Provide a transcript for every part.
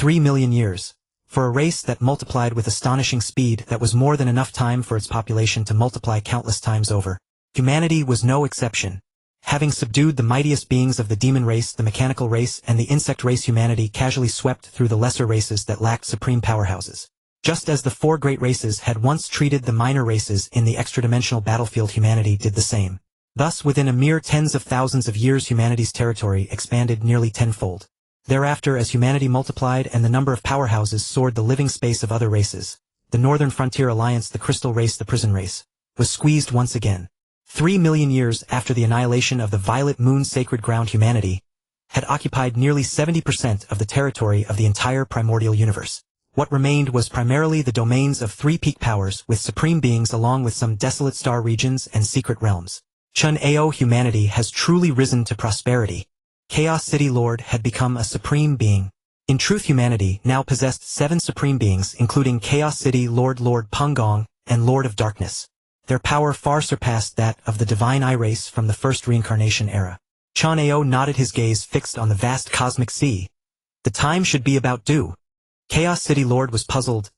3 million years. For a race that multiplied with astonishing speed, that was more than enough time for its population to multiply countless times over. Humanity was no exception. Having subdued the mightiest beings of the demon race, the mechanical race, and the insect race, humanity casually swept through the lesser races that lacked supreme powerhouses. Just as the four great races had once treated the minor races in the extra-dimensional battlefield, humanity did the same. Thus, within a mere tens of thousands of years, humanity's territory expanded nearly tenfold. Thereafter, as humanity multiplied and the number of powerhouses soared, the living space of other races, the Northern Frontier Alliance, the Crystal Race, the Prison Race, was squeezed once again. 3 million years after the annihilation of the Violet Moon's sacred ground, humanity had occupied nearly 70% of the territory of the entire primordial universe. What remained was primarily the domains of three peak powers, with supreme beings along with some desolate star regions and secret realms. Chen Ao, humanity has truly risen to prosperity. Chaos City Lord had become a supreme being. In truth, humanity now possessed 7 supreme beings, including Chaos City Lord, Lord Pengong, and Lord of Darkness. Their power far surpassed that of the divine eye race from the first reincarnation era. Chen Ao nodded, his gaze fixed on the vast cosmic sea. The time should be about due. Chaos City Lord was puzzled.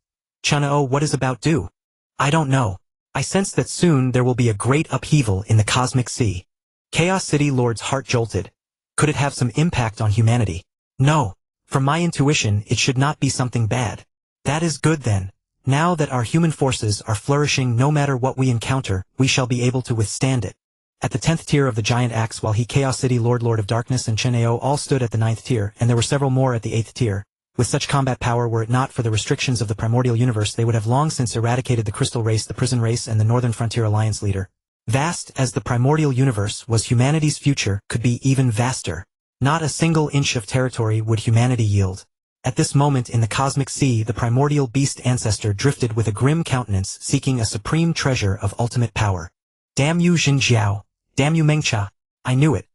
Chen Ao, what is about due? I don't know. I sense that soon there will be a great upheaval in the cosmic sea. Chaos City Lord's heart jolted. Could it have some impact on humanity? No. From my intuition, it should not be something bad. That is good then. Now that our human forces are flourishing, no matter what we encounter, we shall be able to withstand it. At the 10th tier of the giant axe, while he, Chaos City Lord, Lord of Darkness, and Chen Ao all stood at the 9th tier, and there were several more at the 8th tier. With such combat power, were it not for the restrictions of the primordial universe, they would have long since eradicated the Crystal Race, the Prison Race, and the Northern Frontier Alliance leader. Vast as the primordial universe was, humanity's future could be even vaster. Not a single inch of territory would humanity yield. At this moment in the cosmic sea, the primordial beast ancestor drifted with a grim countenance, seeking a supreme treasure of ultimate power. Damn you, Xin Jiao! Damn you, Mengcha! I knew it.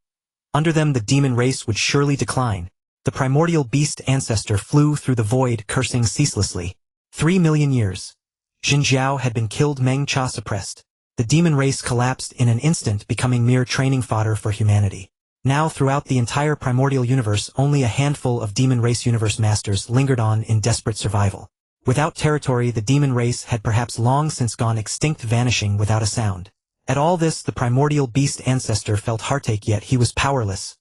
Under them the demon race would surely decline. The primordial beast ancestor flew through the void, cursing ceaselessly. 3 million years. Xin Jiao had been killed, Mengcha suppressed. The demon race collapsed in an instant, becoming mere training fodder for humanity. Now throughout the entire primordial universe, only a handful of demon race universe masters lingered on in desperate survival. Without territory, the demon race had perhaps long since gone extinct, vanishing without a sound. At all this, the primordial beast ancestor felt heartache, yet he was powerless.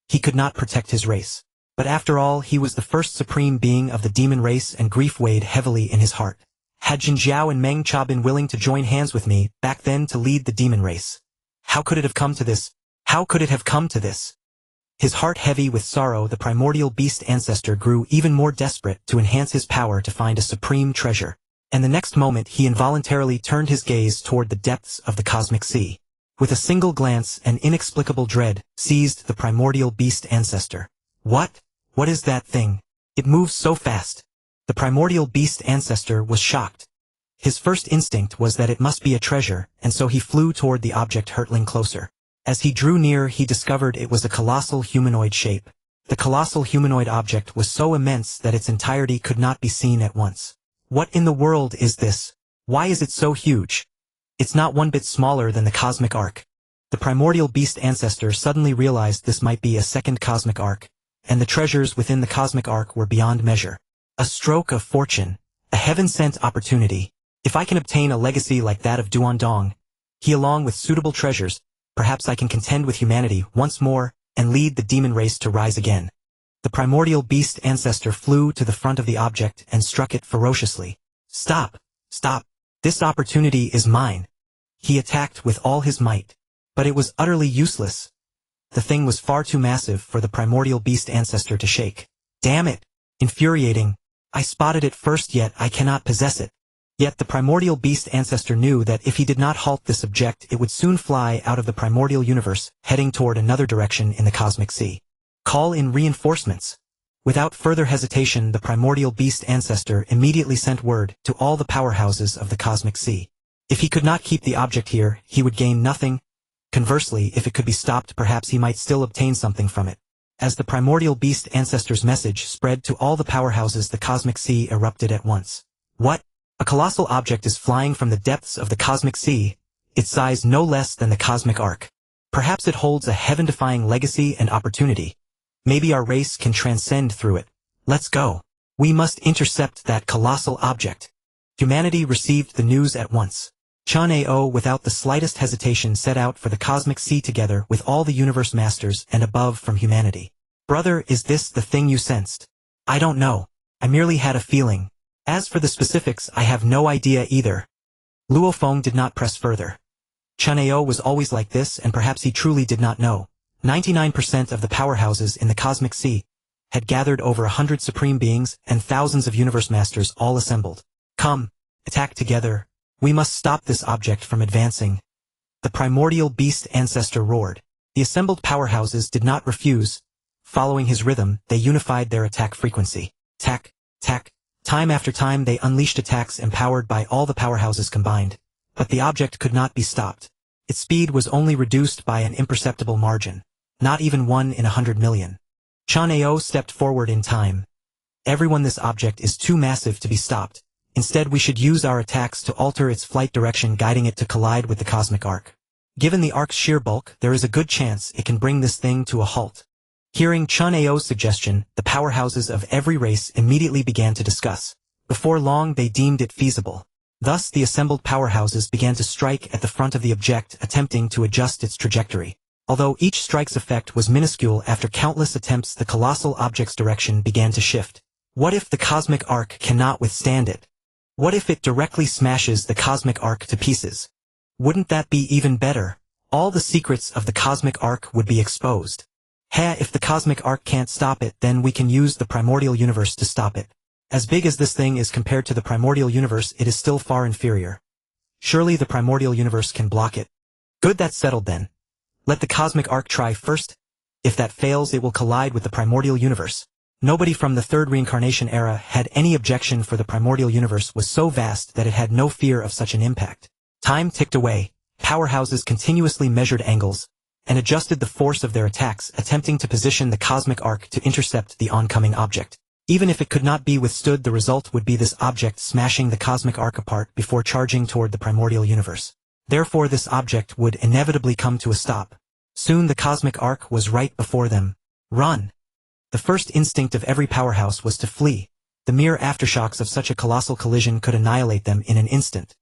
He could not protect his race. But after all, he was the first supreme being of the demon race, and grief weighed heavily in his heart. Had Jin Jiao and Meng Cha been willing to join hands with me, back then, to lead the demon race? How could it have come to this? How could it have come to this? His heart heavy with sorrow, the primordial beast ancestor grew even more desperate to enhance his power to find a supreme treasure. And the next moment he involuntarily turned his gaze toward the depths of the cosmic sea. With a single glance, an inexplicable dread seized the primordial beast ancestor. What? What is that thing? It moves so fast. The primordial beast ancestor was shocked. His first instinct was that it must be a treasure, and so he flew toward the object, hurtling closer. As he drew near, he discovered it was a colossal humanoid shape. The colossal humanoid object was so immense that its entirety could not be seen at once. What in the world is this? Why is it so huge? It's not one bit smaller than the cosmic arc. The primordial beast ancestor suddenly realized this might be a second cosmic arc, and the treasures within the cosmic arc were beyond measure. A stroke of fortune, a heaven-sent opportunity. If I can obtain a legacy like that of Duandong, he along with suitable treasures, perhaps I can contend with humanity once more and lead the demon race to rise again. The primordial beast ancestor flew to the front of the object and struck it ferociously. Stop! Stop! This opportunity is mine. He attacked with all his might. But it was utterly useless. The thing was far too massive for the primordial beast ancestor to shake. Damn it! Infuriating. I spotted it first, yet I cannot possess it. Yet the primordial beast ancestor knew that if he did not halt this object, it would soon fly out of the primordial universe, heading toward another direction in the cosmic sea. Call in reinforcements. Without further hesitation, the primordial beast ancestor immediately sent word to all the powerhouses of the cosmic sea. If he could not keep the object here, he would gain nothing. Conversely, if it could be stopped, perhaps he might still obtain something from it. As the primordial beast ancestor's message spread to all the powerhouses, the cosmic sea erupted at once. What? A colossal object is flying from the depths of the cosmic sea, its size no less than the cosmic arc. Perhaps it holds a heaven-defying legacy and opportunity. Maybe our race can transcend through it. Let's go. We must intercept that colossal object. Humanity received the news at once. Chen Ao without the slightest hesitation set out for the cosmic sea together with all the universe masters and above from humanity. Brother, is this the thing you sensed? I don't know. I merely had a feeling. As for the specifics, I have no idea either. Luo Feng did not press further. Chen Ao was always like this, and perhaps he truly did not know. 99% of the powerhouses in the cosmic sea had gathered over 100 supreme beings and thousands of universe masters all assembled. Come, attack together. We must stop this object from advancing. The primordial beast ancestor roared. The assembled powerhouses did not refuse. Following his rhythm, they unified their attack frequency. Tack, tack. Time after time they unleashed attacks empowered by all the powerhouses combined. But the object could not be stopped. Its speed was only reduced by an imperceptible margin. Not even 1 in 100 million. Chen Ao stepped forward in time. Everyone, this object is too massive to be stopped. Instead, we should use our attacks to alter its flight direction, guiding it to collide with the cosmic arc. Given the arc's sheer bulk, there is a good chance it can bring this thing to a halt. Hearing Chen Ao's suggestion, the powerhouses of every race immediately began to discuss. Before long, they deemed it feasible. Thus, the assembled powerhouses began to strike at the front of the object, attempting to adjust its trajectory. Although each strike's effect was minuscule, after countless attempts the colossal object's direction began to shift. What if the cosmic arc cannot withstand it? What if it directly smashes the cosmic arc to pieces? Wouldn't that be even better? All the secrets of the cosmic arc would be exposed. If the cosmic arc can't stop it, then we can use the primordial universe to stop it. As big as this thing is compared to the primordial universe, it is still far inferior. Surely the primordial universe can block it. Good, that's settled then. Let the cosmic arc try first. If that fails, it will collide with the primordial universe. Nobody from the third reincarnation era had any objection, for the primordial universe was so vast that it had no fear of such an impact. Time ticked away. Powerhouses continuously measured angles and adjusted the force of their attacks, attempting to position the cosmic arc to intercept the oncoming object. Even if it could not be withstood, the result would be this object smashing the cosmic arc apart before charging toward the primordial universe. Therefore, this object would inevitably come to a stop. Soon the cosmic arc was right before them. Run! The first instinct of every powerhouse was to flee. The mere aftershocks of such a colossal collision could annihilate them in an instant.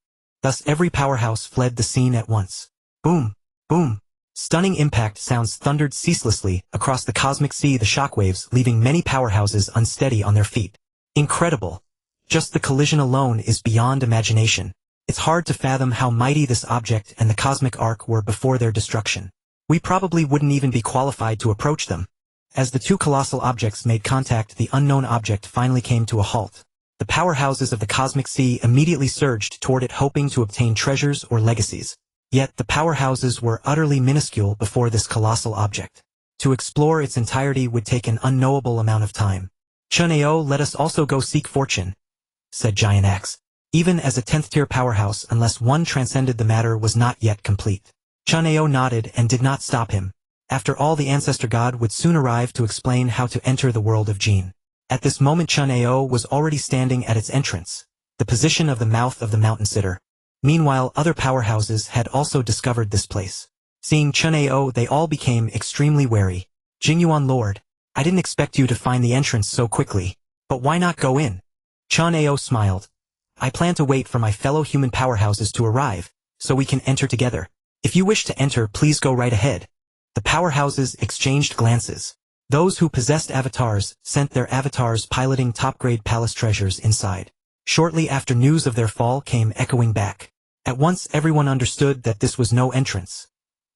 Thus every powerhouse fled the scene at once. Boom! Boom! Stunning impact sounds thundered ceaselessly across the cosmic sea, the shockwaves leaving many powerhouses unsteady on their feet. Incredible! Just the collision alone is beyond imagination. It's hard to fathom how mighty this object and the cosmic arc were before their destruction. We probably wouldn't even be qualified to approach them. As the two colossal objects made contact, the unknown object finally came to a halt. The powerhouses of the cosmic sea immediately surged toward it, hoping to obtain treasures or legacies. Yet the powerhouses were utterly minuscule before this colossal object. To explore its entirety would take an unknowable amount of time. Chen Ao, let us also go seek fortune, said Giant Axe. Even as a 10th-tier powerhouse, unless one transcended, the matter was not yet complete. Chen Ao nodded and did not stop him. After all, the Ancestor God would soon arrive to explain how to enter the world of Jin. At this moment, Chen Ao was already standing at its entrance, the position of the mouth of the mountain sitter. Meanwhile, other powerhouses had also discovered this place. Seeing Chen Ao, they all became extremely wary. Jingyuan Lord, I didn't expect you to find the entrance so quickly. But why not go in? Chen Ao smiled. I plan to wait for my fellow human powerhouses to arrive, so we can enter together. If you wish to enter, please go right ahead. The powerhouses exchanged glances. Those who possessed avatars sent their avatars piloting top-grade palace treasures inside. Shortly after, news of their fall came echoing back. At once everyone understood that this was no entrance.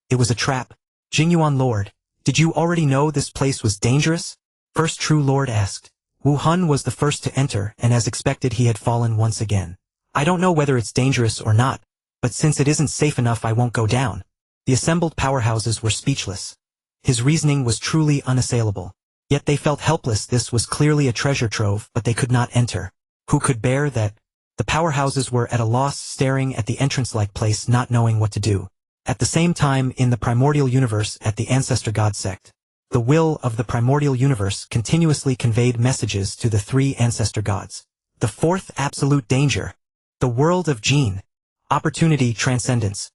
It was a trap. Jingyuan Lord, did you already know this place was dangerous? First True Lord asked. Wu Hun was the first to enter, and as expected he had fallen once again. I don't know whether it's dangerous or not, but since it isn't safe enough, I won't go down. The assembled powerhouses were speechless. His reasoning was truly unassailable. Yet they felt helpless. This was clearly a treasure trove, but they could not enter. Who could bear that? The powerhouses were at a loss, staring at the entrance-like place, not knowing what to do. At the same time, in the primordial universe at the Ancestor God Sect, the will of the primordial universe continuously conveyed messages to the three ancestor gods. The fourth absolute danger. The world of Jin. Opportunity, transcendence.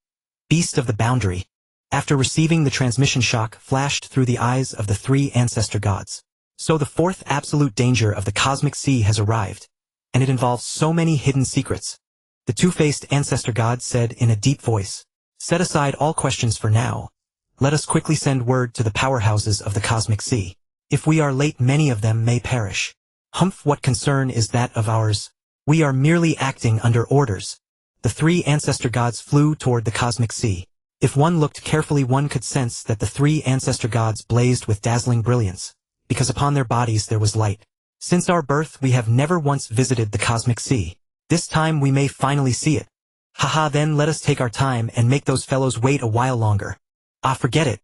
Beast of the boundary. After receiving the transmission, shock flashed through the eyes of the three ancestor gods. So the fourth absolute danger of the cosmic sea has arrived, and it involves so many hidden secrets. The two-faced ancestor god said in a deep voice, "Set aside all questions for now. Let us quickly send word to the powerhouses of the cosmic sea. If we are late, many of them may perish. Humph, what concern is that of ours? We are merely acting under orders." The three ancestor gods flew toward the cosmic sea. If one looked carefully, one could sense that the three ancestor gods blazed with dazzling brilliance, because upon their bodies there was light. "Since our birth we have never once visited the cosmic sea. This time we may finally see it. Haha, then let us take our time and make those fellows wait a while longer. Ah, forget it.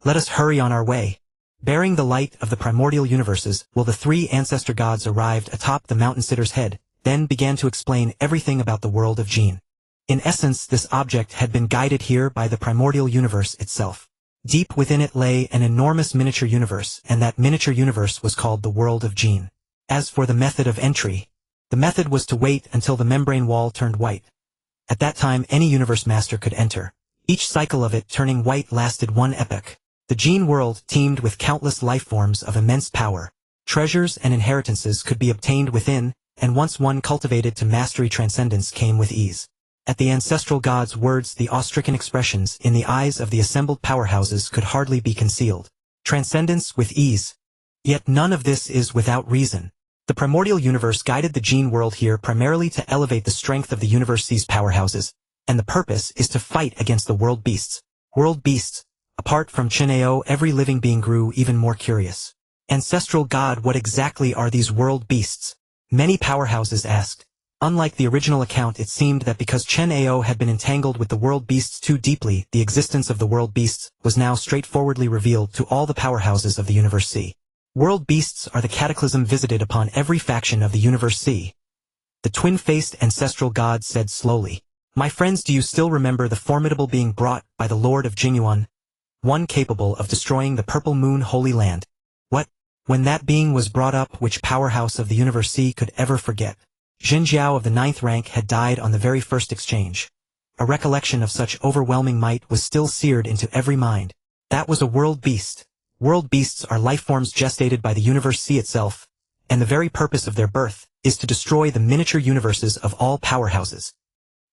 Let us hurry on our way." Bearing the light of the primordial universes, the three ancestor gods arrived atop the mountain sitter's head, then began to explain everything about the world of Jin. In essence, this object had been guided here by the primordial universe itself. Deep within it lay an enormous miniature universe, and that miniature universe was called the world of Jin. As for the method of entry, the method was to wait until the membrane wall turned white. At that time any universe master could enter. Each cycle of it turning white lasted one epoch. The Jin world teemed with countless lifeforms of immense power. Treasures and inheritances could be obtained within, and once one cultivated to mastery, transcendence came with ease. At the ancestral gods' words, the awe-stricken expressions in the eyes of the assembled powerhouses could hardly be concealed. Transcendence with ease. Yet none of this is without reason. The primordial universe guided the Jin world here primarily to elevate the strength of the universe's powerhouses, and the purpose is to fight against the world beasts. World beasts. Apart from Chen Ao, every living being grew even more curious. Ancestral God, what exactly are these world beasts? Many powerhouses asked. Unlike the original account, it seemed that because Chen Ao had been entangled with the world beasts too deeply, the existence of the world beasts was now straightforwardly revealed to all the powerhouses of the universe sea. World beasts are the cataclysm visited upon every faction of the universe sea. The twin-faced ancestral god said slowly, "My friends, do you still remember the formidable being brought by the Lord of Jinyuan? One capable of destroying the Purple Moon Holy Land? What? When that being was brought up, which powerhouse of the universe sea could ever forget? Jin Jiao of the 9th rank had died on the very first exchange. A recollection of such overwhelming might was still seared into every mind. That was a world beast. World beasts are lifeforms gestated by the universe sea itself, and the very purpose of their birth is to destroy the miniature universes of all powerhouses.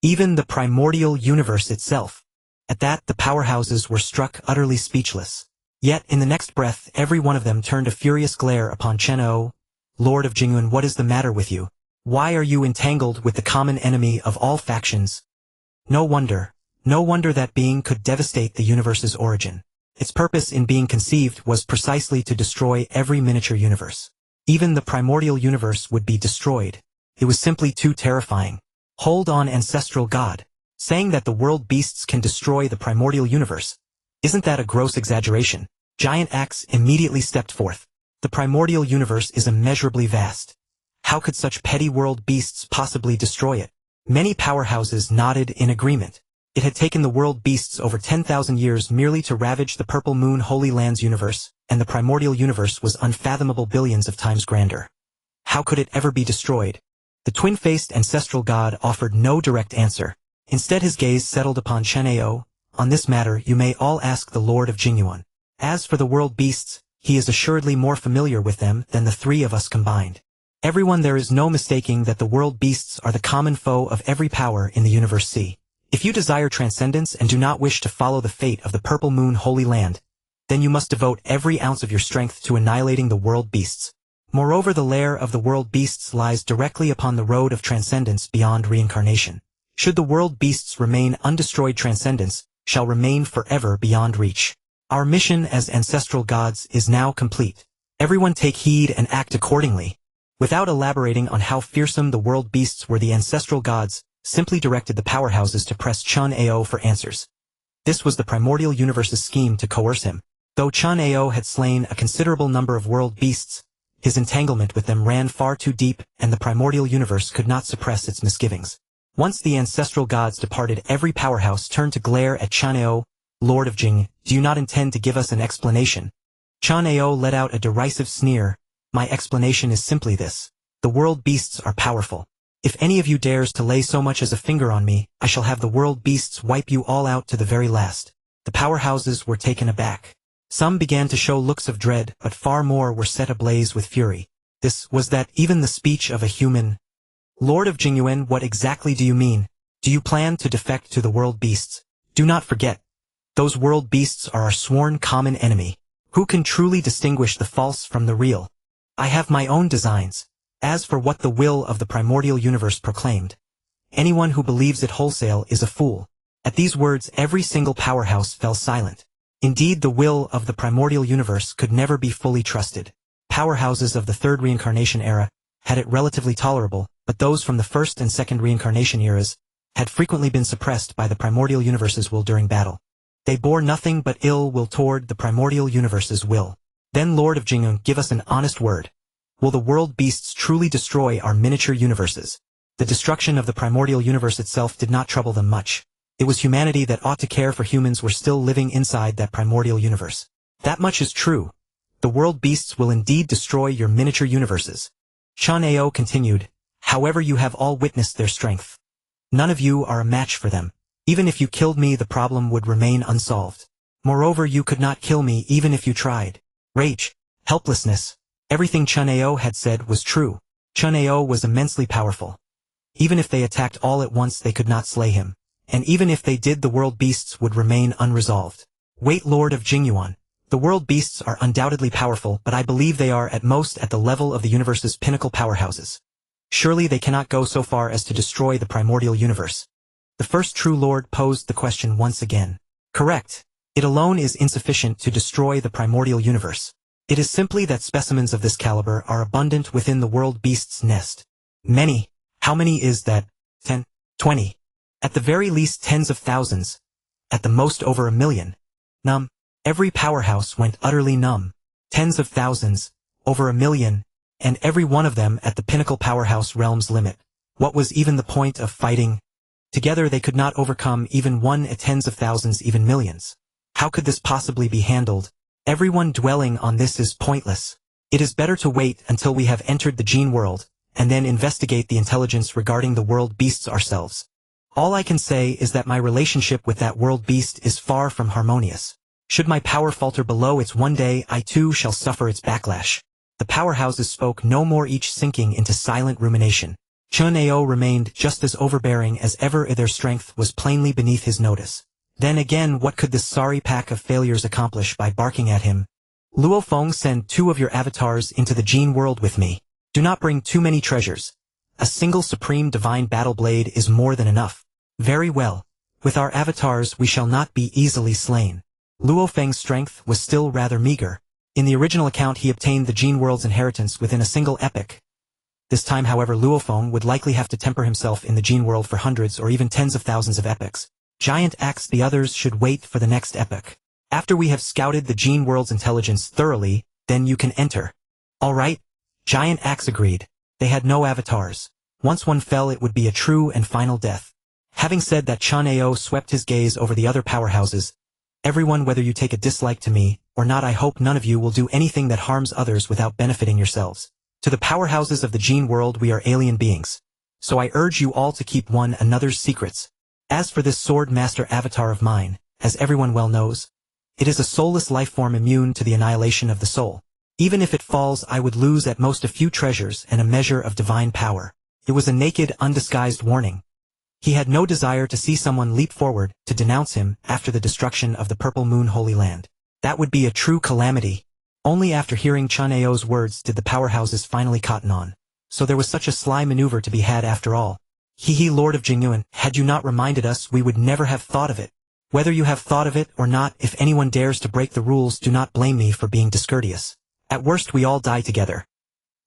Even the primordial universe itself. At that, the powerhouses were struck utterly speechless. Yet, in the next breath, every one of them turned a furious glare upon Chen Ao. "Lord of Jinyuan, what is the matter with you? Why are you entangled with the common enemy of all factions?" No wonder that being could devastate the universe's origin. Its purpose in being conceived was precisely to destroy every miniature universe. Even the primordial universe would be destroyed. It was simply too terrifying. Hold on, ancestral god. Saying that the world beasts can destroy the primordial universe. Isn't that a gross exaggeration? Giant Axe immediately stepped forth. The primordial universe is immeasurably vast. How could such petty world beasts possibly destroy it? Many powerhouses nodded in agreement. It had taken the world beasts over 10,000 years merely to ravage the Purple Moon Holy Land's universe, and the primordial universe was unfathomable billions of times grander. How could it ever be destroyed? The twin-faced ancestral god offered no direct answer. Instead his gaze settled upon Chen Ao. "On this matter you may all ask the Lord of Jinyuan. As for the world beasts, he is assuredly more familiar with them than the three of us combined. Everyone, there is no mistaking that the world beasts are the common foe of every power in the universe sea. If you desire transcendence and do not wish to follow the fate of the Purple Moon Holy Land, then you must devote every ounce of your strength to annihilating the world beasts. Moreover, the lair of the world beasts lies directly upon the road of transcendence beyond reincarnation. Should the world beasts remain undestroyed, transcendence shall remain forever beyond reach. Our mission as ancestral gods is now complete. Everyone take heed and act accordingly." Without elaborating on how fearsome the world beasts were, the ancestral gods simply directed the powerhouses to press Chen Ao for answers. This was the primordial universe's scheme to coerce him. Though Chen Ao had slain a considerable number of world beasts, his entanglement with them ran far too deep, and the primordial universe could not suppress its misgivings. Once the ancestral gods departed, every powerhouse turned to glare at Chen Ao. "Lord of Jing, do you not intend to give us an explanation?" Chen Ao let out a derisive sneer. "My explanation is simply this. The world beasts are powerful. If any of you dares to lay so much as a finger on me, I shall have the world beasts wipe you all out to the very last." The powerhouses were taken aback. Some began to show looks of dread, but far more were set ablaze with fury. This was that even the speech of a human. Lord of Jingyuan, what exactly do you mean? Do you plan to defect to the world beasts? Do not forget. Those world beasts are our sworn common enemy. Who can truly distinguish the false from the real? I have my own designs. As for what the will of the primordial universe proclaimed, anyone who believes it wholesale is a fool. At these words every single powerhouse fell silent. Indeed, the will of the primordial universe could never be fully trusted. Powerhouses of the third reincarnation era had it relatively tolerable, but those from the first and second reincarnation eras had frequently been suppressed by the primordial universe's will during battle. They bore nothing but ill will toward the primordial universe's will. Then Lord of Jingyun, give us an honest word. Will the world beasts truly destroy our miniature universes? The destruction of the primordial universe itself did not trouble them much. It was humanity that ought to care for humans were still living inside that primordial universe. That much is true. The world beasts will indeed destroy your miniature universes. Chen Ao continued, however you have all witnessed their strength. None of you are a match for them. Even if you killed me, the problem would remain unsolved. Moreover, you could not kill me even if you tried. Rage, helplessness. Everything Chen Ao had said was true. Chen Ao was immensely powerful. Even if they attacked all at once, they could not slay him. And even if they did, the world beasts would remain unresolved. Wait, Lord of Jingyuan. The world beasts are undoubtedly powerful, but I believe they are at most at the level of the universe's pinnacle powerhouses. Surely they cannot go so far as to destroy the primordial universe. The first true lord posed the question once again. Correct. It alone is insufficient to destroy the primordial universe. It is simply that specimens of this caliber are abundant within the world beast's nest. Many. How many is that? 10, 20. At the very least tens of thousands. At the most over 1 million. Numb. Every powerhouse went utterly numb. Tens of thousands, over 1 million, and every one of them at the pinnacle powerhouse realm's limit. What was even the point of fighting? Together they could not overcome even one at tens of thousands, even millions. How could this possibly be handled? Everyone dwelling on this is pointless. It is better to wait until we have entered the gene world, and then investigate the intelligence regarding the world beasts ourselves. All I can say is that my relationship with that world beast is far from harmonious. Should my power falter below its, one day I too shall suffer its backlash. The powerhouses spoke no more, each sinking into silent rumination. Chen Ao remained just as overbearing as ever. Their strength was plainly beneath his notice. Then again, what could this sorry pack of failures accomplish by barking at him? Luo Feng, send 2 of your avatars into the gene world with me. Do not bring too many treasures. A single supreme divine battle blade is more than enough. Very well. With our avatars we shall not be easily slain. Luo Feng's strength was still rather meager. In the original account he obtained the gene world's inheritance within a single epoch. This time, however, Luo Feng would likely have to temper himself in the gene world for hundreds or even tens of thousands of epochs. Giant Axe, the others should wait for the next epoch. After we have scouted the gene world's intelligence thoroughly, then you can enter. All right? Giant Axe agreed. They had no avatars. Once one fell, it would be a true and final death. Having said that, Chen Ao swept his gaze over the other powerhouses. Everyone, whether you take a dislike to me or not, I hope none of you will do anything that harms others without benefiting yourselves. To the powerhouses of the gene world, we are alien beings. So I urge you all to keep one another's secrets. As for this sword master avatar of mine, as everyone well knows, it is a soulless lifeform immune to the annihilation of the soul. Even if it falls, I would lose at most a few treasures and a measure of divine power. It was a naked, undisguised warning. He had no desire to see someone leap forward to denounce him after the destruction of the Purple Moon Holy Land. That would be a true calamity. Only after hearing Chen Ao's words did the powerhouses finally cotton on. So there was such a sly maneuver to be had after all. Hee, Lord of Jingyuan, had you not reminded us, we would never have thought of it. Whether you have thought of it or not, if anyone dares to break the rules, do not blame me for being discourteous. At worst we all die together.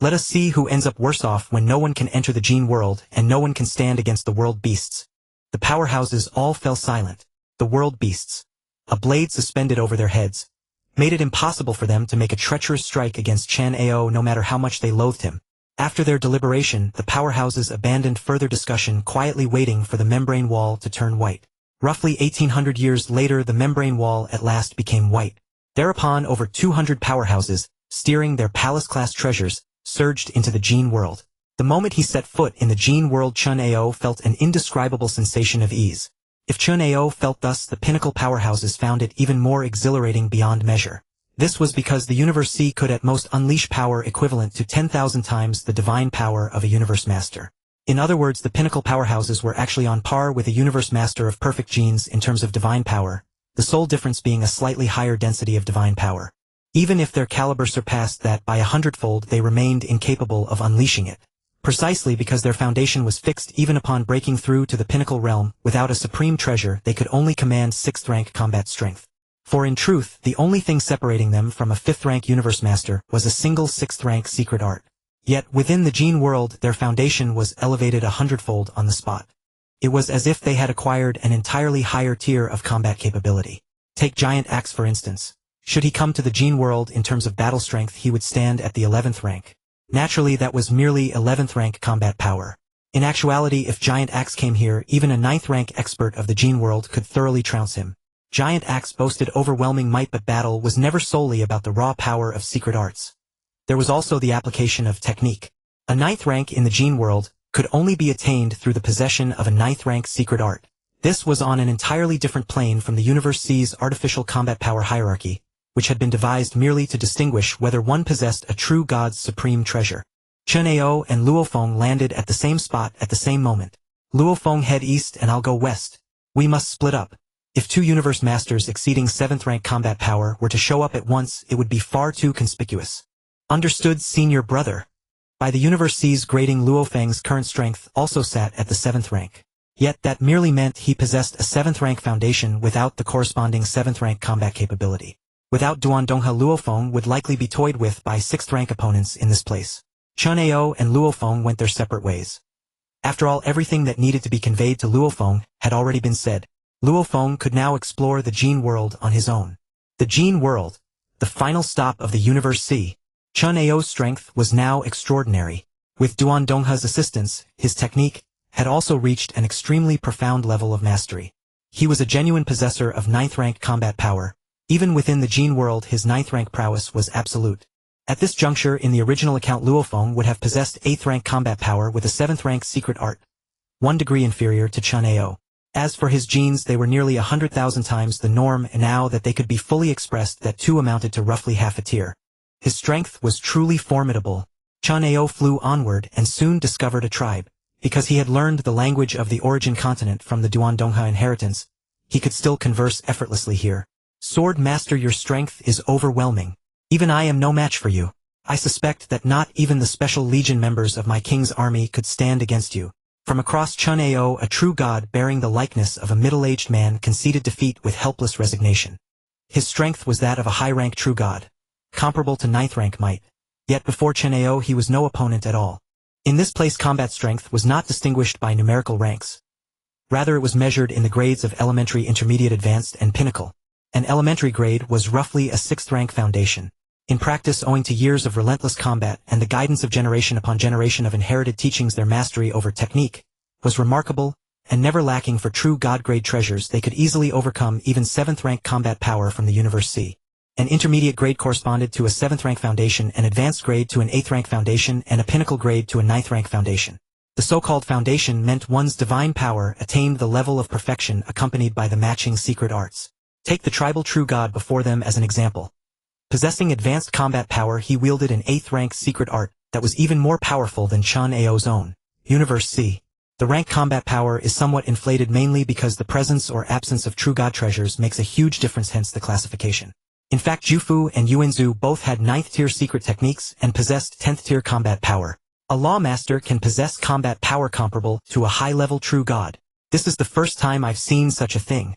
Let us see who ends up worse off when no one can enter the gene world and no one can stand against the world beasts. The powerhouses all fell silent. The world beasts, a blade suspended over their heads, made it impossible for them to make a treacherous strike against Chen Ao no matter how much they loathed him. After their deliberation, the powerhouses abandoned further discussion, quietly waiting for the membrane wall to turn white. Roughly 1800 years later, the membrane wall at last became white. Thereupon, over 200 powerhouses, steering their palace-class treasures, surged into the gene world. The moment he set foot in the gene world, Chen Ao felt an indescribable sensation of ease. If Chen Ao felt thus, the pinnacle powerhouses found it even more exhilarating beyond measure. This was because the Universe C could at most unleash power equivalent to 10,000 times the divine power of a Universe Master. In other words, the pinnacle powerhouses were actually on par with a Universe Master of perfect genes in terms of divine power, the sole difference being a slightly higher density of divine power. Even if their caliber surpassed that by 100-fold, they remained incapable of unleashing it. Precisely because their foundation was fixed even upon breaking through to the pinnacle realm, without a supreme treasure they could only command 6th-rank combat strength. For in truth, the only thing separating them from a 5th-rank Universe Master was a single 6th-rank secret art. Yet within the gene world their foundation was elevated 100-fold on the spot. It was as if they had acquired an entirely higher tier of combat capability. Take Giant Axe for instance. Should he come to the gene world in terms of battle strength, he would stand at the 11th rank. Naturally, that was merely 11th rank combat power. In actuality, if Giant Axe came here, even a 9th rank expert of the gene world could thoroughly trounce him. Giant Axe boasted overwhelming might, but battle was never solely about the raw power of secret arts. There was also the application of technique. A 9th rank in the gene world could only be attained through the possession of a 9th rank secret art. This was on an entirely different plane from the Universe C's artificial combat power hierarchy, which had been devised merely to distinguish whether one possessed a true god's supreme treasure. Chen Ao and Luofeng landed at the same spot at the same moment. Luofeng, head east and I'll go west. We must split up. If two Universe Masters exceeding 7th rank combat power were to show up at once, it would be far too conspicuous. Understood, senior brother. By the Universe C's grading, Luofeng's current strength also sat at the 7th rank. Yet that merely meant he possessed a 7th rank foundation without the corresponding 7th rank combat capability. Without Duandongha, Luofeng would likely be toyed with by 6th rank opponents in this place. Chen Ao and Luofeng went their separate ways. After all, everything that needed to be conveyed to Luofeng had already been said. Luofeng could now explore the gene world on his own. The gene world, the final stop of the Universe C. Chen Ao's strength was now extraordinary. With Duandongha's assistance, his technique had also reached an extremely profound level of mastery. He was a genuine possessor of 9th rank combat power. Even within the gene world, his 9th rank prowess was absolute. At this juncture in the original account, Luofeng would have possessed 8th rank combat power with a 7th rank secret art, 1 degree inferior to Chen Ao. As for his genes, they were nearly 100,000 times the norm, and now that they could be fully expressed, that too amounted to roughly half a tier. His strength was truly formidable. Chen Ao flew onward and soon discovered a tribe. Because he had learned the language of the origin continent from the Duandongha inheritance, he could still converse effortlessly here. Sword Master, your strength is overwhelming. Even I am no match for you. I suspect that not even the special legion members of my king's army could stand against you. From across Chen Ao, a true god bearing the likeness of a middle-aged man conceded defeat with helpless resignation. His strength was that of a high-rank true god, comparable to 9th rank might. Yet before Chen Ao he was no opponent at all. In this place, combat strength was not distinguished by numerical ranks. Rather, it was measured in the grades of elementary, intermediate, advanced, and pinnacle. An elementary grade was roughly a 6th rank foundation. In practice, owing to years of relentless combat and the guidance of generation upon generation of inherited teachings, their mastery over technique was remarkable, and never lacking for true god-grade treasures. They could easily overcome even 7th rank combat power from the Universe C. An intermediate grade corresponded to a 7th rank foundation, an advanced grade to an 8th rank foundation, and a pinnacle grade to a 9th rank foundation. The so-called foundation meant one's divine power attained the level of perfection accompanied by the matching secret arts. Take the tribal true god before them as an example. Possessing advanced combat power, he wielded an 8th rank secret art that was even more powerful than Chen Ao's own. Universe C. The rank combat power is somewhat inflated mainly because the presence or absence of true god treasures makes a huge difference, hence the classification. In fact, Jufu and Yuanzu both had 9th tier secret techniques and possessed 10th tier combat power. A lawmaster can possess combat power comparable to a high-level true god. This is the first time I've seen such a thing.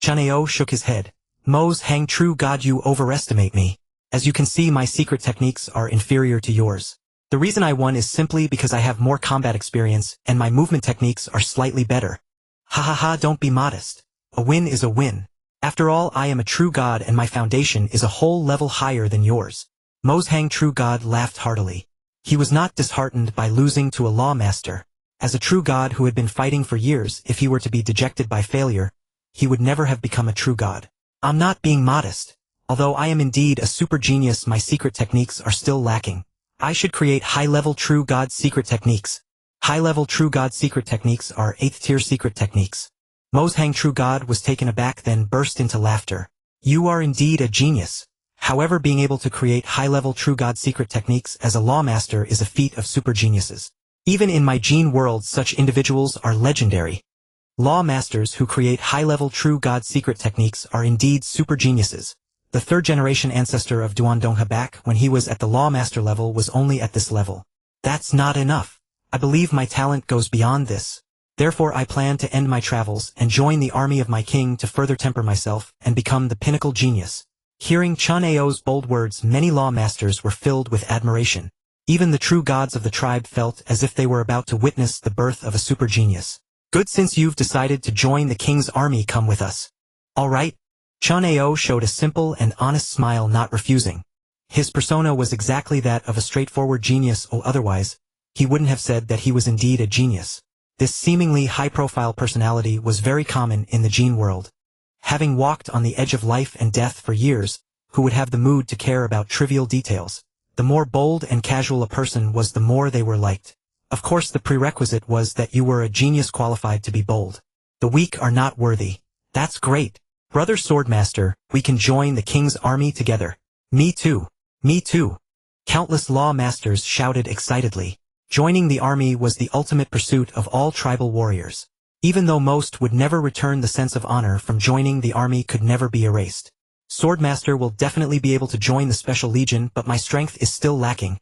Chen Ao shook his head. Mo's hang, true god, you overestimate me. As you can see, my secret techniques are inferior to yours. The reason I won is simply because I have more combat experience and my movement techniques are slightly better. Ha ha ha, don't be modest. A win is a win. After all, I am a true god and my foundation is a whole level higher than yours. Mo's hang, true god, laughed heartily. He was not disheartened by losing to a lawmaster. As a true god who had been fighting for years, if he were to be dejected by failure, he would never have become a true god. I'm not being modest. Although I am indeed a super genius, my secret techniques are still lacking. I should create high-level true god secret techniques. High-level true god secret techniques are 8th tier secret techniques. Mo's hang, true god, was taken aback, then burst into laughter. You are indeed a genius. However, being able to create high-level true god secret techniques as a law master is a feat of super geniuses. Even in my gene world, such individuals are legendary. Law masters who create high-level true god secret techniques are indeed super geniuses. The third-generation ancestor of Duandongha back when he was at the law master level was only at this level. That's not enough. I believe my talent goes beyond this. Therefore I plan to end my travels and join the army of my king to further temper myself and become the pinnacle genius. Hearing Chen Ao's bold words, many law masters were filled with admiration. Even the true gods of the tribe felt as if they were about to witness the birth of a super genius. Good, since you've decided to join the king's army, come with us. All right. Chen Ao showed a simple and honest smile, not refusing. His persona was exactly that of a straightforward genius, or otherwise, he wouldn't have said that he was indeed a genius. This seemingly high-profile personality was very common in the gene world. Having walked on the edge of life and death for years, who would have the mood to care about trivial details? The more bold and casual a person was, the more they were liked. Of course, the prerequisite was that you were a genius qualified to be bold. The weak are not worthy. That's great. Brother Swordmaster, we can join the king's army together. Me too. Me too. Countless law masters shouted excitedly. Joining the army was the ultimate pursuit of all tribal warriors. Even though most would never return, the sense of honor from joining the army could never be erased. Swordmaster will definitely be able to join the Special Legion, but my strength is still lacking.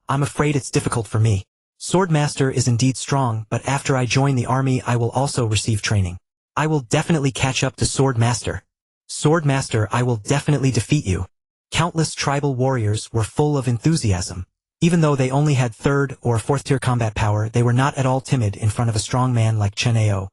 I'm afraid it's difficult for me. Swordmaster is indeed strong, but after I join the army I will also receive training. I will definitely catch up to Swordmaster. Swordmaster, I will definitely defeat you. Countless tribal warriors were full of enthusiasm. Even though they only had 3rd or 4th tier combat power, they were not at all timid in front of a strong man like Chen Ao.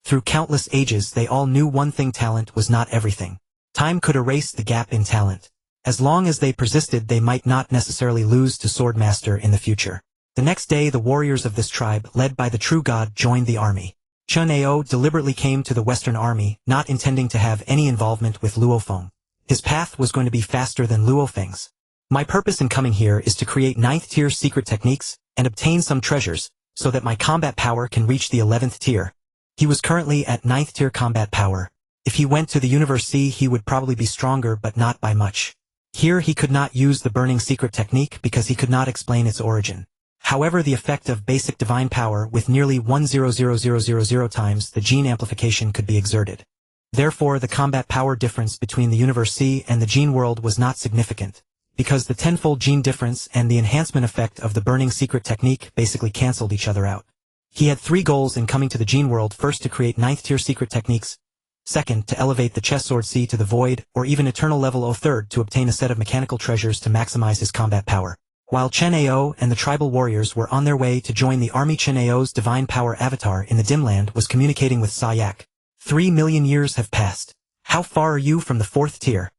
Through countless ages they all knew one thing: talent was not everything. Time could erase the gap in talent. As long as they persisted, they might not necessarily lose to Swordmaster in the future. The next day the warriors of this tribe, led by the true god, joined the army. Chen Ao deliberately came to the Western army, not intending to have any involvement with Luofeng. His path was going to be faster than Luofeng's. My purpose in coming here is to create 9th tier secret techniques and obtain some treasures, so that my combat power can reach the 11th tier. He was currently at 9th tier combat power. If he went to the Universe Sea he would probably be stronger, but not by much. Here he could not use the burning secret technique because he could not explain its origin. However, the effect of basic divine power with nearly 1,000,000 times the gene amplification could be exerted. Therefore, the combat power difference between the Universe Sea and the gene world was not significant, because the tenfold gene difference and the enhancement effect of the burning secret technique basically cancelled each other out. He had 3 goals in coming to the gene world: first, to create 9th tier secret techniques; second, to elevate the chess sword sea to the void, or even eternal level; third, to obtain a set of mechanical treasures to maximize his combat power. While Chen Ao and the tribal warriors were on their way to join the army, Chen Ao's divine power avatar in the Dimland was communicating with Sayak. 3 million years have passed. How far are you from the 4th tier?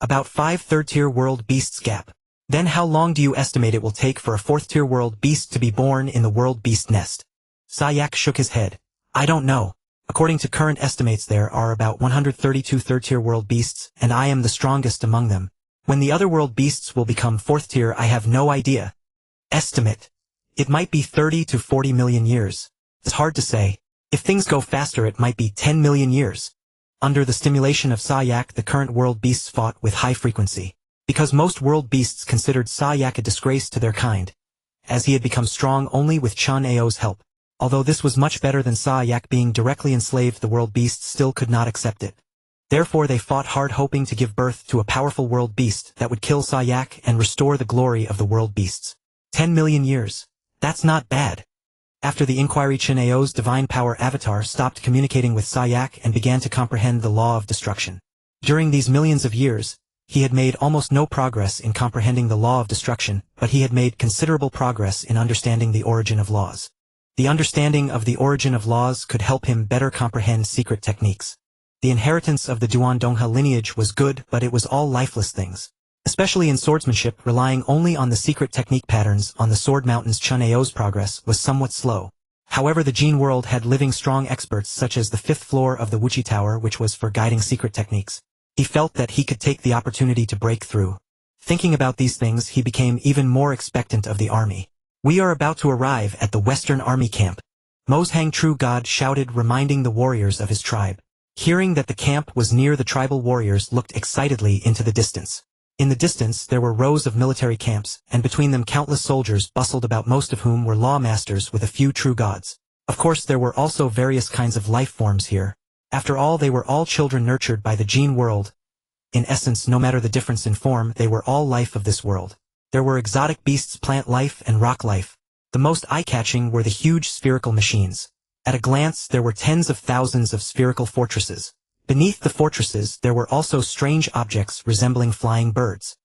About 5 3rd-tier world beasts gap. Then how long do you estimate it will take for a 4th-tier world beast to be born in the world beast nest? Sayak shook his head. I don't know. According to current estimates there are about 132 3rd-tier world beasts, and I am the strongest among them. When the other world beasts will become 4th tier I have no idea. Estimate. It might be 30 to 40 million years. It's hard to say. If things go faster it might be 10 million years. Under the stimulation of Sayak, the current world beasts fought with high frequency. Because most world beasts considered Sayak a disgrace to their kind, as he had become strong only with Chen Ao's help. Although this was much better than Sayak being directly enslaved, the world beasts still could not accept it. Therefore they fought hard, hoping to give birth to a powerful world beast that would kill Sayak and restore the glory of the world beasts. 10 million years. That's not bad. After the inquiry, Chen Ao's divine power avatar stopped communicating with Sayak and began to comprehend the law of destruction. During these millions of years, he had made almost no progress in comprehending the law of destruction, but he had made considerable progress in understanding the origin of laws. The understanding of the origin of laws could help him better comprehend secret techniques. The inheritance of the Duandongha lineage was good, but it was all lifeless things. Especially in swordsmanship, relying only on the secret technique patterns on the Sword Mountains, Chen Ao's progress was somewhat slow. However, the gene world had living strong experts such as the 5th floor of the Wuchi Tower, which was for guiding secret techniques. He felt that he could take the opportunity to break through. Thinking about these things, he became even more expectant of the army. We are about to arrive at the Western Army camp. Mozhang True God shouted, reminding the warriors of his tribe. Hearing that the camp was near, the tribal warriors looked excitedly into the distance. In the distance there were rows of military camps, and between them countless soldiers bustled about, most of whom were lawmasters with a few true gods. Of course there were also various kinds of life forms here. After all, they were all children nurtured by the gene world. In essence, no matter the difference in form, they were all life of this world. There were exotic beasts, plant life, and rock life. The most eye-catching were the huge spherical machines. At a glance, there were tens of thousands of spherical fortresses. Beneath the fortresses, there were also strange objects resembling flying birds.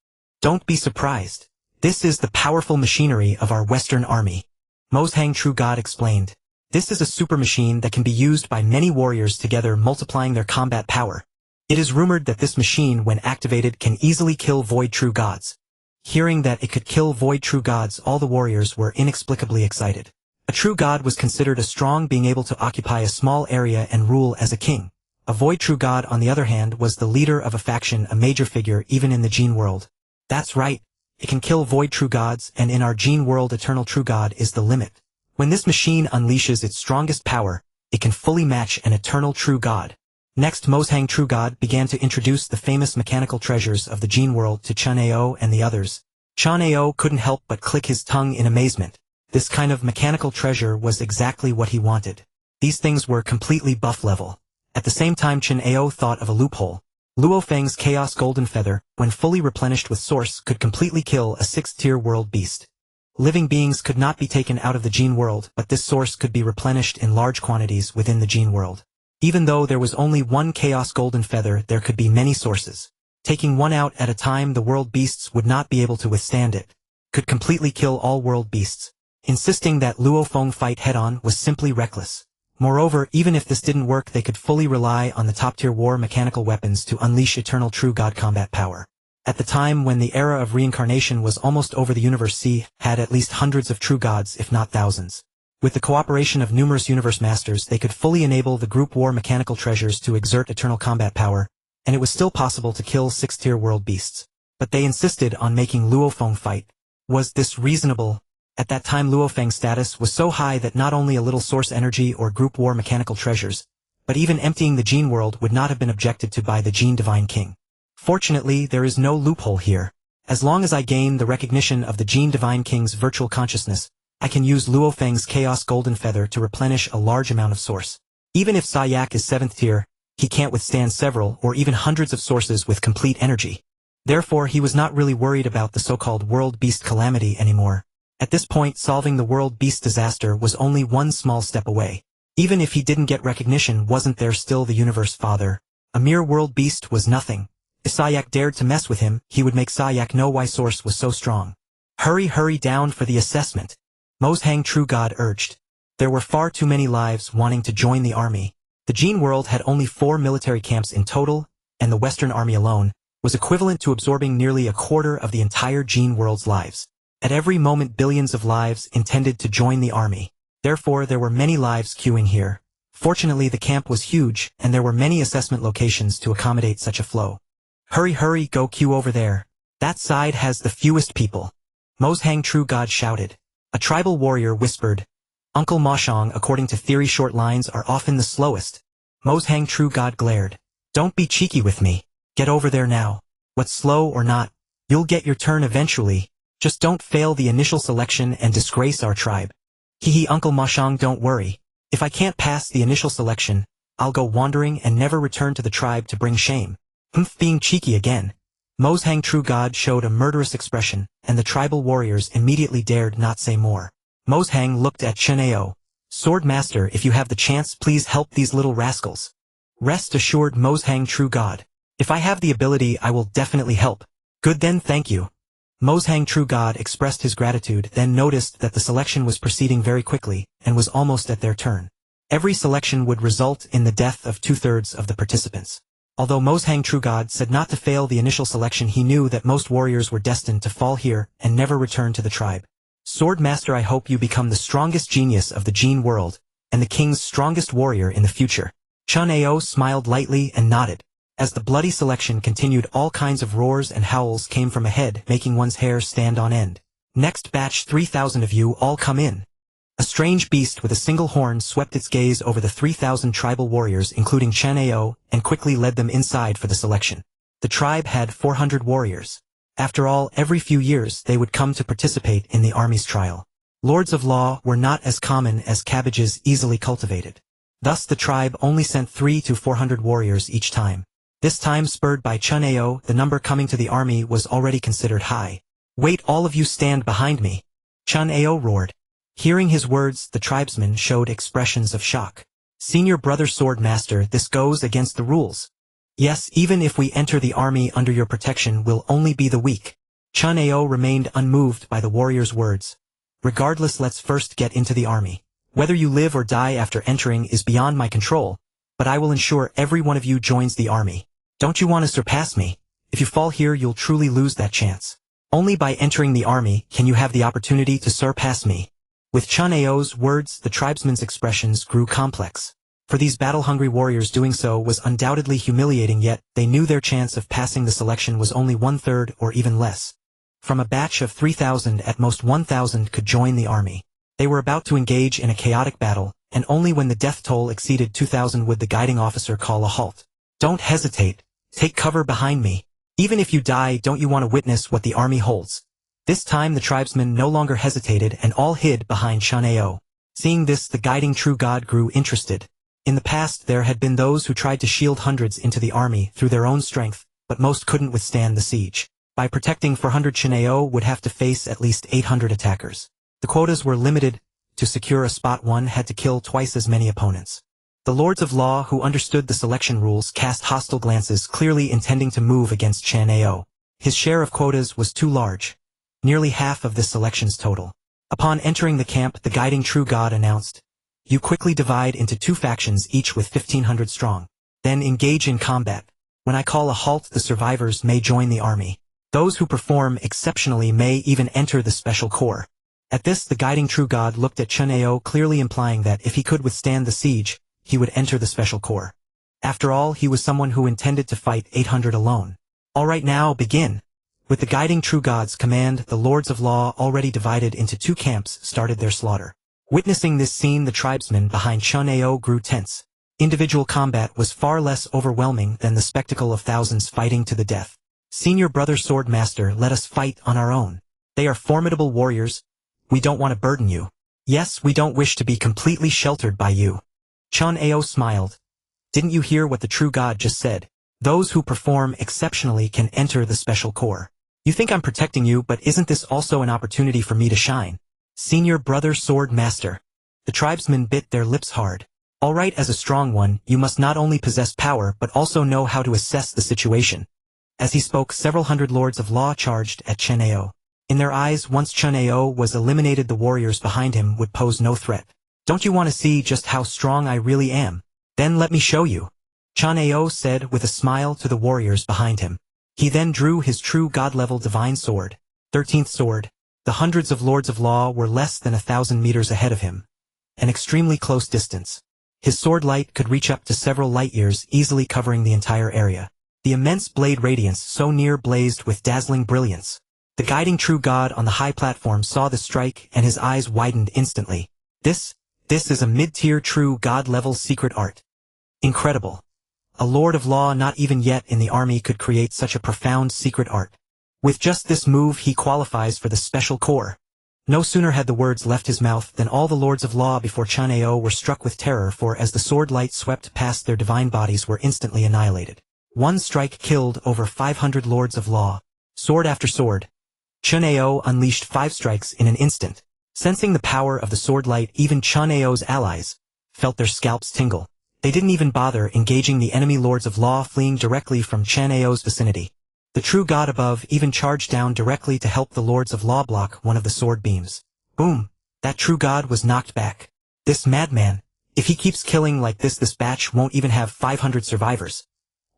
Don't be surprised. This is the powerful machinery of our Western army. Mozhang True God explained. This is a super machine that can be used by many warriors together, multiplying their combat power. It is rumored that this machine, when activated, can easily kill void true gods. Hearing that it could kill void true gods, all the warriors were inexplicably excited. A true god was considered a strong being able to occupy a small area and rule as a king. A void true god, on the other hand, was the leader of a faction, a major figure even in the gene world. That's right, it can kill void true gods, and in our gene world eternal true god is the limit. When this machine unleashes its strongest power, it can fully match an eternal true god. Next, Mozhang True God began to introduce the famous mechanical treasures of the gene world to Chen Ao and the others. Chen Ao couldn't help but click his tongue in amazement. This kind of mechanical treasure was exactly what he wanted. These things were completely buff level. At the same time, Chen Ao thought of a loophole. Luo Feng's Chaos Golden Feather, when fully replenished with Source, could completely kill a 6th-tier world beast. Living beings could not be taken out of the gene world, but this source could be replenished in large quantities within the gene world. Even though there was only one Chaos Golden Feather, there could be many sources. Taking one out at a time, the world beasts would not be able to withstand it. Could completely kill all world beasts. Insisting that Luo Feng fight head-on was simply reckless. Moreover, even if this didn't work, they could fully rely on the top-tier war mechanical weapons to unleash eternal true god combat power. At the time when the era of reincarnation was almost over, the universe C had at least hundreds of true gods, if not thousands. With the cooperation of numerous universe masters, they could fully enable the group war mechanical treasures to exert eternal combat power, and it was still possible to kill 6th-tier world beasts. But they insisted on making Luo Feng fight. Was this reasonable? At that time, Luo Feng's status was so high that not only a little source energy or group war mechanical treasures, but even emptying the gene world would not have been objected to by the Gene Divine King. Fortunately, there is no loophole here. As long as I gain the recognition of the Gene Divine King's virtual consciousness, I can use Luo Feng's Chaos Golden Feather to replenish a large amount of source. Even if Sayak is 7th tier, he can't withstand several or even hundreds of sources with complete energy. Therefore, he was not really worried about the so-called world beast calamity anymore. At this point, solving the world beast disaster was only one small step away. Even if he didn't get recognition, wasn't there still the universe father? A mere world beast was nothing. If Sayak dared to mess with him, he would make Sayak know why Source was so strong. Hurry down for the assessment. Mozhang True God urged. There were far too many lives wanting to join the army. The Gene world had only 4 military camps in total, and the Western army alone was equivalent to absorbing nearly a quarter of the entire Gene world's lives. At every moment, billions of lives intended to join the army. Therefore, there were many lives queuing here. Fortunately, the camp was huge, and there were many assessment locations to accommodate such a flow. Hurry, go queue over there. That side has the fewest people. Mozhang True God shouted. A tribal warrior whispered. Uncle Moshong, according to theory, short lines are often the slowest. Mozhang True God glared. Don't be cheeky with me. Get over there now. What's slow or not, you'll get your turn eventually. Just don't fail the initial selection and disgrace our tribe. Hehe, Uncle Moshong, don't worry. If I can't pass the initial selection, I'll go wandering and never return to the tribe to bring shame. Being cheeky again. Mozhang True God showed a murderous expression, and the tribal warriors immediately dared not say more. Mozhang looked at Chen Ao. Sword Master, if you have the chance, please help these little rascals. Rest assured, Mozhang True God. If I have the ability, I will definitely help. Good then, thank you. Mozhang True God expressed his gratitude, then noticed that the selection was proceeding very quickly, and was almost at their turn. Every selection would result in the death of 2/3 of the participants. Although Mozhang True God said not to fail the initial selection, he knew that most warriors were destined to fall here and never return to the tribe. Sword Master, I hope you become the strongest genius of the Gene world, and the king's strongest warrior in the future. Chen Ao smiled lightly and nodded. As the bloody selection continued, all kinds of roars and howls came from ahead, making one's hair stand on end. Next batch, 3,000 of you all come in. A strange beast with a single horn swept its gaze over the 3,000 tribal warriors, including Chen Ao, and quickly led them inside for the selection. The tribe had 400 warriors. After all, every few years they would come to participate in the army's trial. Lords of law were not as common as cabbages easily cultivated. Thus the tribe only sent 300 to 400 warriors each time. This time, spurred by Chen Ao, the number coming to the army was already considered high. "Wait, all of you stand behind me!" Chen Ao roared. Hearing his words, the tribesmen showed expressions of shock. "Senior brother sword master, this goes against the rules. Yes, even if we enter the army under your protection, we'll only be the weak." Chen Ao remained unmoved by the warrior's words. "Regardless, let's first get into the army. Whether you live or die after entering is beyond my control, but I will ensure every one of you joins the army. Don't you want to surpass me? If you fall here, you'll truly lose that chance. Only by entering the army can you have the opportunity to surpass me." With Chen Ao's words, the tribesmen's expressions grew complex. For these battle-hungry warriors, doing so was undoubtedly humiliating, yet they knew their chance of passing the selection was only 1/3 or even less. From a batch of 3,000, at most 1,000 could join the army. They were about to engage in a chaotic battle, and only when the death toll exceeded 2,000 would the guiding officer call a halt. "Don't hesitate. Take cover behind me. Even if you die, don't you want to witness what the army holds?" This time the tribesmen no longer hesitated and all hid behind Chen Ao. Seeing this, the guiding true god grew interested. In the past, there had been those who tried to shield hundreds into the army through their own strength, but most couldn't withstand the siege. By protecting 400, Chen Ao would have to face at least 800 attackers. The quotas were limited. To secure a spot, one had to kill twice as many opponents. The lords of law, who understood the selection rules, cast hostile glances, clearly intending to move against Chen Ao. His share of quotas was too large, nearly half of this selection's total. Upon entering the camp, the guiding true god announced, "You quickly divide into 2 factions, each with 1,500 strong. Then engage in combat. When I call a halt, the survivors may join the army. Those who perform exceptionally may even enter the special corps." At this, the guiding true god looked at Chen Ao, clearly implying that if he could withstand the siege, he would enter the special corps. After all, he was someone who intended to fight 800 alone. "All right, now, begin." With the guiding true god's command, the lords of law, already divided into 2 camps, started their slaughter. Witnessing this scene, the tribesmen behind Chen Ao grew tense. Individual combat was far less overwhelming than the spectacle of thousands fighting to the death. "Senior brother sword master, let us fight on our own. They are formidable warriors. We don't want to burden you. Yes, we don't wish to be completely sheltered by you." Chen Ao smiled. "Didn't you hear what the true god just said? Those who perform exceptionally can enter the special corps. You think I'm protecting you, but isn't this also an opportunity for me to shine? Senior brother sword master." The tribesmen bit their lips hard. "All right, as a strong one, you must not only possess power but also know how to assess the situation." As he spoke, several hundred lords of law charged at Chen Ao. In their eyes, once Chen Ao was eliminated, the warriors behind him would pose no threat. "Don't you want to see just how strong I really am? Then let me show you," Chen Ao said with a smile to the warriors behind him. He then drew his true god-level divine sword, 13th sword. The hundreds of lords of law were less than 1,000 meters ahead of him, an extremely close distance. His sword light could reach up to several light years, easily covering the entire area. The immense blade radiance so near blazed with dazzling brilliance. The guiding true god on the high platform saw the strike and his eyes widened instantly. This is a mid-tier true god-level secret art. Incredible. A lord of law not even yet in the army could create such a profound secret art. With just this move, he qualifies for the special corps. No sooner had the words left his mouth than all the lords of law before Chen Ao were struck with terror, for as the sword light swept past, their divine bodies were instantly annihilated. One strike killed over 500 lords of law. Sword after sword, Chen Ao unleashed 5 strikes in an instant. Sensing the power of the sword light, even Chen Ao's allies felt their scalps tingle. They didn't even bother engaging the enemy lords of law fleeing directly from Chen Ao's vicinity. The true god above even charged down directly to help the lords of law block one of the sword beams. Boom! That true god was knocked back. This madman, if he keeps killing like this batch won't even have 500 survivors.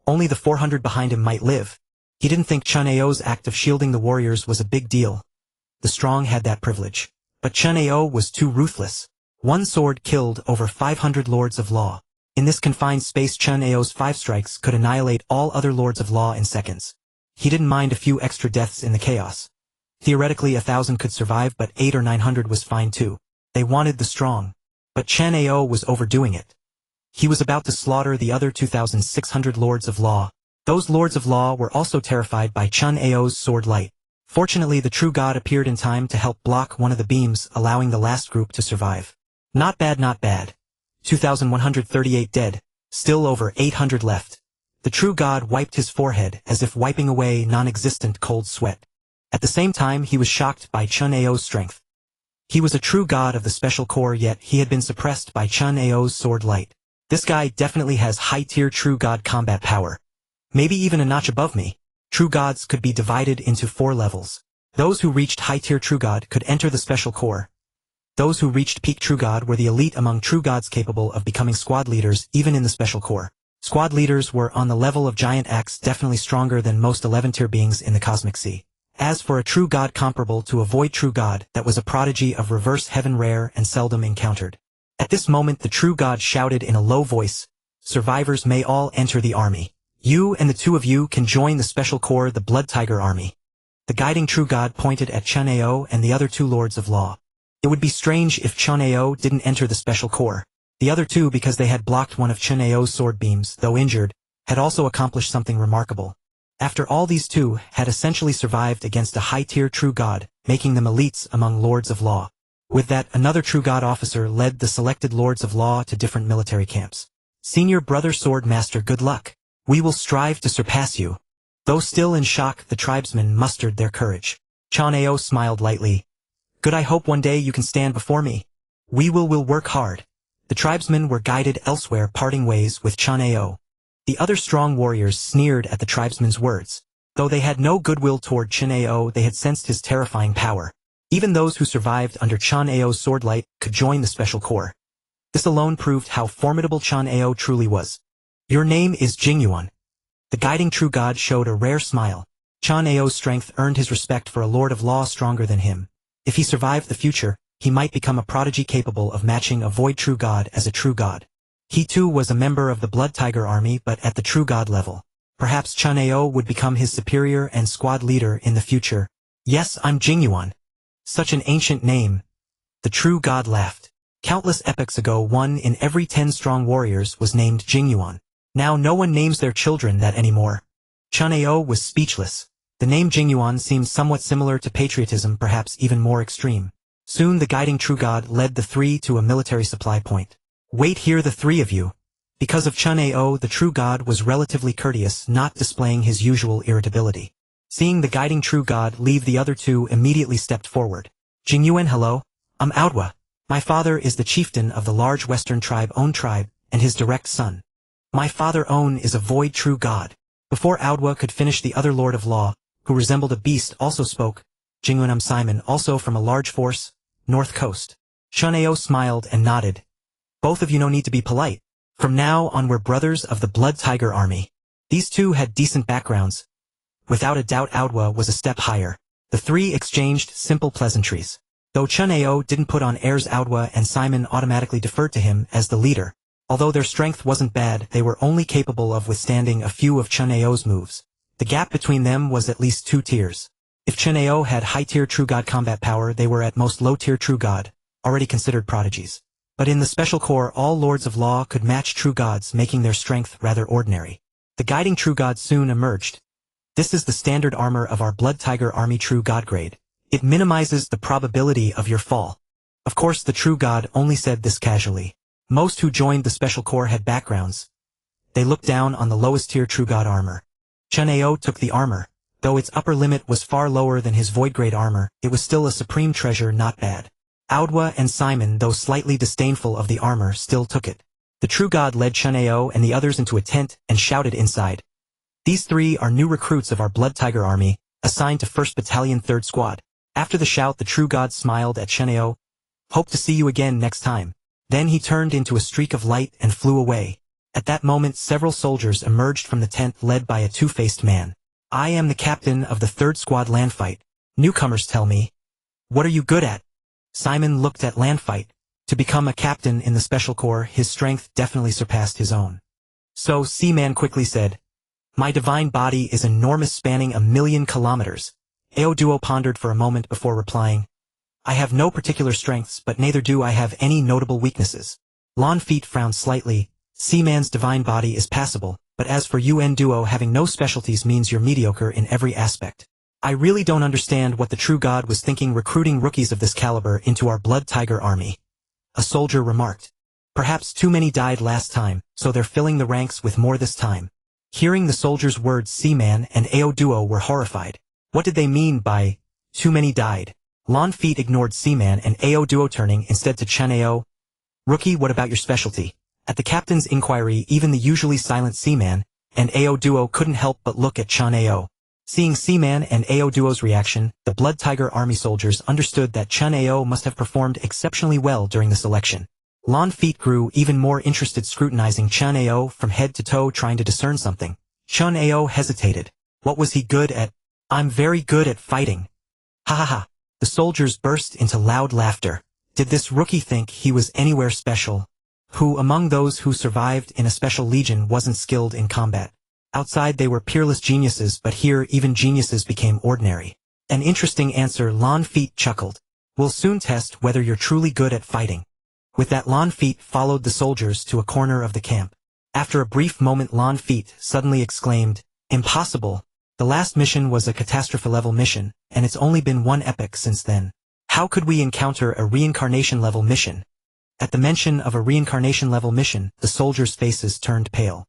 Only the 400 behind him might live. He didn't think Chen Ao's act of shielding the warriors was a big deal. The strong had that privilege. But Chen Ao was too ruthless. One sword killed over 500 lords of law. In this confined space, Chen Ao's 5 strikes could annihilate all other lords of law in seconds. He didn't mind a few extra deaths in the chaos. Theoretically 1,000 could survive, but 800 or 900 was fine too. They wanted the strong. But Chen Ao was overdoing it. He was about to slaughter the other 2,600 lords of law. Those lords of law were also terrified by Chen Ao's sword light. Fortunately, the true god appeared in time to help block one of the beams, allowing the last group to survive. Not bad, not bad. 2,138 dead, still over 800 left. The true god wiped his forehead as if wiping away non-existent cold sweat. At the same time, he was shocked by Chen Ao's strength. He was a true god of the special corps, yet he had been suppressed by Chen Ao's sword light. This guy definitely has high-tier true god combat power. Maybe even a notch above me. True gods could be divided into 4 levels. Those who reached high-tier true god could enter the special corps. Those who reached peak true god were the elite among true gods capable of becoming squad leaders even in the special corps. Squad leaders were on the level of giant axe, definitely stronger than most 11-tier beings in the cosmic sea. As for a true god comparable to a void true god, that was a prodigy of reverse heaven, rare and seldom encountered. At this moment the true god shouted in a low voice, "Survivors may all enter the army. You and the 2 of you can join the special corps, the Blood Tiger Army." The guiding true god pointed at Chen Ao and the other 2 lords of law. It would be strange if Chen Ao didn't enter the special corps. The other 2, because they had blocked one of Chen Ao's sword beams, though injured, had also accomplished something remarkable. After all, these 2 had essentially survived against a high-tier true god, making them elites among lords of law. With that, another true god officer led the selected lords of law to different military camps. "Senior brother sword master, good luck. We will strive to surpass you." Though still in shock, the tribesmen mustered their courage. Chen Ao smiled lightly. "Good, I hope one day you can stand before me. We will work hard." The tribesmen were guided elsewhere, parting ways with Chen Ao. The other strong warriors sneered at the tribesmen's words. Though they had no goodwill toward Chen Ao, they had sensed his terrifying power. Even those who survived under Chen Ao's swordlight could join the special corps. This alone proved how formidable Chen Ao truly was. "Your name is Jingyuan." The guiding true god showed a rare smile. Chen Ao's strength earned his respect for a lord of law stronger than him. If he survived the future, he might become a prodigy capable of matching a void true god as a true god. He too was a member of the Blood Tiger Army, but at the true god level. Perhaps Chen Ao would become his superior and squad leader in the future. "Yes, I'm Jingyuan." Such an ancient name. The true god laughed. Countless epochs ago, 1 in every 10 strong warriors was named Jingyuan. Now no one names their children that anymore. Chen Ao was speechless. The name Jingyuan seemed somewhat similar to patriotism, perhaps even more extreme. Soon the guiding true god led the 3 to a military supply point. "Wait here, the 3 of you." Because of Chen Ao, the true god was relatively courteous, not displaying his usual irritability. Seeing the guiding true god leave, the other 2 immediately stepped forward. "Jingyuan, hello. I'm Aodwa. My father is the chieftain of the large western tribe Own tribe, and his direct son. My father Own is a void true god." Before Aodwa could finish, the other lord of law, who resembled a beast, also spoke. "Jingyuan, I'm Simon, also from a large force, North Coast." Chen Ao smiled and nodded. "Both of you no need to be polite. From now on we're brothers of the Blood Tiger Army." These 2 had decent backgrounds. Without a doubt, Aodwa was a step higher. The 3 exchanged simple pleasantries. Though Chen Ao didn't put on airs, Aodwa and Simon automatically deferred to him as the leader. Although their strength wasn't bad, they were only capable of withstanding a few of Chen Ao's moves. The gap between them was at least 2 tiers. If Chen Ao had high-tier true god combat power, they were at most low-tier true god, already considered prodigies. But in the special corps, all lords of law could match true gods, making their strength rather ordinary. The guiding true god soon emerged. "This is the standard armor of our Blood Tiger Army true god grade. It minimizes the probability of your fall." Of course, the true god only said this casually. Most who joined the special corps had backgrounds. They looked down on the lowest tier true god armor. Chen Ao took the armor. Though its upper limit was far lower than his void grade armor, it was still a supreme treasure, not bad. Aodwa and Simon, though slightly disdainful of the armor, still took it. The true god led Chen Ao and the others into a tent and shouted inside. "These 3 are new recruits of our Blood Tiger Army, assigned to 1st Battalion 3rd Squad." After the shout, the true god smiled at Chen Ao. "Hope to see you again next time." Then he turned into a streak of light and flew away. At that moment, several soldiers emerged from the tent, led by a 2-faced man. "I am the captain of the 3rd Squad Landfight. Newcomers tell me. What are you good at?" Simon looked at Landfight. To become a captain in the special corps, his strength definitely surpassed his own. "So," Seaman quickly said, "my divine body is enormous, spanning 1,000,000 kilometers." Ao Duo pondered for a moment before replying, "I have no particular strengths, but neither do I have any notable weaknesses." Lanfeet frowned slightly. "Seaman's divine body is passable, but as for UN Duo, having no specialties means you're mediocre in every aspect. I really don't understand what the true god was thinking recruiting rookies of this caliber into our blood tiger army. A soldier remarked. Perhaps too many died last time, so they're filling the ranks with more this time. Hearing the soldier's words, Seaman and Ao Duo were horrified. What did they mean by, too many died? Lon Feet ignored Seaman and Ao Duo, turning instead to Chen Ao. Rookie, what about your specialty? At the captain's inquiry, even the usually silent Seaman and Ao Duo couldn't help but look at Chen Ao. Seeing Seaman and Ao Duo's reaction, the Blood Tiger Army soldiers understood that Chen Ao must have performed exceptionally well during the selection. Lon Feet grew even more interested, scrutinizing Chen Ao from head to toe, trying to discern something. Chen Ao hesitated. What was he good at? I'm very good at fighting. Ha ha ha. The soldiers burst into loud laughter. Did this rookie think he was anywhere special? Who among those who survived in a special legion wasn't skilled in combat? Outside they were peerless geniuses, but here even geniuses became ordinary. An interesting answer, Lon Feet chuckled. We'll soon test whether you're truly good at fighting. With that, Lon Feet followed the soldiers to a corner of the camp. After a brief moment, Lon Feet suddenly exclaimed, Impossible! The last mission was a catastrophe-level mission, and it's only been one epoch since then. How could we encounter a reincarnation-level mission? At the mention of a reincarnation-level mission, the soldiers' faces turned pale.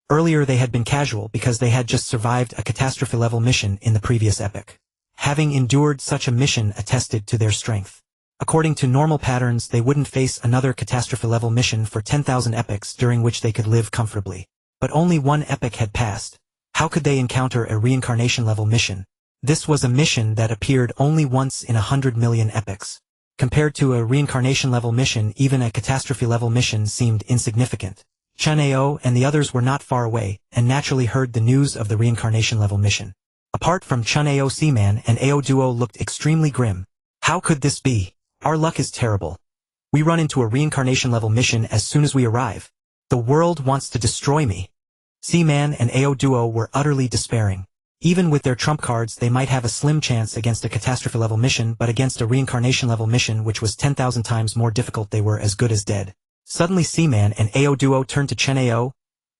Earlier they had been casual because they had just survived a catastrophe-level mission in the previous epoch. Having endured such a mission attested to their strength. According to normal patterns, they wouldn't face another catastrophe-level mission for 10,000 epochs during which they could live comfortably. But only one epoch had passed. How could they encounter a reincarnation-level mission? This was a mission that appeared only once in 100 million epochs. Compared to a reincarnation-level mission, even a catastrophe-level mission seemed insignificant. Chen Ao and the others were not far away, and naturally heard the news of the reincarnation-level mission. Apart from Chen Ao, Seaman and Ao Duo looked extremely grim. How could this be? Our luck is terrible. We run into a reincarnation-level mission as soon as we arrive. The world wants to destroy me. Seaman and Ao Duo were utterly despairing. Even with their trump cards, they might have a slim chance against a catastrophe-level mission, but against a reincarnation-level mission which was 10,000 times more difficult, they were as good as dead. Suddenly Seaman and Ao Duo turned to Chen Ao.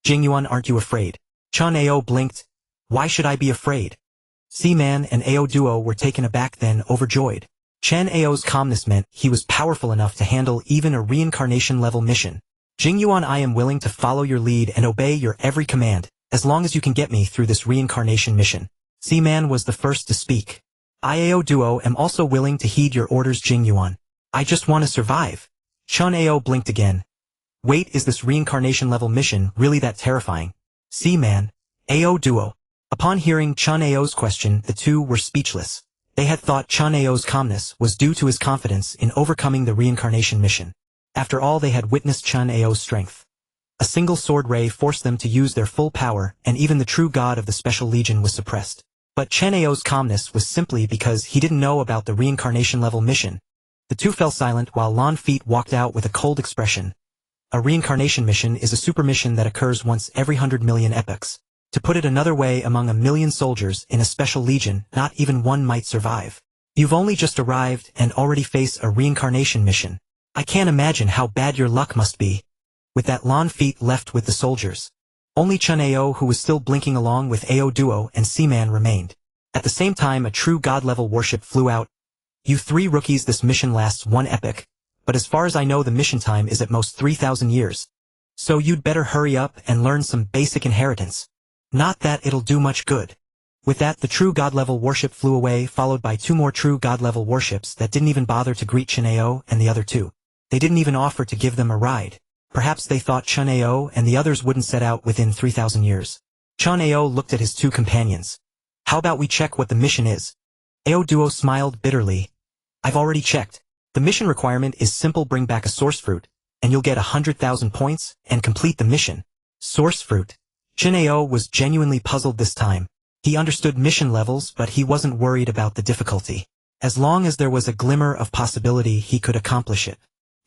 Jingyuan, aren't you afraid? Chen Ao blinked. Why should I be afraid? Seaman and Ao Duo were taken aback, then overjoyed. Chen Ao's calmness meant he was powerful enough to handle even a reincarnation-level mission. Jingyuan, I am willing to follow your lead and obey your every command, as long as you can get me through this reincarnation mission. Seaman was the first to speak. I, Ao Duo, am also willing to heed your orders, Jingyuan. I just want to survive. Chen Ao blinked again. Wait, is this reincarnation-level mission really that terrifying? Seaman, Ao Duo. Upon hearing Chen Ao's question, the two were speechless. They had thought Chen Ao's calmness was due to his confidence in overcoming the reincarnation mission. After all, they had witnessed Chen Ao's strength. A single sword ray forced them to use their full power, and even the true god of the Special Legion was suppressed. But Chen Ao's calmness was simply because he didn't know about the reincarnation-level mission. The two fell silent while Lon Feet walked out with a cold expression. A reincarnation mission is a super mission that occurs once every 100 million epochs. To put it another way, among 1 million soldiers in a special legion, not even one might survive. You've only just arrived and already face a reincarnation mission. I can't imagine how bad your luck must be. With that, Lon Feet left with the soldiers. Only Chen Ao, who was still blinking along with Ao Duo and Seaman, remained. At the same time, a true god-level warship flew out. You three rookies, this mission lasts 1 epoch, but as far as I know the mission time is at most 3,000 years. So you'd better hurry up and learn some basic inheritance. Not that it'll do much good. With that, the true god-level warship flew away, followed by 2 more true god-level warships that didn't even bother to greet Chen Ao and the other 2. They didn't even offer to give them a ride. Perhaps they thought Chen Ao and the others wouldn't set out within 3,000 years. Chen Ao looked at his 2 companions. How about we check what the mission is? Ao Duo smiled bitterly. I've already checked. The mission requirement is simple: bring back a source fruit, and you'll get 100,000 points and complete the mission. Source fruit. Chen Ao was genuinely puzzled this time. He understood mission levels, but he wasn't worried about the difficulty. As long as there was a glimmer of possibility, he could accomplish it.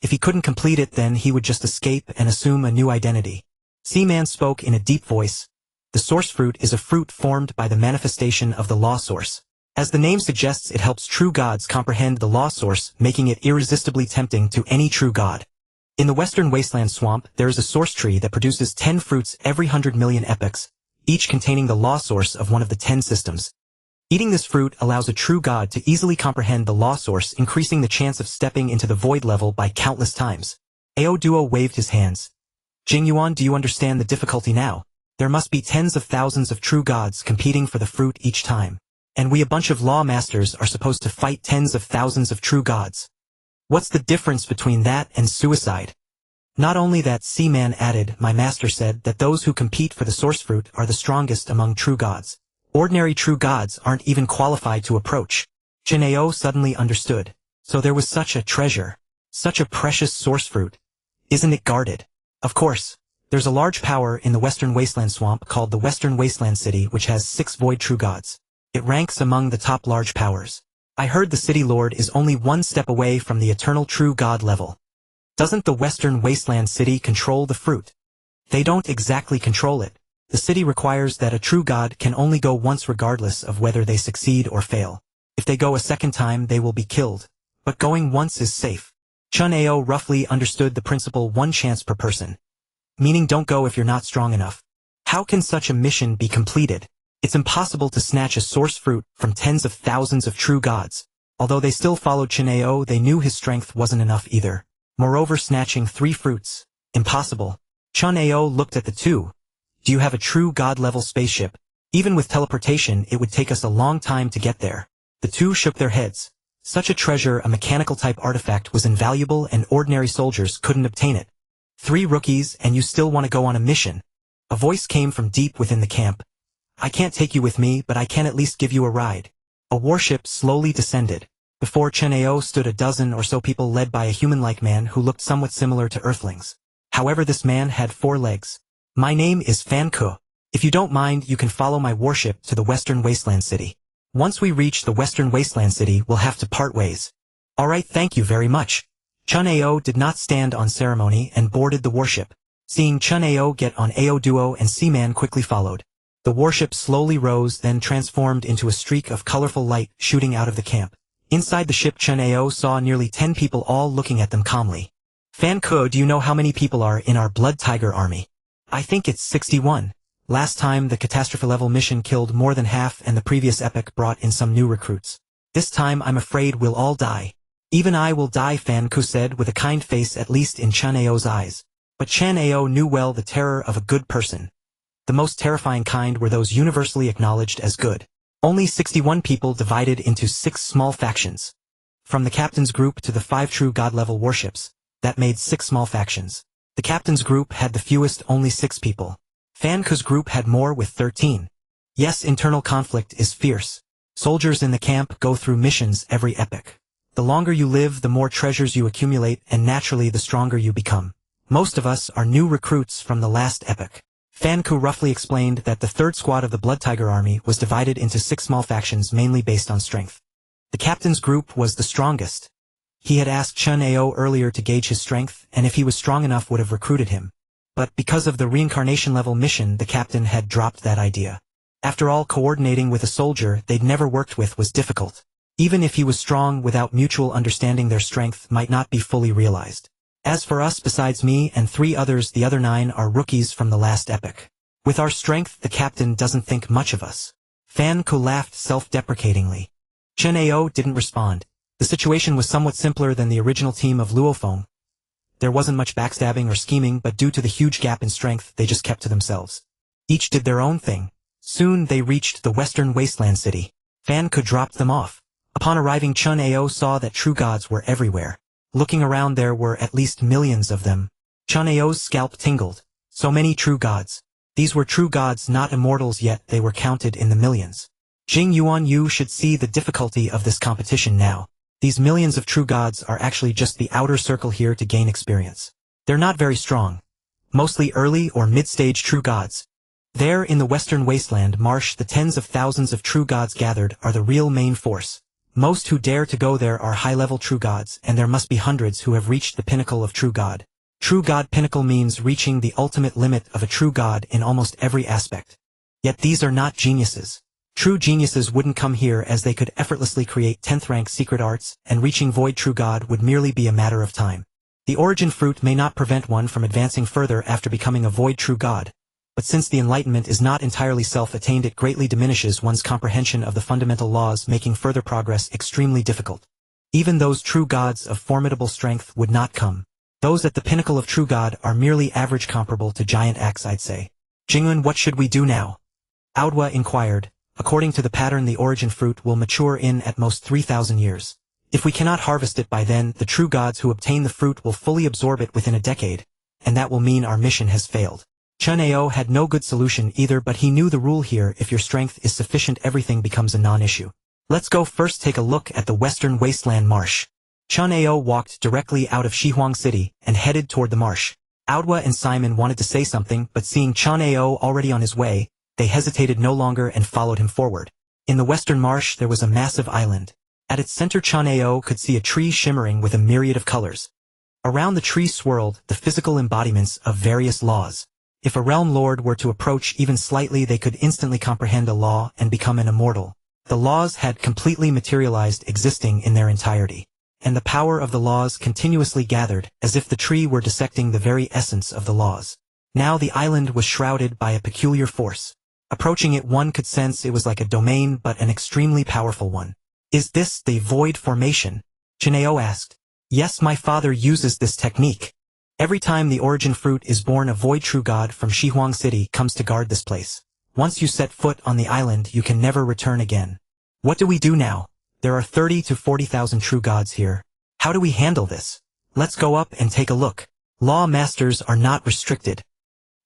If he couldn't complete it, then he would just escape and assume a new identity. Seaman spoke in a deep voice. The source fruit is a fruit formed by the manifestation of the law source. As the name suggests, it helps true gods comprehend the law source, making it irresistibly tempting to any true god. In the Western Wasteland Swamp, there is a source tree that produces 10 fruits every 100 million epochs, each containing the law source of one of the 10 systems. Eating this fruit allows a true god to easily comprehend the law source, increasing the chance of stepping into the void level by countless times. Ao Duo waved his hands. Jingyuan, do you understand the difficulty now? There must be tens of thousands of true gods competing for the fruit each time. And we, a bunch of law masters, are supposed to fight tens of thousands of true gods. What's the difference between that and suicide? Not only that, Seaman added, my master said that those who compete for the source fruit are the strongest among true gods. Ordinary true gods aren't even qualified to approach. Chen Ao suddenly understood. So there was such a treasure. Such a precious source fruit. Isn't it guarded? Of course. There's a large power in the Western Wasteland Swamp called the Western Wasteland City, which has 6 void true gods. It ranks among the top large powers. I heard the city lord is only one step away from the eternal true god level. Doesn't the Western Wasteland City control the fruit? They don't exactly control it. The city requires that a true god can only go once regardless of whether they succeed or fail. If they go a second time, they will be killed. But going once is safe. Chen Ao roughly understood the principle, one chance per person. Meaning don't go if you're not strong enough. How can such a mission be completed? It's impossible to snatch a source fruit from tens of thousands of true gods. Although they still followed Chen Ao, they knew his strength wasn't enough either. Moreover, snatching 3 fruits. Impossible. Chen Ao looked at the two. Do you have a true god-level spaceship? Even with teleportation, it would take us a long time to get there. The two shook their heads. Such a treasure, a mechanical-type artifact, was invaluable and ordinary soldiers couldn't obtain it. 3 rookies, and you still want to go on a mission? A voice came from deep within the camp. I can't take you with me, but I can at least give you a ride. A warship slowly descended. Before Chen Ao stood a dozen or so people led by a human-like man who looked somewhat similar to Earthlings. However, this man had 4 legs. My name is Fan Ke. If you don't mind, you can follow my warship to the Western Wasteland City. Once we reach the Western Wasteland City, we'll have to part ways. Alright, thank you very much. Chen Ao did not stand on ceremony and boarded the warship. Seeing Chen Ao get on, Ao Duo and Seaman quickly followed. The warship slowly rose, then transformed into a streak of colorful light shooting out of the camp. Inside the ship, Chen Ao saw nearly 10 people, all looking at them calmly. Fan Ke, do you know how many people are in our Blood Tiger army? I think it's 61. Last time the catastrophe-level mission killed more than half, and the previous epoch brought in some new recruits. This time I'm afraid we'll all die. Even I will die, Fan Ke said with a kind face, at least in Chen Ao's eyes. But Chen Ao knew well the terror of a good person. The most terrifying kind were those universally acknowledged as good. Only 61 people divided into 6 small factions. From the captain's group to the 5 true god-level warships, that made 6 small factions. The captain's group had the fewest, only 6 people. Fan Ke's group had more with 13. Yes, internal conflict is fierce. Soldiers in the camp go through missions every epoch. The longer you live, the more treasures you accumulate, and naturally the stronger you become. Most of us are new recruits from the last epoch. Fan Ke roughly explained that the 3rd squad of the Blood Tiger army was divided into 6 small factions, mainly based on strength. The captain's group was the strongest. He had asked Chen Ao earlier to gauge his strength, and if he was strong enough would have recruited him. But because of the reincarnation level mission, the captain had dropped that idea. After all, coordinating with a soldier they'd never worked with was difficult. Even if he was strong, without mutual understanding, their strength might not be fully realized. As for us, besides me and 3 others, the other 9 are rookies from the last epoch. With our strength, the captain doesn't think much of us. Fan Ke laughed self-deprecatingly. Chen Ao didn't respond. The situation was somewhat simpler than the original team of Luofeng. There wasn't much backstabbing or scheming, but due to the huge gap in strength, they just kept to themselves. Each did their own thing. Soon they reached the Western Wasteland City. Fan Ke dropped them off. Upon arriving, Chen Ao saw that true gods were everywhere. Looking around, there were at least millions of them. Chen Ao's scalp tingled. So many true gods. These were true gods, not immortals, yet they were counted in the millions. Jingyuan, you should see the difficulty of this competition now. These millions of true gods are actually just the outer circle here to gain experience. They're not very strong. Mostly early or mid-stage true gods. There in the Western Wasteland Marsh, the tens of thousands of true gods gathered are the real main force. Most who dare to go there are high-level true gods, and there must be hundreds who have reached the pinnacle of true god. True god pinnacle means reaching the ultimate limit of a true god in almost every aspect. Yet these are not geniuses. True geniuses wouldn't come here, as they could effortlessly create 10th rank secret arts, and reaching void true god would merely be a matter of time. The origin fruit may not prevent one from advancing further after becoming a void true god, but since the enlightenment is not entirely self-attained, it greatly diminishes one's comprehension of the fundamental laws, making further progress extremely difficult. Even those true gods of formidable strength would not come. Those at the pinnacle of true god are merely average, comparable to giant axe, I'd say. Jingyun, what should we do now? Aodwa inquired. According to the pattern, the origin fruit will mature in at most 3,000 years. If we cannot harvest it by then, the true gods who obtain the fruit will fully absorb it within a decade, and that will mean our mission has failed. Chen Ao had no good solution either, but he knew the rule here: if your strength is sufficient, everything becomes a non-issue. Let's go first take a look at the western wasteland marsh. Chen Ao walked directly out of Shihuang City and headed toward the marsh. Aodwa and Simon wanted to say something, but seeing Chen Ao already on his way, they hesitated no longer and followed him forward. In the western marsh there was a massive island. At its center, Chen Ao could see a tree shimmering with a myriad of colors. Around the tree swirled the physical embodiments of various laws. If a realm lord were to approach even slightly, they could instantly comprehend a law and become an immortal. The laws had completely materialized, existing in their entirety. And the power of the laws continuously gathered, as if the tree were dissecting the very essence of the laws. Now the island was shrouded by a peculiar force. Approaching it, one could sense it was like a domain, but an extremely powerful one. Is this the void formation? Chen Ao asked. Yes, my father uses this technique. Every time the origin fruit is born, a void true god from Shihuang City comes to guard this place. Once you set foot on the island, you can never return again. What do we do now? There are 30 to 40,000 true gods here. How do we handle this? Let's go up and take a look. Law masters are not restricted.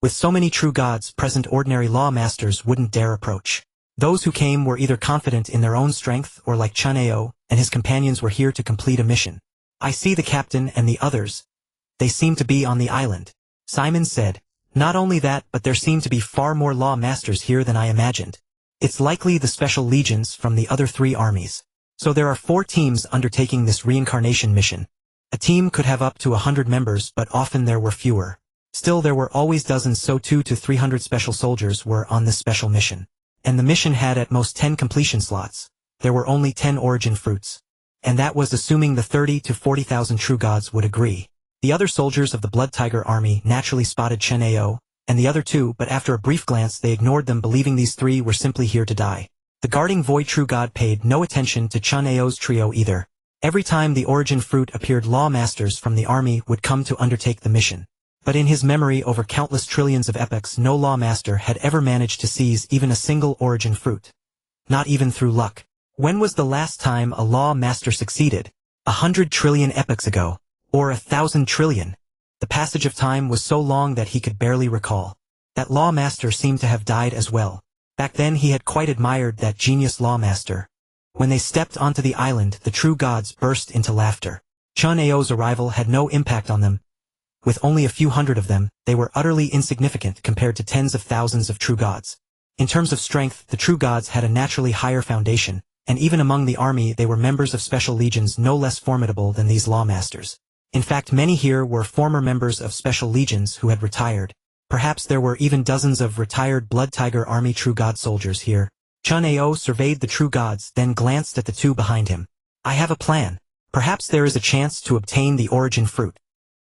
With so many true gods present, ordinary law masters wouldn't dare approach. Those who came were either confident in their own strength or, like Chen Ao and his companions, were here to complete a mission. I see the captain and the others. They seem to be on the island. Simon said. Not only that, but there seem to be far more law masters here than I imagined. It's likely the special legions from the other 3 armies. So there are 4 teams undertaking this reincarnation mission. A team could have up to 100 members, but often there were fewer. Still, there were always dozens, so 200 to 300 special soldiers were on this special mission. And the mission had at most 10 completion slots. There were only 10 origin fruits. And that was assuming the 30 to 40,000 true gods would agree. The other soldiers of the Blood Tiger army naturally spotted Chen Ao and the other 2, but after a brief glance they ignored them, believing these 3 were simply here to die. The guarding void true god paid no attention to Chen Ao's trio either. Every time the origin fruit appeared, law masters from the army would come to undertake the mission. But in his memory, over countless trillions of epochs, no law master had ever managed to seize even a single origin fruit. Not even through luck. When was the last time a law master succeeded? 100 trillion epochs ago. Or 1,000 trillion. The passage of time was so long that he could barely recall. That law master seemed to have died as well. Back then he had quite admired that genius law master. When they stepped onto the island, the true gods burst into laughter. Chen Ao's arrival had no impact on them. With only a few hundred of them, they were utterly insignificant compared to tens of thousands of true gods. In terms of strength, the true gods had a naturally higher foundation, and even among the army they were members of special legions no less formidable than these law masters. In fact, many here were former members of special legions who had retired. Perhaps there were even dozens of retired Blood Tiger army true god soldiers here. Chen Ao surveyed the true gods, then glanced at the 2 behind him. I have a plan. Perhaps there is a chance to obtain the origin fruit.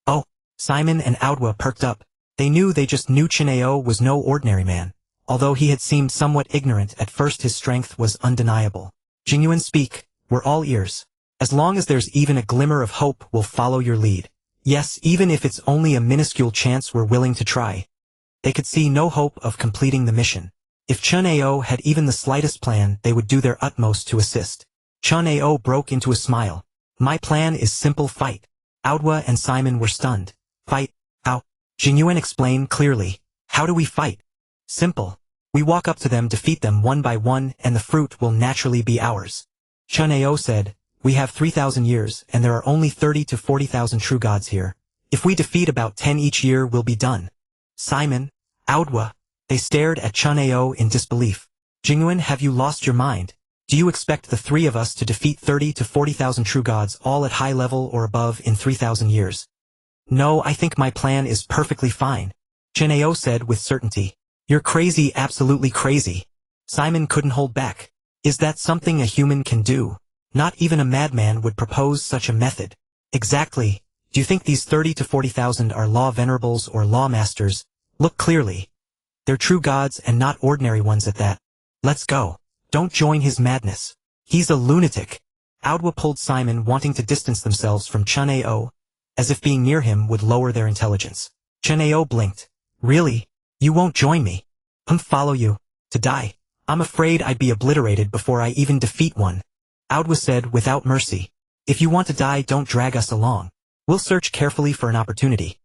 Oh, Simon and Aodwa perked up. They just knew Chen Ao was no ordinary man. Although he had seemed somewhat ignorant at first, his strength was undeniable. Jingyun, speak. We're all ears. As long as there's even a glimmer of hope, we'll follow your lead. Yes, even if it's only a minuscule chance, we're willing to try. They could see no hope of completing the mission. If Chen Ao had even the slightest plan, they would do their utmost to assist. Chen Ao broke into a smile. My plan is simple: fight. Aodwa and Simon were stunned. Fight? How? Jingyun explained clearly. How do we fight? Simple. We walk up to them, defeat them one by one, and the fruit will naturally be ours. Chen Ao said. We have 3,000 years, and there are only 30 to 40,000 true gods here. If we defeat about 10 each year, we'll be done. Simon, Aodwa, they stared at Chen Ao in disbelief. Jingyun, have you lost your mind? Do you expect the 3 of us to defeat 30 to 40,000 true gods all at high level or above in 3,000 years? No, I think my plan is perfectly fine. Chen Ao said with certainty. You're crazy, absolutely crazy. Simon couldn't hold back. Is that something a human can do? Not even a madman would propose such a method. Exactly. Do you think these 30 to 40,000 are law venerables or law masters? Look clearly. They're true gods and not ordinary ones at that. Let's go. Don't join his madness. He's a lunatic. Aodwa pulled Simon, wanting to distance themselves from Chen Ao, as if being near him would lower their intelligence. Chen Ao blinked. Really? You won't join me? Follow you. To die. I'm afraid I'd be obliterated before I even defeat one. Aodwa said without mercy. If you want to die, don't drag us along. We'll search carefully for an opportunity.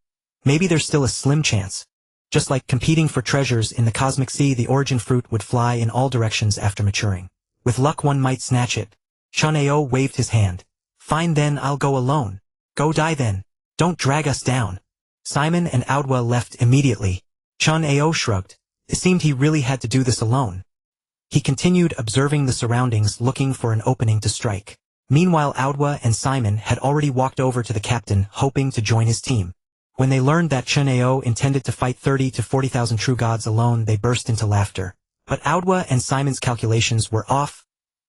Maybe there's still a slim chance. Just like competing for treasures in the cosmic sea, the origin fruit would fly in all directions after maturing. With luck one might snatch it. Chen Ao waved his hand. Fine then, I'll go alone. Go die then. Don't drag us down. Simon and Aodwa left immediately. Chen Ao shrugged. It seemed he really had to do this alone. He continued observing the surroundings, looking for an opening to strike. Meanwhile, Aodwa and Simon had already walked over to the captain, hoping to join his team. When they learned that Chen Ao intended to fight 30 to 40,000 true gods alone, they burst into laughter. But Aodwa and Simon's calculations were off.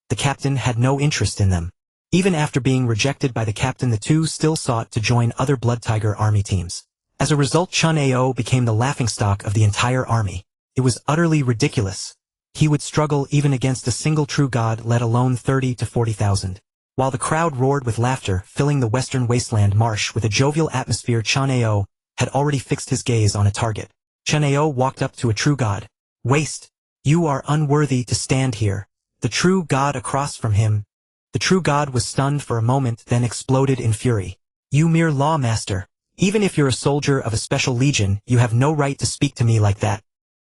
The captain had no interest in them. Even after being rejected by the captain, the two still sought to join other Blood Tiger army teams. As a result, Chen Ao became the laughingstock of the entire army. It was utterly ridiculous. He would struggle even against a single true god, let alone 30 to 40,000. While the crowd roared with laughter, filling the western wasteland marsh with a jovial atmosphere, Chen Ao had already fixed his gaze on a target. Chen Ao walked up to a true god. Waste! You are unworthy to stand here. The true god across from him. The true god was stunned for a moment, then exploded in fury. You mere lawmaster. Even if you're a soldier of a special legion, you have no right to speak to me like that.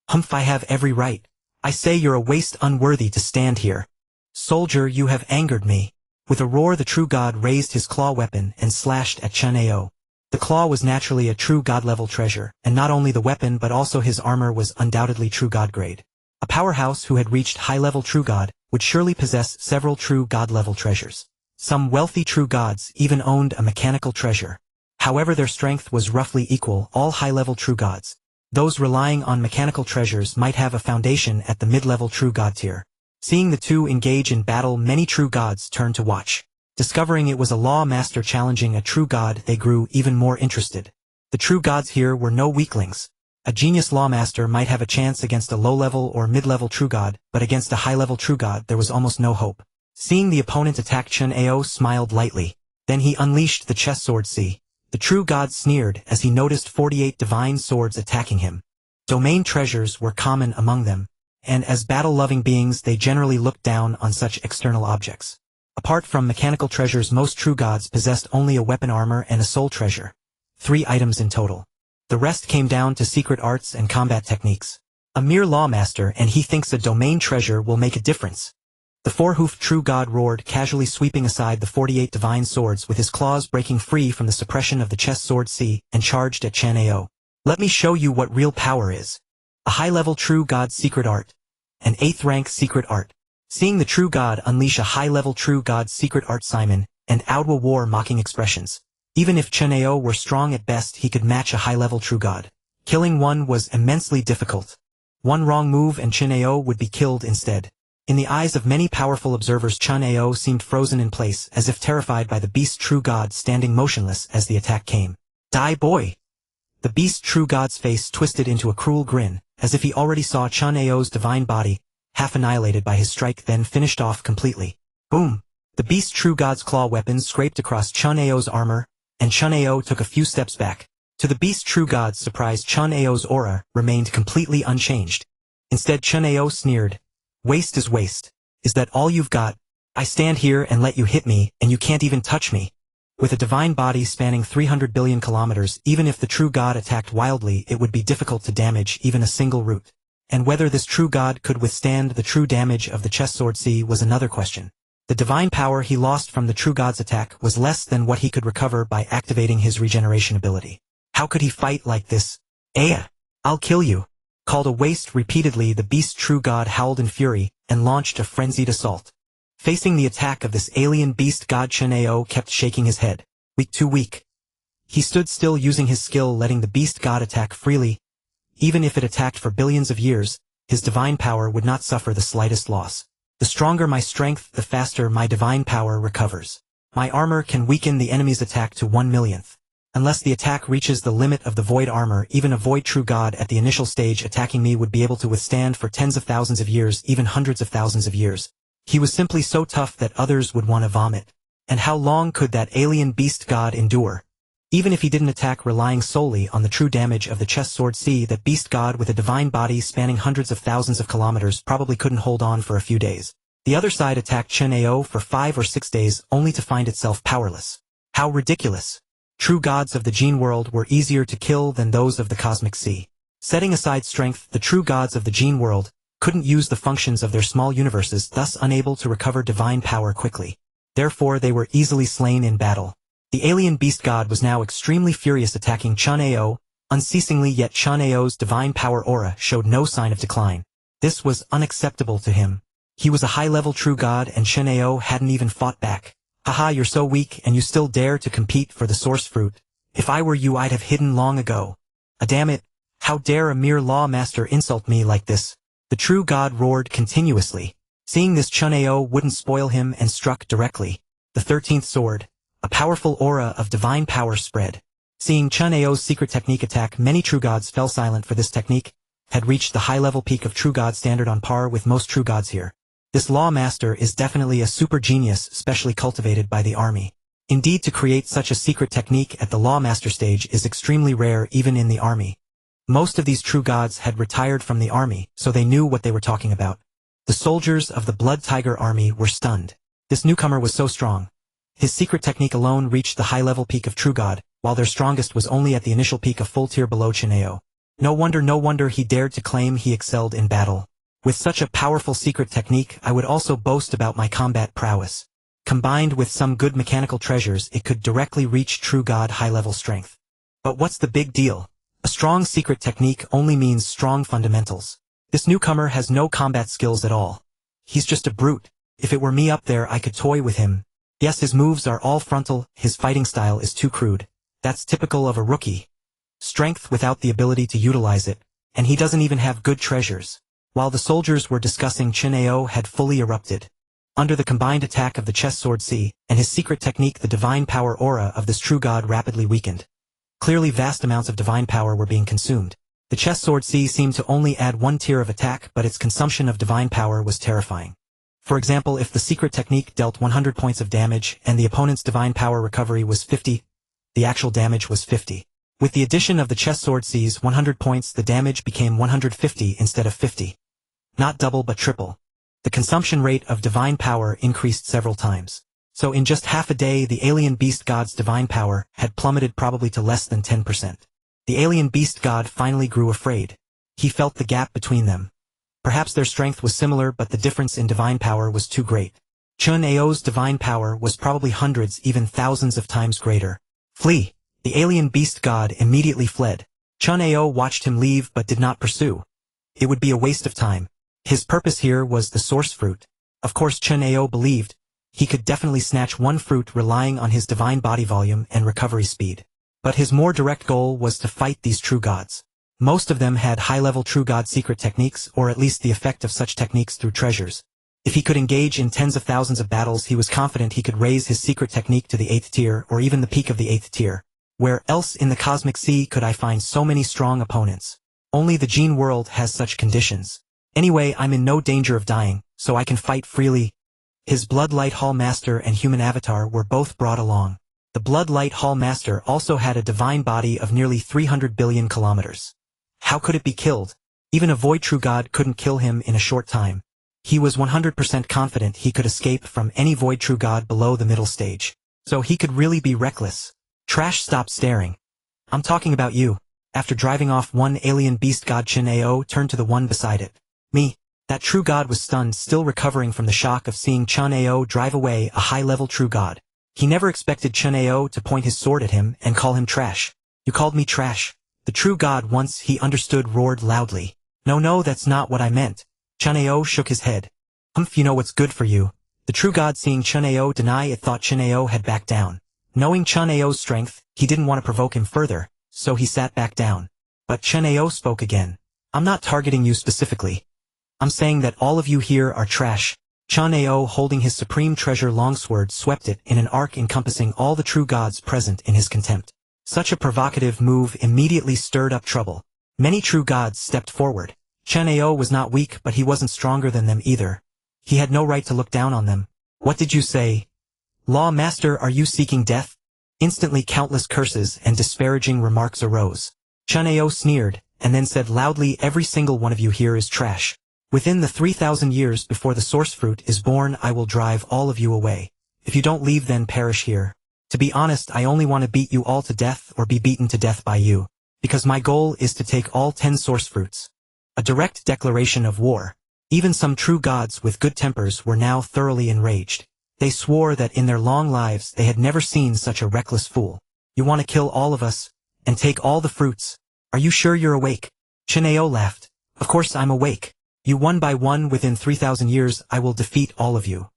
I have every right. I say you're a waste, unworthy to stand here. Soldier, you have angered me. With a roar, the true god raised his claw weapon and slashed at Chen Ao. The claw was naturally a true god-level treasure, and not only the weapon but also his armor was undoubtedly true god grade. A powerhouse who had reached high-level true god would surely possess several true god-level treasures. Some wealthy true gods even owned a mechanical treasure. However, their strength was roughly equal, all high-level true gods. Those relying on mechanical treasures might have a foundation at the mid-level true god tier. Seeing the two engage in battle, many true gods turned to watch. Discovering it was a law master challenging a true god, they grew even more interested. The true gods here were no weaklings. A genius law master might have a chance against a low-level or mid-level true god, but against a high-level true god there was almost no hope. Seeing the opponent attack, Chen Ao smiled lightly. Then he unleashed the chess sword C. The true god sneered as he noticed 48 divine swords attacking him. Domain treasures were common among them, and as battle-loving beings they generally looked down on such external objects. Apart from mechanical treasures, most true gods possessed only a weapon armor and a soul treasure. 3 items in total. The rest came down to secret arts and combat techniques. A mere lawmaster, and he thinks a domain treasure will make a difference. The 4-hoofed true god roared, casually sweeping aside the 48 divine swords with his claws, breaking free from the suppression of the chess sword C, and charged at Chen Ao. Let me show you what real power is. A high-level true god secret art. An 8th rank secret art. Seeing the true god unleash a high-level true god secret art, Simon and Aodwa wore mocking expressions. Even if Chen Ao were strong at best, he could match a high-level true god. Killing one was immensely difficult. One wrong move and Chen Ao would be killed instead. In the eyes of many powerful observers, Chen Ao seemed frozen in place, as if terrified by the beast true god standing motionless as the attack came. Die, boy! The beast true god's face twisted into a cruel grin, as if he already saw Chen Ao's divine body, half annihilated by his strike, then finished off completely. Boom! The beast true god's claw weapons scraped across Chen Ao's armor, and Chen Ao took a few steps back. To the beast true god's surprise, Chen Ao's aura remained completely unchanged. Instead, Chen Ao sneered. Waste is waste. Is that all you've got? I stand here and let you hit me, and you can't even touch me. With a divine body spanning 300 billion kilometers, even if the true god attacked wildly, it would be difficult to damage even a single root. And whether this true god could withstand the true damage of the chess sword C was another question. The divine power he lost from the true god's attack was less than what he could recover by activating his regeneration ability. How could he fight like this? Aya! I'll kill you! Called a waste repeatedly, the beast true god howled in fury and launched a frenzied assault. Facing the attack of this alien beast god, Chen Ao kept shaking his head. Weak, too weak. He stood still, using his skill, letting the beast god attack freely. Even if it attacked for billions of years, his divine power would not suffer the slightest loss. The stronger my strength, the faster my divine power recovers. My armor can weaken the enemy's attack to 1/millionth. Unless the attack reaches the limit of the void armor, even a void true god at the initial stage attacking me would be able to withstand for tens of thousands of years, even hundreds of thousands of years. He was simply so tough that others would want to vomit. And how long could that alien beast god endure? Even if he didn't attack relying solely on the true damage of the chest sword C, that beast god with a divine body spanning hundreds of thousands of kilometers probably couldn't hold on for a few days. The other side attacked Chen Ao for 5 or 6 days only to find itself powerless. How ridiculous! True gods of the gene world were easier to kill than those of the cosmic sea. Setting aside strength, the true gods of the gene world couldn't use the functions of their small universes, thus unable to recover divine power quickly. Therefore they were easily slain in battle. The alien beast god was now extremely furious, attacking Chen Ao unceasingly, yet Chen Ao's divine power aura showed no sign of decline. This was unacceptable to him. He was a high-level true god and Chen Ao hadn't even fought back. Haha, you're so weak and you still dare to compete for the source fruit. If I were you, I'd have hidden long ago. Damn it, how dare a mere law master insult me like this? The true god roared continuously. Seeing this, Chen Ao wouldn't spoil him and struck directly. The 13th sword. A powerful aura of divine power spread. Seeing Chen Ao's secret technique attack, many true gods fell silent, for this technique had reached the high-level peak of true god standard on par with most true gods here. This law master is definitely a super genius, specially cultivated by the army. Indeed, to create such a secret technique at the law master stage is extremely rare even in the army. Most of these true gods had retired from the army, so they knew what they were talking about. The soldiers of the Blood Tiger army were stunned. This newcomer was so strong. His secret technique alone reached the high-level peak of true god, while their strongest was only at the initial peak of full tier below Chen Ao. No wonder he dared to claim he excelled in battle. With such a powerful secret technique, I would also boast about my combat prowess. Combined with some good mechanical treasures, it could directly reach true god high-level strength. But what's the big deal? A strong secret technique only means strong fundamentals. This newcomer has no combat skills at all. He's just a brute. If it were me up there, I could toy with him. Yes, his moves are all frontal, his fighting style is too crude. That's typical of a rookie. Strength without the ability to utilize it, and he doesn't even have good treasures. While the soldiers were discussing, Chen Ao had fully erupted. Under the combined attack of the chest sword C, and his secret technique, the divine power aura of this true god rapidly weakened. Clearly vast amounts of divine power were being consumed. The chest sword C seemed to only add 1 tier of attack, but its consumption of divine power was terrifying. For example, if the secret technique dealt 100 points of damage and the opponent's divine power recovery was 50, the actual damage was 50. With the addition of the chest sword C's 100 points, the damage became 150 instead of 50. Not double but triple. The consumption rate of divine power increased several times. So in just half a day, the alien beast god's divine power had plummeted probably to less than 10%. The alien beast god finally grew afraid. He felt the gap between them. Perhaps their strength was similar, but the difference in divine power was too great. Chen Ao's divine power was probably hundreds, even thousands of times greater. Flee! The alien beast god immediately fled. Chen Ao watched him leave but did not pursue. It would be a waste of time. His purpose here was the source fruit. Of course, Chen Ao believed he could definitely snatch one fruit relying on his divine body volume and recovery speed. But his more direct goal was to fight these true gods. Most of them had high-level true god secret techniques, or at least the effect of such techniques through treasures. If he could engage in tens of thousands of battles, he was confident he could raise his secret technique to the 8th tier, or even the peak of the 8th tier. Where else in the cosmic sea could I find so many strong opponents? Only the gene world has such conditions. Anyway, I'm in no danger of dying, so I can fight freely. His Bloodlight Hall Master and human avatar were both brought along. The Bloodlight Hall Master also had a divine body of nearly 300 billion kilometers. How could it be killed? Even a void true god couldn't kill him in a short time. He was 100% confident he could escape from any void true god below the middle stage. So he could really be reckless. Trash, stop staring. I'm talking about you. After driving off one alien beast god, Chen Ao turned to the one beside it. Me. That true god was stunned, still recovering from the shock of seeing Chen Ao drive away a high-level true god. He never expected Chen Ao to point his sword at him and call him trash. You called me trash. The true god, once he understood, roared loudly. No, that's not what I meant. Chen Ao shook his head. You know what's good for you. The true god, seeing Chen Ao deny it, thought Chen Ao had backed down. Knowing Chen Ao's strength, he didn't want to provoke him further, so he sat back down. But Chen Ao spoke again. I'm not targeting you specifically. I'm saying that all of you here are trash. Chen Ao, holding his supreme treasure longsword, swept it in an arc encompassing all the true gods present in his contempt. Such a provocative move immediately stirred up trouble. Many true gods stepped forward. Chen Ao was not weak, but he wasn't stronger than them either. He had no right to look down on them. What did you say? Law Master, are you seeking death? Instantly countless curses and disparaging remarks arose. Chen Ao sneered, and then said loudly, every single one of you here is trash. Within the 3,000 years before the source fruit is born, I will drive all of you away. If you don't leave, then perish here. To be honest, I only want to beat you all to death or be beaten to death by you, because my goal is to take all 10 source fruits. A direct declaration of war. Even some true gods with good tempers were now thoroughly enraged. They swore that in their long lives they had never seen such a reckless fool. You want to kill all of us, and take all the fruits? Are you sure you're awake? Chen Ao laughed. Of course I'm awake. You one by one within 3,000 years I will defeat all of you.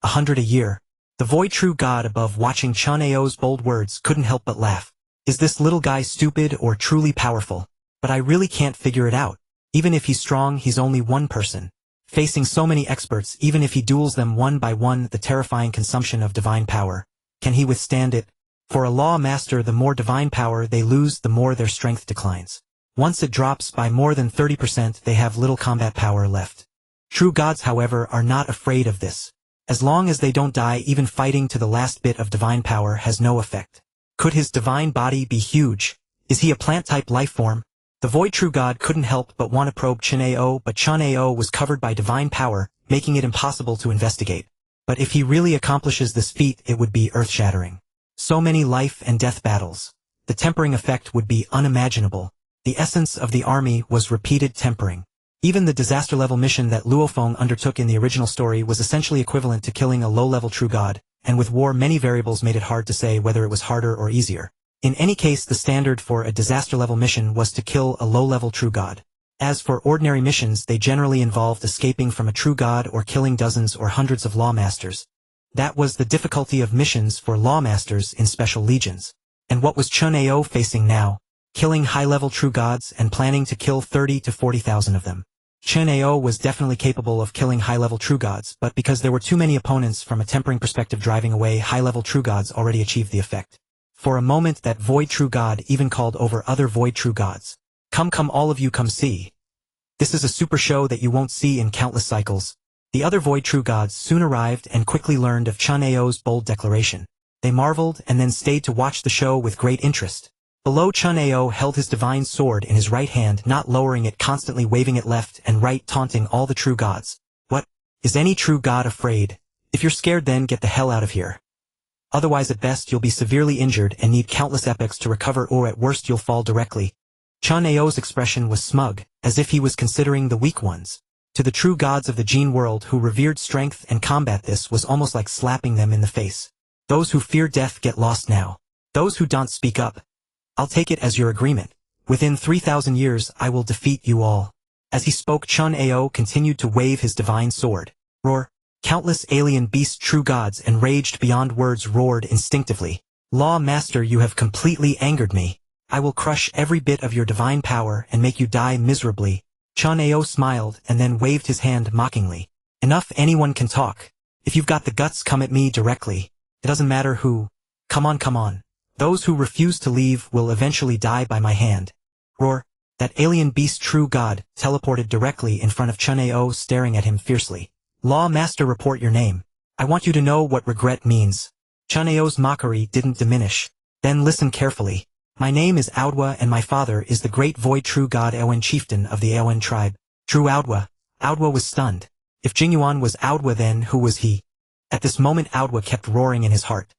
100 a year. The void true god above, watching Chen Ao's bold words, couldn't help but laugh. Is this little guy stupid or truly powerful? But I really can't figure it out. Even if he's strong, he's only one person. Facing so many experts, even if he duels them one by one, the terrifying consumption of divine power. Can he withstand it? For a law master, the more divine power they lose, the more their strength declines. Once it drops by more than 30%, they have little combat power left. True gods, however, are not afraid of this. As long as they don't die, even fighting to the last bit of divine power has no effect. Could his divine body be huge? Is he a plant-type life form? The void true god couldn't help but want to probe Chen Ao, but Chen Ao was covered by divine power, making it impossible to investigate. But if he really accomplishes this feat, it would be earth-shattering. So many life and death battles. The tempering effect would be unimaginable. The essence of the army was repeated tempering. Even the disaster-level mission that Luofeng undertook in the original story was essentially equivalent to killing a low-level true god, and with war many variables made it hard to say whether it was harder or easier. In any case, the standard for a disaster-level mission was to kill a low-level true god. As for ordinary missions, they generally involved escaping from a true god or killing dozens or hundreds of lawmasters. That was the difficulty of missions for lawmasters in special legions. And what was Chen Ao facing now? Killing high-level true gods and planning to kill 30 to 40,000 of them. Chen Ao was definitely capable of killing high-level true gods, but because there were too many opponents from a tempering perspective driving away high-level true gods already achieved the effect. For a moment that void true god even called over other void true gods. Come all of you, come see. This is a super show that you won't see in countless cycles. The other void true gods soon arrived and quickly learned of Chen Ao's bold declaration. They marveled and then stayed to watch the show with great interest. Below, Chen Ao held his divine sword in his right hand, not lowering it, constantly waving it left and right, taunting all the true gods. What? Is any true god afraid? If you're scared, then get the hell out of here. Otherwise, at best, you'll be severely injured and need countless epics to recover, or at worst you'll fall directly. Chen Ao's expression was smug, as if he was considering the weak ones. To the true gods of the Jin world who revered strength and combat, this was almost like slapping them in the face. Those who fear death get lost now. Those who don't speak up. I'll take it as your agreement. Within 3,000 years I will defeat you all. As he spoke, Chen Ao continued to wave his divine sword. Roar. Countless alien beast true gods, enraged beyond words, roared instinctively. Law Master, you have completely angered me. I will crush every bit of your divine power and make you die miserably. Chen Ao smiled and then waved his hand mockingly. Enough, anyone can talk. If you've got the guts, come at me directly. It doesn't matter who. Come on. Those who refuse to leave will eventually die by my hand. Roar. That alien beast true god teleported directly in front of Chen Ao, staring at him fiercely. Law Master, report your name. I want you to know what regret means. Chen Ao's mockery didn't diminish. Then listen carefully. My name is Aodwa and my father is the great void true god Aowen, chieftain of the Aowen tribe. True Aodwa. Aodwa was stunned. If Jingyuan was Aodwa, then who was he? At this moment Aodwa kept roaring in his heart.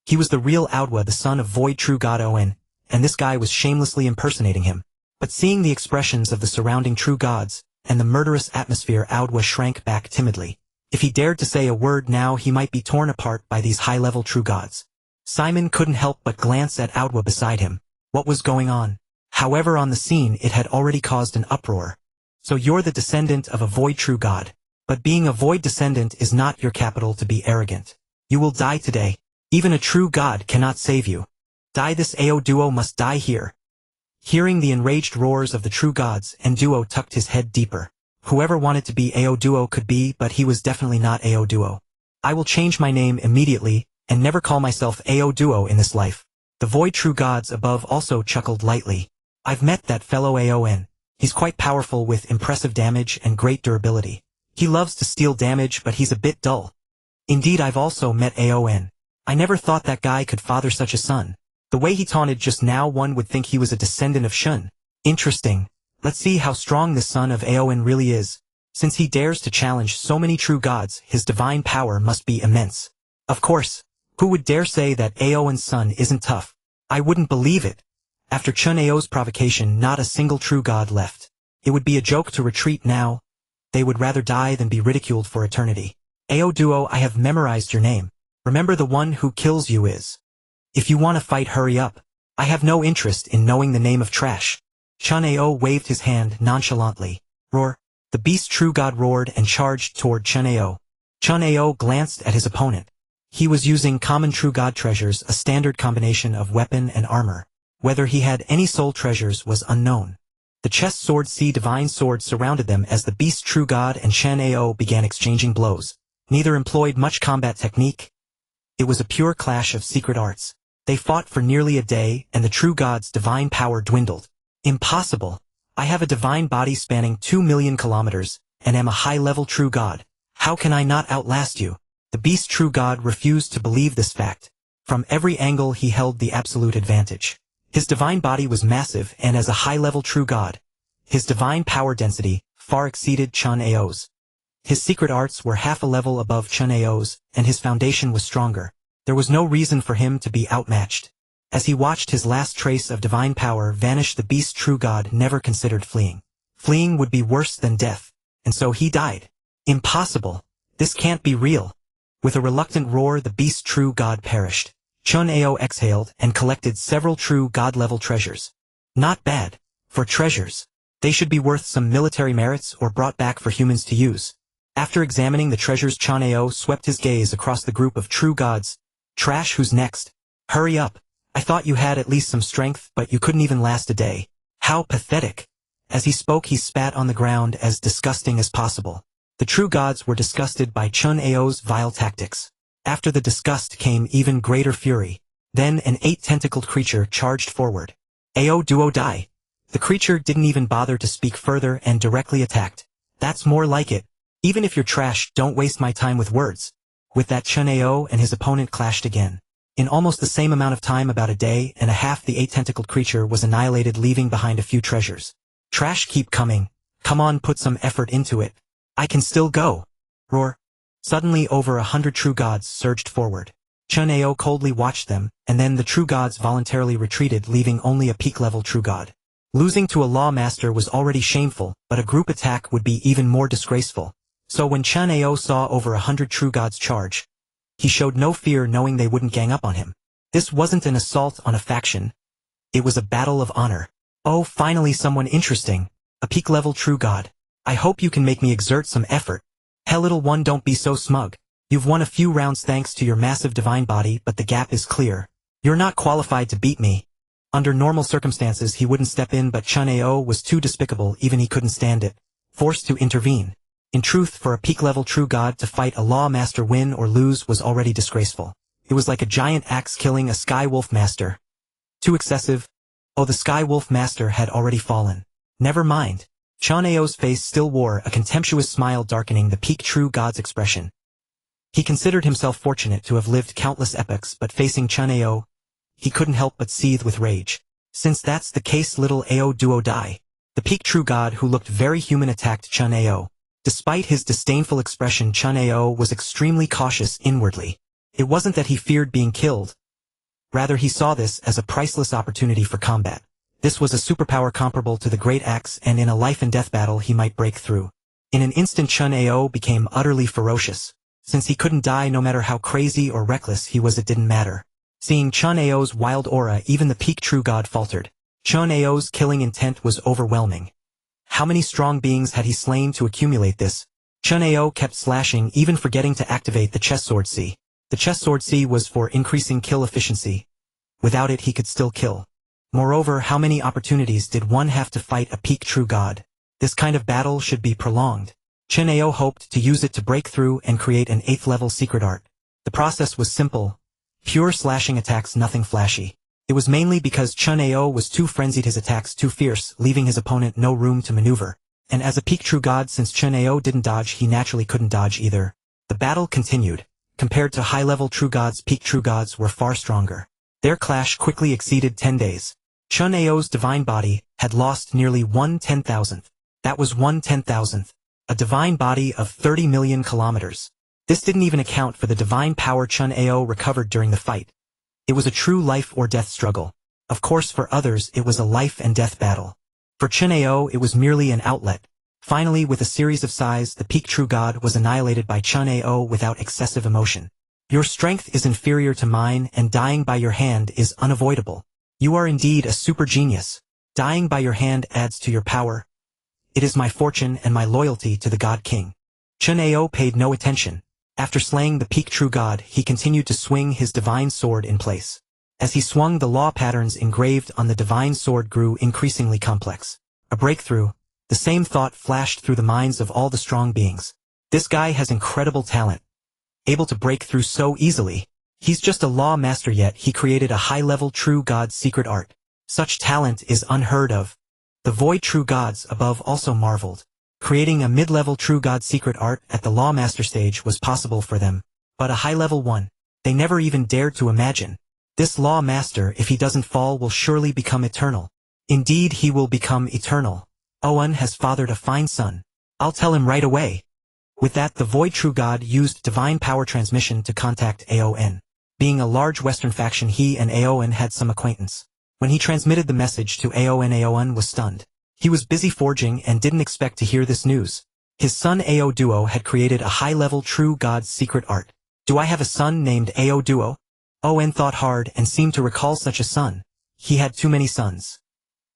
He was the real Aodwa, the son of void true god Aowen, and this guy was shamelessly impersonating him. But seeing the expressions of the surrounding true gods, and the murderous atmosphere, Aodwa shrank back timidly. If he dared to say a word now, he might be torn apart by these high-level true gods. Simon couldn't help but glance at Aodwa beside him. What was going on? However, on the scene it had already caused an uproar. So you're the descendant of a void true god. But being a void descendant is not your capital to be arrogant. You will die today. Even a true god cannot save you. Die, this Ao duo must die here. Hearing the enraged roars of the true gods, Duo tucked his head deeper. Whoever wanted to be Ao Duo could be, but he was definitely not Ao Duo. I will change my name immediately, and never call myself Ao Duo in this life. The void true gods above also chuckled lightly. I've met that fellow Aon. He's quite powerful with impressive damage and great durability. He loves to steal damage but he's a bit dull. Indeed I've also met Aon. I never thought that guy could father such a son. The way he taunted just now one would think he was a descendant of Shun. Interesting. Let's see how strong this son of Aon really is. Since he dares to challenge so many true gods, his divine power must be immense. Of course. Who would dare say that Ao's son isn't tough? I wouldn't believe it. After Chen Ao's provocation, not a single true god left. It would be a joke to retreat now. They would rather die than be ridiculed for eternity. Ao Duo, I have memorized your name. Remember, the one who kills you is. If you want to fight, hurry up. I have no interest in knowing the name of trash. Chen Ao waved his hand nonchalantly. Roar. The beast true god roared and charged toward Chen Ao. Chen Ao glanced at his opponent. He was using common true god treasures, a standard combination of weapon and armor. Whether he had any soul treasures was unknown. The chest sword C divine sword surrounded them as the beast true god and Chen Ao began exchanging blows. Neither employed much combat technique. It was a pure clash of secret arts. They fought for nearly a day, and the true god's divine power dwindled. Impossible. I have a divine body spanning 2 million kilometers, and am a high-level true god. How can I not outlast you? The beast true god refused to believe this fact. From every angle he held the absolute advantage. His divine body was massive, and as a high-level true god, his divine power density far exceeded Chen Ao's. His secret arts were half a level above Chen Ao's, and his foundation was stronger. There was no reason for him to be outmatched. As he watched his last trace of divine power vanish, the beast true god never considered fleeing. Fleeing would be worse than death, and so he died. Impossible. This can't be real. With a reluctant roar, the beast true god perished. Chen Ao exhaled and collected several true god-level treasures. Not bad. For treasures. They should be worth some military merits or brought back for humans to use. After examining the treasures, Chen Ao swept his gaze across the group of true gods. Trash, who's next? Hurry up. I thought you had at least some strength, but you couldn't even last a day. How pathetic. As he spoke, he spat on the ground, as disgusting as possible. The true gods were disgusted by Chen Ao's vile tactics. After the disgust came even greater fury. Then an 8-tentacled creature charged forward. Ao Duo die. The creature didn't even bother to speak further and directly attacked. That's more like it. Even if you're trash, don't waste my time with words. With that, Chen Ao and his opponent clashed again. In almost the same amount of time, about a day and a half, the 8-tentacled creature was annihilated, leaving behind a few treasures. Trash, keep coming. Come on, put some effort into it. I can still go. Roar. Suddenly over 100 true gods surged forward. Chen Ao coldly watched them, and then the true gods voluntarily retreated, leaving only a peak-level true god. Losing to a law master was already shameful, but a group attack would be even more disgraceful. So when Chen Ao saw over 100 true gods charge, he showed no fear, knowing they wouldn't gang up on him. This wasn't an assault on a faction. It was a battle of honor. Oh, finally someone interesting. A peak-level true god. I hope you can make me exert some effort. Hell, little one, don't be so smug. You've won a few rounds thanks to your massive divine body, but the gap is clear. You're not qualified to beat me. Under normal circumstances he wouldn't step in, but Chen Ao was too despicable, even he couldn't stand it. Forced to intervene. In truth, for a peak-level true god to fight a law master, win or lose, was already disgraceful. It was like a giant axe killing a sky wolf master. Too excessive. Oh, the sky wolf master had already fallen. Never mind. Chen Ao's face still wore a contemptuous smile, darkening the peak true god's expression. He considered himself fortunate to have lived countless epochs, but facing Chen Ao, he couldn't help but seethe with rage. Since that's the case, little Ao Duo die. The peak true god, who looked very human, attacked Chen Ao. Despite his disdainful expression, Chen Ao was extremely cautious inwardly. It wasn't that he feared being killed. Rather, he saw this as a priceless opportunity for combat. This was a superpower comparable to the Great Axe, and in a life-and-death battle he might break through. In an instant, Chen Ao became utterly ferocious. Since he couldn't die, no matter how crazy or reckless he was, it didn't matter. Seeing Chen Ao's wild aura, even the peak true god faltered. Chen Ao's killing intent was overwhelming. How many strong beings had he slain to accumulate this? Chen Ao kept slashing, even forgetting to activate the chest sword C. The chest sword C was for increasing kill efficiency. Without it he could still kill. Moreover, how many opportunities did one have to fight a peak true god? This kind of battle should be prolonged. Chen Ao hoped to use it to break through and create an 8th level secret art. The process was simple. Pure slashing attacks, nothing flashy. It was mainly because Chen Ao was too frenzied, his attacks too fierce, leaving his opponent no room to maneuver. And as a peak true god, since Chen Ao didn't dodge, he naturally couldn't dodge either. The battle continued. Compared to high-level true gods, peak true gods were far stronger. Their clash quickly exceeded 10 days. Chen Ao's divine body had lost nearly 1/10,000th. That was 1/10,000th. A divine body of 30 million kilometers. This didn't even account for the divine power Chen Ao recovered during the fight. It was a true life-or-death struggle. Of course, for others it was a life-and-death battle. For Chen Ao it was merely an outlet. Finally, with a series of sighs, the peak true god was annihilated by Chen Ao without excessive emotion. Your strength is inferior to mine, and dying by your hand is unavoidable. You are indeed a super genius. Dying by your hand adds to your power. It is my fortune and my loyalty to the God King. Chen Ao paid no attention. After slaying the peak true god, he continued to swing his divine sword in place. As he swung, the law patterns engraved on the divine sword grew increasingly complex. A breakthrough. The same thought flashed through the minds of all the strong beings. This guy has incredible talent. Able to break through so easily. He's just a law master, yet he created a high-level true god's secret art. Such talent is unheard of. The void true gods above also marveled. Creating a mid-level true god secret art at the law master stage was possible for them, but a high-level one, they never even dared to imagine. This law master, if he doesn't fall, will surely become eternal. Indeed, he will become eternal. Owen has fathered a fine son. I'll tell him right away. With that, the void true god used divine power transmission to contact Aon. Being a large Western faction, he and Aon had some acquaintance. When he transmitted the message to Aon was stunned. He was busy forging and didn't expect to hear this news. His son Ao Duo had created a high-level true god's secret art. Do I have a son named Ao Duo? Owen thought hard and seemed to recall such a son. He had too many sons.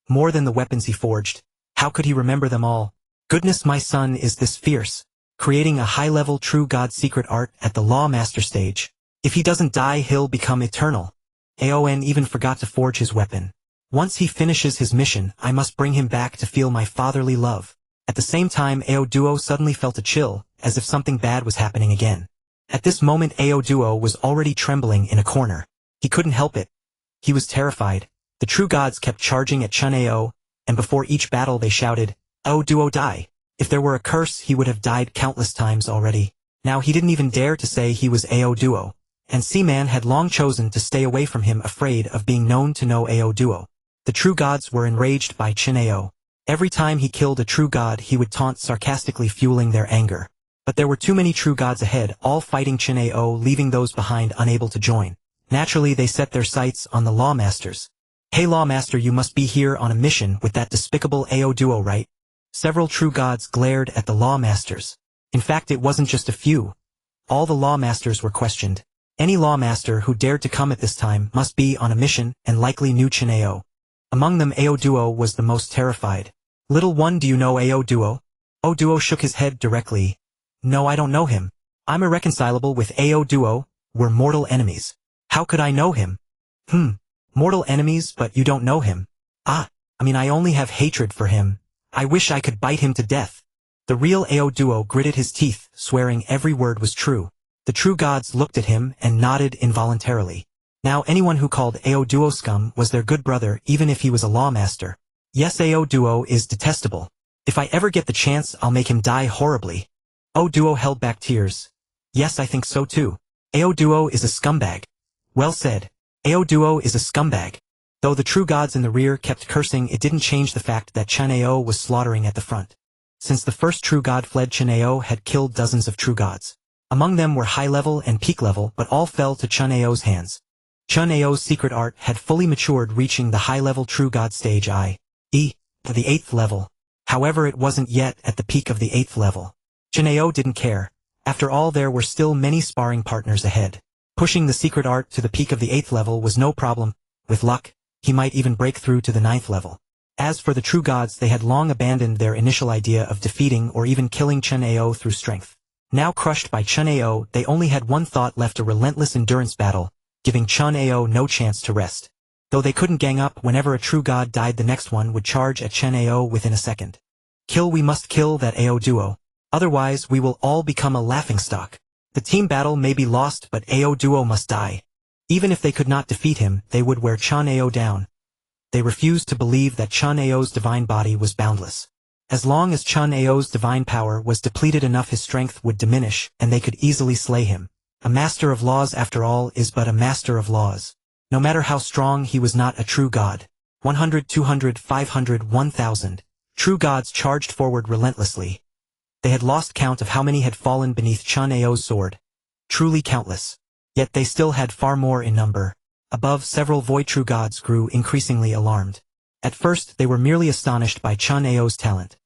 More than the weapons he forged. How could he remember them all? Goodness, my son is this fierce. Creating a high-level true god secret art at the law master stage. If he doesn't die, he'll become eternal. Aon even forgot to forge his weapon. Once he finishes his mission, I must bring him back to feel my fatherly love. At the same time, Ao Duo suddenly felt a chill, as if something bad was happening again. At this moment, Ao Duo was already trembling in a corner. He couldn't help it. He was terrified. The true gods kept charging at Chen Ao, and before each battle they shouted, "Ao Duo, die." If there were a curse, he would have died countless times already. Now he didn't even dare to say he was Ao Duo, and Seaman had long chosen to stay away from him, afraid of being known to know Ao Duo. The true gods were enraged by Chen Ao. Every time he killed a true god, he would taunt sarcastically, fueling their anger. But there were too many true gods ahead, all fighting Chen Ao, leaving those behind unable to join. Naturally, they set their sights on the lawmasters. "Hey lawmaster, you must be here on a mission with that despicable Ao Duo, right?" Several true gods glared at the lawmasters. In fact, it wasn't just a few. All the lawmasters were questioned. Any lawmaster who dared to come at this time must be on a mission and likely knew Chen Ao. Among them, Ao Duo was the most terrified. "Little one, do you know Ao Duo?" Ao Duo shook his head directly. "No, I don't know him. I'm irreconcilable with Ao Duo. We're mortal enemies. How could I know him?" Mortal enemies, but you don't know him? I only have hatred for him. I wish I could bite him to death." The real Ao Duo gritted his teeth, swearing every word was true. The true gods looked at him and nodded involuntarily. Now anyone who called Ao Duo scum was their good brother, even if he was a lawmaster. Yes, Ao Duo is detestable. If I ever get the chance, I'll make him die horribly. Ao Duo held back tears. Yes, I think so too. Ao Duo is a scumbag. Well said. Ao Duo is a scumbag. Though the true gods in the rear kept cursing, it didn't change the fact that Chen Ao was slaughtering at the front. Since the first true god fled, Chen Ao had killed dozens of true gods. Among them were high-level and peak-level, but all fell to Chen Ao's hands. Chen Ao's secret art had fully matured, reaching the high-level true god stage i.e., the 8th level. However, it wasn't yet at the peak of the 8th level. Chen Ao didn't care. After all, there were still many sparring partners ahead. Pushing the secret art to the peak of the 8th level was no problem. With luck, he might even break through to the 9th level. As for the true gods, they had long abandoned their initial idea of defeating or even killing Chen Ao through strength. Now crushed by Chen Ao, they only had one thought left: a relentless endurance battle, giving Chen Ao no chance to rest. Though they couldn't gang up, whenever a true god died, the next one would charge at Chen Ao within a second. We must kill that Ao Duo. Otherwise, we will all become a laughingstock. The team battle may be lost, but Ao Duo must die. Even if they could not defeat him, they would wear Chen Ao down. They refused to believe that Chen Ao's divine body was boundless. As long as Chen Ao's divine power was depleted enough, his strength would diminish, and they could easily slay him. A master of laws, after all, is but a master of laws. No matter how strong, he was not a true god. 100, 200, 500, 1,000. True gods charged forward relentlessly. They had lost count of how many had fallen beneath Chen Ao's sword. Truly countless. Yet they still had far more in number. Above, several void true gods grew increasingly alarmed. At first, they were merely astonished by Chen Ao's talent.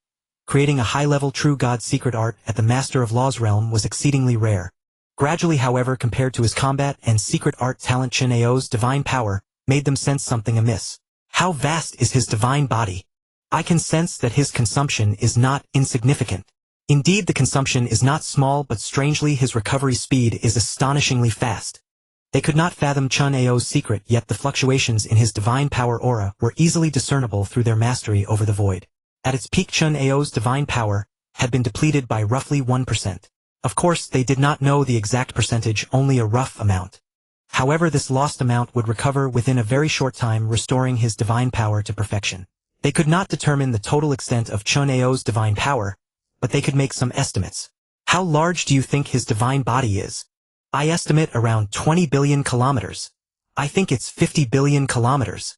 Creating a high-level true god secret art at the Master of Law's realm was exceedingly rare. Gradually, however, compared to his combat and secret art talent, Chen Ao's divine power made them sense something amiss. How vast is his divine body? I can sense that his consumption is not insignificant. Indeed, the consumption is not small, but strangely his recovery speed is astonishingly fast. They could not fathom Chen Ao's secret, yet the fluctuations in his divine power aura were easily discernible through their mastery over the void. At its peak, Chen Ao's divine power had been depleted by roughly 1%. Of course, they did not know the exact percentage, only a rough amount. However, this lost amount would recover within a very short time, restoring his divine power to perfection. They could not determine the total extent of Chen Ao's divine power, but they could make some estimates. How large do you think his divine body is? I estimate around 20 billion kilometers. I think it's 50 billion kilometers.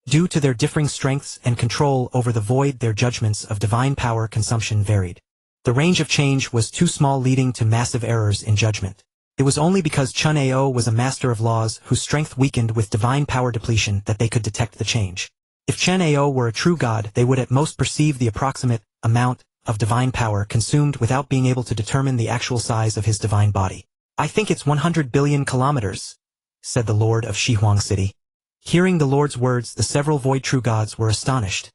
Due to their differing strengths and control over the void, their judgments of divine power consumption varied. The range of change was too small, leading to massive errors in judgment. It was only because Chen Ao was a master of laws whose strength weakened with divine power depletion that they could detect the change. If Chen Ao were a true god, they would at most perceive the approximate amount of divine power consumed without being able to determine the actual size of his divine body. I think it's 100 billion kilometers, said the Lord of Shihuang City. Hearing the Lord's words, the several void true gods were astonished.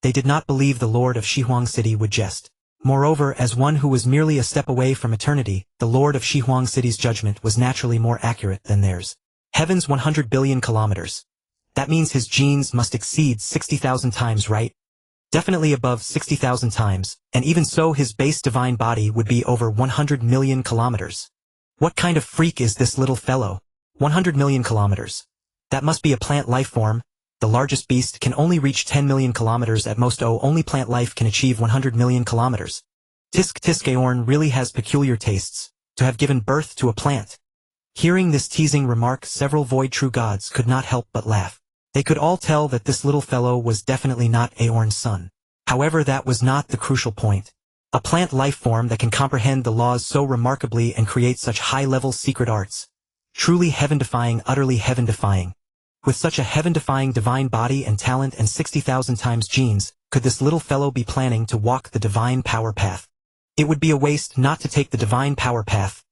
They did not believe the Lord of Shihuang City would jest. Moreover, as one who was merely a step away from eternity, the Lord of Shihuang City's judgment was naturally more accurate than theirs. Heavens, 100 billion kilometers. That means his genes must exceed 60,000 times, right? Definitely above 60,000 times, and even so his base divine body would be over 100 million kilometers. What kind of freak is this little fellow? 100 million kilometers. That must be a plant life form. The largest beast can only reach 10 million kilometers at most. Only plant life can achieve 100 million kilometers. Tisk Aorn really has peculiar tastes, to have given birth to a plant. Hearing this teasing remark, several void true gods could not help but laugh. They could all tell that this little fellow was definitely not Aorn's son. However, that was not the crucial point. A plant life form that can comprehend the laws so remarkably and create such high-level secret arts. Truly heaven-defying, utterly heaven-defying. With such a heaven-defying divine body and talent and 60,000 times genes, could this little fellow be planning to walk the divine power path? It would be a waste not to take the divine power path.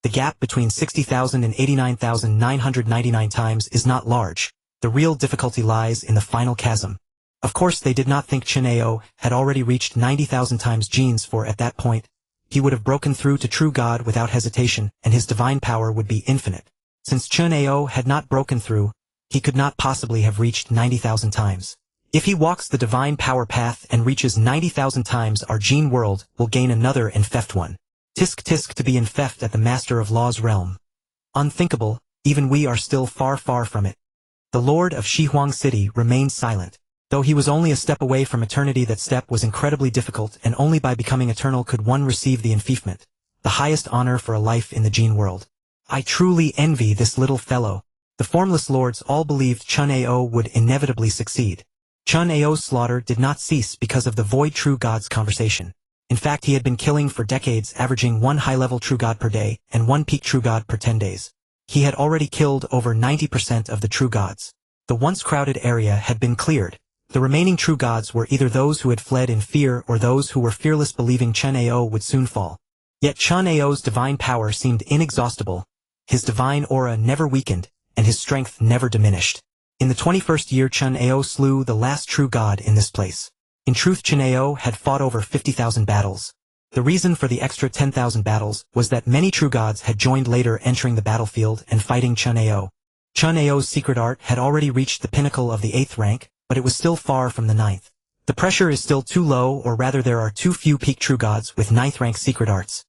The gap between 60,000 and 89,999 times is not large. The real difficulty lies in the final chasm. Of course, they did not think Chen Ao had already reached 90,000 times genes, for at that point, he would have broken through to true God without hesitation, and his divine power would be infinite. Since Chen Ao had not broken through, he could not possibly have reached 90,000 times. If he walks the divine power path and reaches 90,000 times, our gene world will gain another infeft one. Tisk to be infeft at the Master of Law's realm. Unthinkable, even we are still far from it. The Lord of Shihuang City remained silent. Though he was only a step away from eternity, that step was incredibly difficult, and only by becoming eternal could one receive the enfeefment, the highest honor for a life in the gene world. I truly envy this little fellow. The formless lords all believed Chen Ao would inevitably succeed. Chen Ao's slaughter did not cease because of the void true god's conversation. In fact, he had been killing for decades, averaging one high-level true god per day and one peak true god per 10 days. He had already killed over 90% of the true gods. The once crowded area had been cleared. The remaining true gods were either those who had fled in fear or those who were fearless, believing Chen Ao would soon fall. Yet Chen Ao's divine power seemed inexhaustible. His divine aura never weakened, and his strength never diminished. In the 21st year, Chen Ao slew the last true god in this place. In truth, Chen Ao had fought over 50,000 battles. The reason for the extra 10,000 battles was that many true gods had joined later, entering the battlefield and fighting Chen Ao. Chen Ao's secret art had already reached the pinnacle of the 8th rank, but it was still far from the 9th. The pressure is still too low, or rather there are too few peak true gods with 9th rank secret arts.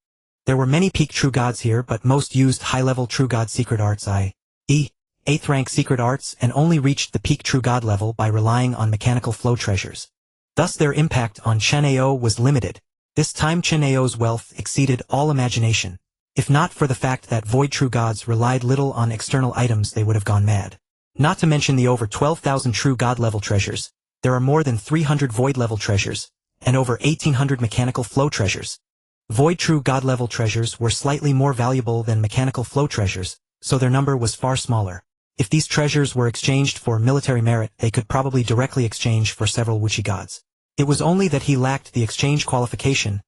There were many peak true gods here, but most used high-level true god secret arts, i.e., 8th rank secret arts and only reached the peak true god level by relying on mechanical flow treasures. Thus their impact on Chen Ao was limited. This time Chen Ao's wealth exceeded all imagination. If not for the fact that void true gods relied little on external items, they would have gone mad. Not to mention the over 12,000 true god level treasures. There are more than 300 void level treasures, and over 1,800 mechanical flow treasures. Void true god level treasures were slightly more valuable than mechanical flow treasures, so their number was far smaller. If these treasures were exchanged for military merit, they could probably directly exchange for several Wuxi gods. It was only that he lacked the exchange qualification.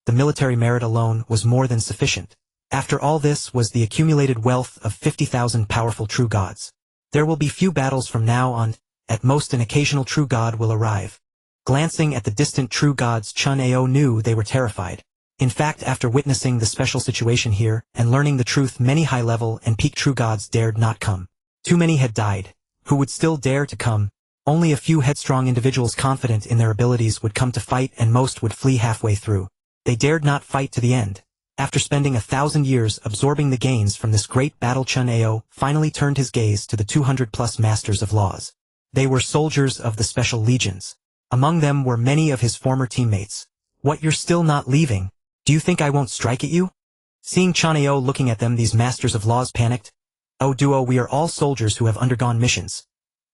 The military merit alone was more than sufficient. After all this was the accumulated wealth of 50,000 powerful true gods. There will be few battles from now on, at most an occasional true god will arrive. Glancing at the distant true gods, Chen Ao knew they were terrified. In fact, after witnessing the special situation here, and learning the truth, many high-level and peak true gods dared not come. Too many had died. Who would still dare to come? Only a few headstrong individuals confident in their abilities would come to fight, and most would flee halfway through. They dared not fight to the end. After spending 1,000 years absorbing the gains from this great battle, Chen Ao finally turned his gaze to the 200-plus masters of laws. They were soldiers of the special legions. Among them were many of his former teammates. "What, you're still not leaving? Do you think I won't strike at you?" Seeing Chen Ao looking at them, these masters of laws panicked. "Oh duo, we are all soldiers who have undergone missions.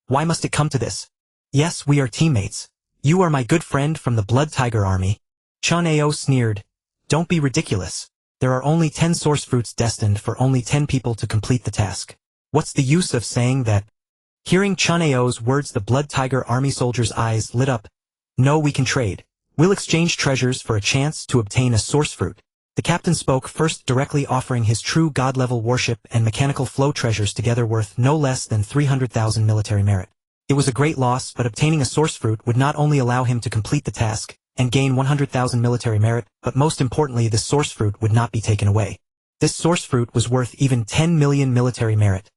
Why must it come to this?" "Yes, we are teammates. You are my good friend from the Blood Tiger army." Chen Ao sneered. "Don't be ridiculous. There are only 10 source fruits destined for only 10 people to complete the task. What's the use of saying that?" Hearing Chen Ao's words, the Blood Tiger army soldiers' eyes lit up. "No, we can trade. We'll exchange treasures for a chance to obtain a source fruit." The captain spoke first, directly offering his true god-level warship and mechanical flow treasures together worth no less than 300,000 military merit. It was a great loss, but obtaining a source fruit would not only allow him to complete the task and gain 100,000 military merit, but most importantly, this source fruit would not be taken away. This source fruit was worth even 10 million military merit.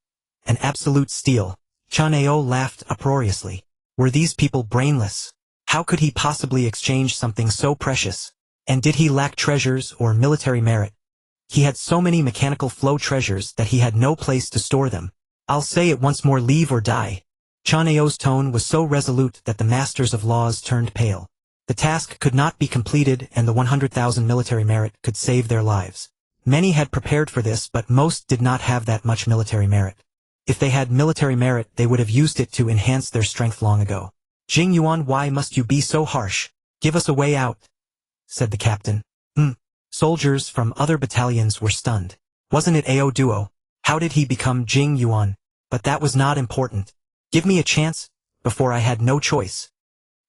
An absolute steal. Chen Ao laughed uproariously. Were these people brainless? How could he possibly exchange something so precious? And did he lack treasures or military merit? He had so many mechanical flow treasures that he had no place to store them. "I'll say it once more, leave or die." Chen Ao's tone was so resolute that the masters of laws turned pale. The task could not be completed, and the 100,000 military merit could save their lives. Many had prepared for this, but most did not have that much military merit. If they had military merit, they would have used it to enhance their strength long ago. "Jing Yuan, why must you be so harsh? Give us a way out," said the captain. Soldiers from other battalions were stunned. Wasn't it Ao Duo? How did he become Jing Yuan? But that was not important. "Give me a chance." Before I had no choice.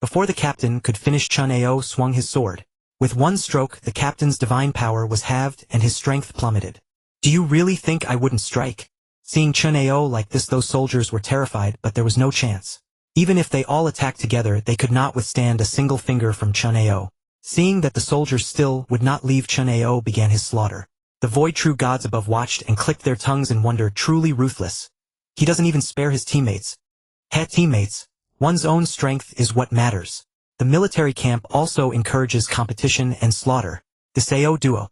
Before the captain could finish, Chen Ao swung his sword. With one stroke, the captain's divine power was halved and his strength plummeted. "Do you really think I wouldn't strike?" Seeing Chen Ao like this, those soldiers were terrified, but there was no chance. Even if they all attacked together, they could not withstand a single finger from Chen Ao. Seeing that the soldiers still would not leave, Chen Ao began his slaughter. The void true gods above watched and clicked their tongues in wonder. Truly ruthless. He doesn't even spare his teammates. Teammates. One's own strength is what matters. The military camp also encourages competition and slaughter. This Ao Duo.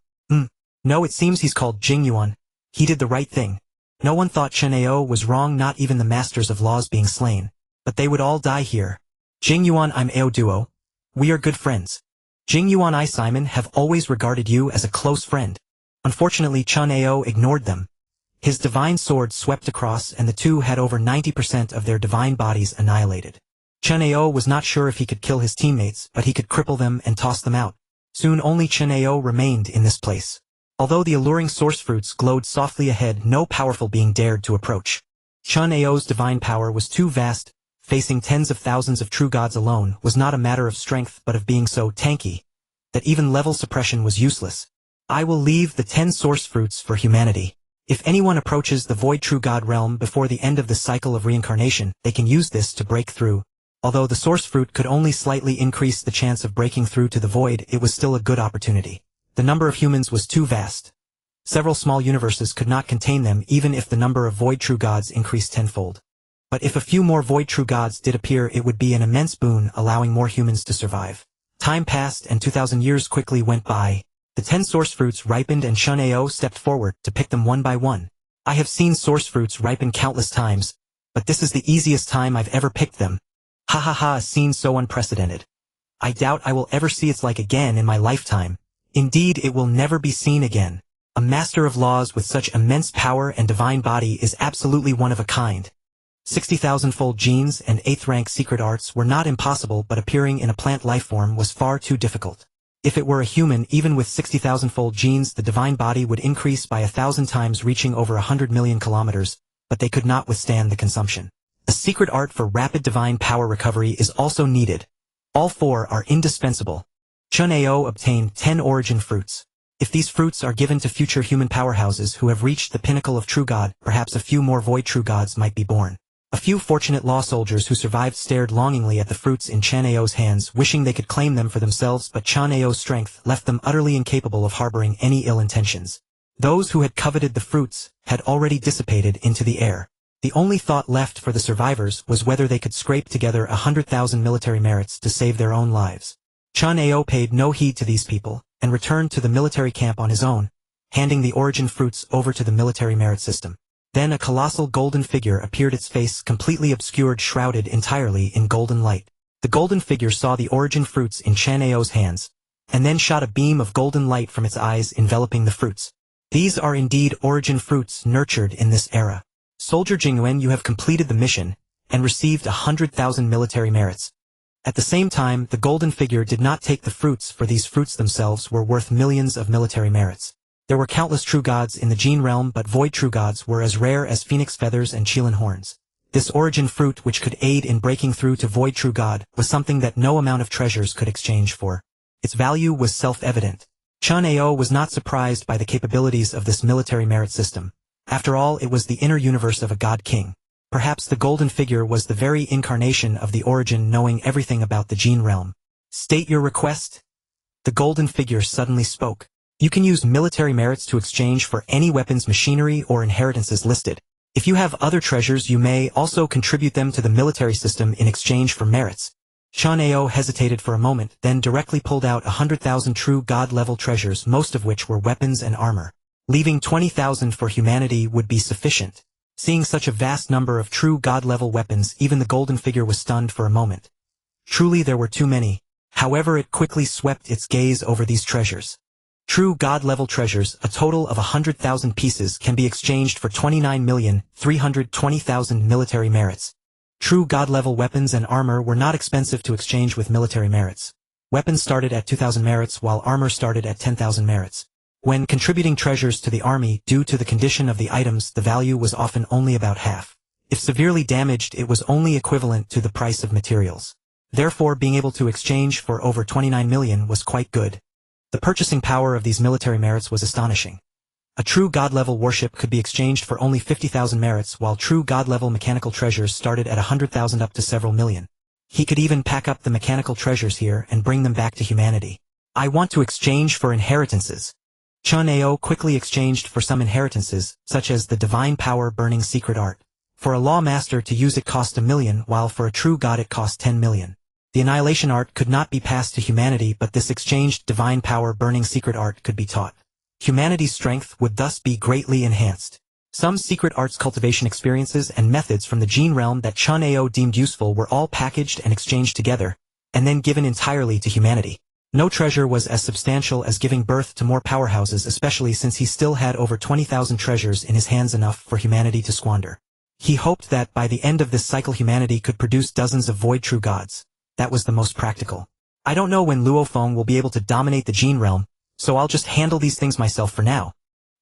No, it seems he's called Jing Yuan. He did the right thing. No one thought Chen Ao was wrong, not even the masters of laws being slain. But they would all die here. "Jing Yuan, I'm Ao Duo. We are good friends. Jing Yuan, I, Simon, have always regarded you as a close friend." Unfortunately, Chen Ao ignored them. His divine sword swept across, and the two had over 90% of their divine bodies annihilated. Chen Ao was not sure if he could kill his teammates, but he could cripple them and toss them out. Soon only Chen Ao remained in this place. Although the alluring source fruits glowed softly ahead, no powerful being dared to approach. Chen Ao's divine power was too vast. Facing tens of thousands of true gods alone was not a matter of strength but of being so tanky that even level suppression was useless. "I will leave the 10 source fruits for humanity. If anyone approaches the void true god realm before the end of the cycle of reincarnation, they can use this to break through." Although the source fruit could only slightly increase the chance of breaking through to the void, it was still a good opportunity. The number of humans was too vast. Several small universes could not contain them, even if the number of void true gods increased tenfold. But if a few more void true gods did appear, it would be an immense boon, allowing more humans to survive. Time passed and 2,000 years quickly went by. The 10 source fruits ripened and Chen Ao stepped forward to pick them one by one. I have seen source fruits ripen countless times, but this is the easiest time I've ever picked them. Ha ha ha, a scene so unprecedented. I doubt I will ever see its like again in my lifetime. Indeed, it will never be seen again. A master of laws with such immense power and divine body is absolutely one of a kind. 60,000-fold genes and 8th rank secret arts were not impossible, but appearing in a plant lifeform was far too difficult. If it were a human, even with 60,000-fold genes, the divine body would increase by 1,000 times, reaching over 100 million kilometers, but they could not withstand the consumption. A secret art for rapid divine power recovery is also needed. All four are indispensable. Chen Ao obtained 10 origin fruits. If these fruits are given to future human powerhouses who have reached the pinnacle of true god, perhaps a few more void true gods might be born. A few fortunate law soldiers who survived stared longingly at the fruits in Chen Ao's hands, wishing they could claim them for themselves, but Chen Ao's strength left them utterly incapable of harboring any ill intentions. Those who had coveted the fruits had already dissipated into the air. The only thought left for the survivors was whether they could scrape together 100,000 military merits to save their own lives. Chen Ao paid no heed to these people, and returned to the military camp on his own, handing the origin fruits over to the military merit system. Then a colossal golden figure appeared, its face completely obscured, shrouded entirely in golden light. The golden figure saw the origin fruits in Chen Ao's hands, and then shot a beam of golden light from its eyes, enveloping the fruits. These are indeed origin fruits nurtured in this era. Soldier Jingyuan, you have completed the mission, and received 100,000 military merits. At the same time, the golden figure did not take the fruits, for these fruits themselves were worth millions of military merits. There were countless true gods in the gene realm, but void true gods were as rare as phoenix feathers and qilin horns. This origin fruit, which could aid in breaking through to void true god, was something that no amount of treasures could exchange for. Its value was self-evident. Chen Ao was not surprised by the capabilities of this military merit system. After all, it was the inner universe of a god king. Perhaps the golden figure was the very incarnation of the origin, knowing everything about the gene realm. State your request? The golden figure suddenly spoke. You can use military merits to exchange for any weapons, machinery, or inheritances listed. If you have other treasures, you may also contribute them to the military system in exchange for merits. Chen Ao hesitated for a moment, then directly pulled out 100,000 true god-level treasures, most of which were weapons and armor. Leaving 20,000 for humanity would be sufficient. Seeing such a vast number of true god-level weapons, even the golden figure was stunned for a moment. Truly there were too many. However, it quickly swept its gaze over these treasures. True god-level treasures, a total of 100,000 pieces, can be exchanged for 29,320,000 military merits. True god-level weapons and armor were not expensive to exchange with military merits. Weapons started at 2,000 merits, while armor started at 10,000 merits. When contributing treasures to the army, due to the condition of the items, the value was often only about half. If severely damaged, it was only equivalent to the price of materials. Therefore, being able to exchange for over 29 million was quite good. The purchasing power of these military merits was astonishing. A true god-level warship could be exchanged for only 50,000 merits, while true god-level mechanical treasures started at 100,000 up to several million. He could even pack up the mechanical treasures here and bring them back to humanity. I want to exchange for inheritances. Chen Ao quickly exchanged for some inheritances, such as the divine power burning secret art. For a law master to use it cost 1 million, while for a true god it cost 10 million. The annihilation art could not be passed to humanity, but this exchanged divine power burning secret art could be taught. Humanity's strength would thus be greatly enhanced. Some secret arts cultivation experiences and methods from the gene realm that Chen Ao deemed useful were all packaged and exchanged together, and then given entirely to humanity. No treasure was as substantial as giving birth to more powerhouses, especially since he still had over 20,000 treasures in his hands, enough for humanity to squander. He hoped that by the end of this cycle humanity could produce dozens of void true gods. That was the most practical. I don't know when Luo Feng will be able to dominate the gene realm, so I'll just handle these things myself for now.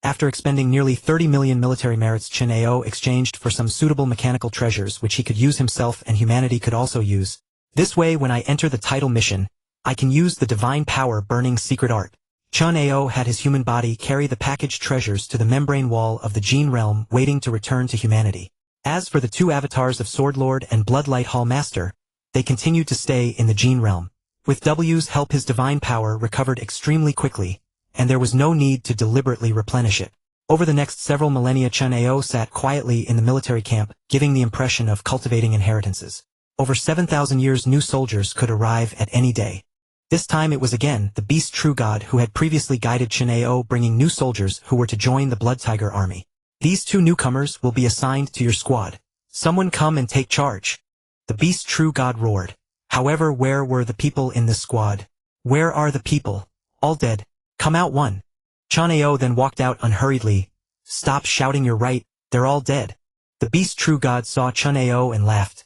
After expending nearly 30 million military merits, Chen Ao exchanged for some suitable mechanical treasures which he could use himself and humanity could also use. This way, when I enter the title mission, I can use the divine power burning secret art. Chen Ao had his human body carry the packaged treasures to the membrane wall of the gene realm, waiting to return to humanity. As for the two avatars of Swordlord and Bloodlight Hall Master, they continued to stay in the gene realm. With W's help, his divine power recovered extremely quickly, and there was no need to deliberately replenish it. Over the next several millennia, Chen Ao sat quietly in the military camp, giving the impression of cultivating inheritances. Over 7,000 years, new soldiers could arrive at any day. This time it was again the beast true god who had previously guided Chen Ao, bringing new soldiers who were to join the Blood Tiger army. These 2 newcomers will be assigned to your squad. Someone come and take charge. The beast true god roared. However, where were the people in this squad? Where are the people? All dead. Come out one. Chen Ao then walked out unhurriedly. Stop shouting, you're right, they're all dead. The beast true god saw Chen Ao and laughed.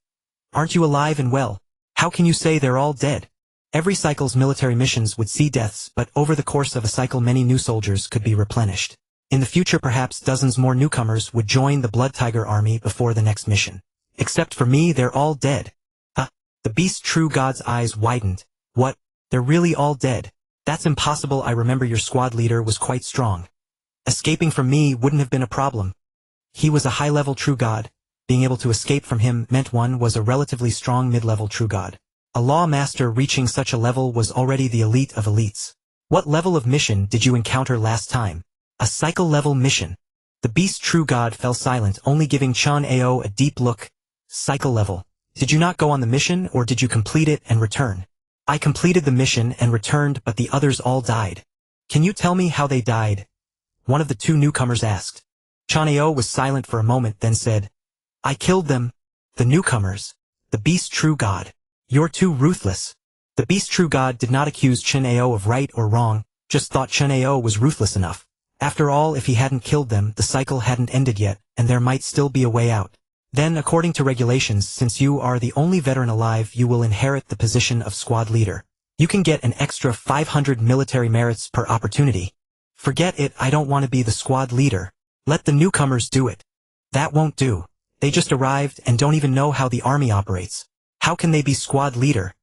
Aren't you alive and well? How can you say they're all dead? Every cycle's military missions would see deaths, but over the course of a cycle many new soldiers could be replenished. In the future perhaps dozens more newcomers would join the Blood Tiger army before the next mission. Except for me, they're all dead. The beast true god's eyes widened. What? They're really all dead? That's impossible. I remember your squad leader was quite strong. Escaping from me wouldn't have been a problem. He was a high-level true god. Being able to escape from him meant one was a relatively strong mid-level true god. A law master reaching such a level was already the elite of elites. What level of mission did you encounter last time? A cycle-level mission. The beast true god fell silent, only giving Chen Ao a deep look. Cycle level. Did you not go on the mission, or did you complete it and return? I completed the mission and returned, but the others all died. Can you tell me how they died? One of the 2 newcomers asked. Chen Ao was silent for a moment, then said, I killed them. The newcomers. The beast true god. You're too ruthless. The beast true god did not accuse Chen Ao of right or wrong, just thought Chen Ao was ruthless enough. After all, if he hadn't killed them, the cycle hadn't ended yet, and there might still be a way out. Then, according to regulations, since you are the only veteran alive, you will inherit the position of squad leader. You can get an extra 500 military merits per opportunity. Forget it, I don't want to be the squad leader. Let the newcomers do it. That won't do. They just arrived and don't even know how the army operates. How can they be squad leader?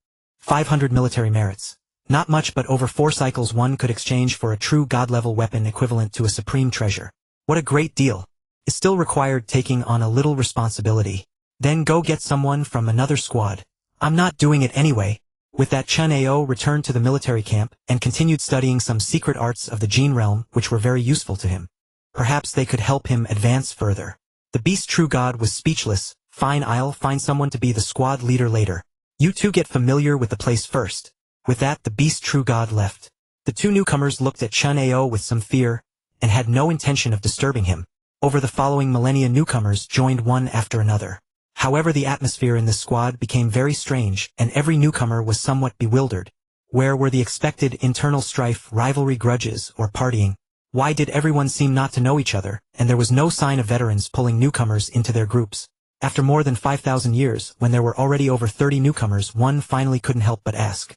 500 military merits. Not much, but over 4 cycles one could exchange for a true god-level weapon equivalent to a supreme treasure. What a great deal. It still required taking on a little responsibility. Then go get someone from another squad. I'm not doing it anyway. With that, Chen Ao returned to the military camp and continued studying some secret arts of the gene realm which were very useful to him. Perhaps they could help him advance further. The beast true god was speechless. Fine, I'll find someone to be the squad leader later. You 2 get familiar with the place first. With that, the beast true god left. The 2 newcomers looked at Chen Ao with some fear, and had no intention of disturbing him. Over the following millennia, newcomers joined one after another. However, the atmosphere in this squad became very strange, and every newcomer was somewhat bewildered. Where were the expected internal strife, rivalry, grudges, or partying? Why did everyone seem not to know each other, and there was no sign of veterans pulling newcomers into their groups? After more than 5,000 years, when there were already over 30 newcomers, one finally couldn't help but ask.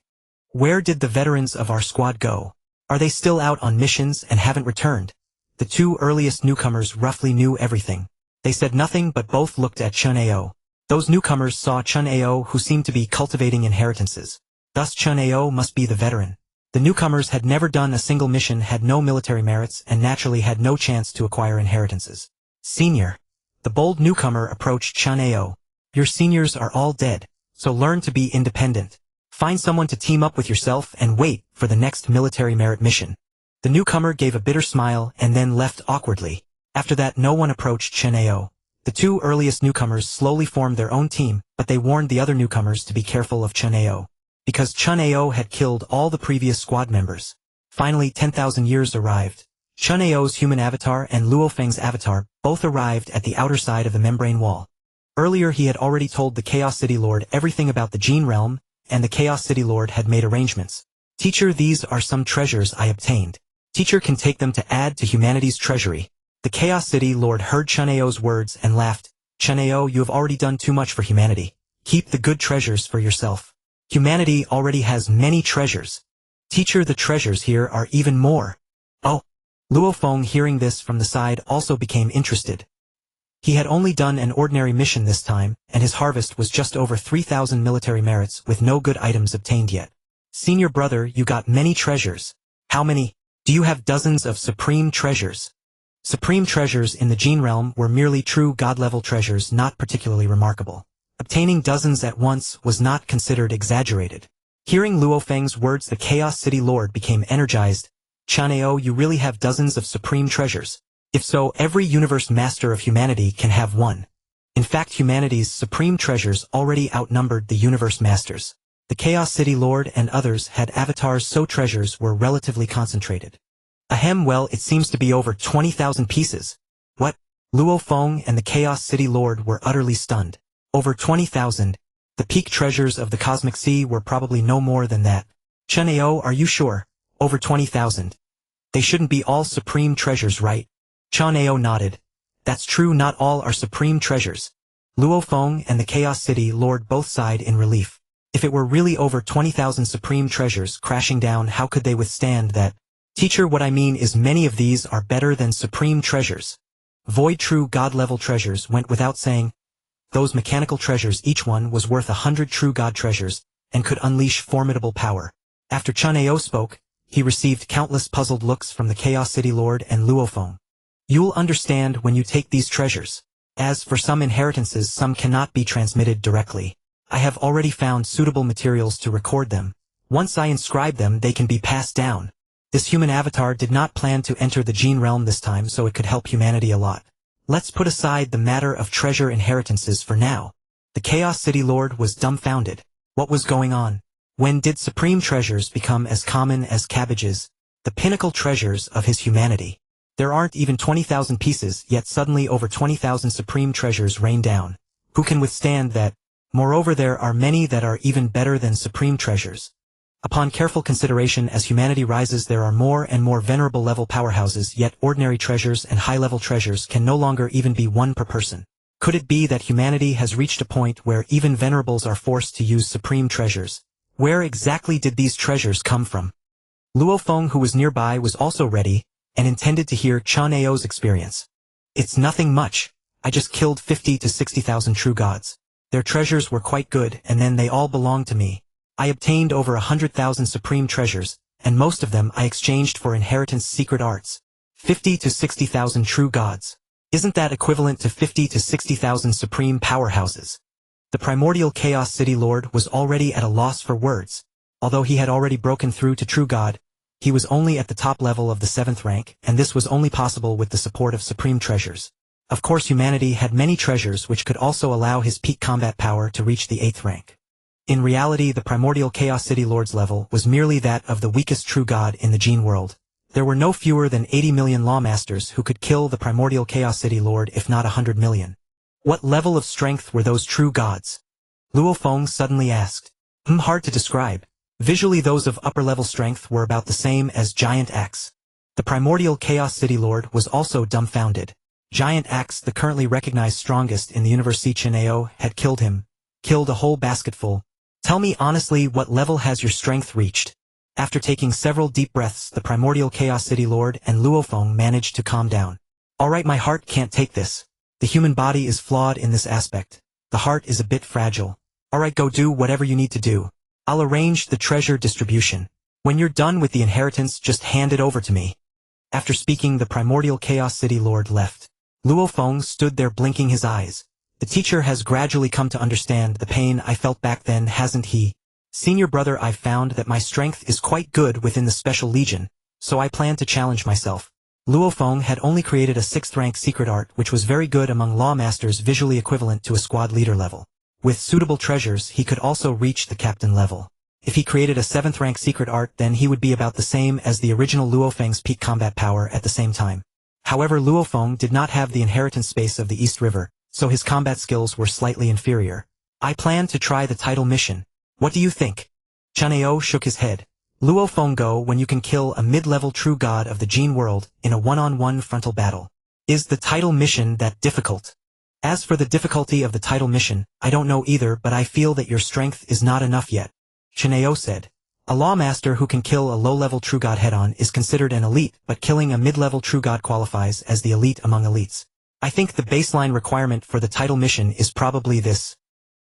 Where did the veterans of our squad go? Are they still out on missions and haven't returned? The 2 earliest newcomers roughly knew everything. They said nothing, but both looked at Chen Ao. Those newcomers saw Chen Ao, who seemed to be cultivating inheritances. Thus Chen Ao must be the veteran. The newcomers had never done a single mission, had no military merits, and naturally had no chance to acquire inheritances. Senior. The bold newcomer approached Chen Ao. Your seniors are all dead, so learn to be independent. Find someone to team up with yourself and wait for the next military merit mission. The newcomer gave a bitter smile and then left awkwardly. After that, no one approached Chen Ao. The 2 earliest newcomers slowly formed their own team, but they warned the other newcomers to be careful of Chen Ao. Because Chen Ao had killed all the previous squad members. Finally, 10,000 years arrived. Chen Ao's human avatar and Luo Feng's avatar both arrived at the outer side of the membrane wall. Earlier he had already told the Chaos City Lord everything about the Gene Realm, and the Chaos City Lord had made arrangements. Teacher, these are some treasures I obtained. Teacher can take them to add to humanity's treasury. The Chaos City Lord heard Chen Ao's words and laughed. Chen Ao, you have already done too much for humanity. Keep the good treasures for yourself. Humanity already has many treasures. Teacher, the treasures here are even more. Oh. Luo Feng, hearing this from the side, also became interested. He had only done an ordinary mission this time, and his harvest was just over 3,000 military merits with no good items obtained yet. Senior brother, you got many treasures. How many? Do you have dozens of supreme treasures? Supreme treasures in the Gene Realm were merely true god-level treasures, not particularly remarkable. Obtaining dozens at once was not considered exaggerated. Hearing Luo Feng's words, the Chaos City Lord became energized. Chen Ao, you really have dozens of supreme treasures. If so, every universe master of humanity can have one. In fact, humanity's supreme treasures already outnumbered the universe masters. The Chaos City Lord and others had avatars, so treasures were relatively concentrated. Ahem, well, it seems to be over 20,000 pieces. What? Luo Feng and the Chaos City Lord were utterly stunned. Over 20,000. The peak treasures of the Cosmic Sea were probably no more than that. Chen Ao, are you sure? Over 20,000. They shouldn't be all supreme treasures, right? Chen Ao nodded. That's true, not all are supreme treasures. Luo Feng and the Chaos City Lord both sighed in relief. If it were really over 20,000 supreme treasures crashing down, how could they withstand that? Teacher, what I mean is many of these are better than supreme treasures. Void true God-level treasures went without saying. Those mechanical treasures, each one was worth 100 true God treasures, and could unleash formidable power. After Chen Ao spoke, he received countless puzzled looks from the Chaos City Lord and Luo Feng. You'll understand when you take these treasures. As for some inheritances, some cannot be transmitted directly. I have already found suitable materials to record them. Once I inscribe them, they can be passed down. This human avatar did not plan to enter the gene realm this time, so it could help humanity a lot. Let's put aside the matter of treasure inheritances for now. The Chaos City Lord was dumbfounded. What was going on? When did supreme treasures become as common as cabbages? The pinnacle treasures of his humanity. There aren't even 20,000 pieces, yet suddenly over 20,000 supreme treasures rain down. Who can withstand that? Moreover, there are many that are even better than supreme treasures. Upon careful consideration, as humanity rises, there are more and more venerable level powerhouses, yet ordinary treasures and high-level treasures can no longer even be one per person. Could it be that humanity has reached a point where even venerables are forced to use supreme treasures? Where exactly did these treasures come from? Luo Feng, who was nearby, was also ready, and intended to hear Chen Ao's experience. It's nothing much. I just killed 50 to 60,000 true gods. Their treasures were quite good, and then they all belonged to me. I obtained over 100,000 supreme treasures, and most of them I exchanged for inheritance secret arts. 50 to 60,000 true gods. Isn't that equivalent to 50 to 60,000 supreme powerhouses? The primordial Chaos City Lord was already at a loss for words. Although he had already broken through to true god, he was only at the top level of the 7th rank, and this was only possible with the support of supreme treasures. Of course, humanity had many treasures which could also allow his peak combat power to reach the 8th rank. In reality, the primordial Chaos City Lord's level was merely that of the weakest true god in the gene world. There were no fewer than 80 million lawmasters who could kill the primordial Chaos City Lord, if not 100 million. What level of strength were those true gods? Luo Feng suddenly asked. Hard to describe. Visually, those of upper-level strength were about the same as Giant Axe. The primordial Chaos City Lord was also dumbfounded. Giant Axe, the currently recognized strongest in the universe, Chen Ao, had killed him. Killed a whole basketful. Tell me honestly, what level has your strength reached? After taking several deep breaths, the primordial Chaos City Lord and Luo Feng managed to calm down. Alright, my heart can't take this. The human body is flawed in this aspect. The heart is a bit fragile. Alright, go do whatever you need to do. I'll arrange the treasure distribution. When you're done with the inheritance, just hand it over to me. After speaking, the primordial Chaos City Lord left. Luo Feng stood there blinking his eyes. The teacher has gradually come to understand the pain I felt back then, hasn't he? Senior brother, I've found that my strength is quite good within the Special Legion, so I plan to challenge myself. Luo Feng had only created a 6th rank secret art which was very good among lawmasters, visually equivalent to a squad leader level. With suitable treasures, he could also reach the captain level. If he created a 7th rank secret art, then he would be about the same as the original Luo Feng's peak combat power at the same time. However, Luo Feng did not have the inheritance space of the East River, so his combat skills were slightly inferior. I plan to try the title mission. What do you think? Chen Ao shook his head. Luo Feng, go when you can kill a mid-level true god of the gene world in a one-on-one frontal battle. Is the title mission that difficult? As for the difficulty of the title mission, I don't know either, but I feel that your strength is not enough yet. Chen Ao said. A lawmaster who can kill a low-level true god head-on is considered an elite, but killing a mid-level true god qualifies as the elite among elites. I think the baseline requirement for the title mission is probably this.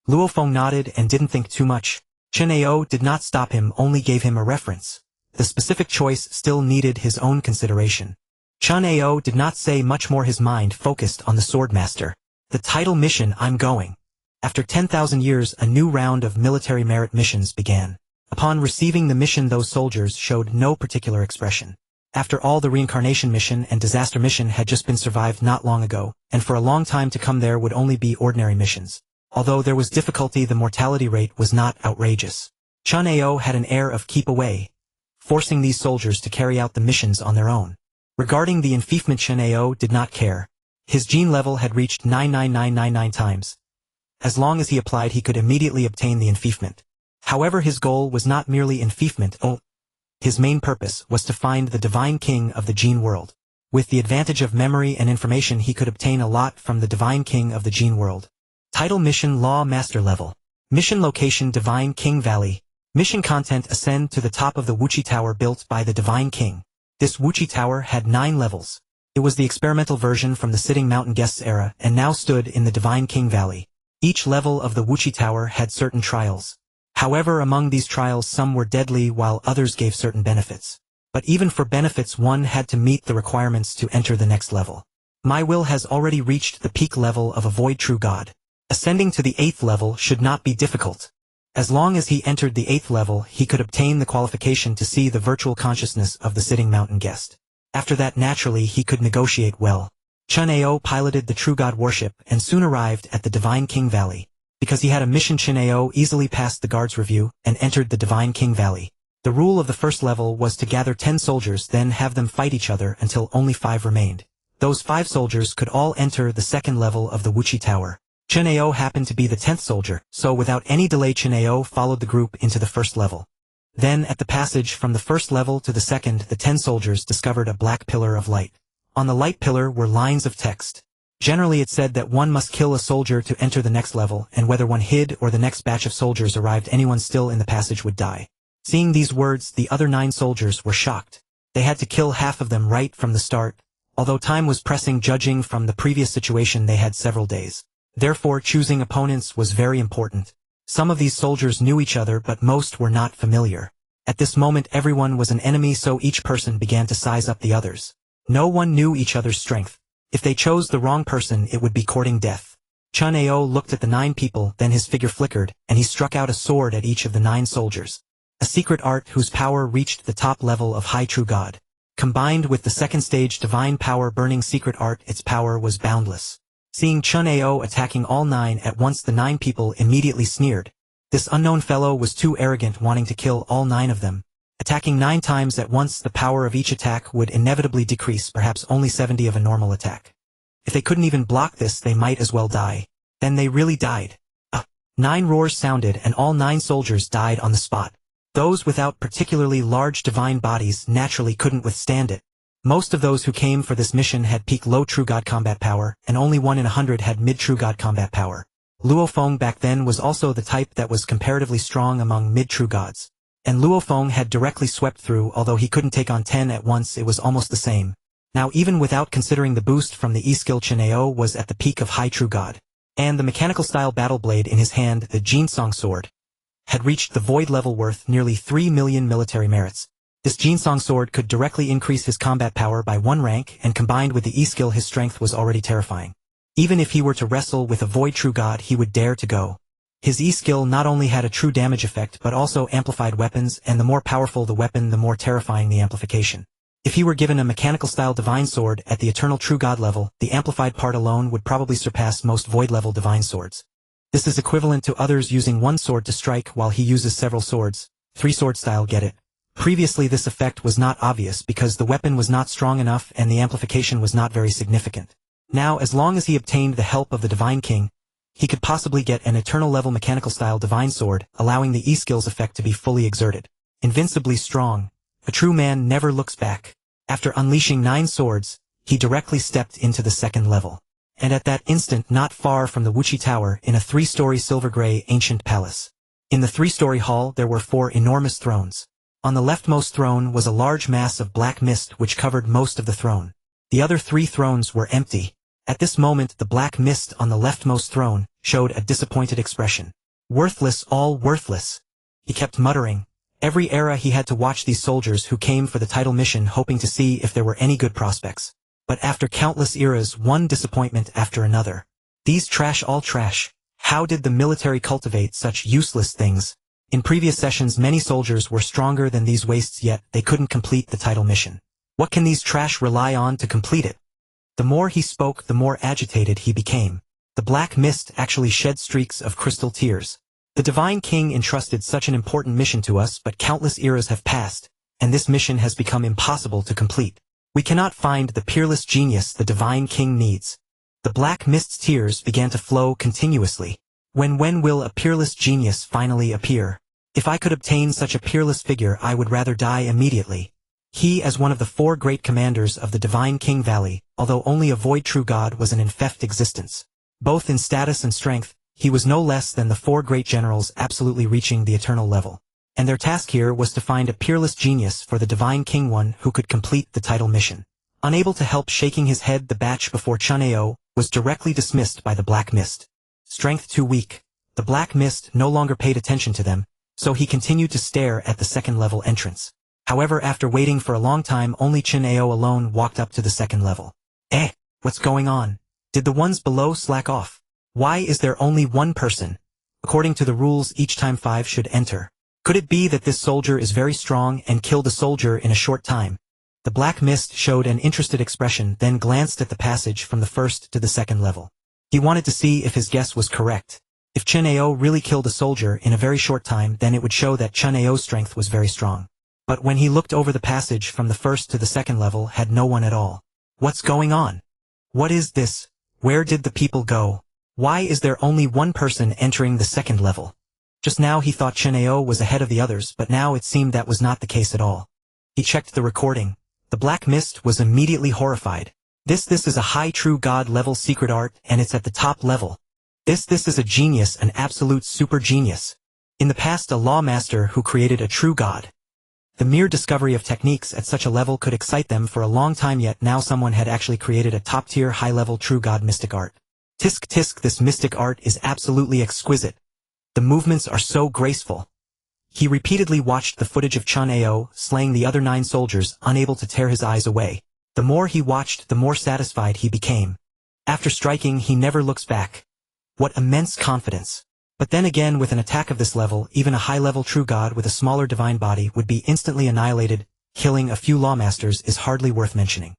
Luo Feng nodded and didn't think too much. Chen Ao did not stop him, only gave him a reference. The specific choice still needed his own consideration. Chen Ao did not say much more, his mind focused on the Swordmaster. The title mission, I'm going. After 10,000 years, a new round of military merit missions began. Upon receiving the mission, those soldiers showed no particular expression. After all, the reincarnation mission and disaster mission had just been survived not long ago, and for a long time to come there would only be ordinary missions. Although there was difficulty, the mortality rate was not outrageous. Chen Ao had an air of keep away, forcing these soldiers to carry out the missions on their own. Regarding the enfeoffment, Chen Ao did not care. His gene level had reached 99999 times. As long as he applied, he could immediately obtain the enfeoffment. However, his goal was not merely enfeoffment. His main purpose was to find the Divine King of the Gene World. With the advantage of memory and information, he could obtain a lot from the Divine King of the Gene World. Title: Mission Law Master Level. Mission Location: Divine King Valley. Mission content: ascend to the top of the Wuchi Tower built by the Divine King. This Wuchi Tower had 9 levels. It was the experimental version from the Sitting Mountain Guests era and now stood in the Divine King Valley. Each level of the Wuchi Tower had certain trials. However, among these trials some were deadly while others gave certain benefits. But even for benefits, one had to meet the requirements to enter the next level. My will has already reached the peak level of Avoid True God. Ascending to the 8th level should not be difficult. As long as he entered the 8th level, he could obtain the qualification to see the virtual consciousness of the Sitting Mountain Guest. After that, naturally, he could negotiate well. Chen Ao piloted the True God warship and soon arrived at the Divine King Valley. Because he had a mission, Chen Ao easily passed the guard's review and entered the Divine King Valley. The rule of the first level was to gather 10 soldiers, then have them fight each other until only 5 remained. Those 5 soldiers could all enter the second level of the Wuchi Tower. Chen Ao happened to be the 10th soldier, so without any delay Chen Ao followed the group into the first level. Then, at the passage from the first level to the second, the 10 soldiers discovered a black pillar of light. On the light pillar were lines of text. Generally it said that one must kill a soldier to enter the next level, and whether one hid or the next batch of soldiers arrived, anyone still in the passage would die. Seeing these words, the other 9 soldiers were shocked. They had to kill half of them right from the start. Although time was pressing, judging from the previous situation, they had several days. Therefore, choosing opponents was very important. Some of these soldiers knew each other, but most were not familiar. At this moment everyone was an enemy, so each person began to size up the others. No one knew each other's strength. If they chose the wrong person, it would be courting death. Chen Ao looked at the 9 people, then his figure flickered, and he struck out a sword at each of the 9 soldiers. A secret art whose power reached the top level of High True God. Combined with the second stage Divine Power Burning Secret Art, its power was boundless. Seeing Chen Ao attacking all 9 at once, the 9 people immediately sneered. This unknown fellow was too arrogant, wanting to kill all 9 of them. Attacking 9 times at once, the power of each attack would inevitably decrease, perhaps only 70 of a normal attack. If they couldn't even block this, they might as well die. Then they really died. 9 roars sounded and all 9 soldiers died on the spot. Those without particularly large divine bodies naturally couldn't withstand it. Most of those who came for this mission had peak low True God combat power, and only 1 in 100 had mid True God combat power. Luo Feng back then was also the type that was comparatively strong among mid True Gods. And Luo Feng had directly swept through, although he couldn't take on 10 at once, it was almost the same. Now, even without considering the boost from the E-skill, Chen Ao was at the peak of High True God. And the mechanical style battle blade in his hand, the Jinsong sword, had reached the void level, worth nearly 3 million military merits. This Jinsong sword could directly increase his combat power by 1 rank, and combined with the E-skill, his strength was already terrifying. Even if he were to wrestle with a void True God, he would dare to go. His E-skill not only had a true damage effect but also amplified weapons, and the more powerful the weapon, the more terrifying the amplification. If he were given a mechanical style divine sword at the eternal True God level, the amplified part alone would probably surpass most void level divine swords. This is equivalent to others using 1 sword to strike while he uses several swords. 3 sword style, get it? Previously this effect was not obvious because the weapon was not strong enough and the amplification was not very significant. Now, as long as he obtained the help of the Divine King, he could possibly get an eternal level mechanical style divine sword, allowing the E-skill's effect to be fully exerted. Invincibly strong. A true man never looks back. After unleashing 9 swords, he directly stepped into the second level. And at that instant, not far from the Wuchi Tower, in a 3-story silver-gray ancient palace. In the 3-story hall there were 4 enormous thrones. On the leftmost throne was a large mass of black mist which covered most of the throne. The other 3 thrones were empty. At this moment the black mist on the leftmost throne showed a disappointed expression. Worthless, all worthless. He kept muttering. Every era he had to watch these soldiers who came for the title mission, hoping to see if there were any good prospects. But after countless eras, one disappointment after another. These trash, all trash. How did the military cultivate such useless things? In previous sessions many soldiers were stronger than these wastes, yet they couldn't complete the title mission. What can these trash rely on to complete it? The more he spoke, the more agitated he became. The black mist actually shed streaks of crystal tears. The Divine King entrusted such an important mission to us, but countless eras have passed, and this mission has become impossible to complete. We cannot find the peerless genius the Divine King needs. The Black Mist's tears began to flow continuously. When will a peerless genius finally appear? If I could obtain such a peerless figure, I would rather die immediately. He, as one of the 4 great commanders of the Divine King Valley, although only a void true god, was an infeft existence. Both in status and strength, he was no less than the 4 great generals absolutely reaching the eternal level. And their task here was to find a peerless genius for the Divine King, one who could complete the title mission. Unable to help shaking his head, the batch before Chen Ao was directly dismissed by the Black Mist. Strength too weak. The Black Mist no longer paid attention to them, so he continued to stare at the second-level entrance. However, after waiting for a long time, only Chen Ao alone walked up to the second level. What's going on? Did the ones below slack off? Why is there only one person? According to the rules, each time 5 should enter. Could it be that this soldier is very strong and killed a soldier in a short time? The Black Mist showed an interested expression, then glanced at the passage from the first to the second level. He wanted to see if his guess was correct. If Chen Ao really killed a soldier in a very short time, then it would show that Chen Ao's strength was very strong. But when he looked over the passage from the first to the second level, had no one at all. What's going on? What is this? Where did the people go? Why is there only one person entering the second level? Just now he thought Chen Ao was ahead of the others, but now it seemed that was not the case at all. He checked the recording. The Black Mist was immediately horrified. This is a high true god level secret art, and it's at the top level. This is a genius, an absolute super genius. In the past, a lawmaster who created a true god. The mere discovery of techniques at such a level could excite them for a long time, yet now someone had actually created a top-tier high-level true god mystic art. Tisk tisk, this mystic art is absolutely exquisite. The movements are so graceful. He repeatedly watched the footage of Chen Ao slaying the other 9 soldiers, unable to tear his eyes away. The more he watched, the more satisfied he became. After striking, he never looks back. What immense confidence. But then again, with an attack of this level, even a high-level true god with a smaller divine body would be instantly annihilated. Killing a few lawmasters is hardly worth mentioning.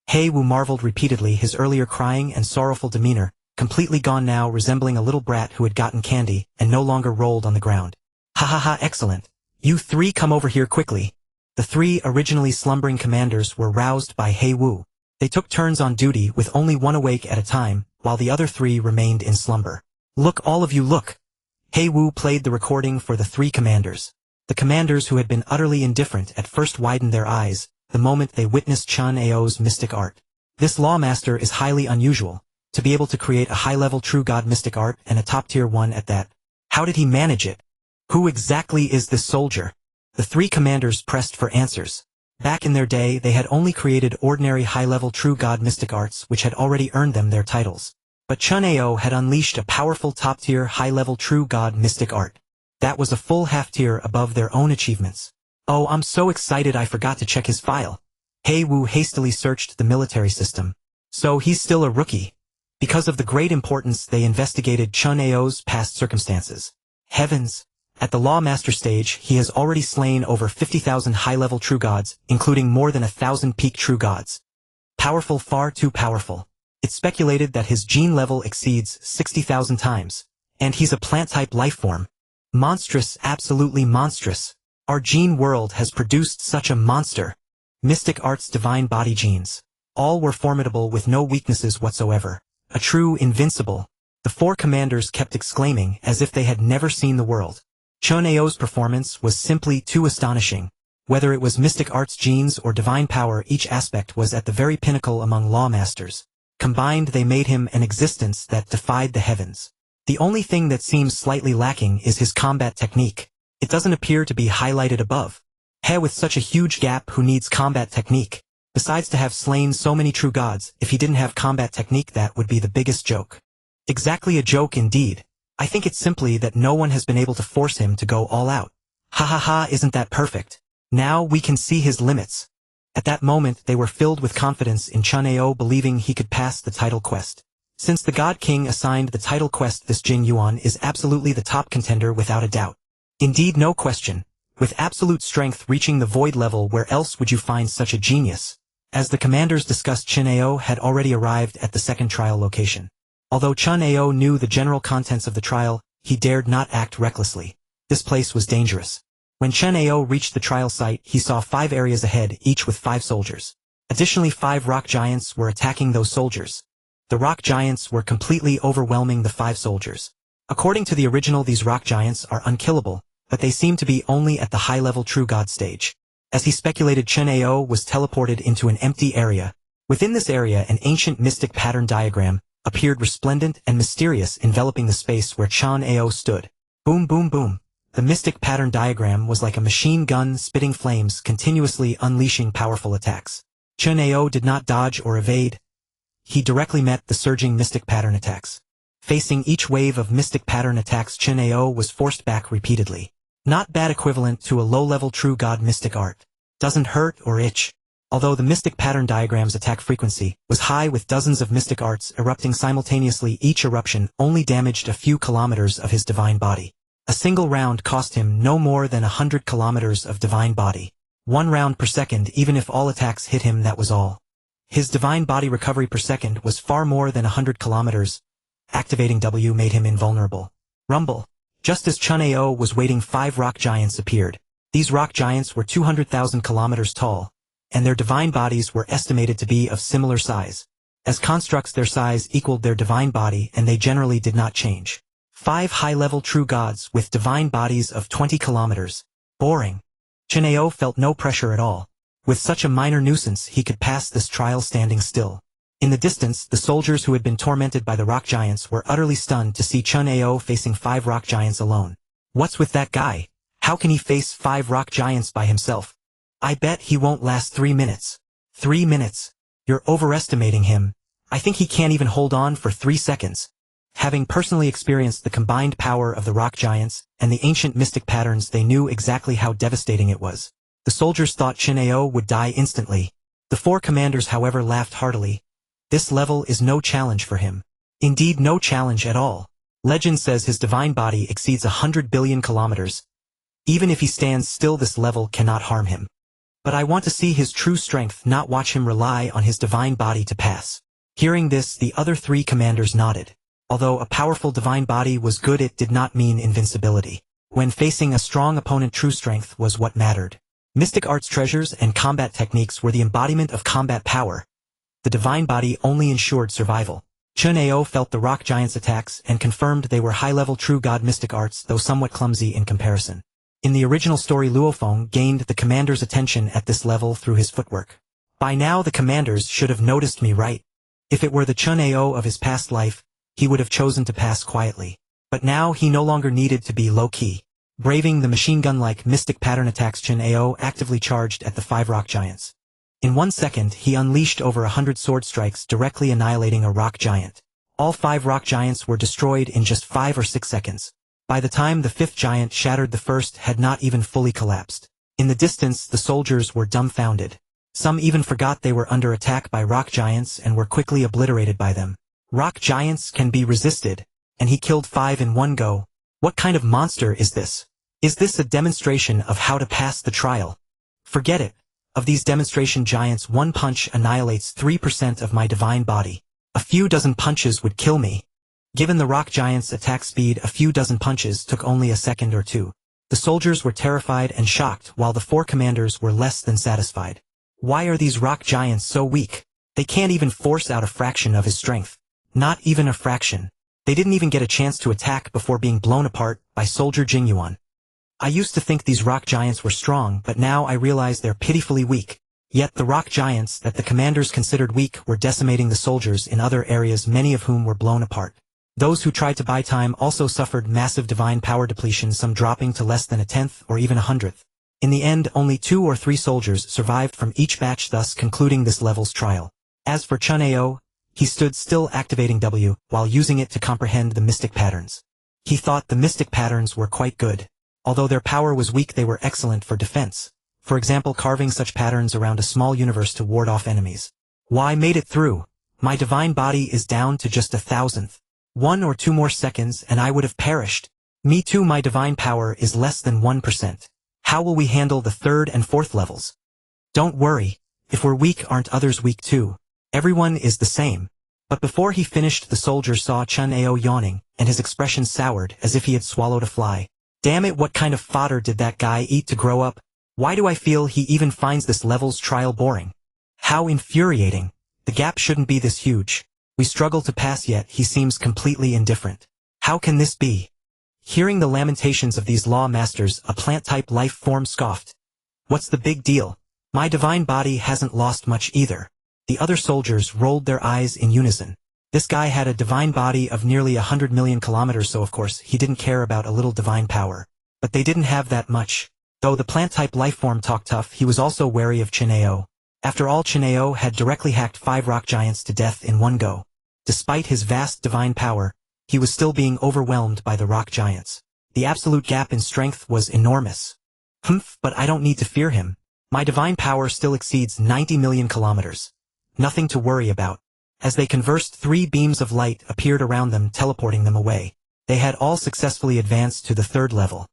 Hei Wu marveled repeatedly, his earlier crying and sorrowful demeanor, completely gone now, resembling a little brat who had gotten candy and no longer rolled on the ground. Ha ha ha, excellent. You 3 come over here quickly. The 3 originally slumbering commanders were roused by Hei Wu. They took turns on duty, with only one awake at a time, while the other 3 remained in slumber. Look, all of you, look. Hei Wu played the recording for the 3 commanders. The commanders, who had been utterly indifferent at first, widened their eyes the moment they witnessed Chen Ao's mystic art. This lawmaster is highly unusual, to be able to create a high-level true god mystic art, and a top-tier one at that. How did he manage it? Who exactly is this soldier? The 3 commanders pressed for answers. Back in their day, they had only created ordinary high-level true god mystic arts, which had already earned them their titles. But Chen Ao had unleashed a powerful top-tier high-level true god mystic art. That was a full half-tier above their own achievements. Oh, I'm so excited I forgot to check his file. Hei Wu hastily searched the military system. So he's still a rookie. Because of the great importance, they investigated Chen Ao's past circumstances. Heavens! At the Lawmaster stage, he has already slain over 50,000 high-level true gods, including more than 1,000 peak true gods. Powerful, far too powerful. It's speculated that his gene level exceeds 60,000 times. And he's a plant-type lifeform. Monstrous, absolutely monstrous. Our gene world has produced such a monster. Mystic Art's divine body genes. All were formidable with no weaknesses whatsoever. A true invincible. The 4 commanders kept exclaiming as if they had never seen the world. Chen Ao's performance was simply too astonishing. Whether it was Mystic Art's genes or divine power, each aspect was at the very pinnacle among lawmasters. Combined, they made him an existence that defied the heavens. The only thing that seems slightly lacking is his combat technique. It doesn't appear to be highlighted above. He, with such a huge gap, who needs combat technique? Besides, to have slain so many true gods, if he didn't have combat technique, that would be the biggest joke. Exactly a joke indeed. I think it's simply that no one has been able to force him to go all out. Ha ha ha, isn't that perfect? Now we can see his limits. At that moment, they were filled with confidence in Chen Ao, believing he could pass the title quest. Since the God King assigned the title quest, this Jing Yuan is absolutely the top contender without a doubt. Indeed, no question. With absolute strength reaching the void level, where else would you find such a genius? As the commanders discussed, Chen Ao had already arrived at the second trial location. Although Chen Ao knew the general contents of the trial, he dared not act recklessly. This place was dangerous. When Chen Ao reached the trial site, he saw 5 areas ahead, each with 5 soldiers. Additionally, 5 rock giants were attacking those soldiers. The rock giants were completely overwhelming the 5 soldiers. According to the original, these rock giants are unkillable, but they seem to be only at the high-level true god stage. As he speculated, Chen Ao was teleported into an empty area. Within this area, an ancient mystic pattern diagram appeared, resplendent and mysterious, enveloping the space where Chen Ao stood. Boom, boom, boom. The mystic pattern diagram was like a machine gun spitting flames, continuously unleashing powerful attacks. Chen Ao did not dodge or evade. He directly met the surging mystic pattern attacks. Facing each wave of mystic pattern attacks, Chen Ao was forced back repeatedly. Not bad, equivalent to a low-level true god mystic art. Doesn't hurt or itch. Although the mystic pattern diagram's attack frequency was high, with dozens of mystic arts erupting simultaneously, each eruption only damaged a few kilometers of his divine body. A single round cost him no more than 100 kilometers of divine body. 1 round per second. Even if all attacks hit him, that was all. His divine body recovery per second was far more than 100 kilometers. Activating W made him invulnerable. Rumble. Just as Chen Ao was waiting, 5 rock giants appeared. These rock giants were 200,000 kilometers tall, and their divine bodies were estimated to be of similar size. As constructs, their size equaled their divine body, and they generally did not change. 5 high-level true gods with divine bodies of 20 kilometers. Boring. Chen Ao felt no pressure at all. With such a minor nuisance, he could pass this trial standing still. In the distance, the soldiers who had been tormented by the rock giants were utterly stunned to see Chen Ao facing 5 rock giants alone. What's with that guy? How can he face 5 rock giants by himself? I bet he won't last 3 minutes. 3 minutes? You're overestimating him. I think he can't even hold on for 3 seconds. Having personally experienced the combined power of the rock giants and the ancient mystic patterns, they knew exactly how devastating it was. The soldiers thought Chen Ao would die instantly. The 4 commanders, however, laughed heartily. This level is no challenge for him. Indeed, no challenge at all. Legend says his divine body exceeds 100 billion kilometers. Even if he stands still, this level cannot harm him. But I want to see his true strength, not watch him rely on his divine body to pass. Hearing this, the other 3 commanders nodded. Although a powerful divine body was good, it did not mean invincibility. When facing a strong opponent, true strength was what mattered. Mystic arts treasures and combat techniques were the embodiment of combat power. The divine body only ensured survival. Chen Ao felt the rock giants' attacks and confirmed they were high-level true god mystic arts, though somewhat clumsy in comparison. In the original story, Luofeng gained the commander's attention at this level through his footwork. By now the commanders should have noticed me, right? If it were the Chen Ao of his past life, he would have chosen to pass quietly. But now he no longer needed to be low-key. Braving the machine gun-like mystic pattern attacks, Chen Ao actively charged at the 5 rock giants. In 1 second, he unleashed over 100 sword strikes, directly annihilating a rock giant. All 5 rock giants were destroyed in just 5 or 6 seconds. By the time the 5th giant shattered, the first had not even fully collapsed. In the distance, the soldiers were dumbfounded. Some even forgot they were under attack by rock giants and were quickly obliterated by them. Rock giants can be resisted, and he killed 5 in 1 go. What kind of monster is this? Is this a demonstration of how to pass the trial? Forget it. Of these demonstration giants, 1 punch annihilates 3% of my divine body. A few dozen punches would kill me. Given the rock giant's attack speed, a few dozen punches took only a second or 2. The soldiers were terrified and shocked, while the 4 commanders were less than satisfied. Why are these rock giants so weak? They can't even force out a fraction of his strength. Not even a fraction. They didn't even get a chance to attack before being blown apart by Soldier Jingyuan. I used to think these rock giants were strong, but now I realize they're pitifully weak. Yet the rock giants that the commanders considered weak were decimating the soldiers in other areas, many of whom were blown apart. Those who tried to buy time also suffered massive divine power depletion, some dropping to less than 1/10 or even 100th. In the end, only 2 or 3 soldiers survived from each batch, thus concluding this level's trial. As for Chen Ao, he stood still, activating W, while using it to comprehend the mystic patterns. He thought the mystic patterns were quite good. Although their power was weak, they were excellent for defense. For example, carving such patterns around a small universe to ward off enemies. Why, made it through. My divine body is down to just 1,000th. 1 or 2 more seconds and I would have perished. Me too, my divine power is less than 1%. How will we handle the 3rd and 4th levels? Don't worry. If we're weak, aren't others weak too? Everyone is the same. But before he finished, the soldier saw Chen Ao yawning, and his expression soured as if he had swallowed a fly. Damn it, what kind of fodder did that guy eat to grow up? Why do I feel he even finds this level's trial boring? How infuriating. The gap shouldn't be this huge. We struggle to pass, yet he seems completely indifferent. How can this be? Hearing the lamentations of these law masters, a plant-type life form scoffed. What's the big deal? My divine body hasn't lost much either. The other soldiers rolled their eyes in unison. This guy had a divine body of nearly 100 million kilometers, so of course he didn't care about a little divine power. But they didn't have that much. Though the plant-type lifeform talked tough, he was also wary of Chen Ao. After all, Chen Ao had directly hacked 5 rock giants to death in one go. Despite his vast divine power, he was still being overwhelmed by the rock giants. The absolute gap in strength was enormous. But I don't need to fear him. My divine power still exceeds 90 million kilometers. Nothing to worry about. As they conversed, 3 beams of light appeared around them, teleporting them away. They had all successfully advanced to the 3rd level.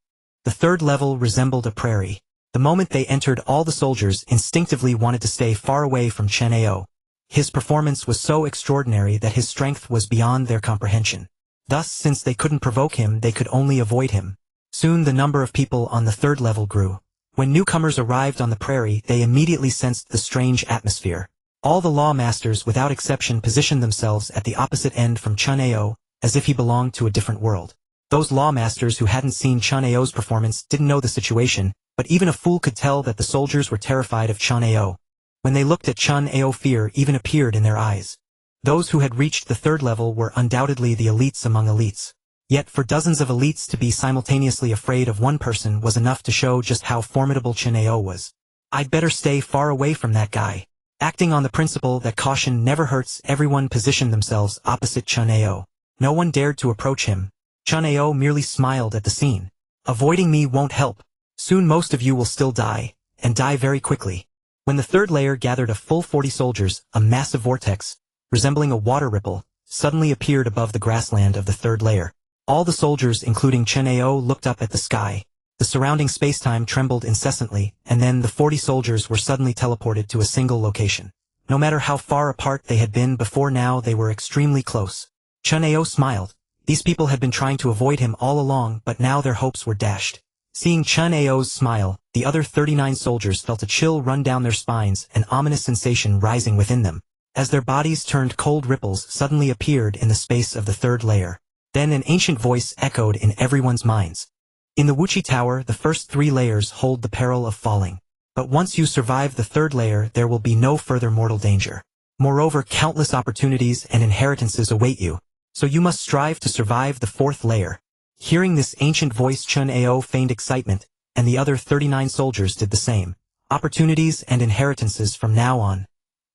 The 3rd level resembled a prairie. The moment they entered, all the soldiers instinctively wanted to stay far away from Chen Ao. His performance was so extraordinary that his strength was beyond their comprehension. Thus, since they couldn't provoke him, they could only avoid him. Soon the number of people on the 3rd level grew. When newcomers arrived on the prairie, they immediately sensed the strange atmosphere. All the law masters, without exception, positioned themselves at the opposite end from Chen Ao, as if he belonged to a different world. Those law masters who hadn't seen Chen Ao's performance didn't know the situation, but even a fool could tell that the soldiers were terrified of Chen Ao. When they looked at Chen Ao, fear even appeared in their eyes. Those who had reached the 3rd level were undoubtedly the elites among elites. Yet for dozens of elites to be simultaneously afraid of one person was enough to show just how formidable Chen Ao was. I'd better stay far away from that guy. Acting on the principle that caution never hurts, everyone positioned themselves opposite Chen Ao. No one dared to approach him. Chen Ao merely smiled at the scene. Avoiding me won't help. Soon most of you will still die, and die very quickly. When the 3rd layer gathered a full 40 soldiers, a massive vortex, resembling a water ripple, suddenly appeared above the grassland of the 3rd layer. All the soldiers, including Chen Ao, looked up at the sky. The surrounding spacetime trembled incessantly, and then the 40 soldiers were suddenly teleported to a single location. No matter how far apart they had been before, now they were extremely close. Chen Ao smiled. These people had been trying to avoid him all along, but now their hopes were dashed. Seeing Chen Ao's smile, the other 39 soldiers felt a chill run down their spines, an ominous sensation rising within them. As their bodies turned cold, ripples suddenly appeared in the space of the 3rd layer. Then an ancient voice echoed in everyone's minds. In the Wuchi Tower, the first 3 layers hold the peril of falling. But once you survive the 3rd layer, there will be no further mortal danger. Moreover, countless opportunities and inheritances await you. So you must strive to survive the 4th layer. Hearing this ancient voice, Chen Ao feigned excitement, and the other 39 soldiers did the same. Opportunities and inheritances from now on.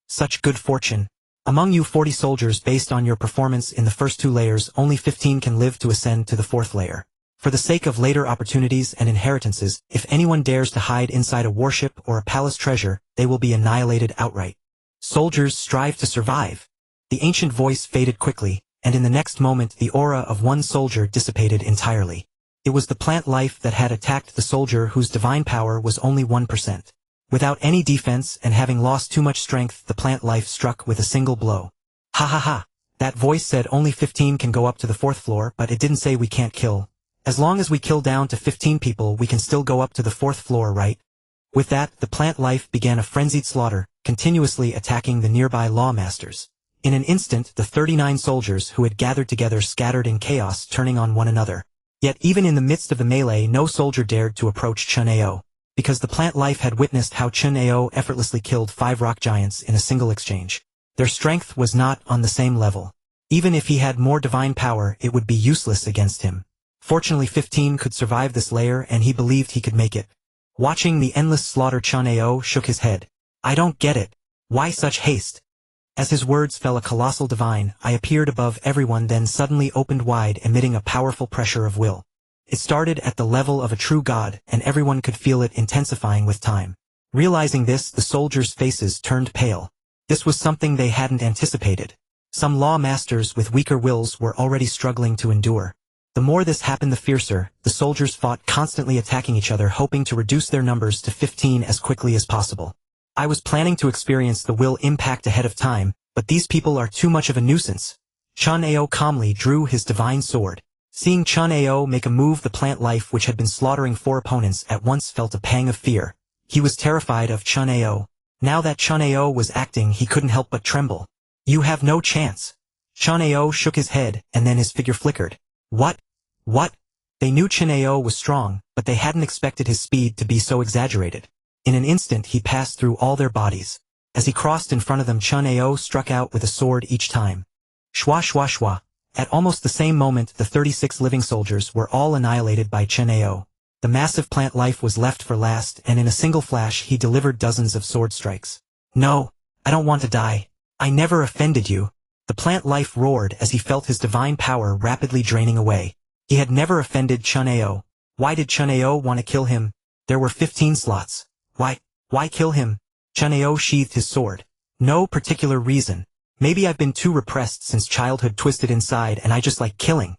Such good fortune. Among you 40 soldiers, based on your performance in the first 2 layers, only 15 can live to ascend to the 4th layer. For the sake of later opportunities and inheritances, if anyone dares to hide inside a warship or a palace treasure, they will be annihilated outright. Soldiers, strive to survive. The ancient voice faded quickly, and in the next moment the aura of one soldier dissipated entirely. It was the plant life that had attacked the soldier whose divine power was only 1%. Without any defense and having lost too much strength, the plant life struck with a single blow. Ha ha ha. That voice said only 15 can go up to the 4th floor, but it didn't say we can't kill. As long as we kill down to 15 people, we can still go up to the 4th floor, right? With that, the plant life began a frenzied slaughter, continuously attacking the nearby law masters. In an instant, the 39 soldiers who had gathered together scattered in chaos, turning on one another. Yet even in the midst of the melee, no soldier dared to approach Chen Ao, because the plant life had witnessed how Chen Ao effortlessly killed 5 rock giants in a single exchange. Their strength was not on the same level. Even if he had more divine power, it would be useless against him. Fortunately, 15 could survive this layer, and he believed he could make it. Watching the endless slaughter, Chen Ao shook his head. I don't get it. Why such haste? As his words fell, a colossal divine eye appeared above everyone, then suddenly opened wide, emitting a powerful pressure of will. It started at the level of a true god, and everyone could feel it intensifying with time. Realizing this, the soldiers' faces turned pale. This was something they hadn't anticipated. Some law masters with weaker wills were already struggling to endure. The more this happened, the fiercer. The soldiers fought, constantly attacking each other, hoping to reduce their numbers to 15 as quickly as possible. I was planning to experience the will impact ahead of time, but these people are too much of a nuisance. Chen Ao calmly drew his divine sword. Seeing Chen Ao make a move, the plant life, which had been slaughtering 4 opponents, at once felt a pang of fear. He was terrified of Chen Ao. Now that Chen Ao was acting, he couldn't help but tremble. You have no chance. Chen Ao shook his head, and then his figure flickered. What? What? They knew Chen Ao was strong, but they hadn't expected his speed to be so exaggerated. In an instant he passed through all their bodies. As he crossed in front of them, Chen Ao struck out with a sword each time. Shwa shwa shwa. At almost the same moment the 36 living soldiers were all annihilated by Chen Ao. The massive plant life was left for last, and in a single flash he delivered dozens of sword strikes. No, I don't want to die. I never offended you. The plant life roared as he felt his divine power rapidly draining away. He had never offended Chen Ao. Why did Chen Ao want to kill him? There were 15 slots. Why kill him? Chen Ao sheathed his sword. No particular reason. Maybe I've been too repressed since childhood, twisted inside, and I just like killing.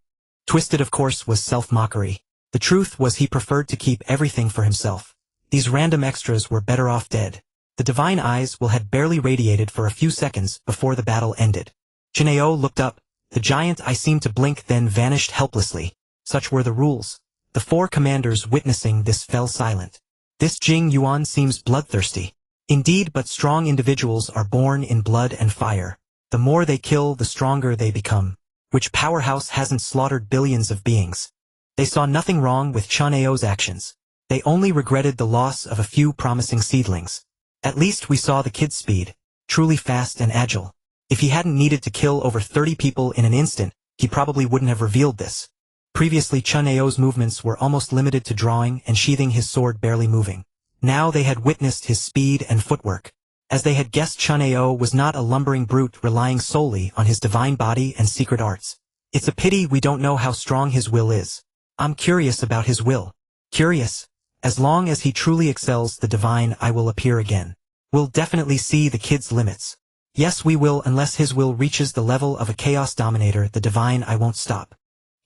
Twisted, of course, was self-mockery. The truth was he preferred to keep everything for himself. These random extras were better off dead. The divine eyes had barely radiated for a few seconds before the battle ended. Chen Ao looked up. The giant eye seemed to blink, then vanished helplessly. Such were the rules. The 4 commanders witnessing this fell silent. This Jing Yuan seems bloodthirsty. Indeed, but strong individuals are born in blood and fire. The more they kill, the stronger they become. Which powerhouse hasn't slaughtered billions of beings? They saw nothing wrong with Chen Ao's actions. They only regretted the loss of a few promising seedlings. At least we saw the kid's speed, truly fast and agile. If he hadn't needed to kill over 30 people in an instant, he probably wouldn't have revealed this. Previously Chen Ao's movements were almost limited to drawing and sheathing his sword, barely moving. Now they had witnessed his speed and footwork. As they had guessed, Chen Ao was not a lumbering brute relying solely on his divine body and secret arts. It's a pity we don't know how strong his will is. I'm curious about his will. Curious? As long as he truly excels the divine, I will appear again. We'll definitely see the kid's limits. Yes, we will, unless his will reaches the level of a chaos dominator, the divine I won't stop.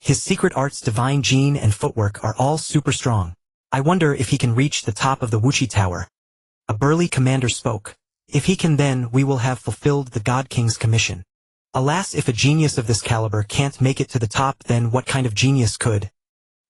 His secret arts, divine gene and footwork are all super strong. I wonder if he can reach the top of the Wuxi Tower. A burly commander spoke. If he can, then we will have fulfilled the God King's commission. Alas, if a genius of this caliber can't make it to the top, then what kind of genius could?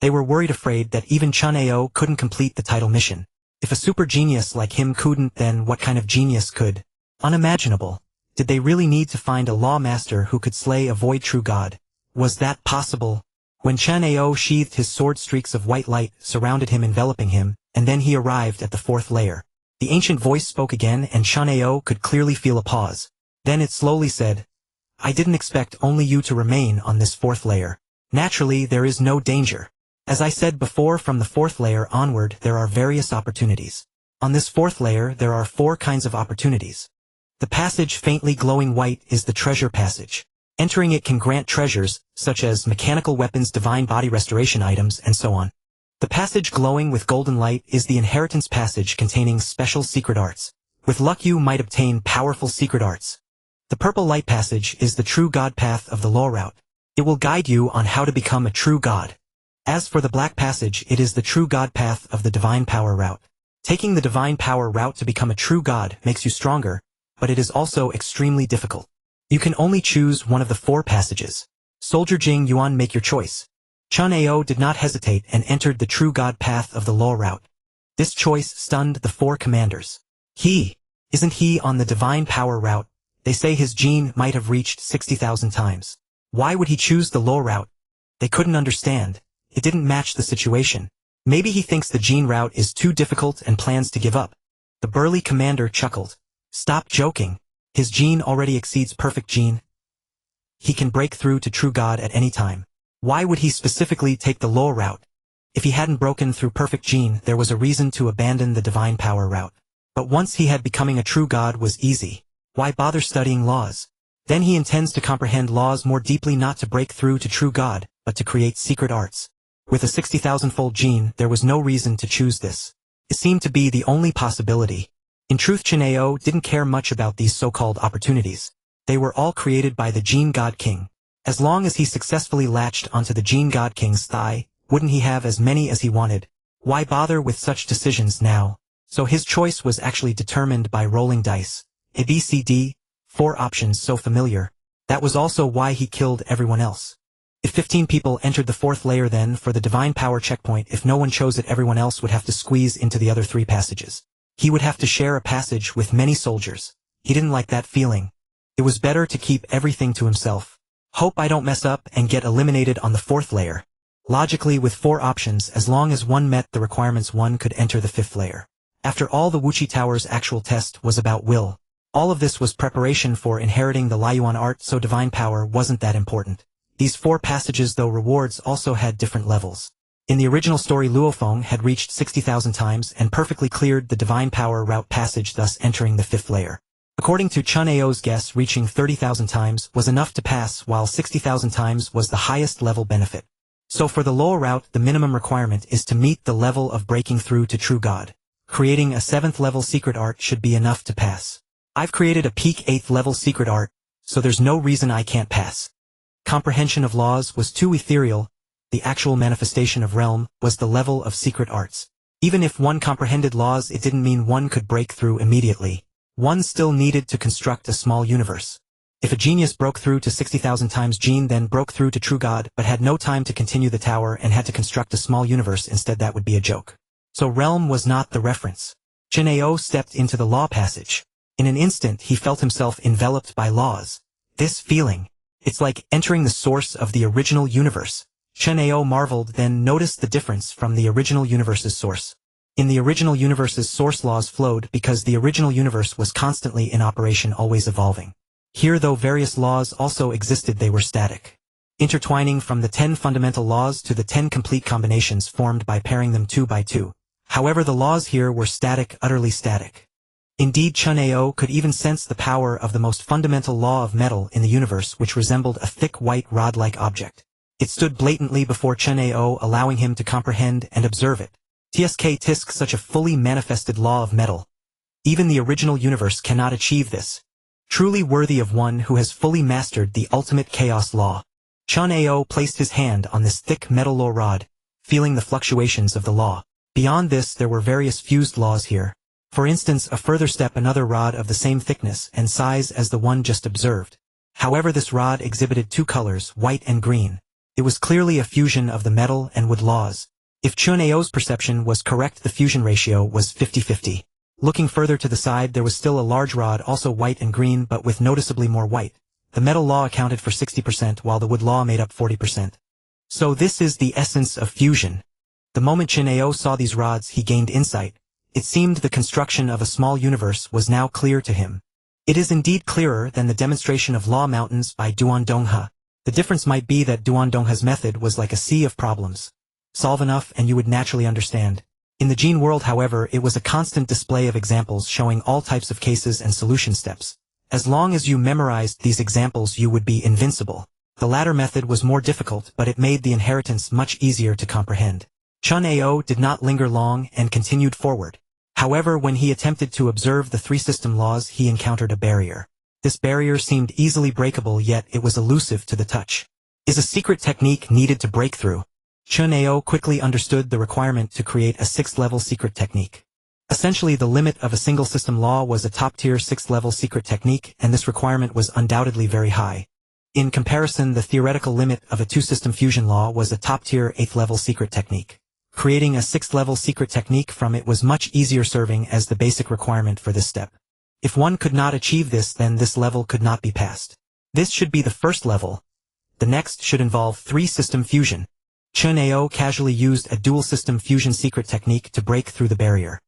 They were worried, afraid that even Chen Ao couldn't complete the title mission. If a super genius like him couldn't, then what kind of genius could? Unimaginable. Did they really need to find a law master who could slay a void true god? Was that possible? When Chen Ao sheathed his sword, streaks of white light surrounded him, enveloping him, and then he arrived at the 4th layer. The ancient voice spoke again, and Chen Ao could clearly feel a pause. Then it slowly said, I didn't expect only you to remain on this 4th layer. Naturally, there is no danger. As I said before, from the 4th layer onward there are various opportunities. On this 4th layer there are 4 kinds of opportunities. The passage, faintly glowing white, is the treasure passage. Entering it can grant treasures, such as mechanical weapons, divine body restoration items, and so on. The passage glowing with golden light is the inheritance passage, containing special secret arts. With luck you might obtain powerful secret arts. The purple light passage is the true god path of the law route. It will guide you on how to become a true god. As for the black passage, it is the true god path of the divine power route. Taking the divine power route to become a true god makes you stronger, but it is also extremely difficult. You can only choose one of the 4 passages. Soldier Jing Yuan, make your choice. Chen Ao did not hesitate and entered the true god path of the law route. This choice stunned the 4 commanders. Isn't he on the divine power route? They say his gene might have reached 60,000 times. Why would he choose the law route? They couldn't understand. It didn't match the situation. Maybe he thinks the gene route is too difficult and plans to give up. The burly commander chuckled. Stop joking. His gene already exceeds perfect gene. He can break through to true god at any time. Why would he specifically take the law route? If he hadn't broken through perfect gene, there was a reason to abandon the divine power route. But once he had, becoming a true god was easy. Why bother studying laws? Then he intends to comprehend laws more deeply, not to break through to true god, but to create secret arts. With a 60,000-fold gene, there was no reason to choose this. It seemed to be the only possibility. In truth, Chen Ao didn't care much about these so-called opportunities. They were all created by the Gene God King. As long as he successfully latched onto the Gene God King's thigh, wouldn't he have as many as he wanted? Why bother with such decisions now? So his choice was actually determined by rolling dice. A, B, C, D, 4 options so familiar. That was also why he killed everyone else. If 15 people entered the 4th layer, then for the divine power checkpoint, if no one chose it, everyone else would have to squeeze into the other 3 passages. He would have to share a passage with many soldiers. He didn't like that feeling. It was better to keep everything to himself. Hope I don't mess up and get eliminated on the 4th layer. Logically, with 4 options, as long as one met the requirements, one could enter the 5th layer. After all, the Wuchi Tower's actual test was about will. All of this was preparation for inheriting the Liuyuan art, so divine power wasn't that important. These 4 passages, though rewards, also had different levels. In the original story, Luofeng had reached 60,000 times and perfectly cleared the divine power route passage, thus entering the 5th layer. According to Chen Ao's guess, reaching 30,000 times was enough to pass, while 60,000 times was the highest level benefit. So for the lower route, the minimum requirement is to meet the level of breaking through to true God. Creating a 7th level secret art should be enough to pass. I've created a peak 8th level secret art, so there's no reason I can't pass. Comprehension of laws was too ethereal. The actual manifestation of realm was the level of secret arts. Even if one comprehended laws, it didn't mean one could break through immediately. One still needed to construct a small universe. If a genius broke through to 60,000 times, Gene then broke through to true God, but had no time to continue the tower and had to construct a small universe instead, that would be a joke. So realm was not the reference. Chen Ao stepped into the law passage. In an instant, he felt himself enveloped by laws. This feeling, it's like entering the source of the original universe. Chen Ao marveled, then noticed the difference from the original universe's source. In the original universe's source, laws flowed because the original universe was constantly in operation, always evolving. Here, though various laws also existed, they were static. Intertwining from the 10 fundamental laws to the 10 complete combinations formed by pairing them 2 by 2. However, the laws here were static, utterly static. Indeed, Chen Ao could even sense the power of the most fundamental law of metal in the universe, which resembled a thick white rod-like object. It stood blatantly before Chen Ao, allowing him to comprehend and observe it. Tisk, such a fully manifested law of metal. Even the original universe cannot achieve this. Truly worthy of one who has fully mastered the ultimate chaos law. Chen Ao placed his hand on this thick metal law rod, feeling the fluctuations of the law. Beyond this, there were various fused laws here. For instance, a further step, another rod of the same thickness and size as the one just observed. However, this rod exhibited 2 colors, white and green. It was clearly a fusion of the metal and wood laws. If Chen Ao's perception was correct, the fusion ratio was 50-50. Looking further to the side, there was still a large rod, also white and green, but with noticeably more white. The metal law accounted for 60%, while the wood law made up 40%. So this is the essence of fusion. The moment Chen Ao saw these rods, he gained insight. It seemed the construction of a small universe was now clear to him. It is indeed clearer than the demonstration of law mountains by Duan Donghe. The difference might be that Duan Donghe's method was like a sea of problems. Solve enough and you would naturally understand. In the Gene world, however, it was a constant display of examples showing all types of cases and solution steps. As long as you memorized these examples, you would be invincible. The latter method was more difficult, but it made the inheritance much easier to comprehend. Chen Ao did not linger long and continued forward. However, when he attempted to observe the 3 system laws, he encountered a barrier. This barrier seemed easily breakable, yet it was elusive to the touch. Is a secret technique needed to break through? Chen Ao quickly understood the requirement to create a 6th-level secret technique. Essentially, the limit of a single system law was a top-tier 6th-level secret technique, and this requirement was undoubtedly very high. In comparison, the theoretical limit of a 2-system fusion law was a top-tier 8th-level secret technique. Creating a 6th-level secret technique from it was much easier, serving as the basic requirement for this step. If one could not achieve this, then this level could not be passed. This should be the first level. The next should involve 3-system fusion. Chen Ao casually used a dual-system fusion secret technique to break through the barrier.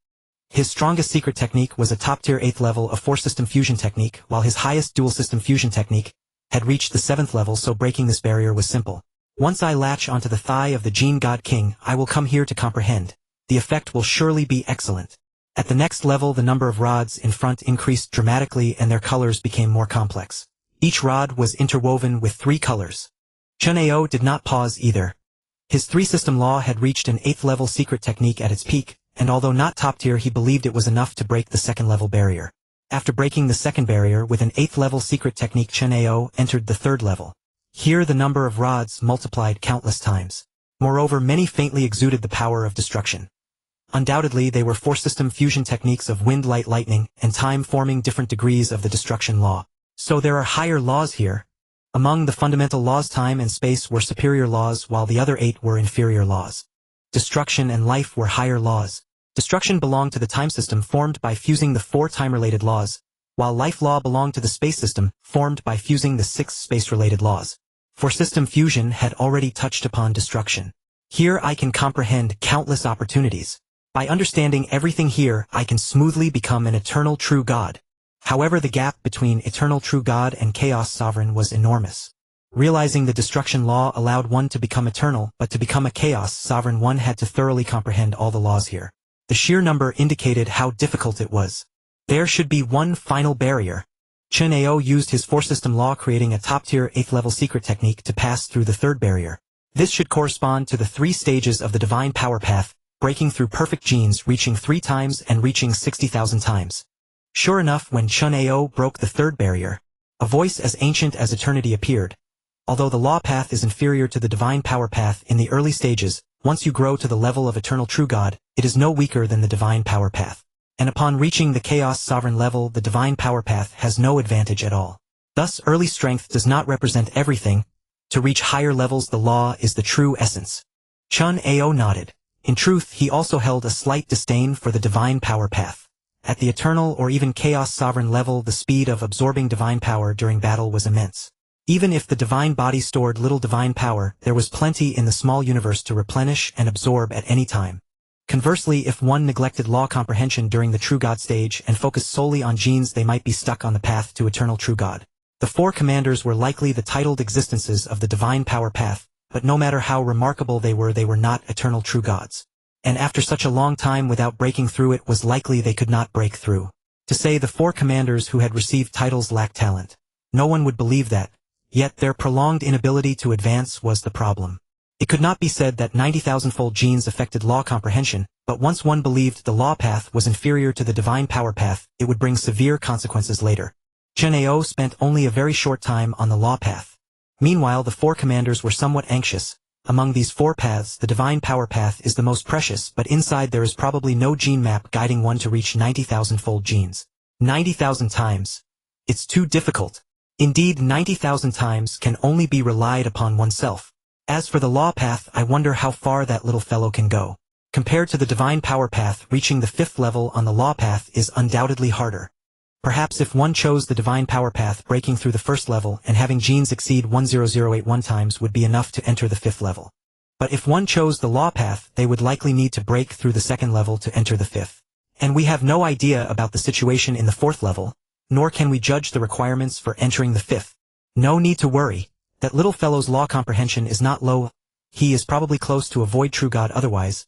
His strongest secret technique was a top-tier 8th level of 4-system fusion technique, while his highest dual-system fusion technique had reached the 7th level, so breaking this barrier was simple. Once I latch onto the thigh of the Gene God King, I will come here to comprehend. The effect will surely be excellent. At the next level, the number of rods in front increased dramatically and their colors became more complex. Each rod was interwoven with 3 colors. Chen Ao did not pause either. His 3-system law had reached an 8th-level secret technique at its peak, and although not top-tier, he believed it was enough to break the 2nd-level barrier. After breaking the 2nd barrier with an 8th-level secret technique, Chen Ao entered the 3rd level. Here the number of rods multiplied countless times. Moreover, many faintly exuded the power of destruction. Undoubtedly, they were 4-system fusion techniques of wind, light, lightning, and time, forming different degrees of the destruction law. So there are higher laws here. Among the fundamental laws, time and space were superior laws, while the other 8 were inferior laws. Destruction and life were higher laws. Destruction belonged to the time system, formed by fusing the 4 time-related laws, while life law belonged to the space system, formed by fusing the 6 space-related laws. for system fusion had already touched upon destruction. Here I can comprehend countless opportunities. By understanding everything here, I can smoothly become an eternal true god. However, the gap between eternal true god and chaos sovereign was enormous. Realizing the destruction law allowed one to become eternal, but to become a chaos sovereign one had to thoroughly comprehend all the laws here. The sheer number indicated how difficult it was. There should be one final barrier. Chen Ao used his 4-system law, creating a top-tier 8th-level secret technique to pass through the third barrier. This should correspond to the 3 stages of the divine power path, breaking through perfect genes, reaching 3 times and reaching 60,000 times. Sure enough, when Chen Ao broke the third barrier, a voice as ancient as eternity appeared. Although the law path is inferior to the divine power path in the early stages, once you grow to the level of eternal true god, it is no weaker than the divine power path. And upon reaching the chaos sovereign level, the divine power path has no advantage at all. Thus, early strength does not represent everything. To reach higher levels, the law is the true essence. Chen Ao nodded. In truth, he also held a slight disdain for the divine power path. At the eternal or even chaos sovereign level, the speed of absorbing divine power during battle was immense. Even if the divine body stored little divine power, there was plenty in the small universe to replenish and absorb at any time. Conversely, if one neglected law comprehension during the true god stage and focused solely on genes, they might be stuck on the path to eternal true god. The 4 commanders were likely the titled existences of the divine power path, but no matter how remarkable they were not eternal true gods. And after such a long time without breaking through, it was likely they could not break through. To say the 4 commanders who had received titles lacked talent, no one would believe that, yet their prolonged inability to advance was the problem. It could not be said that 90,000-fold genes affected law comprehension, but once one believed the law path was inferior to the divine power path, it would bring severe consequences later. Chen Ao spent only a very short time on the law path. Meanwhile, the 4 commanders were somewhat anxious. Among these 4 paths, the divine power path is the most precious, but inside there is probably no gene map guiding one to reach 90,000-fold genes. 90,000 times. It's too difficult. Indeed, 90,000 times can only be relied upon oneself. As for the law path, I wonder how far that little fellow can go. Compared to the divine power path, reaching the 5th level on the law path is undoubtedly harder. Perhaps if one chose the divine power path, breaking through the 1st level and having genes exceed 10081 times would be enough to enter the 5th level. But if one chose the law path, they would likely need to break through the 2nd level to enter the 5th. And we have no idea about the situation in the 4th level, nor can we judge the requirements for entering the 5th. No need to worry. That little fellow's law comprehension is not low. He is probably close to a void true god, otherwise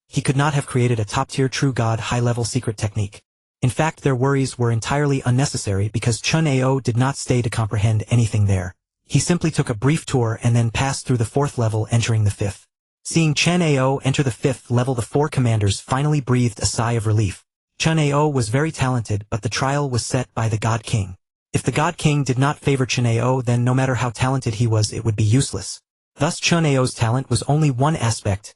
he could not have created a top-tier true god high-level secret technique. In fact, their worries were entirely unnecessary because Chen Ao did not stay to comprehend anything there. He simply took a brief tour and then passed through the 4th level, entering the 5th. Seeing Chen Ao enter the 5th level, the 4 commanders finally breathed a sigh of relief. Chen Ao was very talented, but the trial was set by the God King. If the God King did not favor Chen Ao, then no matter how talented he was, it would be useless. Thus Chen Ao's talent was only one aspect.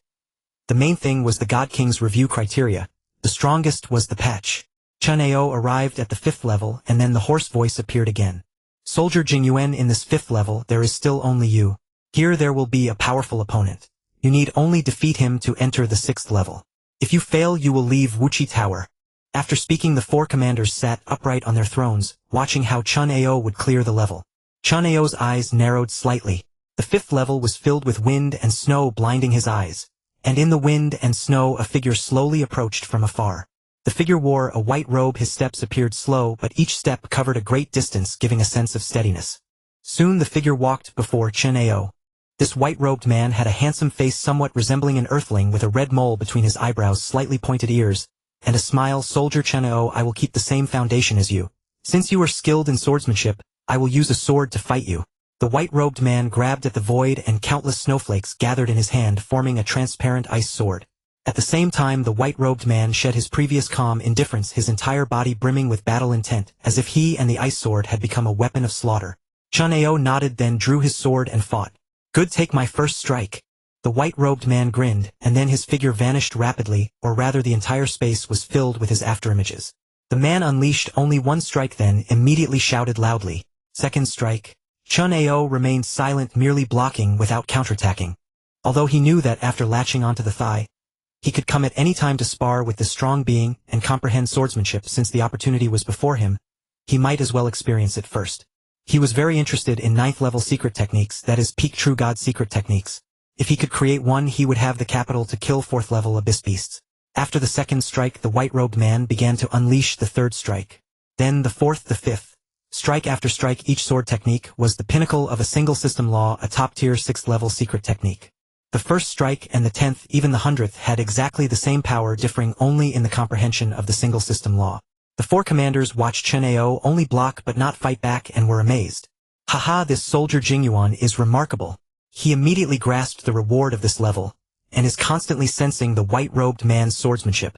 The main thing was the God King's review criteria. The strongest was the patch. Chen Ao arrived at the 5th level, and then the hoarse voice appeared again. Soldier Jingyuan, in this 5th level, there is still only you. Here there will be a powerful opponent. You need only defeat him to enter the 6th level. If you fail, you will leave Wuqi Tower. After speaking, the 4 commanders sat upright on their thrones, watching how Chen Ao would clear the level. Chen Ao's eyes narrowed slightly. The 5th level was filled with wind and snow, blinding his eyes. And in the wind and snow, a figure slowly approached from afar. The figure wore a white robe. His steps appeared slow, but each step covered a great distance, giving a sense of steadiness. Soon the figure walked before Chen Ao. This white-robed man had a handsome face somewhat resembling an earthling, with a red mole between his eyebrows, slightly pointed ears, and a smile. Soldier Chen Ao, I will keep the same foundation as you. Since you are skilled in swordsmanship, I will use a sword to fight you. The white-robed man grabbed at the void, and countless snowflakes gathered in his hand, forming a transparent ice sword. At the same time, the white-robed man shed his previous calm indifference, his entire body brimming with battle intent, as if he and the ice sword had become a weapon of slaughter. Chen Ao nodded, then drew his sword and fought. Good, take my first strike. The white-robed man grinned, and then his figure vanished rapidly, or rather the entire space was filled with his afterimages. The man unleashed only one strike, then immediately shouted loudly, "Second strike." Chen Ao remained silent, merely blocking without counterattacking. Although he knew that after latching onto the thigh, he could come at any time to spar with this strong being and comprehend swordsmanship. Since the opportunity was before him, he might as well experience it first. He was very interested in 9th level secret techniques, that is peak true god secret techniques. If he could create one, he would have the capital to kill 4th level abyss beasts. After the 2nd strike, the white-robed man began to unleash the 3rd strike. Then the 4th, the 5th. Strike after strike, each sword technique was the pinnacle of a single system law, a top-tier 6th level secret technique. The 1st strike and the 10th, even the 100th, had exactly the same power, differing only in the comprehension of the single system law. The 4 commanders watched Chen Ao only block but not fight back and were amazed. Haha, this soldier Jingyuan is remarkable. He immediately grasped the reward of this level, and is constantly sensing the white-robed man's swordsmanship.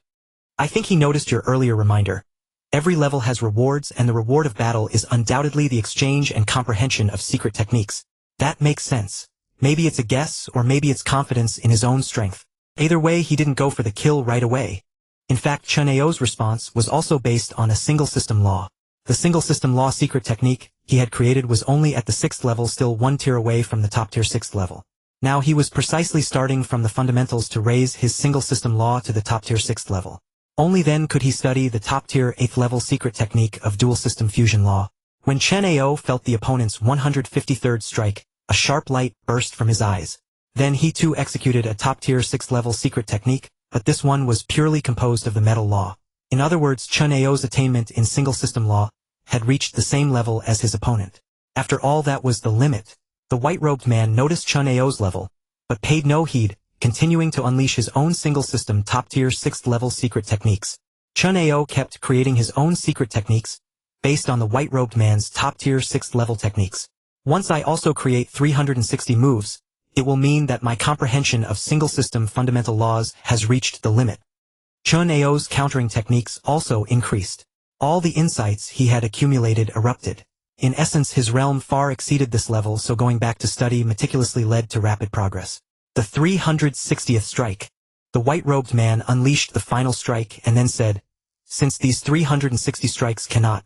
I think he noticed your earlier reminder. Every level has rewards, and the reward of battle is undoubtedly the exchange and comprehension of secret techniques. That makes sense. Maybe it's a guess, or maybe it's confidence in his own strength. Either way, he didn't go for the kill right away. In fact, Chen Ao's response was also based on a single system law. The single system law secret technique he had created was only at the 6th level, still 1 tier away from the top tier 6th level. Now he was precisely starting from the fundamentals to raise his single system law to the top tier 6th level. Only then could he study the top tier 8th level secret technique of dual system fusion law. When Chen Ao felt the opponent's 153rd strike, a sharp light burst from his eyes. Then he too executed a top tier 6th level secret technique, but this one was purely composed of the metal law. In other words, Chen Ao's attainment in single system law had reached the same level as his opponent. After all, that was the limit. The white-robed man noticed Chen Ao's level, but paid no heed, continuing to unleash his own single-system top-tier 6th-level secret techniques. Chen Ao kept creating his own secret techniques, based on the white-robed man's top-tier 6th-level techniques. Once I also create 360 moves, it will mean that my comprehension of single-system fundamental laws has reached the limit. Chen Ao's countering techniques also increased. All the insights he had accumulated erupted. In essence, his realm far exceeded this level, so going back to study meticulously led to rapid progress. The 360th strike. The white-robed man unleashed the final strike and then said, "Since these 360 strikes cannot,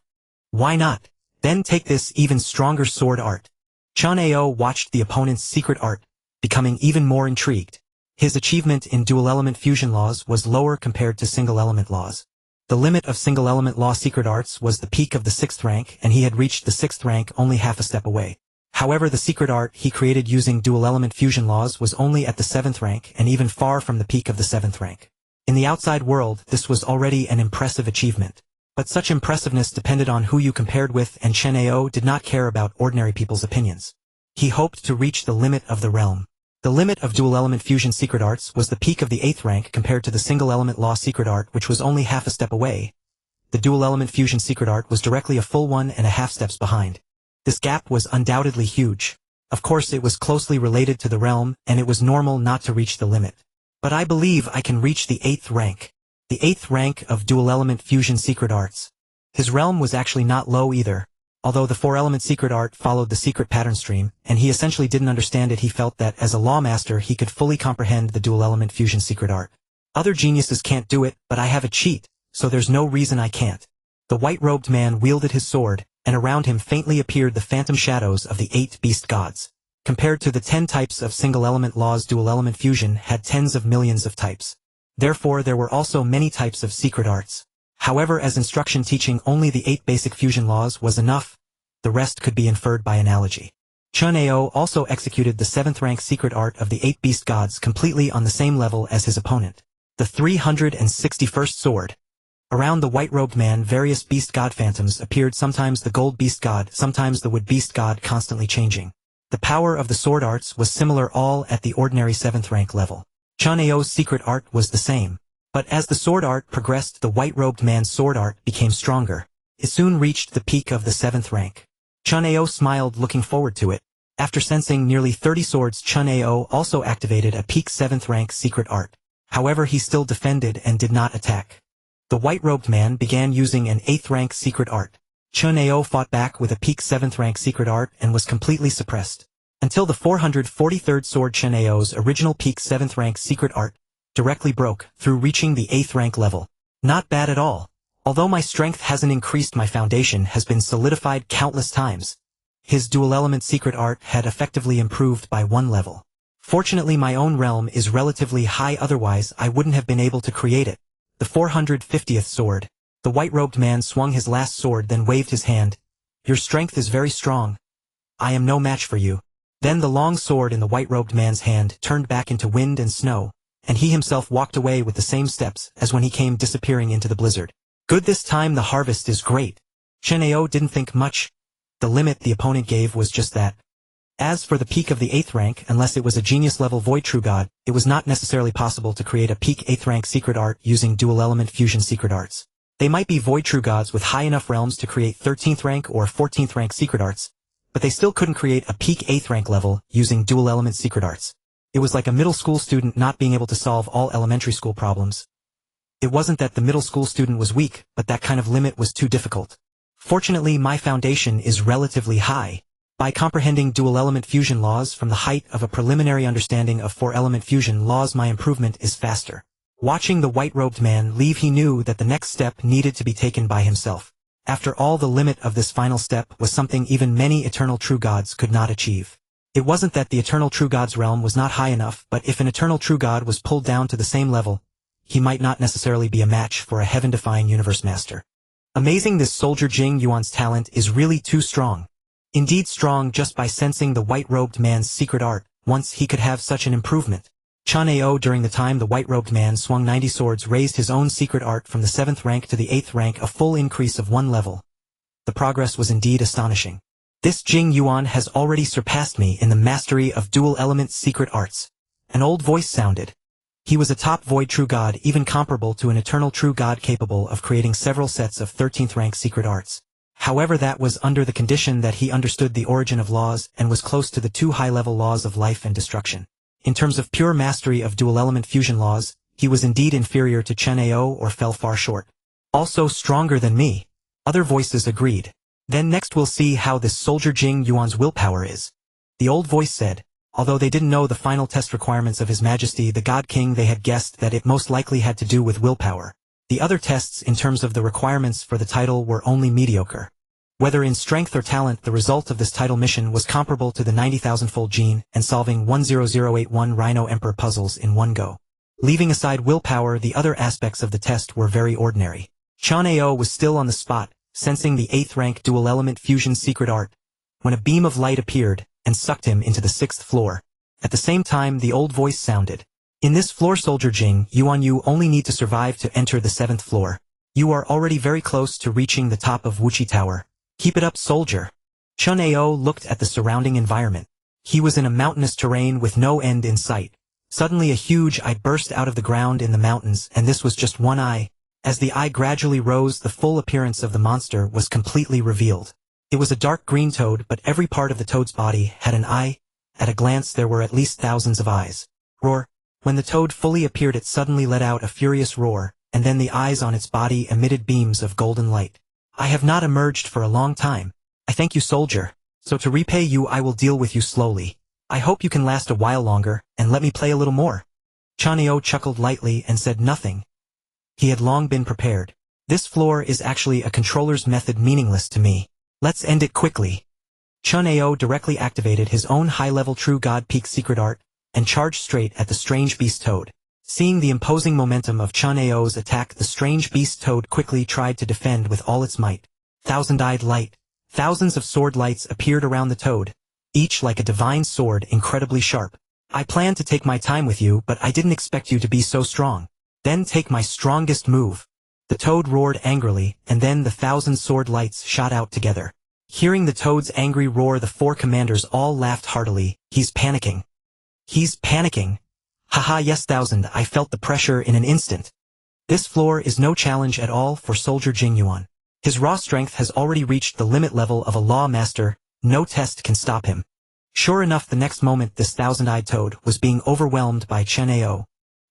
why not? Then take this even stronger sword art." Chen Ao watched the opponent's secret art, becoming even more intrigued. His achievement in dual-element fusion laws was lower compared to single-element laws. The limit of single-element law secret arts was the peak of the 6th rank, and he had reached the 6th rank only half a step away. However, the secret art he created using dual-element fusion laws was only at the 7th rank and even far from the peak of the 7th rank. In the outside world, this was already an impressive achievement. But such impressiveness depended on who you compared with, and Chen Ao did not care about ordinary people's opinions. He hoped to reach the limit of the realm. The limit of dual-element fusion secret arts was the peak of the 8th rank compared to the single-element law secret art, which was only half a step away. The dual-element fusion secret art was directly a full 1.5 steps behind. This gap was undoubtedly huge. Of course, it was closely related to the realm, and it was normal not to reach the limit. But I believe I can reach the 8th rank. The 8th rank of dual-element fusion secret arts. His realm was actually not low either. Although the 4-element secret art followed the secret pattern stream, and he essentially didn't understand it, he felt that as a lawmaster he could fully comprehend the dual-element fusion secret art. Other geniuses can't do it, but I have a cheat, so there's no reason I can't. The white-robed man wielded his sword, and around him faintly appeared the phantom shadows of the 8 beast gods. Compared to the 10 types of single-element laws, dual-element fusion had tens of millions of types. Therefore, there were also many types of secret arts. However, as instruction teaching only the 8 basic fusion laws was enough, the rest could be inferred by analogy. Chen Ao also executed the 7th rank secret art of the 8 beast gods completely on the same level as his opponent. The 361st sword. Around the white-robed man various beast god phantoms appeared, sometimes the gold beast god, sometimes the wood beast god, constantly changing. The power of the sword arts was similar, all at the ordinary 7th rank level. Chen Ao's secret art was the same. But as the sword art progressed, the white-robed man's sword art became stronger. It soon reached the peak of the 7th rank. Chen Ao smiled, looking forward to it. After sensing nearly 30 swords, Chen Ao also activated a peak 7th rank secret art. However, he still defended and did not attack. The white-robed man began using an 8th rank secret art. Chen Ao fought back with a peak 7th rank secret art and was completely suppressed. Until the 443rd sword, Chen Ao's original peak 7th rank secret art directly broke through, reaching the 8th rank level. Not bad at all. Although my strength hasn't increased, my foundation has been solidified countless times. His dual-element secret art had effectively improved by 1 level. Fortunately, my own realm is relatively high, otherwise I wouldn't have been able to create it. The 450th sword. The white-robed man swung his last sword, then waved his hand. Your strength is very strong. I am no match for you. Then the long sword in the white-robed man's hand turned back into wind and snow, and he himself walked away with the same steps as when he came disappearing into the blizzard. Good, this time the harvest is great. Chen Ao didn't think much. The limit the opponent gave was just that. As for the peak of the 8th rank, unless it was a genius-level Void True God, it was not necessarily possible to create a peak 8th rank secret art using dual-element fusion secret arts. They might be Void True Gods with high enough realms to create 13th rank or 14th rank secret arts, but they still couldn't create a peak 8th rank level using dual-element secret arts. It was like a middle school student not being able to solve all elementary school problems. It wasn't that the middle school student was weak, but that kind of limit was too difficult. Fortunately, my foundation is relatively high. By comprehending dual-element fusion laws from the height of a preliminary understanding of 4-element fusion laws, my improvement is faster. Watching the white-robed man leave, he knew that the next step needed to be taken by himself. After all, the limit of this final step was something even many eternal true gods could not achieve. It wasn't that the eternal true god's realm was not high enough, but if an eternal true god was pulled down to the same level, he might not necessarily be a match for a heaven-defying universe master. Amazing, this soldier Jing Yuan's talent is really too strong. Indeed strong. Just by sensing the white-robed man's secret art, once he could have such an improvement. Chen Ao, during the time the white-robed man swung 90 swords, raised his own secret art from the 7th rank to the 8th rank, a full increase of 1 level. The progress was indeed astonishing. This Jing Yuan has already surpassed me in the mastery of dual-element secret arts. An old voice sounded. He was a top Void True God, even comparable to an eternal true God capable of creating several sets of 13th rank secret arts. However, that was under the condition that he understood the origin of laws and was close to the 2 high-level laws of life and destruction. In terms of pure mastery of dual-element fusion laws, he was indeed inferior to Chen Ao or fell far short. Also stronger than me. Other voices agreed. Then next we'll see how this soldier Jing Yuan's willpower is. The old voice said. Although they didn't know the final test requirements of His Majesty the God King, they had guessed that it most likely had to do with willpower. The other tests in terms of the requirements for the title were only mediocre. Whether in strength or talent, the result of this title mission was comparable to the 90,000-fold gene and solving 10081 Rhino Emperor puzzles in one go. Leaving aside willpower, the other aspects of the test were very ordinary. Chen Ao was still on the spot, sensing the 8th rank dual-element fusion secret art, when a beam of light appeared and sucked him into the 6th floor. At the same time, the old voice sounded. In this floor, soldier Jing Yuan, you only need to survive to enter the 7th floor. You are already very close to reaching the top of Wuchi Tower. Keep it up, soldier. Chen Ao looked at the surrounding environment. He was in a mountainous terrain with no end in sight. Suddenly a huge eye burst out of the ground in the mountains, and this was just one eye. As the eye gradually rose, the full appearance of the monster was completely revealed. It was a dark green toad, but every part of the toad's body had an eye. At a glance there were at least thousands of eyes. Roar. When the toad fully appeared, it suddenly let out a furious roar, and then the eyes on its body emitted beams of golden light. I have not emerged for a long time. I thank you, soldier. So to repay you, I will deal with you slowly. I hope you can last a while longer, and let me play a little more. Chen Ao chuckled lightly and said nothing. He had long been prepared. This floor is actually a controller's method, meaningless to me. Let's end it quickly. Chen Ao directly activated his own high-level True God Peak secret art, and charged straight at the strange beast toad. Seeing the imposing momentum of Chen Ao's attack, the strange beast toad quickly tried to defend with all its might. Thousand-eyed light. Thousands of sword lights appeared around the toad, each like a divine sword, incredibly sharp. I planned to take my time with you, but I didn't expect you to be so strong. Then take my strongest move. The toad roared angrily, and then the 1,000 sword lights shot out together. Hearing the toad's angry roar, the 4 commanders all laughed heartily. He's panicking. He's panicking. Haha, yes, 1,000. I felt the pressure in an instant. This floor is no challenge at all for soldier Jing Yuan. His raw strength has already reached the limit level of a law master. No test can stop him. Sure enough, the next moment this 1,000-eyed toad was being overwhelmed by Chen Ao.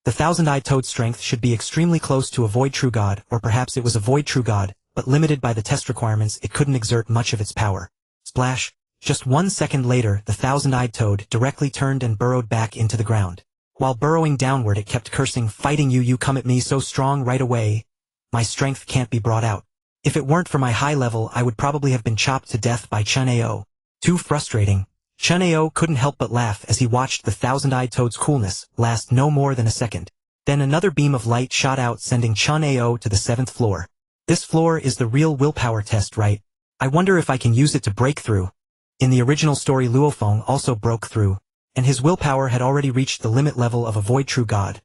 The 1,000-eyed toad's strength should be extremely close to a Void True God, or perhaps it was a Void True God, but limited by the test requirements, it couldn't exert much of its power. Splash! Just 1 second later, the 1,000-eyed toad directly turned and burrowed back into the ground. While burrowing downward, it kept cursing, fighting you, you come at me so strong right away. My strength can't be brought out. If it weren't for my high level, I would probably have been chopped to death by Chen Ao. Too frustrating. Chen Ao couldn't help but laugh as he watched the 1,000-eyed toad's coolness last no more than a second. Then another beam of light shot out, sending Chen Ao to the 7th floor. This floor is the real willpower test, right? I wonder if I can use it to break through. In the original story, Luofeng also broke through, and his willpower had already reached the limit level of a void true god.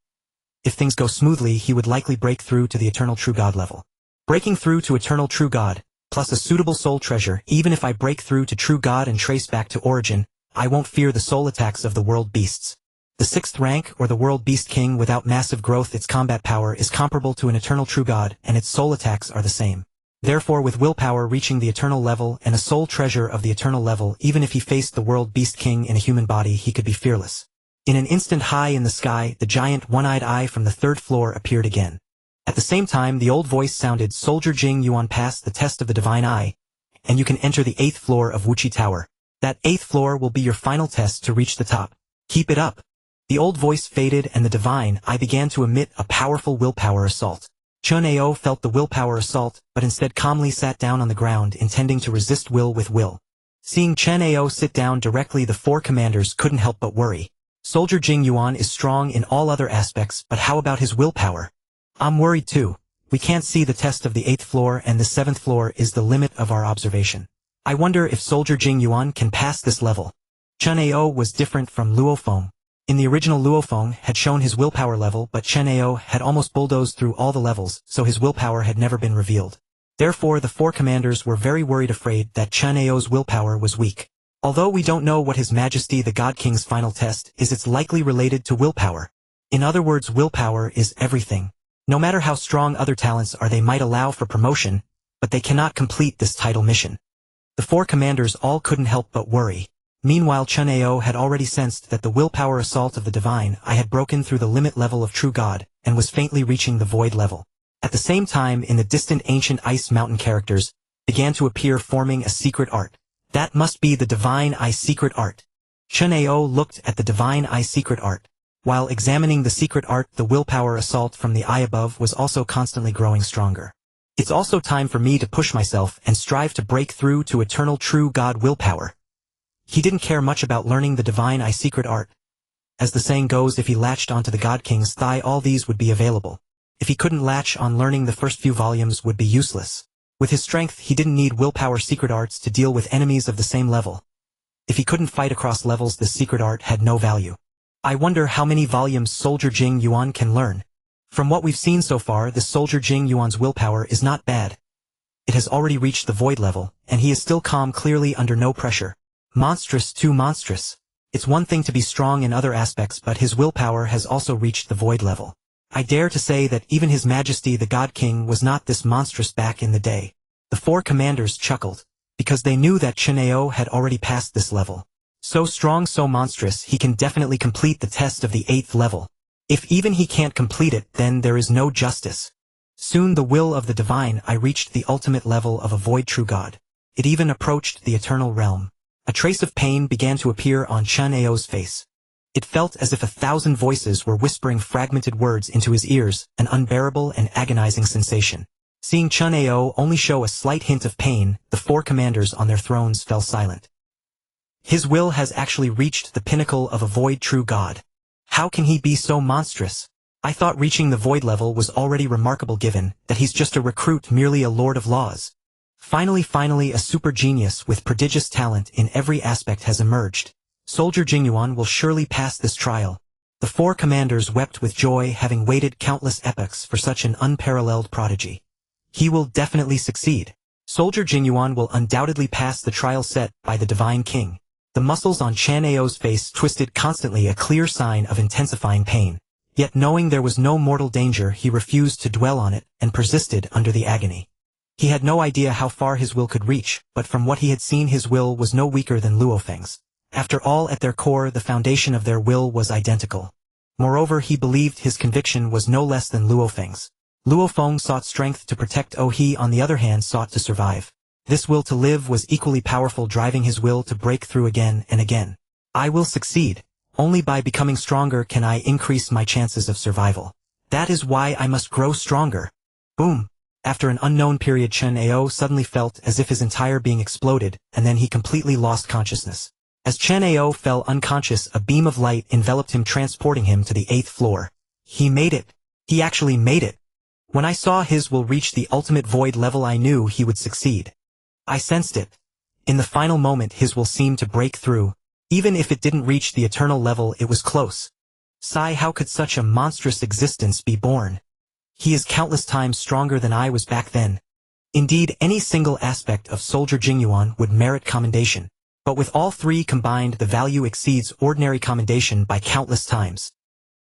If things go smoothly, he would likely break through to the eternal true god level. Breaking through to eternal true god, plus a suitable soul treasure. Even if I break through to true god and trace back to origin, I won't fear the soul attacks of the world beasts. The 6th rank, or the world beast king, without massive growth, its combat power is comparable to an eternal true god, and its soul attacks are the same. Therefore, with willpower reaching the eternal level and a soul treasure of the eternal level, even if he faced the world beast king in a human body, he could be fearless. In an instant, high in the sky, the giant one-eyed eye from the 3rd floor appeared again. At the same time, the old voice sounded, "Soldier Jing Yuan passed the test of the divine eye, and you can enter the 8th floor of Wuqi Tower. That 8th floor will be your final test to reach the top. Keep it up." The old voice faded and the divine eye began to emit a powerful willpower assault. Chen Ao felt the willpower assault, but instead calmly sat down on the ground, intending to resist will with will. Seeing Chen Ao sit down directly, the 4 commanders couldn't help but worry. Soldier Jing Yuan is strong in all other aspects, but how about his willpower? I'm worried too. We can't see the test of the 8th floor, and the 7th floor is the limit of our observation. I wonder if Soldier Jing Yuan can pass this level. Chen Ao was different from Luofeng. In the original, Luofeng had shown his willpower level, but Chen Ao had almost bulldozed through all the levels, so his willpower had never been revealed. Therefore, the 4 commanders were very worried, afraid that Chen Ao's willpower was weak. Although we don't know what His Majesty the God King's final test is, it's likely related to willpower. In other words, willpower is everything. No matter how strong other talents are, they might allow for promotion, but they cannot complete this title mission. The 4 commanders all couldn't help but worry. Meanwhile, Chen Ao had already sensed that the willpower assault of the divine eye had broken through the limit level of true god, and was faintly reaching the void level. At the same time, in the distant ancient ice mountain, characters began to appear, forming a secret art. That must be the divine eye secret art. Chen Ao looked at the divine eye secret art. While examining the secret art, the willpower assault from the eye above was also constantly growing stronger. It's also time for me to push myself and strive to break through to eternal true god willpower. He didn't care much about learning the divine eye secret art. As the saying goes, if he latched onto the God King's thigh, all these would be available. If he couldn't latch on, learning the first few volumes would be useless. With his strength, he didn't need willpower secret arts to deal with enemies of the same level. If he couldn't fight across levels, this secret art had no value. I wonder how many volumes Soldier Jing Yuan can learn. From what we've seen so far, this Soldier Jing Yuan's willpower is not bad. It has already reached the void level, and he is still calm, clearly under no pressure. Monstrous, too monstrous. It's one thing to be strong in other aspects, but his willpower has also reached the void level. I dare to say that even His Majesty the God King was not this monstrous back in the day. The 4 commanders chuckled, because they knew that Chen Ao had already passed this level. So strong, so monstrous, he can definitely complete the test of the 8th level. If even he can't complete it, then there is no justice. Soon the will of the divine eye reached the ultimate level of a void true god. It even approached the eternal realm. A trace of pain began to appear on Chen Ao's face. It felt as if 1,000 voices were whispering fragmented words into his ears, an unbearable and agonizing sensation. Seeing Chen Ao only show a slight hint of pain, the 4 commanders on their thrones fell silent. His will has actually reached the pinnacle of a void true god. How can he be so monstrous? I thought reaching the void level was already remarkable, given that he's just a recruit, merely a lord of laws. Finally, a super genius with prodigious talent in every aspect has emerged. Soldier Jingyuan will surely pass this trial. The 4 commanders wept with joy, having waited countless epochs for such an unparalleled prodigy. He will definitely succeed. Soldier Jingyuan will undoubtedly pass the trial set by the Divine King. The muscles on Chen Ao's face twisted constantly, a clear sign of intensifying pain. Yet knowing there was no mortal danger, he refused to dwell on it and persisted under the agony. He had no idea how far his will could reach, but from what he had seen, his will was no weaker than Luofeng's. After all, at their core, the foundation of their will was identical. Moreover, he believed his conviction was no less than Luofeng's. Luofeng sought strength to protect, he on the other hand sought to survive. This will to live was equally powerful, driving his will to break through again and again. I will succeed. Only by becoming stronger can I increase my chances of survival. That is why I must grow stronger. Boom. After an unknown period, Chen Ao suddenly felt as if his entire being exploded, and then he completely lost consciousness. As Chen Ao fell unconscious, a beam of light enveloped him, transporting him to the 8th floor. He made it. He actually made it. When I saw his will reach the ultimate void level, I knew he would succeed. I sensed it. In the final moment his will seemed to break through. Even if it didn't reach the eternal level, it was close. Sigh, how could such a monstrous existence be born? He is countless times stronger than I was back then. Indeed, any single aspect of Soldier Jingyuan would merit commendation. But with all three combined, the value exceeds ordinary commendation by countless times.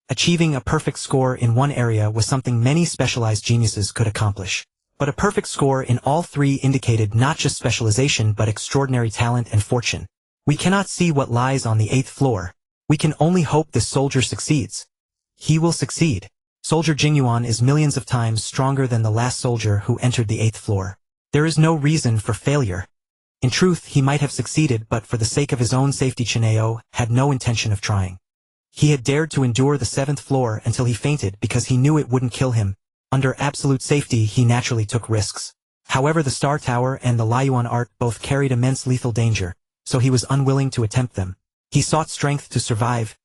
Achieving a perfect score in one area was something many specialized geniuses could accomplish. But a perfect score in all three indicated not just specialization but extraordinary talent and fortune. We cannot see what lies on the 8th floor. We can only hope this soldier succeeds. He will succeed. Soldier Jingyuan is millions of times stronger than the last soldier who entered the 8th floor. There is no reason for failure. In truth, he might have succeeded, but for the sake of his own safety Chen Ao had no intention of trying. He had dared to endure the 7th floor until he fainted because he knew it wouldn't kill him. Under absolute safety, he naturally took risks. However, the Star Tower and the Liuan Art both carried immense lethal danger, so he was unwilling to attempt them. He sought strength to survive.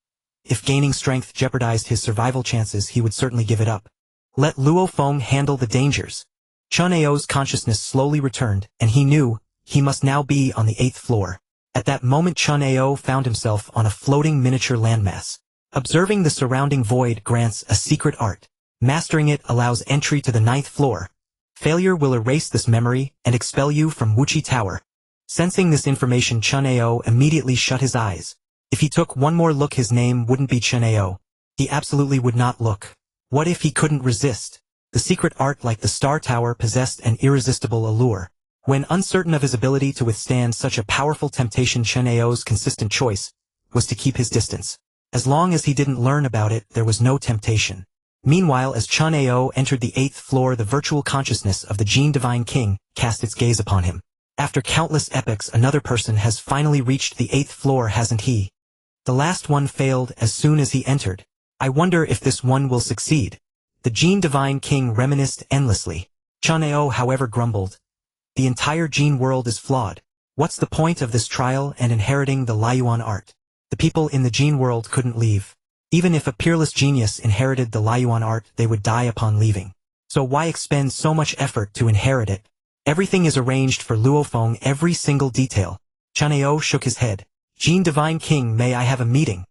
If gaining strength jeopardized his survival chances, he would certainly give it up. Let Luo Feng handle the dangers. Chen Ao's consciousness slowly returned, and he knew he must now be on the 8th floor. At that moment Chen Ao found himself on a floating miniature landmass. Observing the surrounding void grants a secret art. Mastering it allows entry to the 9th floor. Failure will erase this memory and expel you from Wuchi Tower. Sensing this information, Chen Ao immediately shut his eyes. If he took one more look, his name wouldn't be Chen Ao. He absolutely would not look. What if he couldn't resist? The secret art, like the Star Tower, possessed an irresistible allure. When uncertain of his ability to withstand such a powerful temptation, Chen Ao's consistent choice was to keep his distance. As long as he didn't learn about it, there was no temptation. Meanwhile, as Chen Ao entered the 8th floor, the virtual consciousness of the Jin Divine King cast its gaze upon him. After countless epochs, another person has finally reached the 8th floor, hasn't he? The last one failed as soon as he entered. I wonder if this one will succeed. The Jin Divine King reminisced endlessly. Chen Ao, however, grumbled. The entire Jin world is flawed. What's the point of this trial and inheriting the Liuan art? The people in the Jin world couldn't leave. Even if a peerless genius inherited the Liuan art, they would die upon leaving. So why expend so much effort to inherit it? Everything is arranged for Luo Feng, every single detail. Chen Ao shook his head. Jin Divine King, may I have a meeting?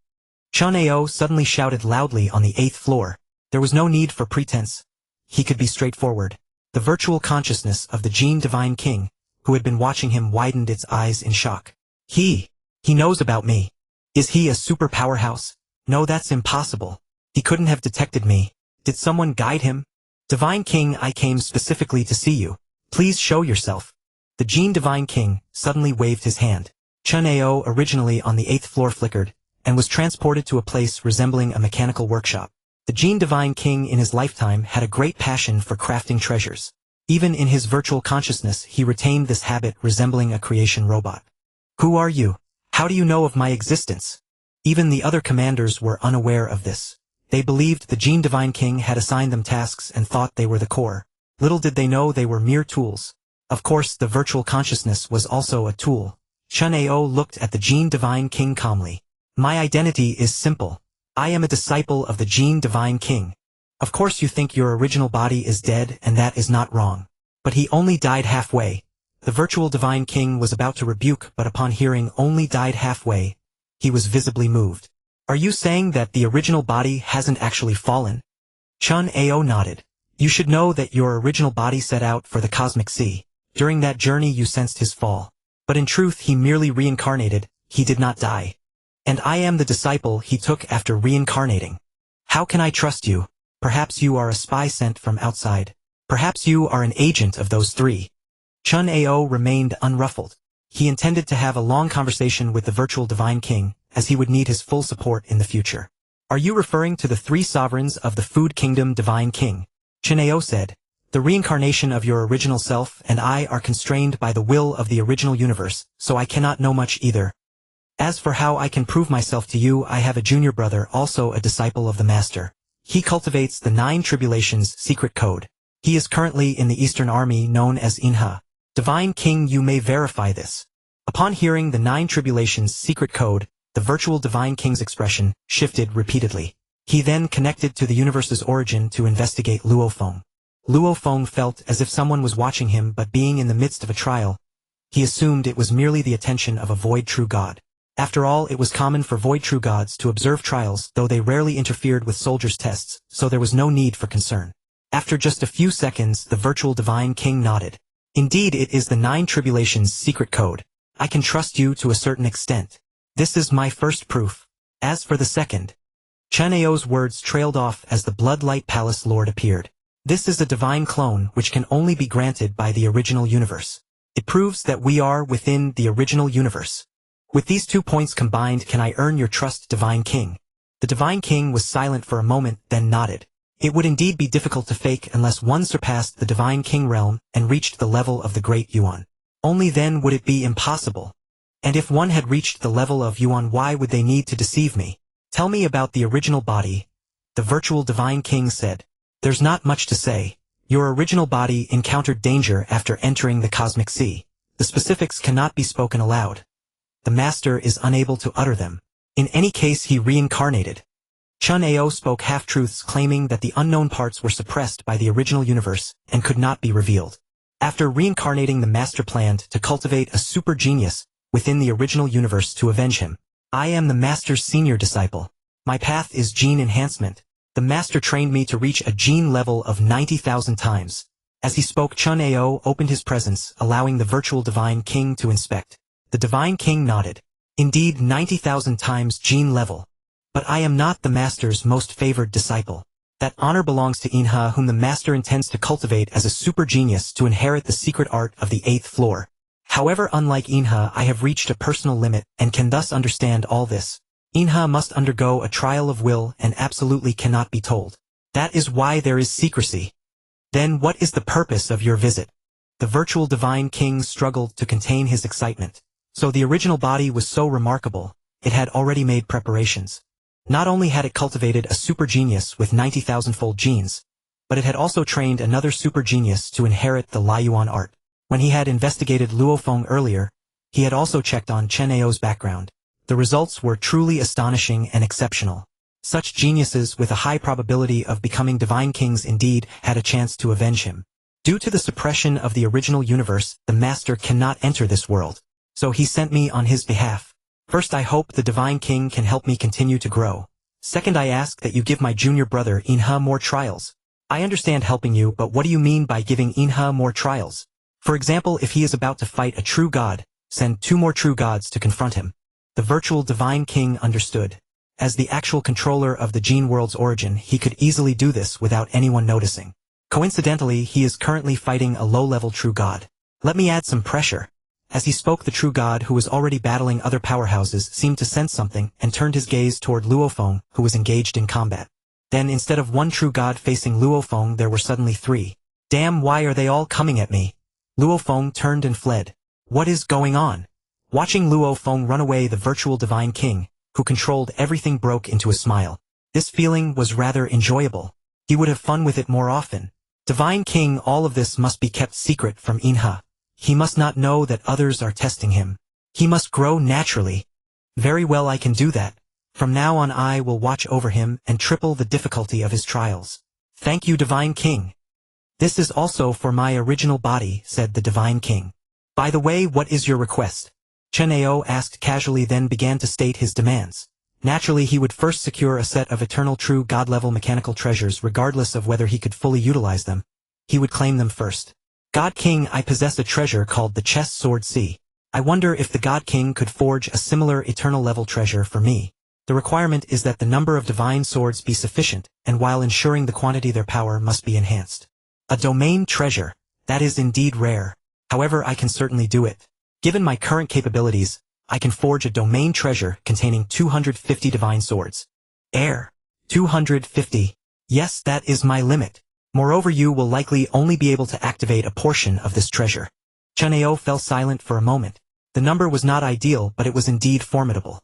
Chen Ao suddenly shouted loudly on the 8th floor. There was no need for pretense. He could be straightforward. The virtual consciousness of the Jin Divine King, who had been watching him, widened its eyes in shock. He knows about me. Is he a super powerhouse? No, that's impossible. He couldn't have detected me. Did someone guide him? Divine King, I came specifically to see you. Please show yourself. The Jin Divine King suddenly waved his hand. Chen Ao, originally on the 8th floor, flickered, and was transported to a place resembling a mechanical workshop. The Jin Divine King in his lifetime had a great passion for crafting treasures. Even in his virtual consciousness, he retained this habit, resembling a creation robot. Who are you? How do you know of my existence? Even the other commanders were unaware of this. They believed the Jin Divine King had assigned them tasks and thought they were the core. Little did they know they were mere tools. Of course, the virtual consciousness was also a tool. Chen Ao looked at the Jin Divine King calmly. My identity is simple. I am a disciple of the Jin Divine King. Of course you think your original body is dead, and that is not wrong. But he only died halfway. The virtual Divine King was about to rebuke, but upon hearing only died halfway, he was visibly moved. Are you saying that the original body hasn't actually fallen? Chen Ao nodded. You should know that your original body set out for the cosmic sea. During that journey you sensed his fall. But in truth he merely reincarnated, he did not die. And I am the disciple he took after reincarnating. How can I trust you? Perhaps you are a spy sent from outside. Perhaps you are an agent of those three. Chen Ao remained unruffled. He intended to have a long conversation with the virtual Divine King, as he would need his full support in the future. Are you referring to the three sovereigns of the Food Kingdom, Divine King? Chen Ao said. The reincarnation of your original self and I are constrained by the will of the original universe, so I cannot know much either. As for how I can prove myself to you, I have a junior brother, also a disciple of the Master. He cultivates the 9 Tribulations secret code. He is currently in the Eastern Army known as Inha. Divine King, you may verify this. Upon hearing the 9 Tribulations secret code, the virtual Divine King's expression shifted repeatedly. He then connected to the universe's origin to investigate Luo Feng. Luo Feng felt as if someone was watching him, but being in the midst of a trial, He assumed it was merely the attention of a void true god. After all, it was common for void true gods to observe trials, though they rarely interfered with soldiers' tests, so there was no need for concern. After just a few seconds, the virtual divine king nodded. Indeed, it is the 9 tribulations secret code. I can trust you to a certain extent. This is my first proof. As for the second. Chen Ao's words trailed off as the Bloodlight Palace Lord appeared. This is a divine clone which can only be granted by the original universe. It proves that we are within the original universe. With these 2 points combined, can I earn your trust, Divine King? The Divine King was silent for a moment, then nodded. It would indeed be difficult to fake unless one surpassed the Divine King realm and reached the level of the Great Yuan. Only then would it be impossible. And if one had reached the level of Yuan, why would they need to deceive me? Tell me about the original body, the virtual Divine King said. There's not much to say. Your original body encountered danger after entering the cosmic sea. The specifics cannot be spoken aloud. The master is unable to utter them. In any case, he reincarnated. Chen Ao spoke half-truths, claiming that the unknown parts were suppressed by the original universe and could not be revealed. After reincarnating, the master planned to cultivate a super genius within the original universe to avenge him. I am the master's senior disciple. My path is gene enhancement. The master trained me to reach a gene level of 90,000 times. As he spoke, Chen Ao opened his presence, allowing the virtual Divine King to inspect. The Divine King nodded. Indeed, 90,000 times gene level. But I am not the master's most favored disciple. That honor belongs to Inha, whom the master intends to cultivate as a super genius to inherit the secret art of the 8th floor. However, unlike Inha, I have reached a personal limit and can thus understand all this. Inha must undergo a trial of will and absolutely cannot be told. That is why there is secrecy. Then what is the purpose of your visit? The virtual Divine King struggled to contain his excitement. So the original body was so remarkable, it had already made preparations. Not only had it cultivated a super genius with 90,000-fold genes, but it had also trained another super genius to inherit the Liuyuan art. When he had investigated Luofeng earlier, he had also checked on Chen Ao's background. The results were truly astonishing and exceptional. Such geniuses with a high probability of becoming divine kings indeed had a chance to avenge him. Due to the suppression of the original universe, the master cannot enter this world. So he sent me on his behalf. First, I hope the Divine King can help me continue to grow. Second, I ask that you give my junior brother Inha more trials. I understand helping you, but what do you mean by giving Inha more trials? For example, if he is about to fight a true god, send 2 more true gods to confront him. The virtual Divine King understood. As the actual controller of the Gene World's origin, he could easily do this without anyone noticing. Coincidentally, he is currently fighting a low-level true god. Let me add some pressure. As he spoke, the true god, who was already battling other powerhouses, seemed to sense something and turned his gaze toward Luofeng, who was engaged in combat. Then, instead of 1 true god facing Luofeng, there were suddenly 3. Damn, why are they all coming at me? Luofeng turned and fled. What is going on? Watching Luofeng run away, the virtual Divine King, who controlled everything, broke into a smile. This feeling was rather enjoyable. He would have fun with it more often. Divine King, all of this must be kept secret from Inha. He must not know that others are testing him. He must grow naturally. Very well, I can do that. From now on I will watch over him and triple the difficulty of his trials. Thank you, Divine King. This is also for my original body, said the Divine King. By the way, what is your request? Chen Ao asked casually, then began to state his demands. Naturally, he would first secure a set of eternal true god-level mechanical treasures regardless of whether he could fully utilize them. He would claim them first. God King, I possess a treasure called the Chess Sword C. I wonder if the God King could forge a similar eternal level treasure for me. The requirement is that the number of divine swords be sufficient, and while ensuring the quantity, their power must be enhanced. A domain treasure. That is indeed rare. However, I can certainly do it. Given my current capabilities, I can forge a domain treasure containing 250 divine swords. 250. Yes, that is my limit. Moreover, you will likely only be able to activate a portion of this treasure. Chen Ao fell silent for a moment. The number was not ideal, but it was indeed formidable.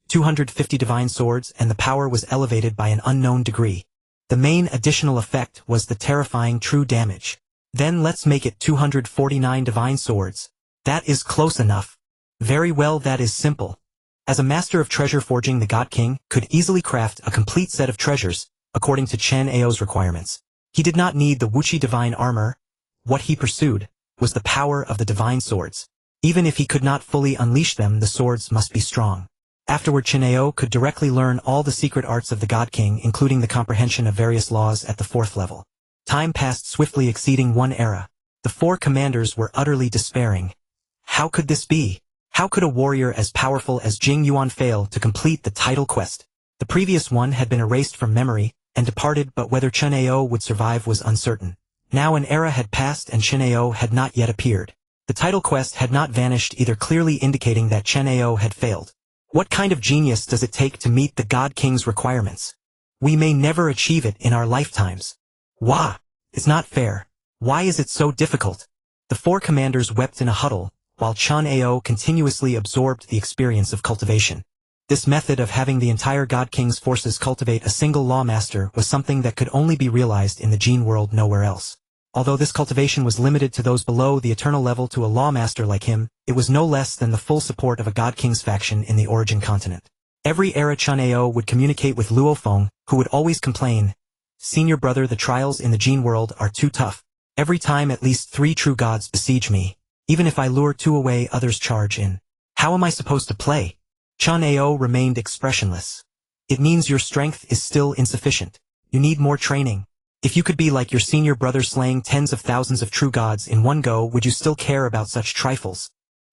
250 divine swords, and the power was elevated by an unknown degree. The main additional effect was the terrifying true damage. Then let's make it 249 divine swords. That is close enough. Very well, that is simple. As a master of treasure forging, the God King could easily craft a complete set of treasures, according to Chen Ao's requirements. He did not need the Wuqi divine armor. What he pursued was the power of the divine swords. Even if he could not fully unleash them, the swords must be strong. Afterward, Chen Ao could directly learn all the secret arts of the God King, including the comprehension of various laws at the 4th level. Time passed swiftly, exceeding 1 era. The 4 commanders were utterly despairing. How could this be? How could a warrior as powerful as Jing Yuan fail to complete the title quest? The previous one had been erased from memory and departed, but whether Chen Ao would survive was uncertain. Now an era had passed and Chen Ao had not yet appeared. The title quest had not vanished either, clearly indicating that Chen Ao had failed. What kind of genius does it take to meet the God King's requirements? We may never achieve it in our lifetimes. Wah! It's not fair. Why is it so difficult? The 4 commanders wept in a huddle, while Chen Ao continuously absorbed the experience of cultivation. This method of having the entire God King's forces cultivate a single lawmaster was something that could only be realized in the Gene world, nowhere else. Although this cultivation was limited to those below the eternal level, to a lawmaster like him, it was no less than the full support of a God King's faction in the origin continent. Every era Chen Ao would communicate with Luo Feng, who would always complain, "Senior brother, the trials in the Gene world are too tough. Every time at least 3 true gods besiege me. Even if I lure 2 away, others charge in. How am I supposed to play?" Chen Ao remained expressionless. "It means your strength is still insufficient. You need more training. If you could be like your senior brother, slaying tens of thousands of true gods in one go, would you still care about such trifles?"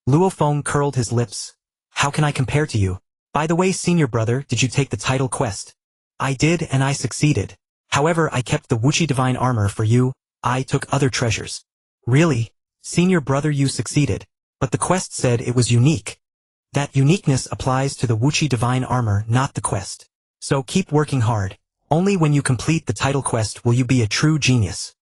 Luo Feng curled his lips. "How can I compare to you? By the way, senior brother, did you take the title quest?" "I did, and I succeeded. However, I kept the Wuqi divine armor for you. I took other treasures." "Really? Senior brother, you succeeded. But the quest said it was unique." "That uniqueness applies to the Wuqi divine armor, not the quest. So keep working hard. Only when you complete the title quest will you be a true genius."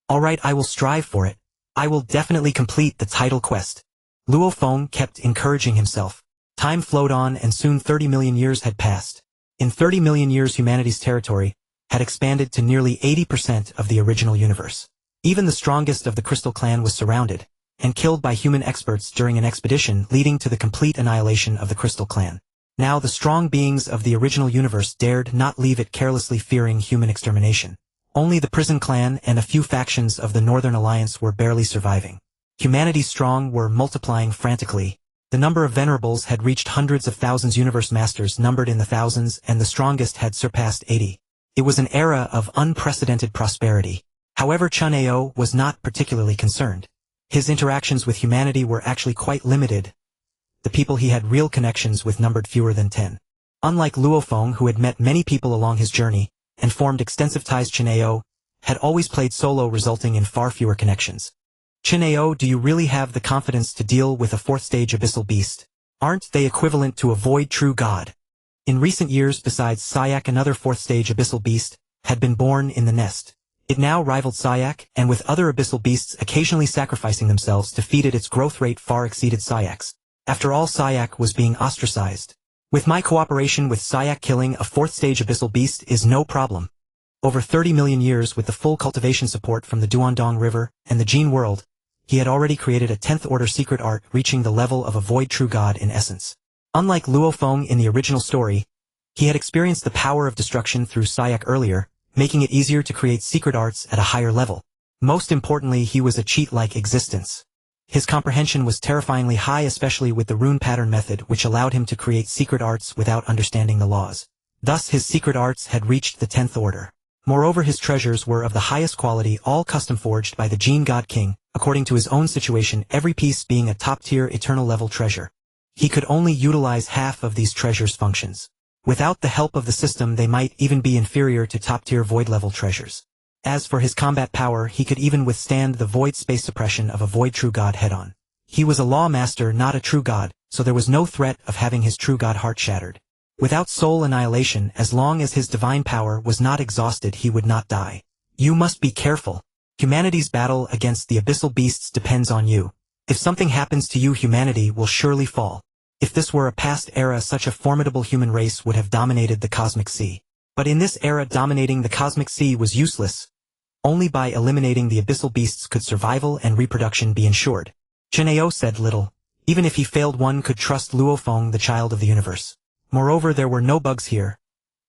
"Alright, I will strive for it. I will definitely complete the title quest." Luo Feng kept encouraging himself. Time flowed on, and soon 30 million years had passed. In 30 million years, humanity's territory had expanded to nearly 80% of the original universe. Even the strongest of the Crystal Clan was surrounded and killed by human experts during an expedition leading to the complete annihilation of the Crystal Clan. Now the strong beings of the original universe dared not leave it carelessly, fearing human extermination. Only the Prison Clan and a few factions of the Northern Alliance were barely surviving. Humanity's strong were multiplying frantically. The number of venerables had reached hundreds of thousands, universe masters numbered in the thousands, and the strongest had surpassed 80. It was an era of unprecedented prosperity. However, Chen Ao was not particularly concerned. His interactions with humanity were actually quite limited. The people he had real connections with numbered fewer than 10. Unlike Luo Feng, who had met many people along his journey and formed extensive ties, Chen Ao had always played solo, resulting in far fewer connections. "Chen Ao, do you really have the confidence to deal with a 4th stage abyssal beast? Aren't they equivalent to a void true god?" In recent years, besides Syak, another 4th stage abyssal beast had been born in the nest. It now rivaled Syak, and with other abyssal beasts occasionally sacrificing themselves to feed it, its growth rate far exceeded Syak's. After all, Syak was being ostracized. "With my cooperation with Syak, killing a 4th stage abyssal beast is no problem." Over 30 million years, with the full cultivation support from the Duandong River and the Gene world, he had already created a 10th order secret art, reaching the level of a void true god in essence. Unlike Luo Feng in the original story, he had experienced the power of destruction through Syak earlier, making it easier to create secret arts at a higher level. Most importantly, he was a cheat-like existence. His comprehension was terrifyingly high, especially with the rune pattern method, which allowed him to create secret arts without understanding the laws. Thus his secret arts had reached the 10th order. Moreover, his treasures were of the highest quality, all custom forged by the Gene God King, according to his own situation, every piece being a top-tier eternal level treasure. He could only utilize half of these treasures' functions. Without the help of the system, they might even be inferior to top-tier void-level treasures. As for his combat power, he could even withstand the void space suppression of a void true god head-on. He was a law master, not a true god, so there was no threat of having his true god heart shattered. Without soul annihilation, as long as his divine power was not exhausted, he would not die. You must be careful. Humanity's battle against the abyssal beasts depends on you. If something happens to you, humanity will surely fall. If this were a past era, such a formidable human race would have dominated the cosmic sea. But in this era, dominating the cosmic sea was useless. Only by eliminating the abyssal beasts could survival and reproduction be ensured. Chen Ao said little. Even if he failed, one could trust Luo Feng, the child of the universe. Moreover, there were no bugs here.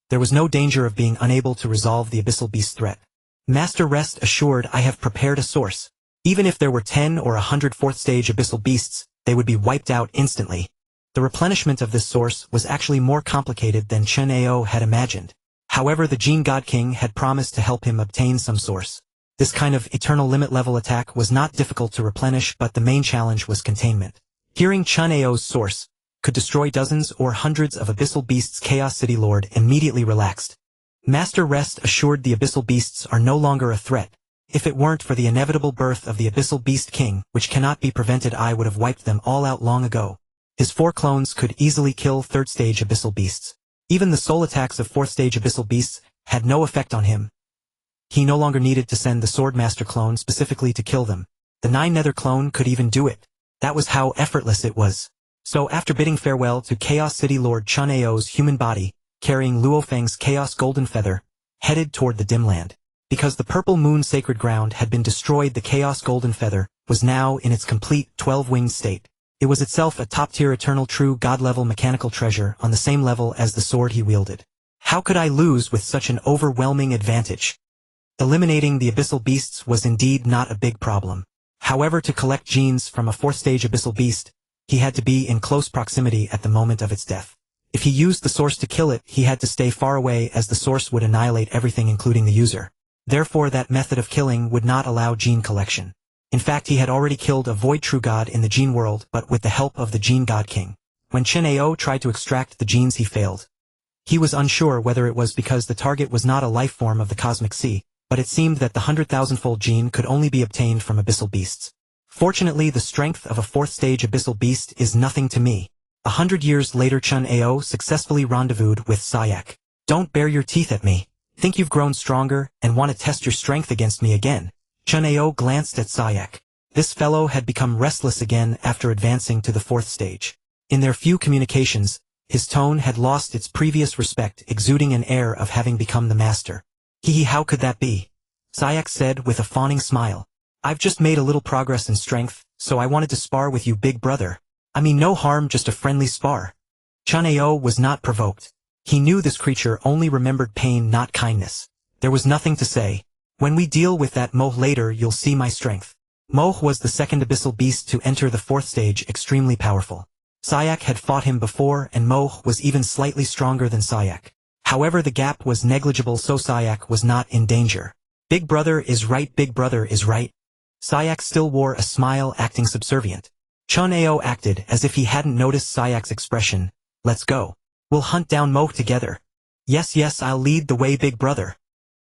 There was no danger of being unable to resolve the abyssal beast threat. Master, rest assured, I have prepared a source. Even if there were 10 or 100 4th stage abyssal beasts, they would be wiped out instantly. The replenishment of this source was actually more complicated than Chen Ao had imagined. However, the Gene God King had promised to help him obtain some source. This kind of eternal limit level attack was not difficult to replenish, but the main challenge was containment. Hearing Chen Ao's source could destroy dozens or hundreds of abyssal beasts, Chaos City Lord immediately relaxed. Master, rest assured, the abyssal beasts are no longer a threat. If it weren't for the inevitable birth of the abyssal beast king, which cannot be prevented, I would have wiped them all out long ago. His 4 clones could easily kill 3rd stage abyssal beasts. Even the soul attacks of 4th stage abyssal beasts had no effect on him. He no longer needed to send the Swordmaster clone specifically to kill them. The 9 Nether clone could even do it. That was how effortless it was. So after bidding farewell to Chaos City Lord, Chen Ao's human body, carrying Luofeng's Chaos Golden Feather, headed toward the dim land. Because the Purple Moon Sacred Ground had been destroyed, the Chaos Golden Feather was now in its complete 12-winged state. It was itself a top-tier eternal true god-level mechanical treasure on the same level as the sword he wielded. How could I lose with such an overwhelming advantage? Eliminating the abyssal beasts was indeed not a big problem. However, to collect genes from a 4th-stage abyssal beast, he had to be in close proximity at the moment of its death. If he used the source to kill it, he had to stay far away, as the source would annihilate everything including the user. Therefore, that method of killing would not allow gene collection. In fact, he had already killed a void true god in the gene world, but with the help of the Gene God King. When Chen Ao tried to extract the genes, he failed. He was unsure whether it was because the target was not a life form of the cosmic sea, but it seemed that the 100,000-fold gene could only be obtained from abyssal beasts. Fortunately, the strength of a 4th-stage abyssal beast is nothing to me. 100 years later, Chen Ao successfully rendezvoused with Sayak. Don't bare your teeth at me. Think you've grown stronger and want to test your strength against me again? Chen Ao glanced at Sayak. This fellow had become restless again after advancing to the 4th stage. In their few communications, his tone had lost its previous respect, exuding an air of having become the master. Hee, how could that be? Sayak said with a fawning smile. I've just made a little progress in strength, so I wanted to spar with you, big brother. I mean, no harm, just a friendly spar. Chen Ao was not provoked. He knew this creature only remembered pain, not kindness. There was nothing to say. When we deal with that Moh later, you'll see my strength. Moh was the 2nd abyssal beast to enter the 4th stage, extremely powerful. Sayak had fought him before, and Moh was even slightly stronger than Sayak. However, the gap was negligible, so Sayak was not in danger. Big brother is right, big brother is right. Sayak still wore a smile, acting subservient. Chen Ao acted as if he hadn't noticed Sayak's expression. Let's go. We'll hunt down Moh together. Yes, I'll lead the way, big brother.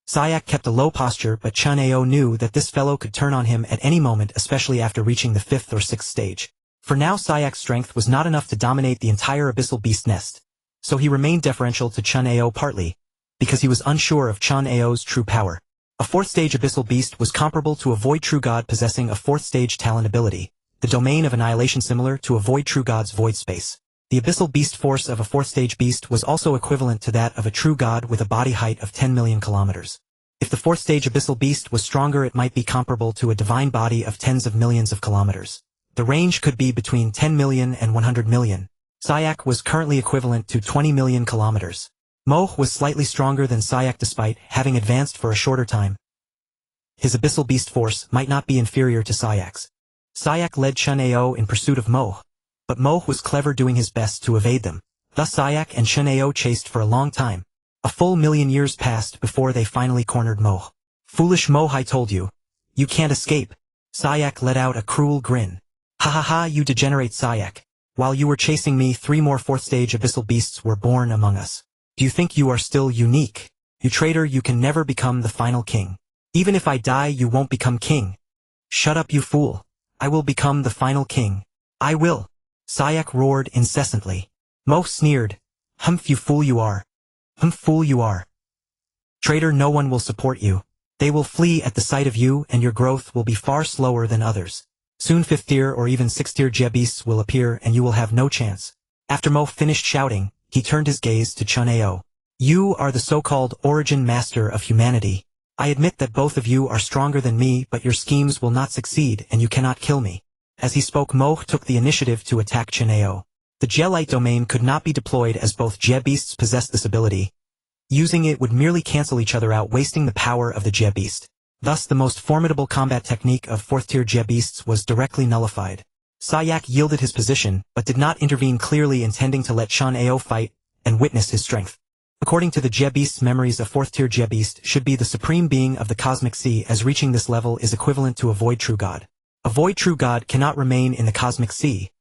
Sayak kept a low posture, but Chen Ao knew that this fellow could turn on him at any moment, especially after reaching the 5th or 6th stage. For now, Sayak's strength was not enough to dominate the entire abyssal beast nest, so he remained deferential to Chen Ao, partly because he was unsure of Chen Ao's true power. A 4th stage abyssal beast was comparable to a void true god possessing a 4th stage talent ability, the domain of annihilation similar to a void true god's void space. The abyssal beast force of a 4th stage beast was also equivalent to that of a true god with a body height of 10 million kilometers. If the 4th stage abyssal beast was stronger, it might be comparable to a divine body of tens of millions of kilometers. The range could be between 10 million and 100 million. Sayak was currently equivalent to 20 million kilometers. Moh was slightly stronger than Sayak despite having advanced for a shorter time. His abyssal beast force might not be inferior to Sayak's. Sayak led Chen Ao in pursuit of Moh, but Moh was clever, doing his best to evade them. Thus Sayak and Chen Ao chased for a long time. A full 1,000,000 years passed before they finally cornered Moh. Foolish Moh, I told you. You can't escape. Sayak let out a cruel grin. Ha ha ha, you degenerate Sayak. While you were chasing me, 3 more 4th stage abyssal beasts were born among us. Do you think you are still unique? You traitor, you can never become the final king. Even if I die, you won't become king. Shut up, you fool. I will become the final king. I will. Sayak roared incessantly. Moh sneered. Humph, you fool you are. Humph, fool you are. Traitor, no one will support you. They will flee at the sight of you, and your growth will be far slower than others. Soon 5th tier or even 6th tier Jia beasts will appear, and you will have no chance. After Moh finished shouting, he turned his gaze to Chen Ao. You are the so-called origin master of humanity. I admit that both of you are stronger than me, but your schemes will not succeed, and you cannot kill me. As he spoke, Moh took the initiative to attack Chen Ao. The Jia-lite domain could not be deployed as both Jia beasts possessed this ability. Using it would merely cancel each other out, wasting the power of the Jia beast. Thus, the most formidable combat technique of 4th tier Jia beasts was directly nullified. Sayak yielded his position, but did not intervene, clearly intending to let Chen Ao fight and witness his strength. According to the Jie Beast's memories, a fourth-tier Jie Beast should be the supreme being of the cosmic sea, as reaching this level is equivalent to a void true god. A void true god cannot remain in the cosmic sea.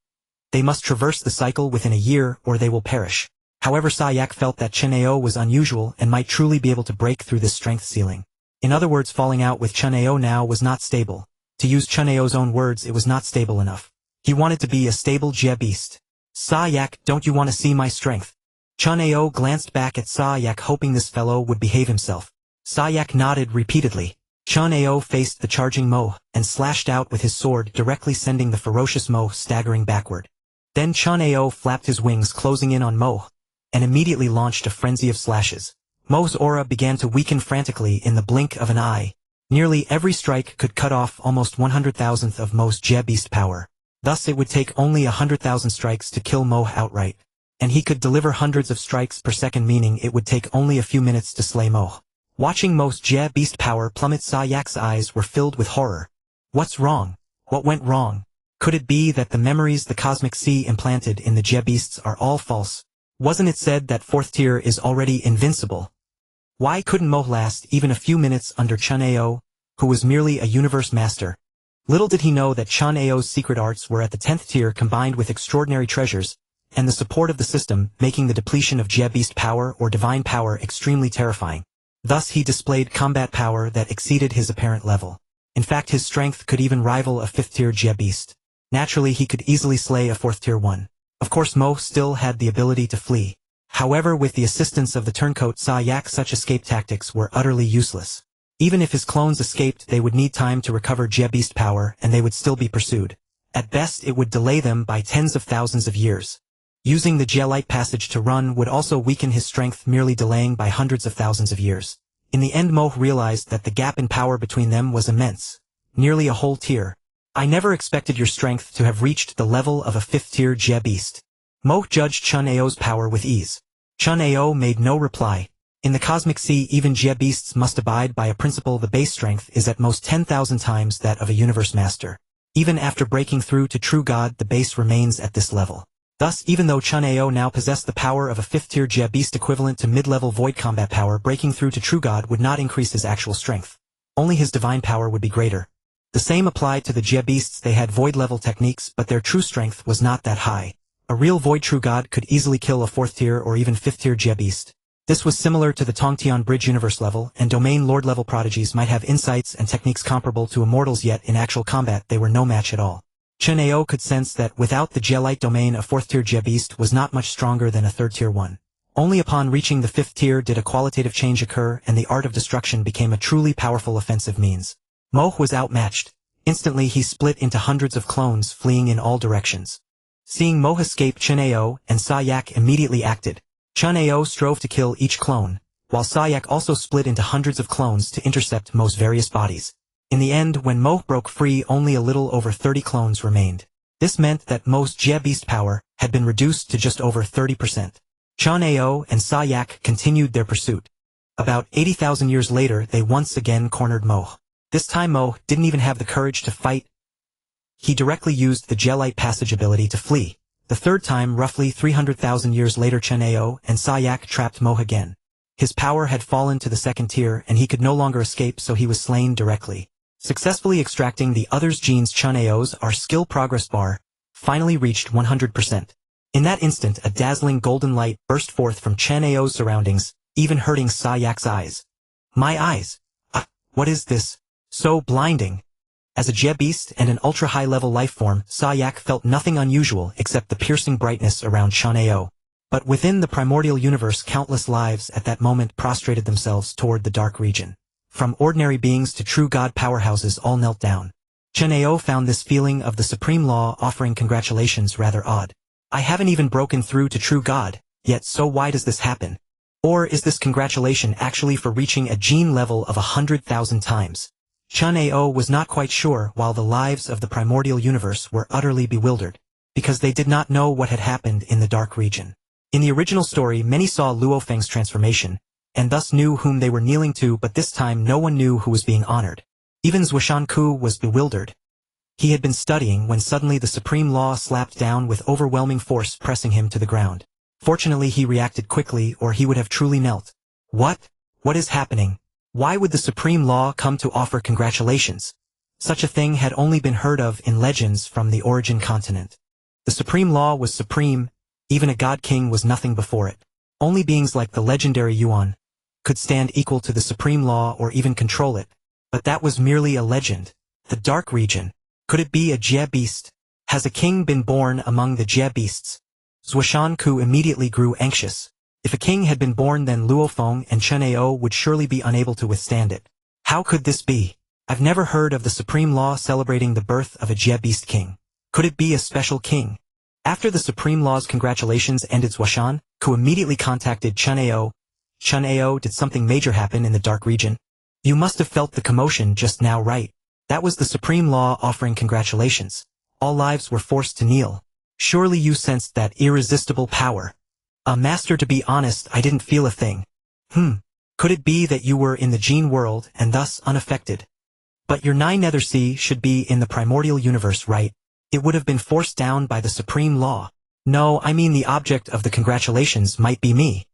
They must traverse the cycle within a year or they will perish. However, Sayak felt that Chen Ao was unusual and might truly be able to break through this strength ceiling. In other words, falling out with Chen Ao now was not stable. To use Chen Ao's own words, it was not stable enough. He wanted to be a stable Jie Beast. Sayak, don't you want to see my strength? Chen Ao glanced back at Sayak, hoping this fellow would behave himself. Sayak nodded repeatedly. Chen Ao faced the charging Mo and slashed out with his sword, directly sending the ferocious Mo staggering backward. Then Chen Ao flapped his wings, closing in on Mo, and immediately launched a frenzy of slashes. Mo's aura began to weaken frantically in the blink of an eye. Nearly every strike could cut off almost 100,000th of Mo's Jie Beast power. Thus it would take only 100,000 strikes to kill Mo outright. And he could deliver hundreds of strikes per second, meaning it would take only a few minutes to slay Mo. Watching Mo's Jie Beast power plummet, Sayak's eyes were filled with horror. What's wrong? What went wrong? Could it be that the memories the cosmic sea implanted in the Jie Beasts are all false? Wasn't it said that fourth tier is already invincible? Why couldn't Mo last even a few minutes under Chen Ao, who was merely a universe master? Little did he know that Chen Ao's secret arts were at the 10th tier, combined with extraordinary treasures and the support of the system, making the depletion of Jie Beast power or divine power extremely terrifying. Thus he displayed combat power that exceeded his apparent level. In fact, his strength could even rival a 5th tier Jie Beast. Naturally, he could easily slay a 4th tier one. Of course, Mo still had the ability to flee. However, with the assistance of the turncoat Sayak, such escape tactics were utterly useless. Even if his clones escaped, they would need time to recover Jie Beast power and they would still be pursued. At best, it would delay them by tens of thousands of years. Using the Jie Light Passage to run would also weaken his strength, merely delaying by hundreds of thousands of years. In the end, Mo realized that the gap in power between them was immense. Nearly a whole tier. I never expected your strength to have reached the level of a 5th tier Jie Beast. Mo judged Chen Ao's power with ease. Chen Ao made no reply. In the cosmic sea, even Jie Beasts must abide by a principle: the base strength is at most 10,000 times that of a universe master. Even after breaking through to true god, the base remains at this level. Thus, even though Chen Ao now possessed the power of a 5th tier Jie Beast equivalent to mid-level void combat power, breaking through to true god would not increase his actual strength. Only his divine power would be greater. The same applied to the Jie Beasts. They had void-level techniques, but their true strength was not that high. A real void true god could easily kill a 4th tier or even 5th tier Jie Beast. This was similar to the Tongtian Bridge universe level, and domain lord level prodigies might have insights and techniques comparable to immortals, yet in actual combat they were no match at all. Chen Ao could sense that without the Jie Light domain, a 4th tier Jie Beast was not much stronger than a 3rd tier one. Only upon reaching the 5th tier did a qualitative change occur, and the art of destruction became a truly powerful offensive means. Mo was outmatched. Instantly he split into hundreds of clones, fleeing in all directions. Seeing Mo escape, Chen Ao and Sayak immediately acted. Chen Ao strove to kill each clone, while Sayak also split into hundreds of clones to intercept Mo's various bodies. In the end, when Mo broke free, only a little over 30 clones remained. This meant that Mo's Jie Beast power had been reduced to just over 30%. Chen Ao and Sayak continued their pursuit. About 80,000 years later, they once again cornered Mo. This time Mo didn't even have the courage to fight. He directly used the Jie Light Passage ability to flee. The third time, roughly 300,000 years later, Chen Ao and Sayak trapped Mo again. His power had fallen to the 2nd tier and he could no longer escape, so he was slain directly. Successfully extracting the other's genes, Chen Ao's skill progress bar finally reached 100%. In that instant, a dazzling golden light burst forth from Chen Ao's surroundings, even hurting Sayak's eyes. My eyes! What is this? So blinding! As a Jie Beast and an ultra-high-level lifeform, Sayak felt nothing unusual except the piercing brightness around Chen Ao. But within the primordial universe, countless lives at that moment prostrated themselves toward the dark region. From ordinary beings to true god powerhouses, all knelt down. Chen Ao found this feeling of the supreme law offering congratulations rather odd. I haven't even broken through to true god, yet so why does this happen? Or is this congratulation actually for reaching a gene level of 100,000 times? Chen Ao was not quite sure, while the lives of the primordial universe were utterly bewildered, because they did not know what had happened in the dark region. In the original story, many saw Luofeng's transformation, and thus knew whom they were kneeling to, but this time no one knew who was being honored. Even Zhuoshan Ku was bewildered. He had been studying when suddenly the supreme law slapped down with overwhelming force, pressing him to the ground. Fortunately he reacted quickly, or he would have truly knelt. What? What is happening? Why would the supreme law come to offer congratulations? Such a thing had only been heard of in legends from the origin continent. The supreme law was supreme, even a god king was nothing before it. Only beings like the legendary Yuan could stand equal to the supreme law or even control it. But that was merely a legend. The dark region. Could it be a Jie beast? Has a king been born among the Jie beasts? Zhuoshan Ku immediately grew anxious. If a king had been born, then Luofeng and Chen Ao would surely be unable to withstand it. How could this be? I've never heard of the supreme law celebrating the birth of a Jie beast king. Could it be a special king? After the supreme law's congratulations ended, Zhuoshan Ku immediately contacted Chen Ao. Chen Ao, did something major happen in the dark region? You must have felt the commotion just now, right? That was the supreme law offering congratulations. All lives were forced to kneel. Surely you sensed that irresistible power. Master, to be honest, I didn't feel a thing. Could it be that you were in the gene world and thus unaffected? But your nine nether sea should be in the primordial universe, right? It would have been forced down by the supreme law. No, I mean the object of the congratulations might be me.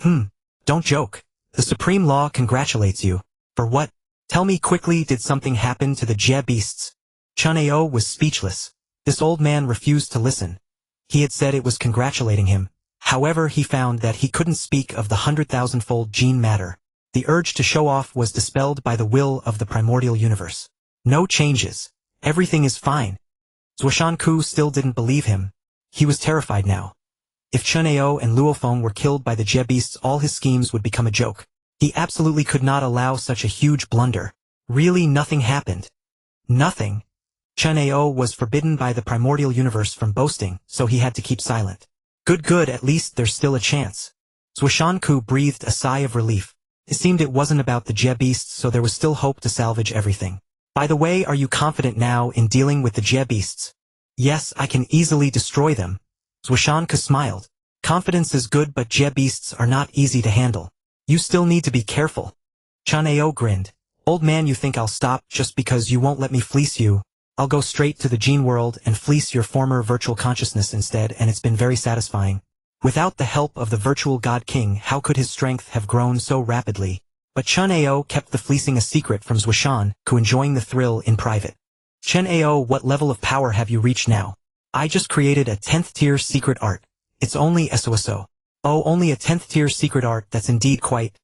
Don't joke. The supreme law congratulates you. For what? Tell me quickly, did something happen to the Jie beasts? Chen Ao was speechless. This old man refused to listen. He had said it was congratulating him. However, he found that he couldn't speak of the 100,000-fold gene matter. The urge to show off was dispelled by the will of the primordial universe. No changes. Everything is fine. Zhuoshan Ku still didn't believe him. He was terrified now. If Chen Ao and Luofeng were killed by the Jie beasts, all his schemes would become a joke. He absolutely could not allow such a huge blunder. Really, nothing happened. Nothing. Chen Ao was forbidden by the primordial universe from boasting, so he had to keep silent. Good, at least there's still a chance. Zhuoshan Ku breathed a sigh of relief. It seemed it wasn't about the Jie beasts, so there was still hope to salvage everything. By the way, are you confident now in dealing with the Jie beasts? Yes, I can easily destroy them. Zhuoshan Ku smiled. Confidence is good, but Jie beasts are not easy to handle. You still need to be careful. Chen Ao grinned. Old man, you think I'll stop just because you won't let me fleece you? I'll go straight to the gene world and fleece your former virtual consciousness instead, and it's been very satisfying. Without the help of the virtual god king, how could his strength have grown so rapidly? But Chen Ao kept the fleecing a secret from Zhuoshan Ku, enjoying the thrill in private. Chen Ao, what level of power have you reached now? I just created a 10th tier secret art. It's only SOSO. Oh, only a 10th tier secret art, that's indeed quite...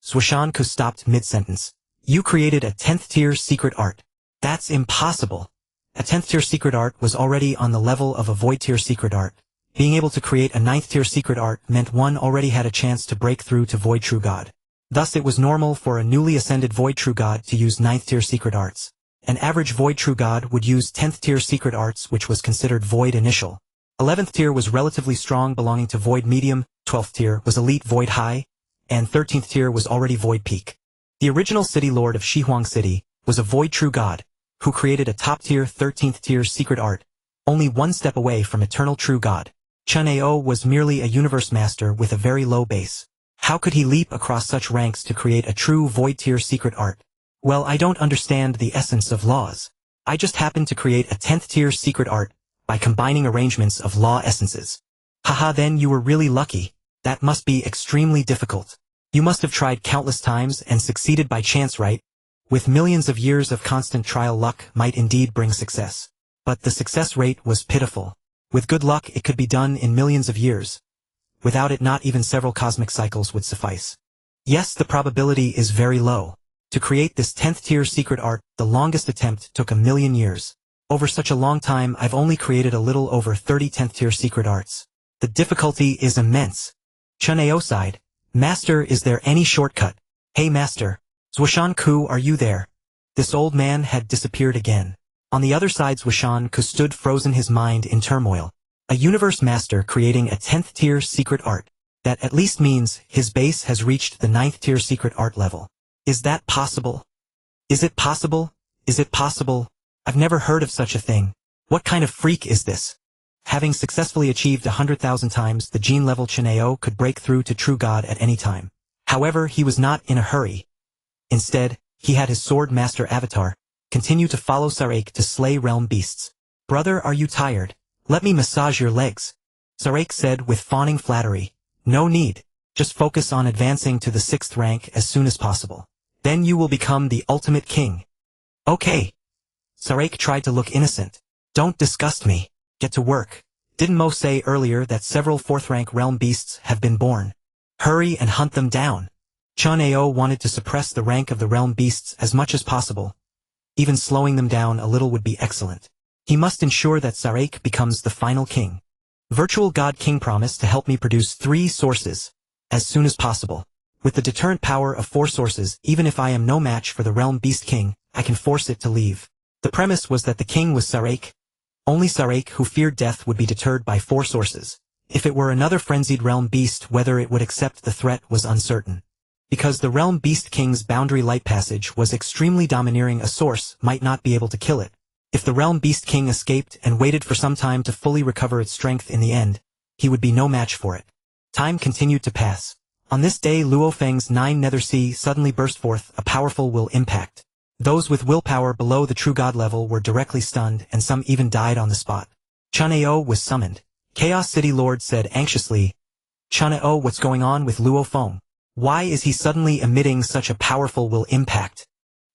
Zhuoshan Ku stopped mid-sentence. You created a 10th tier secret art. That's impossible. A 10th tier secret art was already on the level of a void tier secret art. Being able to create a 9th tier secret art meant one already had a chance to break through to void true god. Thus it was normal for a newly ascended void true god to use 9th tier secret arts. An average void true god would use 10th tier secret arts, which was considered void initial. 11th tier was relatively strong, belonging to void medium, 12th tier was elite void high, and 13th tier was already void peak. The original city lord of Shihuang City was a void true god, who created a top-tier 13th tier secret art, only one step away from eternal true god. Chen Ao was merely a universe master with a very low base. How could he leap across such ranks to create a true void tier secret art? Well, I don't understand the essence of laws. I just happened to create a 10th tier secret art by combining arrangements of law essences. Haha, then you were really lucky. That must be extremely difficult. You must have tried countless times and succeeded by chance, right? With millions of years of constant trial, luck might indeed bring success. But the success rate was pitiful. With good luck it could be done in millions of years. Without it, not even several cosmic cycles would suffice. Yes, the probability is very low. To create this 10th tier secret art, the longest attempt took 1,000,000 years. Over such a long time, I've only created a little over 30 10th tier secret arts. The difficulty is immense. Chen Ao sighed. Master, is there any shortcut? Hey master. Zhuoshan Ku, are you there? This old man had disappeared again. On the other side, Zhuoshan Ku stood frozen, his mind in turmoil. A universe master creating a 10th tier secret art. That at least means his base has reached the 9th tier secret art level. Is that possible? Is it possible? Is it possible? I've never heard of such a thing. What kind of freak is this? Having successfully achieved 100,000 times the gene level, Chen Ao could break through to true god at any time. However, he was not in a hurry. Instead, he had his sword master avatar, Continue to follow Sarek to slay realm beasts. Brother, are you tired? Let me massage your legs. Sarek said with fawning flattery. No need. Just focus on advancing to the 6th rank as soon as possible. Then you will become the ultimate king. Okay. Sarek tried to look innocent. Don't disgust me. Get to work. Didn't Mo say earlier that several 4th rank realm beasts have been born? Hurry and hunt them down. Chen Ao wanted to suppress the rank of the realm beasts as much as possible. Even slowing them down a little would be excellent. He must ensure that Sarek becomes the final king. Virtual God King promised to help me produce 3 sources as soon as possible. With the deterrent power of 4 sources, even if I am no match for the realm beast king, I can force it to leave. The premise was that the king was Sarek. Only Sarek who feared death would be deterred by 4 sources. If it were another frenzied realm beast, whether it would accept the threat was uncertain. Because the realm beast king's boundary light passage was extremely domineering, a source might not be able to kill it. If the realm beast king escaped and waited for some time to fully recover its strength in the end, he would be no match for it. Time continued to pass. On this day, Luo Feng's 9 Nether Sea suddenly burst forth a powerful will impact. Those with willpower below the true god level were directly stunned, and some even died on the spot. Chen Ao was summoned. Chaos City Lord said anxiously, Chen Ao, what's going on with Luo Feng? Why is he suddenly emitting such a powerful will impact?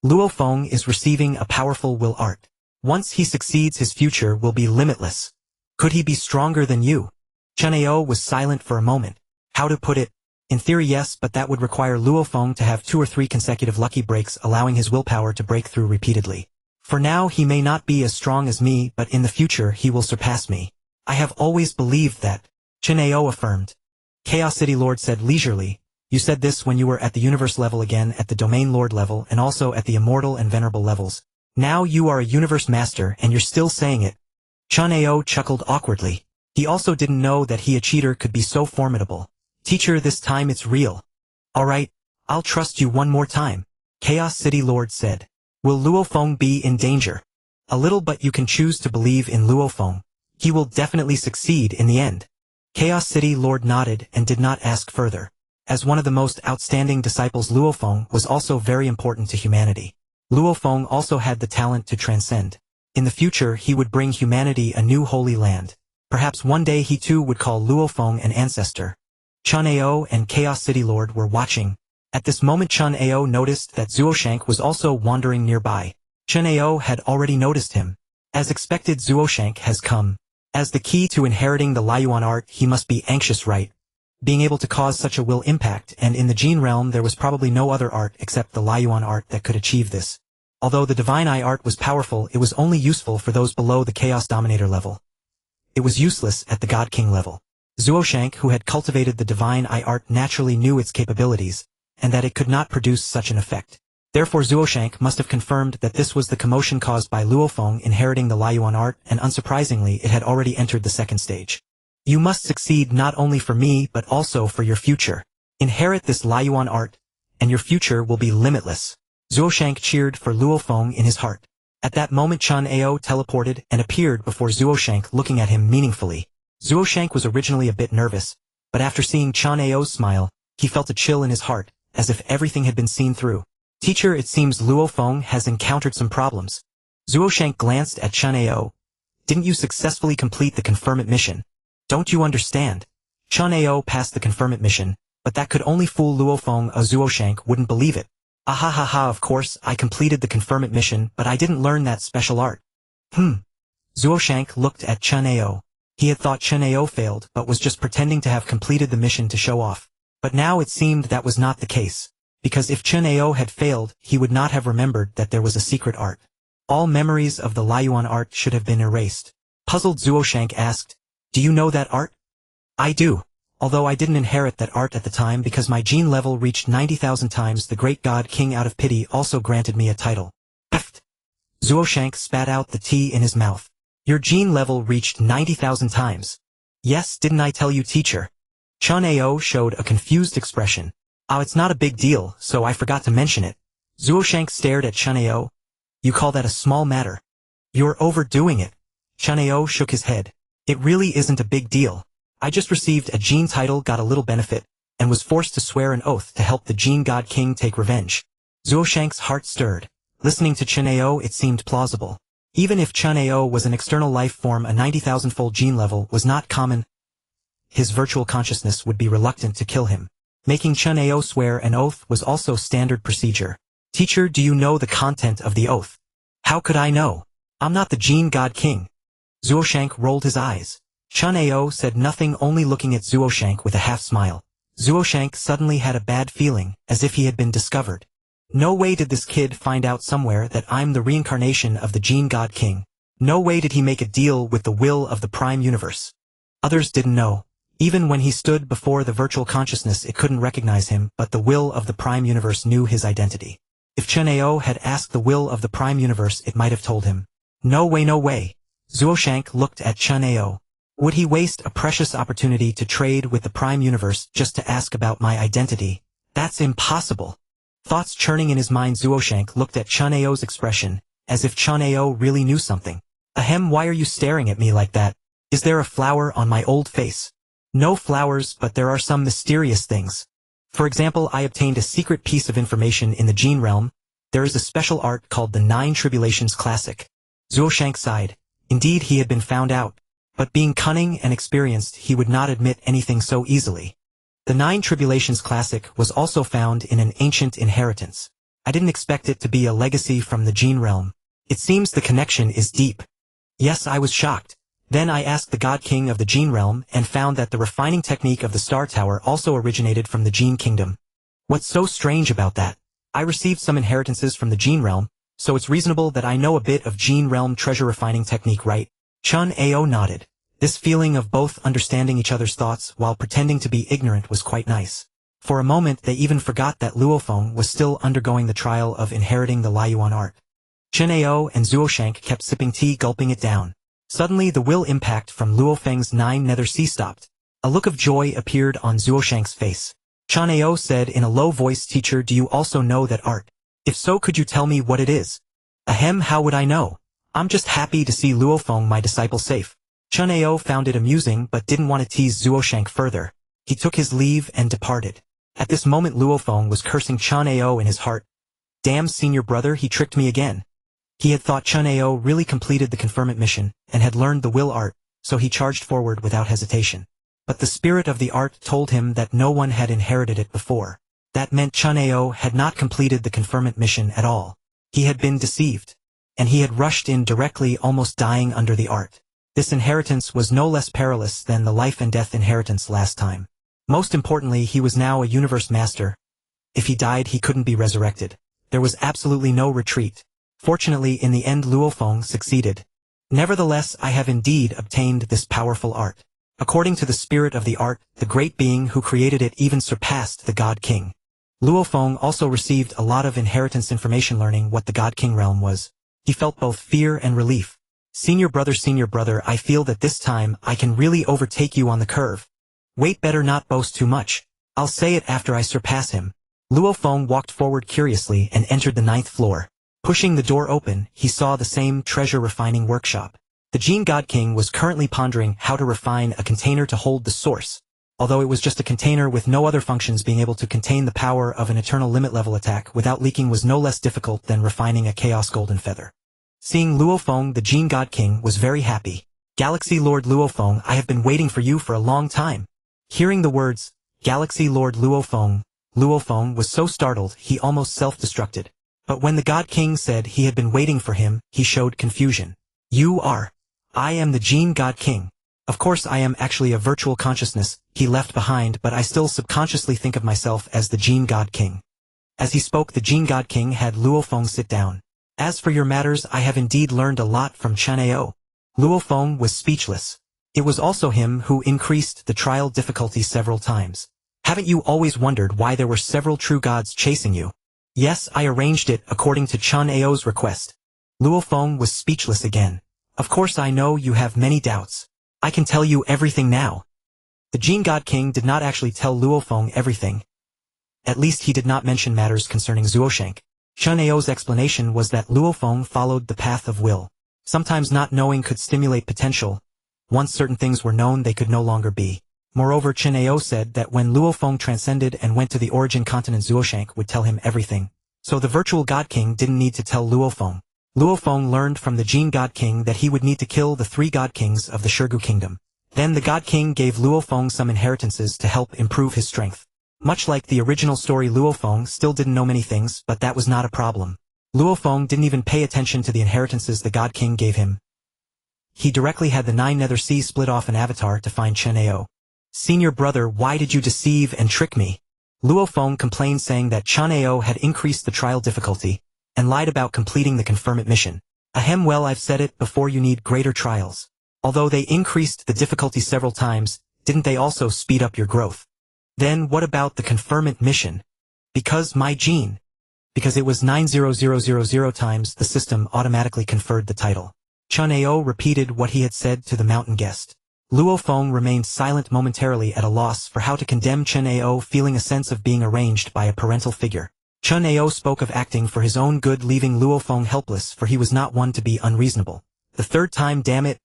Luo Feng is receiving a powerful will art. Once he succeeds, his future will be limitless. Could he be stronger than you? Chen Ao was silent for a moment. How to put it? In theory, yes, but that would require Luo Feng to have 2 or 3 consecutive lucky breaks, allowing his willpower to break through repeatedly. For now, he may not be as strong as me, but in the future he will surpass me. I have always believed that. Chen Ao affirmed. Chaos City Lord said leisurely, you said this when you were at the universe level, again at the domain lord level, and also at the immortal and venerable levels. Now you are a universe master and you're still saying it. Chen Ao chuckled awkwardly. He also didn't know that he, a cheater, could be so formidable. Teacher, this time it's real. Alright, I'll trust you one more time. Chaos City Lord said. Will Luo Feng be in danger? A little, but you can choose to believe in Luo Feng. He will definitely succeed in the end. Chaos City Lord nodded and did not ask further. As one of the most outstanding disciples, Luo Feng was also very important to humanity. Luo Feng also had the talent to transcend. In the future, he would bring humanity a new holy land. Perhaps one day he too would call Luo Feng an ancestor. Chen Ao and Chaos City Lord were watching. At this moment, Chen Ao noticed that Zuoshank was also wandering nearby. Chen Ao had already noticed him. As expected, Zuoshank has come. As the key to inheriting the Liuan art, he must be anxious, right? Being able to cause such a will impact, and in the Gene realm there was probably no other art except the Liuan art that could achieve this. Although the Divine Eye art was powerful, it was only useful for those below the Chaos Dominator level. It was useless at the God King level. Zuoshank, who had cultivated the Divine Eye art, naturally knew its capabilities, and that it could not produce such an effect. Therefore Zuoshank must have confirmed that this was the commotion caused by Luo Feng inheriting the Liuan art, and unsurprisingly it had already entered the 2nd stage. You must succeed not only for me but also for your future. Inherit this Liuan art, and your future will be limitless. Zuoshank cheered for Luo Feng in his heart. At that moment Chen Ao teleported and appeared before Zuoshank, looking at him meaningfully. Zuoshank was originally a bit nervous, but after seeing Chen Ao's smile, he felt a chill in his heart, as if everything had been seen through. Teacher, it seems Luo Feng has encountered some problems. Zuoshank glanced at Chen Ao. Didn't you successfully complete the confirmant mission? Don't you understand? Chen Ao passed the confirmant mission, but that could only fool Luo Feng. Zuoshank wouldn't believe it. Ahahaha, of course I completed the confirmant mission, but I didn't learn that special art. Zuoshank looked at Chen Ao. He had thought Chen Ao failed, but was just pretending to have completed the mission to show off. But now it seemed that was not the case. Because if Chen Ao had failed, he would not have remembered that there was a secret art. All memories of the Liuan art should have been erased. Puzzled, Zuoshank asked, do you know that art? I do. Although I didn't inherit that art at the time because my gene level reached 90,000 times, the great God King out of pity also granted me a title. Pfft. Zuoshank spat out the tea in his mouth. Your gene level reached 90,000 times. Yes, didn't I tell you, teacher? Chen Ao showed a confused expression. Oh, it's not a big deal, so I forgot to mention it. Zuoshank stared at Chen Ao. You call that a small matter? You're overdoing it. Chen Ao shook his head. It really isn't a big deal. I just received a gene title, got a little benefit, and was forced to swear an oath to help the Gene God King take revenge. Zuoshank's heart stirred. Listening to Chen Ao, it seemed plausible. Even if Chen Ao was an external life form, a 90,000-fold gene level was not common. His virtual consciousness would be reluctant to kill him. Making Chen Ao swear an oath was also standard procedure. Teacher, do you know the content of the oath? How could I know? I'm not the Gene God King. Zuoshank rolled his eyes. Chen Ao said nothing, only looking at Zuoshank with a half-smile. Zuoshank suddenly had a bad feeling, as if he had been discovered. No way did this kid find out somewhere that I'm the reincarnation of the Gene God King. No way did he make a deal with the will of the Prime Universe. Others didn't know. Even when he stood before the virtual consciousness, it couldn't recognize him, but the will of the Prime Universe knew his identity. If Chen Ao had asked the will of the Prime Universe, it might have told him. No way, no way. Zuoshank looked at Chen Ao. Would he waste a precious opportunity to trade with the Prime Universe just to ask about my identity? That's impossible. Thoughts churning in his mind, Zuoshank looked at Chen Ao's expression, as if Chen Ao really knew something. Ahem, why are you staring at me like that? Is there a flower on my old face? No flowers, but there are some mysterious things. For example, I obtained a secret piece of information in the gene realm. There is a special art called the 9 Tribulations Classic. Zuoshank sighed. Indeed, he had been found out. But being cunning and experienced, he would not admit anything so easily. The 9 Tribulations Classic was also found in an ancient inheritance. I didn't expect it to be a legacy from the gene realm. It seems the connection is deep. Yes, I was shocked. Then I asked the God King of the gene realm and found that the refining technique of the Star Tower also originated from the gene kingdom. What's so strange about that? I received some inheritances from the gene realm, so it's reasonable that I know a bit of gene realm treasure refining technique, right? Chen Ao nodded. This feeling of both understanding each other's thoughts while pretending to be ignorant was quite nice. For a moment they even forgot that Luofeng was still undergoing the trial of inheriting the Liuyuan art. Chen Ao and Zuoshank kept sipping tea, gulping it down. Suddenly the will impact from Luofeng's 9 nether sea stopped. A look of joy appeared on Zuoshank's face. Chen Ao said in a low voice, Teacher, do you also know that art? If so, could you tell me what it is? Ahem, how would I know? I'm just happy to see Luofeng, my disciple, safe. Chen Ao found it amusing but didn't want to tease Zuoshank further. He took his leave and departed. At this moment Luofeng was cursing Chen Ao in his heart. Damn senior brother, he tricked me again. He had thought Chen Ao really completed the conferment mission and had learned the will art, so he charged forward without hesitation. But the spirit of the art told him that no one had inherited it before. That meant Chen Ao had not completed the conferment mission at all. He had been deceived. And he had rushed in directly, almost dying under the art. This inheritance was no less perilous than the life and death inheritance last time. Most importantly, he was now a universe master. If he died, he couldn't be resurrected. There was absolutely no retreat. Fortunately, in the end Luofeng succeeded. Nevertheless, I have indeed obtained this powerful art. According to the spirit of the art, the great being who created it even surpassed the God King. Luofeng also received a lot of inheritance information learning what the God King realm was. He felt both fear and relief. Senior brother, I feel that this time I can really overtake you on the curve. Wait, better not boast too much. I'll say it after I surpass him. Luofeng walked forward curiously and entered the 9th floor. Pushing the door open, he saw the same treasure refining workshop. The Gene God King was currently pondering how to refine a container to hold the source. Although it was just a container with no other functions, being able to contain the power of an eternal limit level attack without leaking was no less difficult than refining a chaos golden feather. Seeing Luofeng, the Gene God King was very happy. Galaxy Lord Luofeng, I have been waiting for you for a long time. Hearing the words, Galaxy Lord Luofeng, Luofeng was so startled he almost self-destructed. But when the God King said he had been waiting for him, he showed confusion. You are. I am the Gene God King. Of course I am actually a virtual consciousness he left behind, but I still subconsciously think of myself as the Gene God King. As he spoke, the Gene God King had Luofeng sit down. As for your matters, I have indeed learned a lot from Chen Ao. Luofeng was speechless. It was also him who increased the trial difficulty several times. Haven't you always wondered why there were several true gods chasing you? Yes, I arranged it according to Chen Ao's request. Luofeng was speechless again. Of course I know you have many doubts. I can tell you everything now. The Gene God King did not actually tell Luofeng everything. At least he did not mention matters concerning Zuoshank. Chen Ao's explanation was that Luofeng followed the path of will. Sometimes not knowing could stimulate potential. Once certain things were known, they could no longer be. Moreover, Chen Ao said that when Luofeng transcended and went to the origin continent, Zuoshank would tell him everything. So the virtual God King didn't need to tell Luofeng. Luofeng learned from the Jin God King that he would need to kill the 3 God Kings of the Shirgu Kingdom. Then the God King gave Luofeng some inheritances to help improve his strength. Much like the original story, Luofeng still didn't know many things, but that was not a problem. Luofeng didn't even pay attention to the inheritances the God King gave him. He directly had the 9 Nether Sea split off an avatar to find Chen Ao. Senior brother, why did you deceive and trick me? Luofeng complained, saying that Chen Ao had increased the trial difficulty and lied about completing the confirmation mission. Ahem, well, I've said it before, you need greater trials. Although they increased the difficulty several times, didn't they also speed up your growth? Then what about the confirmation mission? Because my gene. Because it was 90000 times, the system automatically conferred the title. Chen Ao repeated what he had said to the mountain guest. Luofeng remained silent, momentarily at a loss for how to condemn Chen Ao, feeling a sense of being arranged by a parental figure. Chen Ao spoke of acting for his own good, leaving Luofeng helpless, for he was not one to be unreasonable. The 3rd time, damn it.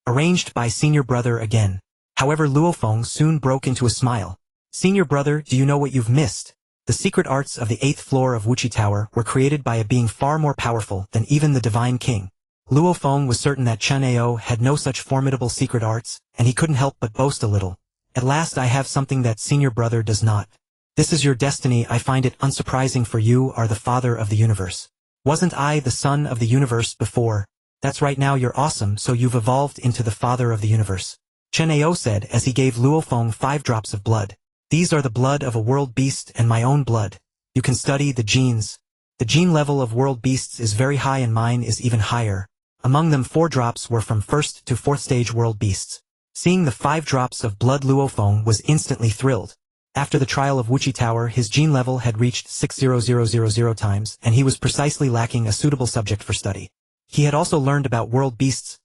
Arranged by senior brother again. However, Luofeng soon broke into a smile. Senior brother, do you know what you've missed? The secret arts of the 8th floor of Wuchi Tower were created by a being far more powerful than even the Divine King. Luofeng was certain that Chen Ao had no such formidable secret arts, and he couldn't help but boast a little. At last I have something that senior brother does not. This is your destiny. I find it unsurprising, for you are the father of the universe. Wasn't I the son of the universe before? That's right, now you're awesome, so you've evolved into the father of the universe. Chen Ao said as he gave Luofeng 5 drops of blood. These are the blood of a world beast and my own blood. You can study the genes. The gene level of world beasts is very high and mine is even higher. Among them 4 drops were from 1st to 4th stage world beasts. Seeing the 5 drops of blood, Luofeng was instantly thrilled. After the trial of Wuchi Tower, his gene level had reached 60000 times, and he was precisely lacking a suitable subject for study. He had also learned about world beasts.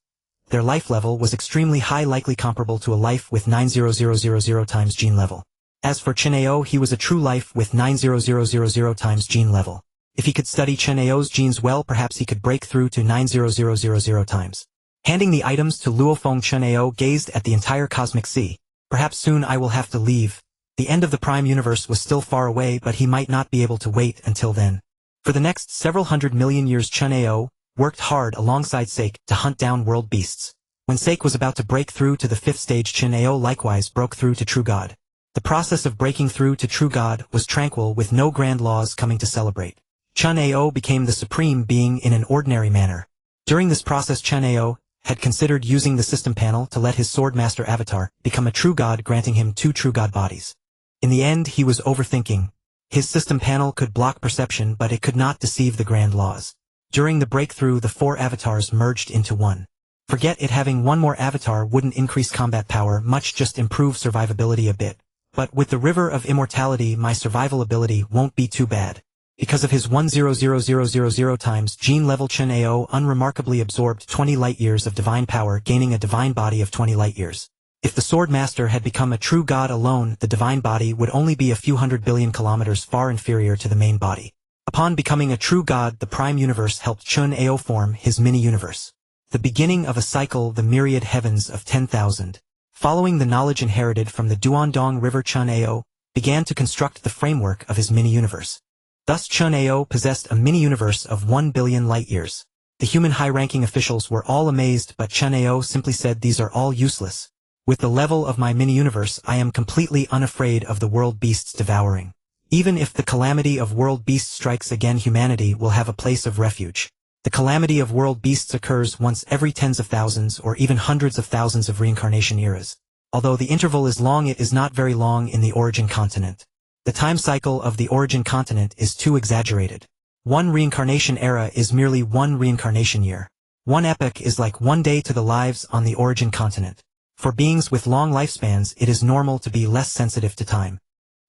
Their life level was extremely high, likely comparable to a life with 90000 times gene level. As for Chen Ao, he was a true life with 90000 times gene level. If he could study Chen Ao's genes well, perhaps he could break through to 90000 times. Handing the items to Luofeng, Chen Ao gazed at the entire cosmic sea. Perhaps soon I will have to leave. The end of the Prime Universe was still far away, but he might not be able to wait until then. For the next several 100 million years, Chen Ao worked hard alongside Sake to hunt down world beasts. When Sake was about to break through to the 5th stage, Chen Ao likewise broke through to True God. The process of breaking through to True God was tranquil, with no grand laws coming to celebrate. Chen Ao became the supreme being in an ordinary manner. During this process, Chen Ao had considered using the system panel to let his Swordmaster avatar become a true god, granting him 2 true god bodies. In the end, he was overthinking. His system panel could block perception, but it could not deceive the grand laws. During the breakthrough, the 4 avatars merged into one. Forget it, having one more avatar wouldn't increase combat power much, just improve survivability a bit. But with the River of Immortality, my survival ability won't be too bad. Because of his 1000000 times gene level, Chen Ao unremarkably absorbed 20 light-years of divine power, gaining a divine body of 20 light-years. If the Swordmaster had become a true god alone, the divine body would only be a few 100 billion kilometers far inferior to the main body. Upon becoming a true god, the Prime Universe helped Chen Ao form his mini-universe. The beginning of a cycle, the myriad heavens of 10,000. Following the knowledge inherited from the Duandong River, Chen Ao began to construct the framework of his mini-universe. Thus Chen Ao possessed a mini-universe of 1 billion light-years. The human high-ranking officials were all amazed, but Chen Ao simply said, these are all useless. With the level of my mini-universe, I am completely unafraid of the world beasts devouring. Even if the calamity of world beasts strikes again, humanity will have a place of refuge. The calamity of world beasts occurs once every tens of thousands or even hundreds of thousands of reincarnation eras. Although the interval is long, it is not very long in the origin continent. The time cycle of the origin continent is too exaggerated. One reincarnation era is merely one reincarnation year. One epoch is like one day to the lives on the origin continent. For beings with long lifespans, it is normal to be less sensitive to time.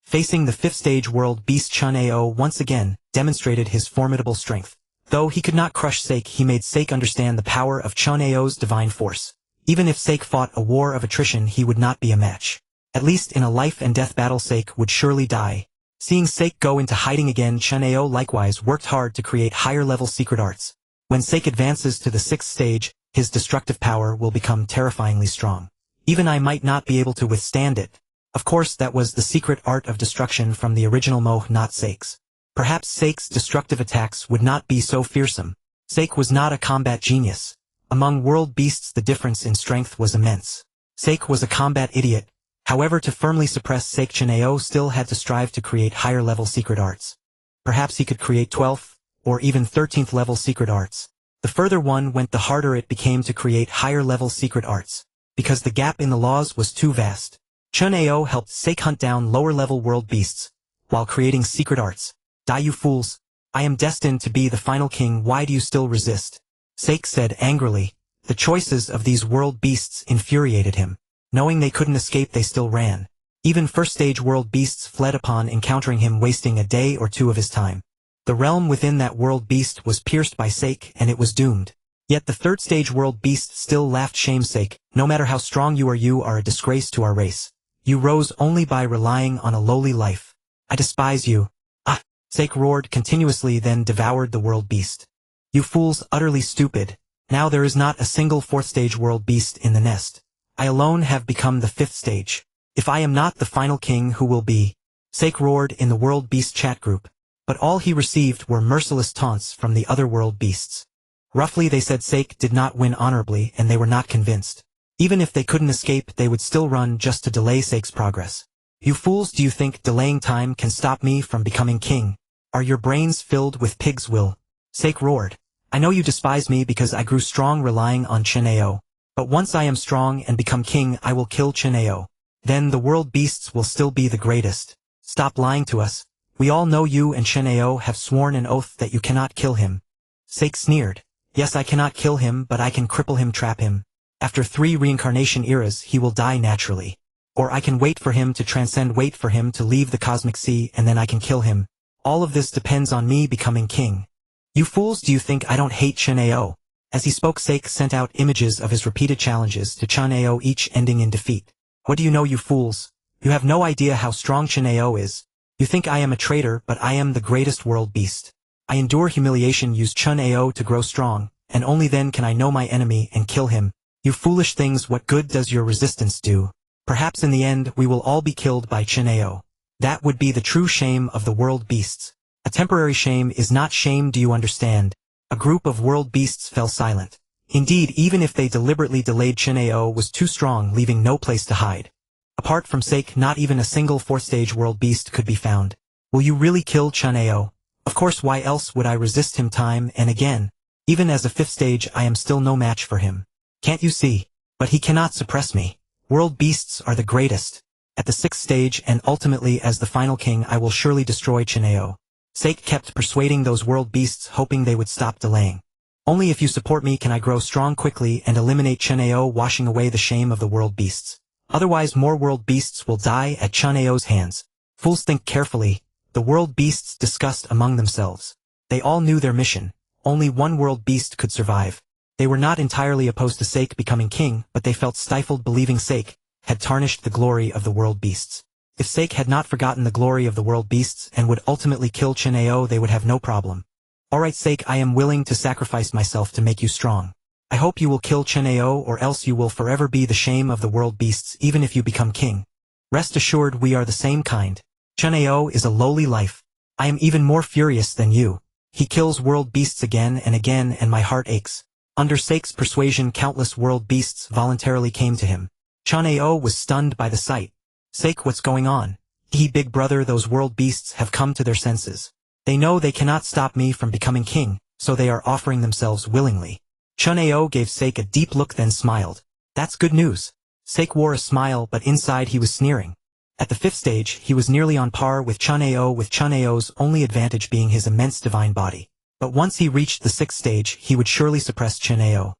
Facing the 5th stage world beast, Chen Ao once again demonstrated his formidable strength. Though he could not crush Sake, he made Sake understand the power of Chen Ao's divine force. Even if Sake fought a war of attrition, he would not be a match. At least in a life-and-death battle, Sake would surely die. Seeing Sake go into hiding again, Chen Ao likewise worked hard to create higher-level secret arts. When Sake advances to the 6th stage, his destructive power will become terrifyingly strong. Even I might not be able to withstand it. Of course, that was the secret art of destruction from the original Moh, not Sake's. Perhaps Sake's destructive attacks would not be so fearsome. Sake was not a combat genius. Among world beasts the difference in strength was immense. Sake was a combat idiot. However, to firmly suppress Sake, Chen Ao still had to strive to create higher-level secret arts. Perhaps he could create 12th, or even 13th level secret arts. The further one went, the harder it became to create higher-level secret arts, because the gap in the laws was too vast. Chen Ao helped Sake hunt down lower-level world beasts, while creating secret arts. Die, you fools! I am destined to be the final king. Why do you still resist? Sake said angrily. The choices of these world beasts infuriated him. Knowing they couldn't escape, they still ran. Even first-stage world beasts fled upon encountering him, wasting a day or two of his time. The realm within that world beast was pierced by Sake, and it was doomed. Yet the third-stage world beast still laughed. Shame, Sake. No matter how strong you are a disgrace to our race. You rose only by relying on a lowly life. I despise you. Ah! Sake roared continuously, then devoured the world beast. You fools, utterly stupid. Now there is not a single fourth-stage world beast in the nest. I alone have become the fifth stage. If I am not the final king, who will be? Sake roared in the world beast chat group. But all he received were merciless taunts from the other world beasts. Roughly, they said Sake did not win honorably, and they were not convinced. Even if they couldn't escape, they would still run just to delay Sake's progress. You fools, do you think delaying time can stop me from becoming king? Are your brains filled with pig's will? Sake roared. I know you despise me because I grew strong relying on Chen Ao. But once I am strong and become king, I will kill Chen Ao. Then the world beasts will still be the greatest. Stop lying to us. We all know you and Chen Ao have sworn an oath that you cannot kill him. Sake sneered. Yes, I cannot kill him, but I can cripple him, trap him. After 3 reincarnation eras, he will die naturally. Or I can wait for him to transcend, wait for him to leave the cosmic sea, and then I can kill him. All of this depends on me becoming king. You fools, do you think I don't hate Chen Ao? As he spoke, Sake sent out images of his repeated challenges to Chen Ao, each ending in defeat. What do you know, you fools? You have no idea how strong Chen Ao is. You think I am a traitor, but I am the greatest world beast. I endure humiliation, use Chen Ao to grow strong, and only then can I know my enemy and kill him. You foolish things, what good does your resistance do? Perhaps in the end we will all be killed by Chen Ao. That would be the true shame of the world beasts. A temporary shame is not shame, do you understand? A group of world beasts fell silent. Indeed, even if they deliberately delayed, Chen Ao was too strong, leaving no place to hide. Apart from Sake, not even a single fourth-stage world beast could be found. Will you really kill Chen Ao? Of course, why else would I resist him time and again? Even as a fifth stage, I am still no match for him. Can't you see? But he cannot suppress me. World beasts are the greatest. At the sixth stage, and ultimately as the final king, I will surely destroy Chen Ao. Sake kept persuading those world beasts, hoping they would stop delaying. Only if you support me can I grow strong quickly and eliminate Chen Ao, washing away the shame of the world beasts. Otherwise more world beasts will die at Chen Ao's hands. Fools, think carefully. The world beasts discussed among themselves. They all knew their mission. Only one world beast could survive. They were not entirely opposed to Sake becoming king, but they felt stifled, believing Sake had tarnished the glory of the world beasts. If Sake had not forgotten the glory of the world beasts and would ultimately kill Chen Ao, they would have no problem. Alright, Sake, I am willing to sacrifice myself to make you strong. I hope you will kill Chen Ao, or else you will forever be the shame of the world beasts, even if you become king. Rest assured, we are the same kind. Chen Ao is a lowly life. I am even more furious than you. He kills world beasts again, and my heart aches. Under Sake's persuasion, countless world beasts voluntarily came to him. Chen Ao was stunned by the sight. Sake, what's going on? Big brother, those world beasts have come to their senses. They know they cannot stop me from becoming king, so they are offering themselves willingly. Chen Ao gave Sake a deep look, then smiled. That's good news. Sake wore a smile, but inside he was sneering. At the fifth stage, he was nearly on par with Chen Ao, with Chen Ao's only advantage being his immense divine body. But once he reached the sixth stage, he would surely suppress Chen Ao.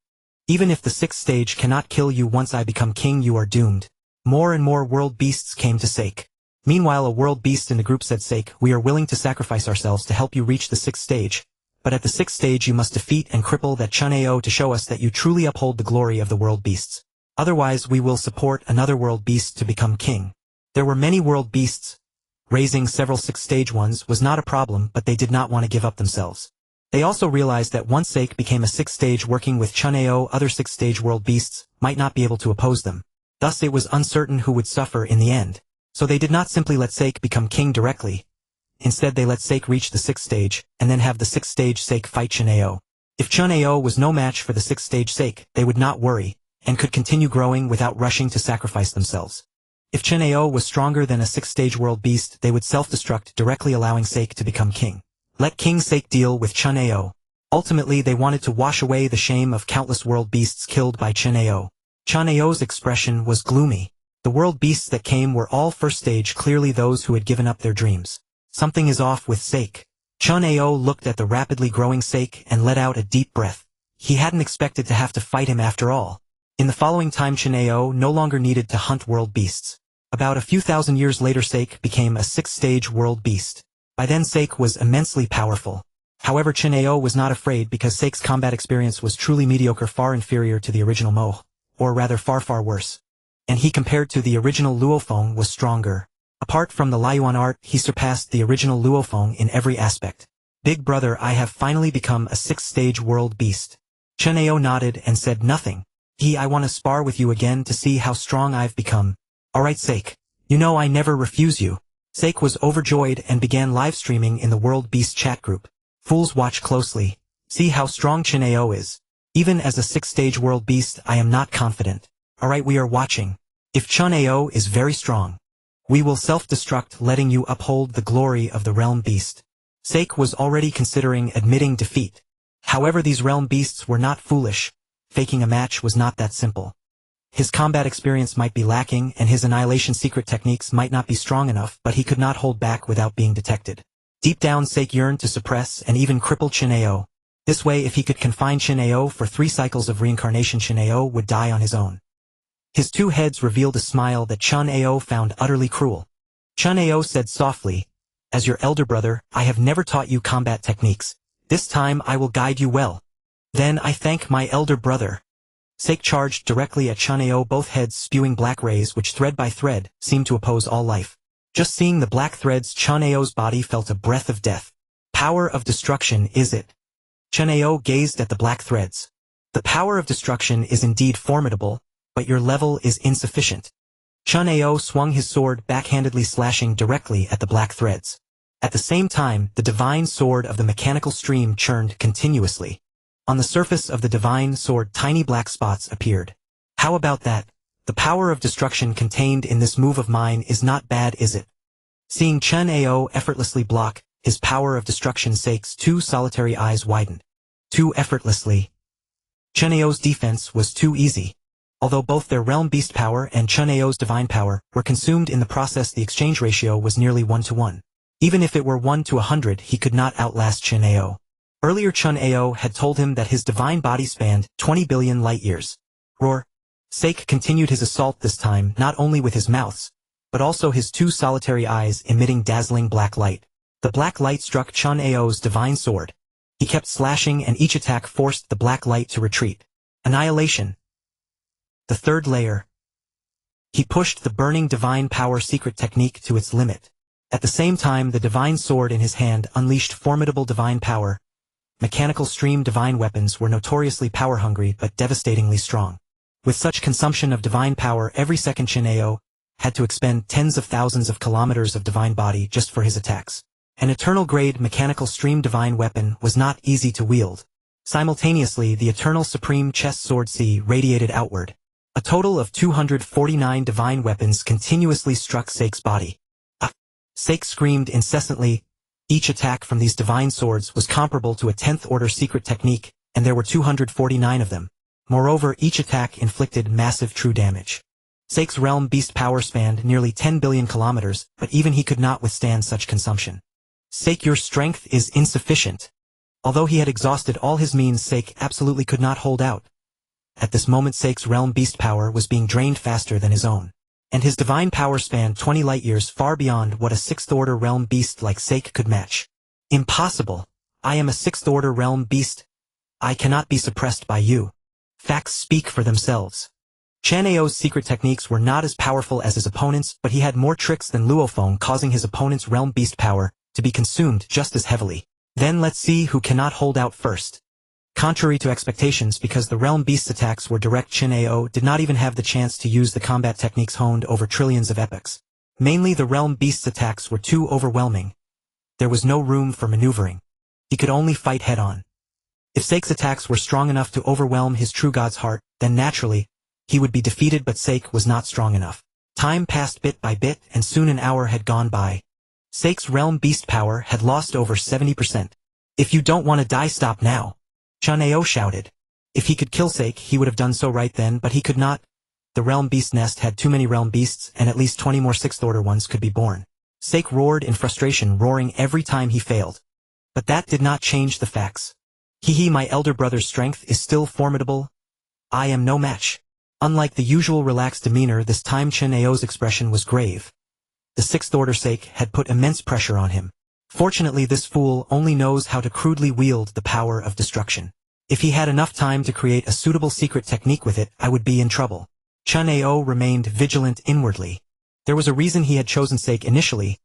Even if the sixth stage cannot kill you, once I become king, you are doomed. More and more world beasts came to Sake. Meanwhile, a world beast in the group said, Sake, we are willing to sacrifice ourselves to help you reach the sixth stage. But at the sixth stage you must defeat and cripple that Chen Ao to show us that you truly uphold the glory of the world beasts. Otherwise we will support another world beast to become king. There were many world beasts. Raising several sixth stage ones was not a problem, but they did not want to give up themselves. They also realized that once Sake became a sixth stage, working with Chen Ao, other sixth stage world beasts might not be able to oppose them. Thus it was uncertain who would suffer in the end. So they did not simply let Sake become king directly. Instead they let Sek reach the 6th stage, and then have the 6th stage Sek fight Chen Ao. If Chen Ao was no match for the 6th stage Sek, they would not worry, and could continue growing without rushing to sacrifice themselves. If Chen Ao was stronger than a 6th stage world beast, they would self-destruct, directly allowing Sek to become king. Let King Sek deal with Chen Ao. Ultimately they wanted to wash away the shame of countless world beasts killed by Chen Ao. Chen Ao's expression was gloomy. The world beasts that came were all 1st stage, clearly those who had given up their dreams. Something is off with Sek. Chen Ao looked at the rapidly growing Sek and let out a deep breath. He hadn't expected to have to fight him after all. In the following time Chen Ao no longer needed to hunt world beasts. About a few thousand years later Sek became a 6th stage world beast. By then Sek was immensely powerful. However, Chen Ao was not afraid because Sek's combat experience was truly mediocre, far inferior to the original Mo, or rather far worse. And he, compared to the original Luofeng, was stronger. Apart from the Liuan art, he surpassed the original Luofeng in every aspect. Big brother, I have finally become a 6th stage world beast. Chen Ao nodded and said nothing. I want to spar with you again to see how strong I've become. Alright Sek. You know I never refuse you. Sek was overjoyed and began live streaming in the World Beast chat group. Fools, watch closely. See how strong Chen Ao is. Even as a 6th stage world beast, I am not confident. Alright, we are watching. If Chen Ao is very strong, we will self-destruct, letting you uphold the glory of the realm beast. Sek was already considering admitting defeat. However, these realm beasts were not foolish. Faking a match was not that simple. His combat experience might be lacking and his annihilation secret techniques might not be strong enough, but he could not hold back without being detected. Deep down Sek yearned to suppress and even cripple Chen Ao. This way, if he could confine Chen Ao for 3 cycles of reincarnation, Chen Ao would die on his own. His 2 heads revealed a smile that Chen Ao found utterly cruel. Chen Ao said softly, "As your elder brother, I have never taught you combat techniques. This time I will guide you well." "Then I thank my elder brother." Sek charged directly at Chen Ao, both heads spewing black rays which thread by thread seemed to oppose all life. Just seeing the black threads, Chen Ao's body felt a breath of death. Power of destruction, is it? Chen Ao gazed at the black threads. The power of destruction is indeed formidable, but your level is insufficient. Chen Ao swung his sword backhandedly, slashing directly at the black threads. At the same time, the divine sword of the mechanical stream churned continuously. On the surface of the divine sword, tiny black spots appeared. How about that? The power of destruction contained in this move of mine is not bad, is it? Seeing Chen Ao effortlessly block his power of destruction, Sek's 2 solitary eyes widened. Too effortlessly. Chen Ao's defense was too easy. Although both their realm beast power and Chen Ao's divine power were consumed in the process, the exchange ratio was nearly 1-to-1. Even if it were 1-to-100, he could not outlast Chen Ao. Earlier Chen Ao had told him that his divine body spanned 20 billion light-years. Roar. Sek continued his assault, this time not only with his mouths, but also his 2 solitary eyes emitting dazzling black light. The black light struck Chen Ao's divine sword. He kept slashing and each attack forced the black light to retreat. Annihilation. The 3rd layer. He pushed the burning divine power secret technique to its limit. At the same time, the divine sword in his hand unleashed formidable divine power. Mechanical stream divine weapons were notoriously power-hungry but devastatingly strong. With such consumption of divine power every second, Chen Ao had to expend tens of thousands of kilometers of divine body just for his attacks. An eternal-grade mechanical stream divine weapon was not easy to wield. Simultaneously, the eternal supreme chest sword C radiated outward. A total of 249 divine weapons continuously struck Sek's body. Sek screamed incessantly. Each attack from these divine swords was comparable to a 10th-order secret technique, and there were 249 of them. Moreover, each attack inflicted massive true damage. Sek's realm beast power spanned nearly 10 billion kilometers, but even he could not withstand such consumption. Sek, your strength is insufficient. Although he had exhausted all his means, Sek absolutely could not hold out. At this moment, Sek's realm beast power was being drained faster than his own. And his divine power spanned 20 light-years, far beyond what a 6th-order realm beast like Sek could match. Impossible. I am a 6th-order realm beast. I cannot be suppressed by you. Facts speak for themselves. Chen Ao's secret techniques were not as powerful as his opponent's, but he had more tricks than Luofeng, causing his opponent's realm beast power to be consumed just as heavily. Then let's see who cannot hold out first. Contrary to expectations, because the realm beast's attacks were direct, Chen Ao did not even have the chance to use the combat techniques honed over trillions of epochs. Mainly the realm beast's attacks were too overwhelming. there was no room for maneuvering. He could only fight head-on. If Seik's attacks were strong enough to overwhelm his true god's heart, then naturally, he would be defeated, but Seik was not strong enough. Time passed bit by bit, and soon an hour had gone by. Seik's realm beast power had lost over 70%. If you don't want to die, stop now, Chen Ao shouted. If he could kill Seik, he would have done so right then, but he could not. The realm beast nest had too many realm beasts, and at least 20 more sixth-order ones could be born. Seik roared in frustration, roaring every time he failed. But that did not change the facts. My elder brother's strength is still formidable. I am no match. Unlike the usual relaxed demeanor, this time Chen Ao's expression was grave. The sixth-order Seik had put immense pressure on him. Fortunately, this fool only knows how to crudely wield the power of destruction. If he had enough time to create a suitable secret technique with it, I would be in trouble. Chen Ao remained vigilant inwardly. There was a reason he had chosen Seik initially.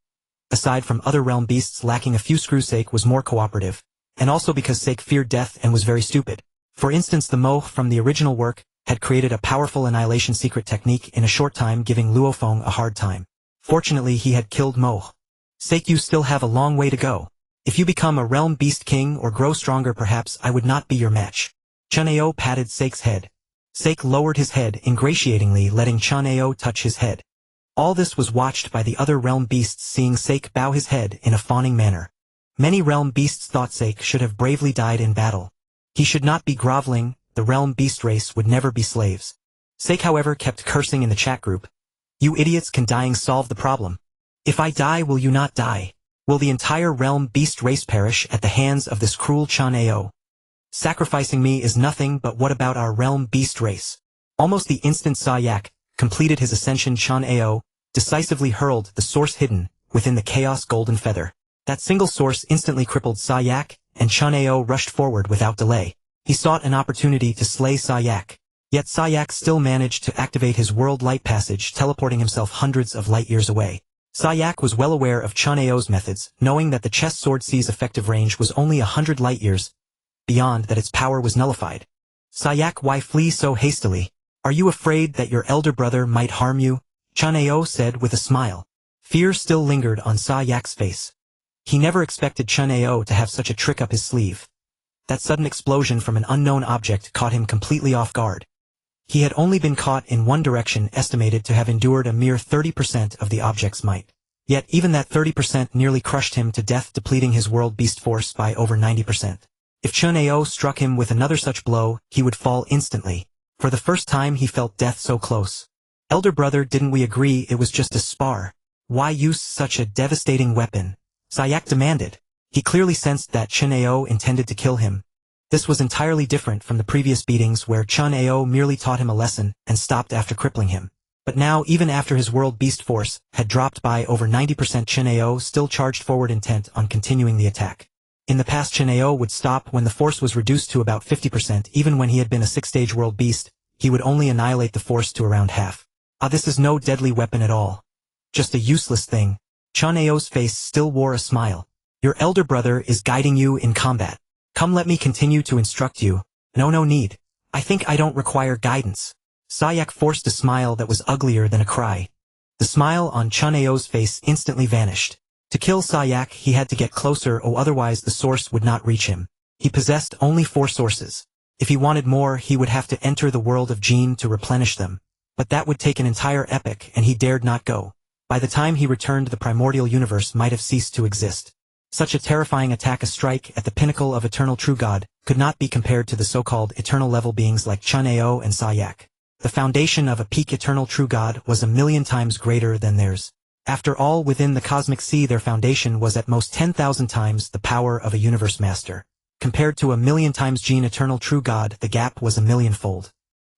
Aside from other realm beasts lacking a few screws, Seik was more cooperative, and also because Seik feared death and was very stupid. For instance, the Mo from the original work had created a powerful annihilation secret technique in a short time, giving Luofeng a hard time. Fortunately, he had killed Mo. Seik, you still have a long way to go. If you become a realm beast king or grow stronger, perhaps I would not be your match. Chen Ao patted Seik's head. Seik lowered his head ingratiatingly, letting Chen Ao touch his head. All this was watched by the other realm beasts, seeing Seik bow his head in a fawning manner. Many realm beasts thought Seik should have bravely died in battle. He should not be groveling, the realm beast race would never be slaves. Seik, however, kept cursing in the chat group. You idiots, can dying solve the problem? If I die, will you not die? Will the entire realm beast race perish at the hands of this cruel Chen Ao? Sacrificing me is nothing, but what about our realm beast race? Almost the instant Sayak completed his ascension, Chen Ao decisively hurled the source hidden within the chaos golden feather. That single source instantly crippled Sayak, and Chen Ao rushed forward without delay. He sought an opportunity to slay Sayak. Yet Sayak still managed to activate his world light passage, teleporting himself hundreds of light years away. Sayak was well aware of Chen Ao's methods, knowing that the chest sword C's effective range was only 100 light years. Beyond that, its power was nullified. Sayak, why flee so hastily? Are you afraid that your elder brother might harm you? Chen Ao said with a smile. Fear still lingered on Sayak's face. He never expected Chen Ao to have such a trick up his sleeve. That sudden explosion from an unknown object caught him completely off guard. He had only been caught in one direction, estimated to have endured a mere 30% of the object's might. Yet even that 30% nearly crushed him to death, depleting his world beast force by over 90%. If Chen Ao struck him with another such blow, he would fall instantly. For the first time he felt death so close. Elder brother, didn't we agree it was just a spar? Why use such a devastating weapon? Sayak demanded. He clearly sensed that Chen Ao intended to kill him. This was entirely different from the previous beatings where Chen Ao merely taught him a lesson and stopped after crippling him. But now, even after his world beast force had dropped by over 90%, Chen Ao still charged forward, intent on continuing the attack. In the past, Chen Ao would stop when the force was reduced to about 50%. Even when he had been a 6-stage world beast, he would only annihilate the force to around half. This is no deadly weapon at all. Just a useless thing. Chen Ao's face still wore a smile. Your elder brother is guiding you in combat. Come, let me continue to instruct you. No need. I think I don't require guidance. Sayak forced a smile that was uglier than a cry. The smile on Chen Ao's face instantly vanished. To kill Sayak, he had to get closer, or otherwise the source would not reach him. He possessed only 4 sources. If he wanted more, he would have to enter the world of Jin to replenish them. But that would take an entire epoch, and he dared not go. By the time he returned, the primordial universe might have ceased to exist. Such a terrifying attack, a strike at the pinnacle of eternal true God, could not be compared to the so-called eternal level beings like Chen Ao and Sayak. The foundation of a peak eternal true God was 1,000,000 times greater than theirs. After all, within the cosmic sea, their foundation was at most 10,000 times the power of a universe master. Compared to 1,000,000 times Jin eternal true God, the gap was 1,000,000-fold.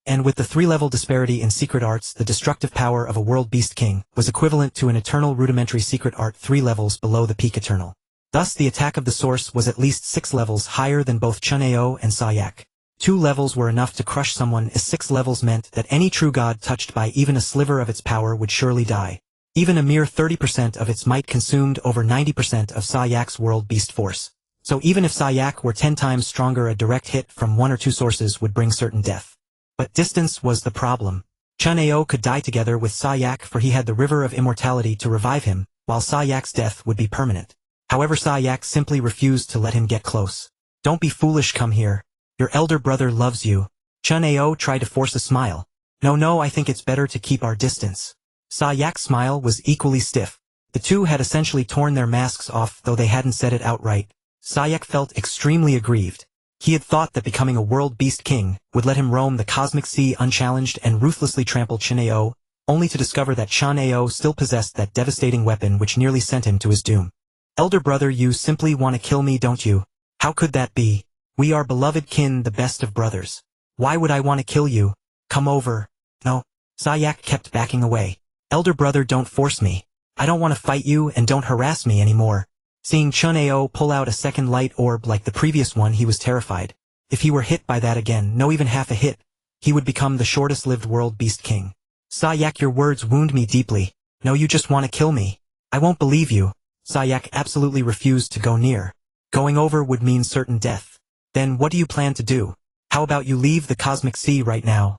And with the 3-level disparity in secret arts, the destructive power of a world beast king was equivalent to an eternal rudimentary secret art 3 levels below the peak eternal. Thus, the attack of the source was at least 6 levels higher than both Chen Ao and Sayak. 2 levels were enough to crush someone, as 6 levels meant that any true god touched by even a sliver of its power would surely die. Even a mere 30% of its might consumed over 90% of Sayak's world beast force. So even if Sayak were 10 times stronger, a direct hit from 1 or 2 sources would bring certain death. But distance was the problem. Chen Ao could die together with Sayak, for he had the river of immortality to revive him, while Sayak's death would be permanent. However, Sayak simply refused to let him get close. Don't be foolish, come here. Your elder brother loves you. Chen Ao tried to force a smile. No, I think it's better to keep our distance. Sayak's smile was equally stiff. The two had essentially torn their masks off, though they hadn't said it outright. Sayak felt extremely aggrieved. He had thought that becoming a world beast king would let him roam the cosmic sea unchallenged and ruthlessly trample Chen Ao, only to discover that Chen Ao still possessed that devastating weapon which nearly sent him to his doom. Elder brother, you simply want to kill me, don't you? How could that be? We are beloved kin, the best of brothers. Why would I want to kill you? Come over. No. Sayak kept backing away. Elder brother, don't force me. I don't want to fight you and don't harass me anymore. Seeing Chen Ao pull out a second light orb like the previous one, he was terrified. If he were hit by that again, no, even half a hit, he would become the shortest-lived world beast king. Sayak, your words wound me deeply. No, you just want to kill me. I won't believe you. Sayak absolutely refused to go near. Going over would mean certain death. Then what do you plan to do? How about you leave the cosmic sea right now?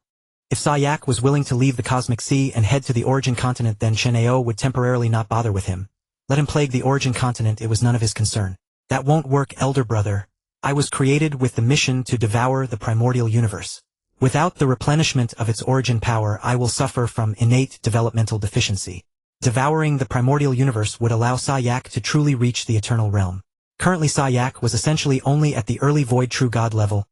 If Sayak was willing to leave the cosmic sea and head to the origin continent, then Chen Ao would temporarily not bother with him. Let him plague the origin continent, it was none of his concern. That won't work, elder brother. I was created with the mission to devour the primordial universe. Without the replenishment of its origin power, I will suffer from innate developmental deficiency. Devouring the primordial universe would allow Sayak to truly reach the eternal realm. Currently Sayak was essentially only at the early void true god level.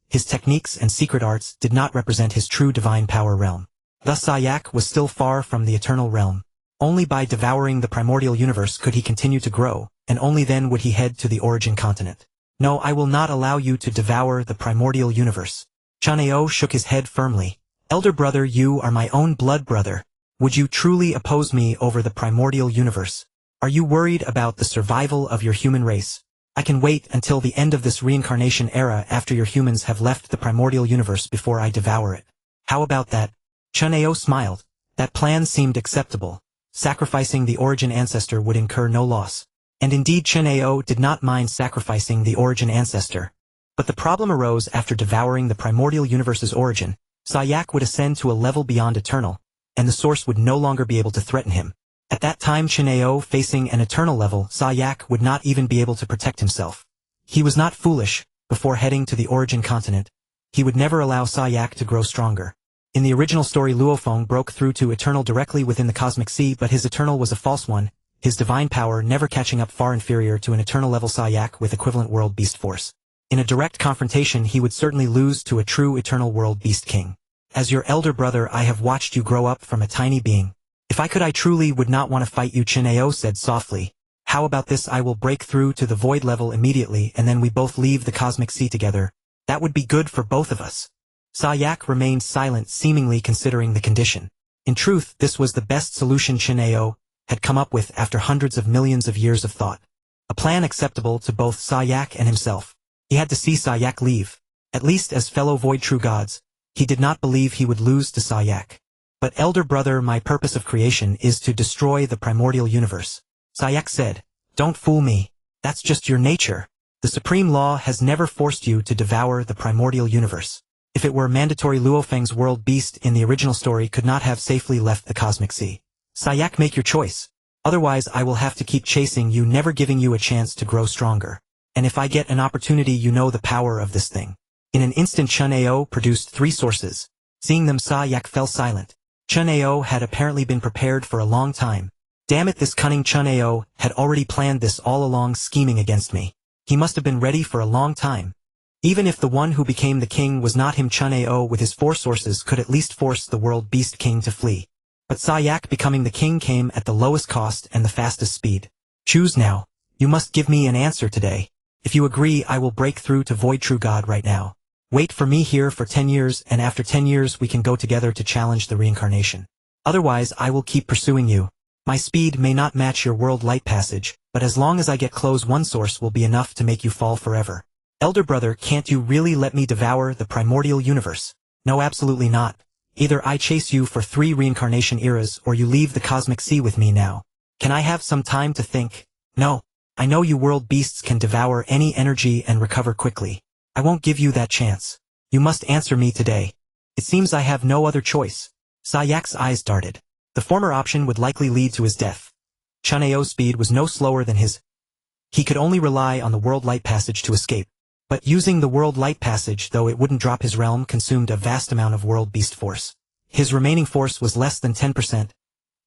His techniques and secret arts did not represent his true divine power realm. Thus Sayak was still far from the eternal realm. Only by devouring the primordial universe could he continue to grow, and only then would he head to the origin continent. No, I will not allow you to devour the primordial universe. Chen Ao shook his head firmly. Elder brother, you are my own blood brother. Would you truly oppose me over the primordial universe? Are you worried about the survival of your human race? I can wait until the end of this reincarnation era after your humans have left the primordial universe before I devour it. How about that? Chen Ao smiled. That plan seemed acceptable. Sacrificing the origin ancestor would incur no loss. And indeed Chen Ao did not mind sacrificing the origin ancestor. But the problem arose after devouring the primordial universe's origin. Sayak would ascend to a level beyond eternal, and the source would no longer be able to threaten him. At that time Chen Ao facing an eternal level, Sayak would not even be able to protect himself. He was not foolish. Before heading to the origin continent, he would never allow Sayak to grow stronger. In the original story, Luofeng broke through to eternal directly within the cosmic sea, but his eternal was a false one, his divine power never catching up, far inferior to an eternal level Sayak with equivalent world beast force. In a direct confrontation he would certainly lose to a true eternal world beast king. As your elder brother, I have watched you grow up from a tiny being. If I could, I truly would not want to fight you, Chen Ao said softly. How about this? I will break through to the void level immediately and then we both leave the cosmic sea together. That would be good for both of us. Sayak remained silent, seemingly considering the condition. In truth, this was the best solution Chen Ao had come up with after hundreds of millions of years of thought. A plan acceptable to both Sayak and himself. He had to see Sayak leave. At least as fellow void true gods, he did not believe he would lose to Sayak. But elder brother, my purpose of creation is to destroy the primordial universe. Sayak said, don't fool me. That's just your nature. The supreme law has never forced you to devour the primordial universe. If it were mandatory, Luofeng's world beast in the original story could not have safely left the cosmic sea. Sayak, make your choice. Otherwise I will have to keep chasing you, never giving you a chance to grow stronger. And if I get an opportunity, you know the power of this thing. In an instant Chen Ao produced 3 sources. Seeing them, Sayak fell silent. Chen Ao had apparently been prepared for a long time. Damn it, this cunning Chen Ao had already planned this all along, scheming against me. He must have been ready for a long time. Even if the one who became the king was not him, Chen Ao with his 4 sources could at least force the world beast king to flee. But Sayak becoming the king came at the lowest cost and the fastest speed. Choose now. You must give me an answer today. If you agree, I will break through to void true god right now. Wait for me here for 10 years, and after 10 years we can go together to challenge the reincarnation. Otherwise I will keep pursuing you. My speed may not match your world light passage, but as long as I get close, 1 source will be enough to make you fall forever. Elder brother, can't you really let me devour the primordial universe? No, absolutely not. Either I chase you for 3 reincarnation eras or you leave the cosmic sea with me now. Can I have some time to think? No. I know you world beasts can devour any energy and recover quickly. I won't give you that chance. You must answer me today. It seems I have no other choice. Sayak's eyes darted. The former option would likely lead to his death. Chen Ao's speed was no slower than his. He could only rely on the World Light Passage to escape. But using the World Light Passage, though it wouldn't drop his realm, consumed a vast amount of World Beast force. His remaining force was less than 10%.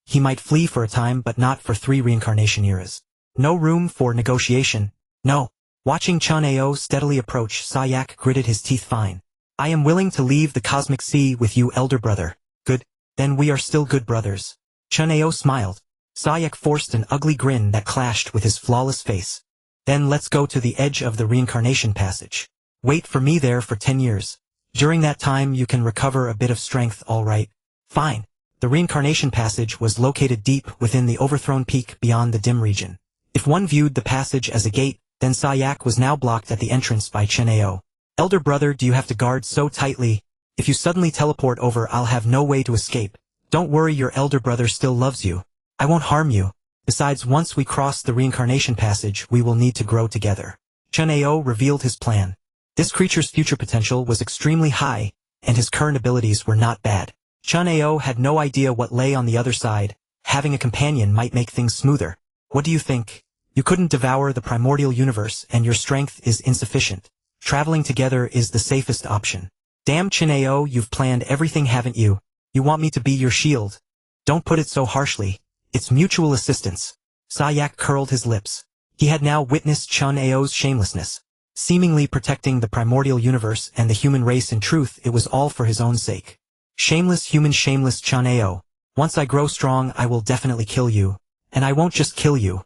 He might flee for a time, but not for 3 reincarnation eras. No room for negotiation. No. Watching Chen Ao steadily approach, Sayak gritted his teeth fine. I am willing to leave the cosmic sea with you, elder brother. Good. Then we are still good brothers. Chen Ao smiled. Sayak forced an ugly grin that clashed with his flawless face. Then let's go to the edge of the reincarnation passage. Wait for me there for 10 years. During that time you can recover a bit of strength, all right? Fine. The reincarnation passage was located deep within the overthrown peak beyond the dim region. If one viewed the passage as a gate, then Sayak was now blocked at the entrance by Chen Ao. Elder brother, do you have to guard so tightly? If you suddenly teleport over, I'll have no way to escape. Don't worry, your elder brother still loves you. I won't harm you. Besides, once we cross the reincarnation passage, we will need to grow together. Chen Ao revealed his plan. This creature's future potential was extremely high, and his current abilities were not bad. Chen Ao had no idea what lay on the other side. Having a companion might make things smoother. What do you think? You couldn't devour the primordial universe, and your strength is insufficient. Traveling together is the safest option. Damn, Chen Ao, you've planned everything, haven't you? You want me to be your shield? Don't put it so harshly. It's mutual assistance. Sayak curled his lips. He had now witnessed Chen Ao's shamelessness. Seemingly protecting the primordial universe and the human race. In truth, it was all for his own sake. Shameless human, shameless Chen Ao. Once I grow strong, I will definitely kill you. And I won't just kill you.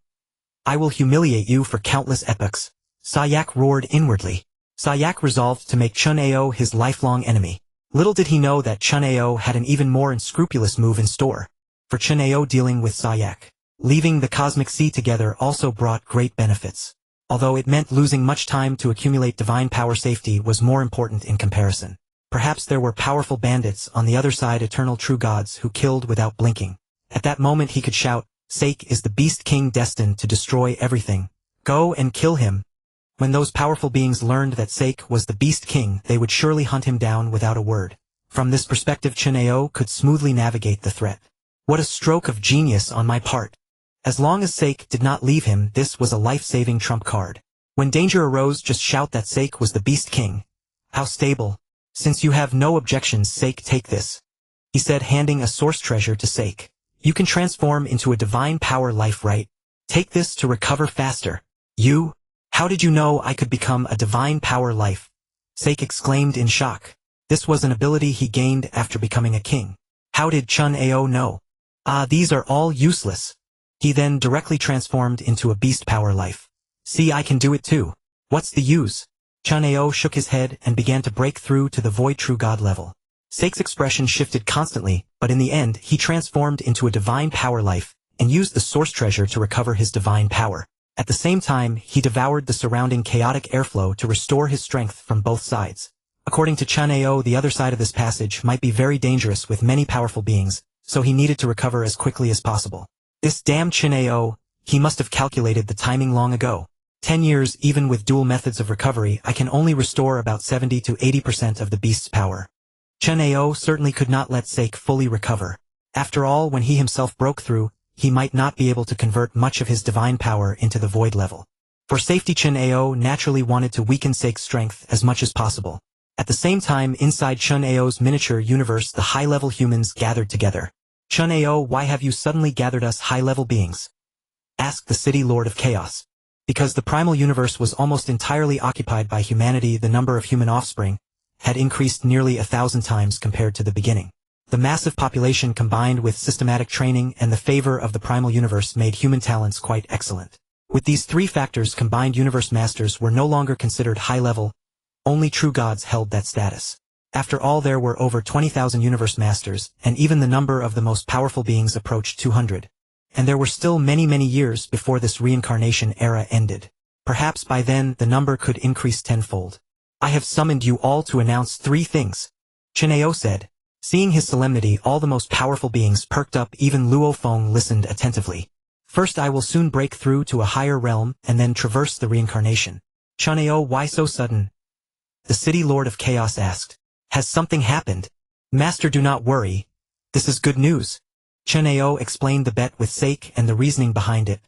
I will humiliate you for countless epochs. Sayak roared inwardly. Sayak resolved to make Chen Ao his lifelong enemy. Little did he know that Chen Ao had an even more unscrupulous move in store. For Chen Ao, dealing with Sayak, leaving the cosmic sea together also brought great benefits. Although it meant losing much time to accumulate divine power, safety was more important in comparison. Perhaps there were powerful bandits on the other side, eternal true gods who killed without blinking. At that moment he could shout, Sake is the beast king destined to destroy everything. Go and kill him. When those powerful beings learned that Sake was the beast king, they would surely hunt him down without a word. From this perspective, Chen Ao could smoothly navigate the threat. What a stroke of genius on my part. As long as Sake did not leave him, this was a life-saving trump card. When danger arose, just shout that Sake was the beast king. How stable. Since you have no objections, Sake, take this. He said, handing a source treasure to Sake. You can transform into a divine power life, right? Take this to recover faster. You? How did you know I could become a divine power life? Sake exclaimed in shock. This was an ability he gained after becoming a king. How did Chen Ao know? These are all useless. He then directly transformed into a beast power life. See, I can do it too. What's the use? Chen Ao shook his head and began to break through to the void true god level. Sake's expression shifted constantly, but in the end he transformed into a divine power life, and used the source treasure to recover his divine power. At the same time, he devoured the surrounding chaotic airflow to restore his strength from both sides. According to Chen Ao, the other side of this passage might be very dangerous with many powerful beings, so he needed to recover as quickly as possible. This damn Chen Ao, he must have calculated the timing long ago. 10 years, even with dual methods of recovery, I can only restore about 70 to 80% of the beast's power. Chen Ao certainly could not let Sake fully recover. After all, when he himself broke through, he might not be able to convert much of his divine power into the void level. For safety, Chen Ao naturally wanted to weaken Sake's strength as much as possible. At the same time, inside Chen Ao's miniature universe, the high-level humans gathered together. Chen Ao, why have you suddenly gathered us high-level beings? Asked the city lord of chaos. Because the primal universe was almost entirely occupied by humanity, the number of human offspring had increased nearly 1,000 times compared to the beginning. The massive population combined with systematic training and the favor of the primal universe made human talents quite excellent. With these 3 factors combined, universe masters were no longer considered high-level. Only true gods held that status. After all, there were over 20,000 universe masters, and even the number of the most powerful beings approached 200. And there were still many years before this reincarnation era ended. Perhaps by then the number could increase tenfold. I have summoned you all to announce 3 things. Chen Ao said. Seeing his solemnity, all the most powerful beings perked up, even Luo Feng listened attentively. First, I will soon break through to a higher realm and then traverse the reincarnation. Chen Ao, why so sudden? The city lord of chaos asked. Has something happened? Master, do not worry. This is good news. Chen Ao explained the bet with sake and the reasoning behind it.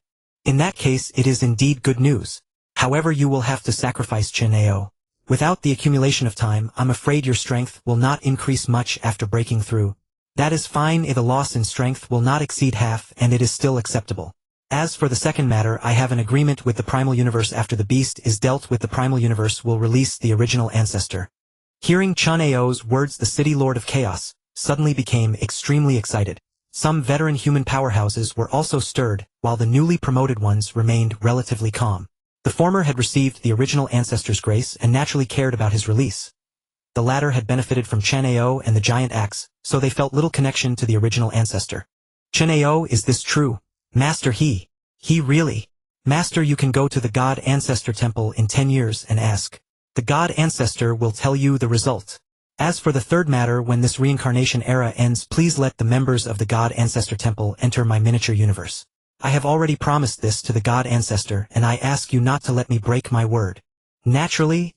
In that case it is indeed good news. However, you will have to sacrifice Chen Ao. Without the accumulation of time, I'm afraid your strength will not increase much after breaking through. That is fine if the loss in strength will not exceed half and it is still acceptable. As for the second matter, I have an agreement with the primal universe. After the beast is dealt with, the primal universe will release the original ancestor. Hearing Chen Ao's words, the city lord of chaos suddenly became extremely excited. Some veteran human powerhouses were also stirred, while the newly promoted ones remained relatively calm. The former had received the original ancestor's grace and naturally cared about his release. The latter had benefited from Chen Ao and the giant axe, so they felt little connection to the original ancestor. Chen Ao, is this true? Master, he really? Master, you can go to the God Ancestor Temple in 10 years and ask. The God Ancestor will tell you the result. As for the third matter, when this reincarnation era ends, please let the members of the God Ancestor Temple enter my miniature universe. I have already promised this to the God Ancestor, and I ask you not to let me break my word. Naturally,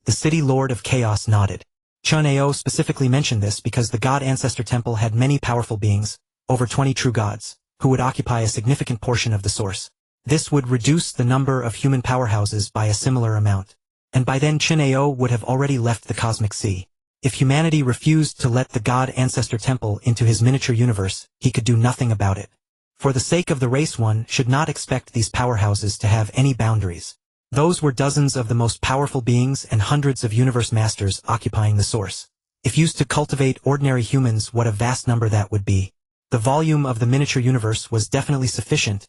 the city lord of chaos nodded. Chen Ao specifically mentioned this because the God Ancestor Temple had many powerful beings, over 20 true gods, who would occupy a significant portion of the source. This would reduce the number of human powerhouses by a similar amount. And by then Chen Ao would have already left the cosmic sea. If humanity refused to let the God Ancestor Temple into his miniature universe, he could do nothing about it. For the sake of the race, one should not expect these powerhouses to have any boundaries. Those were dozens of the most powerful beings and hundreds of universe masters occupying the source. If used to cultivate ordinary humans, what a vast number that would be. The volume of the miniature universe was definitely sufficient.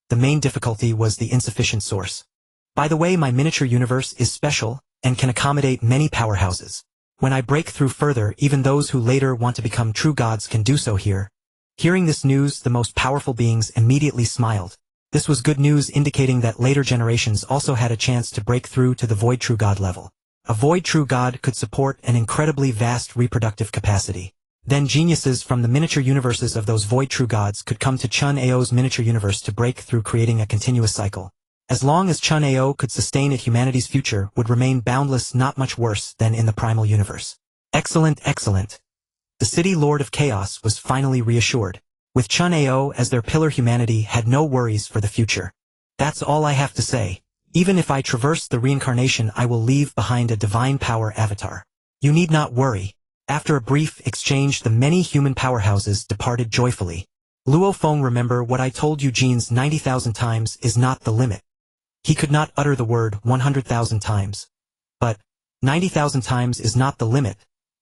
The main difficulty was the insufficient source. By the way, my miniature universe is special and can accommodate many powerhouses. When I break through further, even those who later want to become true gods can do so here. Hearing this news, the most powerful beings immediately smiled. This was good news, indicating that later generations also had a chance to break through to the void true god level. A void true god could support an incredibly vast reproductive capacity. Then geniuses from the miniature universes of those void true gods could come to Chen Ao's miniature universe to break through, creating a continuous cycle. As long as Chen Ao could sustain it, humanity's future would remain boundless, not much worse than in the primal universe. Excellent, excellent. The city lord of chaos was finally reassured. With Chen Ao as their pillar, humanity had no worries for the future. That's all I have to say. Even if I traverse the reincarnation, I will leave behind a divine power avatar. You need not worry. After a brief exchange, the many human powerhouses departed joyfully. Luo Feng, remember what I told you, genes 90,000 times is not the limit. He could not utter the word 100,000 times. But 90,000 times is not the limit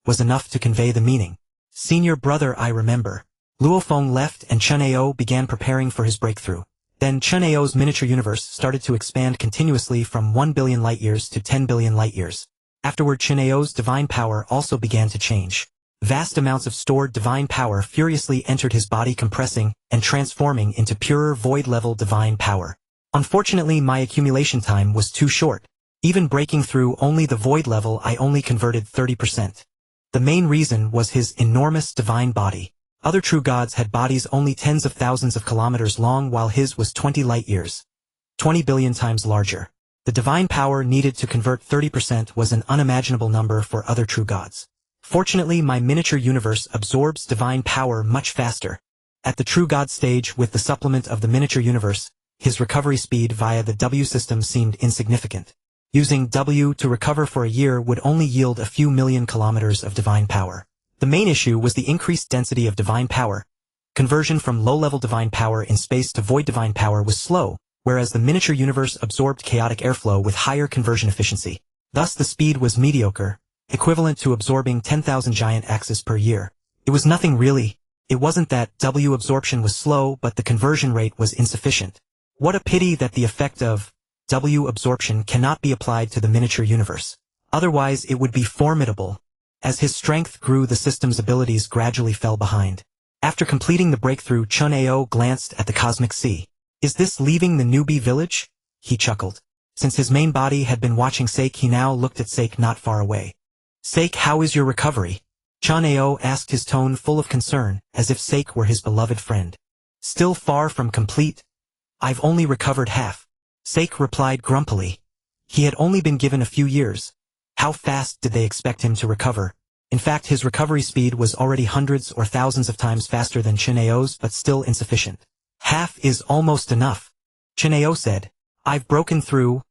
was enough to convey the meaning. Senior brother, I remember. Luo Feng left and Chen Ao began preparing for his breakthrough. Then Chen Ao's miniature universe started to expand continuously from 1 billion light-years to 10 billion light-years. Afterward, Chen Ao's divine power also began to change. Vast amounts of stored divine power furiously entered his body, compressing and transforming into purer void-level divine power. Unfortunately, my accumulation time was too short. Even breaking through only the void level, I only converted 30%. The main reason was his enormous divine body. Other true gods had bodies only tens of thousands of kilometers long, while his was 20 light-years. 20 billion times larger. The divine power needed to convert 30% was an unimaginable number for other true gods. Fortunately, my miniature universe absorbs divine power much faster. At the true god stage, with the supplement of the miniature universe, his recovery speed via the W system seemed insignificant. Using W to recover for a year would only yield a few million kilometers of divine power. The main issue was the increased density of divine power. Conversion from low-level divine power in space to void divine power was slow, whereas the miniature universe absorbed chaotic airflow with higher conversion efficiency. Thus the speed was mediocre, equivalent to absorbing 10,000 giant axes per year. It was nothing really. It wasn't that W absorption was slow, but the conversion rate was insufficient. What a pity that the effect of W absorption cannot be applied to the miniature universe. Otherwise it would be formidable. As his strength grew, the system's abilities gradually fell behind. After completing the breakthrough, Chen Ao glanced at the cosmic sea. Is this leaving the newbie village? He chuckled. Since his main body had been watching Sake, he now looked at Sake not far away. Sake, how is your recovery? Chen Ao asked, his tone full of concern, as if Sake were his beloved friend. Still far from complete. I've only recovered half. Sake replied grumpily. He had only been given a few years. How fast did they expect him to recover? In fact, his recovery speed was already hundreds or thousands of times faster than Chen Ao's, but still insufficient. Half is almost enough. Chen Ao said. I've broken through.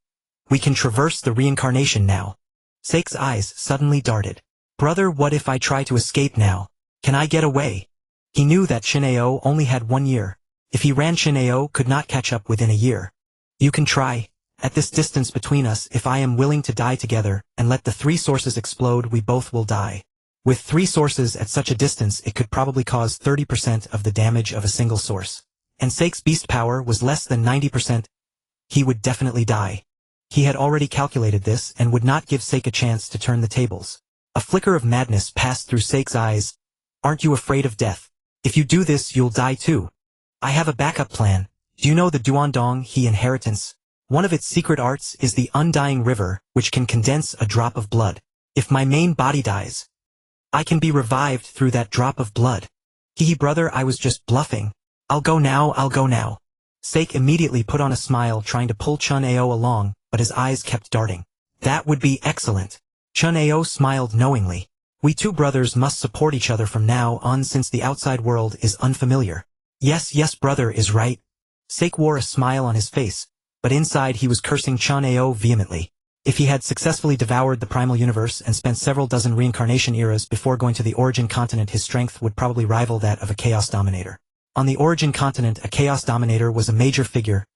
We can traverse the reincarnation now. Sake's eyes suddenly darted. Brother, what if I try to escape now? Can I get away? He knew that Chen Ao only had 1 year. If he ran, Chen Ao could not catch up within a year. You can try. At this distance between us, if I am willing to die together, and let the 3 sources explode, we both will die. With 3 sources at such a distance, it could probably cause 30% of the damage of a single source. And Sake's beast power was less than 90%. He would definitely die. He had already calculated this and would not give Sake a chance to turn the tables. A flicker of madness passed through Sake's eyes. Aren't you afraid of death? If you do this, you'll die too. I have a backup plan. Do you know the Duandong He inheritance? One of its secret arts is the undying river, which can condense a drop of blood. If my main body dies, I can be revived through that drop of blood. Hee brother, I was just bluffing. I'll go now. Sake immediately put on a smile, trying to pull Chen Ao along, but his eyes kept darting. That would be excellent. Chen Ao smiled knowingly. We 2 brothers must support each other from now on, since the outside world is unfamiliar. Yes, brother is right. Sake wore a smile on his face, but inside he was cursing Chen Ao vehemently. If he had successfully devoured the primal universe and spent several dozen reincarnation eras before going to the origin continent, his strength would probably rival that of a Chaos Dominator. On the origin continent, a Chaos Dominator was a major figure.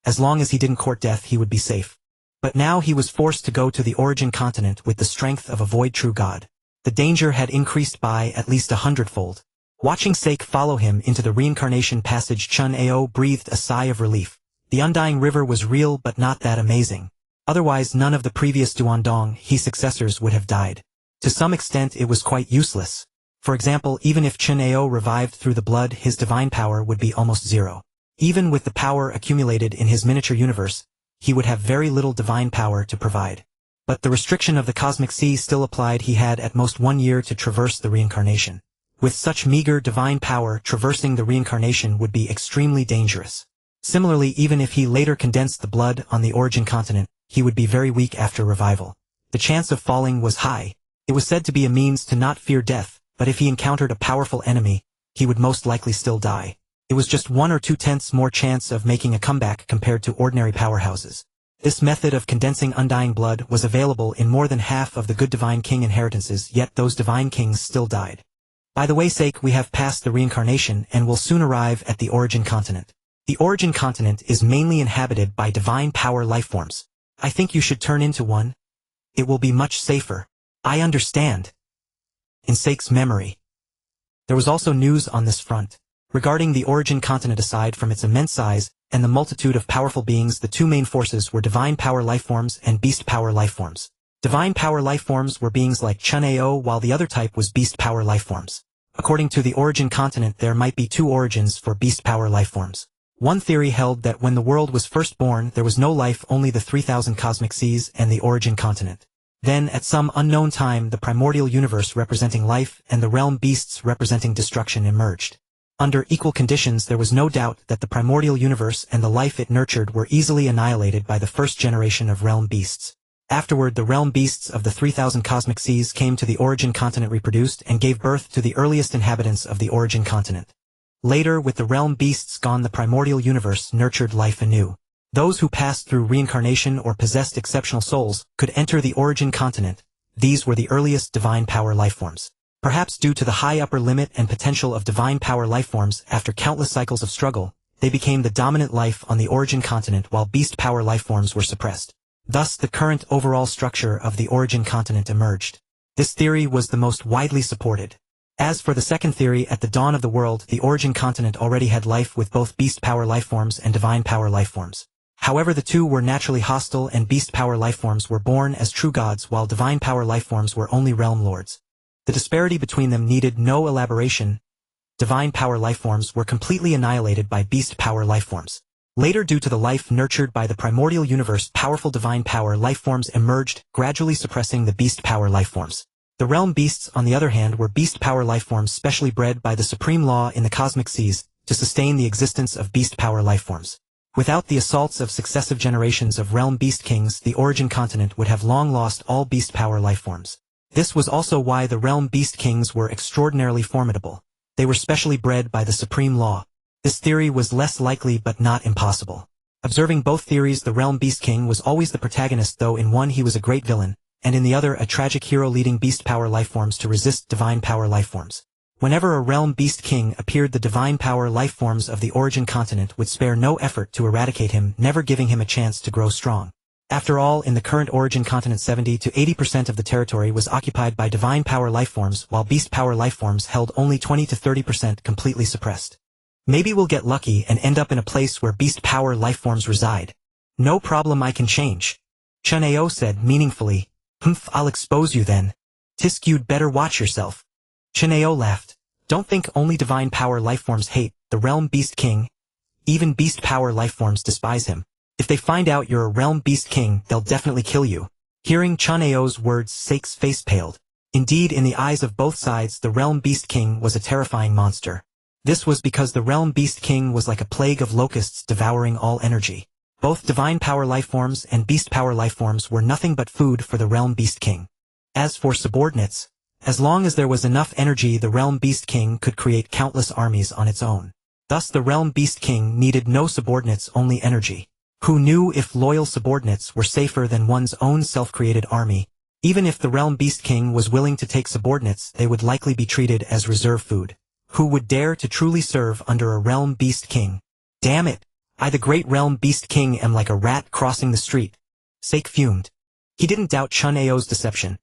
As long as he didn't court death, he would be safe. But now he was forced to go to the origin continent with the strength of a void true god. The danger had increased by at least 100-fold. Watching Sake follow him into the reincarnation passage, Chen Ao breathed a sigh of relief. The undying river was real, but not that amazing. Otherwise, none of the previous Duandong He successors would have died. To some extent, it was quite useless. For example, even if Chen Ao revived through the blood, his divine power would be almost 0. Even with the power accumulated in his miniature universe, he would have very little divine power to provide. But the restriction of the cosmic sea still applied. He had at most 1 year to traverse the reincarnation. With such meager divine power, traversing the reincarnation would be extremely dangerous. Similarly, even if he later condensed the blood on the origin continent, he would be very weak after revival. The chance of falling was high. It was said to be a means to not fear death, but if he encountered a powerful enemy, he would most likely still die. It was just 1 or 2/10 more chance of making a comeback compared to ordinary powerhouses. This method of condensing undying blood was available in more than half of the good Divine King inheritances, yet those Divine Kings still died. By the way, Sake, we have passed the reincarnation and will soon arrive at the origin continent. The origin continent is mainly inhabited by divine power lifeforms. I think you should turn into one. It will be much safer. I understand. In Sake's memory. There was also news on this front. Regarding the origin continent, aside from its immense size and the multitude of powerful beings, the 2 main forces were divine power lifeforms and beast power lifeforms. Divine power lifeforms were beings like Chen Ao, while the other type was beast power lifeforms. According to the origin continent, there might be 2 origins for beast power lifeforms. One theory held that when the world was first born, there was no life, only the 3,000 cosmic seas and the origin continent. Then, at some unknown time, the primordial universe representing life and the realm beasts representing destruction emerged. Under equal conditions, there was no doubt that the primordial universe and the life it nurtured were easily annihilated by the first generation of realm beasts. Afterward, the realm beasts of the 3,000 cosmic seas came to the origin continent, reproduced, and gave birth to the earliest inhabitants of the origin continent. Later, with the realm beasts gone, the primordial universe nurtured life anew. Those who passed through reincarnation or possessed exceptional souls could enter the origin continent. These were the earliest divine power lifeforms. Perhaps due to the high upper limit and potential of divine power lifeforms, after countless cycles of struggle, they became the dominant life on the origin continent, while beast power lifeforms were suppressed. Thus, the current overall structure of the origin continent emerged. This theory was the most widely supported. As for the second theory, at the dawn of the world, the origin continent already had life with both beast power lifeforms and divine power lifeforms. However, the 2 were naturally hostile, and beast power lifeforms were born as true gods, while divine power lifeforms were only realm lords. The disparity between them needed no elaboration. Divine power lifeforms were completely annihilated by beast power lifeforms. Later, due to the life nurtured by the primordial universe, powerful divine power lifeforms emerged, gradually suppressing the beast power lifeforms. The realm beasts, on the other hand, were beast power lifeforms specially bred by the supreme law in the cosmic seas to sustain the existence of beast power lifeforms. Without the assaults of successive generations of realm beast kings, the origin continent would have long lost all beast power lifeforms. This was also why the realm beast kings were extraordinarily formidable. They were specially bred by the supreme law. This theory was less likely but not impossible. Observing both theories, the realm beast king was always the protagonist, though in one he was a great villain, and in the other a tragic hero leading beast power lifeforms to resist divine power lifeforms. Whenever a realm beast king appeared, the divine power lifeforms of the origin continent would spare no effort to eradicate him, never giving him a chance to grow strong. After all, in the current origin continent 70 to 80% of the territory was occupied by divine power lifeforms, while beast power lifeforms held only 20 to 30% completely suppressed. Maybe we'll get lucky and end up in a place where beast power lifeforms reside. No problem, I can change. Chen Ao said meaningfully. I'll expose you then. Tisk, you'd better watch yourself. Chen Ao laughed. Don't think only divine power lifeforms hate the realm beast king. Even beast power lifeforms despise him. If they find out you're a realm beast king, they'll definitely kill you. Hearing Chen Ao's words, Sake's face paled. Indeed, in the eyes of both sides, the realm beast king was a terrifying monster. This was because the realm beast king was like a plague of locusts devouring all energy. Both divine power lifeforms and beast power lifeforms were nothing but food for the realm beast king. As for subordinates, as long as there was enough energy, the realm beast king could create countless armies on its own. Thus the realm beast king needed no subordinates, only energy. Who knew if loyal subordinates were safer than one's own self-created army? Even if the realm beast king was willing to take subordinates, they would likely be treated as reserve food. Who would dare to truly serve under a realm beast king? Damn it! I, the great realm beast king, am like a rat crossing the street. Sake fumed. He didn't doubt Chen Ao's deception.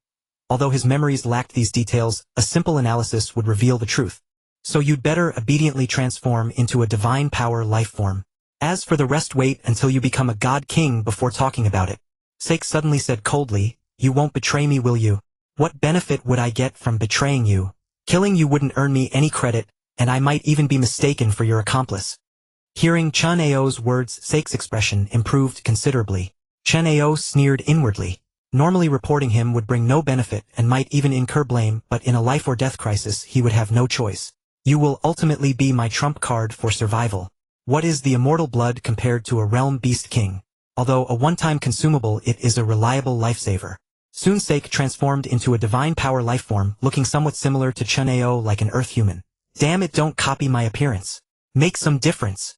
Although his memories lacked these details, a simple analysis would reveal the truth. So you'd better obediently transform into a divine power life form. As for the rest, wait until you become a god king before talking about it. Sake suddenly said coldly, you won't betray me, will you? What benefit would I get from betraying you? Killing you wouldn't earn me any credit, and I might even be mistaken for your accomplice. Hearing Chen Ao's words, Sake's expression improved considerably. Chen Ao sneered inwardly. Normally reporting him would bring no benefit and might even incur blame, but in a life or death crisis he would have no choice. You will ultimately be my trump card for survival. What is the immortal blood compared to a realm beast king? Although a one-time consumable, it is a reliable lifesaver. Soon Sake transformed into a divine power lifeform, looking somewhat similar to Chen Ao, like an earth human. Damn it, don't copy my appearance. Make some difference.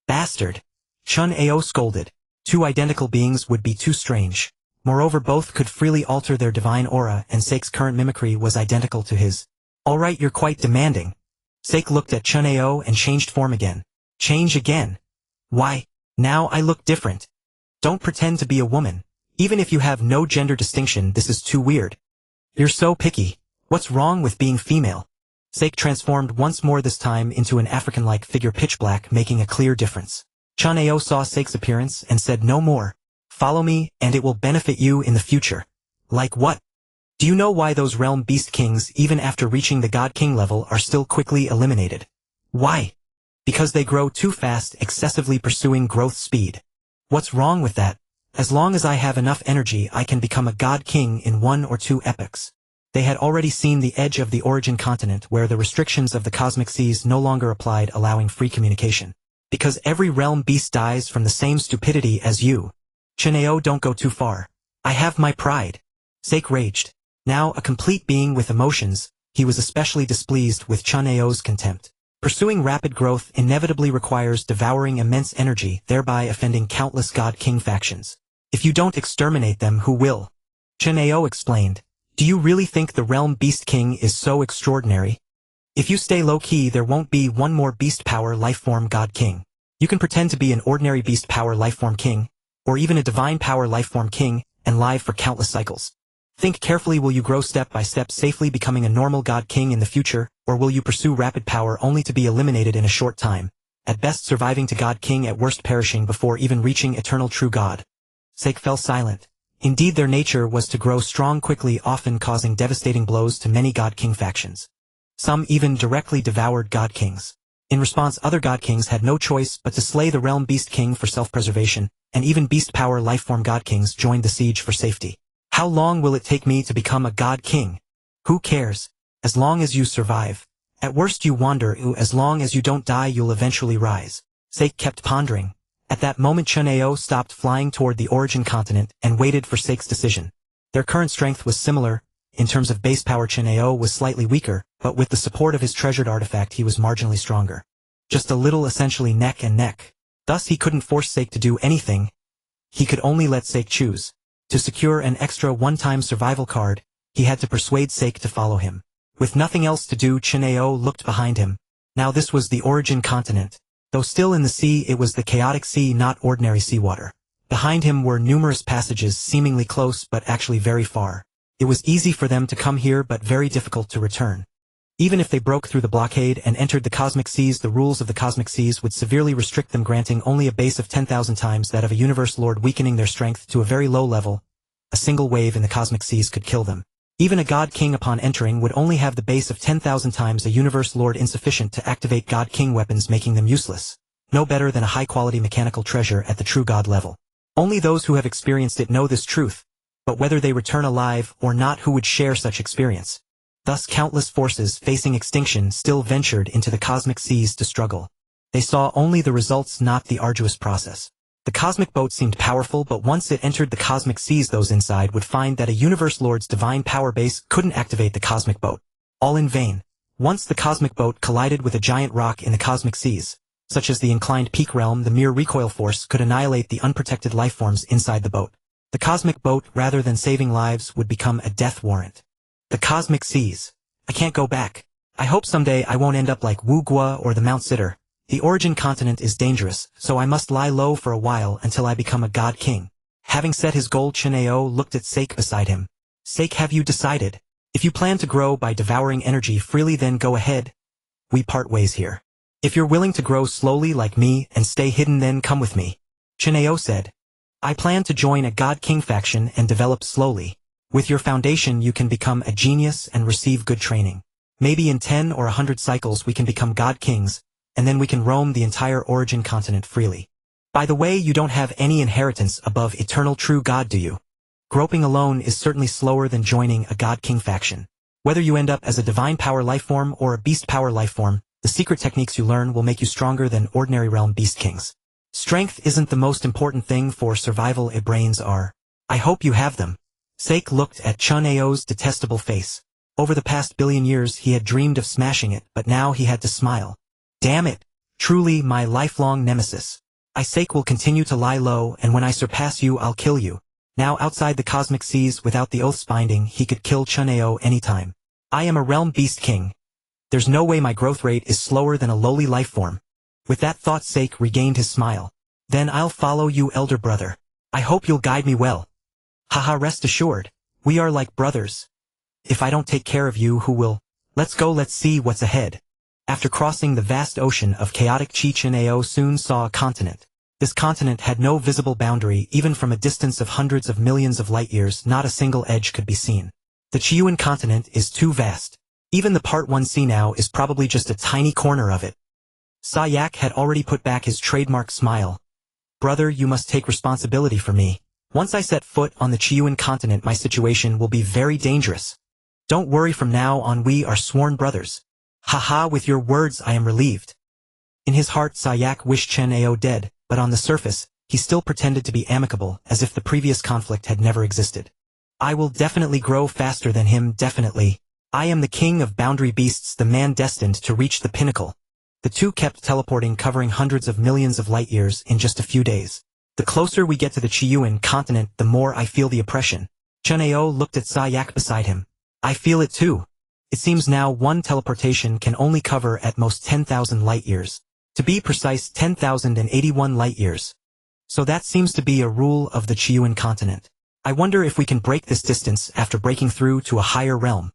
Bastard. Chen Ao scolded. Two identical beings would be too strange. Moreover, both could freely alter their divine aura, and Sake's current mimicry was identical to his. Alright, you're quite demanding. Sake looked at Chen Ao and changed form again. Change again? Why, now I look different. Don't pretend to be a woman. Even if you have no gender distinction, this is too weird. You're so picky. What's wrong with being female? Sake transformed once more, this time into an African-like figure, pitch black, making a clear difference. Chen Ao saw Sake's appearance and said no more. Follow me, and it will benefit you in the future. Like what? Do you know why those realm beast kings, even after reaching the god king level, are still quickly eliminated? Why? Because they grow too fast, excessively pursuing growth speed. What's wrong with that? As long as I have enough energy, I can become a god king in 1 or 2 epochs. They had already seen the edge of the origin continent, where the restrictions of the cosmic seas no longer applied, allowing free communication. Because every realm beast dies from the same stupidity as you. Chen Ao, don't go too far. I have my pride. Sake raged. Now a complete being with emotions, he was especially displeased with Chen Ao's contempt. Pursuing rapid growth inevitably requires devouring immense energy, thereby offending countless god king factions. If you don't exterminate them, who will? Chen Ao explained. Do you really think the realm beast king is so extraordinary? If you stay low-key, there won't be one more beast power lifeform god king. You can pretend to be an ordinary beast power lifeform king, or even a divine power lifeform king, and live for countless cycles. Think carefully, will you grow step by step, safely becoming a normal god king in the future, or will you pursue rapid power only to be eliminated in a short time, at best surviving to god king, at worst perishing before even reaching eternal true god? Sake fell silent. Indeed, their nature was to grow strong quickly, often causing devastating blows to many god king factions. Some even directly devoured god kings. In response, other god kings had no choice but to slay the realm beast king for self-preservation, and even beast power lifeform god kings joined the siege for safety. How long will it take me to become a god king? Who cares? As long as you survive. At worst you wander, as long as you don't die you'll eventually rise. Sake kept pondering. At that moment Chen Ao stopped flying toward the origin continent and waited for Sake's decision. Their current strength was similar, In terms of base power, Chen Ao was slightly weaker, but with the support of his treasured artifact he was marginally stronger. Just a little, essentially neck and neck. Thus he couldn't force Sake to do anything. He could only let Sake choose. To secure an extra one-time survival card, he had to persuade Sake to follow him. With nothing else to do, Chen Ao looked behind him. Now this was the origin continent. Though still in the sea, it was the chaotic sea, not ordinary seawater. Behind him were numerous passages, seemingly close but actually very far. It was easy for them to come here but very difficult to return. Even if they broke through the blockade and entered the cosmic seas, the rules of the cosmic seas would severely restrict them, granting only a base of 10,000 times that of a universe lord, weakening their strength to a very low level. A single wave in the cosmic seas could kill them. Even a God King upon entering would only have the base of 10,000 times a universe lord, insufficient to activate God King weapons, making them useless. No better than a high-quality mechanical treasure at the true God level. Only those who have experienced it know this truth, but whether they return alive or not, who would share such experience? Thus countless forces facing extinction still ventured into the cosmic seas to struggle. They saw only the results, not the arduous process. The cosmic boat seemed powerful, but once it entered the cosmic seas, those inside would find that a universe lord's divine power base couldn't activate the cosmic boat. All in vain. Once the cosmic boat collided with a giant rock in the cosmic seas, such as the inclined peak realm, the mere recoil force could annihilate the unprotected lifeforms inside the boat. The cosmic boat, rather than saving lives, would become a death warrant. The cosmic seas. I can't go back. I hope someday I won't end up like Wu Gua or the Mount Sitter. The origin continent is dangerous, so I must lie low for a while until I become a God King. Having set his goal, Chen Ao looked at Sake beside him. Sake, have you decided? If you plan to grow by devouring energy freely, then go ahead. We part ways here. If you're willing to grow slowly like me and stay hidden, then come with me. Chen Ao said. I plan to join a God King faction and develop slowly. With your foundation you can become a genius and receive good training. Maybe in 10 or 100 cycles we can become God Kings, and then we can roam the entire origin continent freely. By the way, you don't have any inheritance above eternal true God, do you? Groping alone is certainly slower than joining a God King faction. Whether you end up as a divine power lifeform or a beast power lifeform, the secret techniques you learn will make you stronger than ordinary realm beast kings. Strength isn't the most important thing for survival, brains are. I hope you have them. Sake looked at Chen Ao's detestable face. Over the past billion years he had dreamed of smashing it, but now he had to smile. Damn it! Truly my lifelong nemesis. Sake will continue to lie low, and when I surpass you I'll kill you. Now outside the cosmic seas, without the oaths binding, he could kill Chen Ao anytime. I am a realm beast king. There's no way my growth rate is slower than a lowly lifeform. With that thought, Sake regained his smile. Then I'll follow you, elder brother. I hope you'll guide me well. Haha, rest assured. We are like brothers. If I don't take care of you, who will? Let's go, let's see what's ahead. After crossing the vast ocean of chaotic chi, Chen Ao soon saw a continent. This continent had no visible boundary. Even from a distance of hundreds of millions of light years, not a single edge could be seen. The Chiyuan continent is too vast. Even the part 1 see now is probably just a tiny corner of it. Sayak had already put back his trademark smile. Brother, you must take responsibility for me. Once I set foot on the Chiyuan continent, my situation will be very dangerous. Don't worry, from now on we are sworn brothers. Haha, with your words I am relieved. In his heart, Sayak wished Chen Ao dead, but on the surface, he still pretended to be amicable, as if the previous conflict had never existed. I will definitely grow faster than him, definitely. I am the king of boundary beasts, the man destined to reach the pinnacle. The two kept teleporting, covering hundreds of millions of light years in just a few days. The closer we get to the Chiyuan continent, the more I feel the oppression. Chen Ao looked at Sayak beside him. I feel it too. It seems now one teleportation can only cover at most 10,000 light years. To be precise, 10,081 light years. So that seems to be a rule of the Chiyuan continent. I wonder if we can break this distance after breaking through to a higher realm.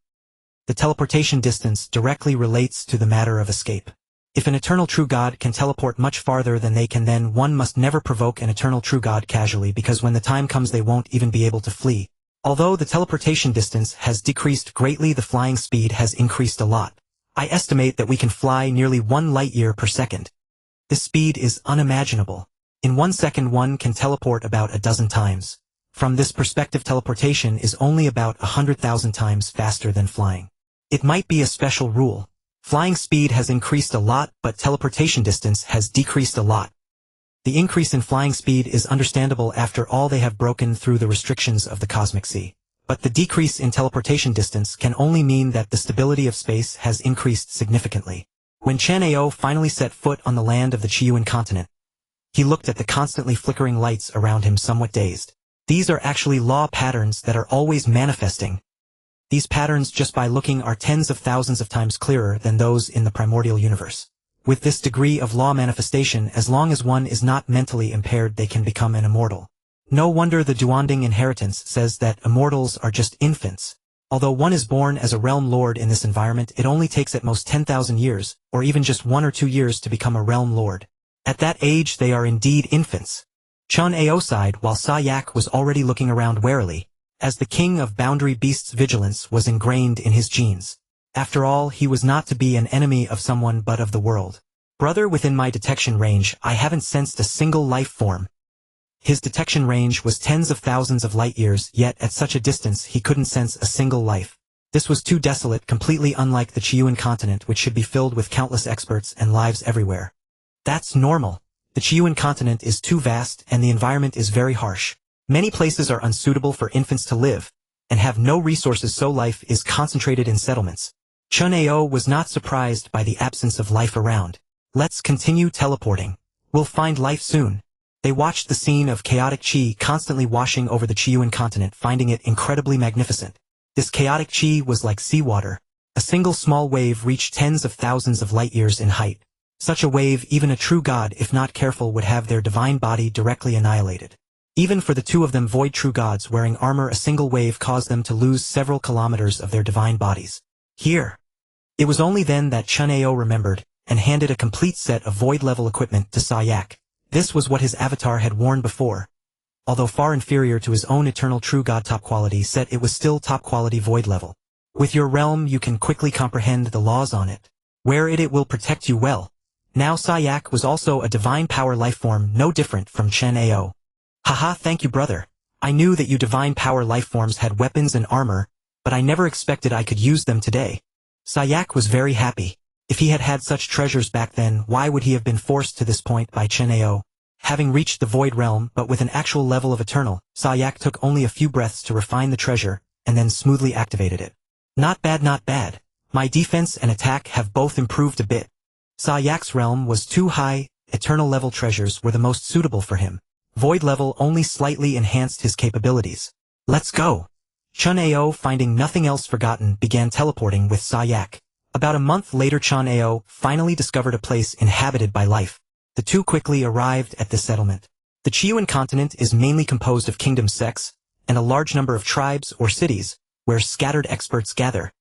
The teleportation distance directly relates to the matter of escape. If an eternal true god can teleport much farther than they can, then one must never provoke an eternal true god casually, because when the time comes they won't even be able to flee. Although the teleportation distance has decreased greatly, the flying speed has increased a lot. I estimate that we can fly nearly 1 light year per second. This speed is unimaginable. In 1 second one can teleport about a dozen times. From this perspective, teleportation is only about 100,000 times faster than flying. It might be a special rule. Flying speed has increased a lot, but teleportation distance has decreased a lot. The increase in flying speed is understandable. After all, they have broken through the restrictions of the cosmic sea. But the decrease in teleportation distance can only mean that the stability of space has increased significantly. When Chen Ao finally set foot on the land of the Qiyuan continent, he looked at the constantly flickering lights around him somewhat dazed. These are actually law patterns that are always manifesting. These patterns just by looking are tens of thousands of times clearer than those in the primordial universe. With this degree of law manifestation, as long as one is not mentally impaired, they can become an immortal. No wonder the Duanding inheritance says that immortals are just infants. Although one is born as a realm lord in this environment, it only takes at most 10,000 years, or even just 1 or 2 years to become a realm lord. At that age they are indeed infants. Chen Ao sighed while Sayak was already looking around warily, as the king of boundary beasts' vigilance was ingrained in his genes. After all, he was not to be an enemy of someone but of the world. Brother, within my detection range, I haven't sensed a single life form. His detection range was tens of thousands of light years, yet at such a distance he couldn't sense a single life. This was too desolate, completely unlike the Qiyuan continent, which should be filled with countless experts and lives everywhere. That's normal. The Qiyuan continent is too vast and the environment is very harsh. Many places are unsuitable for infants to live, and have no resources, so life is concentrated in settlements. Chen Ao was not surprised by the absence of life around. Let's continue teleporting. We'll find life soon. They watched the scene of chaotic qi constantly washing over the Qiyuan continent, finding it incredibly magnificent. This chaotic qi was like seawater. A single small wave reached tens of thousands of light years in height. Such a wave, even a true god, if not careful, would have their divine body directly annihilated. Even for the two of them, void true gods wearing armor, a single wave caused them to lose several kilometers of their divine bodies. Here. It was only then that Chen Ao remembered, and handed a complete set of void-level equipment to Sayak. This was what his avatar had worn before. Although far inferior to his own eternal true god top-quality set, it was still top-quality void-level. With your realm you can quickly comprehend the laws on it. Wear it will protect you well. Now Sayak was also a divine power lifeform, no different from Chen Ao. Haha, thank you brother. I knew that you divine power lifeforms had weapons and armor, but I never expected I could use them today. Sayak was very happy. If he had had such treasures back then, why would he have been forced to this point by Chen Ao? Having reached the void realm, but with an actual level of eternal, Sayak took only a few breaths to refine the treasure, and then smoothly activated it. Not bad, not bad. My defense and attack have both improved a bit. Sayak's realm was too high, eternal level treasures were the most suitable for him. Void level only slightly enhanced his capabilities. Let's go. Chen Ao, finding nothing else forgotten, began teleporting with Sayak. About a month later, Chen Ao finally discovered a place inhabited by life. The two quickly arrived at this settlement. The Qiyuan continent is mainly composed of kingdom sects, and a large number of tribes or cities, where scattered experts gather.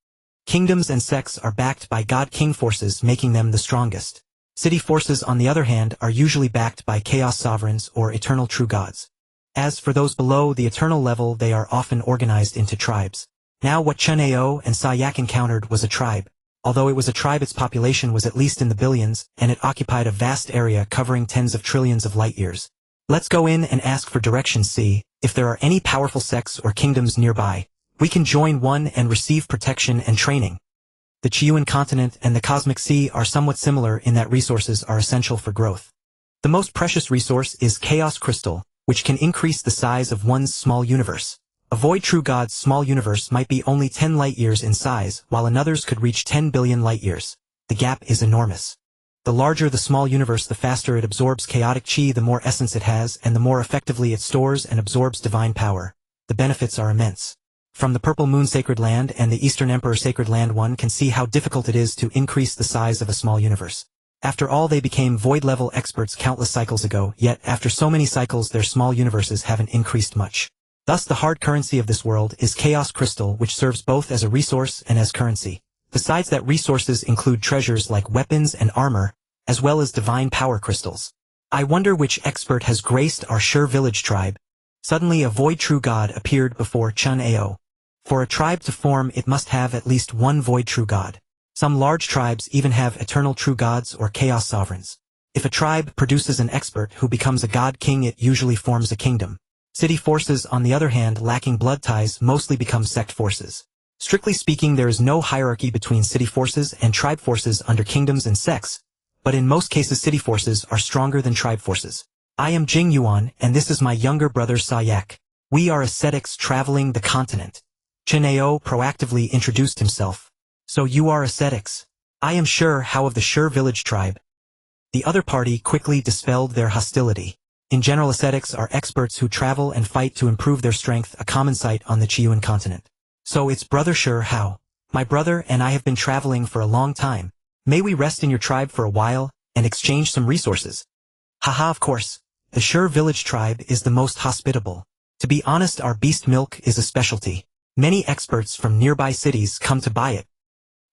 Kingdoms and sects are backed by god-king forces, making them the strongest. City forces, on the other hand, are usually backed by chaos sovereigns or eternal true gods. As for those below the eternal level, they are often organized into tribes. Now what Chen Ao and Sayak encountered was a tribe. Although it was a tribe, its population was at least in the billions, and it occupied a vast area covering tens of trillions of light years. Let's go in and ask for directions, see if there are any powerful sects or kingdoms nearby. We can join one and receive protection and training. The Qiyuan continent and the cosmic sea are somewhat similar in that resources are essential for growth. The most precious resource is Chaos Crystal, which can increase the size of one's small universe. A void true god's small universe might be only 10 light years in size, while another's could reach 10 billion light years. The gap is enormous. The larger the small universe, the faster it absorbs chaotic qi, the more essence it has, and the more effectively it stores and absorbs divine power. The benefits are immense. From the Purple Moon Sacred Land and the Eastern Emperor Sacred Land, one can see how difficult it is to increase the size of a small universe. After all, they became void-level experts countless cycles ago, yet after so many cycles their small universes haven't increased much. Thus the hard currency of this world is Chaos Crystal, which serves both as a resource and as currency. Besides that, resources include treasures like weapons and armor, as well as divine power crystals. I wonder which expert has graced our Shur village tribe. Suddenly a void true god appeared before Chen Ao. For a tribe to form, it must have at least one void true god. Some large tribes even have eternal true gods or chaos sovereigns. If a tribe produces an expert who becomes a god king, it usually forms a kingdom. City forces, on the other hand, lacking blood ties, mostly become sect forces. Strictly speaking, there is no hierarchy between city forces and tribe forces under kingdoms and sects, but in most cases city forces are stronger than tribe forces. I am Jing Yuan, and this is my younger brother Sayak. We are ascetics traveling the continent. Chen Ao proactively introduced himself. So you are ascetics. I am Sure How of the Sure village tribe. The other party quickly dispelled their hostility. In general, ascetics are experts who travel and fight to improve their strength, a common sight on the Chiyuan continent. So it's brother Sure How. My brother and I have been traveling for a long time. May we rest in your tribe for a while, and exchange some resources? Haha, of course. The Sure village tribe is the most hospitable. To be honest, our beast milk is a specialty. Many experts from nearby cities come to buy it.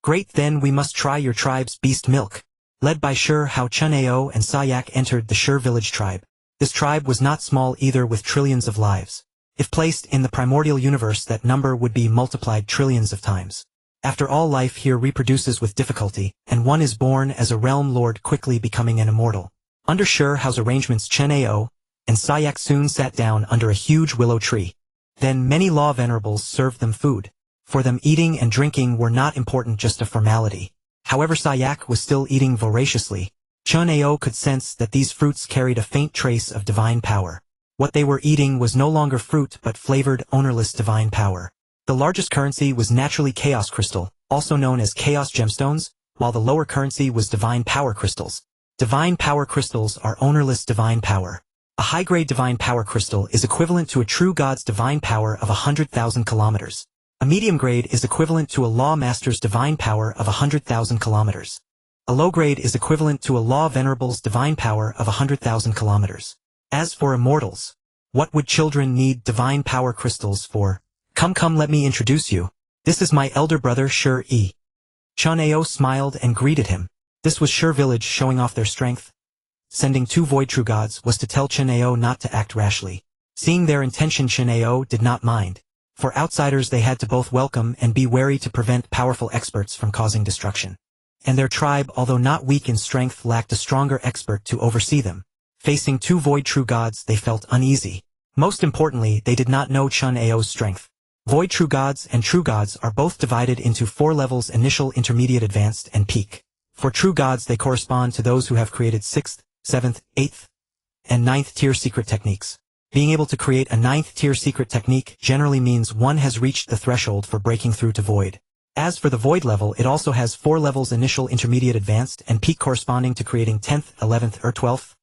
Great, then we must try your tribe's beast milk. Led by Sure How, Chen Ao and Sayak entered the Sure village tribe. This tribe was not small either, with trillions of lives. If placed in the primordial universe, that number would be multiplied trillions of times. After all, life here reproduces with difficulty, and one is born as a realm lord, quickly becoming an immortal. Under Sure Hao's arrangements, Chen Ao and Sayak soon sat down under a huge willow tree. Then many law venerables served them food. For them, eating and drinking were not important, just a formality. However, Sayak was still eating voraciously. Chen Ao could sense that these fruits carried a faint trace of divine power. What they were eating was no longer fruit but flavored, ownerless divine power. The largest currency was naturally chaos crystal, also known as chaos gemstones, while the lower currency was divine power crystals. Divine power crystals are ownerless divine power. A high-grade divine power crystal is equivalent to a true god's divine power of 100,000 kilometers. A medium grade is equivalent to a law master's divine power of 100,000 kilometers. A low grade is equivalent to a law venerable's divine power of 100,000 kilometers. As for immortals, what would children need divine power crystals for? Come, let me introduce you. This is my elder brother Sure E. Chen Ao smiled and greeted him. This was Sure village showing off their strength. Sending 2 void true gods was to tell Chen Ao not to act rashly. Seeing their intention, Chen Ao did not mind. For outsiders, they had to both welcome and be wary to prevent powerful experts from causing destruction. And their tribe, although not weak in strength, lacked a stronger expert to oversee them. Facing 2 void true gods, they felt uneasy. Most importantly, they did not know Chen Ao's strength. Void true gods and true gods are both divided into 4 levels: initial, intermediate, advanced, and peak. For true gods, they correspond to those who have created 6th, 7th, 8th, and 9th tier secret techniques. Being able to create a 9th tier secret technique generally means one has reached the threshold for breaking through to void. As for the void level, it also has 4 levels: initial, intermediate, advanced, and peak, corresponding to creating 10th, 11th, or 12th,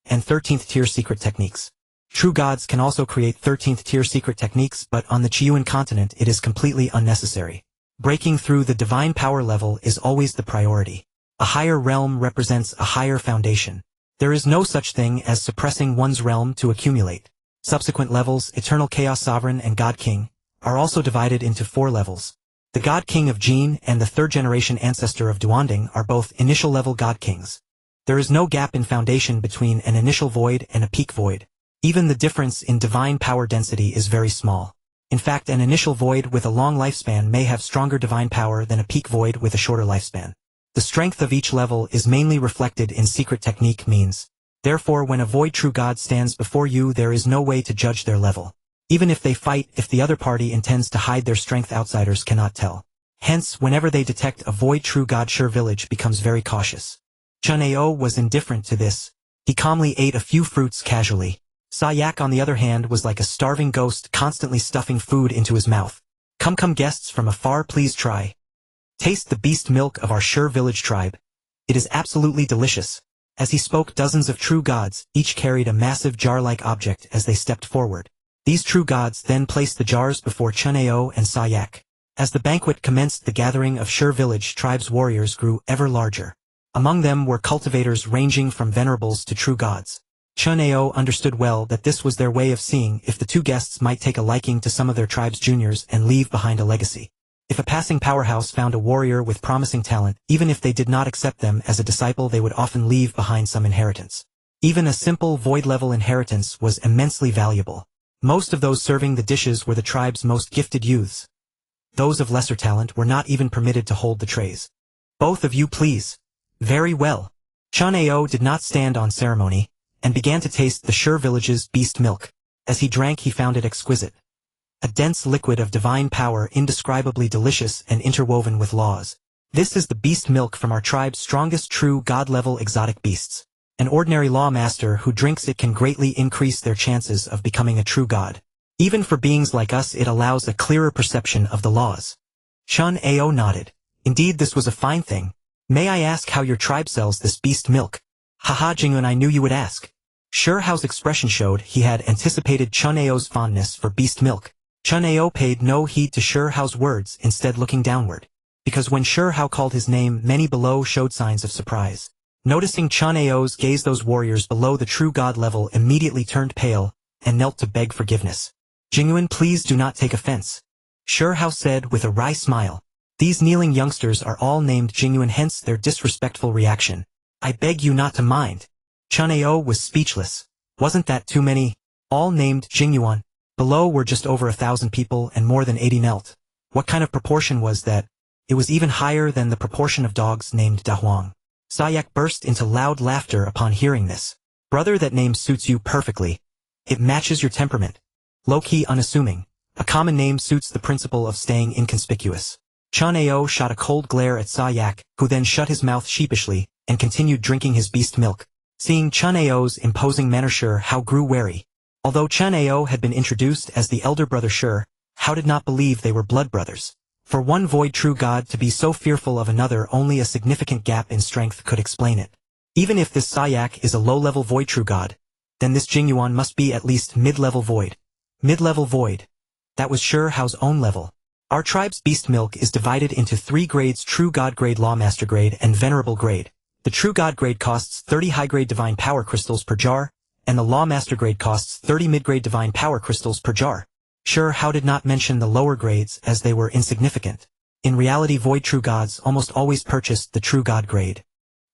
and 13th tier secret techniques. True gods can also create 13th tier secret techniques, but on the Chiyuan continent it is completely unnecessary. Breaking through the divine power level is always the priority. A higher realm represents a higher foundation. There is no such thing as suppressing one's realm to accumulate. Subsequent levels, Eternal Chaos Sovereign and God King, are also divided into 4 levels. The God King of Jin and the 3rd generation ancestor of Duanding are both initial level God Kings. There is no gap in foundation between an initial void and a peak void. Even the difference in divine power density is very small. In fact, an initial void with a long lifespan may have stronger divine power than a peak void with a shorter lifespan. The strength of each level is mainly reflected in secret technique means. Therefore, when a void true god stands before you, there is no way to judge their level. Even if they fight, if the other party intends to hide their strength, outsiders cannot tell. Hence, whenever they detect a void true god, Sure village becomes very cautious. Chen Ao was indifferent to this. He calmly ate a few fruits casually. Sayak, on the other hand, was like a starving ghost, constantly stuffing food into his mouth. Come guests from afar, please try. Taste the beast milk of our Sure village tribe. It is absolutely delicious. As he spoke, dozens of true gods, each carried a massive jar-like object as they stepped forward. These true gods then placed the jars before Chen Ao and Sayak. As the banquet commenced, the gathering of Sure village tribe's warriors grew ever larger. Among them were cultivators ranging from venerables to true gods. Chen Ao understood well that this was their way of seeing if the 2 guests might take a liking to some of their tribe's juniors and leave behind a legacy. If a passing powerhouse found a warrior with promising talent, even if they did not accept them as a disciple, they would often leave behind some inheritance. Even a simple void-level inheritance was immensely valuable. Most of those serving the dishes were the tribe's most gifted youths. Those of lesser talent were not even permitted to hold the trays. Both of you, please. Very well. Chen Ao did not stand on ceremony, and began to taste the Sure village's beast milk. As he drank, he found it exquisite. A dense liquid of divine power, indescribably delicious and interwoven with laws. This is the beast milk from our tribe's strongest true god-level exotic beasts. An ordinary law master who drinks it can greatly increase their chances of becoming a true god. Even for beings like us it allows a clearer perception of the laws. Chen Ao nodded. Indeed this was a fine thing. May I ask how your tribe sells this beast milk? Haha Jingyun, I knew you would ask. Chen Ao's expression showed he had anticipated Chen Ao's fondness for beast milk. Chen Ao paid no heed to Chen Ao's words, instead looking downward. Because when Chen Ao called his name, many below showed signs of surprise. Noticing Chen Ao's gaze, those warriors below the true god level immediately turned pale and knelt to beg forgiveness. Jingyun, please do not take offense. Chen Ao said with a wry smile. These kneeling youngsters are all named Jingyun, hence their disrespectful reaction. I beg you not to mind. Chen Ao was speechless. Wasn't that too many? All named Jingyuan. Below were just over 1,000 people and more than 80 knelt. What kind of proportion was that? It was even higher than the proportion of dogs named Dahuang. Sayak burst into loud laughter upon hearing this. Brother, that name suits you perfectly. It matches your temperament. Low-key unassuming. A common name suits the principle of staying inconspicuous. Chen Ao shot a cold glare at Sayak, who then shut his mouth sheepishly and continued drinking his beast milk. Seeing Chen Ao's imposing manner, Chen Ao grew wary. Although Chen Ao had been introduced as the elder brother, Chen Ao did not believe they were blood brothers. For one void true god to be so fearful of another, only a significant gap in strength could explain it. Even if this Sayak is a low-level void true god, then this Jingyuan must be at least mid-level void. Mid-level void. That was Chen Ao's own level. Our tribe's beast milk is divided into 3 grades: True God grade, Lawmaster grade, and Venerable grade. The True God grade costs 30 high-grade divine power crystals per jar, and the Lawmaster grade costs 30 mid-grade divine power crystals per jar. Chen Ao did not mention the lower grades as they were insignificant. In reality, void true gods almost always purchased the True God grade.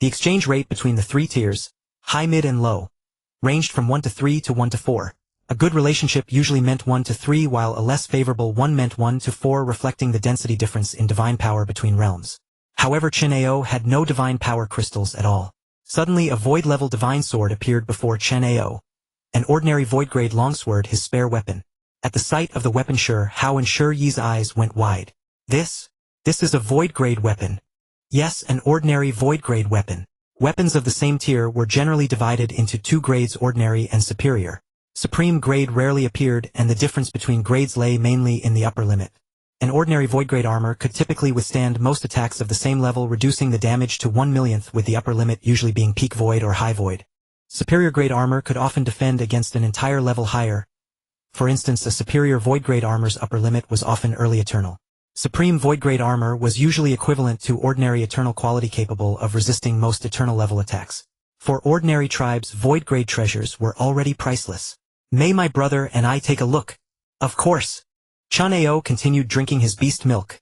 The exchange rate between the 3 tiers, high, mid, and low, ranged from 1 to 3 to 1 to 4. A good relationship usually meant 1 to 3, while a less favorable one meant 1 to 4, reflecting the density difference in divine power between realms. However, Chen Ao had no divine power crystals at all. Suddenly a void-level divine sword appeared before Chen Ao. An ordinary void-grade longsword, his spare weapon. At the sight of the weapon, Chen Ao and Shi Yi's eyes went wide. This is a void-grade weapon. Yes, an ordinary void-grade weapon. Weapons of the same tier were generally divided into 2 grades: ordinary and superior. Supreme grade rarely appeared, and the difference between grades lay mainly in the upper limit. An ordinary void-grade armor could typically withstand most attacks of the same level, reducing the damage to 1/1,000th, with the upper limit usually being peak void or high void. Superior grade armor could often defend against an entire level higher. For instance, a superior void-grade armor's upper limit was often early eternal. Supreme void-grade armor was usually equivalent to ordinary eternal quality, capable of resisting most eternal level attacks. For ordinary tribes, void-grade treasures were already priceless. May my brother and I take a look? Of course. Chen Ao continued drinking his beast milk.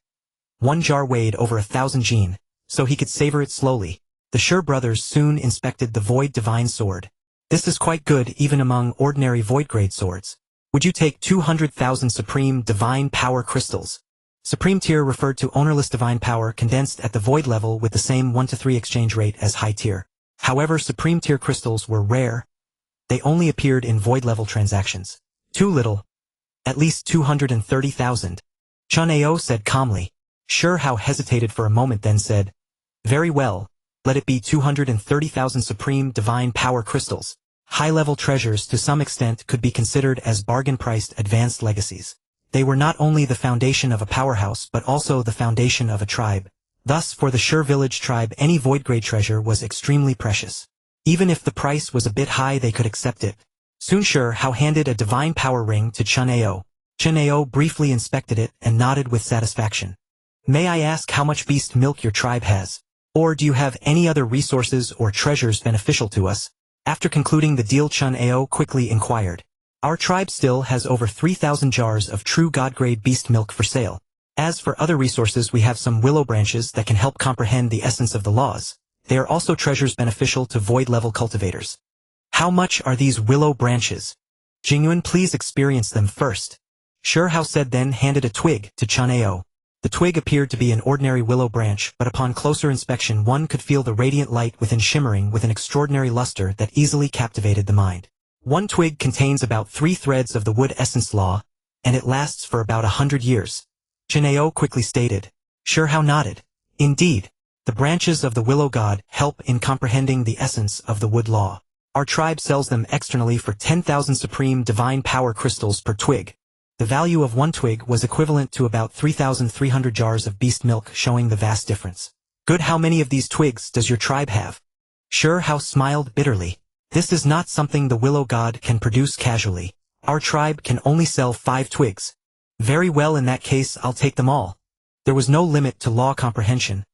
1 jar weighed over 1,000 jin, so he could savor it slowly. The Shi brothers soon inspected the void divine sword. This is quite good even among ordinary void-grade swords. Would you take 200,000 supreme divine power crystals? Supreme tier referred to ownerless divine power condensed at the void level with the same 1 to 3 exchange rate as high tier. However, supreme tier crystals were rare. They only appeared in void level transactions. Too little. At least 230,000. Chen Ao said calmly. Shi Ao hesitated for a moment, then said, very well, let it be 230,000 supreme divine power crystals. High-level treasures to some extent could be considered as bargain-priced advanced legacies. They were not only the foundation of a powerhouse but also the foundation of a tribe. Thus, for the Shi village tribe, any void-grade treasure was extremely precious. Even if the price was a bit high, they could accept it. Soon Shi Ao handed a divine power ring to Chen Ao. Chen Ao briefly inspected it and nodded with satisfaction. May I ask how much beast milk your tribe has? Or do you have any other resources or treasures beneficial to us? After concluding the deal, Chen Ao quickly inquired. Our tribe still has over 3,000 jars of true god-grade beast milk for sale. As for other resources, we have some willow branches that can help comprehend the essence of the laws. They are also treasures beneficial to void-level cultivators. How much are these willow branches? Jingyun, please experience them first. Shi Ao said, then handed a twig to Chen Ao. The twig appeared to be an ordinary willow branch, but upon closer inspection one could feel the radiant light within shimmering with an extraordinary luster that easily captivated the mind. One twig contains about 3 threads of the wood essence law, and it lasts for about 100 years. Chen Ao quickly stated. Shi Ao nodded. Indeed, the branches of the willow god help in comprehending the essence of the wood law. Our tribe sells them externally for 10,000 supreme divine power crystals per twig. The value of one twig was equivalent to about 3,300 jars of beast milk, showing the vast difference. Good, how many of these twigs does your tribe have? Chen Ao smiled bitterly. This is not something the willow god can produce casually. Our tribe can only sell 5 twigs. Very well, in that case I'll take them all. There was no limit to law comprehension.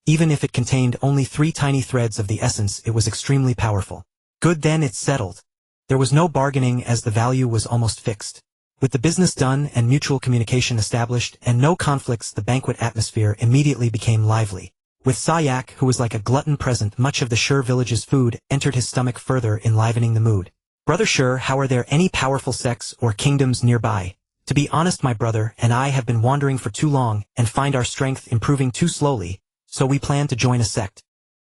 Even if it contained only 3 tiny threads of the essence, it was extremely powerful. Good, then it's settled. There was no bargaining, as the value was almost fixed. With the business done and mutual communication established and no conflicts, the banquet atmosphere immediately became lively. With Sayak, who was like a glutton present, much of the Shur village's food entered his stomach, further enlivening the mood. Brother Shur, how are there any powerful sects or kingdoms nearby? To be honest, my brother and I have been wandering for too long and find our strength improving too slowly, so we plan to join a sect.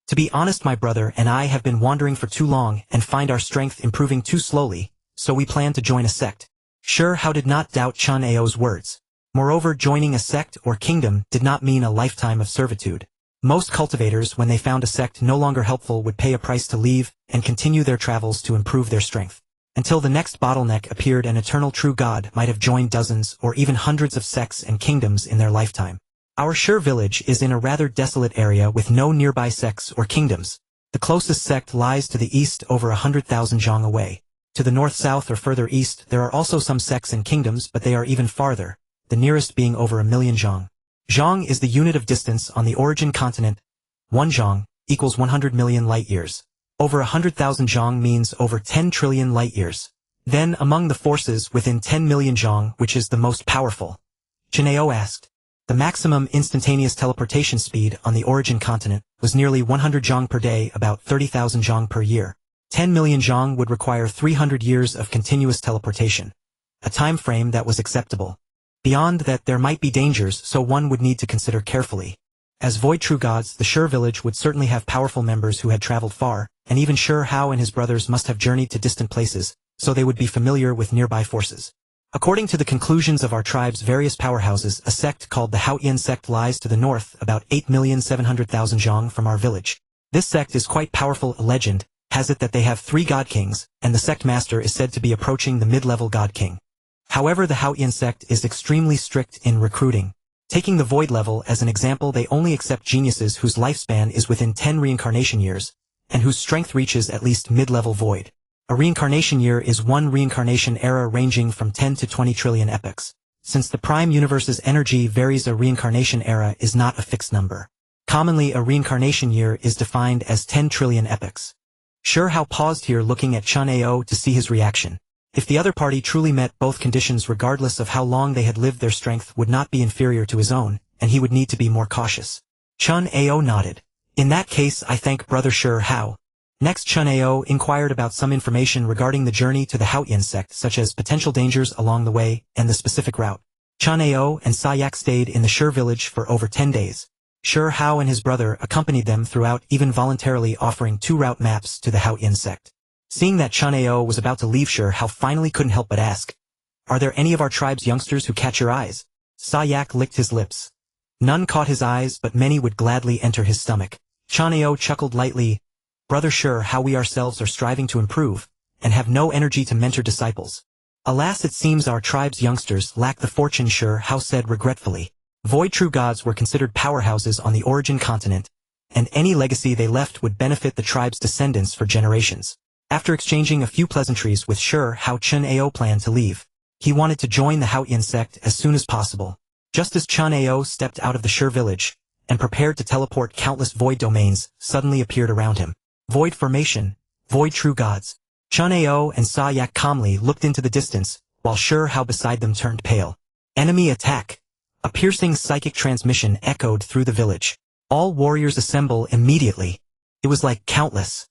To be honest, my brother and I have been wandering for too long and find our strength improving too slowly, so we plan to join a sect. Chen Ao did not doubt Chen Ao's words. Moreover, joining a sect or kingdom did not mean a lifetime of servitude. Most cultivators, when they found a sect no longer helpful, would pay a price to leave and continue their travels to improve their strength. Until the next bottleneck appeared, an eternal true god might have joined dozens or even hundreds of sects and kingdoms in their lifetime. Our Shur village is in a rather desolate area with no nearby sects or kingdoms. The closest sect lies to the east, over 100,000 zhang away. To the north, south, or further east, there are also some sects and kingdoms, but they are even farther, the nearest being over 1,000,000 zhang. Zhang is the unit of distance on the origin continent. 1 zhang equals 100 million light-years. Over 100,000 zhang means over 10 trillion light-years. Then, among the forces within 10 million zhang, which is the most powerful? Chen Ao asked. The maximum instantaneous teleportation speed on the origin continent was nearly 100 zhang per day, about 30,000 zhang per year. 10 million zhang would require 300 years of continuous teleportation. A time frame that was acceptable. Beyond that, there might be dangers, so one would need to consider carefully. As void true gods, the Shur village would certainly have powerful members who had traveled far, and even Chen Ao and his brothers must have journeyed to distant places, so they would be familiar with nearby forces. According to the conclusions of our tribe's various powerhouses, a sect called the Haotian sect lies to the north, about 8,700,000 zhang from our village. This sect is quite powerful. A legend has it that they have 3 god kings, and the sect master is said to be approaching the mid-level god king. However, the Haotian sect is extremely strict in recruiting. Taking the void level as an example, they only accept geniuses whose lifespan is within 10 reincarnation years, and whose strength reaches at least mid-level void. A reincarnation year is one reincarnation era ranging from 10 to 20 trillion epochs. Since the prime universe's energy varies, a reincarnation era is not a fixed number. Commonly, a reincarnation year is defined as 10 trillion epochs. Chen Ao paused here, looking at Chen Ao to see his reaction. If the other party truly met both conditions, regardless of how long they had lived, their strength would not be inferior to his own, and he would need to be more cautious. Chen Ao nodded. In that case, I thank Brother Chen Ao. Next, Chen Ao inquired about some information regarding the journey to the Haotian sect, such as potential dangers along the way and the specific route. Chen Ao and Sayak stayed in the Shur village for over 10 days. Chen Ao and his brother accompanied them throughout, even voluntarily offering 2 route maps to the Haotian sect. Seeing that Chen Ao was about to leave, Chen Ao finally couldn't help but ask, "Are there any of our tribe's youngsters who catch your eyes?" Sayak licked his lips. None caught his eyes, but many would gladly enter his stomach. Chen Ao chuckled lightly. Brother Chen, how we ourselves are striving to improve, and have no energy to mentor disciples. Alas, it seems our tribe's youngsters lack the fortune, Chen Ao said regretfully. Void true gods were considered powerhouses on the origin continent, and any legacy they left would benefit the tribe's descendants for generations. After exchanging a few pleasantries with Chen Ao, Chen Ao planned to leave. He wanted to join the Haotian sect as soon as possible. Just as Chen Ao stepped out of the Shur village and prepared to teleport, countless void domains suddenly appeared around him. Void formation, void true gods. Chen Ao and Sayak calmly looked into the distance, while Chen Ao beside them turned pale. Enemy attack. A piercing psychic transmission echoed through the village. All warriors assemble immediately. It was like countless.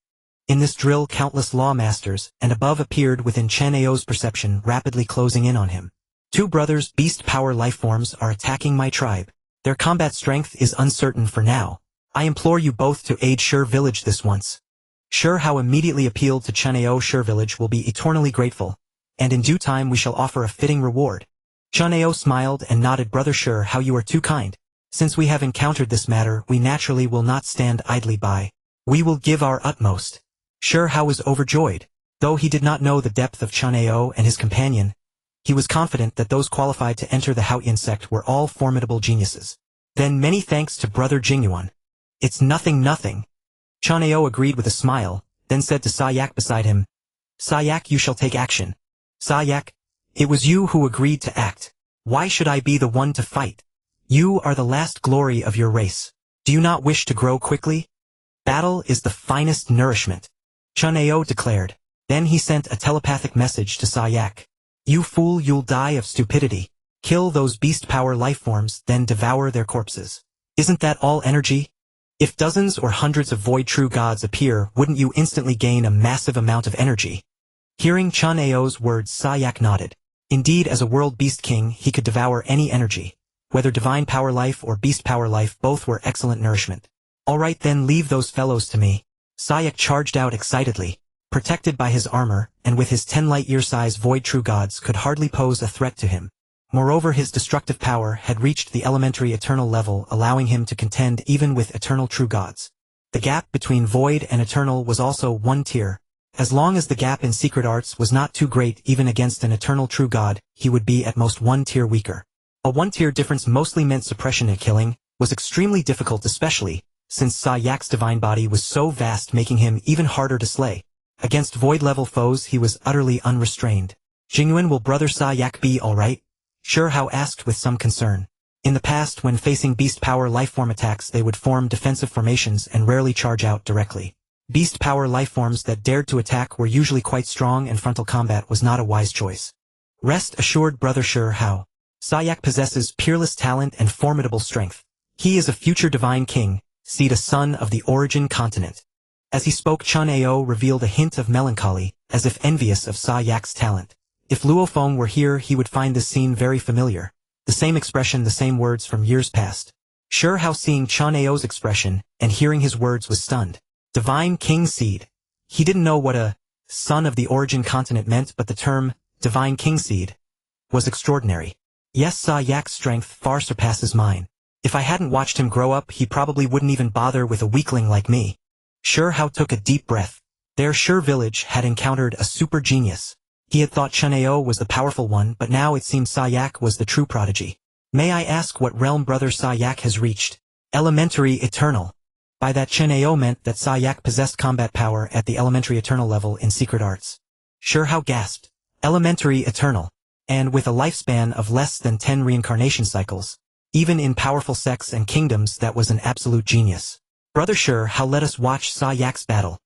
In this drill, countless lawmasters and above appeared within Chen Ao's perception, rapidly closing in on him. 2 brothers, beast power lifeforms, are attacking my tribe. Their combat strength is uncertain for now. I implore you both to aid Shur village this once. Chen Ao immediately appealed to Chen Ao. Shur village will be eternally grateful, and in due time we shall offer a fitting reward. Chen Ao smiled and nodded. Brother Chen Ao, you are too kind. Since we have encountered this matter, we naturally will not stand idly by. We will give our utmost. Chen Ao was overjoyed. Though he did not know the depth of Chen Ao and his companion, He was confident that those qualified to enter the Haotian sect were all formidable geniuses. Then many thanks to Brother Jingyuan. It's nothing. Chen Ao agreed with a smile, then said to Sayak beside him, Sayak, you shall take action. Sayak, it was you who agreed to act. Why should I be the one to fight? You are the last glory of your race. Do you not wish to grow quickly? Battle is the finest nourishment. Chen Ao declared. Then he sent a telepathic message to Sayak. You fool, you'll die of stupidity. Kill those beast power lifeforms, then devour their corpses. Isn't that all energy? If dozens or hundreds of void true gods appear, wouldn't you instantly gain a massive amount of energy? Hearing Chen Ao's words, Sayak nodded. Indeed, as a world beast king, he could devour any energy. Whether divine power life or beast power life, both were excellent nourishment. All right then, leave those fellows to me. Sayak charged out excitedly. Protected by his armor, and with his 10 light-year size void true gods could hardly pose a threat to him. Moreover, his destructive power had reached the elementary eternal level, allowing him to contend even with eternal true gods. The gap between void and eternal was also one tier. As long as the gap in secret arts was not too great even against an eternal true god, he would be at most one tier weaker. A one-tier difference mostly meant suppression and killing, was extremely difficult especially, since Sayak's divine body was so vast, making him even harder to slay. Against void-level foes he was utterly unrestrained. Jingyuan, will Brother Sayak be alright? Chen Ao asked with some concern. In the past, when facing beast power lifeform attacks, they would form defensive formations and rarely charge out directly. Beast power lifeforms that dared to attack were usually quite strong, and frontal combat was not a wise choice. Rest assured, Brother Chen Ao. Sayak possesses peerless talent and formidable strength. He is a future divine king, seed a son of the origin continent. As he spoke, Chen Ao revealed a hint of melancholy, as if envious of Sayak's talent. If Luo Feng were here, he would find this scene very familiar. The same expression, the same words from years past. Chen Ao, seeing Chen Ao's expression, and hearing his words, was stunned. Divine king seed. He didn't know what a son of the origin continent meant, but the term, divine king seed, was extraordinary. Yes, Sayak's strength far surpasses mine. If I hadn't watched him grow up, he probably wouldn't even bother with a weakling like me. Chen Ao took a deep breath. Their Shi village had encountered a super genius. He had thought Chen Ao was the powerful one, but now it seemed Sayak was the true prodigy. May I ask what realm Brother Sayak has reached? Elementary Eternal. By that, Chen Ao meant that Sayak possessed combat power at the elementary eternal level in secret arts. Chen Ao gasped. Elementary Eternal. And with a lifespan of less than 10 reincarnation cycles. Even in powerful sects and kingdoms, that was an absolute genius. Brother Chen Ao, let us watch Sayak's battle.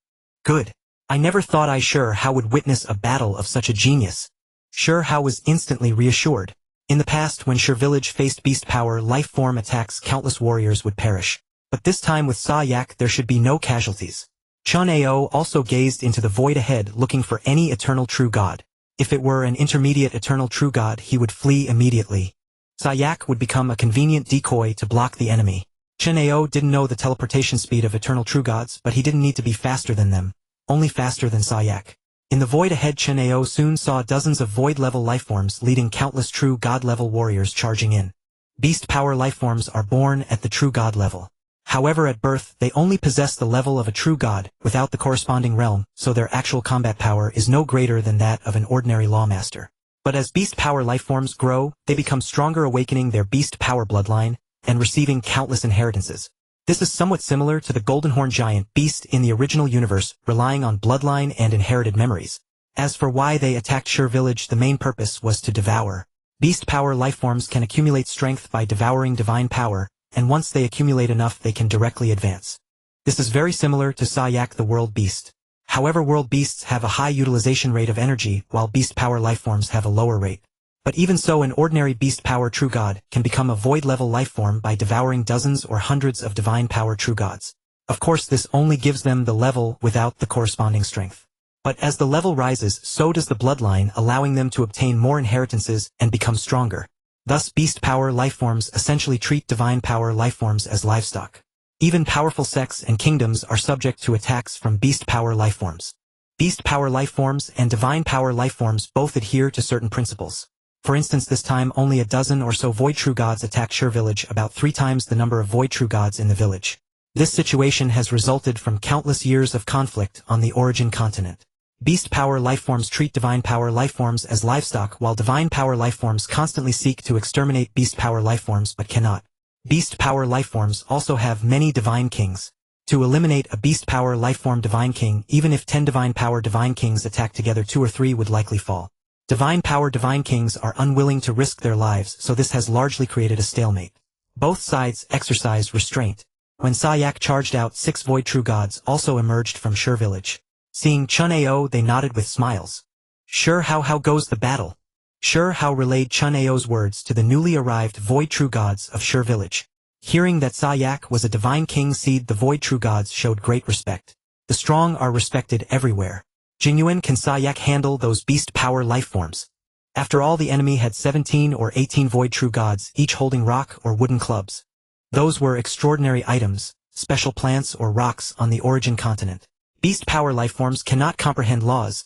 Good. I never thought Chen Ao would witness a battle of such a genius. Chen Ao was instantly reassured. In the past, when Shi village faced beast power life form attacks, countless warriors would perish. But this time with Sayak, there should be no casualties. Chen Ao also gazed into the void ahead, looking for any eternal true god. If it were an intermediate eternal true god, he would flee immediately. Sayak would become a convenient decoy to block the enemy. Chen Ao didn't know the teleportation speed of eternal true gods, but he didn't need to be faster than them. Only faster than Sayak. In the void ahead, Chen Ao soon saw dozens of void-level lifeforms leading countless true god-level warriors charging in. Beast power lifeforms are born at the true god level. However, at birth, they only possess the level of a true god, without the corresponding realm, so their actual combat power is no greater than that of an ordinary lawmaster. But as beast power lifeforms grow, they become stronger, awakening their beast power bloodline, and receiving countless inheritances. This is somewhat similar to the Golden Horn giant beast in the original universe, relying on bloodline and inherited memories. As for why they attacked Shi village, the main purpose was to devour. Beast power lifeforms can accumulate strength by devouring divine power, and once they accumulate enough, they can directly advance. This is very similar to Sayak the world beast. However, world beasts have a high utilization rate of energy, while beast power lifeforms have a lower rate. But even so, an ordinary beast power true god can become a void-level lifeform by devouring dozens or hundreds of divine power true gods. Of course, this only gives them the level without the corresponding strength. But as the level rises, so does the bloodline, allowing them to obtain more inheritances and become stronger. Thus, beast power lifeforms essentially treat divine power lifeforms as livestock. Even powerful sects and kingdoms are subject to attacks from beast power lifeforms. Beast power lifeforms and divine power lifeforms both adhere to certain principles. For instance, this time only a dozen or so void true gods attacked Shi village, about 3 times the number of void true gods in the village. This situation has resulted from countless years of conflict on the origin continent. Beast power lifeforms treat divine power lifeforms as livestock, while divine power lifeforms constantly seek to exterminate beast power lifeforms but cannot. Beast power lifeforms also have many divine kings. To eliminate a beast power lifeform divine king, even if 10 divine power divine kings attack together, 2 or 3 would likely fall. Divine power divine kings are unwilling to risk their lives, so this has largely created a stalemate. Both sides exercised restraint. When Sayak charged out, 6 void true gods also emerged from Shur village. Seeing Chen Ao, they nodded with smiles. Sure, how goes the battle? Sure, how relayed Chen Ao's words to the newly arrived void true gods of Shur village. Hearing that Sayak was a divine king seed, the void true gods showed great respect. The strong are respected everywhere. Jingyuan, can Sayak handle those beast power lifeforms? After all, the enemy had 17 or 18 void true gods, each holding rock or wooden clubs. Those were extraordinary items, special plants or rocks on the origin continent. Beast power lifeforms cannot comprehend laws.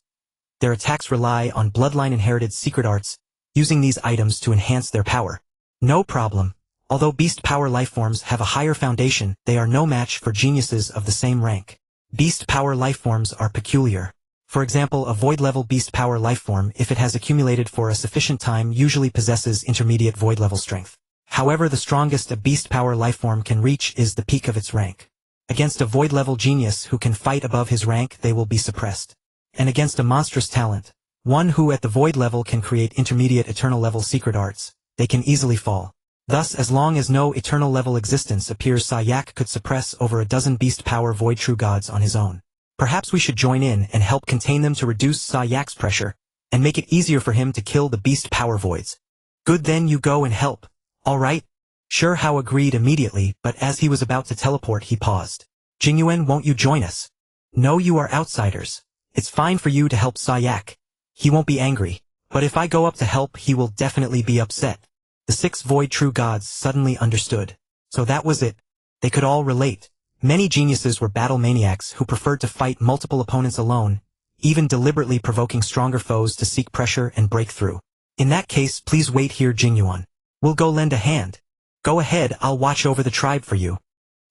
Their attacks rely on bloodline inherited secret arts, using these items to enhance their power. No problem. Although beast power lifeforms have a higher foundation, they are no match for geniuses of the same rank. Beast power lifeforms are peculiar. For example, a void-level beast power lifeform, if it has accumulated for a sufficient time, usually possesses intermediate void-level strength. However, the strongest a beast power lifeform can reach is the peak of its rank. Against a void-level genius who can fight above his rank, they will be suppressed. And against a monstrous talent, one who at the void level can create intermediate eternal level secret arts, they can easily fall. Thus, as long as no eternal level existence appears, Sayak could suppress over a dozen beast power void true gods on his own. Perhaps we should join in and help contain them to reduce Sayak's pressure, and make it easier for him to kill the beast power voids. Good, then you go and help. Alright? Sure, Hao agreed immediately, but as he was about to teleport, he paused. Jingyuan, won't you join us? No, you are outsiders. It's fine for you to help Sayak. He won't be angry, but if I go up to help, he will definitely be upset. The 6 void true gods suddenly understood. So that was it. They could all relate. Many geniuses were battle maniacs who preferred to fight multiple opponents alone, even deliberately provoking stronger foes to seek pressure and break through. In that case, please wait here, Jingyuan. We'll go lend a hand. Go ahead, I'll watch over the tribe for you.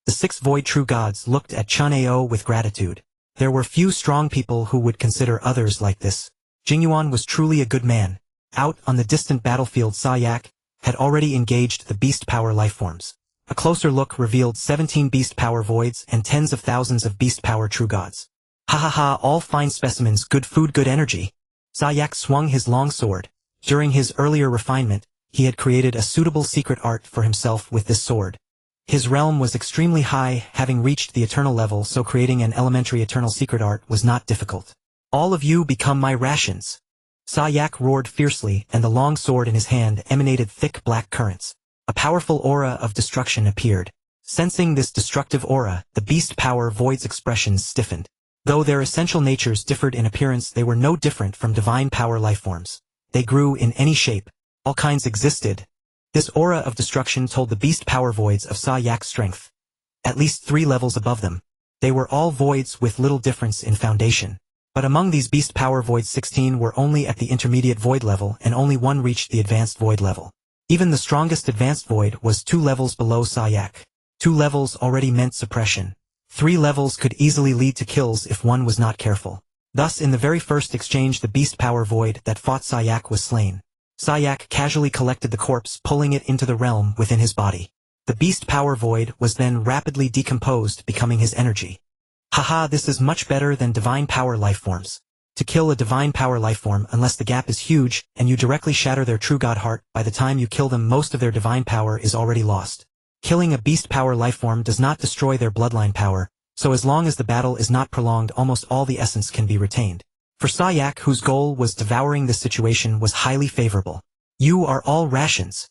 The 6 void true gods looked at Chen Ao with gratitude. There were few strong people who would consider others like this. Jingyuan was truly a good man. Out on the distant battlefield, Sayak had already engaged the beast power lifeforms. A closer look revealed 17 beast power voids and tens of thousands of beast power true gods. Ha ha ha, all fine specimens, good food, good energy. Sayak swung his long sword. During his earlier refinement, he had created a suitable secret art for himself with this sword. His realm was extremely high, having reached the eternal level, so creating an elementary eternal secret art was not difficult. All of you become my rations. Sayak roared fiercely, and the long sword in his hand emanated thick black currents. A powerful aura of destruction appeared. Sensing this destructive aura, the beast power void's expressions stiffened. Though their essential natures differed in appearance, they were no different from divine power lifeforms. They grew in any shape. All kinds existed. This aura of destruction told the beast power voids of Sayak's strength. At least 3 levels above them. They were all voids with little difference in foundation. But among these beast power voids, 16 were only at the intermediate void level, and only 1 reached the advanced void level. Even the strongest advanced void was 2 levels below Sayak. 2 levels already meant suppression. 3 levels could easily lead to kills if one was not careful. Thus, in the very first exchange, the beast power void that fought Sayak was slain. Sayak casually collected the corpse, pulling it into the realm within his body. The beast power void was then rapidly decomposed, becoming his energy. Haha, this is much better than divine power lifeforms. To kill a divine power lifeform, unless the gap is huge and you directly shatter their true god heart, by the time you kill them, most of their divine power is already lost. Killing a beast power lifeform does not destroy their bloodline power, so as long as the battle is not prolonged, almost all the essence can be retained. For Sayak, whose goal was devouring this situation, was highly favorable. You are all rations.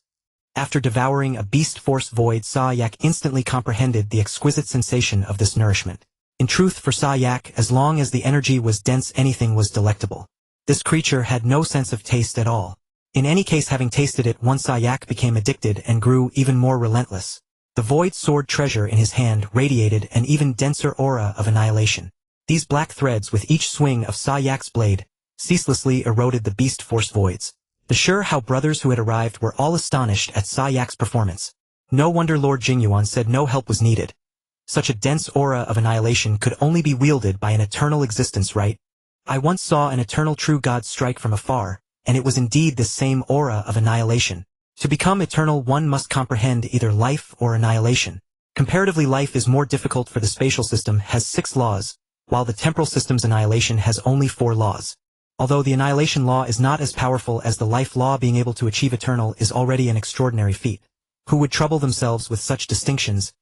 After devouring a beast force void, Sayak instantly comprehended the exquisite sensation of this nourishment. In truth, for Sayak, as long as the energy was dense, anything was delectable. This creature had no sense of taste at all. In any case, having tasted it once, Sayak became addicted and grew even more relentless. The void sword treasure in his hand radiated an even denser aura of annihilation. These black threads with each swing of Sayak's blade ceaselessly eroded the beast force voids. The Chen Ao brothers who had arrived were all astonished at Sayak's performance. No wonder Lord Jingyuan said no help was needed. Such a dense aura of annihilation could only be wielded by an eternal existence, right? I once saw an eternal true god strike from afar, and it was indeed this same aura of annihilation. To become eternal one must comprehend either life or annihilation. Comparatively life is more difficult for the spatial system has 6 laws, while the temporal system's annihilation has only 4 laws. Although the annihilation law is not as powerful as the life law, being able to achieve eternal is already an extraordinary feat. Who would trouble themselves with such distinctions?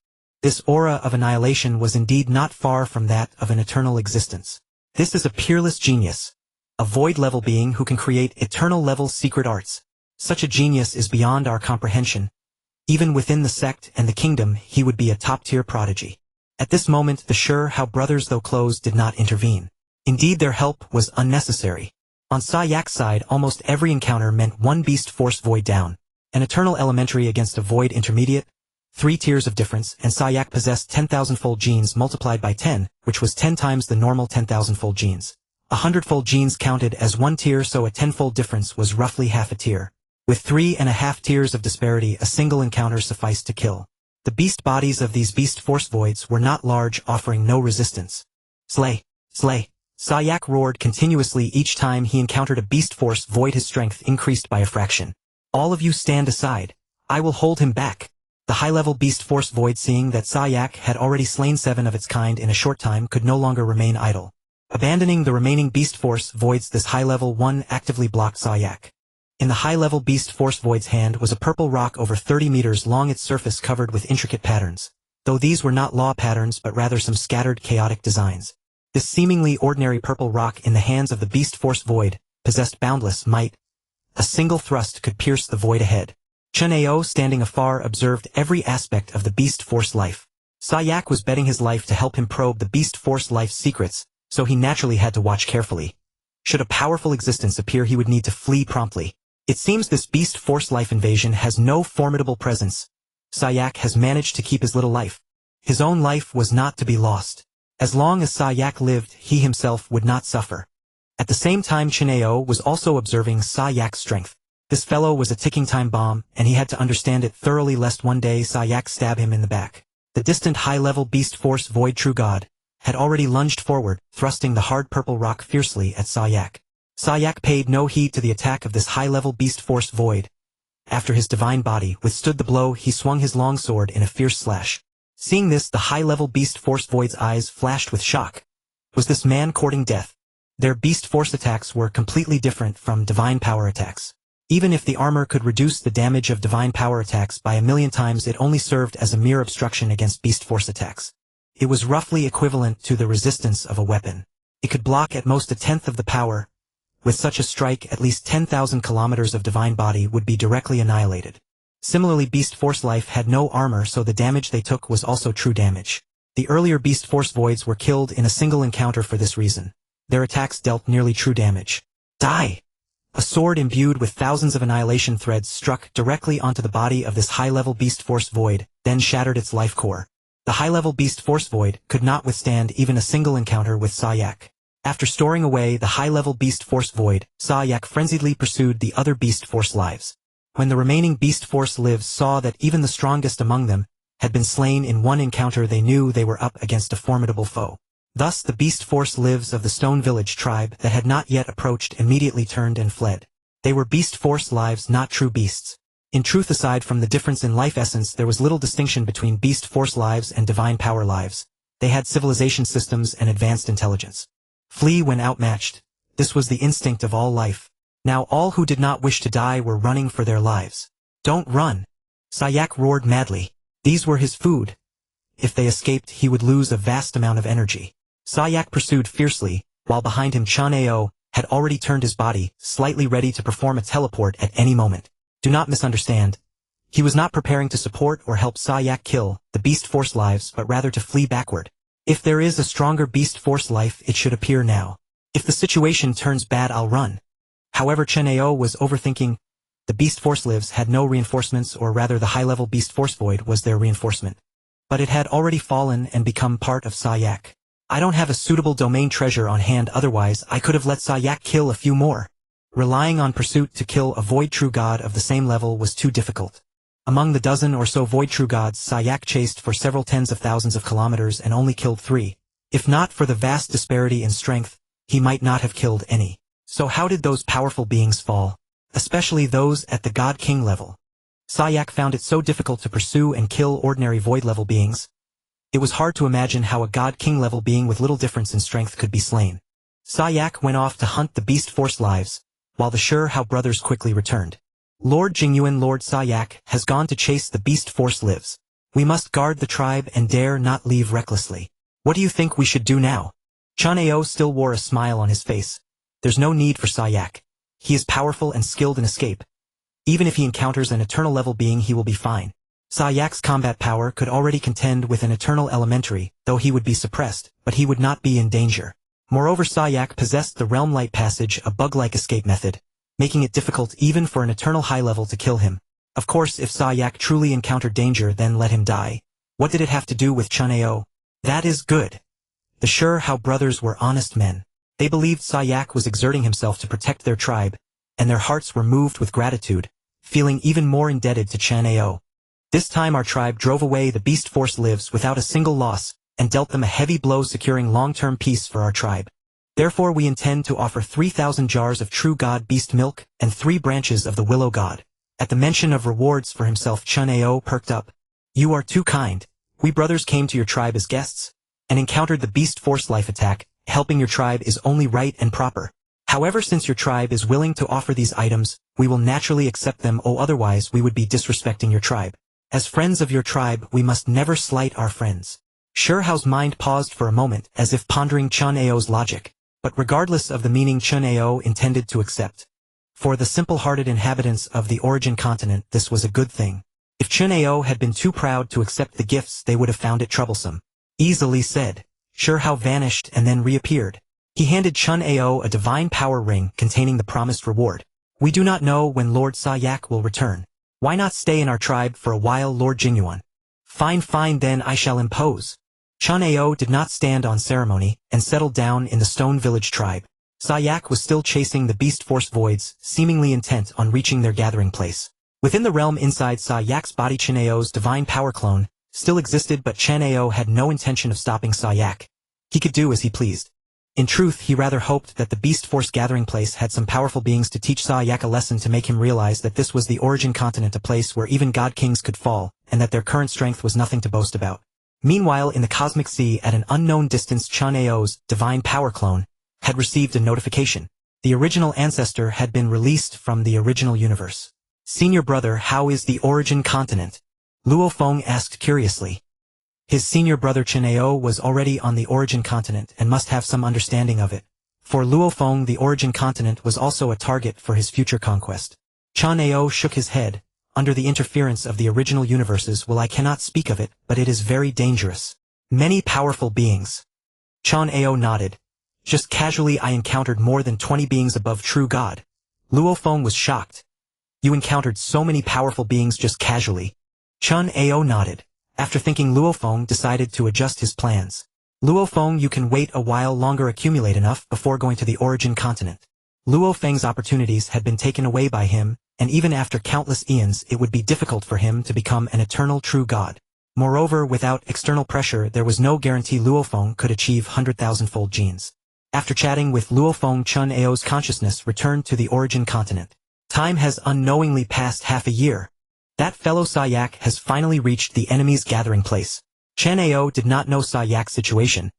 This aura of annihilation was indeed not far from that of an eternal existence. This is a peerless genius, a void-level being who can create eternal-level secret arts. Such a genius is beyond our comprehension. Even within the sect and the kingdom, he would be a top-tier prodigy. At this moment, the Sure How brothers, though close, did not intervene. Indeed, their help was unnecessary. On Sayak's side, almost every encounter meant one beast force void down. An eternal elementary against a void intermediate, 3 tiers of difference, and Sayak possessed 10,000-fold genes multiplied by 10, which was 10 times the normal 10,000-fold genes. 100-fold genes counted as 1 tier, so a 10-fold difference was roughly half a tier. With 3.5 tiers of disparity, a single encounter sufficed to kill. The beast bodies of these beast force voids were not large, offering no resistance. Slay! Slay! Sayak roared continuously each time he encountered a beast force void. His strength increased by a fraction. All of you stand aside. I will hold him back. The high-level beast force void, seeing that Sayak had already slain 7 of its kind in a short time, could no longer remain idle. Abandoning the remaining beast force voids, this high-level one actively blocked Sayak. In the high-level beast force void's hand was a purple rock over 30 meters long, its surface covered with intricate patterns, though these were not law patterns but rather some scattered chaotic designs. This seemingly ordinary purple rock in the hands of the beast force void possessed boundless might. A single thrust could pierce the void ahead. Chen Ao, standing afar, observed every aspect of the beast force life. Sayak was betting his life to help him probe the beast force life's secrets, so he naturally had to watch carefully. Should a powerful existence appear, he would need to flee promptly. It seems this beast force life invasion has no formidable presence. Sayak has managed to keep his little life. His own life was not to be lost. As long as Sayak lived, he himself would not suffer. At the same time, Chen Ao was also observing Sayak's strength. This fellow was a ticking time bomb, and he had to understand it thoroughly lest one day Sayak stab him in the back. The distant high-level beast force void true god had already lunged forward, thrusting the hard purple rock fiercely at Sayak. Sayak paid no heed to the attack of this high-level beast force void. After his divine body withstood the blow, he swung his long sword in a fierce slash. Seeing this, the high-level beast force void's eyes flashed with shock. Was this man courting death? Their beast force attacks were completely different from divine power attacks. Even if the armor could reduce the damage of divine power attacks by 1,000,000 times, it only served as a mere obstruction against beast force attacks. It was roughly equivalent to the resistance of a weapon. It could block at most 1/10 of the power. With such a strike, at least 10,000 kilometers of divine body would be directly annihilated. Similarly, beast force life had no armor, so the damage they took was also true damage. The earlier beast force voids were killed in a single encounter for this reason. Their attacks dealt nearly true damage. Die! A sword imbued with thousands of annihilation threads struck directly onto the body of this high-level beast force void, then shattered its life core. The high-level beast force void could not withstand even a single encounter with Sayak. After storing away the high-level beast force void, Sayak frenziedly pursued the other beast force lives. When the remaining beast force lives saw that even the strongest among them had been slain in one encounter, they knew they were up against a formidable foe. Thus the beast force lives of the Stone Village tribe that had not yet approached immediately turned and fled. They were beast force lives, not true beasts. In truth, aside from the difference in life essence, there was little distinction between beast force lives and divine power lives. They had civilization systems and advanced intelligence. Flee when outmatched. This was the instinct of all life. Now all who did not wish to die were running for their lives. Don't run! Sayak roared madly. These were his food. If they escaped, he would lose a vast amount of energy. Sayak pursued fiercely, while behind him Chen Ao had already turned his body, slightly ready to perform a teleport at any moment. Do not misunderstand. He was not preparing to support or help Sayak kill the beast force lives, but rather to flee backward. If there is a stronger beast force life, it should appear now. If the situation turns bad, I'll run. However, Chen Ao was overthinking. The beast force lives had no reinforcements, or rather the high-level beast force void was their reinforcement. But it had already fallen and become part of Sayak. I don't have a suitable domain treasure on hand, otherwise I could have let Sayak kill a few more. Relying on pursuit to kill a void true god of the same level was too difficult. Among the dozen or so void true gods, Sayak chased for several tens of thousands of kilometers and only killed 3. If not for the vast disparity in strength, he might not have killed any. So how did those powerful beings fall? Especially those at the God King level. Sayak found it so difficult to pursue and kill ordinary void-level beings. It was hard to imagine how a God King level being with little difference in strength could be slain. Sayak went off to hunt the beast force lives, while the Chen Ao brothers quickly returned. Lord Jingyuan Lord Sayak has gone to chase the beast force lives. We must guard the tribe and dare not leave recklessly. What do you think we should do now? Chen Ao still wore a smile on his face. There's no need for Sayak. He is powerful and skilled in escape. Even if he encounters an eternal level being, he will be fine. Sayak's combat power could already contend with an eternal elementary, though he would be suppressed, but he would not be in danger. Moreover, Sayak possessed the Realm Light Passage, a bug-like escape method, making it difficult even for an eternal high level to kill him. Of course, if Sayak truly encountered danger, then let him die. What did it have to do with Chen Ao? That is good. The Chen Ao brothers were honest men. They believed Sayak was exerting himself to protect their tribe, and their hearts were moved with gratitude, feeling even more indebted to Chen Ao. This time our tribe drove away the beast force lives without a single loss, and dealt them a heavy blow, securing long-term peace for our tribe. Therefore we intend to offer 3,000 jars of true God beast milk, and 3 branches of the willow god. At the mention of rewards for himself, Chen Ao perked up. You are too kind. We brothers came to your tribe as guests, and encountered the beast force life attack. Helping your tribe is only right and proper. However, since your tribe is willing to offer these items, we will naturally accept them, otherwise we would be disrespecting your tribe. As friends of your tribe, we must never slight our friends. Chen Ao's mind paused for a moment, as if pondering Chen Ao's logic, but regardless of the meaning, Chen Ao intended to accept. For the simple-hearted inhabitants of the origin continent, this was a good thing. If Chen Ao had been too proud to accept the gifts, they would have found it troublesome. Easily said. Chen Ao vanished and then reappeared. He handed Chen Ao a divine power ring containing the promised reward. We do not know when Lord Sayak will return. Why not stay in our tribe for a while, Lord Jingyuan? Fine, then I shall impose. Chen Ao did not stand on ceremony, and settled down in the Stone Village tribe. Sayak was still chasing the beast force voids, seemingly intent on reaching their gathering place. Within the realm inside Sayak's body, Chen Ao's divine power clone still existed, but Chen Ao had no intention of stopping Sayak. He could do as he pleased. In truth, he rather hoped that the beast force gathering place had some powerful beings to teach Sayak a lesson, to make him realize that this was the origin continent, a place where even god kings could fall, and that their current strength was nothing to boast about. Meanwhile, in the cosmic sea at an unknown distance, Chen Ao's divine power clone had received a notification. The original ancestor had been released from the original universe. Senior brother, how is the origin continent? Luo Feng asked curiously. His senior brother Chen Ao was already on the origin continent and must have some understanding of it. For Luo Feng, the origin continent was also a target for his future conquest. Chen Ao shook his head. Under the interference of the original universes, well, I cannot speak of it, but it is very dangerous. Many powerful beings. Chen Ao nodded. Just casually I encountered more than 20 beings above true God. Luo Feng was shocked. You encountered so many powerful beings just casually? Chen Ao nodded. After thinking, Luo Feng decided to adjust his plans. Luo Feng, you can wait a while longer, accumulate enough before going to the origin continent. Luo Feng's opportunities had been taken away by him, and even after countless eons it would be difficult for him to become an eternal true god. Moreover, without external pressure there was no guarantee Luo Feng could achieve 100,000-fold genes. After chatting with Luo Feng, Chen Ao's consciousness returned to the origin continent. Time has unknowingly passed half a year. That fellow Sayak has finally reached the enemy's gathering place. Chen Ao did not know Sayak's situation.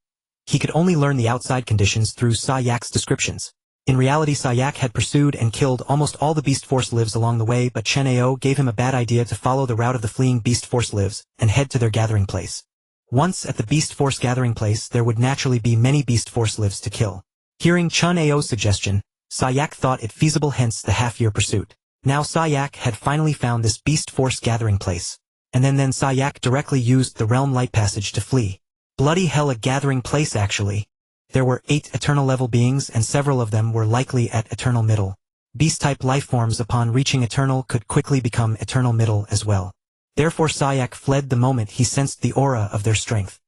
He could only learn the outside conditions through Sayak's descriptions. In reality, Sayak had pursued and killed almost all the beast force lives along the way, but Chen Ao gave him a bad idea to follow the route of the fleeing beast force lives and head to their gathering place. Once at the beast force gathering place, there would naturally be many beast force lives to kill. Hearing Chen Ao's suggestion, Sayak thought it feasible, hence the half-year pursuit. Now Sayak had finally found this beast force gathering place. And then Sayak directly used the Realm Light Passage to flee. Bloody hell, a gathering place actually. There were 8 eternal level beings, and several of them were likely at eternal middle. Beast-type lifeforms upon reaching eternal could quickly become eternal middle as well. Therefore Sayak fled the moment he sensed the aura of their strength.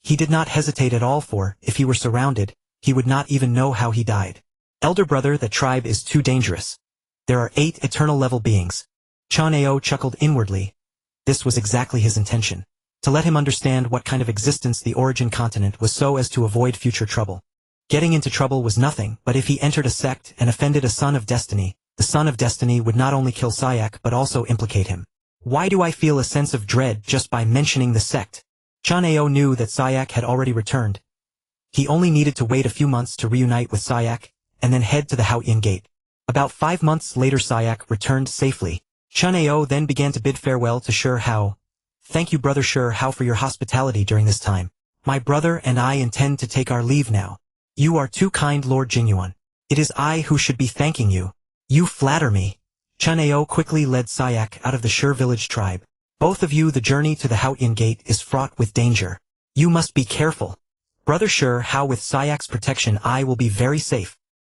He did not hesitate at all, for, if he were surrounded, he would not even know how he died. Elder brother, the tribe is too dangerous. There are 8 eternal level beings. Chen Ao chuckled inwardly. This was exactly his intention. To let him understand what kind of existence the origin continent was, so as to avoid future trouble. Getting into trouble was nothing, but if he entered a sect and offended a son of destiny, the son of destiny would not only kill Sayak but also implicate him. Why do I feel a sense of dread just by mentioning the sect? Chen Ao knew that Sayak had already returned. He only needed to wait a few months to reunite with Sayak, and then head to the Haoyan Gate. About 5 months later Sayak returned safely. Chen Ao then began to bid farewell to Shi Hao. Thank you brother Shi Hao for your hospitality during this time. My brother and I intend to take our leave now. You are too kind Lord Jingyuan. It is I who should be thanking you. You flatter me. Chen Ao quickly led Sayak out of the Shi village tribe. Both of you, the journey to the Haoyan Gate is fraught with danger. You must be careful. Brother Shi Hao, with Sayak's protection I will be very safe.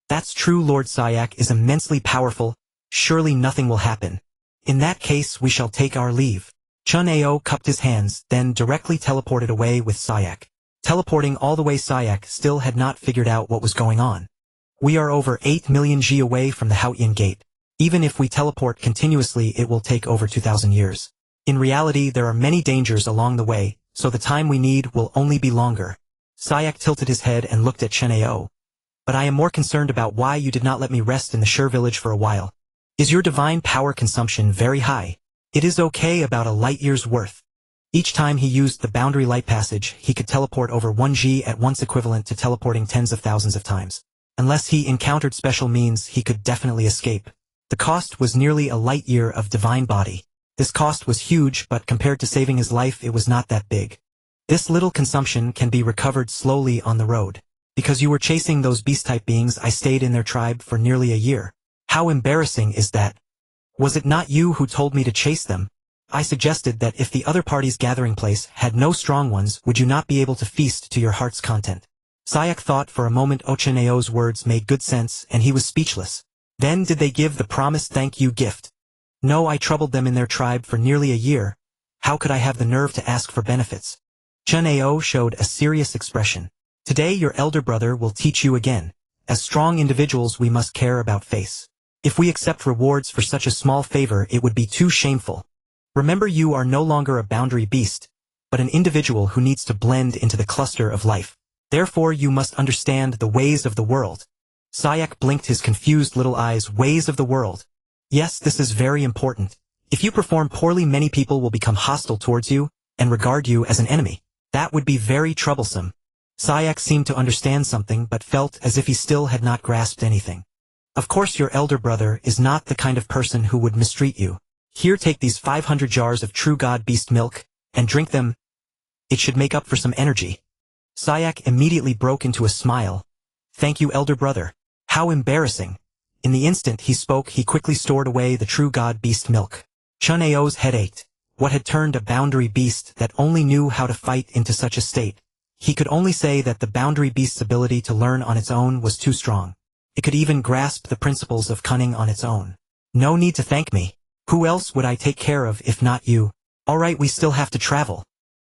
That's true, Lord Sayak is immensely powerful. Surely nothing will happen. In that case we shall take our leave. Chen Ao cupped his hands, then directly teleported away with Sayak. Teleporting all the way, Sayak still had not figured out what was going on. We are over 8 million G away from the Haoyan Gate. Even if we teleport continuously it will take over 2,000 years. In reality there are many dangers along the way, so the time we need will only be longer. Sayak tilted his head and looked at Chen Ao. But I am more concerned about why you did not let me rest in the Shi village for a while. Is your divine power consumption very high? It is okay, about a light year's worth. Each time he used the boundary light passage, he could teleport over 1 G at once, equivalent to teleporting tens of thousands of times. Unless he encountered special means, he could definitely escape. The cost was nearly a light year of divine body. This cost was huge, but compared to saving his life it was not that big. This little consumption can be recovered slowly on the road. Because you were chasing those beast-type beings, I stayed in their tribe for nearly a year. How embarrassing is that? Was it not you who told me to chase them? I suggested that if the other party's gathering place had no strong ones, would you not be able to feast to your heart's content? Sayak thought for a moment. Chen Ao's words made good sense, and he was speechless. Then did they give the promised thank you gift? No, I troubled them in their tribe for nearly a year. How could I have the nerve to ask for benefits? Chen Ao showed a serious expression. Today your elder brother will teach you again. As strong individuals we must care about face. If we accept rewards for such a small favor it would be too shameful. Remember, you are no longer a boundary beast, but an individual who needs to blend into the cluster of life. Therefore you must understand the ways of the world. Sayak blinked his confused little eyes. Ways of the world. Yes, this is very important. If you perform poorly many people will become hostile towards you, and regard you as an enemy. That would be very troublesome. Sayak seemed to understand something but felt as if he still had not grasped anything. Of course your elder brother is not the kind of person who would mistreat you. Here, take these 500 jars of true god beast milk, and drink them. It should make up for some energy. Sayak immediately broke into a smile. Thank you, elder brother. How embarrassing. In the instant he spoke he quickly stored away the true god beast milk. Chen Ao's head ached. What had turned a boundary beast that only knew how to fight into such a state? He could only say that the boundary beast's ability to learn on its own was too strong. It could even grasp the principles of cunning on its own. No need to thank me. Who else would I take care of if not you? Alright, we still have to travel.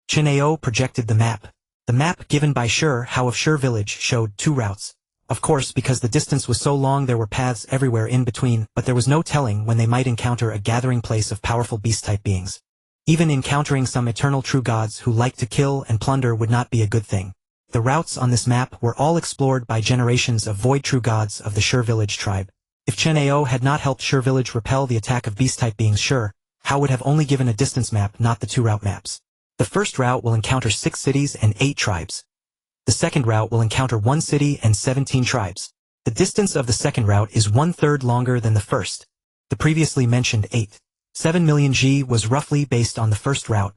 Chen Ao projected the map. The map given by Shi Hao of Shi village showed 2 routes. Of course, because the distance was so long there were paths everywhere in between, but there was no telling when they might encounter a gathering place of powerful beast-type beings. Even encountering some eternal true gods who like to kill and plunder would not be a good thing. The routes on this map were all explored by generations of void true gods of the Shi village tribe. If Chen Ao had not helped Shi village repel the attack of beast-type beings, Shi Hao would have only given a distance map, not the 2 route maps. The first route will encounter 6 cities and 8 tribes. The second route will encounter 1 city and 17 tribes. The distance of the second route is 1/3 longer than the first. The previously mentioned 7 million G was roughly based on the first route,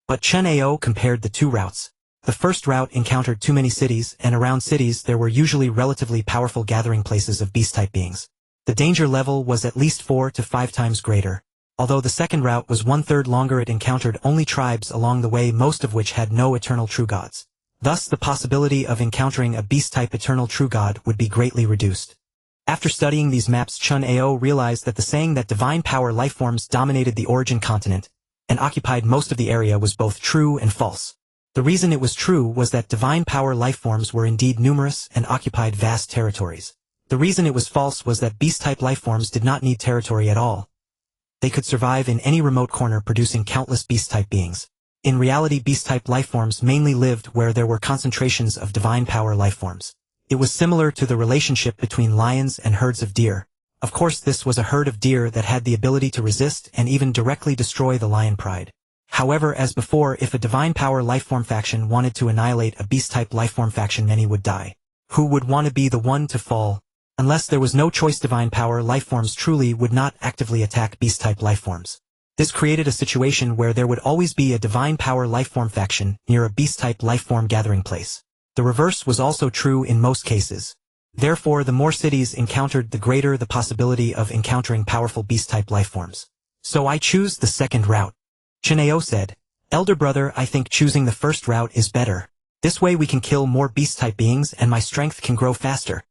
but Chen Ao compared the 2 routes. The first route encountered too many cities, and around cities there were usually relatively powerful gathering places of beast-type beings. The danger level was at least 4 to 5 times greater. Although the second route was 1/3 longer, it encountered only tribes along the way, most of which had no eternal true gods. Thus the possibility of encountering a beast-type eternal true god would be greatly reduced. After studying these maps, Chen Ao realized that the saying that divine power lifeforms dominated the origin continent and occupied most of the area was both true and false. The reason it was true was that divine power lifeforms were indeed numerous and occupied vast territories. The reason it was false was that beast-type lifeforms did not need territory at all. They could survive in any remote corner, producing countless beast-type beings. In reality, beast-type lifeforms mainly lived where there were concentrations of divine power lifeforms. It was similar to the relationship between lions and herds of deer. Of course, this was a herd of deer that had the ability to resist and even directly destroy the lion pride. However, as before, if a divine power lifeform faction wanted to annihilate a beast-type lifeform faction, many would die. Who would want to be the one to fall? Unless there was no choice, divine power lifeforms truly would not actively attack beast-type lifeforms. This created a situation where there would always be a divine power lifeform faction near a beast-type lifeform gathering place. The reverse was also true in most cases. Therefore, the more cities encountered, the greater the possibility of encountering powerful beast-type lifeforms. So I choose the second route. Chen Ao said, "Elder brother, I think choosing the first route is better. This way we can kill more beast-type beings and my strength can grow faster."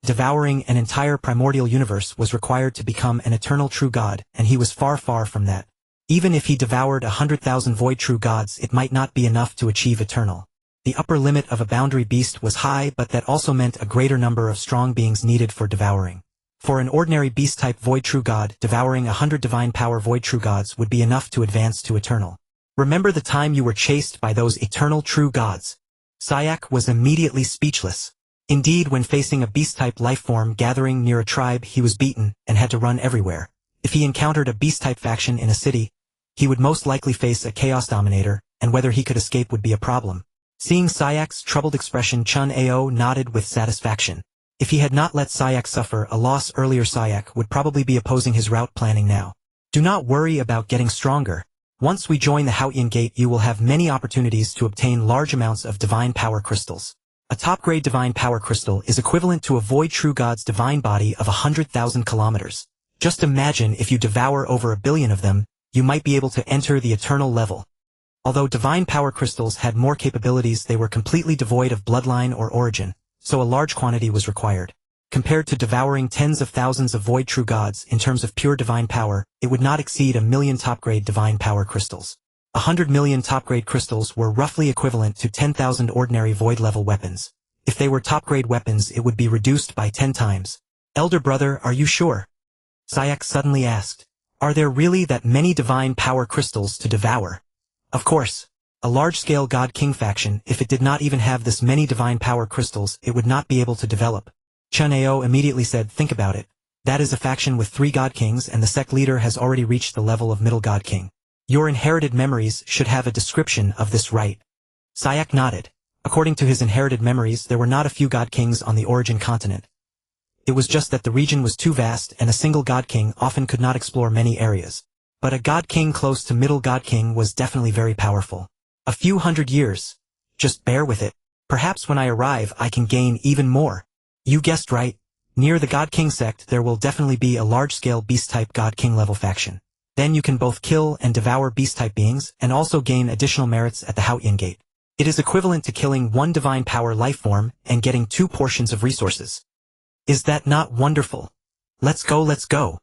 Devouring an entire primordial universe was required to become an eternal true god, and he was far from that. Even if he devoured 100,000 void true gods, it might not be enough to achieve eternal. The upper limit of a boundary beast was high, but that also meant a greater number of strong beings needed for devouring. For an ordinary beast-type void true god, devouring 100 divine power void true gods would be enough to advance to eternal. Remember the time you were chased by those eternal true gods? Syak was immediately speechless. Indeed, when facing a beast-type lifeform gathering near a tribe, he was beaten and had to run everywhere. If he encountered a beast-type faction in a city, he would most likely face a chaos dominator, and whether he could escape would be a problem. Seeing Syak's troubled expression, Chen Ao nodded with satisfaction. If he had not let Syak suffer a loss earlier, Syak would probably be opposing his route planning now. Do not worry about getting stronger. Once we join the Oli Gei, you will have many opportunities to obtain large amounts of divine power crystals. A top-grade divine power crystal is equivalent to a void true god's divine body of 100,000 kilometers. Just imagine if you devour over 1 billion of them, you might be able to enter the eternal level. Although divine power crystals had more capabilities, they were completely devoid of bloodline or origin, so a large quantity was required. Compared to devouring tens of thousands of void true gods, in terms of pure divine power, it would not exceed 1 million top-grade divine power crystals. 100 million top-grade crystals were roughly equivalent to 10,000 ordinary void-level weapons. If they were top-grade weapons, it would be reduced by 10 times. Elder brother, are you sure? Syak suddenly asked. Are there really that many divine power crystals to devour? Of course. A large-scale God-King faction, if it did not even have this many divine power crystals, it would not be able to develop. Chen Ao immediately said, think about it. That is a faction with 3 God-Kings, and the sect leader has already reached the level of middle God-King. Your inherited memories should have a description of this, right? Syak nodded. According to his inherited memories, there were not a few God-Kings on the origin continent. It was just that the region was too vast, and a single God-King often could not explore many areas. But a God-King close to middle God-King was definitely very powerful. A few hundred years. Just bear with it. Perhaps when I arrive I can gain even more. You guessed right. Near the God-King sect there will definitely be a large-scale beast-type God-King level faction. Then you can both kill and devour beast-type beings, and also gain additional merits at the Oli Gei. It is equivalent to killing 1 divine power lifeform and getting 2 portions of resources. Is that not wonderful? Let's go, let's go.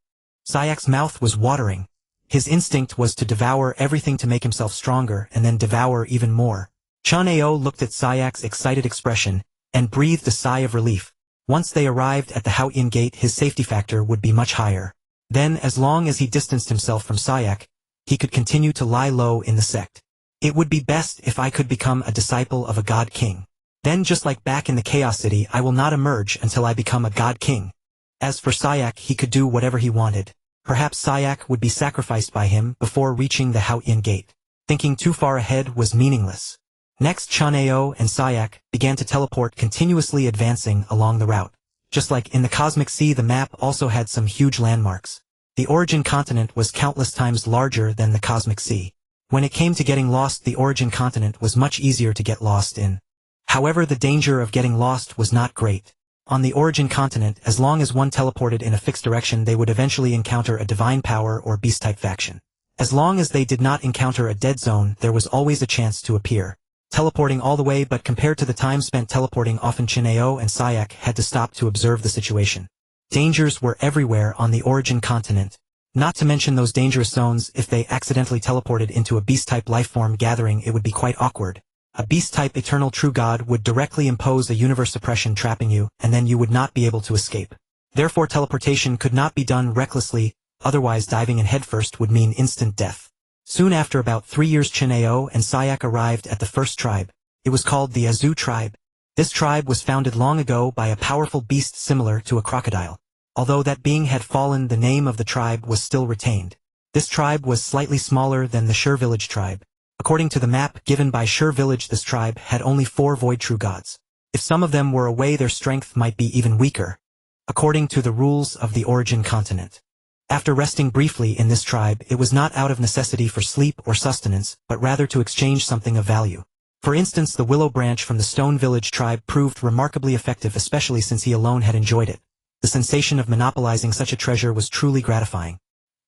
Syak's mouth was watering. His instinct was to devour everything to make himself stronger and then devour even more. Chen Ao looked at Syak's excited expression and breathed a sigh of relief. Once they arrived at the Oli Gei, his safety factor would be much higher. Then, as long as he distanced himself from Syak, he could continue to lie low in the sect. It would be best if I could become a disciple of a God King. Then, just like back in the Chaos City, I will not emerge until I become a God King. As for Syak, he could do whatever he wanted. Perhaps Syak would be sacrificed by him before reaching the Oli Gei. Thinking too far ahead was meaningless. Next, Chen Ao and Syak began to teleport, continuously advancing along the route. Just like in the Cosmic Sea, the map also had some huge landmarks. The origin continent was countless times larger than the Cosmic Sea. When it came to getting lost, the origin continent was much easier to get lost in. However, the danger of getting lost was not great. On the origin continent, as long as one teleported in a fixed direction, they would eventually encounter a divine power or beast-type faction. As long as they did not encounter a dead zone, there was always a chance to appear. Teleporting all the way, but compared to the time spent teleporting, often Chen Ao and Syak had to stop to observe the situation. Dangers were everywhere on the origin continent. Not to mention those dangerous zones, if they accidentally teleported into a beast-type lifeform gathering, it would be quite awkward. A beast-type eternal true god would directly impose a universe suppression trapping you, and then you would not be able to escape. Therefore teleportation could not be done recklessly, otherwise diving in headfirst would mean instant death. Soon after about 3 years, Chen Ao and Syak arrived at the first tribe. It was called the Azu tribe. This tribe was founded long ago by a powerful beast similar to a crocodile. Although that being had fallen, the name of the tribe was still retained. This tribe was slightly smaller than the Shur village tribe. According to the map given by Shur village, this tribe had only 4 void true gods. If some of them were away, their strength might be even weaker, according to the rules of the origin continent. After resting briefly in this tribe, it was not out of necessity for sleep or sustenance, but rather to exchange something of value. For instance, the willow branch from the stone village tribe proved remarkably effective, especially since he alone had enjoyed it. The sensation of monopolizing such a treasure was truly gratifying.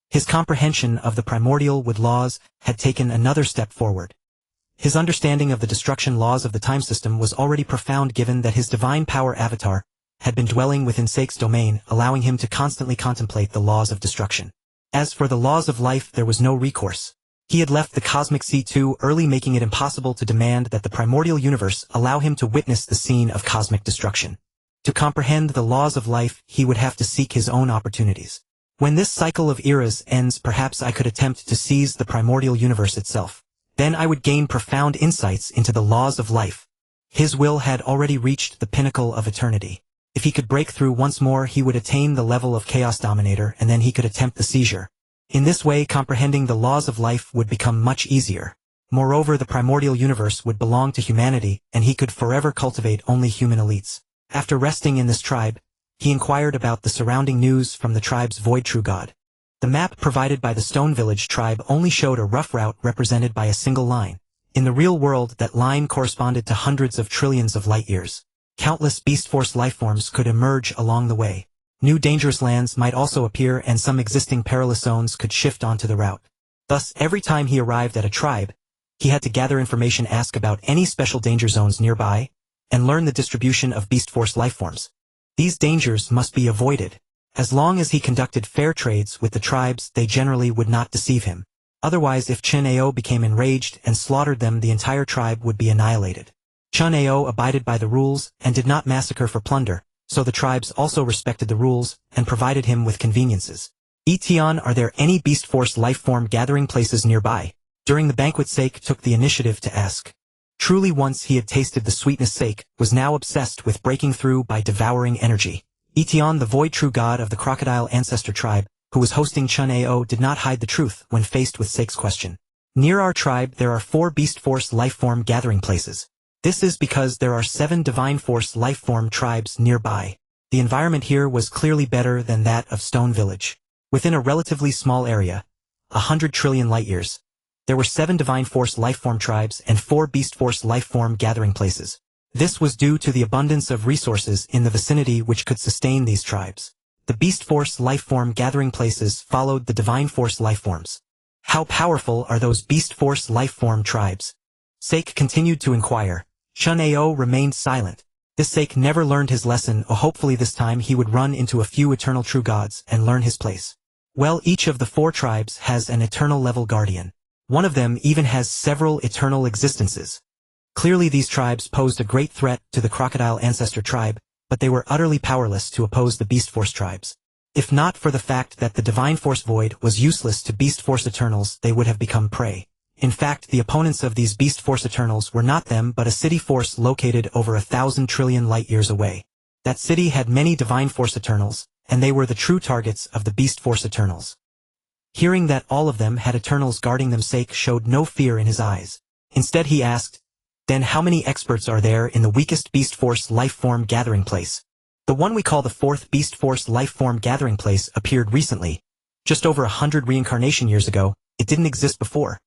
His comprehension of the primordial wood laws had taken another step forward. His understanding of the destruction laws of the time system was already profound, given that his divine power avatar had been dwelling within Seik's domain, allowing him to constantly contemplate the laws of destruction. As for the laws of life, there was no recourse. He had left the cosmic sea too early, making it impossible to demand that the primordial universe allow him to witness the scene of cosmic destruction. To comprehend the laws of life, he would have to seek his own opportunities. When this cycle of eras ends, perhaps I could attempt to seize the primordial universe itself. Then I would gain profound insights into the laws of life. His will had already reached the pinnacle of eternity. If he could break through once more, he would attain the level of Chaos Dominator, and then he could attempt the seizure. In this way, comprehending the laws of life would become much easier. Moreover, the primordial universe would belong to humanity, and he could forever cultivate only human elites. After resting in this tribe, he inquired about the surrounding news from the tribe's void true god. The map provided by the Stone Village tribe only showed a rough route represented by a single line. In the real world, that line corresponded to hundreds of trillions of light years. Countless beast force lifeforms could emerge along the way. New dangerous lands might also appear, and some existing perilous zones could shift onto the route. Thus, every time he arrived at a tribe, he had to gather information, ask about any special danger zones nearby, and learn the distribution of beast force lifeforms. These dangers must be avoided. As long as he conducted fair trades with the tribes, they generally would not deceive him. Otherwise, if Chen Ao became enraged and slaughtered them, the entire tribe would be annihilated. Chen Ao abided by the rules and did not massacre for plunder, so the tribes also respected the rules and provided him with conveniences. Etion, are there any beast force lifeform gathering places nearby? During the banquet, Seik took the initiative to ask. Truly, once he had tasted the sweetness, Seik was now obsessed with breaking through by devouring energy. Etion, the void true god of the crocodile ancestor tribe, who was hosting Chen Ao, did not hide the truth when faced with Seik's question. Near our tribe, there are 4 beast force lifeform gathering places. This is because there are 7 divine force lifeform tribes nearby. The environment here was clearly better than that of Stone Village. Within a relatively small area, 100 trillion light-years, there were 7 divine force lifeform tribes and 4 beast force lifeform gathering places. This was due to the abundance of resources in the vicinity which could sustain these tribes. The beast force lifeform gathering places followed the divine force lifeforms. How powerful are those beast force lifeform tribes? Seik continued to inquire. Chen Ao remained silent. This Seik never learned his lesson, or hopefully this time he would run into a few eternal true gods and learn his place. Well, each of the 4 tribes has an eternal level guardian. One of them even has several eternal existences. Clearly these tribes posed a great threat to the crocodile ancestor tribe, but they were utterly powerless to oppose the beast force tribes. If not for the fact that the divine force void was useless to beast force eternals, they would have become prey. In fact, the opponents of these beast force eternals were not them but a city force located over 1,000 trillion light-years away. That city had many divine force eternals, and they were the true targets of the beast force eternals. Hearing that all of them had eternals guarding them, Seik showed no fear in his eyes. Instead he asked, then how many experts are there in the weakest beast force lifeform gathering place? The one we call the 4th beast force lifeform gathering place appeared recently. Just over 100 reincarnation years ago, it didn't exist before.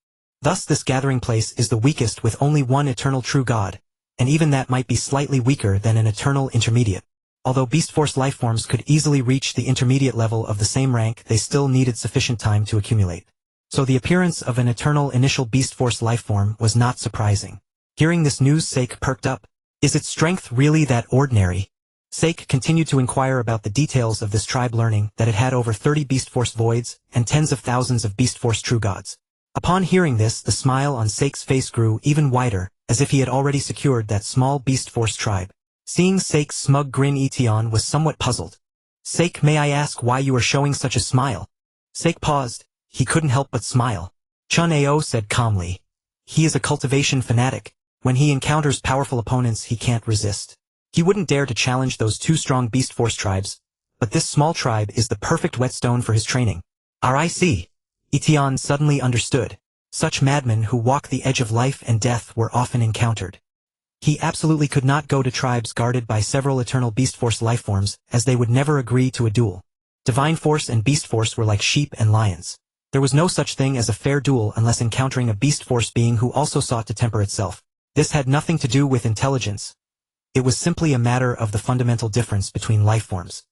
Thus this gathering place is the weakest with only 1 eternal true god, and even that might be slightly weaker than an eternal intermediate. Although beast force lifeforms could easily reach the intermediate level of the same rank, they still needed sufficient time to accumulate. So the appearance of an eternal initial beast force lifeform was not surprising. Hearing this news, Seik perked up. Is its strength really that ordinary? Seik continued to inquire about the details of this tribe, learning that it had over 30 beast force voids and tens of thousands of beast force true gods. Upon hearing this, the smile on Seik's face grew even wider, as if he had already secured that small beast force tribe. Seeing Seik's smug grin, Etion was somewhat puzzled. Seik, may I ask why you are showing such a smile? Seik paused. He couldn't help but smile. Chen Ao said calmly. He is a cultivation fanatic. When he encounters powerful opponents he can't resist. He wouldn't dare to challenge those two strong beast force tribes, but this small tribe is the perfect whetstone for his training. RIC. Etienne suddenly understood. Such madmen who walk the edge of life and death were often encountered. He absolutely could not go to tribes guarded by several eternal beast force lifeforms, as they would never agree to a duel. Divine force and beast force were like sheep and lions. There was no such thing as a fair duel unless encountering a beast force being who also sought to temper itself. This had nothing to do with intelligence. It was simply a matter of the fundamental difference between lifeforms.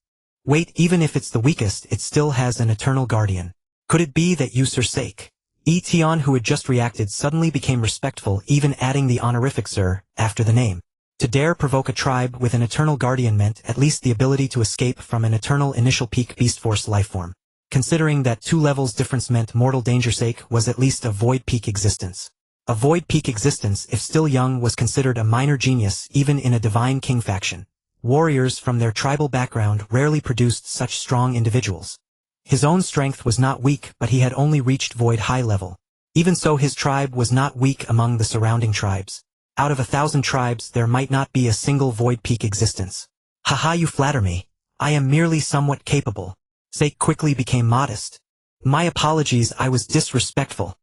Wait, even if it's the weakest, it still has an eternal guardian. Could it be that you, Sir Sake? Etienne, who had just reacted, suddenly became respectful, even adding the honorific Sir after the name. To dare provoke a tribe with an eternal guardian meant at least the ability to escape from an eternal initial peak beast force lifeform. Considering that 2 levels difference meant mortal danger, Sake was at least a void peak existence. A void peak existence, if still young, was considered a minor genius even in a divine king faction. Warriors from their tribal background rarely produced such strong individuals. His own strength was not weak, but he had only reached void high level. Even so, his tribe was not weak among the surrounding tribes. Out of 1,000 tribes there might not be a single void peak existence. Haha, you flatter me. I am merely somewhat capable. Sake quickly became modest. My apologies, I was disrespectful.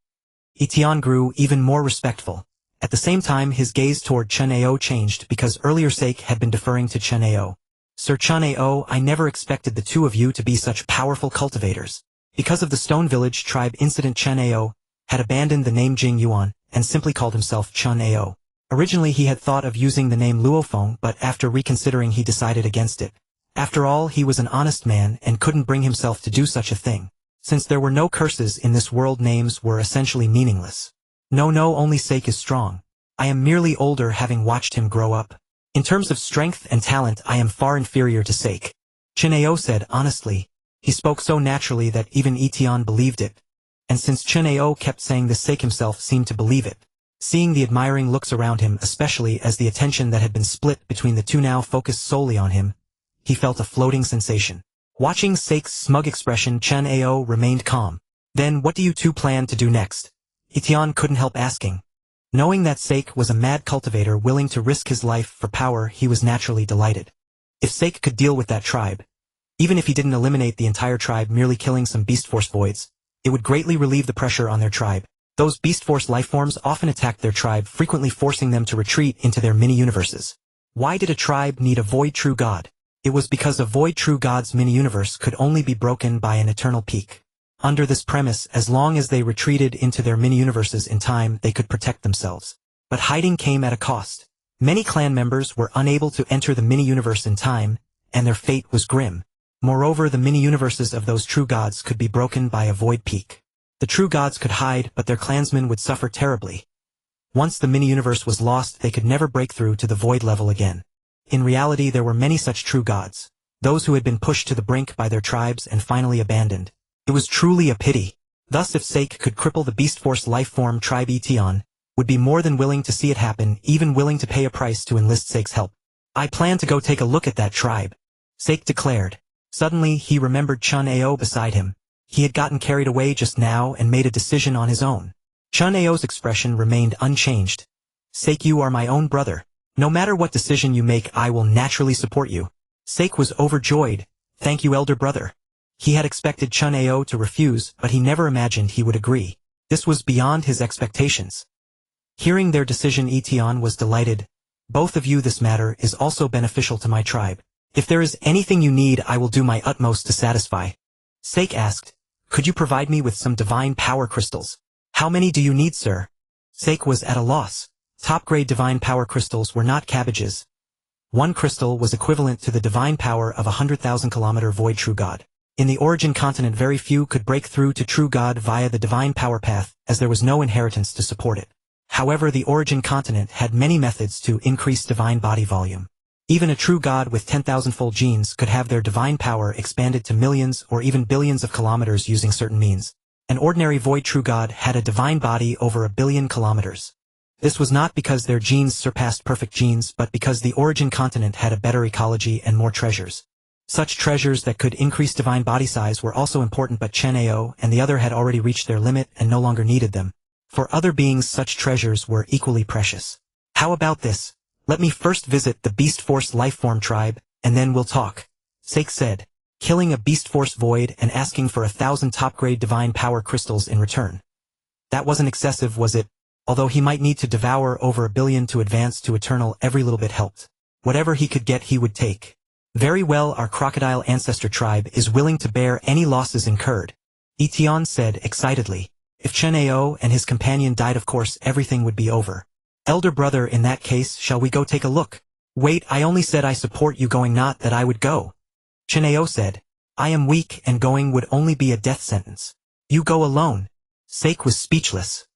Etienne grew even more respectful. At the same time his gaze toward Chen Ao changed because earlier Sake had been deferring to Chen Ao. Sir Chen Ao, I never expected the two of you to be such powerful cultivators. Because of the Stone Village tribe incident, Chen Ao had abandoned the name Jing Yuan and simply called himself Chen Ao. Originally he had thought of using the name Luofeng, but after reconsidering he decided against it. After all, he was an honest man and couldn't bring himself to do such a thing. Since there were no curses in this world, names were essentially meaningless. No, only Sake is strong. I am merely older, having watched him grow up. In terms of strength and talent I am far inferior to Sake. Chen Ao said honestly. He spoke so naturally that even Etienne believed it. And since Chen Ao kept saying this, Sake himself seemed to believe it. Seeing the admiring looks around him, especially as the attention that had been split between the two now focused solely on him, he felt a floating sensation. Watching Sake's smug expression, Chen Ao remained calm. Then what do you two plan to do next? Etienne couldn't help asking. Knowing that Sake was a mad cultivator willing to risk his life for power, he was naturally delighted. If Sake could deal with that tribe, even if he didn't eliminate the entire tribe, merely killing some beast force voids, it would greatly relieve the pressure on their tribe. Those beast force lifeforms often attacked their tribe, frequently forcing them to retreat into their mini-universes. Why did a tribe need a void true god? It was because a void true god's mini-universe could only be broken by an eternal peak. Under this premise, as long as they retreated into their mini-universes in time, they could protect themselves. But hiding came at a cost. Many clan members were unable to enter the mini-universe in time, and their fate was grim. Moreover, the mini-universes of those true gods could be broken by a void peak. The true gods could hide, but their clansmen would suffer terribly. Once the mini-universe was lost, they could never break through to the void level again. In reality, there were many such true gods, those who had been pushed to the brink by their tribes and finally abandoned. It was truly a pity. Thus, if Sake could cripple the beast force lifeform tribe, Etienne would be more than willing to see it happen, even willing to pay a price to enlist Sake's help. I plan to go take a look at that tribe, Sake declared. Suddenly, he remembered Chen Ao beside him. He had gotten carried away just now and made a decision on his own. Chen Ao's expression remained unchanged. Sake, you are my own brother. No matter what decision you make, I will naturally support you. Sake was overjoyed. Thank you, elder brother. He had expected Chen Ao to refuse, but he never imagined he would agree. This was beyond his expectations. Hearing their decision, Etienne was delighted. Both of you, this matter is also beneficial to my tribe. If there is anything you need, I will do my utmost to satisfy. Sake asked, could you provide me with some divine power crystals? How many do you need, sir? Sake was at a loss. Top-grade divine power crystals were not cabbages. One crystal was equivalent to the divine power of 100,000-kilometer void true god. In the origin continent, very few could break through to true god via the divine power path, as there was no inheritance to support it. However, the origin continent had many methods to increase divine body volume. Even a true god with 10,000-fold genes could have their divine power expanded to millions or even billions of kilometers using certain means. An ordinary void true god had a divine body over 1 billion kilometers. This was not because their genes surpassed perfect genes, but because the origin continent had a better ecology and more treasures. Such treasures that could increase divine body size were also important, but Chen Ao and the other had already reached their limit and no longer needed them. For other beings, such treasures were equally precious. How about this? Let me first visit the Beast Force Lifeform tribe, and then we'll talk. Sake said, killing a Beast Force void and asking for 1,000 top-grade divine power crystals in return. That wasn't excessive, was it? Although he might need to devour over 1 billion to advance to eternal, every little bit helped. Whatever he could get he would take. Very well, our crocodile ancestor tribe is willing to bear any losses incurred. Etion said excitedly. If Chen Ao and his companion died, of course everything would be over. Elder brother, in that case, shall we go take a look? Wait, I only said I support you going, not that I would go. Chen Ao said. I am weak and going would only be a death sentence. You go alone. Sake was speechless.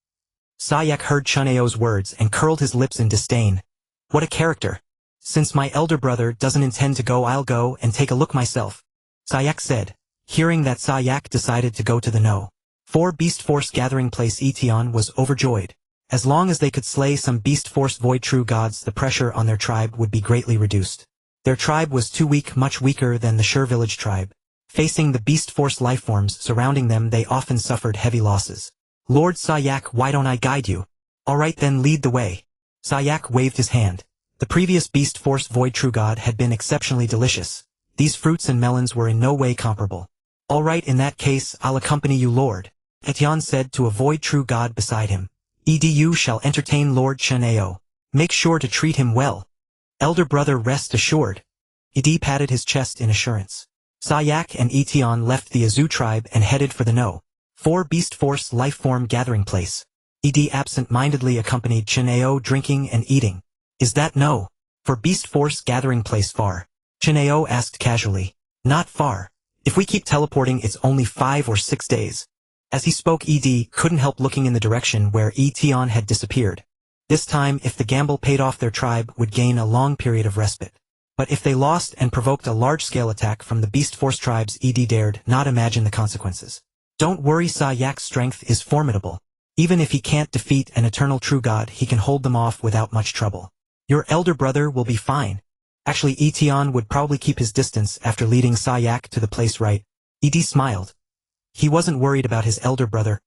Sayak heard Chen Ao's words and curled his lips in disdain. What a character. Since my elder brother doesn't intend to go, I'll go and take a look myself. Sayak said. Hearing that, Sayak decided to go to the No. 4 Beast Force gathering place. Etion was overjoyed. As long as they could slay some Beast Force void true gods, the pressure on their tribe would be greatly reduced. Their tribe was too weak, much weaker than the Shur village tribe. Facing the Beast Force lifeforms surrounding them, they often suffered heavy losses. Lord Sayak, why don't I guide you? Alright then, lead the way. Sayak waved his hand. The previous Beast Force void true god had been exceptionally delicious. These fruits and melons were in no way comparable. Alright, in that case, I'll accompany you, Lord. Etion said to a void true god beside him. Edu shall entertain Lord Chen Ao. Make sure to treat him well. Elder brother, rest assured. Ed patted his chest in assurance. Sayak and Etion left the Azu tribe and headed for the No. 4 Beast Force Lifeform gathering place. Ed absent-mindedly accompanied Chen Ao, drinking and eating. Is that No. 4 Beast Force gathering place far? Chen Ao asked casually. Not far. If we keep teleporting, it's only 5 or 6 days. As he spoke, Ed couldn't help looking in the direction where Etion had disappeared. This time, if the gamble paid off, their tribe would gain a long period of respite. But if they lost and provoked a large-scale attack from the Beast Force tribes, Ed dared not imagine the consequences. Don't worry, Sayak's strength is formidable. Even if he can't defeat an eternal true god, he can hold them off without much trouble. Your elder brother will be fine. Actually, Etion would probably keep his distance after leading Sayak to the place, right? Ed smiled. He wasn't worried about his elder brother.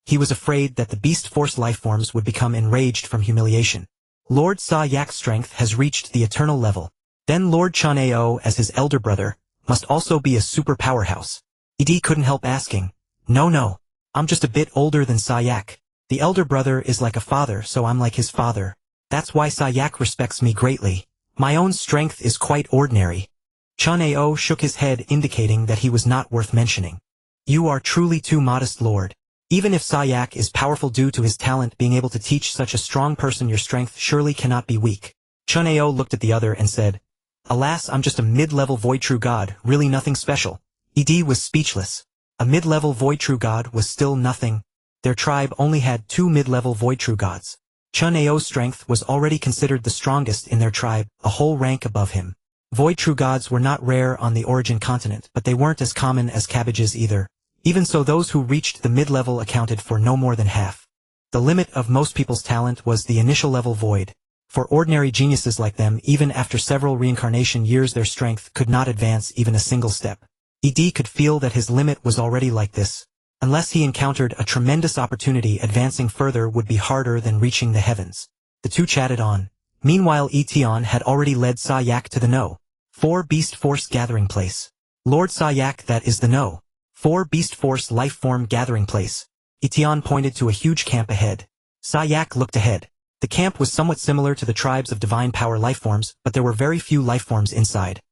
He was afraid that the Beast Force lifeforms would become enraged from humiliation. Lord Sayak's strength has reached the eternal level. Then Lord Chen Ao, as his elder brother, must also be a super powerhouse. Ed couldn't help asking. No. I'm just a bit older than Sayak. The elder brother is like a father, so I'm like his father. That's why Sayak respects me greatly. My own strength is quite ordinary. Chen Ao shook his head, indicating that he was not worth mentioning. You are truly too modest, Lord. Even if Sayak is powerful due to his talent, being able to teach such a strong person your strength surely cannot be weak. Chen Ao looked at the other and said, Alas, I'm just a mid-level void true god, really nothing special. Ed was speechless. A mid-level void true god was still nothing. Their tribe only had 2 mid-level void true gods. Chen Ao's strength was already considered the strongest in their tribe, a whole rank above him. Void true gods were not rare on the origin continent, but they weren't as common as cabbages either. Even so, those who reached the mid-level accounted for no more than half. The limit of most people's talent was the initial level void. For ordinary geniuses like them, even after several reincarnation years, their strength could not advance even a single step. Ed could feel that his limit was already like this. Unless he encountered a tremendous opportunity, advancing further would be harder than reaching the heavens. The two chatted on. Meanwhile, Etion had already led Sayak to the No. 4 Beast Force gathering place. Lord Sayak, that is the No. 4 Beast Force Lifeform gathering place. Etion pointed to a huge camp ahead. Sayak looked ahead. The camp was somewhat similar to the tribes of divine power lifeforms, but there were very few lifeforms inside.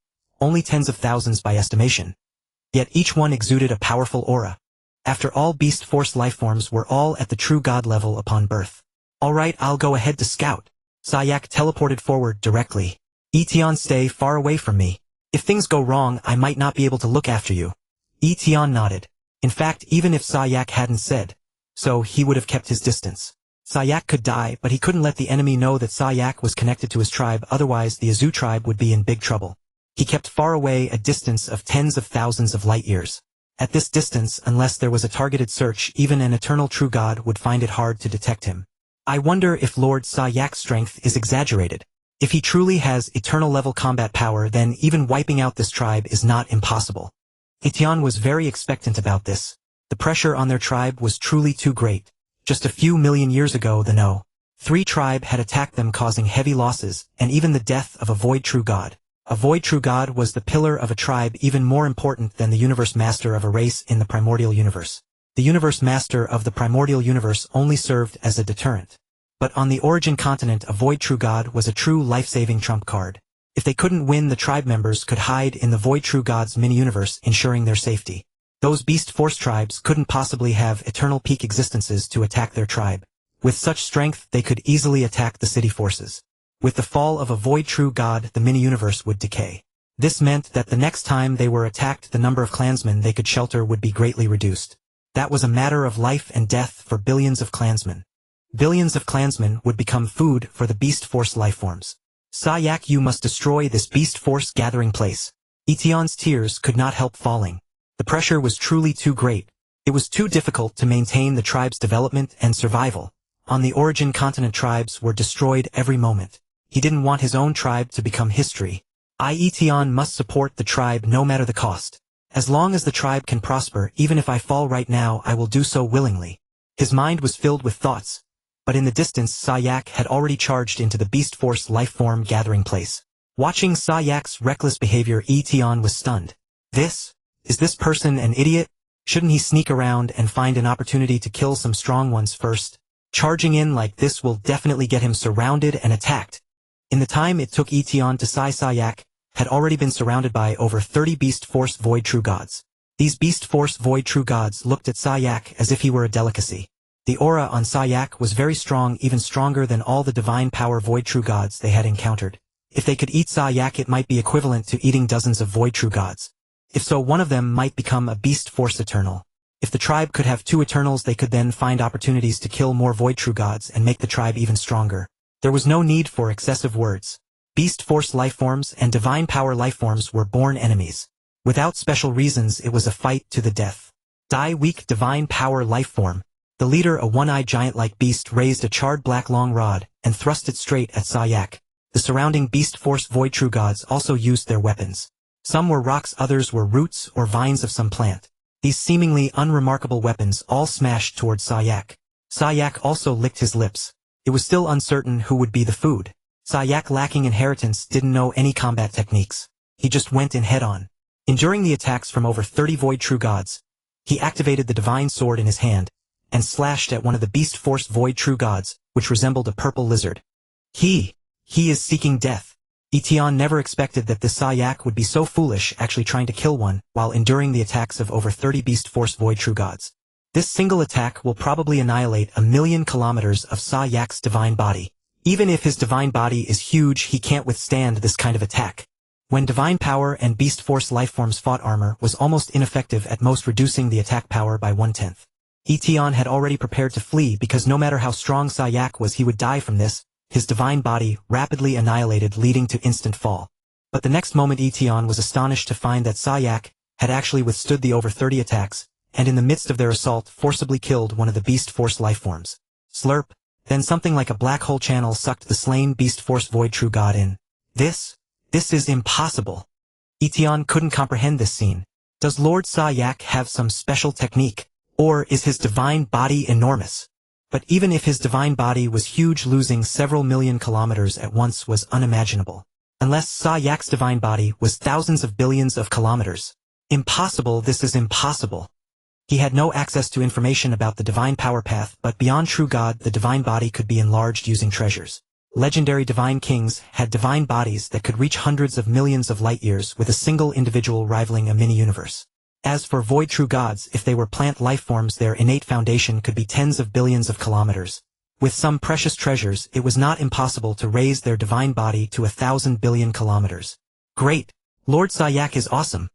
Only tens of thousands by estimation. Yet each one exuded a powerful aura. After all, Beast Force lifeforms were all at the true god level upon birth. Alright, I'll go ahead to scout. Sayak teleported forward directly. Etion, stay far away from me. If things go wrong, I might not be able to look after you. Etion nodded. In fact, even if Sayak hadn't said so, he would have kept his distance. Sayak could die, but he couldn't let the enemy know that Sayak was connected to his tribe, otherwise the Azu tribe would be in big trouble. He kept far away, a distance of tens of thousands of light years. At this distance, unless there was a targeted search, even an eternal true god would find it hard to detect him. I wonder if Lord Sayak's strength is exaggerated. If he truly has eternal level combat power, then even wiping out this tribe is not impossible. Etion was very expectant about this. The pressure on their tribe was truly too great. Just a few million years ago, the No. 3 tribes had attacked them, causing heavy losses, and even the death of a Void True God. A Void True God was the pillar of a tribe, even more important than the universe master of a race in the primordial universe. The universe master of the primordial universe only served as a deterrent. But on the origin continent, a Void True God was a true life-saving trump card. If they couldn't win, the tribe members could hide in the Void True God's mini-universe, ensuring their safety. Those Beast Force tribes couldn't possibly have eternal peak existences to attack their tribe. With such strength, they could easily attack the city forces. With the fall of a Void True God, the mini-universe would decay. This meant that the next time they were attacked, the number of clansmen they could shelter would be greatly reduced. That was a matter of life and death for billions of clansmen. Billions of clansmen would become food for the Beast Force lifeforms. Sayak, you must destroy this Beast Force gathering place. Etion's tears could not help falling. The pressure was truly too great. It was too difficult to maintain the tribe's development and survival. On the origin continent, tribes were destroyed every moment. He didn't want his own tribe to become history. Etion must support the tribe no matter the cost. As long as the tribe can prosper, even if I fall right now, I will do so willingly. His mind was filled with thoughts. But in the distance, Sayak had already charged into the Beast Force lifeform gathering place. Watching Sayak's reckless behavior, Etion was stunned. Is this person an idiot? Shouldn't he sneak around and find an opportunity to kill some strong ones first? Charging in like this will definitely get him surrounded and attacked. In the time it took Etion to Sayak had already been surrounded by over 30 Beast Force Void True Gods. These Beast Force Void True Gods looked at Sayak as if he were a delicacy. The aura on Sayak was very strong, even stronger than all the divine power Void True Gods they had encountered. If they could eat Sayak, it might be equivalent to eating dozens of Void True Gods. If so, one of them might become a Beast Force Eternal. If the tribe could have 2 Eternals, they could then find opportunities to kill more Void True Gods and make the tribe even stronger. There was no need for excessive words. Beast Force lifeforms and divine power lifeforms were born enemies. Without special reasons, it was a fight to the death. Die weak divine power lifeform. The leader, a one-eyed giant-like beast, raised a charred black long rod and thrust it straight at Sayak. The surrounding Beast Force Void True Gods also used their weapons. Some were rocks, others were roots or vines of some plant. These seemingly unremarkable weapons all smashed towards Sayak. Sayak also licked his lips. It was still uncertain who would be the food. Sayak, lacking inheritance, didn't know any combat techniques. He just went in head-on. Enduring the attacks from over 30 Void True Gods, he activated the divine sword in his hand and slashed at one of the Beast Force Void True Gods, which resembled a purple lizard. He is seeking death. Etion never expected that this Sayak would be so foolish, actually trying to kill one, while enduring the attacks of over 30 Beast Force Void True Gods. This single attack will probably annihilate 1,000,000 kilometers of Sayak's divine body. Even if his divine body is huge, he can't withstand this kind of attack. When divine power and Beast Force lifeforms fought, armor was almost ineffective, at most reducing the attack power by 1/10. Etion had already prepared to flee because no matter how strong Sayak was, he would die from this, his divine body rapidly annihilated, leading to instant fall. But the next moment Etion was astonished to find that Sayak had actually withstood the over 30 attacks, and in the midst of their assault forcibly killed one of the Beast Force lifeforms. Slurp. Then something like a black hole channel sucked the slain Beast Force Void True God in. This is impossible. Etion couldn't comprehend this scene. Does Lord Sayak have some special technique? Or is his divine body enormous? But even if his divine body was huge, losing several million kilometers at once was unimaginable. Unless Sayak's divine body was thousands of billions of kilometers. Impossible, this is impossible. He had no access to information about the divine power path, but beyond True God, the divine body could be enlarged using treasures. Legendary divine kings had divine bodies that could reach hundreds of millions of light years, with a single individual rivaling a mini-universe. As for Void True Gods, if they were plant lifeforms, their innate foundation could be tens of billions of kilometers. With some precious treasures, it was not impossible to raise their divine body to 1,000 billion kilometers. Great! Lord Sayak is awesome.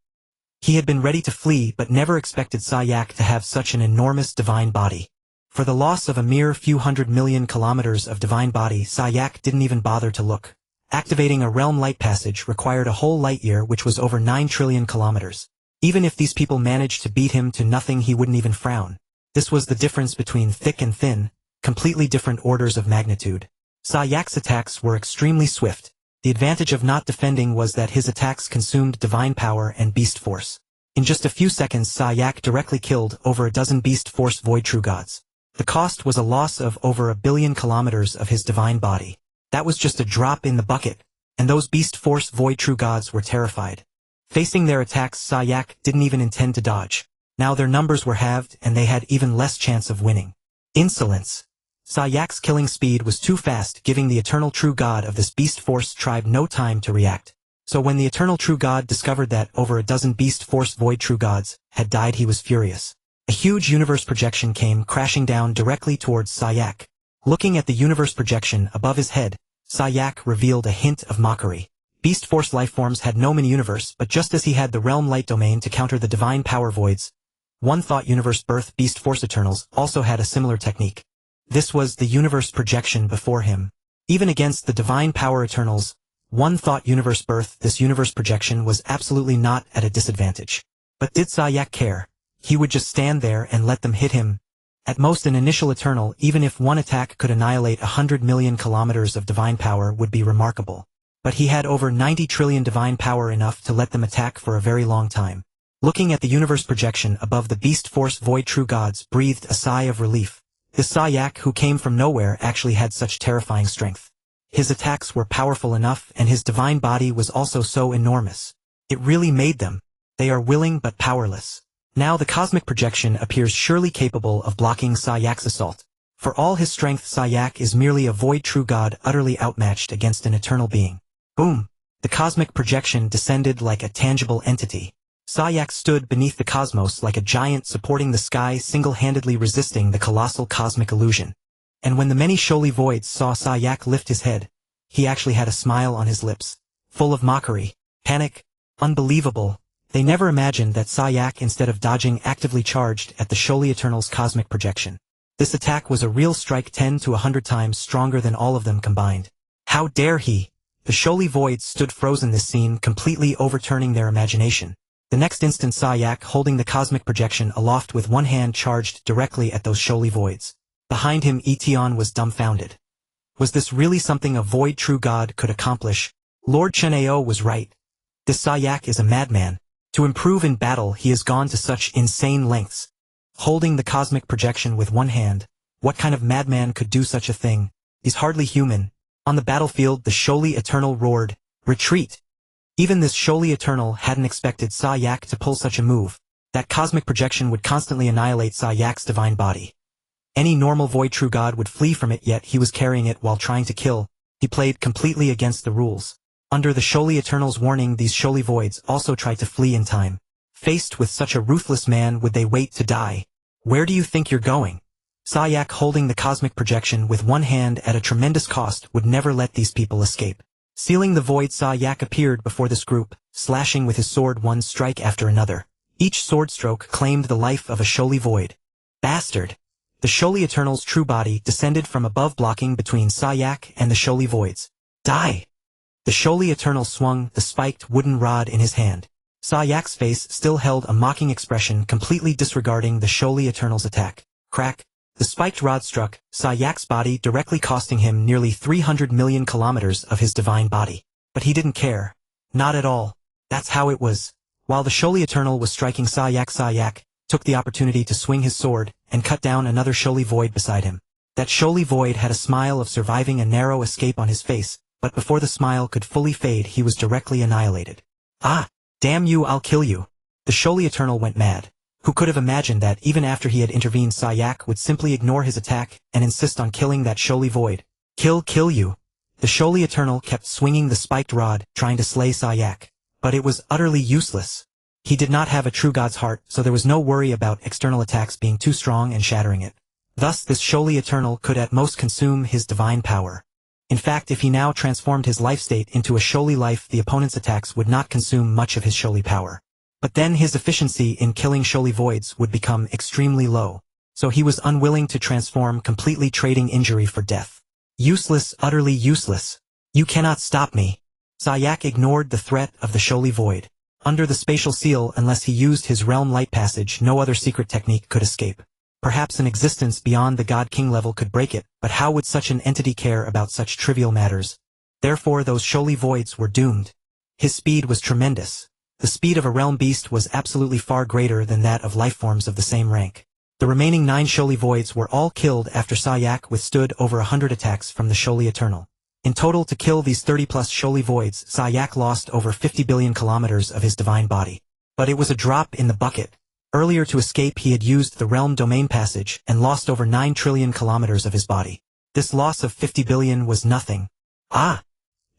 He had been ready to flee, but never expected Sayak to have such an enormous divine body. For the loss of a mere few 100 million kilometers of divine body, Sayak didn't even bother to look. Activating a realm light passage required a whole light year, which was over 9 trillion kilometers. Even if these people managed to beat him to nothing, he wouldn't even frown. This was the difference between thick and thin, completely different orders of magnitude. Sayak's attacks were extremely swift. The advantage of not defending was that his attacks consumed divine power and beast force. In just a few seconds, Sayak directly killed over a dozen Beast Force Void True Gods. The cost was a loss of over 1 billion kilometers of his divine body. That was just a drop in the bucket, and those beast force void true gods were terrified. Facing their attacks, Sayak didn't even intend to dodge. Now their numbers were halved and they had even less chance of winning. Insolence. Sayak's killing speed was too fast, giving the eternal true god of this beast force tribe no time to react. So when the eternal true god discovered that over a dozen beast force void true gods had died, he was furious. A huge universe projection came crashing down directly towards Sayak. Looking at the universe projection above his head, Sayak revealed a hint of mockery. Beast force lifeforms had no mini-universe, but just as he had the realm light domain to counter the divine power voids, One Thought Universe Birth Beast Force Eternals also had a similar technique. This was the universe projection before him. Even against the divine power Eternals, One Thought Universe Birth, this universe projection was absolutely not at a disadvantage. But did Sayak care? He would just stand there and let them hit him. At most an initial Eternal, even if one attack could annihilate 100 million kilometers of divine power, would be remarkable. But he had over 90 trillion divine power, enough to let them attack for a very long time. Looking at the universe projection above the beast force void true gods breathed a sigh of relief. This Sayak, who came from nowhere, actually had such terrifying strength. His attacks were powerful enough, and his divine body was also so enormous. It really made them. They are willing but powerless. Now the cosmic projection appears surely capable of blocking Sayak's assault. For all his strength, Sayak is merely a void true god, utterly outmatched against an eternal being. Boom! The cosmic projection descended like a tangible entity. Sayak stood beneath the cosmos like a giant supporting the sky, single-handedly resisting the colossal cosmic illusion. And when the many Sholi voids saw Sayak lift his head, he actually had a smile on his lips, full of mockery, panic, unbelievable. They never imagined that Sayak, instead of dodging, actively charged at the Sholi Eternals' cosmic projection. This attack was a real strike, 10 to 100 times stronger than all of them combined. How dare he! The Sholi voids stood frozen, this scene completely overturning their imagination. The next instant, Sayak, holding the cosmic projection aloft with one hand, charged directly at those Sholi voids. Behind him, Etion was dumbfounded. Was this really something a void true god could accomplish? Lord Chen Ao was right. This Sayak is a madman. To improve in battle, he has gone to such insane lengths. Holding the cosmic projection with one hand, what kind of madman could do such a thing? He's hardly human. On the battlefield, the Sholi Eternal roared, "Retreat!" Even this Sholi Eternal hadn't expected Sayak to pull such a move. That cosmic projection would constantly annihilate Sayak's divine body. Any normal void true god would flee from it, yet he was carrying it while trying to kill. He played completely against the rules. Under the Sholi Eternal's warning, these Sholi voids also tried to flee in time. Faced with such a ruthless man, would they wait to die? Where do you think you're going? Sayak, holding the cosmic projection with one hand at a tremendous cost, would never let these people escape. Sealing the void, Sayak appeared before this group, slashing with his sword one strike after another. Each sword stroke claimed the life of a Sholi void. Bastard! The Sholi Eternal's true body descended from above, blocking between Sayak and the Sholi voids. Die! The Sholi Eternal swung the spiked wooden rod in his hand. Sayak's face still held a mocking expression, completely disregarding the Sholi Eternal's attack. Crack! The spiked rod struck Sayak's body, directly costing him nearly 300 million kilometers of his divine body. But he didn't care. Not at all. That's how it was. While the Sholi Eternal was striking Sayak, Sayak took the opportunity to swing his sword and cut down another Sholi void beside him. That Sholi void had a smile of surviving a narrow escape on his face, but before the smile could fully fade, he was directly annihilated. Ah! Damn you, I'll kill you! The Sholi Eternal went mad. Who could have imagined that even after he had intervened, Sayak would simply ignore his attack and insist on killing that Sholi void? Kill you! The Sholi Eternal kept swinging the spiked rod, trying to slay Sayak. But it was utterly useless. He did not have a true god's heart, so there was no worry about external attacks being too strong and shattering it. Thus this Sholi Eternal could at most consume his divine power. In fact, if he now transformed his life state into a Sholi life, the opponent's attacks would not consume much of his Sholi power. But then his efficiency in killing Sholi voids would become extremely low. So he was unwilling to transform, completely trading injury for death. Useless, utterly useless. You cannot stop me. Sayak ignored the threat of the Sholi void. Under the spatial seal, unless he used his realm light passage, no other secret technique could escape. Perhaps an existence beyond the God-King level could break it, but how would such an entity care about such trivial matters? Therefore those Sholi voids were doomed. His speed was tremendous. The speed of a realm beast was absolutely far greater than that of lifeforms of the same rank. The remaining 9 Sholi Voids were all killed after Sayak withstood over 100 attacks from the Sholi Eternal. In total, to kill these 30-plus Sholi Voids, Sayak lost over 50 billion kilometers of his divine body. But it was a drop in the bucket. Earlier to escape he had used the realm domain passage and lost over 9 trillion kilometers of his body. This loss of 50 billion was nothing. Ah!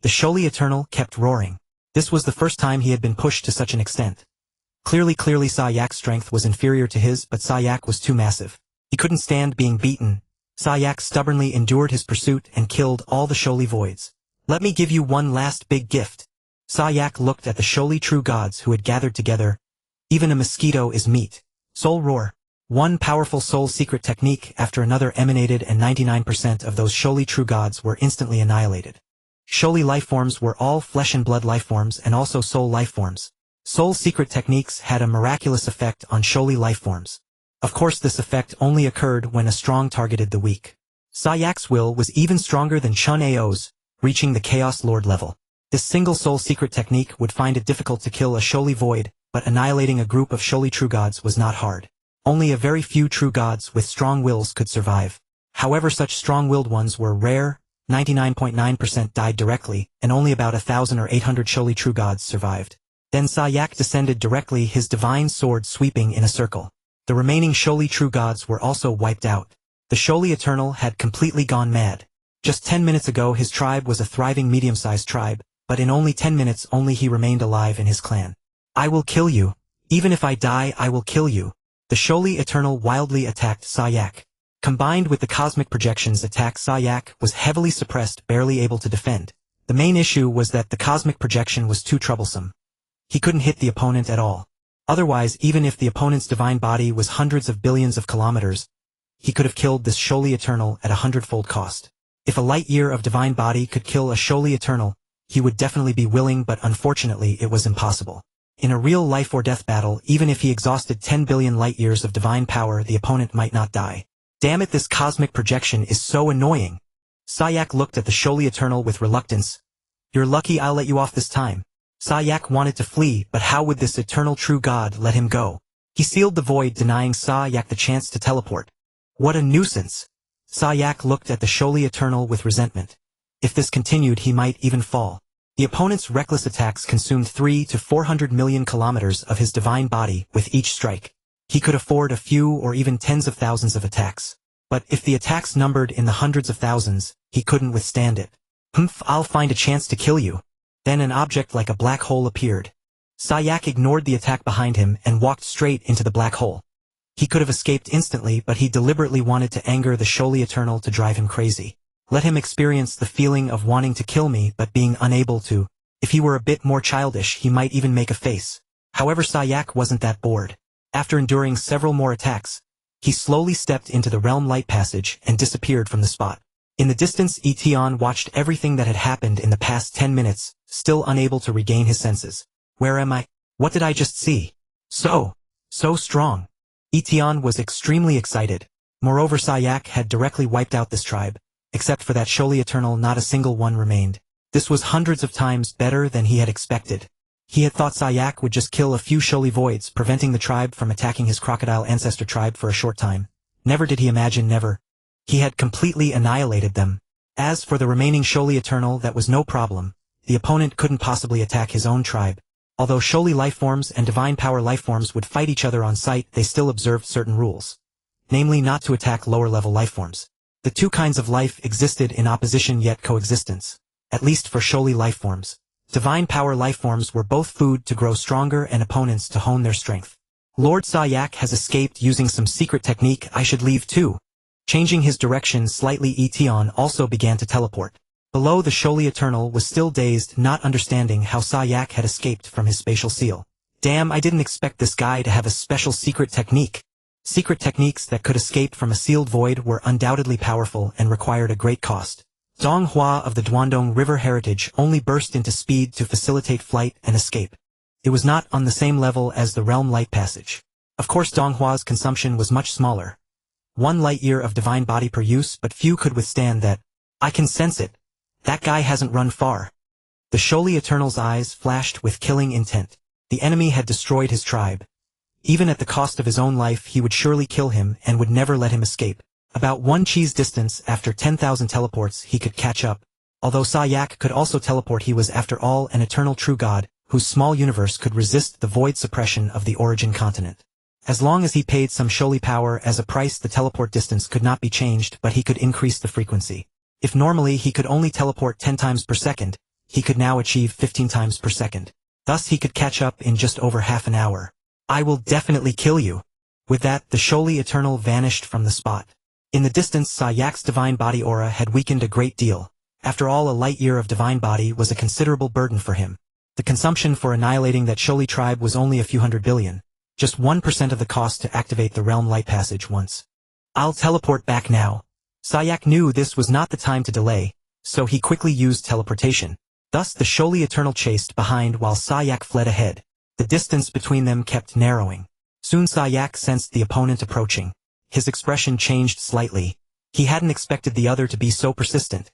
The Sholi Eternal kept roaring. This was the first time he had been pushed to such an extent. Clearly Sayak's strength was inferior to his, but Sayak was too massive. He couldn't stand being beaten. Sayak stubbornly endured his pursuit and killed all the Sholi Voids. Let me give you one last big gift. Sayak looked at the Sholi true gods who had gathered together. Even a mosquito is meat. Soul Roar. One powerful soul secret technique after another emanated, and 99% of those Sholi true gods were instantly annihilated. Sholi lifeforms were all flesh and blood lifeforms and also soul lifeforms. Soul secret techniques had a miraculous effect on Sholi lifeforms. Of course this effect only occurred when a strong targeted the weak. Sayak's will was even stronger than Chen Ao's, reaching the Chaos Lord level. This single soul secret technique would find it difficult to kill a Sholi Void, but annihilating a group of Sholi true gods was not hard. Only a very few true gods with strong wills could survive. However, such strong-willed ones were rare. 99.9% died directly, and only about 1,000 or 800 Sholi true gods survived. Then Sayak descended directly, his divine sword sweeping in a circle. The remaining Sholi true gods were also wiped out. The Sholi Eternal had completely gone mad. Just 10 minutes ago his tribe was a thriving medium-sized tribe, but in only 10 minutes only he remained alive in his clan. I will kill you. Even if I die, I will kill you. The Sholi Eternal wildly attacked Sayak. Combined with the cosmic projections attack, Sayak was heavily suppressed, barely able to defend. The main issue was that the cosmic projection was too troublesome. He couldn't hit the opponent at all. Otherwise, even if the opponent's divine body was hundreds of billions of kilometers, he could have killed this Sholi Eternal at 100-fold cost. If a light year of divine body could kill a Sholi Eternal, he would definitely be willing, but unfortunately it was impossible. In a real life or death battle, even if he exhausted 10 billion light years of divine power, the opponent might not die. Damn it, this cosmic projection is so annoying. Sayak looked at the Sholi Eternal with reluctance. You're lucky I'll let you off this time. Sayak wanted to flee, but how would this eternal true god let him go? He sealed the void, denying Sayak the chance to teleport. What a nuisance! Sayak looked at the Sholi Eternal with resentment. If this continued, he might even fall. The opponent's reckless attacks consumed 300 to 400 million kilometers of his divine body with each strike. He could afford a few or even tens of thousands of attacks. But if the attacks numbered in the hundreds of thousands, he couldn't withstand it. I'll find a chance to kill you. Then an object like a black hole appeared. Sayak ignored the attack behind him and walked straight into the black hole. He could have escaped instantly, but he deliberately wanted to anger the Sholi Eternal to drive him crazy. Let him experience the feeling of wanting to kill me but being unable to. If he were a bit more childish, he might even make a face. However, Sayak wasn't that bored. After enduring several more attacks, he slowly stepped into the realm light passage and disappeared from the spot. In the distance, Etion watched everything that had happened in the past 10 minutes, still unable to regain his senses. Where am I? What did I just see? So strong. Etion was extremely excited. Moreover, Sayak had directly wiped out this tribe. Except for that Sholi Eternal, not a single one remained. This was hundreds of times better than he had expected. He had thought Sayak would just kill a few Sholi Voids, preventing the tribe from attacking his crocodile ancestor tribe for a short time. Never did he imagine, he had completely annihilated them. As for the remaining Sholi Eternal, that was no problem. The opponent couldn't possibly attack his own tribe. Although Sholi lifeforms and divine power lifeforms would fight each other on sight, they still observed certain rules. Namely, not to attack lower-level lifeforms. The two kinds of life existed in opposition yet coexistence. At least for Sholi lifeforms. Divine power lifeforms were both food to grow stronger and opponents to hone their strength. Lord Sayak has escaped using some secret technique. I should leave too. Changing his direction slightly, Etion also began to teleport. Below, the Sholi Eternal was still dazed, not understanding how Sayak had escaped from his spatial seal. Damn, I didn't expect this guy to have a special secret technique. Secret techniques that could escape from a sealed void were undoubtedly powerful and required a great cost. Dong Hua of the Duandong River heritage only burst into speed to facilitate flight and escape. It was not on the same level as the realm light passage. Of course, Dong Hua's consumption was much smaller. 1 light year of divine body per use, but few could withstand that. I can sense it. That guy hasn't run far. The Sholi Eternal's eyes flashed with killing intent. The enemy had destroyed his tribe. Even at the cost of his own life he would surely kill him and would never let him escape. About 1 cheese distance after 10,000 teleports he could catch up. Although Sayak could also teleport, he was after all an eternal true god, whose small universe could resist the void suppression of the origin continent. As long as he paid some Sholi power as a price, the teleport distance could not be changed, but he could increase the frequency. If normally he could only teleport 10 times per second, he could now achieve 15 times per second. Thus he could catch up in just over half an hour. I will definitely kill you. With that, the Sholi Eternal vanished from the spot. In the distance, Sayak's divine body aura had weakened a great deal. After all, a light year of divine body was a considerable burden for him. The consumption for annihilating that Sholi tribe was only a few hundred billion. Just 1% of the cost to activate the realm light passage once. I'll teleport back now. Sayak knew this was not the time to delay, so he quickly used teleportation. Thus the Sholi Eternal chased behind while Sayak fled ahead. The distance between them kept narrowing. Soon Sayak sensed the opponent approaching. His expression changed slightly. He hadn't expected the other to be so persistent.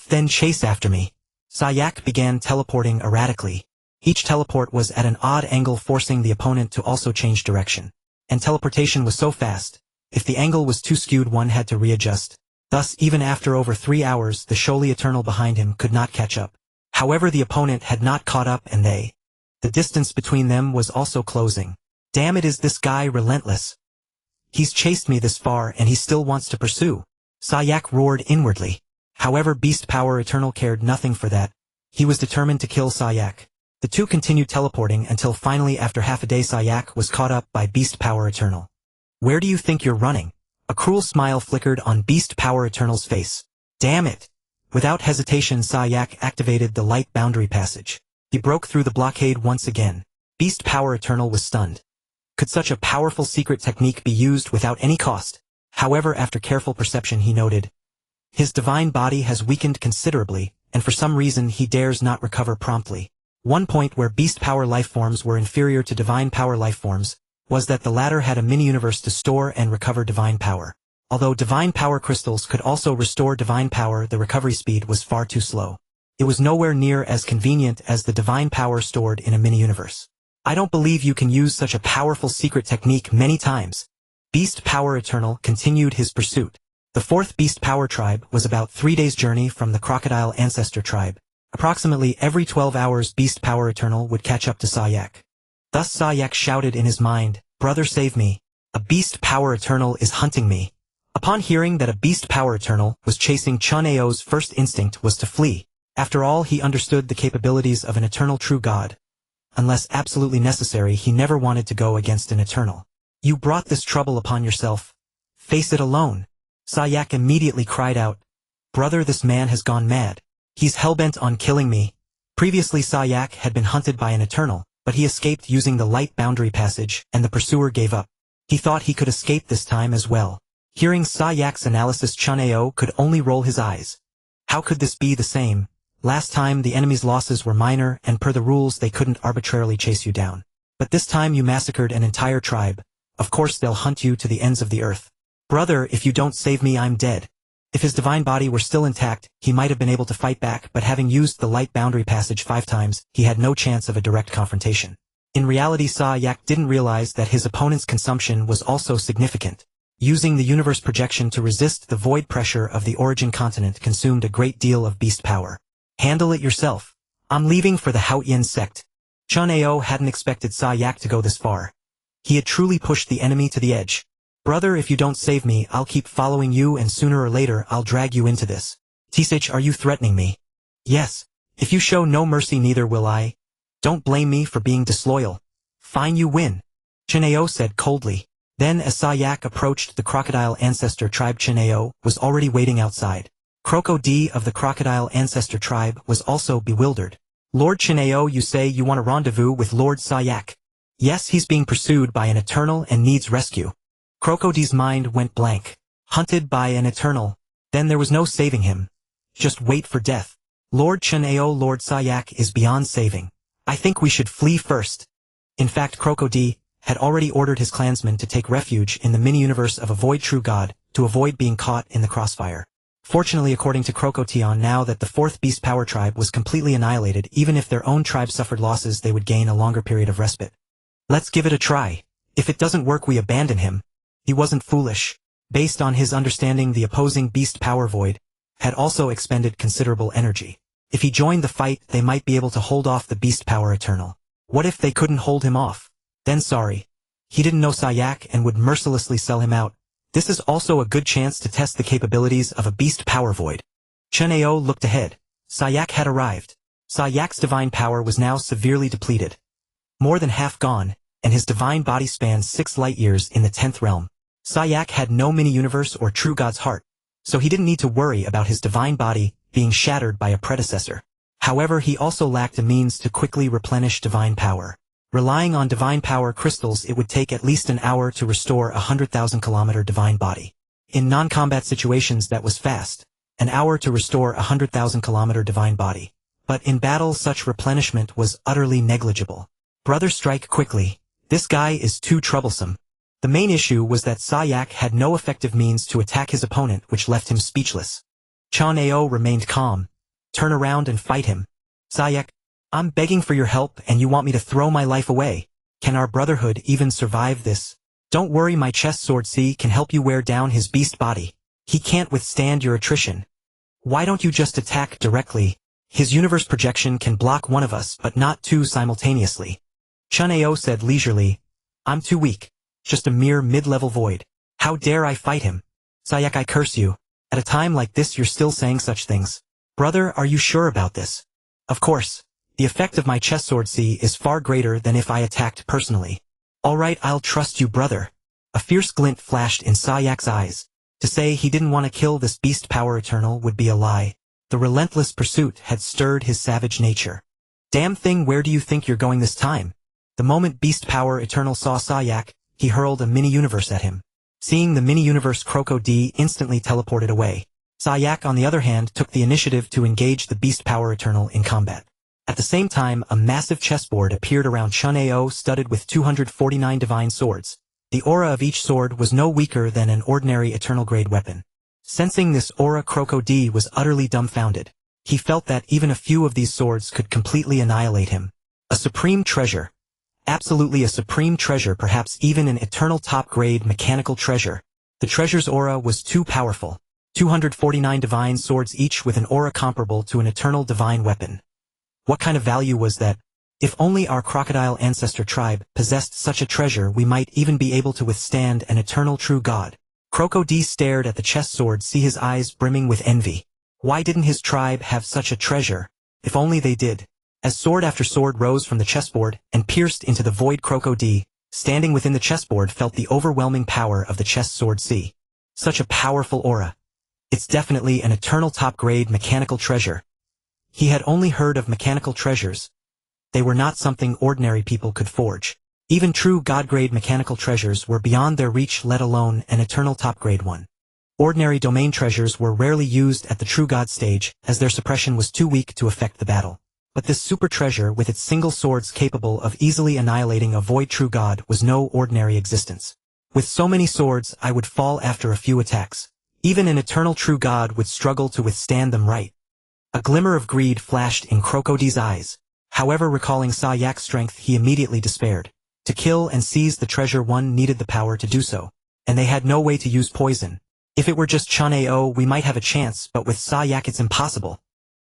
Then chase after me. Sayak began teleporting erratically. Each teleport was at an odd angle, forcing the opponent to also change direction. And teleportation was so fast, if the angle was too skewed one had to readjust. Thus, even after over 3 hours, the Sholi Eternal behind him could not catch up. However, the opponent had not caught up, and the distance between them was also closing. Damn it, is this guy relentless? He's chased me this far and he still wants to pursue. Sayak roared inwardly. However, Beast Power Eternal cared nothing for that. He was determined to kill Sayak. The two continued teleporting until finally, after half a day, Sayak was caught up by Beast Power Eternal. Where do you think you're running? A cruel smile flickered on Beast Power Eternal's face. Damn it! Without hesitation, Sayak activated the light boundary passage. He broke through the blockade once again. Beast Power Eternal was stunned. Could such a powerful secret technique be used without any cost? However, after careful perception he noted, his divine body has weakened considerably, and for some reason he dares not recover promptly. One point where beast power lifeforms were inferior to divine power lifeforms was that the latter had a mini-universe to store and recover divine power. Although divine power crystals could also restore divine power, the recovery speed was far too slow. It was nowhere near as convenient as the divine power stored in a mini-universe. I don't believe you can use such a powerful secret technique many times. Beast Power Eternal continued his pursuit. The 4th Beast Power tribe was about 3 days' journey from the Crocodile Ancestor tribe. Approximately every 12 hours Beast Power Eternal would catch up to Sayak. Thus Sayak shouted in his mind, "Brother, save me. A Beast Power Eternal is hunting me." Upon hearing that a Beast Power Eternal was chasing Chen Ao's first instinct was to flee. After all, he understood the capabilities of an eternal true god. Unless absolutely necessary, he never wanted to go against an eternal. You brought this trouble upon yourself. Face it alone. Sayak immediately cried out, "Brother, this man has gone mad. He's hellbent on killing me." Previously Sayak had been hunted by an eternal, but he escaped using the light boundary passage, and the pursuer gave up. He thought he could escape this time as well. Hearing Sayak's analysis, Chen Ao could only roll his eyes. How could this be the same? Last time the enemy's losses were minor, and per the rules they couldn't arbitrarily chase you down. But this time you massacred an entire tribe. Of course they'll hunt you to the ends of the earth. Brother, if you don't save me, I'm dead. If his divine body were still intact, he might have been able to fight back, but having used the light boundary passage 5 times, he had no chance of a direct confrontation. In reality, Sayak didn't realize that his opponent's consumption was also significant. Using the universe projection to resist the void pressure of the origin continent consumed a great deal of beast power. Handle it yourself. I'm leaving for the Haotian sect. Chen Ao hadn't expected Sayak to go this far. He had truly pushed the enemy to the edge. Brother, if you don't save me, I'll keep following you, and sooner or later I'll drag you into this. Tsich, are you threatening me? Yes. If you show no mercy, neither will I. Don't blame me for being disloyal. Fine, you win. Chen Ao said coldly. Then as Sayak approached the Crocodile Ancestor tribe, Chen Ao was already waiting outside. Croco D of the Crocodile Ancestor tribe was also bewildered. Lord Chen Ao, you say you want a rendezvous with Lord Sayak? Yes, he's being pursued by an eternal and needs rescue. Croco D's mind went blank. Hunted by an eternal. Then there was no saving him. Just wait for death. Lord Chen Ao, Lord Sayak is beyond saving. I think we should flee first. In fact, Croco D had already ordered his clansmen to take refuge in the mini-universe of a void true god, to avoid being caught in the crossfire. Fortunately, according to Crocotion, now that the 4th Beast Power tribe was completely annihilated, even if their own tribe suffered losses, they would gain a longer period of respite. Let's give it a try. If it doesn't work, we abandon him. He wasn't foolish. Based on his understanding, the opposing beast power void had also expended considerable energy. If he joined the fight, they might be able to hold off the beast power eternal. What if they couldn't hold him off? Then sorry. He didn't know Sayak and would mercilessly sell him out. This is also a good chance to test the capabilities of a beast power void. Chen Ao looked ahead. Sayak had arrived. Sayak's divine power was now severely depleted. More than half gone, and his divine body spanned 6 light years in the 10th realm. Sayak had no mini-universe or true god's heart, so he didn't need to worry about his divine body being shattered by a predecessor. However, he also lacked a means to quickly replenish divine power. Relying on divine power crystals, it would take at least an hour to restore a 100,000-kilometer divine body. In non-combat situations, that was fast. An hour to restore a 100,000-kilometer divine body. But in battle, such replenishment was utterly negligible. Brother, strike quickly. This guy is too troublesome. The main issue was that Sayak had no effective means to attack his opponent, which left him speechless. Chen Ao remained calm. Turn around and fight him. Sayak, I'm begging for your help and you want me to throw my life away. Can our brotherhood even survive this? Don't worry, my chest sword C can help you wear down his beast body. He can't withstand your attrition. Why don't you just attack directly? His universe projection can block one of us, but not two simultaneously. Chen Ao said leisurely, I'm too weak. Just a mere mid-level void. How dare I fight him? Sayak, I curse you. At a time like this you're still saying such things. Brother, are you sure about this? Of course. The effect of my chest sword C is far greater than if I attacked personally. Alright, I'll trust you, brother. A fierce glint flashed in Sayak's eyes. To say he didn't want to kill this beast power eternal would be a lie. The relentless pursuit had stirred his savage nature. Damn thing, where do you think you're going this time? The moment beast power eternal saw Sayak, he hurled a mini-universe at him. Seeing the mini-universe, Croco D instantly teleported away. Sayak, on the other hand, took the initiative to engage the beast power eternal in combat. At the same time, a massive chessboard appeared around Chen Ao, studded with 249 divine swords. The aura of each sword was no weaker than an ordinary eternal-grade weapon. Sensing this aura, Croco D was utterly dumbfounded. He felt that even a few of these swords could completely annihilate him. A supreme treasure. Absolutely a supreme treasure, perhaps even an eternal top-grade mechanical treasure. The treasure's aura was too powerful. 249 divine swords, each with an aura comparable to an eternal divine weapon. What kind of value was that? If only our crocodile ancestor tribe possessed such a treasure, we might even be able to withstand an eternal true god. Croco D stared at the chest sword, see his eyes brimming with envy. Why didn't his tribe have such a treasure? If only they did. As sword after sword rose from the chessboard and pierced into the void, Croco D, standing within the chessboard, felt the overwhelming power of the chest sword C. Such a powerful aura. It's definitely an eternal top-grade mechanical treasure. He had only heard of mechanical treasures. They were not something ordinary people could forge. Even true god-grade mechanical treasures were beyond their reach, let alone an eternal top-grade one. Ordinary domain treasures were rarely used at the true god stage, as their suppression was too weak to affect the battle. But this super treasure, with its single swords capable of easily annihilating a void true god, was no ordinary existence. With so many swords, I would fall after a few attacks. Even an eternal true god would struggle to withstand them, right? A glimmer of greed flashed in Croco D's eyes. However, recalling Sayak's strength, he immediately despaired. To kill and seize the treasure, one needed the power to do so. And they had no way to use poison. If it were just Chen Ao, we might have a chance, but with Sayak it's impossible.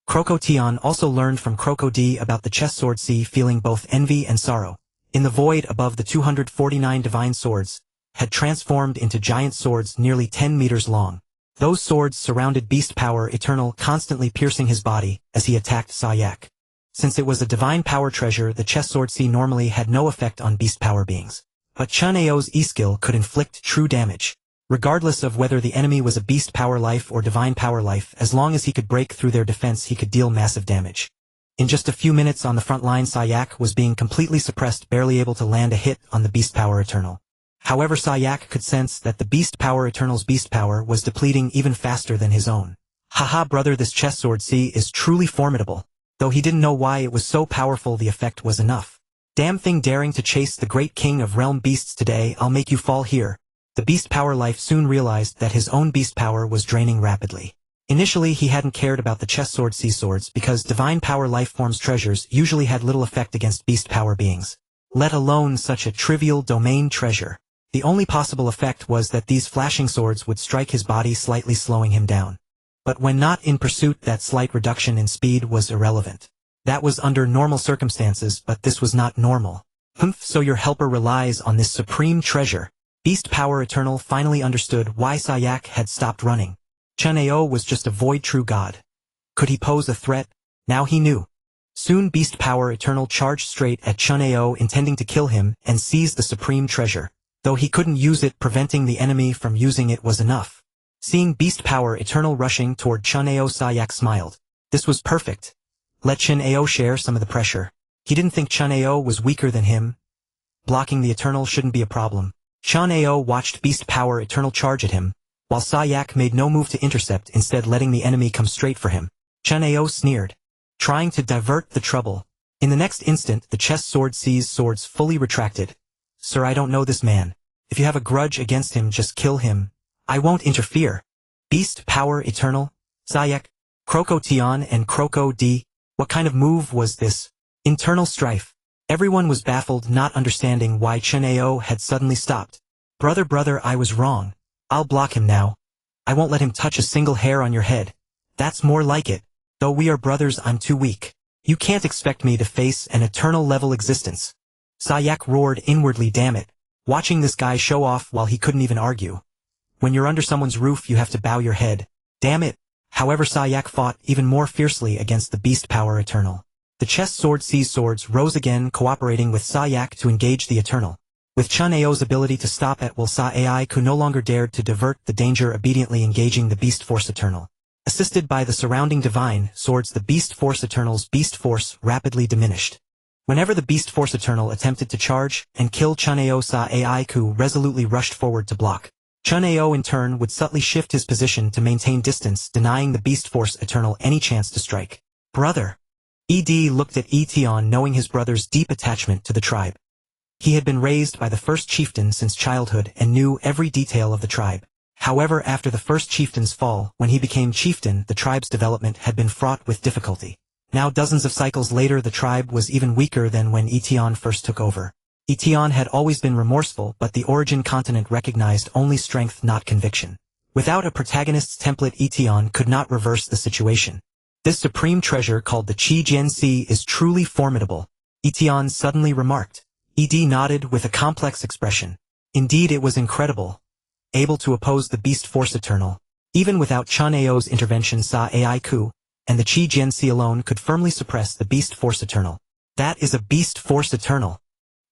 Croco Tian also learned from Croco D about the chest sword C, feeling both envy and sorrow. In the void above, the 249 divine swords had transformed into giant swords nearly 10 meters long. Those swords surrounded beast power eternal, constantly piercing his body as he attacked Sayak. Since it was a divine power treasure, the chest sword C normally had no effect on beast power beings. But Chen Ao's E-skill could inflict true damage. Regardless of whether the enemy was a beast power life or divine power life, as long as he could break through their defense, he could deal massive damage. In just a few minutes on the front line, Sayak was being completely suppressed, barely able to land a hit on the beast power eternal. However, Sayak could sense that the beast power eternal's beast power was depleting even faster than his own. Haha, brother, this chest sword C is truly formidable. Though he didn't know why it was so powerful, the effect was enough. Damn thing, daring to chase the great king of realm beasts today, I'll make you fall here. The beast power life soon realized that his own beast power was draining rapidly. Initially, he hadn't cared about the chest sword C swords because divine power life forms treasures usually had little effect against beast power beings. let alone such a trivial domain treasure. The only possible effect was that these flashing swords would strike his body, slightly slowing him down. But when not in pursuit, that slight reduction in speed was irrelevant. That was under normal circumstances, but this was not normal. So your helper relies on this supreme treasure. Beast Power Eternal finally understood why Sayak had stopped running. Chen Ao was just a void true god. Could he pose a threat? Now he knew. Soon Beast Power Eternal charged straight at Chen Ao, intending to kill him and seize the supreme treasure. Though he couldn't use it, preventing the enemy from using it was enough. Seeing Beast Power Eternal rushing toward Chen Ao, Sayak smiled. This was perfect. Let Chen Ao share some of the pressure. He didn't think Chen Ao was weaker than him. Blocking the Eternal shouldn't be a problem. Chen Ao watched Beast Power Eternal charge at him, while Sayak made no move to intercept, instead letting the enemy come straight for him. Chen Ao sneered, trying to divert the trouble. In the next instant, the chest sword seized swords fully retracted. Sir, I don't know this man. If you have a grudge against him, just kill him. I won't interfere. Beast Power Eternal, Sayak, Croco Tian and Croco D. What kind of move was this? Internal strife. Everyone was baffled, not understanding why Chen Ao had suddenly stopped. Brother, I was wrong. I'll block him now. I won't let him touch a single hair on your head. That's more like it. Though we are brothers, I'm too weak. You can't expect me to face an eternal level existence. Sayak roared inwardly, damn it. Watching this guy show off while he couldn't even argue. When you're under someone's roof, you have to bow your head. Damn it. However, Sayak fought even more fiercely against the Beast Power Eternal. The chest sword seized swords rose again, cooperating with Sayak to engage the Eternal. With Chen Ao's ability to stop at will, Sayak no longer dared to divert the danger, obediently engaging the Beast Force Eternal. Assisted by the surrounding divine swords, the Beast Force Eternal's beast force rapidly diminished. Whenever the Beast Force Eternal attempted to charge and kill Chen Ao, Sayak resolutely rushed forward to block. Chen Ao in turn would subtly shift his position to maintain distance, denying the Beast Force Eternal any chance to strike. Brother. Ed looked at Tian, knowing his brother's deep attachment to the tribe. He had been raised by the first chieftain since childhood and knew every detail of the tribe. However, after the first chieftain's fall, when he became chieftain, the tribe's development had been fraught with difficulty. Now, dozens of cycles later, the tribe was even weaker than when Tian first took over. Tian had always been remorseful, but the origin continent recognized only strength, not conviction. Without a protagonist's template, Tian could not reverse the situation. This supreme treasure called the Qi Jian Si is truly formidable, Tian suddenly remarked. Ed nodded with a complex expression. Indeed, it was incredible. Able to oppose the Beast Force Eternal. Even without Chen Ao's intervention, Sayak and the Qi Jian Si alone could firmly suppress the Beast Force Eternal. That is a Beast Force Eternal.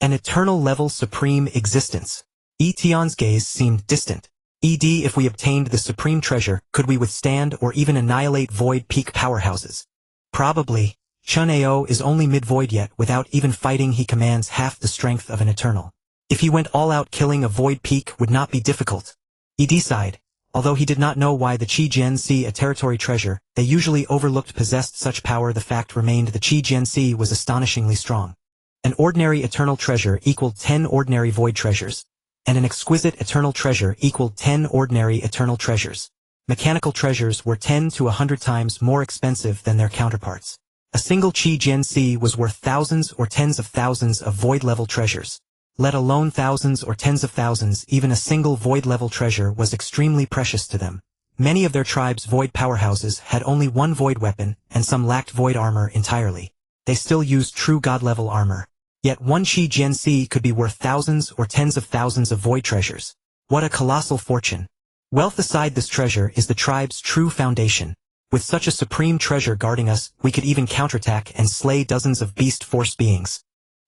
An eternal level supreme existence. Tian's gaze seemed distant. Ed, if we obtained the supreme treasure, could we withstand or even annihilate void peak powerhouses? Probably. Chen Ao is only mid-void yet. Without even fighting, he commands half the strength of an eternal. If he went all out, killing a void peak would not be difficult. Ed sighed. Although he did not know why the Qi Jian Si, a territory treasure they usually overlooked, possessed such power, the fact remained the Qi Jian Si was astonishingly strong. An ordinary eternal treasure equaled 10 ordinary void treasures, and an exquisite eternal treasure equaled 10 ordinary eternal treasures. Mechanical treasures were 10 to 100 times more expensive than their counterparts. A single Qi Jian Si was worth thousands or tens of thousands of void-level treasures. Let alone thousands or tens of thousands, even a single void-level treasure was extremely precious to them. Many of their tribe's void powerhouses had only one void weapon, and some lacked void armor entirely. They still used true god-level armor. Yet one Qi Jian Si could be worth thousands or tens of thousands of void treasures. What a colossal fortune. Wealth aside, this treasure is the tribe's true foundation. With such a supreme treasure guarding us, we could even counterattack and slay dozens of beast force beings.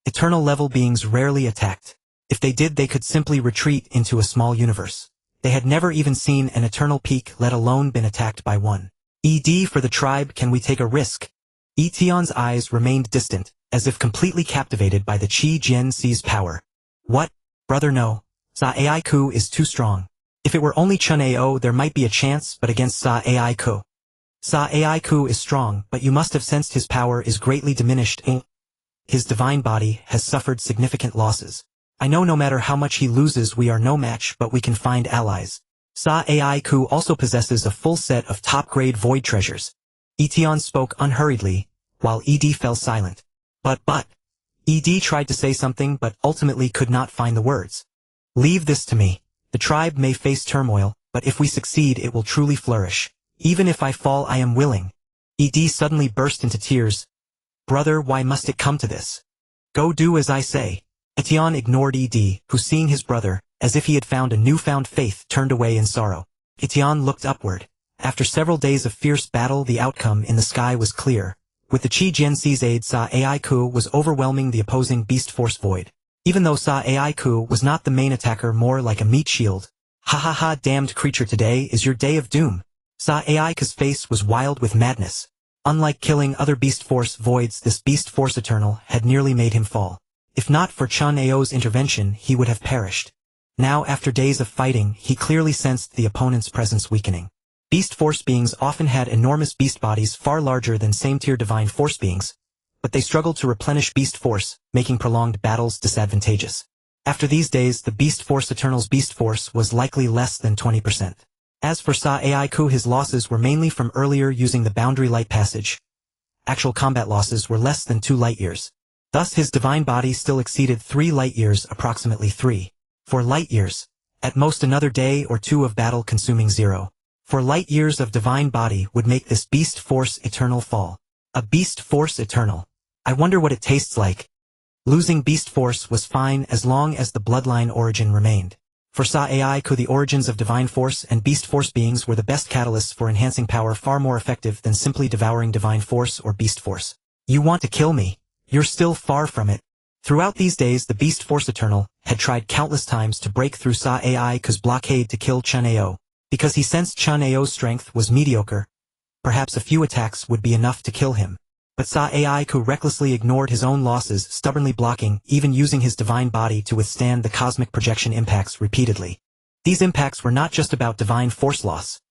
Eternal level beings rarely attacked. If they did, they could simply retreat into a small universe. They had never even seen an eternal peak, let alone been attacked by one. ED, for the tribe, can we take a risk? Tian's eyes remained distant, as if completely captivated by the Qi Jian Si's power. What? Brother, no. Sayak is too strong. If it were only Chen Ao, there might be a chance, but against Sayak. Sayak is strong, but you must have sensed his power is greatly diminished. His divine body has suffered significant losses. I know no matter how much he loses, we are no match, but we can find allies. Sayak also possesses a full set of top-grade void treasures. Tian spoke unhurriedly, while Ed fell silent. But, Ed tried to say something but ultimately could not find the words. Leave this to me. The tribe may face turmoil, but if we succeed it will truly flourish. Even if I fall I am willing. Ed suddenly burst into tears. Brother, why must it come to this? Go do as I say. Etienne ignored Ed, who seeing his brother, as if he had found a newfound faith, turned away in sorrow. Etienne looked upward. After several days of fierce battle the outcome in the sky was clear. With the Qi Jianxi's aid Sa Ai Ku was overwhelming the opposing beast force void. Even though Sa Ai Ku was not the main attacker, more like a meat shield. Ha ha ha, damned creature, today is your day of doom. Sa Ai Ku's face was wild with madness. Unlike killing other beast force voids, this beast force eternal had nearly made him fall. If not for Chen Ao's intervention he would have perished. Now after days of fighting he clearly sensed the opponent's presence weakening. Beast force beings often had enormous beast bodies far larger than same-tier divine force beings, but they struggled to replenish beast force, making prolonged battles disadvantageous. After these days the beast force eternal's beast force was likely less than 20%. As for Sa Ai Ku, his losses were mainly from earlier using the boundary light passage. Actual combat losses were less than 2 light-years. Thus his divine body still exceeded 3 light-years, approximately 4 light-years. At most another day or 2 of battle consuming 0. 4 light-years of divine body would make this beast force eternal fall. A beast force eternal. I wonder what it tastes like. Losing beast force was fine as long as the bloodline origin remained. For Sa Ai Ku, the origins of divine force and beast force beings were the best catalysts for enhancing power, far more effective than simply devouring divine force or beast force. You want to kill me? You're still far from it. Throughout these days the beast force eternal had tried countless times to break through Sa Ai Ku's blockade to kill Chen Ao. Because he sensed Chen Ao's strength was mediocre, perhaps a few attacks would be enough to kill him. But Sa Ai Ku recklessly ignored his own losses, stubbornly blocking, even using his divine body to withstand the cosmic projection impacts repeatedly. These impacts were not just about divine force loss.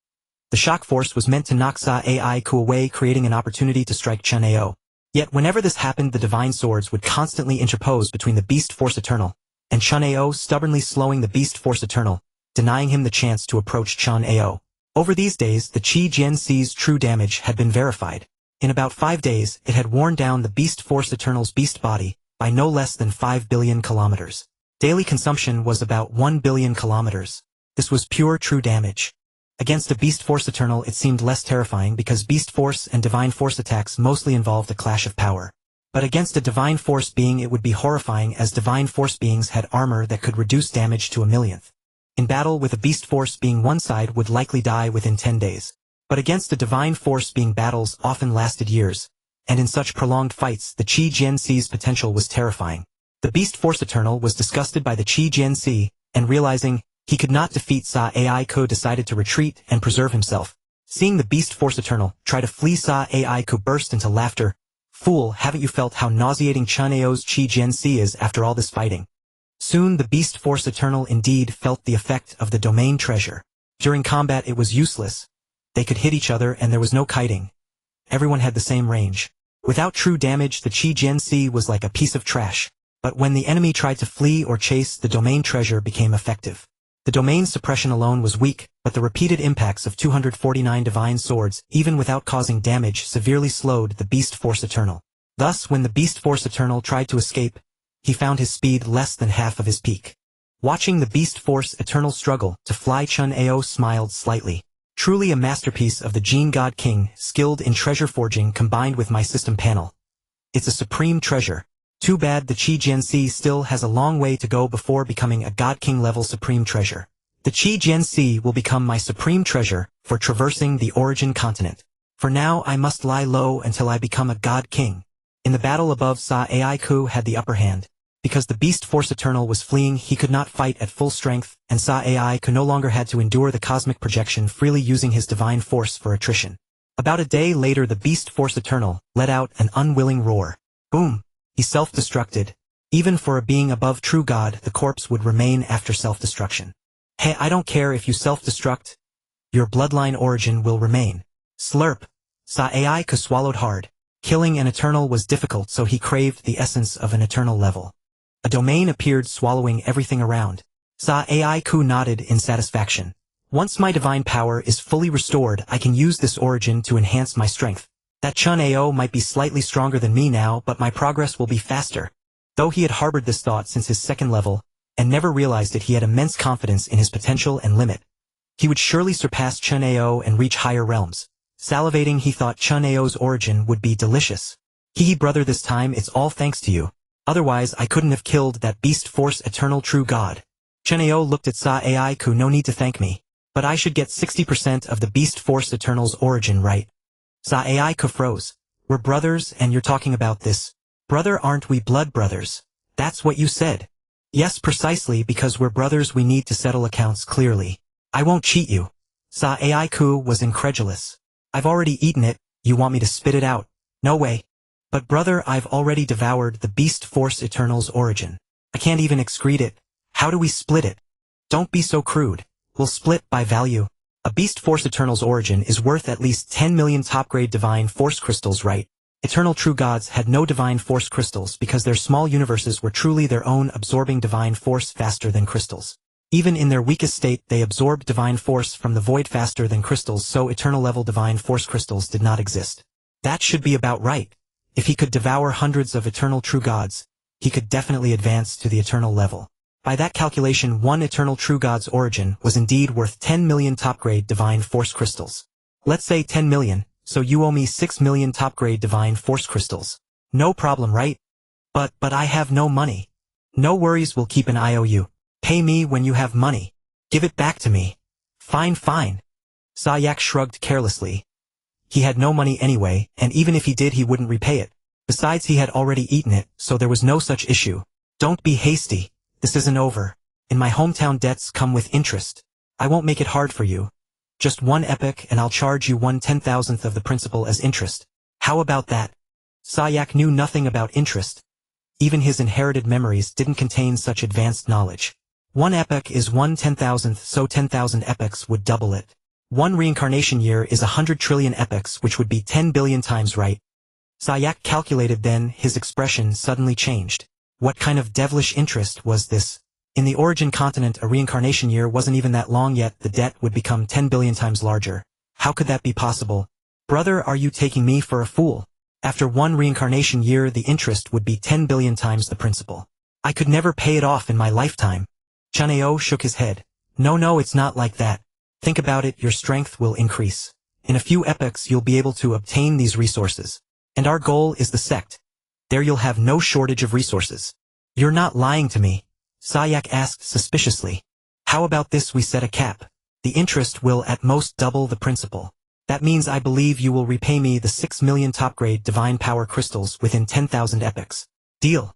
The shock force was meant to knock Sa Ai Ku away, creating an opportunity to strike Chen Ao. Yet whenever this happened the divine swords would constantly interpose between the beast force eternal and Chen Ao, stubbornly slowing the beast force eternal, denying him the chance to approach Chen Ao. Over these days the Qi Jianxi's true damage had been verified. In about 5 days, it had worn down the Beast Force Eternal's beast body by no less than 5 billion kilometers. Daily consumption was about 1 billion kilometers. This was pure true damage. Against a Beast Force Eternal it seemed less terrifying because Beast Force and Divine Force attacks mostly involved a clash of power. But against a Divine Force being it would be horrifying, as Divine Force beings had armor that could reduce damage to a millionth. In battle with a Beast Force being, one side would likely die within 10 days. But against a divine force being battles often lasted years, and in such prolonged fights the Qi Jianxi's potential was terrifying. The Beast Force Eternal was disgusted by the Qi Jianxi, and realizing he could not defeat Sa Ai Ku decided to retreat and preserve himself. Seeing the Beast Force Eternal try to flee, Sa Ai Ku burst into laughter. Fool, haven't you felt how nauseating Chen Ao's Qi Jianxi is after all this fighting? Soon the Beast Force Eternal indeed felt the effect of the domain treasure. During combat it was useless. They could hit each other and there was no kiting. Everyone had the same range. Without true damage the Qi Jianxi was like a piece of trash. But when the enemy tried to flee or chase, the domain treasure became effective. The domain suppression alone was weak, but the repeated impacts of 249 divine swords, even without causing damage, severely slowed the Beast Force Eternal. Thus when the Beast Force Eternal tried to escape, he found his speed less than half of his peak. Watching the Beast Force Eternal struggle to fly, Chen Ao smiled slightly. Truly a masterpiece of the Gene God King, skilled in treasure forging combined with my system panel. It's a supreme treasure. Too bad the Qi Jianxi still has a long way to go before becoming a God King level supreme treasure. The Qi Jianxi will become my supreme treasure for traversing the origin continent. For now I must lie low until I become a God King. In the battle above, Sa Ai Ku had the upper hand. Because the Beast Force Eternal was fleeing he could not fight at full strength, and Sa Ai Ku no longer had to endure the cosmic projection, freely using his divine force for attrition. About a day later the Beast Force Eternal let out an unwilling roar. Boom! He self-destructed. Even for a being above true God the corpse would remain after self-destruction. Hey, I don't care if you self-destruct. Your bloodline origin will remain. Slurp! Sa Ai Ku swallowed hard. Killing an Eternal was difficult, so he craved the essence of an Eternal level. A domain appeared, swallowing everything around. Sa Ai Ku nodded in satisfaction. Once my divine power is fully restored I can use this origin to enhance my strength. That Chen Ao might be slightly stronger than me now, but my progress will be faster. Though he had harbored this thought since his second level, and never realized it, he had immense confidence in his potential and limit. He would surely surpass Chen Ao and reach higher realms. Salivating, he thought Chen Ao's origin would be delicious. Hee brother, this time it's all thanks to you. Otherwise I couldn't have killed that beast force eternal true god. Chen Ao looked at Sa Ai-ku. No need to thank me. But I should get 60% of the beast force eternal's origin right. Sa Ai-ku froze. We're brothers and you're talking about this. Brother, aren't we blood brothers? That's what you said. Yes, precisely, because we're brothers we need to settle accounts clearly. I won't cheat you. Sa Ai-ku was incredulous. I've already eaten it, you want me to spit it out? No way. But brother, I've already devoured the beast force eternal's origin. I can't even excrete it. How do we split it? Don't be so crude. We'll split by value. A beast force eternal's origin is worth at least 10 million top-grade divine force crystals, right? Eternal true gods had no divine force crystals because their small universes were truly their own, absorbing divine force faster than crystals. Even in their weakest state, they absorbed divine force from the void faster than crystals, so eternal-level divine force crystals did not exist. That should be about right. If he could devour hundreds of eternal true gods, he could definitely advance to the eternal level. By that calculation, one eternal true god's origin was indeed worth 10 million top-grade divine force crystals. Let's say 10 million, so you owe me 6 million top-grade divine force crystals. No problem, right? But I have no money. No worries, we'll keep an IOU. Pay me when you have money. Give it back to me. Fine. Sa Yak shrugged carelessly. He had no money anyway, and even if he did, he wouldn't repay it. Besides, he had already eaten it, so there was no such issue. Don't be hasty. This isn't over. In my hometown, debts come with interest. I won't make it hard for you. Just 1 epoch and I'll charge you 1/10,000th of the principal as interest. How about that? Sa Yak knew nothing about interest. Even his inherited memories didn't contain such advanced knowledge. 1 epoch is 1/10,000th, so 10,000 epochs would double it. 1 reincarnation year is 100 trillion epochs, which would be 10 billion times, right? Sa Yak calculated, then his expression suddenly changed. What kind of devilish interest was this? In the origin continent, a reincarnation year wasn't even that long yet the debt would become 10 billion times larger. How could that be possible? Brother, are you taking me for a fool? After 1 reincarnation year the interest would be 10 billion times the principal. I could never pay it off in my lifetime. Chen Ao shook his head. No, it's not like that. Think about it, your strength will increase. In a few epochs you'll be able to obtain these resources. And our goal is the sect. There you'll have no shortage of resources. You're not lying to me? Sa Yak asked suspiciously. How about this, we set a cap. The interest will at most double the principal. That means I believe you will repay me the 6 million top-grade divine power crystals within 10,000 epochs. Deal.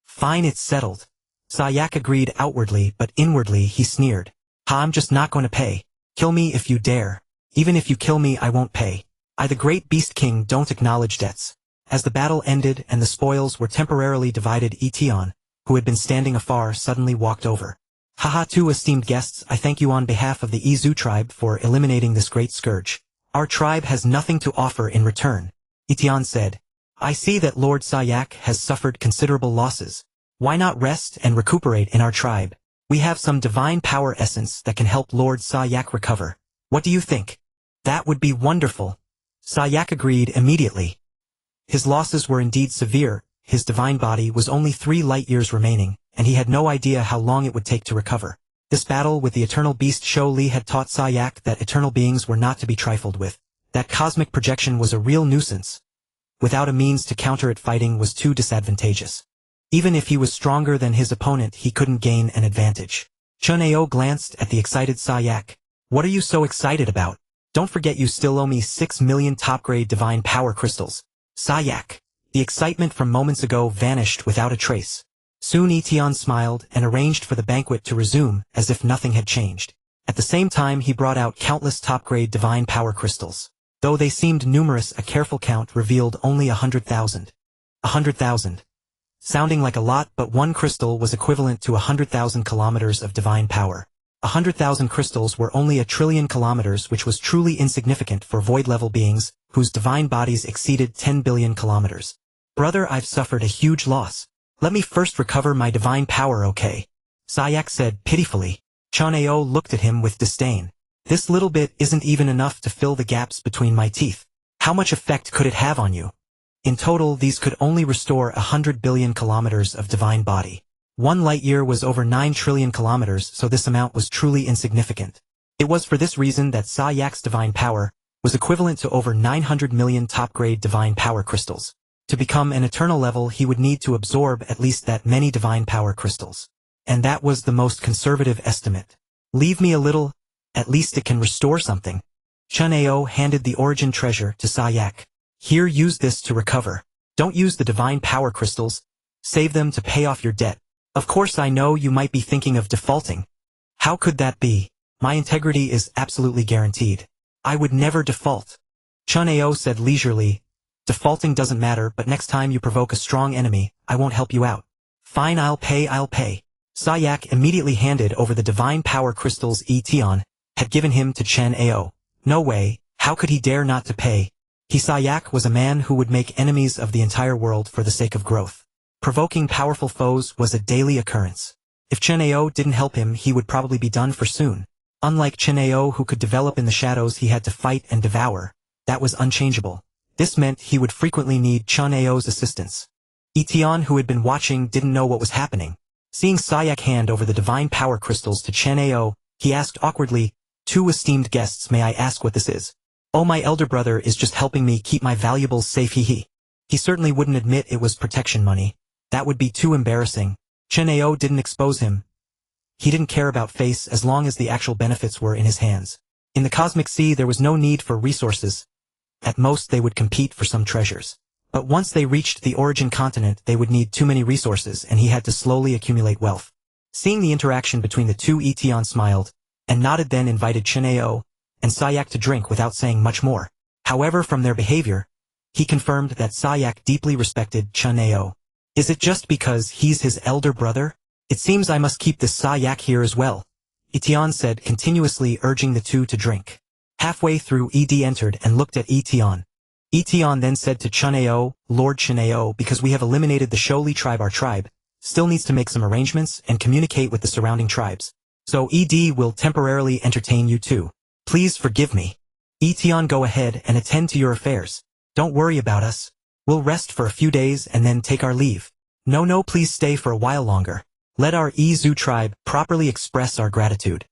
Fine, it's settled. Sa Yak agreed outwardly, but inwardly he sneered. I'm just not going to pay. Kill me if you dare. Even if you kill me I won't pay. I, the great beast king, don't acknowledge debts. As the battle ended and the spoils were temporarily divided, Etion, who had been standing afar, suddenly walked over. Haha, 2 esteemed guests, I thank you on behalf of the Izu tribe for eliminating this great scourge. Our tribe has nothing to offer in return. Etion said. I see that Lord Sa Yak has suffered considerable losses. Why not rest and recuperate in our tribe? We have some divine power essence that can help Lord Sa Yak recover. What do you think? That would be wonderful. Sa Yak agreed immediately. His losses were indeed severe. His divine body was only 3 light years remaining, and he had no idea how long it would take to recover. This battle with the eternal beast Shou Li had taught Sa Yak that eternal beings were not to be trifled with. That cosmic projection was a real nuisance. Without a means to counter it, fighting was too disadvantageous. Even if he was stronger than his opponent, he couldn't gain an advantage. Chen Ao glanced at the excited Sa Yak. What are you so excited about? Don't forget you still owe me 6 million top-grade divine power crystals. Sa Yak. The excitement from moments ago vanished without a trace. Soon Etion smiled and arranged for the banquet to resume as if nothing had changed. At the same time he brought out countless top-grade divine power crystals. Though they seemed numerous, a careful count revealed only 100,000. 100,000. Sounding like a lot, but 1 crystal was equivalent to 100,000 kilometers of divine power. 100,000 crystals were only 1 trillion kilometers, which was truly insignificant for void-level beings, whose divine bodies exceeded 10 billion kilometers. Brother, I've suffered a huge loss. Let me first recover my divine power, okay? Sa Yak said pitifully. Chen Ao looked at him with disdain. This little bit isn't even enough to fill the gaps between my teeth. How much effect could it have on you? In total, these could only restore 100 billion kilometers of divine body. 1 light-year was over 9 trillion kilometers, so this amount was truly insignificant. It was for this reason that Sayak's divine power was equivalent to over 900 million top-grade divine power crystals. To become an eternal level, he would need to absorb at least that many divine power crystals. And that was the most conservative estimate. Leave me a little, at least it can restore something. Chen Ao handed the origin treasure to Sayak. Here, use this to recover. Don't use the divine power crystals. Save them to pay off your debt. Of course, I know you might be thinking of defaulting. How could that be? My integrity is absolutely guaranteed. I would never default. Chen Ao said leisurely, defaulting doesn't matter, but next time you provoke a strong enemy, I won't help you out. Fine, I'll pay. Sayak immediately handed over the divine power crystals Tian had given him to Chen Ao. No way, how could he dare not to pay? Sayak was a man who would make enemies of the entire world for the sake of growth. Provoking powerful foes was a daily occurrence. If Chen Ao didn't help him, he would probably be done for soon. Unlike Chen Ao, who could develop in the shadows, he had to fight and devour. That was unchangeable. This meant he would frequently need Chen Ao's assistance. Tian, who had been watching, didn't know what was happening. Seeing Sayak hand over the divine power crystals to Chen Ao, he asked awkwardly, "Two esteemed guests, may I ask what this is?" "Oh, my elder brother is just helping me keep my valuables safe." He certainly wouldn't admit it was protection money. That would be too embarrassing. Chen Ao didn't expose him. He didn't care about face as long as the actual benefits were in his hands. In the cosmic sea, there was no need for resources. At most, they would compete for some treasures. But once they reached the origin continent, they would need too many resources, and he had to slowly accumulate wealth. Seeing the interaction between the two, Tian smiled and nodded, then invited Chen Ao and Sayak to drink without saying much more. However, from their behavior, he confirmed that Sayak deeply respected Chen Ao. Is it just because he's his elder brother? It seems I must keep this Sayak here as well, Tian said, continuously urging the two to drink. Halfway through, Ed entered and looked at Tian. Tian then said to Chen Ao, "Lord Chen Ao, because we have eliminated the Sholi tribe, our tribe still needs to make some arrangements and communicate with the surrounding tribes. So Ed will temporarily entertain you too. Please forgive me. Tian, go ahead and attend to your affairs. Don't worry about us. We'll rest for a few days and then take our leave." No, please stay for a while longer. Let our Zhu tribe properly express our gratitude."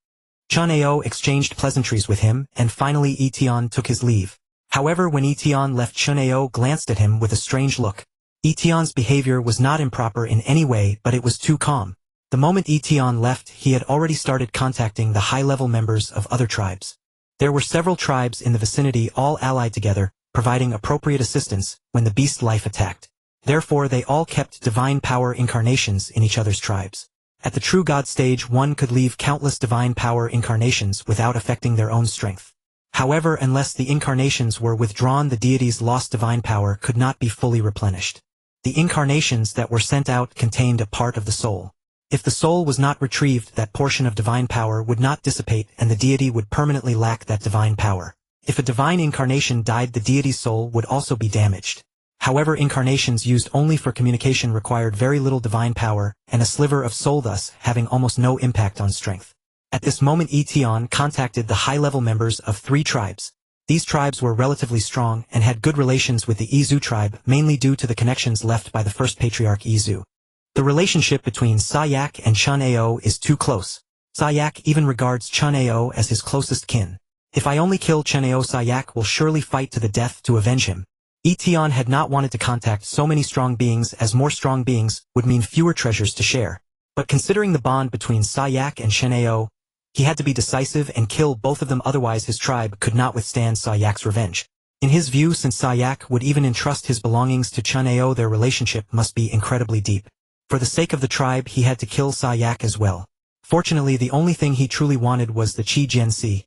Chen Ao exchanged pleasantries with him, and finally Tian took his leave. However, when Tian left, Chen Ao glanced at him with a strange look. Tian's behavior was not improper in any way, but it was too calm. The moment Tian left, he had already started contacting the high-level members of other tribes. There were several tribes in the vicinity, all allied together, providing appropriate assistance when the beast life attacked. Therefore, they all kept divine power incarnations in each other's tribes. At the true God stage, one could leave countless divine power incarnations without affecting their own strength. However, unless the incarnations were withdrawn, the deity's lost divine power could not be fully replenished. The incarnations that were sent out contained a part of the soul. If the soul was not retrieved, that portion of divine power would not dissipate and the deity would permanently lack that divine power. If a divine incarnation died, the deity's soul would also be damaged. However, incarnations used only for communication required very little divine power and a sliver of soul, thus having almost no impact on strength. At this moment, Tian contacted the high-level members of 3 tribes. These tribes were relatively strong and had good relations with the Zhu tribe, mainly due to the connections left by the first patriarch Zhu. The relationship between Sayak and Chen Ao is too close. Sayak even regards Chen Ao as his closest kin. If I only kill Chen Ao, Sayak will surely fight to the death to avenge him. Tian had not wanted to contact so many strong beings, as more strong beings would mean fewer treasures to share. But considering the bond between Sayak and Chen Ao, he had to be decisive and kill both of them, otherwise his tribe could not withstand Sayak's revenge. In his view, since Sayak would even entrust his belongings to Chen Ao, their relationship must be incredibly deep. For the sake of the tribe, he had to kill Sayak as well. Fortunately, the only thing he truly wanted was the Qi Jianxi.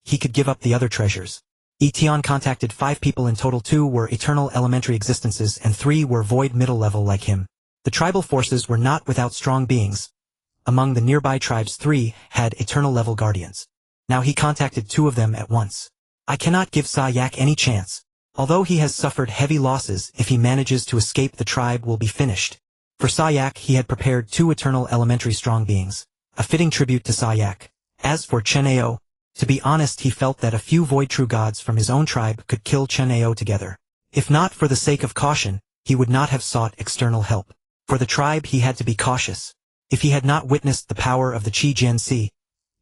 He could give up the other treasures. Tian contacted 5 people in total. 2 were eternal elementary existences and 3 were void middle level like him. The tribal forces were not without strong beings. Among the nearby tribes, 3 had eternal level guardians. Now he contacted 2 of them at once. I cannot give Sayak any chance. Although he has suffered heavy losses, if he manages to escape, the tribe will be finished. For Sayak, he had prepared 2 eternal elementary strong beings, a fitting tribute to Sayak. As for Chen Ao, to be honest, he felt that a few void true gods from his own tribe could kill Chen Ao together. If not for the sake of caution, he would not have sought external help. For the tribe he had to be cautious. If he had not witnessed the power of the Qi Jianxi,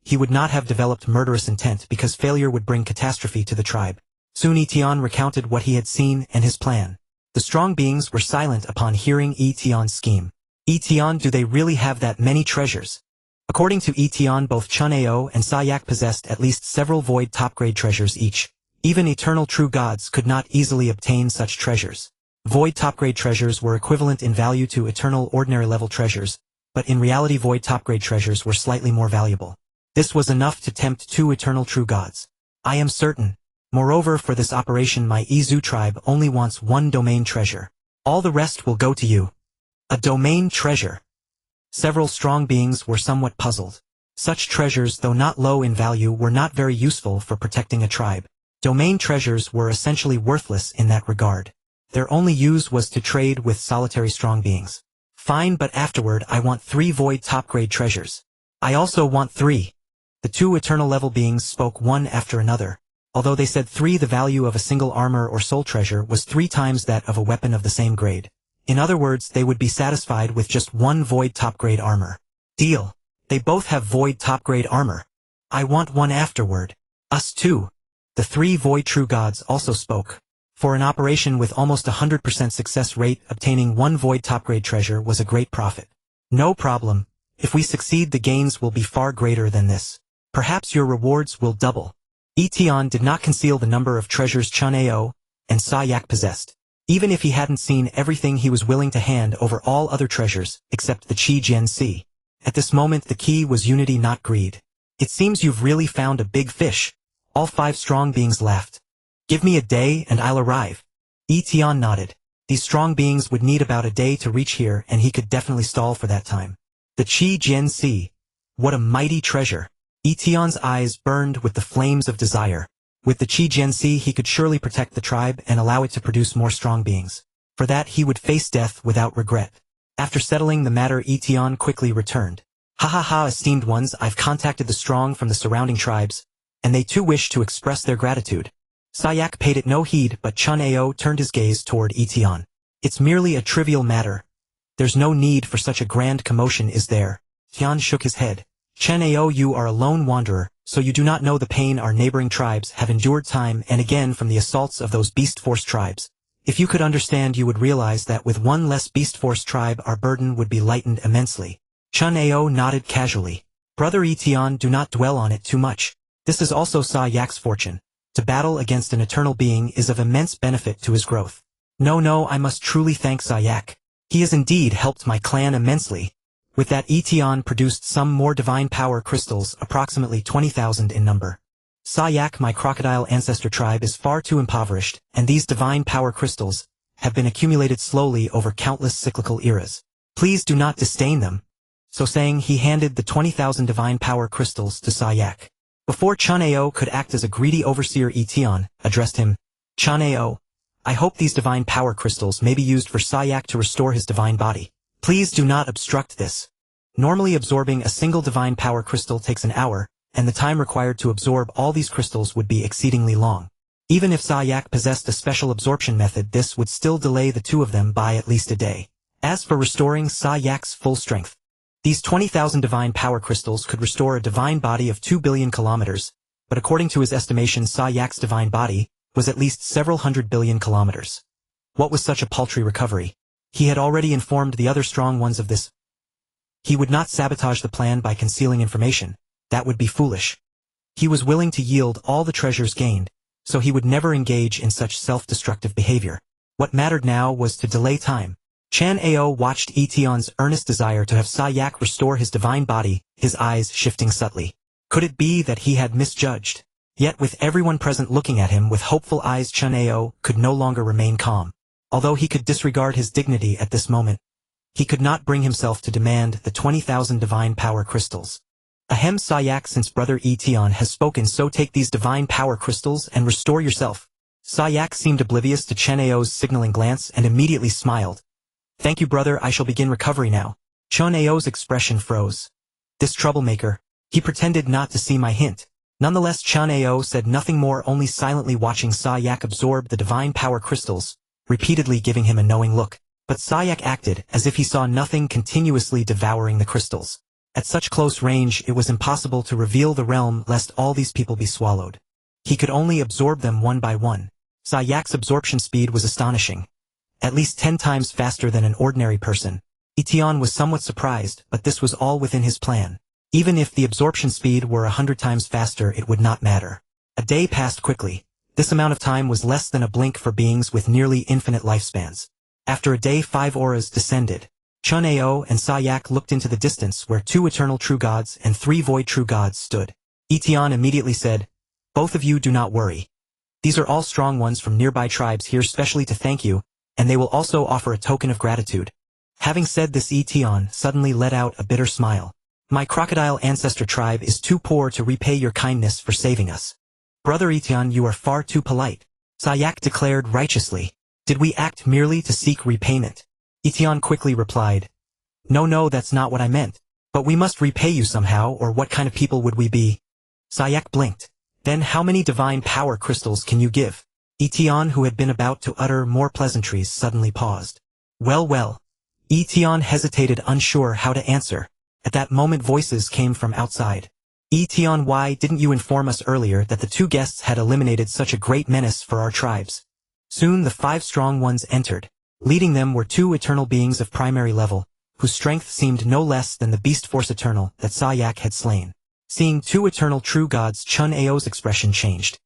he would not have developed murderous intent because failure would bring catastrophe to the tribe. Soon Tian recounted what he had seen and his plan. The strong beings were silent upon hearing Tian's scheme. Tian, do they really have that many treasures? According to Tian, both Chen Ao and Sayak possessed at least several void top-grade treasures each. Even eternal true gods could not easily obtain such treasures. Void top-grade treasures were equivalent in value to eternal ordinary-level treasures, but in reality void top-grade treasures were slightly more valuable. This was enough to tempt two eternal true gods. I am certain. Moreover, for this operation my Izu tribe only wants one domain treasure. All the rest will go to you. A domain treasure. Several strong beings were somewhat puzzled. Such treasures, though not low in value, were not very useful for protecting a tribe. Domain treasures were essentially worthless in that regard. Their only use was to trade with solitary strong beings. Fine, but afterward I want 3 void top-grade treasures. I also want 3. The two eternal-level beings spoke one after another. Although they said 3, the value of a single armor or soul treasure was 3 times that of a weapon of the same grade. In other words, they would be satisfied with just 1 void top-grade armor. Deal. They both have void top-grade armor. I want one afterward. Us too. The 3 void true gods also spoke. For an operation with almost 100% success rate, obtaining 1 void top-grade treasure was a great profit. No problem. If we succeed, the gains will be far greater than this. Perhaps your rewards will double. Tian did not conceal the number of treasures Chen Ao and Sayak possessed. Even if he hadn't seen everything, he was willing to hand over all other treasures, except the Qi Jianxi. At this moment the key was unity, not greed. It seems you've really found a big fish. All 5 strong beings laughed. Give me a day and I'll arrive. Tian nodded. These strong beings would need about a day to reach here, and he could definitely stall for that time. The Qi Jianxi. What a mighty treasure. Tian's eyes burned with the flames of desire. With the Qi Jianxi he could surely protect the tribe and allow it to produce more strong beings. For that he would face death without regret. After settling the matter, Tian quickly returned. Ha ha ha, esteemed ones, I've contacted the strong from the surrounding tribes, and they too wish to express their gratitude. Sayak paid it no heed, but Chen Ao turned his gaze toward Tian. It's merely a trivial matter. There's no need for such a grand commotion, is there? Tian shook his head. Chen Ao, you are a lone wanderer, so you do not know the pain our neighboring tribes have endured time and again from the assaults of those beast force tribes. If you could understand, you would realize that with one less beast force tribe our burden would be lightened immensely. Chen Ao nodded casually. Brother Tian, do not dwell on it too much. This is also Sayak's fortune. To battle against an eternal being is of immense benefit to his growth. No, I must truly thank Sayak. He has indeed helped my clan immensely. With that, Tian produced some more divine power crystals, approximately 20,000 in number. Sayak, my crocodile ancestor tribe is far too impoverished, and these divine power crystals have been accumulated slowly over countless cyclical eras. Please do not disdain them. So saying, he handed the 20,000 divine power crystals to Sayak. Before Chen Ao could act as a greedy overseer, Tian addressed him. Chen Ao, I hope these divine power crystals may be used for Sayak to restore his divine body. Please do not obstruct this. Normally absorbing a single divine power crystal takes an hour, and the time required to absorb all these crystals would be exceedingly long. Even if Sayak possessed a special absorption method, this would still delay the two of them by at least a day. As for restoring Sayak's full strength, these 20,000 divine power crystals could restore a divine body of 2 billion kilometers, but according to his estimation Sayak's divine body was at least several hundred billion kilometers. What was such a paltry recovery? He had already informed the other strong ones of this. He would not sabotage the plan by concealing information. That would be foolish. He was willing to yield all the treasures gained, so he would never engage in such self-destructive behavior. What mattered now was to delay time. Chen Ao watched Tian's earnest desire to have Sayak restore his divine body, his eyes shifting subtly. Could it be that he had misjudged? Yet with everyone present looking at him with hopeful eyes, Chen Ao could no longer remain calm. Although he could disregard his dignity at this moment, he could not bring himself to demand the 20,000 divine power crystals. Ahem, Sayak, since brother Tian has spoken, so take these divine power crystals and restore yourself. Sayak seemed oblivious to Chen Ao's signaling glance and immediately smiled. Thank you, brother, I shall begin recovery now. Chen Ao's expression froze. This troublemaker, he pretended not to see my hint. Nonetheless, Chen Ao said nothing more, only silently watching Sayak absorb the divine power crystals, repeatedly giving him a knowing look. But Sayak acted as if he saw nothing, continuously devouring the crystals. At such close range, it was impossible to reveal the realm lest all these people be swallowed. He could only absorb them one by one. Sayak's absorption speed was astonishing. At least 10 times faster than an ordinary person. Etienne was somewhat surprised, but this was all within his plan. Even if the absorption speed were 100 times faster, it would not matter. A day passed quickly. This amount of time was less than a blink for beings with nearly infinite lifespans. After a day, 5 auras descended. Chen Ao and Sayak looked into the distance where 2 eternal true gods and 3 void true gods stood. Etienne immediately said, "Both of you do not worry. These are all strong ones from nearby tribes here specially to thank you, and they will also offer a token of gratitude." Having said this, Etienne suddenly let out a bitter smile. "My crocodile ancestor tribe is too poor to repay your kindness for saving us." "Brother Etienne, you are far too polite," Sayak declared righteously. "Did we act merely to seek repayment?" Etienne quickly replied, No, that's not what I meant. But we must repay you somehow, or what kind of people would we be?" Sayak blinked. "Then how many divine power crystals can you give?" Etienne, who had been about to utter more pleasantries, suddenly paused. Well. Etienne hesitated, unsure how to answer. At that moment, voices came from outside. "Etienne, why didn't you inform us earlier that the 2 guests had eliminated such a great menace for our tribes?" Soon the 5 strong ones entered. Leading them were 2 eternal beings of primary level, whose strength seemed no less than the beast force eternal that Sayak had slain. Seeing 2 eternal true gods, Chen Ao's expression changed.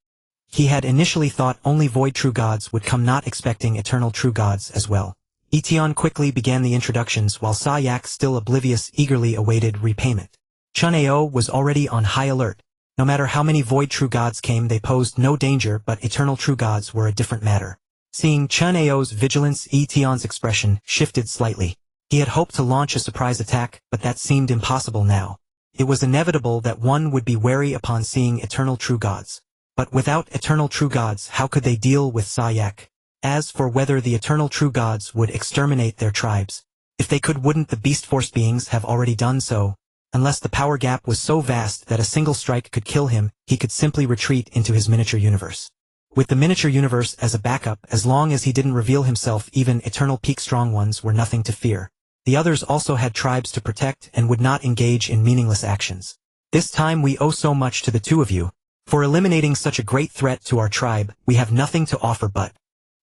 He had initially thought only void true gods would come, not expecting eternal true gods as well. Etienne quickly began the introductions while Sayak, still oblivious, eagerly awaited repayment. Chen Ao was already on high alert. No matter how many void true gods came, they posed no danger, but eternal true gods were a different matter. Seeing Chen Ao's vigilance, Etienne's expression shifted slightly. He had hoped to launch a surprise attack, but that seemed impossible now. It was inevitable that one would be wary upon seeing eternal true gods. But without eternal true gods, how could they deal with Sayak? As for whether the eternal true gods would exterminate their tribes, if they could, wouldn't the beast force beings have already done so? Unless the power gap was so vast that a single strike could kill him, he could simply retreat into his miniature universe. With the miniature universe as a backup, as long as he didn't reveal himself, even eternal peak strong ones were nothing to fear. The others also had tribes to protect and would not engage in meaningless actions. "This time we owe so much to the 2 of you. For eliminating such a great threat to our tribe, we have nothing to offer but..."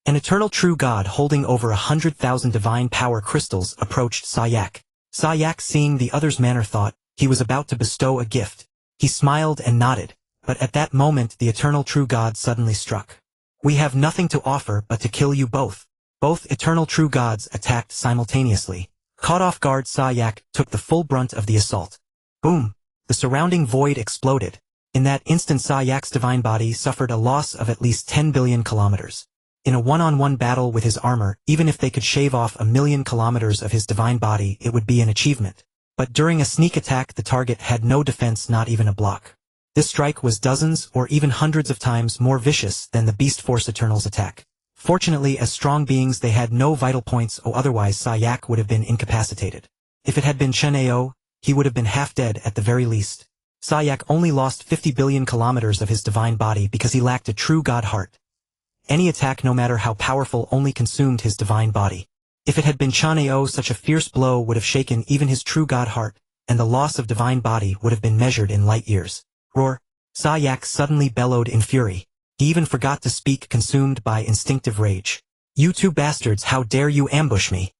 An eternal true god holding over 100,000 divine power crystals approached Sayak. Sayak, seeing the other's manner, thought he was about to bestow a gift. He smiled and nodded, but at that moment the eternal true god suddenly struck. "We have nothing to offer but to kill you both." Both eternal true gods attacked simultaneously. Caught off guard, Sayak took the full brunt of the assault. Boom! The surrounding void exploded. In that instant, Sayak's divine body suffered a loss of at least 10 billion kilometers. In a one-on-one battle with his armor, even if they could shave off 1,000,000 kilometers of his divine body, it would be an achievement. But during a sneak attack, the target had no defense, not even a block. This strike was dozens or even hundreds of times more vicious than the Beast Force Eternal's attack. Fortunately, as strong beings, they had no vital points, or otherwise Sayak would have been incapacitated. If it had been Chen Ao, he would have been half dead at the very least. Sayak only lost 50 billion kilometers of his divine body because he lacked a true god heart. Any attack, no matter how powerful, only consumed his divine body. If it had been Chen Ao, such a fierce blow would have shaken even his true god heart, and the loss of divine body would have been measured in light years. Roar! Sayak suddenly bellowed in fury. He even forgot to speak, consumed by instinctive rage. "You 2 bastards, how dare you ambush me!"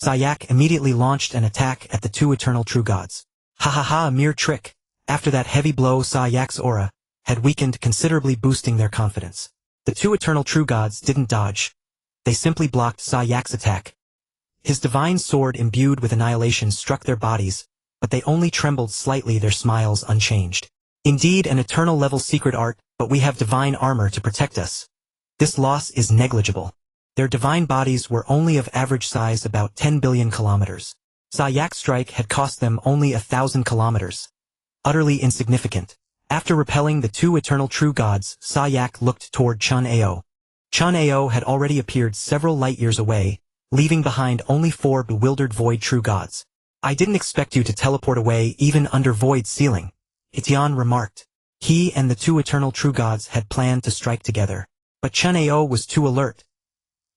Sayak immediately launched an attack at the 2 eternal true gods. Ha, a mere trick. After that heavy blow, Sayak's aura had weakened considerably, boosting their confidence. The 2 eternal true gods didn't dodge. They simply blocked Sayak's attack. His divine sword, imbued with annihilation, struck their bodies, but they only trembled slightly, their smiles unchanged. "Indeed, an eternal level secret art, but we have divine armor to protect us. This loss is negligible." Their divine bodies were only of average size, about 10 billion kilometers. Sayak's strike had cost them only 1,000 kilometers. Utterly insignificant. After repelling the 2 eternal true gods, Sayak looked toward Chen Ao. Chen Ao had already appeared several light years away, leaving behind only 4 bewildered void true gods. "I didn't expect you to teleport away even under void ceiling," Etienne remarked. He and the two eternal true gods had planned to strike together. But Chen Ao was too alert.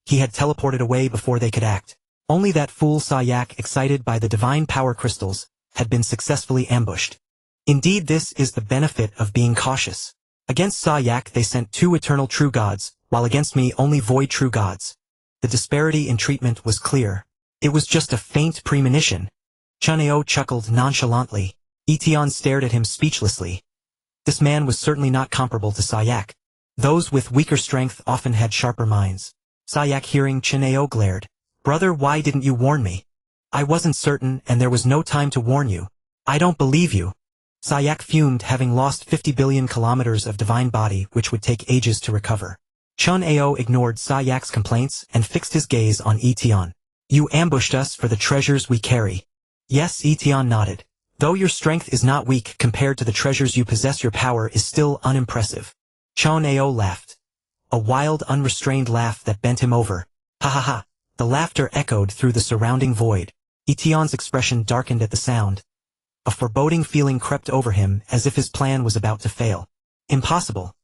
He had teleported away before they could act. Only that fool Sayak, excited by the divine power crystals, had been successfully ambushed. Indeed, this is the benefit of being cautious. Against Sayak they sent two eternal true gods, while against me only void true gods. The disparity in treatment was clear. It was just a faint premonition. Chen Ao chuckled nonchalantly. Etion stared at him speechlessly. This man was certainly not comparable to Sayak. Those with weaker strength often had sharper minds. Sayak, hearing Chen Ao, glared. "Brother, why didn't you warn me? I wasn't certain and there was no time to warn you. I don't believe you." Sayak fumed, having lost 50 billion kilometers of divine body which would take ages to recover. Chen Ao ignored Sayak's complaints and fixed his gaze on Etion. "You ambushed us for the treasures we carry." "Yes," Etion nodded. "Though your strength is not weak compared to the treasures you possess, your power is still unimpressive." Chen Ao laughed. A wild, unrestrained laugh that bent him over. "Ha ha ha." The laughter echoed through the surrounding void. Etion's expression darkened at the sound. A foreboding feeling crept over him, as if his plan was about to fail. Impossible.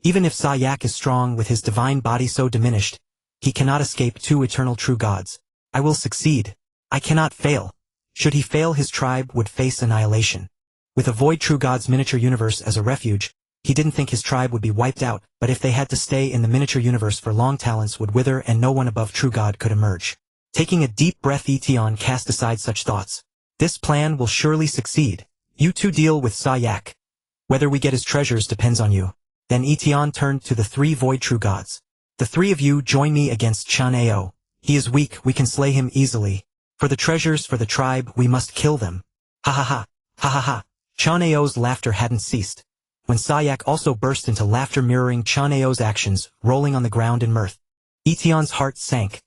Even if Sayak is strong with his divine body so diminished, he cannot escape two eternal true gods. I will succeed. I cannot fail. Should he fail, his tribe would face annihilation. With a void true god's miniature universe as a refuge, he didn't think his tribe would be wiped out, but if they had to stay in the miniature universe for long, talents would wither and no one above true god could emerge. Taking a deep breath, Etion cast aside such thoughts. This plan will surely succeed. You two deal with Sayak. Whether we get his treasures depends on you. Then Etion turned to the three void true gods. The three of you join me against Chen Ao. He is weak, we can slay him easily. For the treasures, for the tribe, we must kill them. Ha ha ha, ha ha ha. Chen Ao's laughter hadn't ceased. When Sayak also burst into laughter mirroring Chen Ao's actions, rolling on the ground in mirth. Etion's heart sank.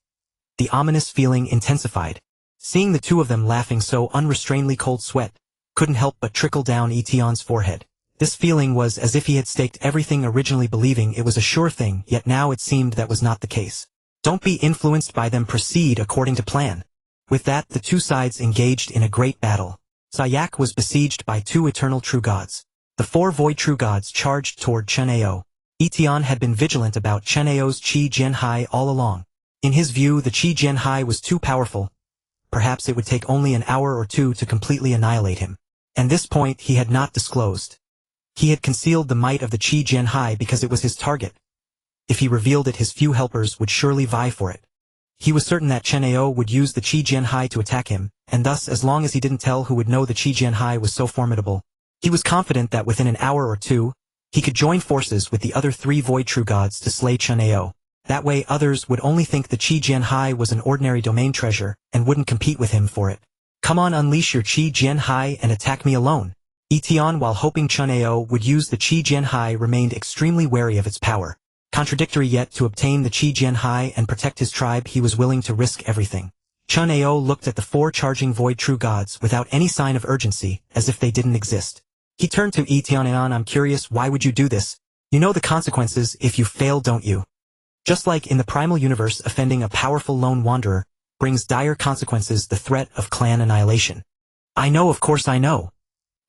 The ominous feeling intensified. Seeing the two of them laughing so unrestrainedly, cold sweat couldn't help but trickle down Etion's forehead. This feeling was as if he had staked everything, originally believing it was a sure thing, yet now it seemed that was not the case. Don't be influenced by them, proceed according to plan. With that, the two sides engaged in a great battle. Sayak was besieged by two eternal true gods. The four void true gods charged toward Chen Ao. Etion had been vigilant about Chen Ao's Qi Jianhai all along. In his view, the Qi Jianhai was too powerful. Perhaps it would take only an hour or two to completely annihilate him. And this point he had not disclosed. He had concealed the might of the Qi Jianhai because it was his target. If he revealed it, his few helpers would surely vie for it. He was certain that Chen Ao would use the Qi Jianhai to attack him, and thus, as long as he didn't tell who would know the Qi Jianhai was so formidable, he was confident that within an hour or two, he could join forces with the other three void true gods to slay Chen Ao. That way others would only think the Qi Jianhai was an ordinary domain treasure, and wouldn't compete with him for it. "Come on, unleash your Qi Jianhai and attack me alone." Etion, while hoping Chen Ao would use the Qi Jianhai, remained extremely wary of its power. Contradictory yet, to obtain the Qi Jianhai and protect his tribe he was willing to risk everything. Chen Ao looked at the four charging void true gods without any sign of urgency, as if they didn't exist. He turned to Etion. "I'm curious, why would you do this? You know the consequences if you fail, don't you? Just like in the primal universe, offending a powerful lone wanderer brings dire consequences, the threat of clan annihilation." "I know, of course I know."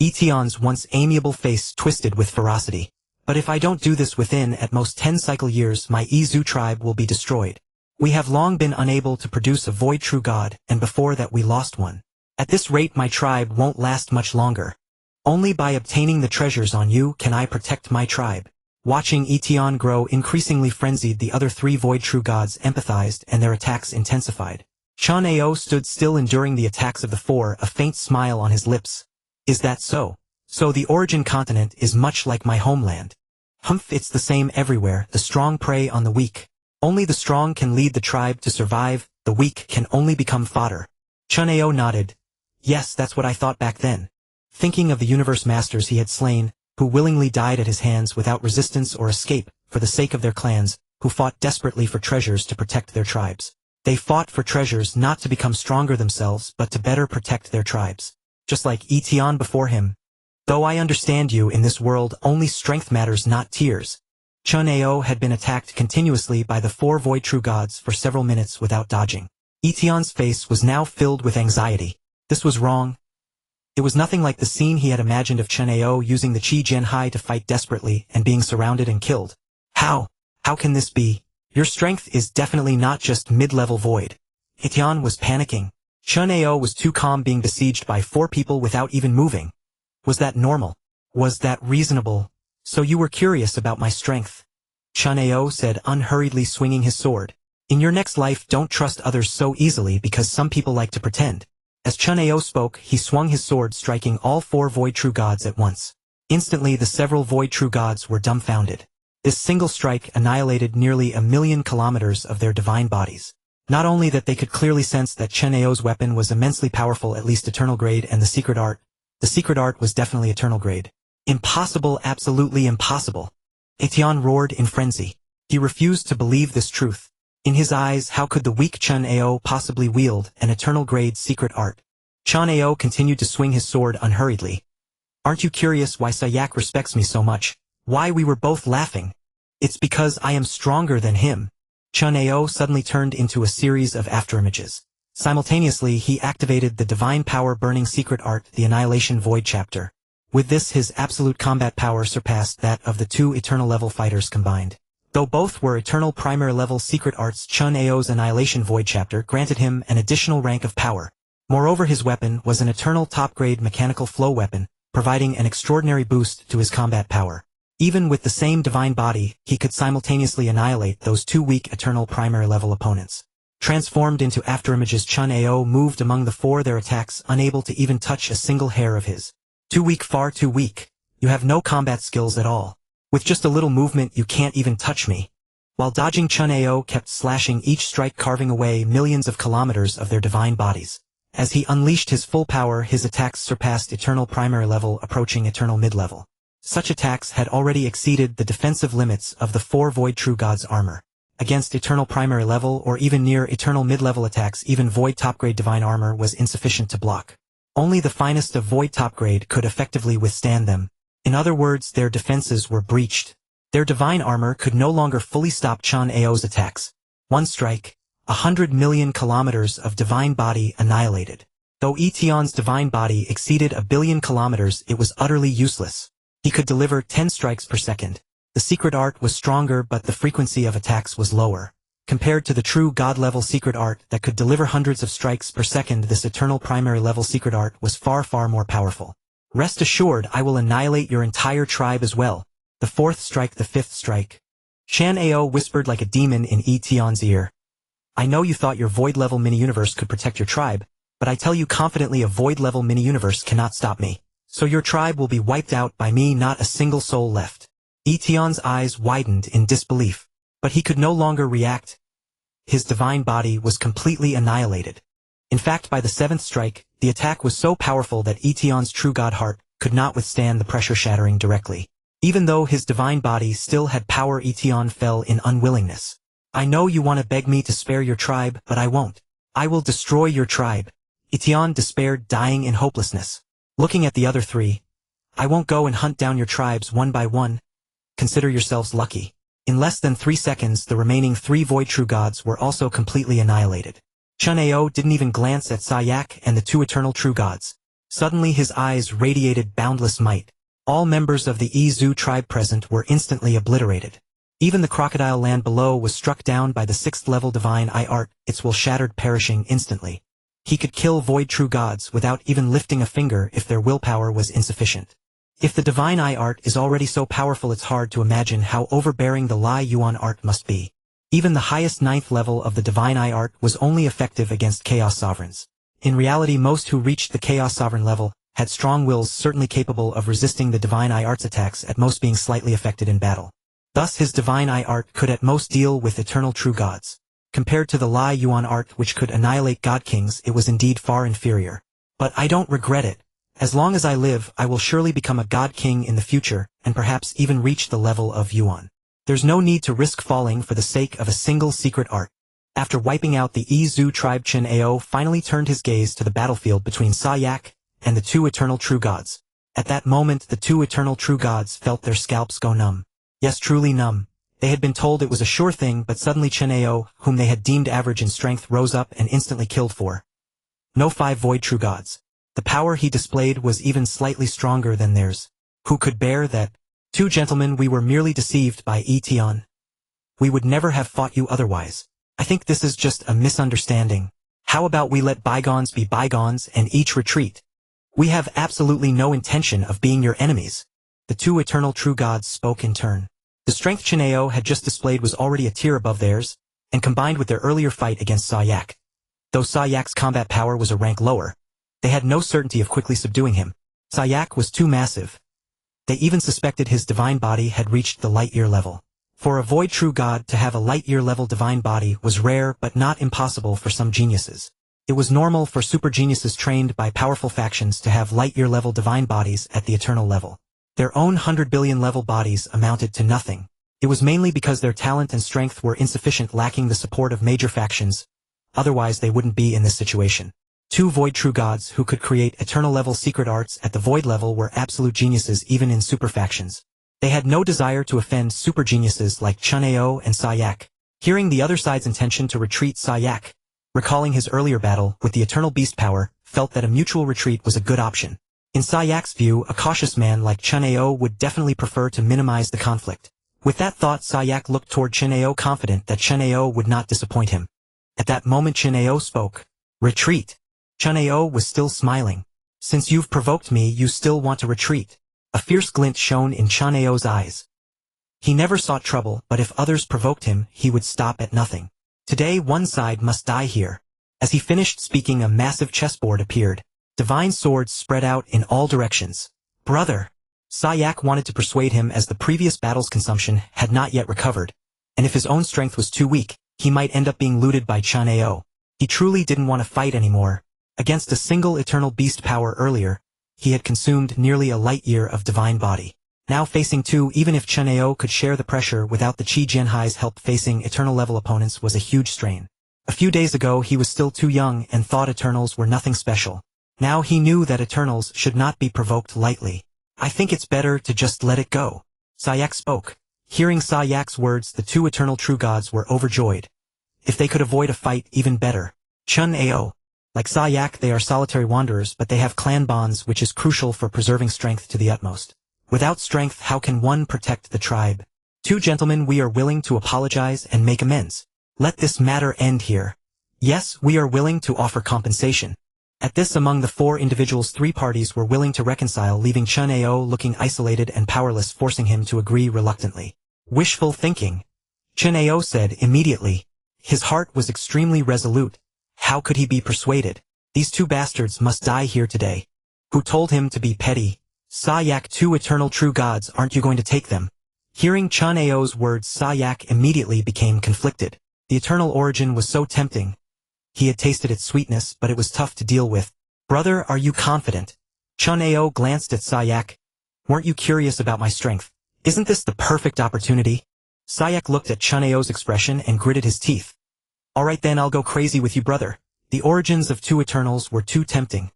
Etion's once amiable face twisted with ferocity. "But if I don't do this within at most 10 cycle years, my Izu tribe will be destroyed. We have long been unable to produce a void true god, and before that we lost one. At this rate my tribe won't last much longer. Only by obtaining the treasures on you can I protect my tribe." Watching Etion grow increasingly frenzied, the other three void true gods empathized and their attacks intensified. Chen Ao stood still, enduring the attacks of the four, a faint smile on his lips. "Is that so? So the origin continent is much like my homeland." "Humph, it's the same everywhere. The strong prey on the weak. Only the strong can lead the tribe to survive, the weak can only become fodder." Chen Ao nodded. "Yes, that's what I thought back then." Thinking of the universe masters he had slain, who willingly died at his hands without resistance or escape, for the sake of their clans, who fought desperately for treasures to protect their tribes. They fought for treasures not to become stronger themselves, but to better protect their tribes. Just like Etion before him. "Though I understand you, in this world only strength matters, not tears." Chen Ao had been attacked continuously by the four void true gods for several minutes without dodging. Etion's face was now filled with anxiety. This was wrong. It was nothing like the scene he had imagined of Chen Ao using the Qi Jian Hai to fight desperately and being surrounded and killed. How can this be? Your strength is definitely not just mid-level void. Etienne was panicking. Chen Ao was too calm being besieged by 4 people without even moving. Was that normal? Was that reasonable? So you were curious about my strength? Chen Ao said, unhurriedly swinging his sword. In your next life, don't trust others so easily because some people like to pretend. As Chen Ao spoke, he swung his sword, striking all 4 Void True Gods at once. Instantly, the several Void True Gods were dumbfounded. This single strike annihilated nearly 1,000,000 kilometers of their divine bodies. Not only that, they could clearly sense that Chen Ao's weapon was immensely powerful, at least eternal grade, and the secret art was definitely eternal grade. Impossible, absolutely impossible. Etienne roared in frenzy. He refused to believe this truth. In his eyes, how could the weak Chen Ao possibly wield an eternal grade secret art? Chen Ao continued to swing his sword unhurriedly. Aren't you curious why Sayak respects me so much? Why we were both laughing? It's because I am stronger than him. Chen Ao suddenly turned into a series of afterimages. Simultaneously, he activated the Divine Power Burning Secret Art, the Annihilation Void chapter. With this, his absolute combat power surpassed that of the 2 eternal level fighters combined. Though both were eternal primary level secret arts, Chen Ao's Annihilation Void chapter granted him an additional rank of power. Moreover, his weapon was an eternal top-grade mechanical flow weapon, providing an extraordinary boost to his combat power. Even with the same divine body, he could simultaneously annihilate those 2 weak eternal primary level opponents. Transformed into afterimages, Chen Ao moved among the 4, their attacks unable to even touch a single hair of his. Too weak, far too weak. You have no combat skills at all. With just a little movement you can't even touch me. While dodging, Chen Ao kept slashing each strike, carving away millions of kilometers of their divine bodies. As he unleashed his full power, his attacks surpassed eternal primary level, approaching eternal mid-level. Such attacks had already exceeded the defensive limits of the 4 Void True Gods' armor. Against eternal primary level or even near eternal mid-level attacks, even Void top-grade divine armor was insufficient to block. Only the finest of Void top-grade could effectively withstand them. In other words, their defenses were breached. Their divine armor could no longer fully stop Chen Ao's attacks. One strike, 100 million kilometers of divine body annihilated. Though Etienne's divine body exceeded 1 billion kilometers, it was utterly useless. He could deliver 10 strikes per second. The secret art was stronger, but the frequency of attacks was lower. Compared to the true god-level secret art that could deliver hundreds of strikes per second, this eternal primary level secret art was far, far more powerful. Rest assured, I will annihilate your entire tribe as well. The 4th strike, the 5th strike. Chen Ao whispered like a demon in Etienne's ear. I know you thought your void-level mini-universe could protect your tribe, but I tell you confidently a void-level mini-universe cannot stop me. So your tribe will be wiped out by me, not a single soul left. Etienne's eyes widened in disbelief, but he could no longer react. His divine body was completely annihilated. In fact, by the 7th strike, the attack was so powerful that Etienne's true god heart could not withstand the pressure, shattering directly. Even though his divine body still had power, Etienne fell in unwillingness. I know you want to beg me to spare your tribe, but I won't. I will destroy your tribe. Etienne despaired, dying in hopelessness. Looking at the other 3, I won't go and hunt down your tribes one by one. Consider yourselves lucky. In less than 3 seconds, the remaining 3 Void True Gods were also completely annihilated. Chen Ao didn't even glance at Sayak and the 2 Eternal True Gods. Suddenly his eyes radiated boundless might. All members of the Izu tribe present were instantly obliterated. Even the crocodile land below was struck down by the 6th level divine eye art, its will shattered, perishing instantly. He could kill Void True Gods without even lifting a finger if their willpower was insufficient. If the divine eye art is already so powerful, it's hard to imagine how overbearing the Lai Yuan art must be. Even the highest 9th level of the divine eye art was only effective against Chaos Sovereigns. In reality, most who reached the Chaos Sovereign level had strong wills, certainly capable of resisting the divine eye art's attacks, at most being slightly affected in battle. Thus his divine eye art could at most deal with eternal true gods. Compared to the Lai Yuan art, which could annihilate god kings, it was indeed far inferior. But I don't regret it. As long as I live, I will surely become a god king in the future, and perhaps even reach the level of Yuan. There's no need to risk falling for the sake of a single secret art. After wiping out the Izu tribe, Chen Ao finally turned his gaze to the battlefield between Sayak and the 2 eternal true gods. At that moment, the 2 eternal true gods felt their scalps go numb. Yes, truly numb. They had been told it was a sure thing, but suddenly Chen Ao, whom they had deemed average in strength, rose up and instantly killed 4. No 5 void true gods. The power he displayed was even slightly stronger than theirs. Who could bear that? Two gentlemen, we were merely deceived by Etion. We would never have fought you otherwise. I think this is just a misunderstanding. How about we let bygones be bygones and each retreat? We have absolutely no intention of being your enemies. The two eternal true gods spoke in turn. The strength Chen Ao had just displayed was already a tier above theirs, and combined with their earlier fight against Sayak. Though Sayak's combat power was a rank lower, they had no certainty of quickly subduing him. Sayak was too massive. They even suspected his divine body had reached the light-year level. For a void true god to have a light-year level divine body was rare but not impossible for some geniuses. It was normal for super geniuses trained by powerful factions to have light-year level divine bodies at the eternal level. Their own 100 billion level bodies amounted to nothing. It was mainly because their talent and strength were insufficient, lacking the support of major factions. Otherwise they wouldn't be in this situation. Two void true gods who could create eternal level secret arts at the void level were absolute geniuses even in super factions. They had no desire to offend super geniuses like Chen Ao and Sayak. Hearing the other side's intention to retreat, Sayak, recalling his earlier battle with the eternal beast power, felt that a mutual retreat was a good option. In Sayak's view, a cautious man like Chen Ao would definitely prefer to minimize the conflict. With that thought, Sayak looked toward Chen Ao, confident that Chen Ao would not disappoint him. At that moment Chen Ao spoke. Retreat. Chen Ao was still smiling. Since you've provoked me, you still want to retreat. A fierce glint shone in Chen Ao's eyes. He never sought trouble, but if others provoked him, he would stop at nothing. Today one side must die here. As he finished speaking, a massive chessboard appeared. Divine swords spread out in all directions. Brother! Sayak wanted to persuade him, as the previous battle's consumption had not yet recovered, and if his own strength was too weak, he might end up being looted by Chen Ao. He truly didn't want to fight anymore. Against a single eternal beast power earlier, he had consumed nearly a light year of divine body. Now facing two, even if Chen Ao could share the pressure without the Qi Jianhai's help, facing eternal level opponents was a huge strain. A few days ago he was still too young and thought Eternals were nothing special. Now he knew that Eternals should not be provoked lightly. I think it's better to just let it go. Sayak spoke. Hearing Sayak's words, the two eternal true gods were overjoyed. If they could avoid a fight, even better. Chen Ao. Like Sayak, they are solitary wanderers, but they have clan bonds, which is crucial for preserving strength to the utmost. Without strength, how can one protect the tribe? Two gentlemen, we are willing to apologize and make amends. Let this matter end here. Yes, we are willing to offer compensation. At this, among the four individuals, three parties were willing to reconcile, leaving Chen Ao looking isolated and powerless, forcing him to agree reluctantly. Wishful thinking. Chen Ao said immediately. His heart was extremely resolute. How could he be persuaded? These two bastards must die here today. Who told him to be petty? Sayak, two eternal true gods, aren't you going to take them? Hearing Chen Ao's words, Sayak immediately became conflicted. The eternal origin was so tempting. He had tasted its sweetness, but it was tough to deal with. Brother, are you confident? Chen Ao glanced at Sayak. Weren't you curious about my strength? Isn't this the perfect opportunity? Sayak looked at Chen Ao's expression and gritted his teeth. Alright then, I'll go crazy with you, brother. The origins of two Eternals were too tempting.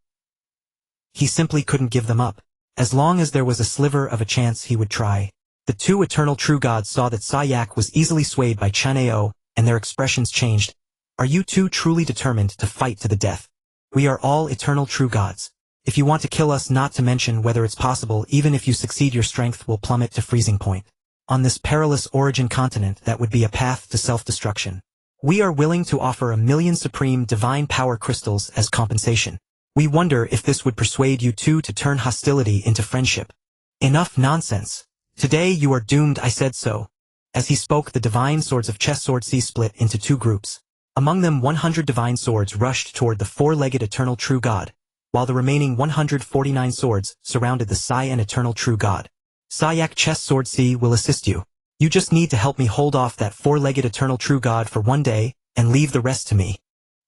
He simply couldn't give them up. As long as there was a sliver of a chance, he would try. The two eternal true gods saw that Sayak was easily swayed by Chen Ao, and their expressions changed. Are you two truly determined to fight to the death? We are all eternal true gods. If you want to kill us, not to mention whether it's possible, even if you succeed, your strength will plummet to freezing point. On this perilous origin continent, that would be a path to self-destruction. We are willing to offer 1,000,000 supreme divine power crystals as compensation. We wonder if this would persuade you two to turn hostility into friendship. Enough nonsense. Today you are doomed, I said so. As he spoke, the divine swords of Chess Sword C split into two groups. Among them 100 divine swords rushed toward the four-legged eternal true god, while the remaining 149 swords surrounded the Saiyan eternal true god. Sayak, Chess Sword C will assist you. You just need to help me hold off that four-legged eternal true god for one day, and leave the rest to me.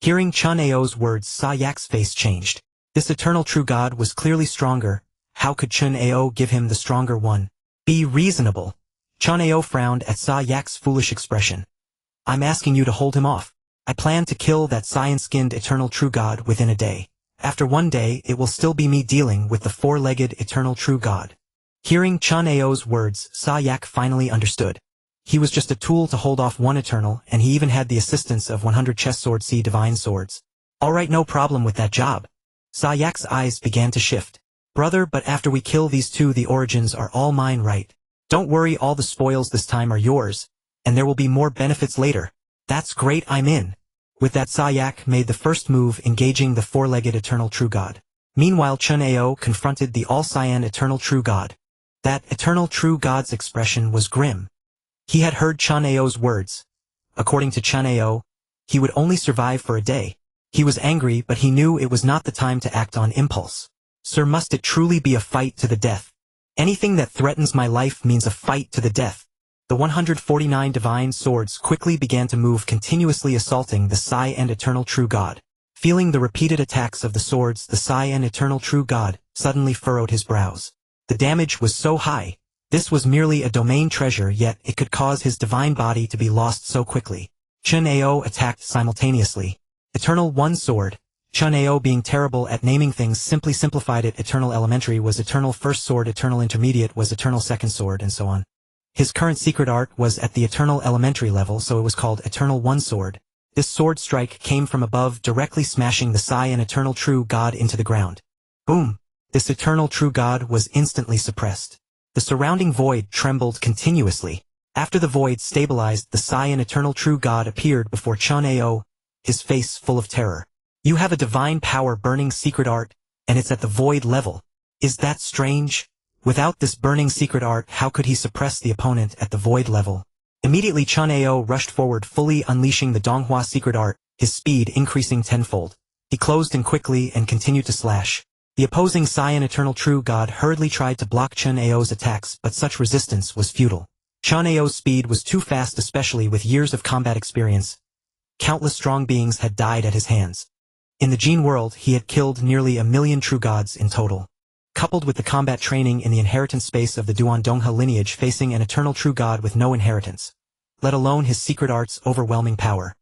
Hearing Chen Ao's words, Sayak's face changed. This eternal true god was clearly stronger. How could Chen Ao give him the stronger one? Be reasonable. Chen Ao frowned at Sayak's foolish expression. I'm asking you to hold him off. I plan to kill that cyan-skinned eternal true god within a day. After one day, it will still be me dealing with the four-legged eternal true god. Hearing Chen Ao's words, Sayak finally understood. He was just a tool to hold off one eternal, and he even had the assistance of 100 Chess Sword C divine swords. Alright, no problem with that job. Sayak's eyes began to shift. Brother, but after we kill these two the origins are all mine, right? Don't worry, all the spoils this time are yours, and there will be more benefits later. That's great, I'm in. With that, Sayak made the first move, engaging the four-legged Eternal True God. Meanwhile, Chen Ao confronted the All-Cyan Eternal True God. That Eternal True God's expression was grim. He had heard Chen Ao's words. According to Chen Ao, he would only survive for a day. He was angry, but he knew it was not the time to act on impulse. Sir, must it truly be a fight to the death? Anything that threatens my life means a fight to the death. The 149 divine swords quickly began to move, continuously assaulting the Sai and Eternal True God. Feeling the repeated attacks of the swords, the Sai and Eternal True God suddenly furrowed his brows. The damage was so high. This was merely a domain treasure, yet it could cause his divine body to be lost so quickly. Chen Ao attacked simultaneously. Eternal One Sword. Chen Ao, being terrible at naming things, simply simplified it. Eternal Elementary was Eternal First Sword, Eternal Intermediate was Eternal Second Sword, and so on. His current secret art was at the Eternal Elementary level, so it was called Eternal One Sword. This sword strike came from above, directly smashing the Sai and Eternal True God into the ground. Boom! This Eternal True God was instantly suppressed. The surrounding void trembled continuously. After the void stabilized, the Sai and Eternal True God appeared before Chen Ao, his face full of terror. You have a divine power burning secret art, and it's at the void level. Is that strange? Without this burning secret art, how could he suppress the opponent at the void level? Immediately Chen Ao rushed forward, fully unleashing the Donghua secret art, his speed increasing tenfold. He closed in quickly and continued to slash. The opposing Sai and Eternal True God hurriedly tried to block Chen Ao's attacks, but such resistance was futile. Chen Ao's speed was too fast, especially with years of combat experience. Countless strong beings had died at his hands. In the Gene world, he had killed nearly 1 million true gods in total. Coupled with the combat training in the inheritance space of the Duan Donghe lineage, facing an Eternal True God with no inheritance, let alone his secret art's overwhelming power.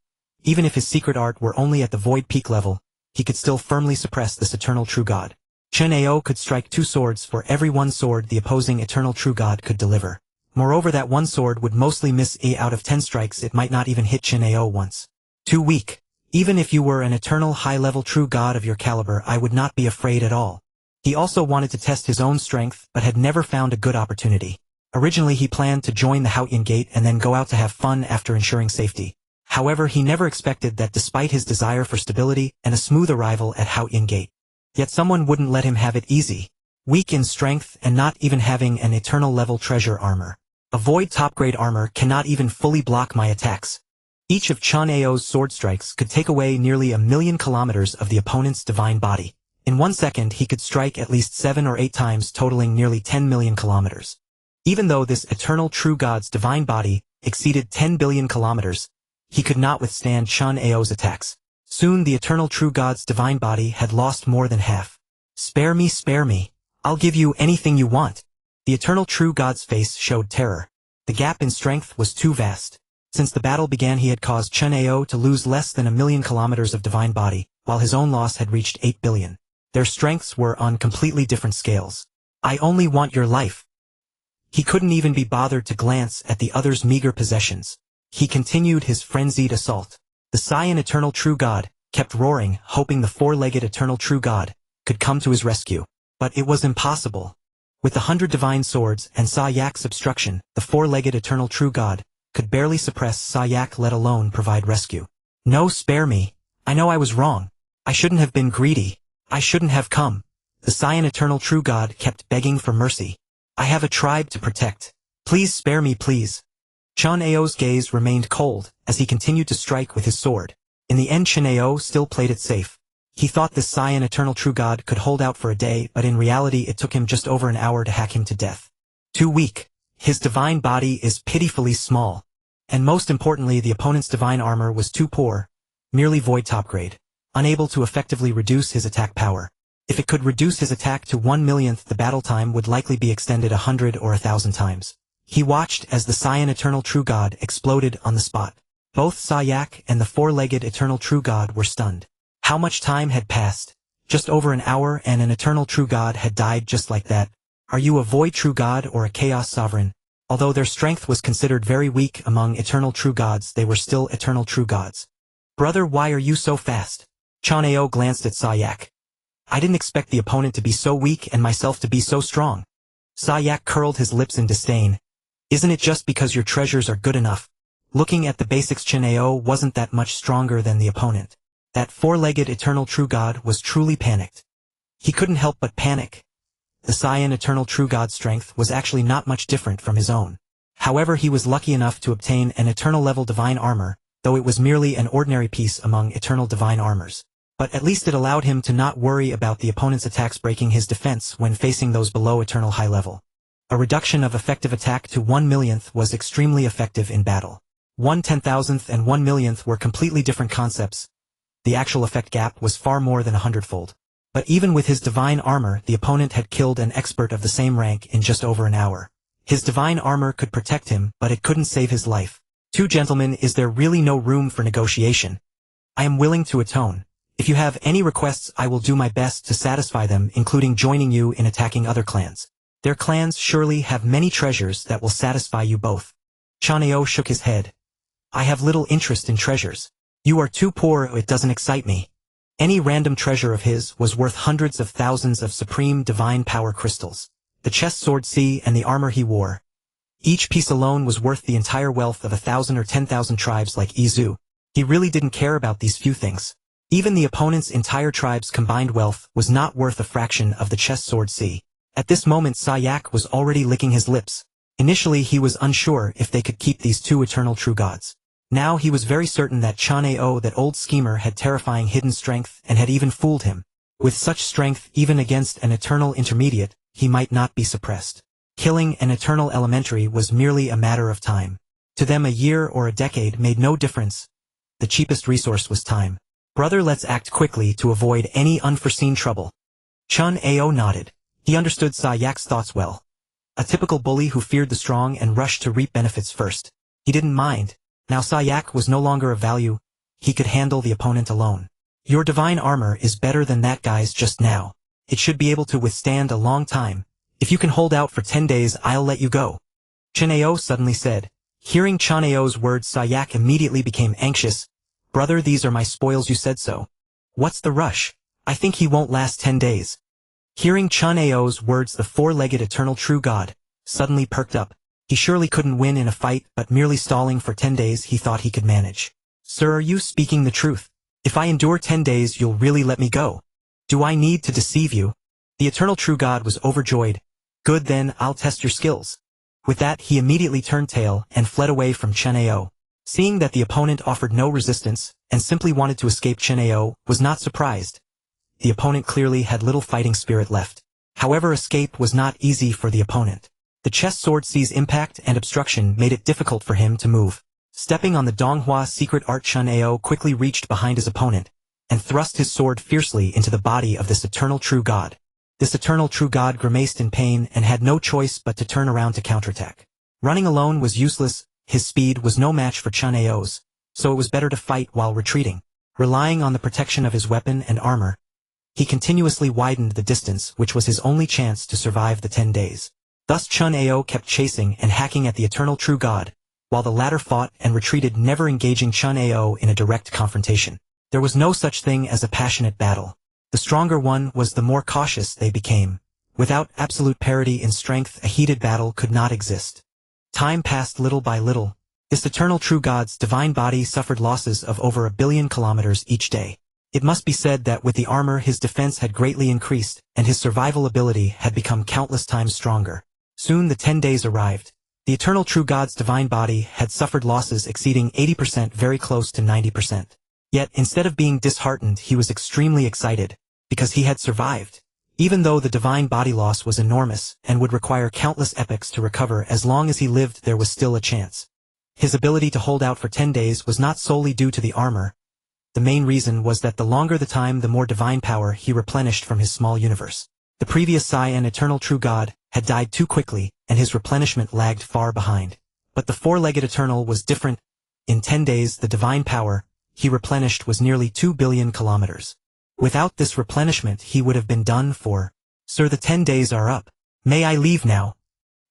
Even if his secret art were only at the void peak level, he could still firmly suppress this Eternal True God. Chen Ao could strike 2 swords for every 1 sword the opposing Eternal True God could deliver. Moreover, that 1 sword would mostly miss 8 out of 10 strikes. It might not even hit Chen Ao once. Too weak. Even if you were an eternal high-level true god of your caliber, I would not be afraid at all. He also wanted to test his own strength, but had never found a good opportunity. Originally he planned to join the Haotian Gate and then go out to have fun after ensuring safety. However, he never expected that despite his desire for stability and a smooth arrival at Haotian Gate, yet someone wouldn't let him have it easy. Weak in strength and not even having an eternal level treasure armor. A void top-grade armor cannot even fully block my attacks. Each of Chen Ao's sword strikes could take away nearly 1 million kilometers of the opponent's divine body. In 1 second he could strike at least 7 or 8 times, totaling nearly 10 million kilometers. Even though this Eternal True God's divine body exceeded 10 billion kilometers, he could not withstand Chen Ao's attacks. Soon the Eternal True God's divine body had lost more than half. Spare me, I'll give you anything you want. The Eternal True God's face showed terror. The gap in strength was too vast. Since the battle began, he had caused Chen Ao to lose less than 1 million kilometers of divine body, while his own loss had reached 8 billion. Their strengths were on completely different scales. I only want your life. He couldn't even be bothered to glance at the other's meager possessions. He continued his frenzied assault. The Saiyan Eternal True God kept roaring, hoping the 4-legged Eternal True God could come to his rescue. But it was impossible. With the 100 divine swords and Sayak's obstruction, the 4-legged Eternal True God could barely suppress Sayak, let alone provide rescue. No, spare me. I know I was wrong. I shouldn't have been greedy. I shouldn't have come. The Saiyan Eternal True God kept begging for mercy. I have a tribe to protect. Please spare me, please. Chen Ao's gaze remained cold as he continued to strike with his sword. In the end, Chen Ao still played it safe. He thought this Saiyan Eternal True God could hold out for a day, but in reality it took him just over an hour to hack him to death. Too weak. His divine body is pitifully small. And most importantly, the opponent's divine armor was too poor, merely void top grade, unable to effectively reduce his attack power. If it could reduce his attack to 1/1,000th, the battle time would likely be extended 100 or 1,000 times. He watched as the Saiyan Eternal True God exploded on the spot. Both Sayak and the 4-legged Eternal True God were stunned. How much time had passed? Just over an hour, and an Eternal True God had died just like that. Are you a void true god or a chaos sovereign? Although their strength was considered very weak among Eternal True Gods, they were still Eternal True Gods. Brother, why are you so fast? Chen Ao glanced at Sayak. I didn't expect the opponent to be so weak and myself to be so strong. Sayak curled his lips in disdain. Isn't it just because your treasures are good enough? Looking at the basics, Chen Ao wasn't that much stronger than the opponent. That four-legged eternal true god was truly panicked. He couldn't help but panic. The Saiyan eternal true god's strength was actually not much different from his own. However, he was lucky enough to obtain an eternal level divine armor, though it was merely an ordinary piece among eternal divine armors. But at least it allowed him to not worry about the opponent's attacks breaking his defense when facing those below eternal high level. A reduction of effective attack to 1/1,000,000th was extremely effective in battle. 1/10,000th and 1/1,000,000th were completely different concepts. The actual effect gap was far more than 100-fold. But even with his divine armor, the opponent had killed an expert of the same rank in just over an hour. His divine armor could protect him, but it couldn't save his life. Two gentlemen, is there really no room for negotiation? I am willing to atone. If you have any requests, I will do my best to satisfy them, including joining you in attacking other clans. Their clans surely have many treasures that will satisfy you both. Chen Ao shook his head. I have little interest in treasures. You are too poor, it doesn't excite me. Any random treasure of his was worth hundreds of thousands of supreme divine power crystals. The chest sword C and the armor he wore. Each piece alone was worth the entire wealth of 1,000 or 10,000 tribes like Izu. He really didn't care about these few things. Even the opponent's entire tribe's combined wealth was not worth a fraction of the chest sword C. At this moment, Sayak was already licking his lips. Initially, he was unsure if they could keep these two eternal true gods. Now he was very certain that Chen Ao, that old schemer, had terrifying hidden strength and had even fooled him. With such strength, even against an eternal intermediate, he might not be suppressed. Killing an eternal elementary was merely a matter of time. To them, a year or a decade made no difference. The cheapest resource was time. Brother, let's act quickly to avoid any unforeseen trouble. Chen Ao nodded. He understood Sayak's thoughts well. A typical bully who feared the strong and rushed to reap benefits first. He didn't mind. Now Sayak was no longer of value. He could handle the opponent alone. Your divine armor is better than that guy's just now. It should be able to withstand a long time. If you can hold out for 10 days, I'll let you go. Chen Ao suddenly said. Hearing Chen Ao's words, Sayak immediately became anxious. Brother, these are my spoils, you said so. What's the rush? I think he won't last 10 days. Hearing Chen Ao's words, the four-legged eternal true god suddenly perked up. He surely couldn't win in a fight, but merely stalling for 10 days he thought he could manage. Sir, are you speaking the truth? If I endure 10 days, you'll really let me go? Do I need to deceive you? The eternal true god was overjoyed. Good then, I'll test your skills. With that, he immediately turned tail and fled away from Chen Ao. Seeing that the opponent offered no resistance and simply wanted to escape, Chen Ao was not surprised. The opponent clearly had little fighting spirit left. However, escape was not easy for the opponent. The chest sword C's impact and obstruction made it difficult for him to move. Stepping on the Donghua secret art, Chen Ao quickly reached behind his opponent and thrust his sword fiercely into the body of this eternal true god. This eternal true god grimaced in pain and had no choice but to turn around to counterattack. Running alone was useless. His speed was no match for Chen Ao's, so it was better to fight while retreating. Relying on the protection of his weapon and armor, he continuously widened the distance, which was his only chance to survive the 10 days. Thus Chen Ao kept chasing and hacking at the eternal true god, while the latter fought and retreated, never engaging Chen Ao in a direct confrontation. There was no such thing as a passionate battle. The stronger one was, the more cautious they became. Without absolute parity in strength, a heated battle could not exist. Time passed little by little. This eternal true god's divine body suffered losses of over 1 billion kilometers each day. It must be said that with the armor his defense had greatly increased, and his survival ability had become countless times stronger. Soon the 10 days arrived. The eternal true god's divine body had suffered losses exceeding 80%, very close to 90%. Yet, instead of being disheartened, he was extremely excited, because he had survived. Even though the divine body loss was enormous, and would require countless epochs to recover, as long as he lived there was still a chance. His ability to hold out for 10 days was not solely due to the armor. The main reason was that the longer the time, the more divine power he replenished from his small universe. The previous Saiyan eternal true god had died too quickly, and his replenishment lagged far behind. But the four-legged eternal was different. In 10 days, the divine power he replenished was nearly 2 billion kilometers. Without this replenishment, he would have been done for. Sir, the 10 days are up. May I leave now?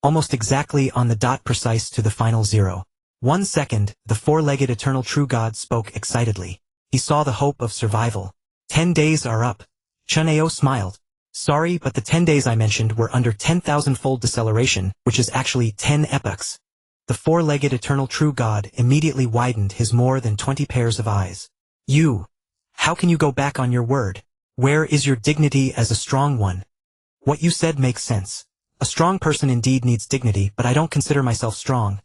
Almost exactly on the dot, precise to the final 0. 1 second, the four-legged eternal true god spoke excitedly. He saw the hope of survival. 10 days are up. Chen Ao smiled. Sorry, but the 10 days I mentioned were under 10,000-fold deceleration, which is actually 10 epochs. The four-legged eternal true God immediately widened his more than 20 pairs of eyes. How can you go back on your word? Where is your dignity as a strong one? What you said makes sense. A strong person indeed needs dignity, but I don't consider myself strong.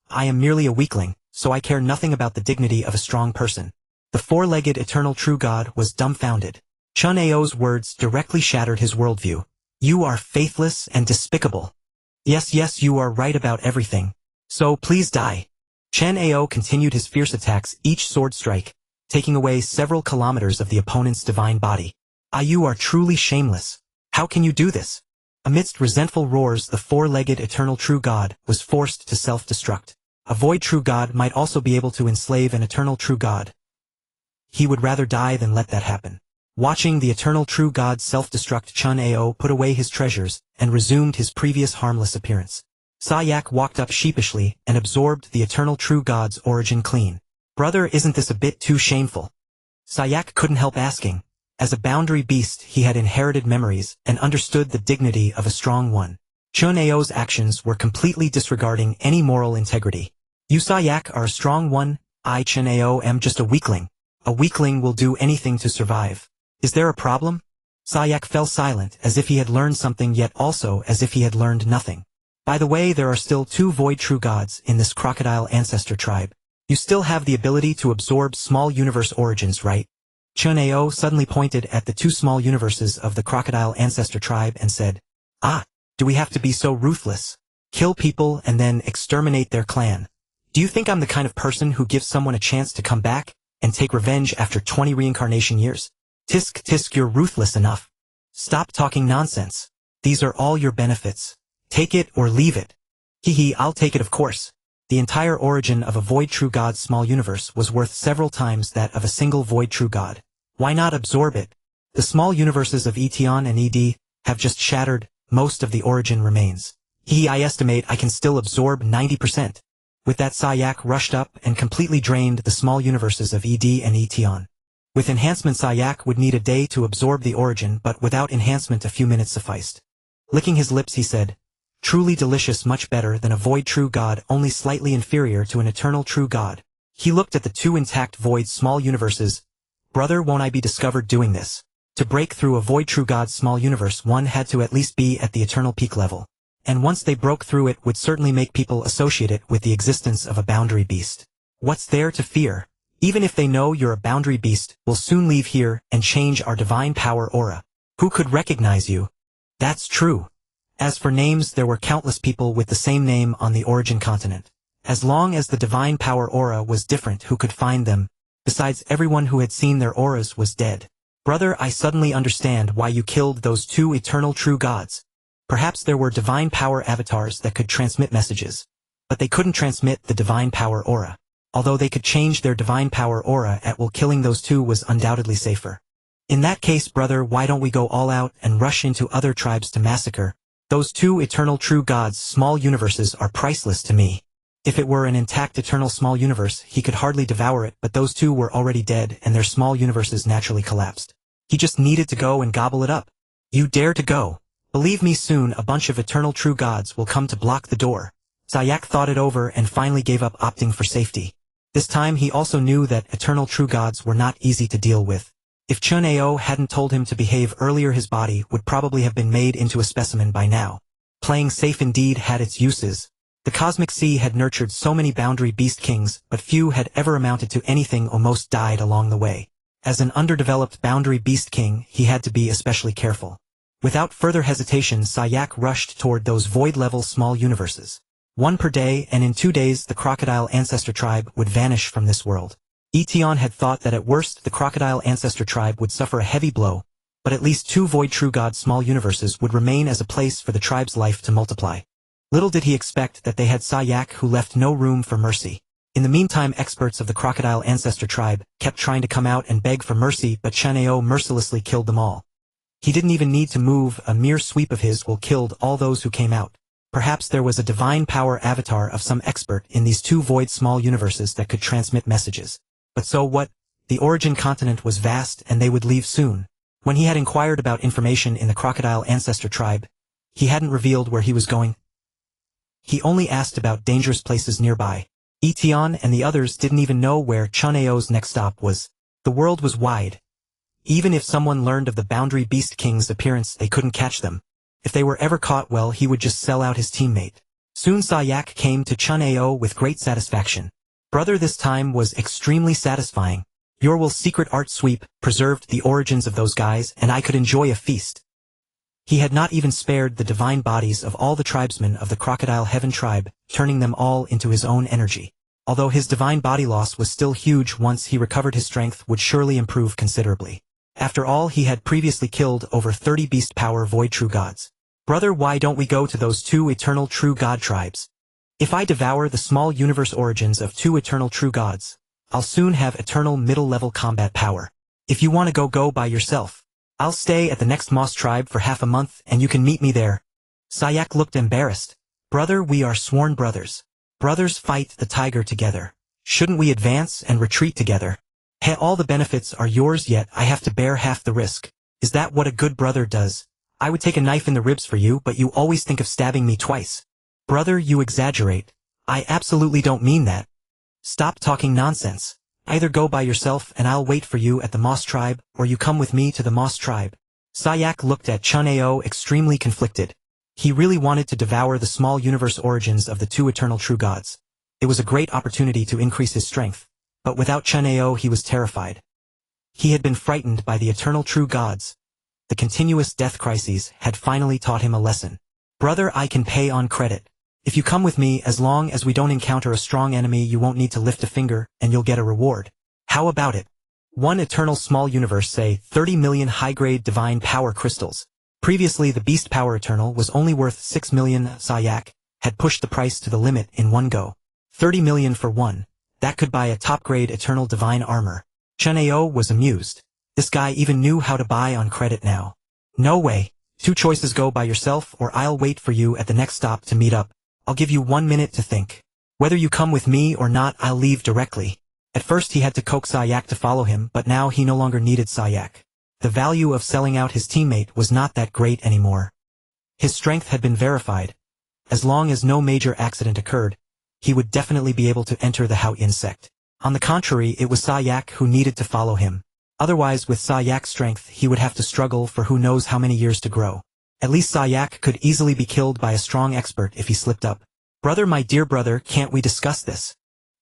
I am merely a weakling, so I care nothing about the dignity of a strong person. The four-legged eternal true God was dumbfounded. Chen Ao's words directly shattered his worldview. You are faithless and despicable. Yes, you are right about everything. So please die. Chen Ao continued his fierce attacks, each sword strike, taking away several kilometers of the opponent's divine body. You are truly shameless. How can you do this? Amidst resentful roars, the four-legged eternal true God was forced to self-destruct. A void true God might also be able to enslave an eternal true God. He would rather die than let that happen. Watching the eternal true God self-destruct, Chen Ao put away his treasures and resumed his previous harmless appearance. Sayak walked up sheepishly and absorbed the eternal true God's origin clean. Brother, isn't this a bit too shameful? Sayak couldn't help asking. As a boundary beast, he had inherited memories and understood the dignity of a strong one. Chen Ao's actions were completely disregarding any moral integrity. You, Sayak, are a strong one. I, Chen Ao, am just a weakling. A weakling will do anything to survive. Is there a problem? Sayak fell silent, as if he had learned something, yet also as if he had learned nothing. By the way, there are still 2 void true gods in this crocodile ancestor tribe. You still have the ability to absorb small universe origins, right? Chen Ao suddenly pointed at the 2 small universes of the crocodile ancestor tribe and said, do we have to be so ruthless? Kill people and then exterminate their clan? Do you think I'm the kind of person who gives someone a chance to come back and take revenge after 20 reincarnation years? Tisk, you're ruthless enough. Stop talking nonsense. These are all your benefits. Take it or leave it. I'll take it, of course. The entire origin of a void true god's small universe was worth several times that of a single void true god. Why not absorb it? The small universes of Etion and Ed have just shattered. Most of the origin remains. I estimate I can still absorb 90%. With that, Sayak rushed up and completely drained the small universes of Ed and Etion. With enhancement, Sayak would need a day to absorb the origin, but without enhancement a few minutes sufficed. Licking his lips, he said, truly delicious, much better than a void true god, only slightly inferior to an eternal true god. He looked at the 2 intact void small universes. Brother, won't I be discovered doing this? To break through a void true god's small universe, one had to at least be at the eternal peak level. And once they broke through, it would certainly make people associate it with the existence of a boundary beast. What's there to fear? Even if they know you're a boundary beast, we'll soon leave here and change our divine power aura. Who could recognize you? That's true. As for names, there were countless people with the same name on the origin continent. As long as the divine power aura was different, who could find them? Besides, everyone who had seen their auras was dead. Brother, I suddenly understand why you killed those 2 eternal true gods. Perhaps there were divine power avatars that could transmit messages, but they couldn't transmit the divine power aura. Although they could change their divine power aura at will, killing those 2 was undoubtedly safer. In that case, brother, why don't we go all out and rush into other tribes to massacre? Those 2 eternal true gods' small universes are priceless to me. If it were an intact eternal small universe, he could hardly devour it, but those 2 were already dead and their small universes naturally collapsed. He just needed to go and gobble it up. You dare to go? Believe me, soon a bunch of eternal true gods will come to block the door. Sayak thought it over and finally gave up, opting for safety. This time he also knew that eternal true gods were not easy to deal with. If Chen Ao hadn't told him to behave earlier, his body would probably have been made into a specimen by now. Playing safe indeed had its uses. The Cosmic Sea had nurtured so many boundary beast kings, but few had ever amounted to anything or most died along the way. As an underdeveloped boundary beast king, he had to be especially careful. Without further hesitation, Sayak rushed toward those void-level small universes. 1 per day, and in 2 days the crocodile ancestor tribe would vanish from this world. Etion had thought that at worst the crocodile ancestor tribe would suffer a heavy blow, but at least 2 void true god small universes would remain as a place for the tribe's life to multiply. Little did he expect that they had Sayak, who left no room for mercy. In the meantime, experts of the crocodile ancestor tribe kept trying to come out and beg for mercy, but Chen Ao mercilessly killed them all. He didn't even need to move, a mere sweep of his will killed all those who came out. Perhaps there was a divine power avatar of some expert in these 2 void small universes that could transmit messages. But so what? The origin continent was vast and they would leave soon. When he had inquired about information in the crocodile ancestor tribe, he hadn't revealed where he was going. He only asked about dangerous places nearby. Etion and the others didn't even know where Chen Ao's next stop was. The world was wide. Even if someone learned of the Boundary Beast King's appearance, they couldn't catch them. If they were ever caught, well, he would just sell out his teammate. Soon Sayak came to Chen Ao with great satisfaction. Brother, this time was extremely satisfying. Your will's secret art sweep preserved the origins of those guys, and I could enjoy a feast. He had not even spared the divine bodies of all the tribesmen of the Crocodile Heaven tribe, turning them all into his own energy. Although his divine body loss was still huge, once he recovered his strength would surely improve considerably. After all, he had previously killed over 30 beast power void true gods. Brother, why don't we go to those 2 eternal true god tribes? If I devour the small universe origins of 2 eternal true gods, I'll soon have eternal middle-level combat power. If you want to go by yourself. I'll stay at the next Moss tribe for half a month and you can meet me there. Sayak looked embarrassed. Brother, we are sworn brothers. Brothers fight the tiger together. Shouldn't we advance and retreat together? Hey, all the benefits are yours, yet I have to bear half the risk. Is that what a good brother does? I would take a knife in the ribs for you, but you always think of stabbing me twice. Brother, you exaggerate. I absolutely don't mean that. Stop talking nonsense. Either go by yourself and I'll wait for you at the Moss tribe, or you come with me to the Moss tribe. Sayak looked at Chen Ao extremely conflicted. He really wanted to devour the small universe origins of the 2 eternal true gods. It was a great opportunity to increase his strength, but without Chen Ao he was terrified. He had been frightened by the eternal true gods. The continuous death crises had finally taught him a lesson. Brother, I can pay on credit. If you come with me, as long as we don't encounter a strong enemy, you won't need to lift a finger, and you'll get a reward. How about it? 1 eternal small universe, say 30 million high-grade divine power crystals. Previously the beast power eternal was only worth 6 million. Sayak had pushed the price to the limit in one go. 30 million for one. That could buy a top-grade eternal divine armor. Chen Ao was amused. This guy even knew how to buy on credit now. No way. 2 choices: go by yourself or I'll wait for you at the next stop to meet up. I'll give you 1 minute to think. Whether you come with me or not, I'll leave directly. At first he had to coax Sayak to follow him, but now he no longer needed Sayak. The value of selling out his teammate was not that great anymore. His strength had been verified. As long as no major accident occurred, he would definitely be able to enter the Hao insect. On the contrary, it was Sayak who needed to follow him. Otherwise, with Sayak's strength, he would have to struggle for who knows how many years to grow. At least Sayak could easily be killed by a strong expert if he slipped up. Brother, my dear brother, can't we discuss this?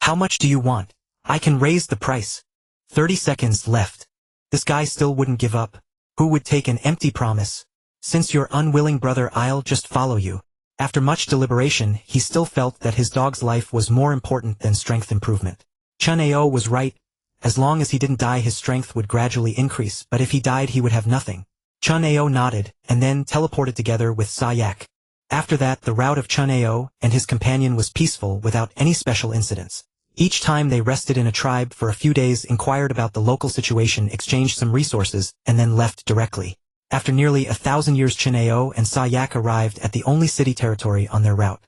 How much do you want? I can raise the price. 30 seconds left. This guy still wouldn't give up. Who would take an empty promise? Since you're unwilling, brother, I'll just follow you. After much deliberation, he still felt that his dog's life was more important than strength improvement. Chen Ao was right. As long as he didn't die, his strength would gradually increase, but if he died, he would have nothing. Chen Ao nodded, and then teleported together with Sayak. After that, the route of Chen Ao and his companion was peaceful without any special incidents. Each time they rested in a tribe for a few days, inquired about the local situation, exchanged some resources, and then left directly. After nearly 1,000 years, Chen Ao and Sayak arrived at the only city territory on their route.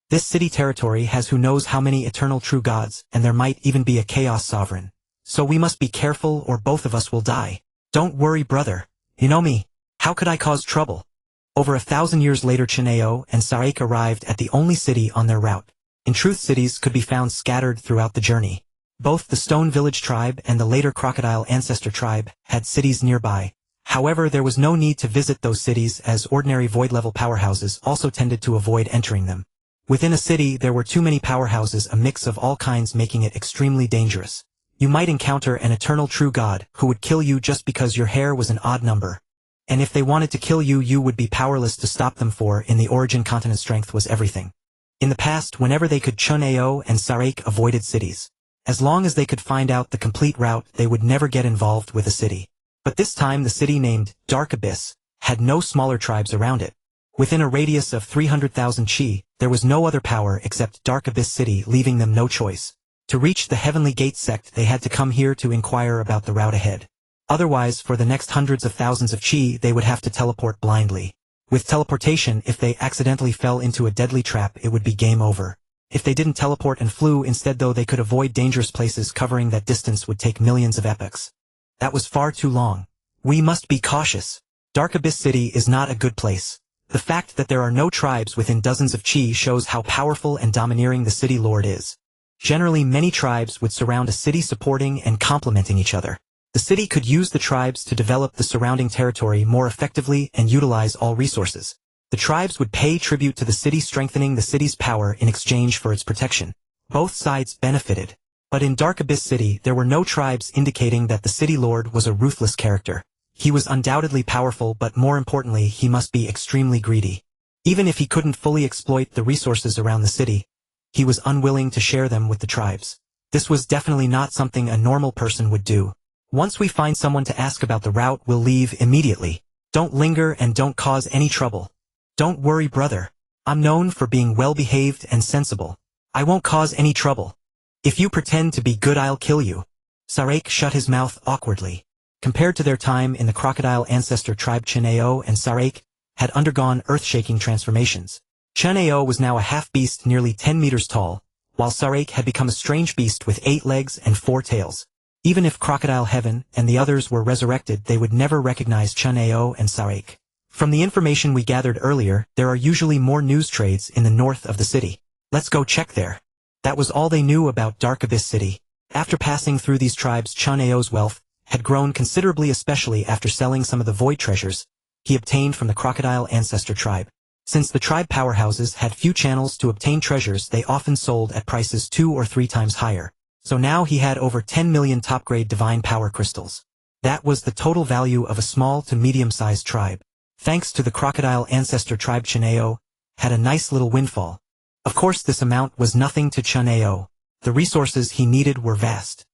This city territory has who knows how many eternal true gods, and there might even be a chaos sovereign. So we must be careful or both of us will die. Don't worry, brother. You know me. How could I cause trouble? Over 1,000 years later, Chen Ao and Sayak arrived at the only city on their route. In truth, cities could be found scattered throughout the journey. Both the Stone Village tribe and the later Crocodile Ancestor tribe had cities nearby. However, there was no need to visit those cities, as ordinary void-level powerhouses also tended to avoid entering them. Within a city, there were too many powerhouses, a mix of all kinds, making it extremely dangerous. You might encounter an eternal true god who would kill you just because your hair was an odd number. And if they wanted to kill you, you would be powerless to stop them, for in the origin continent strength was everything. In the past, whenever they could, Chen Ao and Sayak avoided cities. As long as they could find out the complete route, they would never get involved with a city. But this time the city, named Dark Abyss, had no smaller tribes around it. Within a radius of 300,000 chi, there was no other power except Dark Abyss City, leaving them no choice. To reach the Heavenly Gate sect, they had to come here to inquire about the route ahead. Otherwise, for the next hundreds of thousands of chi, they would have to teleport blindly. With teleportation, if they accidentally fell into a deadly trap, it would be game over. If they didn't teleport and flew instead, though, they could avoid dangerous places. Covering that distance would take millions of epochs. That was far too long. We must be cautious. Dark Abyss City is not a good place. The fact that there are no tribes within dozens of chi shows how powerful and domineering the city lord is. Generally, many tribes would surround a city supporting and complementing each other. The city could use the tribes to develop the surrounding territory more effectively and utilize all resources. The tribes would pay tribute to the city, strengthening the city's power in exchange for its protection. Both sides benefited. But in Dark Abyss City there were no tribes, indicating that the city lord was a ruthless character. He was undoubtedly powerful, but more importantly he must be extremely greedy. Even if he couldn't fully exploit the resources around the city, he was unwilling to share them with the tribes. This was definitely not something a normal person would do. Once we find someone to ask about the route, we'll leave immediately. Don't linger and don't cause any trouble. Don't worry, brother. I'm known for being well-behaved and sensible. I won't cause any trouble. If you pretend to be good, I'll kill you. Sarek shut his mouth awkwardly. Compared to their time in the crocodile ancestor tribe, Chen Ao and Sarek had undergone earth-shaking transformations. Chen Ao was now a half-beast nearly 10 meters tall, while Sarek had become a strange beast with 8 legs and 4 tails. Even if Crocodile Heaven and the others were resurrected, they would never recognize Chen Ao and Sarek. From the information we gathered earlier, there are usually more news trades in the north of the city. Let's go check there. That was all they knew about Dark Abyss City. After passing through these tribes, Chen Ao's wealth had grown considerably, especially after selling some of the void treasures he obtained from the crocodile ancestor tribe. Since the tribe powerhouses had few channels to obtain treasures, they often sold at prices 2 or 3 times higher. So now he had over 10 million top-grade divine power crystals. That was the total value of a small to medium-sized tribe. Thanks to the crocodile ancestor tribe, Chen Ao had a nice little windfall. Of course, this amount was nothing to Chen Ao. The resources he needed were vast.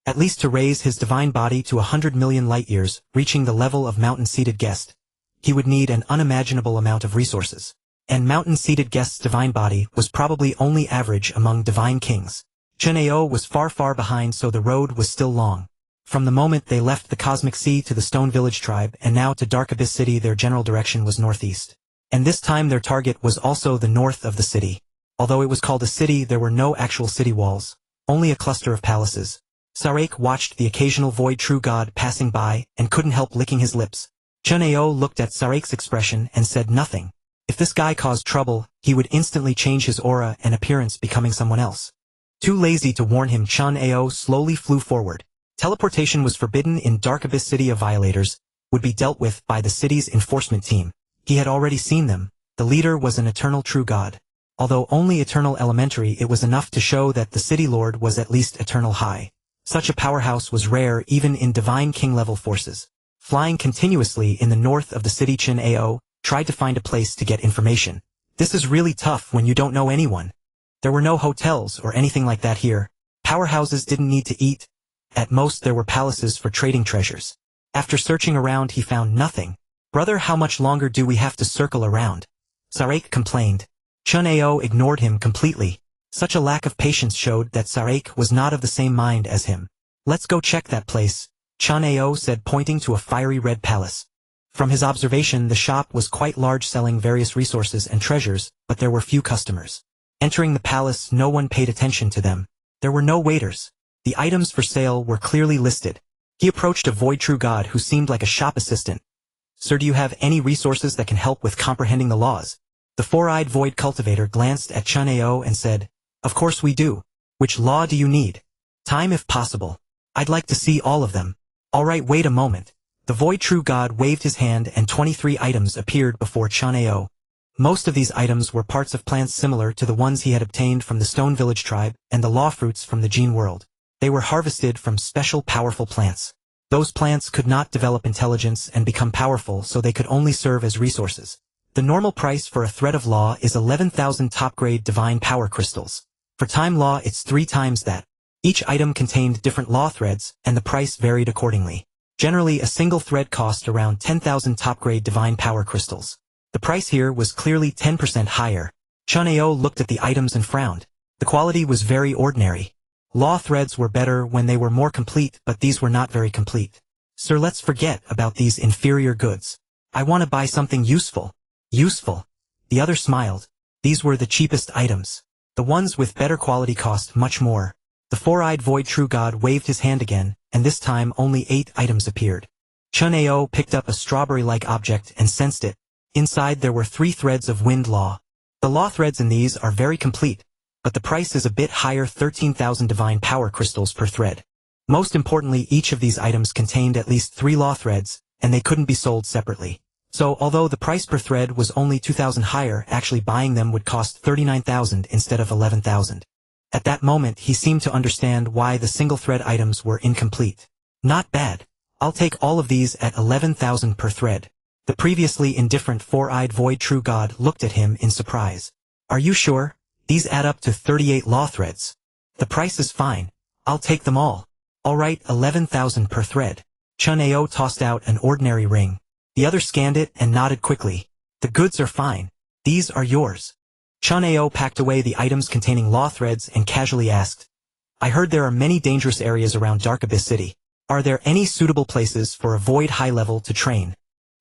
At least to raise his divine body to 100 million light-years, reaching the level of mountain-seated guest, he would need an unimaginable amount of resources. And mountain-seated guest's divine body was probably only average among divine kings. Chen Ao was far behind, so the road was still long. From the moment they left the Cosmic Sea to the Stone Village tribe and now to Dark Abyss City, their general direction was northeast. And this time their target was also the north of the city. Although it was called a city, there were no actual city walls, only a cluster of palaces. Sarek watched the occasional void true god passing by and couldn't help licking his lips. Chen Ao looked at Sarek's expression and said nothing. If this guy caused trouble, he would instantly change his aura and appearance, becoming someone else. Too lazy to warn him, Chen Ao slowly flew forward. Teleportation was forbidden in Dark Abyss City. Of violators would be dealt with by the city's enforcement team. He had already seen them. The leader was an eternal true god. Although only eternal elementary, it was enough to show that the city lord was at least eternal high. Such a powerhouse was rare even in divine king level forces. Flying continuously in the north of the city, Chen Ao tried to find a place to get information. This is really tough when you don't know anyone. There were no hotels or anything like that here. Powerhouses didn't need to eat. At most there were palaces for trading treasures. After searching around he found nothing. Brother, how much longer do we have to circle around? Sarek complained. Chen Ao ignored him completely. Such a lack of patience showed that Sarek was not of the same mind as him. Let's go check that place, Chen Ao said, pointing to a fiery red palace. From his observation, the shop was quite large, selling various resources and treasures, but there were few customers. Entering the palace, no one paid attention to them. There were no waiters. The items for sale were clearly listed. He approached a void true god who seemed like a shop assistant. Sir, do you have any resources that can help with comprehending the laws? The four-eyed void cultivator glanced at Chen Ao and said, Of course we do. Which law do you need? Time if possible. I'd like to see all of them. Alright, wait a moment. The void true god waved his hand and 23 items appeared before Chen Ao. Most of these items were parts of plants similar to the ones he had obtained from the Stone Village tribe and the law fruits from the Gene world. They were harvested from special powerful plants. Those plants could not develop intelligence and become powerful, so they could only serve as resources. The normal price for a thread of law is 11,000 top-grade divine power crystals. For time law it's 3 times that. Each item contained different law threads, and the price varied accordingly. Generally, a single thread cost around 10,000 top-grade divine power crystals. The price here was clearly 10% higher. Chen Ao looked at the items and frowned. The quality was very ordinary. Law threads were better when they were more complete, but these were not very complete. Sir, let's forget about these inferior goods. I want to buy something useful. Useful? The other smiled. These were the cheapest items. The ones with better quality cost much more. The four-eyed void true god waved his hand again, and this time only 8 items appeared. Chen Ao picked up a strawberry-like object and sensed it. Inside there were 3 threads of wind law. The law threads in these are very complete, but the price is a bit higher, 13,000 divine power crystals per thread. Most importantly, each of these items contained at least 3 law threads, and they couldn't be sold separately. So although the price per thread was only 2,000 higher, actually buying them would cost 39,000 instead of 11,000. At that moment he seemed to understand why the single thread items were incomplete. Not bad. I'll take all of these at 11,000 per thread. The previously indifferent 4-eyed void true god looked at him in surprise. Are you sure? These add up to 38 law threads. The price is fine. I'll take them all. Alright, 11,000 per thread. Chen Ao tossed out an ordinary ring. The other scanned it and nodded quickly. The goods are fine. These are yours. Chen Ao packed away the items containing law threads and casually asked, I heard there are many dangerous areas around Dark Abyss City. Are there any suitable places for a Void High level to train?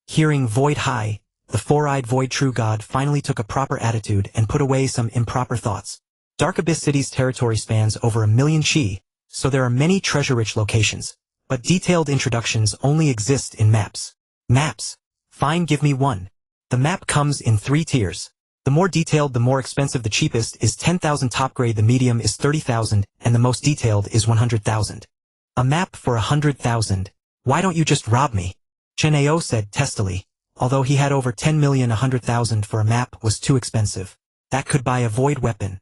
Hearing Void High, the 4-eyed Void True God finally took a proper attitude and put away some improper thoughts. Dark Abyss City's territory spans over 1,000,000 chi, so there are many treasure-rich locations, but detailed introductions only exist in maps. Maps. Fine, give me one. The map comes in 3 tiers. The more detailed, the more expensive. The cheapest is 10,000 top grade, the medium is 30,000, and the most detailed is 100,000. A map for 100,000. Why don't you just rob me? Chen Ao said testily. Although he had over 10,100,000 for a map was too expensive. That could buy a void weapon.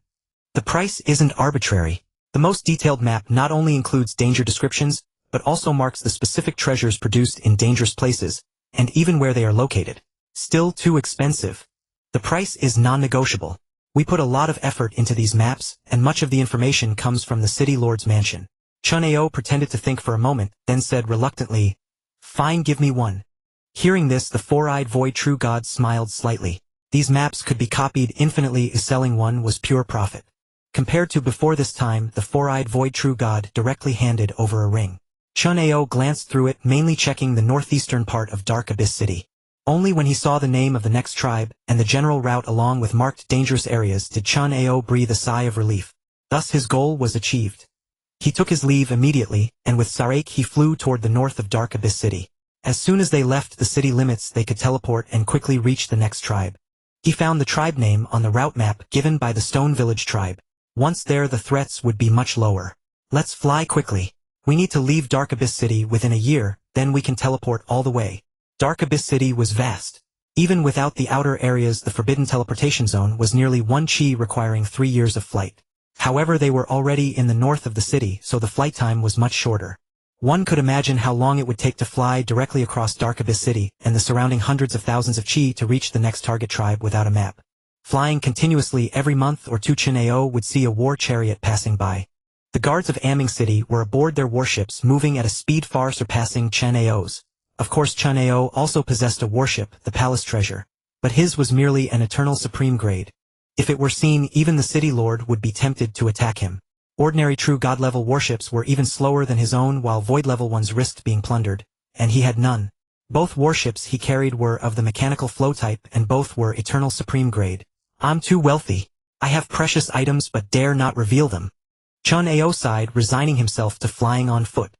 The price isn't arbitrary. The most detailed map not only includes danger descriptions, but also marks the specific treasures produced in dangerous places, and even where they are located. Still too expensive. The price is non-negotiable. We put a lot of effort into these maps, and much of the information comes from the city lord's mansion. Chen Ao pretended to think for a moment, then said reluctantly, Fine, give me one. Hearing this, the 4-eyed void true god smiled slightly. These maps could be copied infinitely. Selling one was pure profit. Compared to before this time, the 4-eyed void true god directly handed over a ring. Chen Ao glanced through it, mainly checking the northeastern part of Dark Abyss City. Only when he saw the name of the next tribe, and the general route along with marked dangerous areas, did Chen Ao breathe a sigh of relief. Thus his goal was achieved. He took his leave immediately, and with Sarek he flew toward the north of Dark Abyss City. As soon as they left the city limits they could teleport and quickly reach the next tribe. He found the tribe name on the route map given by the Stone Village tribe. Once there the threats would be much lower. Let's fly quickly. We need to leave Dark Abyss City within a year, then we can teleport all the way. Dark Abyss City was vast. Even without the outer areas, the forbidden teleportation zone was nearly 1 chi, requiring 3 years of flight. However, they were already in the north of the city, so the flight time was much shorter. One could imagine how long it would take to fly directly across Dark Abyss City and the surrounding hundreds of thousands of chi to reach the next target tribe without a map. Flying continuously every month or two, Chen Ao would see a war chariot passing by. The guards of Aming City were aboard their warships, moving at a speed far surpassing Chen Ao's. Of course, Chen Ao also possessed a warship, the Palace Treasure, but his was merely an eternal supreme grade. If it were seen, even the city lord would be tempted to attack him. Ordinary true god-level warships were even slower than his own, while void-level ones risked being plundered, and he had none. Both warships he carried were of the mechanical flow type, and both were eternal supreme grade. I'm too wealthy. I have precious items but dare not reveal them. Chen Ao sighed, resigning himself to flying on foot.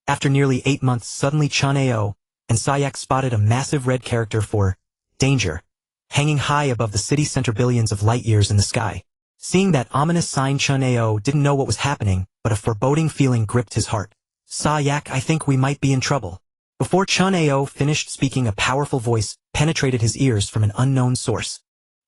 After nearly 8 months, suddenly Chen Ao and Sayak spotted a massive red character for danger, hanging high above the city center, billions of light years in the sky. Seeing that ominous sign, Chen Ao didn't know what was happening, but a foreboding feeling gripped his heart. Sayak, I think we might be in trouble. Before Chen Ao finished speaking, a powerful voice penetrated his ears from an unknown source.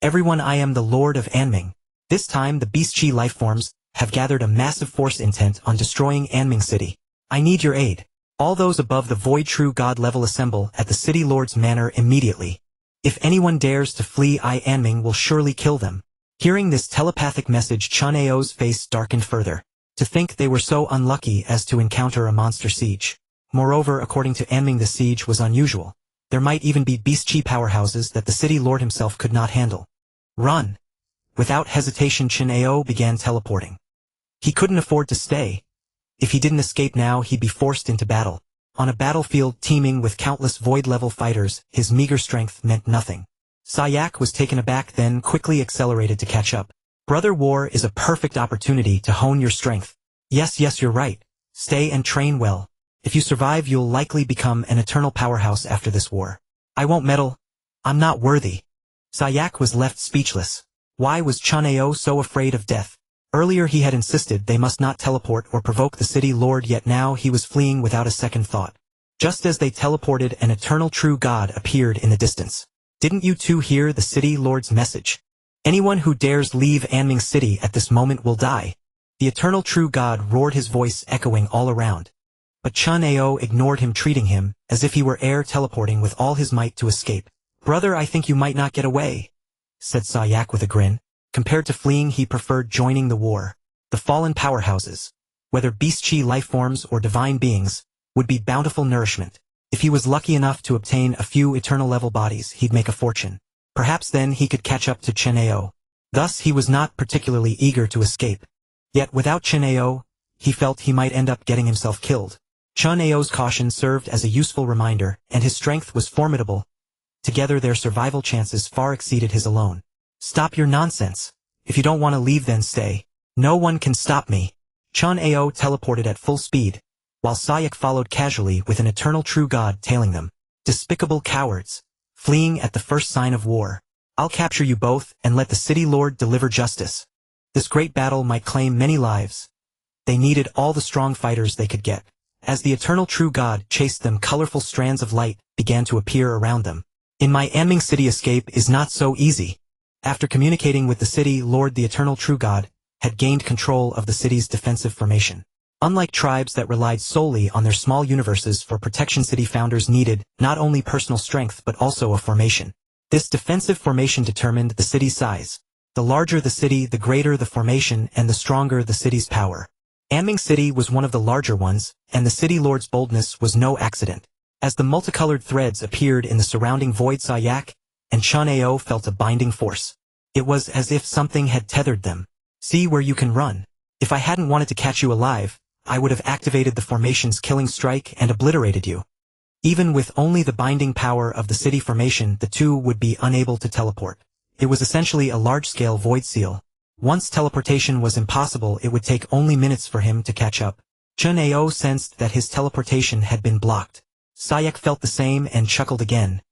Everyone, I am the Lord of Anming. This time the Beast Chi lifeforms have gathered a massive force intent on destroying Anming City. I need your aid. All those above the Void True God level assemble at the City Lord's Manor immediately. If anyone dares to flee, Anming will surely kill them. Hearing this telepathic message, Chen Ao's face darkened further. To think they were so unlucky as to encounter a monster siege. Moreover, according to Anming, the siege was unusual. There might even be Beast Chi powerhouses that the City Lord himself could not handle. Run! Without hesitation, Chen Ao began teleporting. He couldn't afford to stay. If he didn't escape now, he'd be forced into battle. On a battlefield teeming with countless void-level fighters, his meager strength meant nothing. Sayak was taken aback, then quickly accelerated to catch up. Brother, war is a perfect opportunity to hone your strength. Yes, you're right. Stay and train well. If you survive, you'll likely become an eternal powerhouse after this war. I won't meddle. I'm not worthy. Sayak was left speechless. Why was Chen Ao so afraid of death? Earlier he had insisted they must not teleport or provoke the city lord, yet now he was fleeing without a second thought. Just as they teleported, an eternal true god appeared in the distance. Didn't you two hear the city lord's message? Anyone who dares leave Anming City at this moment will die. The eternal true god roared, his voice echoing all around. But Chen Ao ignored him, treating him as if he were air teleporting with all his might to escape. Brother, I think you might not get away, said Sayak with a grin. Compared to fleeing, he preferred joining the war. The fallen powerhouses, whether beast-chi lifeforms or divine beings, would be bountiful nourishment. If he was lucky enough to obtain a few eternal-level bodies, he'd make a fortune. Perhaps then he could catch up to Chen Ao. Thus he was not particularly eager to escape. Yet without Chen Ao, he felt he might end up getting himself killed. Chen Ao's caution served as a useful reminder, and his strength was formidable. Together their survival chances far exceeded his alone. Stop your nonsense. If you don't want to leave, then stay. No one can stop me. Chen Ao teleported at full speed, while Sayak followed casually with an eternal true god tailing them. Despicable cowards. Fleeing at the first sign of war. I'll capture you both and let the city lord deliver justice. This great battle might claim many lives. They needed all the strong fighters they could get. As the eternal true god chased them, colorful strands of light began to appear around them. In my Anming City, escape is not so easy. After communicating with the city lord, the eternal true god had gained control of the city's defensive formation. Unlike tribes that relied solely on their small universes for protection, city founders needed not only personal strength but also a formation. This defensive formation determined the city's size. The larger the city, the greater the formation, and the stronger the city's power. Anming City was one of the larger ones, and the city lord's boldness was no accident. As the multicolored threads appeared in the surrounding void, Sayak and Chen Ao felt a binding force. It was as if something had tethered them. See where you can run. If I hadn't wanted to catch you alive, I would have activated the formation's killing strike and obliterated you. Even with only the binding power of the city formation, the two would be unable to teleport. It was essentially a large-scale void seal. Once teleportation was impossible, it would take only minutes for him to catch up. Chen Ao sensed that his teleportation had been blocked. Sayak felt the same and chuckled again.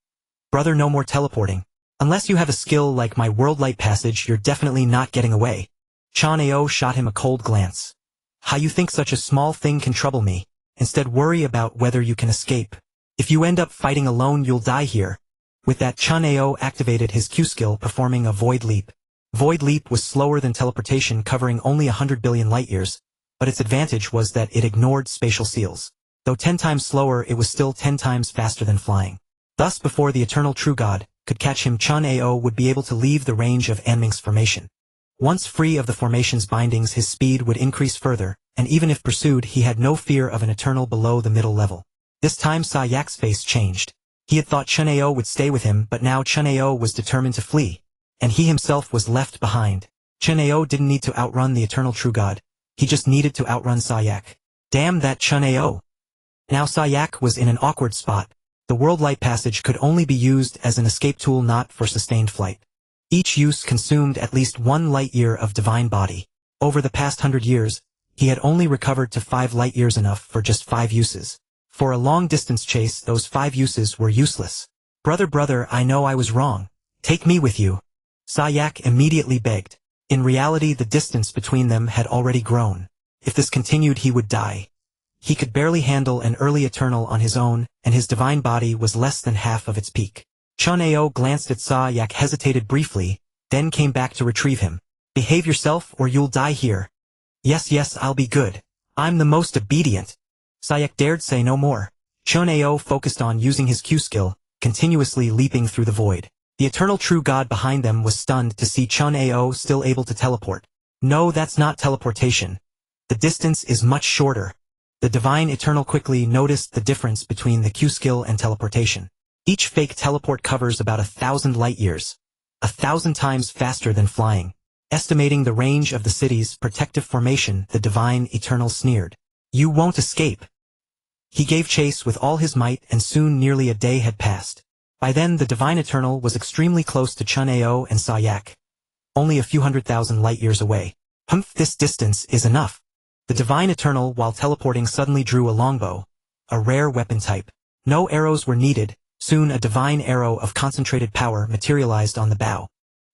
Brother, no more teleporting. Unless you have a skill like my world light passage, you're definitely not getting away. Chen Ao shot him a cold glance. How you think such a small thing can trouble me? Instead, worry about whether you can escape. If you end up fighting alone, you'll die here. With that, Chen Ao activated his Q skill, performing a void leap. Void leap was slower than teleportation, covering only 100 billion light-years, but its advantage was that it ignored spatial seals. Though 10 times slower, it was still 10 times faster than flying. Thus, before the eternal true god could catch him, Chen Ao would be able to leave the range of Anming's formation. Once free of the formation's bindings, his speed would increase further, and even if pursued, he had no fear of an eternal below the middle level. This time Sayak's face changed. He had thought Chen Ao would stay with him, but now Chen Ao was determined to flee, and he himself was left behind. Chen Ao didn't need to outrun the eternal true god. He just needed to outrun Sayak. Damn that Chen Ao! Now Sayak was in an awkward spot. The world light passage could only be used as an escape tool, not for sustained flight. Each use consumed at least 1 light-year of divine body. Over the past 100 years, he had only recovered to 5 light-years, enough for just 5 uses. For a long-distance chase, those 5 uses were useless. Brother, I know I was wrong. Take me with you. Sayak immediately begged. In reality, the distance between them had already grown. If this continued, he would die. He could barely handle an early eternal on his own, and his divine body was less than half of its peak. Chen Ao glanced at Sayak, hesitated briefly, then came back to retrieve him. Behave yourself or you'll die here. Yes, I'll be good. I'm the most obedient. Sayak dared say no more. Chen Ao focused on using his Q skill, continuously leaping through the void. The eternal true god behind them was stunned to see Chen Ao still able to teleport. No, that's not teleportation. The distance is much shorter. The divine eternal quickly noticed the difference between the Q skill and teleportation. Each fake teleport covers about 1,000 light-years, 1,000 times faster than flying. Estimating the range of the city's protective formation, the divine eternal sneered. You won't escape. He gave chase with all his might, and soon nearly a day had passed. By then the divine eternal was extremely close to Chen Ao and Sayak, only a few 100,000 light-years away. This distance is enough. The divine eternal, while teleporting, suddenly drew a longbow. a rare weapon type. No arrows were needed, soon a divine arrow of concentrated power materialized on the bow.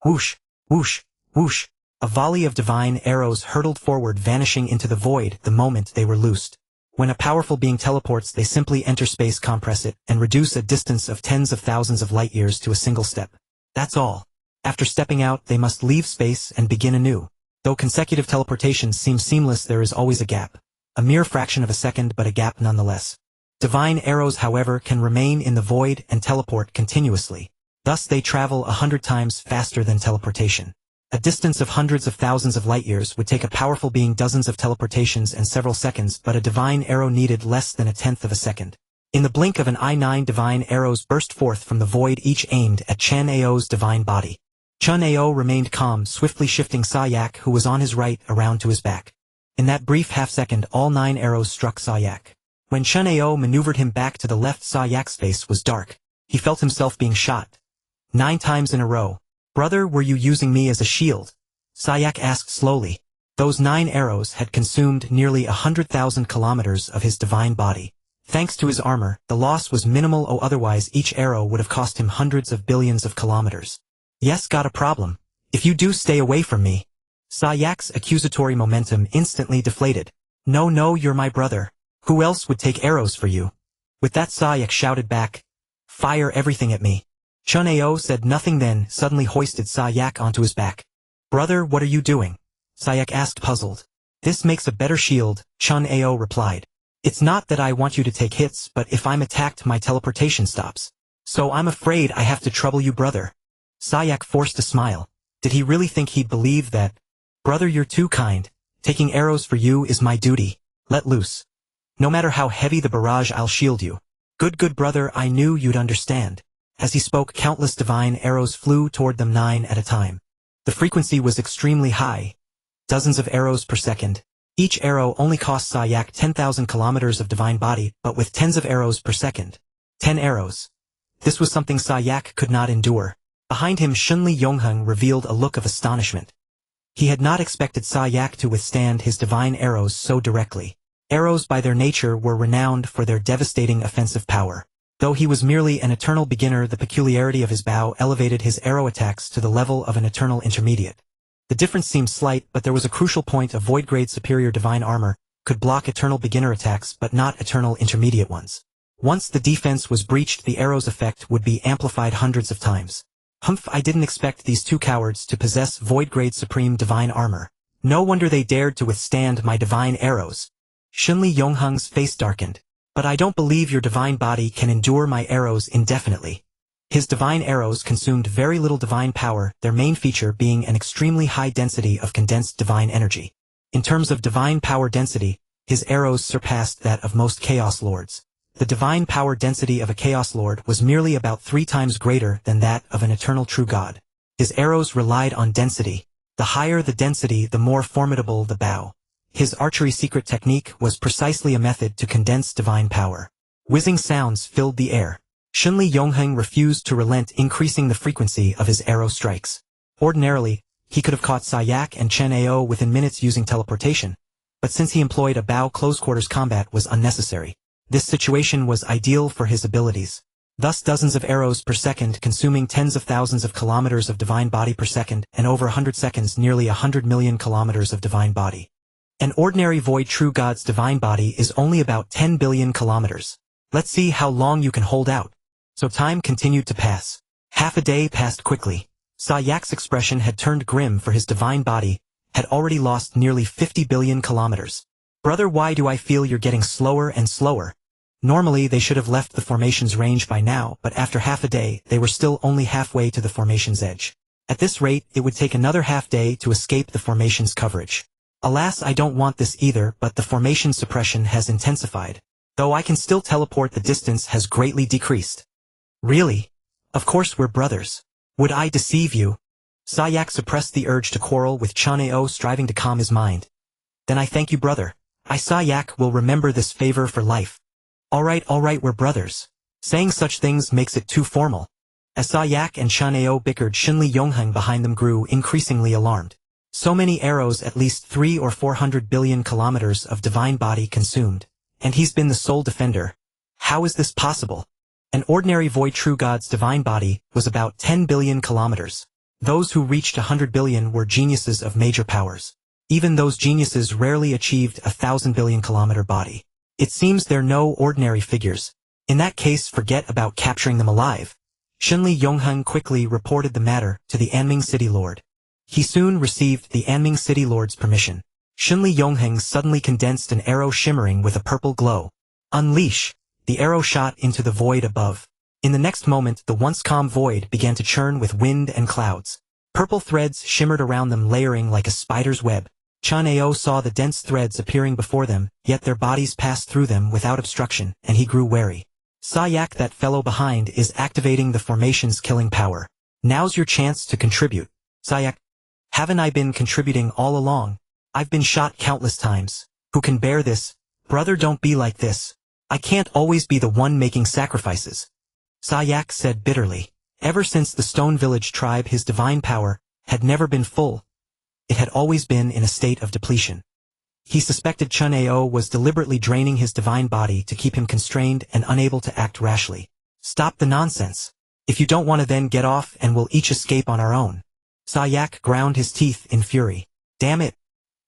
Whoosh, whoosh, whoosh. A volley of divine arrows hurtled forward, vanishing into the void the moment they were loosed. When a powerful being teleports, they simply enter space, compress it, and reduce a distance of tens of thousands of light years to a single step. That's all. After stepping out, they must leave space and begin anew. Though consecutive teleportations seem seamless, there is always a gap. A mere fraction of a second, but a gap nonetheless. Divine arrows, however, can remain in the void and teleport continuously. Thus they travel 100 times faster than teleportation. A distance of hundreds of thousands of light years would take a powerful being dozens of teleportations and several seconds, but a divine arrow needed less than a tenth of a second. In the blink of an eye, 9 divine arrows burst forth from the void, each aimed at Chen Ao's divine body. Chen Ao remained calm, swiftly shifting Sayak, who was on his right, around to his back. In that brief half-second, all 9 arrows struck Sayak. When Chen Ao maneuvered him back to the left, Sayak's face was dark. He felt himself being shot 9 times in a row. "Brother, were you using me as a shield?" Sayak asked slowly. Those 9 arrows had consumed nearly 100,000 kilometers of his divine body. Thanks to his armor, the loss was minimal, otherwise each arrow would have cost him hundreds of billions of kilometers. "Yes, got a problem. If you do, stay away from me." Sayak's accusatory momentum instantly deflated. No, you're my brother. Who else would take arrows for you?" With that, Sayak shouted back, "Fire everything at me." Chen Ao said nothing, then suddenly hoisted Sayak onto his back. "Brother, what are you doing?" Sayak asked, puzzled. "This makes a better shield," Chen Ao replied. "It's not that I want you to take hits, but if I'm attacked, my teleportation stops. So I'm afraid I have to trouble you, brother." Sayak forced a smile. Did he really think he'd believe that? "Brother, you're too kind. Taking arrows for you is my duty. Let loose. No matter how heavy the barrage, I'll shield you." Good brother, I knew you'd understand." As he spoke, countless divine arrows flew toward them, 9 at a time. The frequency was extremely high. Dozens of arrows per second. Each arrow only cost Sayak 10,000 kilometers of divine body, but with tens of arrows per second. 10 arrows. This was something Sayak could not endure. Behind him, Shunli Yongheng revealed a look of astonishment. He had not expected Sayak to withstand his divine arrows so directly. Arrows by their nature were renowned for their devastating offensive power. Though he was merely an eternal beginner, the peculiarity of his bow elevated his arrow attacks to the level of an eternal intermediate. The difference seemed slight, but there was a crucial point: a void-grade superior divine armor could block eternal beginner attacks but not eternal intermediate ones. Once the defense was breached, the arrow's effect would be amplified hundreds of times. Humph, I didn't expect these 2 cowards to possess void-grade supreme divine armor. No wonder they dared to withstand my divine arrows. Shunli Yongheng's face darkened. "But I don't believe your divine body can endure my arrows indefinitely." His divine arrows consumed very little divine power, their main feature being an extremely high density of condensed divine energy. In terms of divine power density, his arrows surpassed that of most Chaos Lords. The divine power density of a Chaos Lord was merely about 3 times greater than that of an eternal true god. His arrows relied on density. The higher the density, the more formidable the bow. His archery secret technique was precisely a method to condense divine power. Whizzing sounds filled the air. Shunli Yongheng refused to relent, increasing the frequency of his arrow strikes. Ordinarily, he could have caught Sayak and Chen Ao within minutes using teleportation, but since he employed a bow, close-quarters combat was unnecessary. This situation was ideal for his abilities. Thus dozens of arrows per second, consuming tens of thousands of kilometers of divine body per second, and over 100 seconds, nearly 100 million kilometers of divine body. An ordinary void true god's divine body is only about 10 billion kilometers. Let's see how long you can hold out. So time continued to pass. Half a day passed quickly. Sayak's expression had turned grim, for his divine body had already lost nearly 50 billion kilometers. "Brother, why do I feel you're getting slower and slower?" Normally they should have left the formation's range by now, but after half a day, they were still only halfway to the formation's edge. At this rate, it would take another half day to escape the formation's coverage. Alas, I don't want this either, but the formation suppression has intensified. Though I can still teleport, the distance has greatly decreased. "Really? Of course we're brothers. Would I deceive you?" Sayak suppressed the urge to quarrel with Chen Ao, striving to calm his mind. "Then I thank you, brother. I, Sayak, will remember this favor for life." All right, we're brothers. Saying such things makes it too formal." As Sayak and Chen Ao bickered, Shunli Yongheng behind them grew increasingly alarmed. So many arrows, at least 300 or 400 billion kilometers of divine body consumed. And he's been the sole defender. How is this possible? An ordinary void true god's divine body was about 10 billion kilometers. Those who reached 100 billion were geniuses of major powers. Even those geniuses rarely achieved 1,000 billion kilometer body. It seems they're no ordinary figures. In that case, forget about capturing them alive. Shenli Yongheng quickly reported the matter to the Anming City Lord. He soon received the Anming City Lord's permission. Shenli Yongheng suddenly condensed an arrow shimmering with a purple glow. Unleash! The arrow shot into the void above. In the next moment, the once calm void began to churn with wind and clouds. Purple threads shimmered around them, layering like a spider's web. Chen Ao saw the dense threads appearing before them, yet their bodies passed through them without obstruction, and he grew wary. Sayak, that fellow behind, is activating the formation's killing power. Now's your chance to contribute. Sayak, haven't I been contributing all along? I've been shot countless times. Who can bear this? Brother, don't be like this. I can't always be the one making sacrifices. Sayak said bitterly. Ever since the Stone Village tribe, his divine power had never been full. It had always been in a state of depletion. He suspected Chen Ao was deliberately draining his divine body to keep him constrained and unable to act rashly. Stop the nonsense. If you don't want to, then get off and we'll each escape on our own. Sayak ground his teeth in fury. Damn it.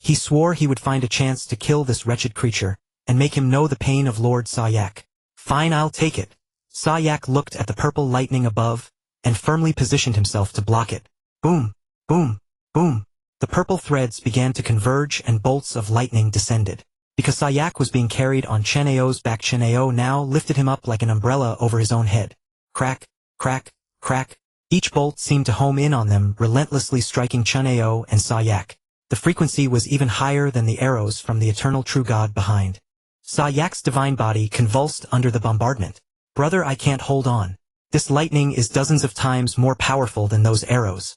He swore he would find a chance to kill this wretched creature and make him know the pain of Lord Sayak. Fine, I'll take it. Sayak looked at the purple lightning above and firmly positioned himself to block it. Boom, boom, boom. The purple threads began to converge and bolts of lightning descended. Because Sayak was being carried on Chen Ao's back, Chen Ao now lifted him up like an umbrella over his own head. Crack, crack, crack. Each bolt seemed to home in on them, relentlessly striking Chen Ao and Sayak. The frequency was even higher than the arrows from the eternal true god behind. Sayak's divine body convulsed under the bombardment. Brother, I can't hold on. This lightning is dozens of times more powerful than those arrows.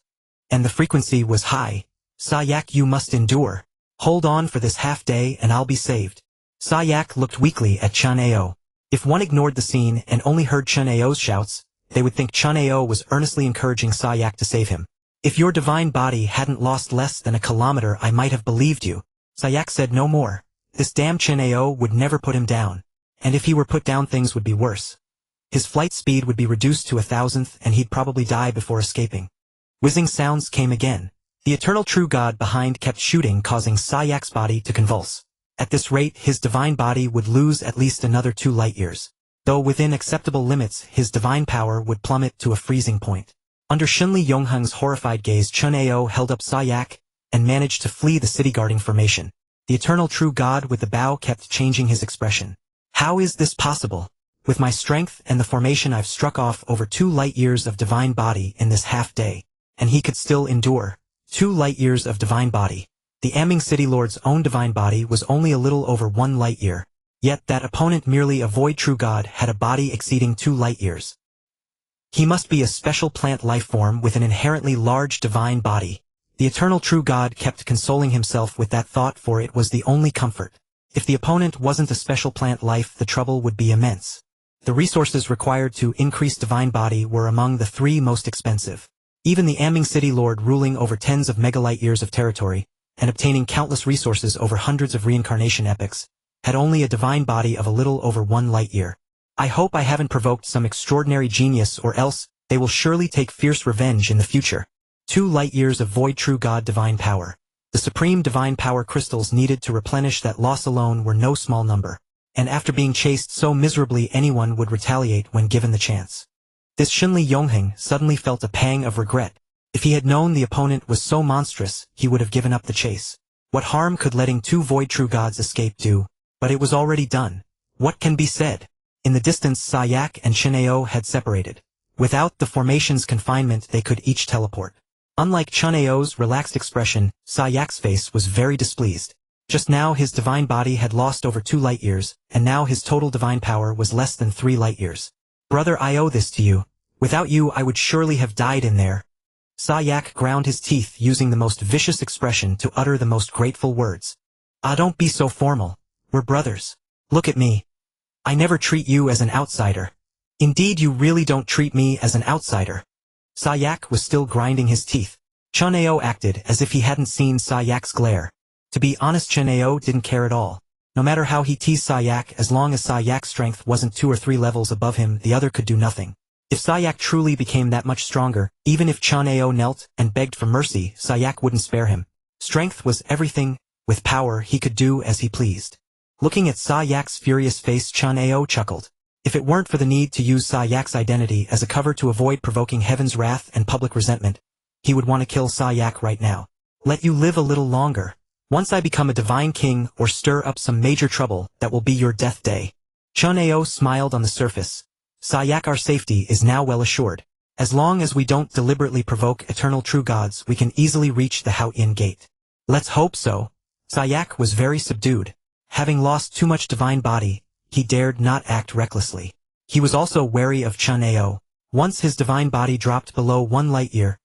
And the frequency was high. Sayak, you must endure. Hold on for this half day and I'll be saved. Sayak looked weakly at Chen Ao. If one ignored the scene and only heard Chen Ao's shouts, they would think Chen Ao was earnestly encouraging Sayak to save him. If your divine body hadn't lost less than a kilometer, I might have believed you. Sayak said no more. This damn Chen Ao would never put him down. And if he were put down, things would be worse. His flight speed would be reduced to 1,000th and he'd probably die before escaping. Whizzing sounds came again. The eternal true god behind kept shooting, causing Sayak's body to convulse. At this rate, his divine body would lose at least another 2 light years. Though within acceptable limits, his divine power would plummet to a freezing point. Under Shenli Yongheng's horrified gaze, Chen Ao held up Sayak and managed to flee the city-guarding formation. The eternal true god with the bow kept changing his expression. How is this possible? With my strength and the formation, I've struck off over 2 light years of divine body in this half day. And he could still endure. 2 light years of divine body. The Anming City Lord's own divine body was only a little over 1 light year. Yet that opponent, merely a void true god, had a body exceeding 2 light years. He must be a special plant life form with an inherently large divine body. The eternal true god kept consoling himself with that thought, for it was the only comfort. If the opponent wasn't a special plant life, the trouble would be immense. The resources required to increase divine body were among the 3 most expensive. Even the Anming City Lord, ruling over tens of megalight years of territory, and obtaining countless resources over hundreds of reincarnation epochs, had only a divine body of a little over 1 light year. I hope I haven't provoked some extraordinary genius, or else they will surely take fierce revenge in the future. 2 light years of void true god divine power. The supreme divine power crystals needed to replenish that loss alone were no small number. And after being chased so miserably, anyone would retaliate when given the chance. This Shenli Yongheng suddenly felt a pang of regret. If he had known the opponent was so monstrous, he would have given up the chase. What harm could letting 2 void true gods escape do? But it was already done. What can be said? In the distance, Sayak and Chen Ao had separated. Without the formation's confinement, they could each teleport. Unlike Chen Ao's relaxed expression, Sayak's face was very displeased. Just now his divine body had lost over 2 light years, and now his total divine power was less than 3 light years. Brother, I owe this to you. Without you, I would surely have died in there. Sayak ground his teeth, using the most vicious expression to utter the most grateful words. Ah, don't be so formal. We're brothers. Look at me. I never treat you as an outsider. Indeed, you really don't treat me as an outsider. Sayak was still grinding his teeth. Chen Ao acted as if he hadn't seen Sayak's glare. To be honest, Chen Ao didn't care at all. No matter how he teased Sayak, as long as Sayak's strength wasn't 2 or 3 levels above him, the other could do nothing. If Sayak truly became that much stronger, even if Chen Ao knelt and begged for mercy, Sayak wouldn't spare him. Strength was everything. With power he could do as he pleased. Looking at Sayak's furious face, Chen Ao chuckled. If it weren't for the need to use Sayak's identity as a cover to avoid provoking heaven's wrath and public resentment, he would want to kill Sayak right now. Let you live a little longer. Once I become a divine king or stir up some major trouble, that will be your death day. Chen Ao smiled on the surface. Sayak, our safety is now well assured. As long as we don't deliberately provoke eternal true gods, we can easily reach the Hao-In Gate. Let's hope so. Sayak was very subdued. Having lost too much divine body, he dared not act recklessly. He was also wary of Chen Ao. Once his divine body dropped below 1 light-year,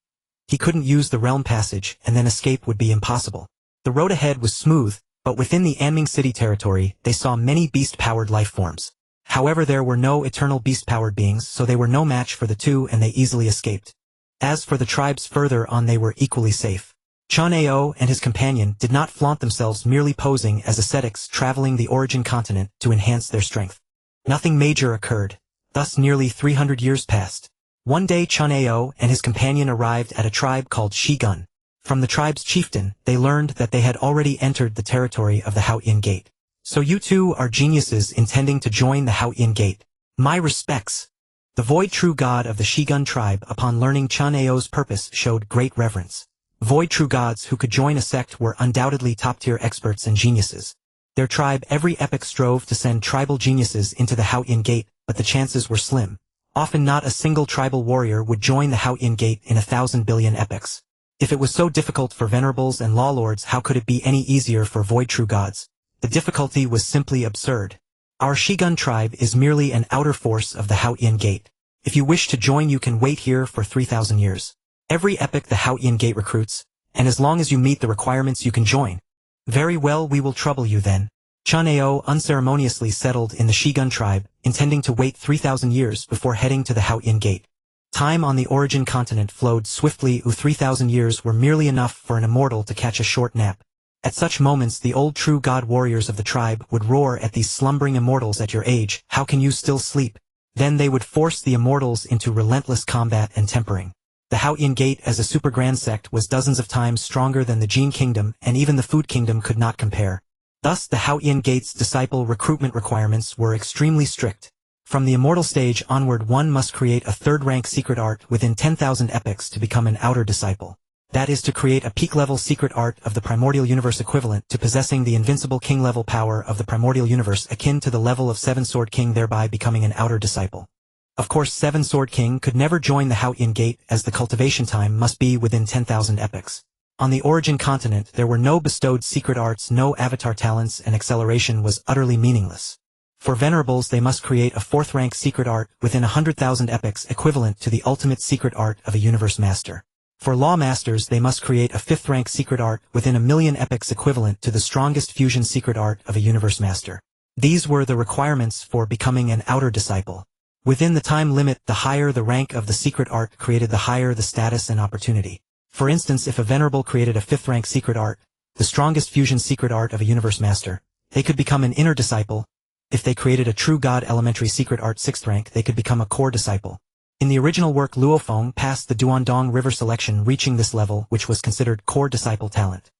he couldn't use the realm passage, and then escape would be impossible. The road ahead was smooth, but within the Anming City territory, they saw many beast-powered life forms. However, there were no eternal beast-powered beings, so they were no match for the two and they easily escaped. As for the tribes further on, they were equally safe. Chen Ao and his companion did not flaunt themselves, merely posing as ascetics traveling the origin continent to enhance their strength. Nothing major occurred. Thus nearly 300 years passed. One day Chen Ao and his companion arrived at a tribe called Shigun. From the tribe's chieftain, they learned that they had already entered the territory of the Hao-In Gate. So you two are geniuses intending to join the Hao-In Gate. My respects. The Void True God of the Shigun tribe, upon learning Chen Ao's purpose, showed great reverence. Void True Gods who could join a sect were undoubtedly top-tier experts and geniuses. Their tribe every epoch strove to send tribal geniuses into the Hao-In Gate, but the chances were slim. Often not a single tribal warrior would join the Hao-In Gate in 1,000 billion epochs. If it was so difficult for venerables and law lords, how could it be any easier for Void True Gods? The difficulty was simply absurd. Our Shigun tribe is merely an outer force of the Hao-In Gate. If you wish to join, you can wait here for 3,000 years. Every epoch the Hao-In Gate recruits, and as long as you meet the requirements you can join. Very well, we will trouble you then. Chen Ao unceremoniously settled in the Shigun tribe, intending to wait 3,000 years before heading to the Hao-In Gate. Time on the origin continent flowed swiftly. 3,000 years were merely enough for an immortal to catch a short nap. At such moments the old true god warriors of the tribe would roar at these slumbering immortals, at your age, how can you still sleep? Then they would force the immortals into relentless combat and tempering. The Hao-In Gate as a super grand sect was dozens of times stronger than the Gene Kingdom, and even the Food Kingdom could not compare. Thus the Hao-In Gate's disciple recruitment requirements were extremely strict. From the immortal stage onward, one must create a third-rank secret art within 10,000 epochs to become an outer disciple. That is to create a peak-level secret art of the primordial universe equivalent to possessing the invincible king-level power of the primordial universe, akin to the level of Seven Sword King, thereby becoming an outer disciple. Of course, Seven Sword King could never join the Hao-In Gate, as the cultivation time must be within 10,000 epochs. On the origin continent, there were no bestowed secret arts, no avatar talents, and acceleration was utterly meaningless. For venerables, they must create a fourth-rank secret art within 100,000 epochs, equivalent to the ultimate secret art of a universe master. For law masters, they must create a fifth-rank secret art within 1,000,000 epochs, equivalent to the strongest fusion secret art of a universe master. These were the requirements for becoming an outer disciple. Within the time limit, the higher the rank of the secret art created, the higher the status and opportunity. For instance, if a venerable created a fifth-rank secret art, the strongest fusion secret art of a universe master, they could become an inner disciple. If they created a true god elementary secret art 6th rank, they could become a core disciple. In the original work, Luofeng passed the Duandong River selection, reaching this level, which was considered core disciple talent.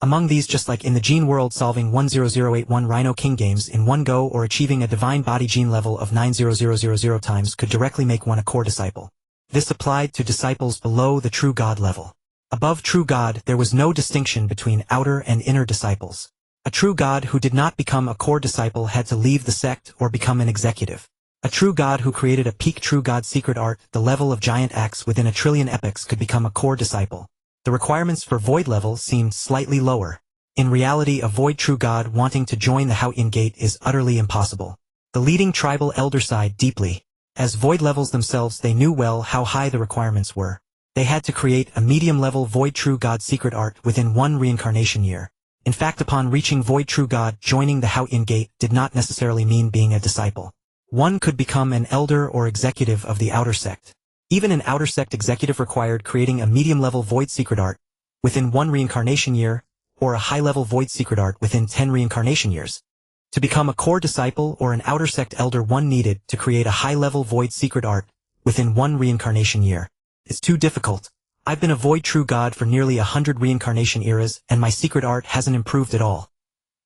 Among these, just like in the Gene world, solving 10081 Rhino King games in one go or achieving a divine body gene level of 90000 times could directly make one a core disciple. This applied to disciples below the true god level. Above true god, there was no distinction between outer and inner disciples. A true god who did not become a core disciple had to leave the sect or become an executive. A true god who created a peak true god secret art, the level of giant axe within 1,000,000,000,000 epochs, could become a core disciple. The requirements for void level seemed slightly lower. In reality, a void true god wanting to join the Hao-In Gate is utterly impossible. The leading tribal elder sighed deeply. As void levels themselves, they knew well how high the requirements were. They had to create a medium-level void true god secret art within 1 reincarnation year. In fact, upon reaching void true god, joining the Hao-In Gate did not necessarily mean being a disciple. One could become an elder or executive of the outer sect. Even an outer sect executive required creating a medium-level void secret art within 1 reincarnation year, or a high-level void secret art within 10 reincarnation years. To become a core disciple or an outer sect elder, one needed to create a high-level void secret art within 1 reincarnation year. It's too difficult. I've been a void true god for nearly 100 reincarnation eras, and my secret art hasn't improved at all.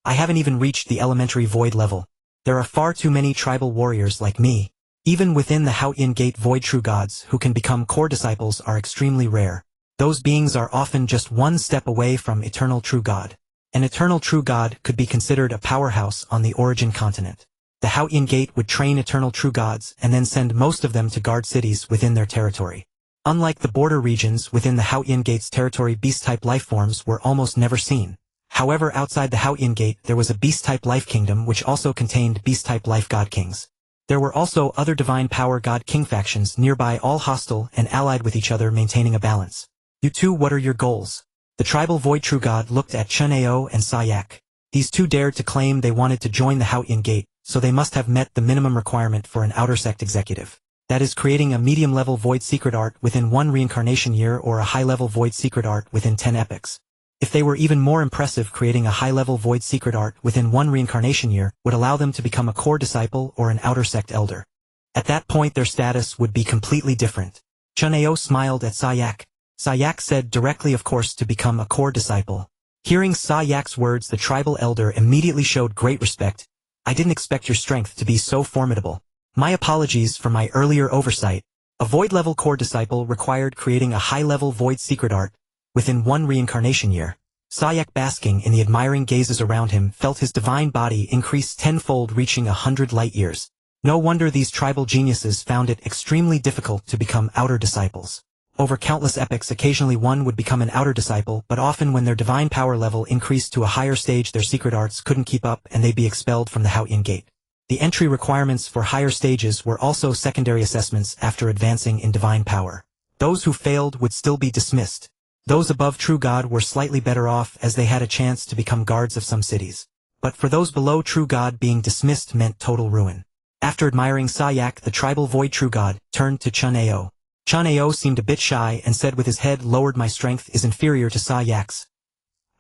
I haven't even reached the elementary void level. There are far too many tribal warriors like me. Even within the Haotian Gate, void true gods who can become core disciples are extremely rare. Those beings are often just one step away from eternal true god. An eternal true god could be considered a powerhouse on the origin continent. The Haotian Gate would train eternal true gods and then send most of them to guard cities within their territory. Unlike the border regions within the Haotian Gate's territory, beast-type lifeforms were almost never seen. However, outside the Haotian Gate there was a beast-type life kingdom which also contained beast-type life god kings. There were also other divine power god king factions nearby, all hostile and allied with each other, maintaining a balance. You two, what are your goals? The tribal void true god looked at Chen Ao and Sayak. These two dared to claim they wanted to join the Haotian Gate, so they must have met the minimum requirement for an outer sect executive. That is, creating a medium-level void secret art within 1 reincarnation year or a high-level void secret art within 10 epochs. If they were even more impressive, creating a high-level void secret art within 1 reincarnation year would allow them to become a core disciple or an outer sect elder. At that point their status would be completely different. Chen Ao smiled at Sayak. Sayak said directly, of course, to become a core disciple. Hearing Sayak's words, the tribal elder immediately showed great respect. I didn't expect your strength to be so formidable. My apologies for my earlier oversight. A void-level core disciple required creating a high-level void secret art within 1 reincarnation year. Sayak, basking in the admiring gazes around him, felt his divine body increase tenfold, reaching 100 light years. No wonder these tribal geniuses found it extremely difficult to become outer disciples. Over countless epochs, occasionally one would become an outer disciple, but often when their divine power level increased to a higher stage, their secret arts couldn't keep up and they'd be expelled from the Haotian Gate. The entry requirements for higher stages were also secondary assessments after advancing in divine power. Those who failed would still be dismissed. Those above true god were slightly better off, as they had a chance to become guards of some cities. But for those below true god, being dismissed meant total ruin. After admiring Sayak, the tribal void true god turned to Chen Ao. Chen Ao seemed a bit shy and said with his head lowered, my strength is inferior to Sayak's.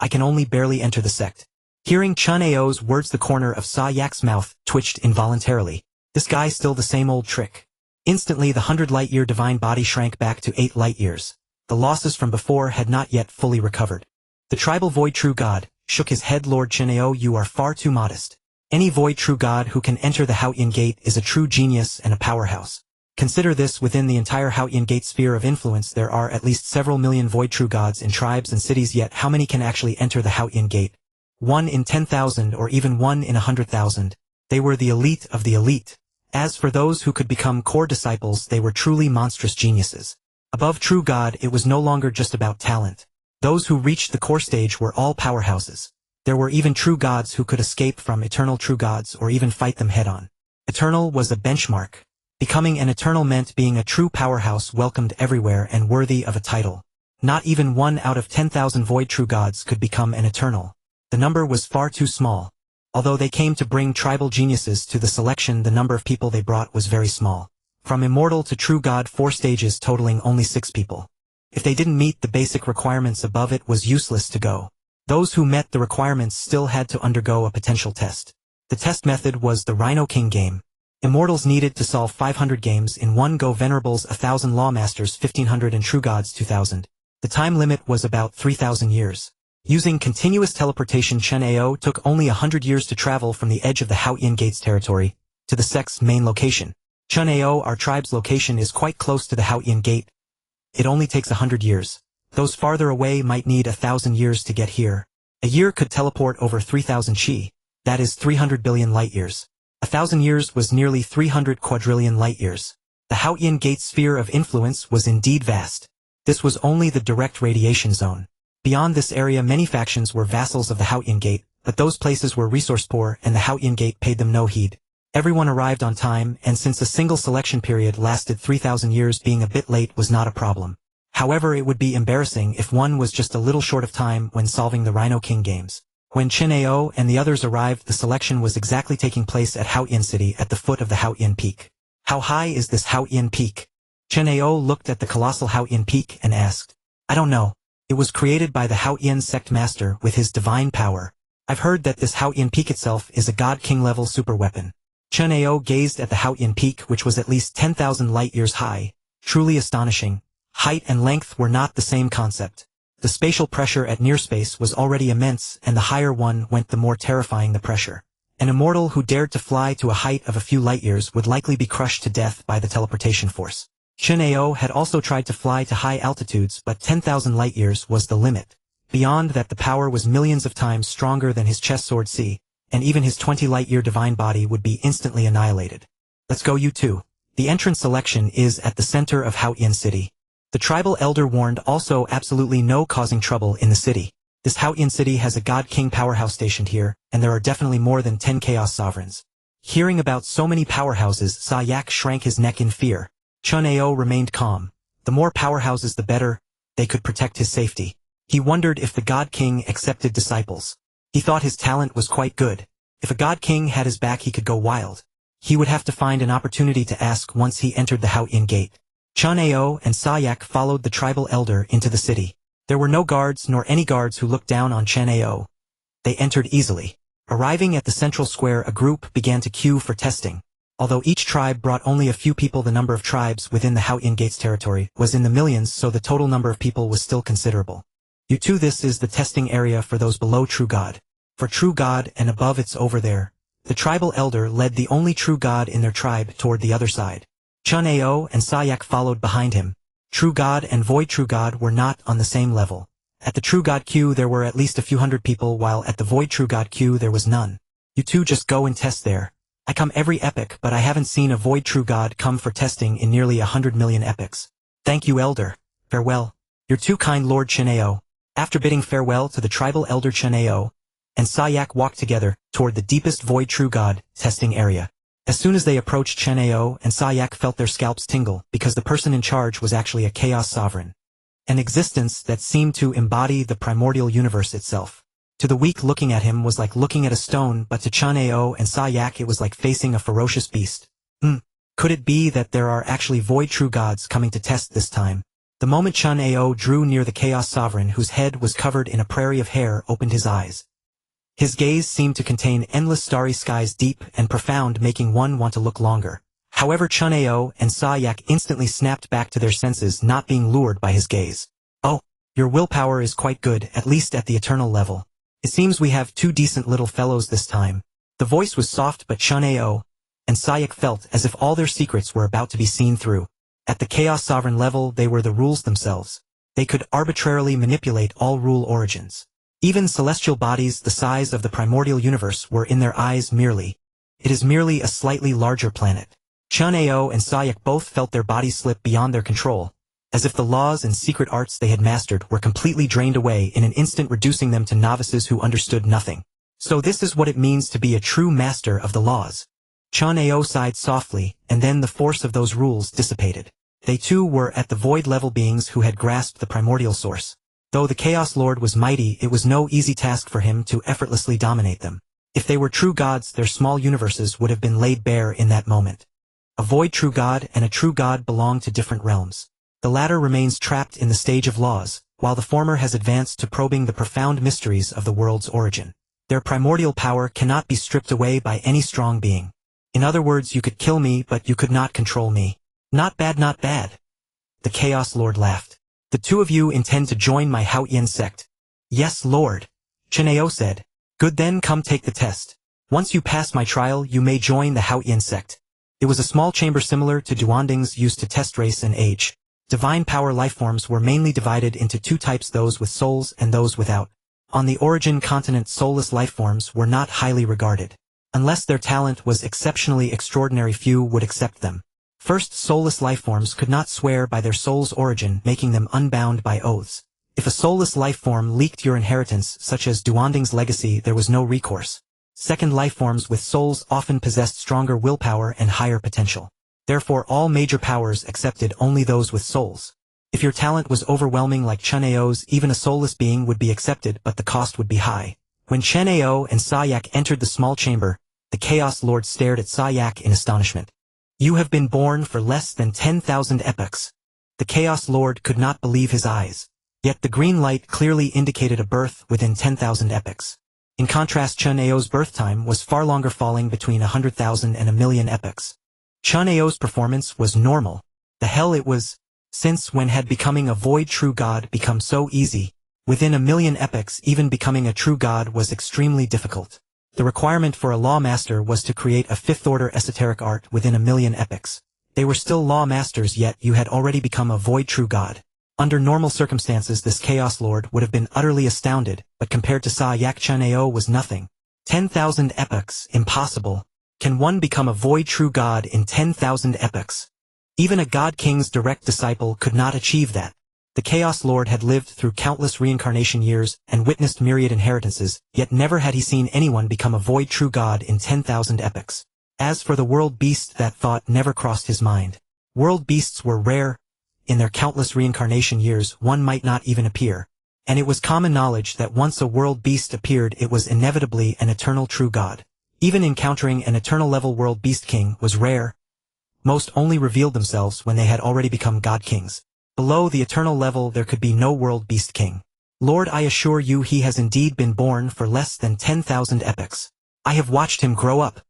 I can only barely enter the sect. Hearing Chen Ao's words, the corner of Sayak's mouth twitched involuntarily. This guy's still the same old trick. Instantly the 100 light-year divine body shrank back to 8 light years. The losses from before had not yet fully recovered. The tribal void true god shook his head. Lord Chen Ao, you are far too modest. Any void true god who can enter the Haotian Gate is a true genius and a powerhouse. Consider this, within the entire Haotian Gate sphere of influence there are at least several million void true gods in tribes and cities, yet how many can actually enter the Haotian Gate? 1 in 10,000 or even 1 in 100,000. They were the elite of the elite. As for those who could become core disciples, they were truly monstrous geniuses. Above true god, it was no longer just about talent. Those who reached the core stage were all powerhouses. There were even true gods who could escape from eternal true gods or even fight them head-on. Eternal was a benchmark. Becoming an eternal meant being a true powerhouse, welcomed everywhere and worthy of a title. Not even 1 out of 10,000 void true gods could become an eternal. The number was far too small. Although they came to bring tribal geniuses to the selection, the number of people they brought was very small. From immortal to true god, 4 stages totaling only 6 people. If they didn't meet the basic requirements above, it was useless to go. Those who met the requirements still had to undergo a potential test. The test method was the Rhino King game. Immortals needed to solve 500 games in one go, venerables 1,000, lawmasters 1,500 and true gods 2,000. The time limit was about 3,000 years. Using continuous teleportation, Chen Ao took only 100 years to travel from the edge of the Haotian Gate's territory to the sect's main location. Chen Ao, our tribe's location, is quite close to the Haotian Gate. It only takes 100 years. Those farther away might need 1,000 years to get here. A year could teleport over 3,000 chi. That is 300 billion light years. 1,000 years was nearly 300 quadrillion light years. The Haotian Gate sphere of influence was indeed vast. This was only the direct radiation zone. Beyond this area, many factions were vassals of the Haotian Gate, but those places were resource poor and the Haotian Gate paid them no heed. Everyone arrived on time, and since a single selection period lasted 3,000 years, being a bit late was not a problem. However, it would be embarrassing if one was just a little short of time when solving the Rhino King games. When Chen Ao and the others arrived, the selection was exactly taking place at Haotian City at the foot of the Haotian Peak. How high is this Haotian Peak? Chen Ao looked at the colossal Haotian Peak and asked. I don't know. It was created by the Haotian sect master with his divine power. I've heard that this Haotian Peak itself is a God King level super weapon. Chen Ao gazed at the Haotian Peak, which was at least 10,000 light-years high. Truly astonishing. Height and length were not the same concept. The spatial pressure at near space was already immense, and the higher one went the more terrifying the pressure. An immortal who dared to fly to a height of a few light-years would likely be crushed to death by the teleportation force. Chen Ao had also tried to fly to high altitudes, but 10,000 light-years was the limit. Beyond that, the power was millions of times stronger than his chest sword C, and even his 20 light-year divine body would be instantly annihilated. Let's go, you two. The entrance selection is at the center of Haotian City. The tribal elder warned also absolutely no causing trouble in the city. This Haotian City has a God King powerhouse stationed here, and there are definitely more than 10 Chaos Sovereigns. Hearing about so many powerhouses, Sa Yak shrank his neck in fear. Chen Ao remained calm. The more powerhouses the better, they could protect his safety. He wondered if the God King accepted disciples. He thought his talent was quite good. If a God King had his back, he could go wild. He would have to find an opportunity to ask once he entered the Haotian Gate. Chen Ao and Sa Yak followed the tribal elder into the city. There were no guards nor any guards who looked down on Chen Ao. They entered easily. Arriving at the central square, a group began to queue for testing. Although each tribe brought only a few people, the number of tribes within the Haotian Gate's territory was in the millions, so the total number of people was still considerable. You two, this is the testing area for those below True God. For True God and above, it's over there. The tribal elder led the only true God in their tribe toward the other side. Chen Ao and Sa Yak followed behind him. True God and Void True God were not on the same level. At the True God queue there were at least a few hundred people, while at the Void True God queue there was none. You two just go and test there. I come every epoch, but I haven't seen a Void True God come for testing in nearly 100 million epochs. Thank you, elder. Farewell. You're too kind, Lord Chen Ao. After bidding farewell to the tribal elder, Chen Ao and Sa Yak walked together toward the deepest Void True God testing area. As soon as they approached, Chen Ao and Sa Yak felt their scalps tingle, because the person in charge was actually a Chaos Sovereign. An existence that seemed to embody the primordial universe itself. To the weak, looking at him was like looking at a stone, but to Chen Ao and Sa Yak it was like facing a ferocious beast. Could it be that there are actually Void True Gods coming to test this time? The moment Chen Ao drew near the Chaos Sovereign, whose head was covered in a prairie of hair, opened his eyes. His gaze seemed to contain endless starry skies, deep and profound, making one want to look longer. However, Chen Ao and Sa Yak instantly snapped back to their senses, not being lured by his gaze. Oh, your willpower is quite good, at least at the eternal level. It seems we have two decent little fellows this time. The voice was soft, but Chen Ao and Sa Yak felt as if all their secrets were about to be seen through. At the Chaos Sovereign level, they were the rules themselves. They could arbitrarily manipulate all rule origins. Even celestial bodies the size of the primordial universe were in their eyes merely. It is merely a slightly larger planet. Chen Ao and Sa Yak both felt their bodies slip beyond their control, as if the laws and secret arts they had mastered were completely drained away in an instant, reducing them to novices who understood nothing. So this is what it means to be a true master of the laws. Chen Ao sighed softly, and then the force of those rules dissipated. They too were at the void-level beings who had grasped the primordial source. Though the Chaos Lord was mighty, it was no easy task for him to effortlessly dominate them. If they were true gods, their small universes would have been laid bare in that moment. A Void True God and a True God belong to different realms. The latter remains trapped in the stage of laws, while the former has advanced to probing the profound mysteries of the world's origin. Their primordial power cannot be stripped away by any strong being. In other words, you could kill me, but you could not control me. Not bad, not bad. The Chaos Lord laughed. The two of you intend to join my Haotian sect? Yes, Lord. Chen Ao said. Good, then come take the test. Once you pass my trial, you may join the Haotian sect. It was a small chamber similar to Duanding's used to test race and age. Divine power lifeforms were mainly divided into two types, those with souls and those without. On the origin continent, soulless lifeforms were not highly regarded. Unless their talent was exceptionally extraordinary, few would accept them. First, soulless lifeforms could not swear by their soul's origin, making them unbound by oaths. If a soulless lifeform leaked your inheritance, such as Duanding's legacy, there was no recourse. Second, lifeforms with souls often possessed stronger willpower and higher potential. Therefore, all major powers accepted only those with souls. If your talent was overwhelming like Chen Ao's, even a soulless being would be accepted, but the cost would be high. When Chen Ao and Sa Yak entered the small chamber, the Chaos Lord stared at Sa Yak in astonishment. You have been born for less than 10,000 epochs. The Chaos Lord could not believe his eyes. Yet the green light clearly indicated a birth within 10,000 epochs. In contrast, Chen Ao's birth time was far longer, falling between 100,000 and 1,000,000 epochs. Chen Ao's performance was normal. The hell it was. Since when had becoming a void true god become so easy? Within 1,000,000 epochs, even becoming a true god was extremely difficult. The requirement for a law master was to create a fifth-order esoteric art within 1,000,000 epochs. They were still law masters, yet you had already become a void true god. Under normal circumstances, this Chaos Lord would have been utterly astounded, but compared to Sa Yak, Chen Ao was nothing. 10,000 epochs, impossible. Can one become a void true god in 10,000 epochs? Even a god king's direct disciple could not achieve that. The Chaos Lord had lived through countless reincarnation years and witnessed myriad inheritances, yet never had he seen anyone become a void true god in 10,000 epochs. As for the world beast, that thought never crossed his mind. World beasts were rare. In their countless reincarnation years, one might not even appear. And it was common knowledge that once a world beast appeared, it was inevitably an eternal true god. Even encountering an eternal level world beast king was rare. Most only revealed themselves when they had already become god kings. Below the eternal level there could be no world beast king. Lord, I assure you he has indeed been born for less than 10,000 epochs. I have watched him grow up.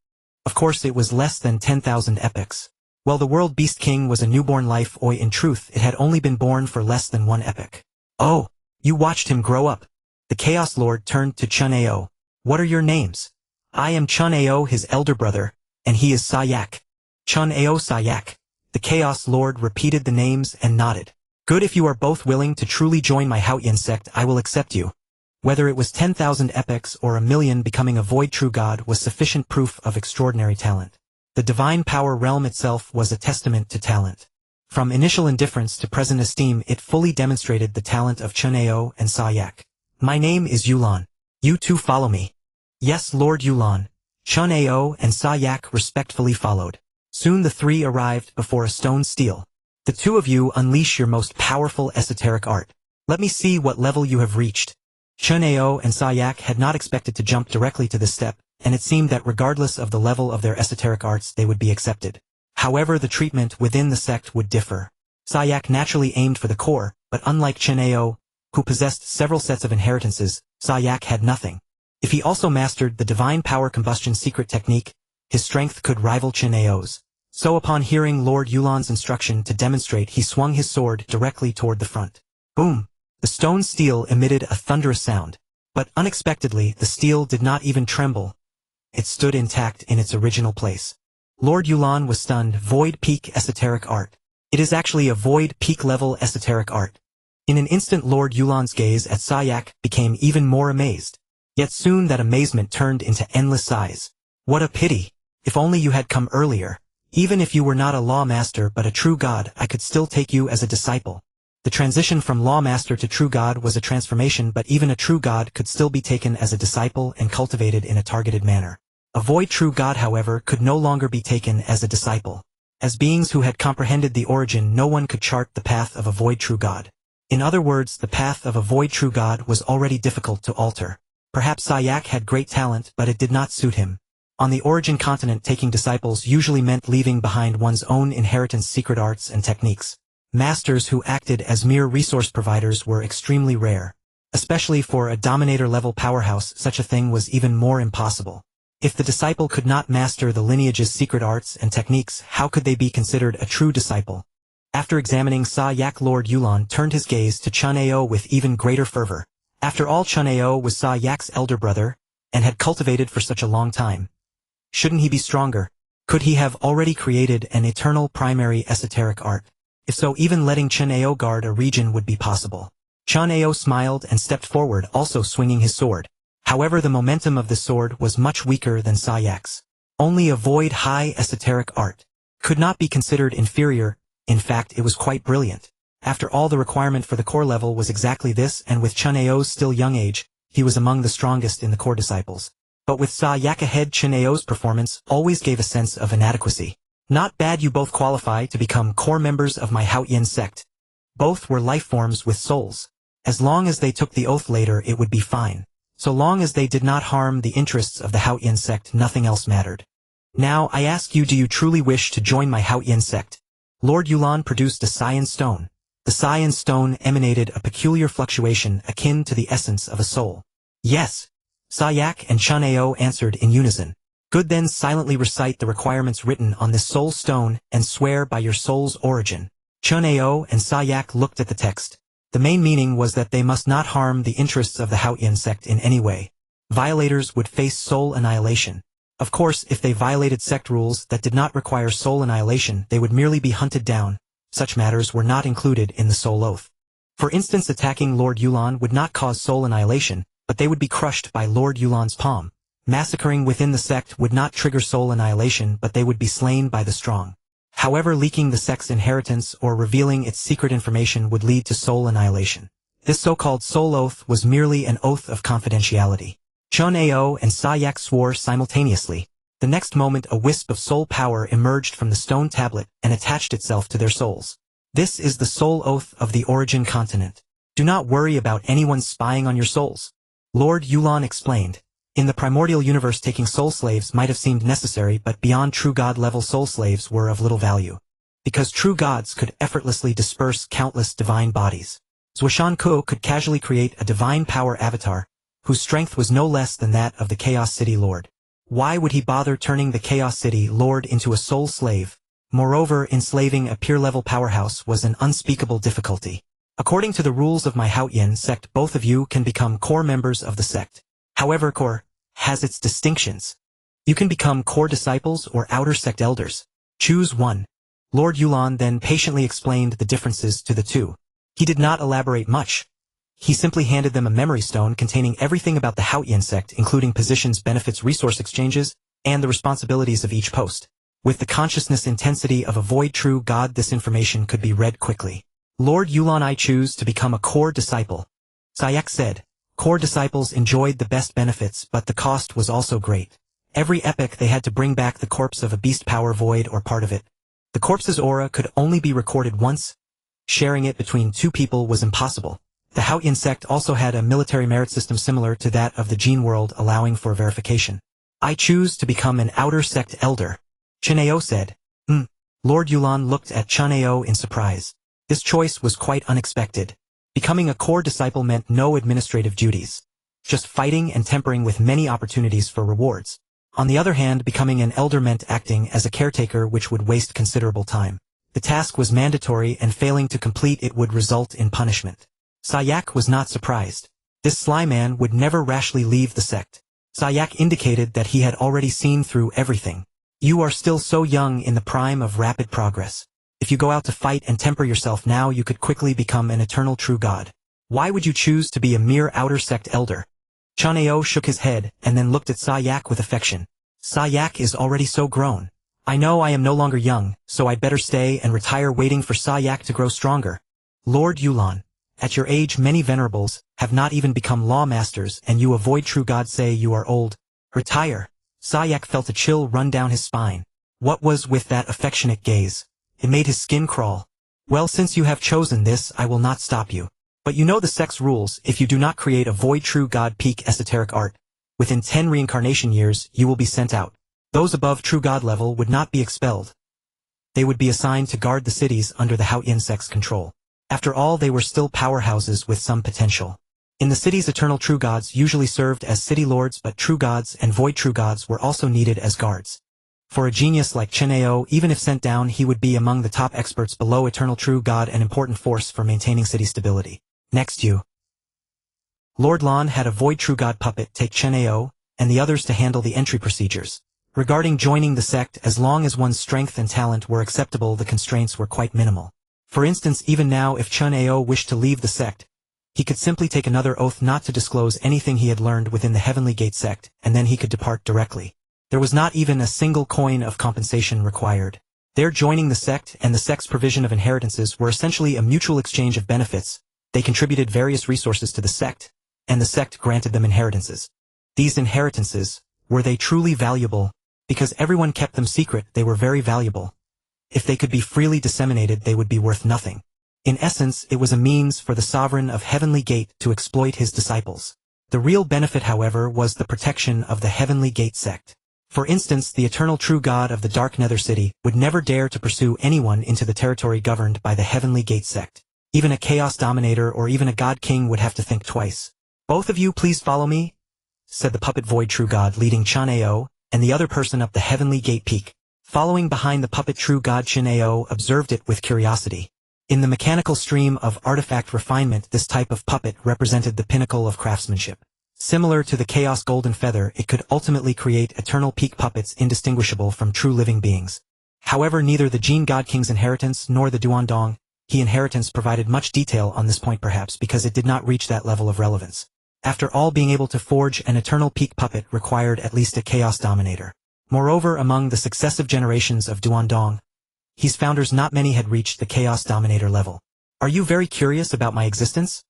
Of course it was less than 10,000 epochs. Well, the world beast king was a newborn life, in truth it had only been born for less than 1 epoch. Oh, you watched him grow up. The Chaos Lord turned to Chen Ao. What are your names? I am Chen Ao, his elder brother, and he is Sa Yak. Chen Ao, Sa Yak. The Chaos Lord repeated the names and nodded. Good, if you are both willing to truly join my Haotian sect, I will accept you. Whether it was 10,000 epochs or 1,000,000, becoming a void true god was sufficient proof of extraordinary talent. The divine power realm itself was a testament to talent. From initial indifference to present esteem, it fully demonstrated the talent of Chen Ao and Sa Yak. My name is Yulan. You two follow me. Yes, Lord Yulan. Chen Ao and Sa Yak respectfully followed. Soon the three arrived before a stone stele. The two of you unleash your most powerful esoteric art. Let me see what level you have reached. Chen Ao and Sa Yak had not expected to jump directly to this step, and it seemed that regardless of the level of their esoteric arts they would be accepted. However, the treatment within the sect would differ. Sa Yak naturally aimed for the core, but unlike Chen Ao, who possessed several sets of inheritances, Sa Yak had nothing. If he also mastered the divine power combustion secret technique, his strength could rival Chen Ao's. So upon hearing Lord Yulan's instruction to demonstrate, he swung his sword directly toward the front. Boom! The stone stele emitted a thunderous sound. But unexpectedly, the stele did not even tremble. It stood intact in its original place. Lord Yulan was stunned. Void peak esoteric art. It is actually a void peak level esoteric art. In an instant, Lord Yulan's gaze at Sa Yak became even more amazed. Yet soon that amazement turned into endless sighs. What a pity! If only you had come earlier. Even if you were not a law master but a true god, I could still take you as a disciple. The transition from law master to true god was a transformation, but even a true god could still be taken as a disciple and cultivated in a targeted manner. A void true god, however, could no longer be taken as a disciple. As beings who had comprehended the origin, no one could chart the path of a void true god. In other words, the path of a void true god was already difficult to alter. Perhaps Sa Yak had great talent, but it did not suit him. On the origin continent, taking disciples usually meant leaving behind one's own inheritance secret arts and techniques. Masters who acted as mere resource providers were extremely rare. Especially for a dominator-level powerhouse, such a thing was even more impossible. If the disciple could not master the lineage's secret arts and techniques, how could they be considered a true disciple? After examining Sa Yak, Lord Yulan turned his gaze to Chen Ao with even greater fervor. After all, Chen Ao was Sa Yak's elder brother, and had cultivated for such a long time. Shouldn't he be stronger? Could he have already created an eternal primary esoteric art? If so, even letting Chen Ao guard a region would be possible. Chen Ao smiled and stepped forward, also swinging his sword. However, the momentum of the sword was much weaker than Sa Yak's. Only a void high esoteric art. Could not be considered inferior. In fact, it was quite brilliant. After all, the requirement for the core level was exactly this, and with Chen Ao's still young age, he was among the strongest in the core disciples. But with Sa Yak ahead, Chen Ao's performance always gave a sense of inadequacy. Not bad, you both qualify to become core members of my Haotian sect. Both were life forms with souls. As long as they took the oath later, it would be fine. So long as they did not harm the interests of the Haotian sect, nothing else mattered. Now, I ask you, do you truly wish to join my Haotian sect? Lord Yulan produced a cyan stone. The cyan stone emanated a peculiar fluctuation akin to the essence of a soul. Yes. Sayak and Chen Ao answered in unison. Good, then silently recite the requirements written on this soul stone and swear by your soul's origin. Chen Ao and Sayak looked at the text. The main meaning was that they must not harm the interests of the Haoyan sect in any way. Violators would face soul annihilation. Of course, if they violated sect rules that did not require soul annihilation, they would merely be hunted down. Such matters were not included in the soul oath. For instance, attacking Lord Yulan would not cause soul annihilation, but they would be crushed by Lord Yulan's palm. Massacring within the sect would not trigger soul annihilation, but they would be slain by the strong. However, leaking the sect's inheritance or revealing its secret information would lead to soul annihilation. This so-called soul oath was merely an oath of confidentiality. Chen Ao and Sayak swore simultaneously. The next moment a wisp of soul power emerged from the stone tablet and attached itself to their souls. This is the soul oath of the origin continent. Do not worry about anyone spying on your souls. Lord Yulan explained. In the primordial universe, taking soul slaves might have seemed necessary, but beyond true god level soul slaves were of little value. Because true gods could effortlessly disperse countless divine bodies. Zhuoshan Kuo could casually create a divine power avatar, whose strength was no less than that of the Chaos City Lord. Why would he bother turning the Chaos City Lord into a soul slave? Moreover, enslaving a peer-level powerhouse was an unspeakable difficulty. According to the rules of my Haoyan sect, both of you can become core members of the sect. However, core has its distinctions. You can become core disciples or outer sect elders. Choose one. Lord Yulan then patiently explained the differences to the two. He did not elaborate much. He simply handed them a memory stone containing everything about the Haoyan sect, including positions, benefits, resource exchanges, and the responsibilities of each post. With the consciousness intensity of a void true god, this information could be read quickly. Lord Yulan, I choose to become a core disciple. Sayak said. Core disciples enjoyed the best benefits, but the cost was also great. Every epoch they had to bring back the corpse of a beast power void or part of it. The corpse's aura could only be recorded once. Sharing it between two people was impossible. The Haoyan sect also had a military merit system similar to that of the Gene world, allowing for verification. I choose to become an outer sect elder. Chen Ao said. Lord Yulan looked at Chen Ao in surprise. This choice was quite unexpected. Becoming a core disciple meant no administrative duties. Just fighting and tempering with many opportunities for rewards. On the other hand, becoming an elder meant acting as a caretaker, which would waste considerable time. The task was mandatory, and failing to complete it would result in punishment. Sayak was not surprised. This sly man would never rashly leave the sect. Sayak indicated that he had already seen through everything. You are still so young, in the prime of rapid progress. If you go out to fight and temper yourself now, you could quickly become an eternal true god. Why would you choose to be a mere outer sect elder? Chen Ao shook his head and then looked at Sayak with affection. Sayak is already so grown. I know I am no longer young, so I'd better stay and retire, waiting for Sayak to grow stronger. Lord Yulan, at your age many venerables have not even become law masters, and you avoid true god, say you are old. Retire. Sayak felt a chill run down his spine. What was with that affectionate gaze? It made his skin crawl. Well, since you have chosen this, I will not stop you. But you know the sect's rules. If you do not create a void true god peak esoteric art, within 10 reincarnation years, you will be sent out. Those above true god level would not be expelled. They would be assigned to guard the cities under the Haoyan sect's control. After all, they were still powerhouses with some potential. In the cities, eternal true gods usually served as city lords, but true gods and void true gods were also needed as guards. For a genius like Chen Ao, even if sent down, he would be among the top experts below eternal true god, an important force for maintaining city stability. Next, you. Lord Lan had a void true god puppet take Chen Ao and the others to handle the entry procedures. Regarding joining the sect, as long as one's strength and talent were acceptable, the constraints were quite minimal. For instance, even now, if Chen Ao wished to leave the sect, he could simply take another oath not to disclose anything he had learned within the Heavenly Gate sect, and then he could depart directly. There was not even a single coin of compensation required. Their joining the sect and the sect's provision of inheritances were essentially a mutual exchange of benefits. They contributed various resources to the sect, and the sect granted them inheritances. These inheritances, were they truly valuable? Because everyone kept them secret, they were very valuable. If they could be freely disseminated, they would be worth nothing. In essence, it was a means for the sovereign of Heavenly Gate to exploit his disciples. The real benefit, however, was the protection of the Heavenly Gate sect. For instance, the eternal true god of the Dark Nether City would never dare to pursue anyone into the territory governed by the Heavenly Gate sect. Even a Chaos Dominator or even a God King would have to think twice. Both of you please follow me. said the puppet void true god leading Chen Ao, and the other person up the heavenly gate peak. Following behind the puppet true god Chen Ao observed it with curiosity. In the mechanical stream of artifact refinement, this type of puppet represented the pinnacle of craftsmanship. Similar to the Chaos Golden Feather, it could ultimately create eternal peak puppets indistinguishable from true living beings. However, neither the Jin God King's inheritance nor the Duandong He inheritance provided much detail on this point, perhaps because it did not reach that level of relevance. After all, being able to forge an eternal peak puppet required at least a Chaos Dominator. Moreover, among the successive generations of Duandong He's founders, not many had reached the Chaos Dominator level. Are you very curious about my existence?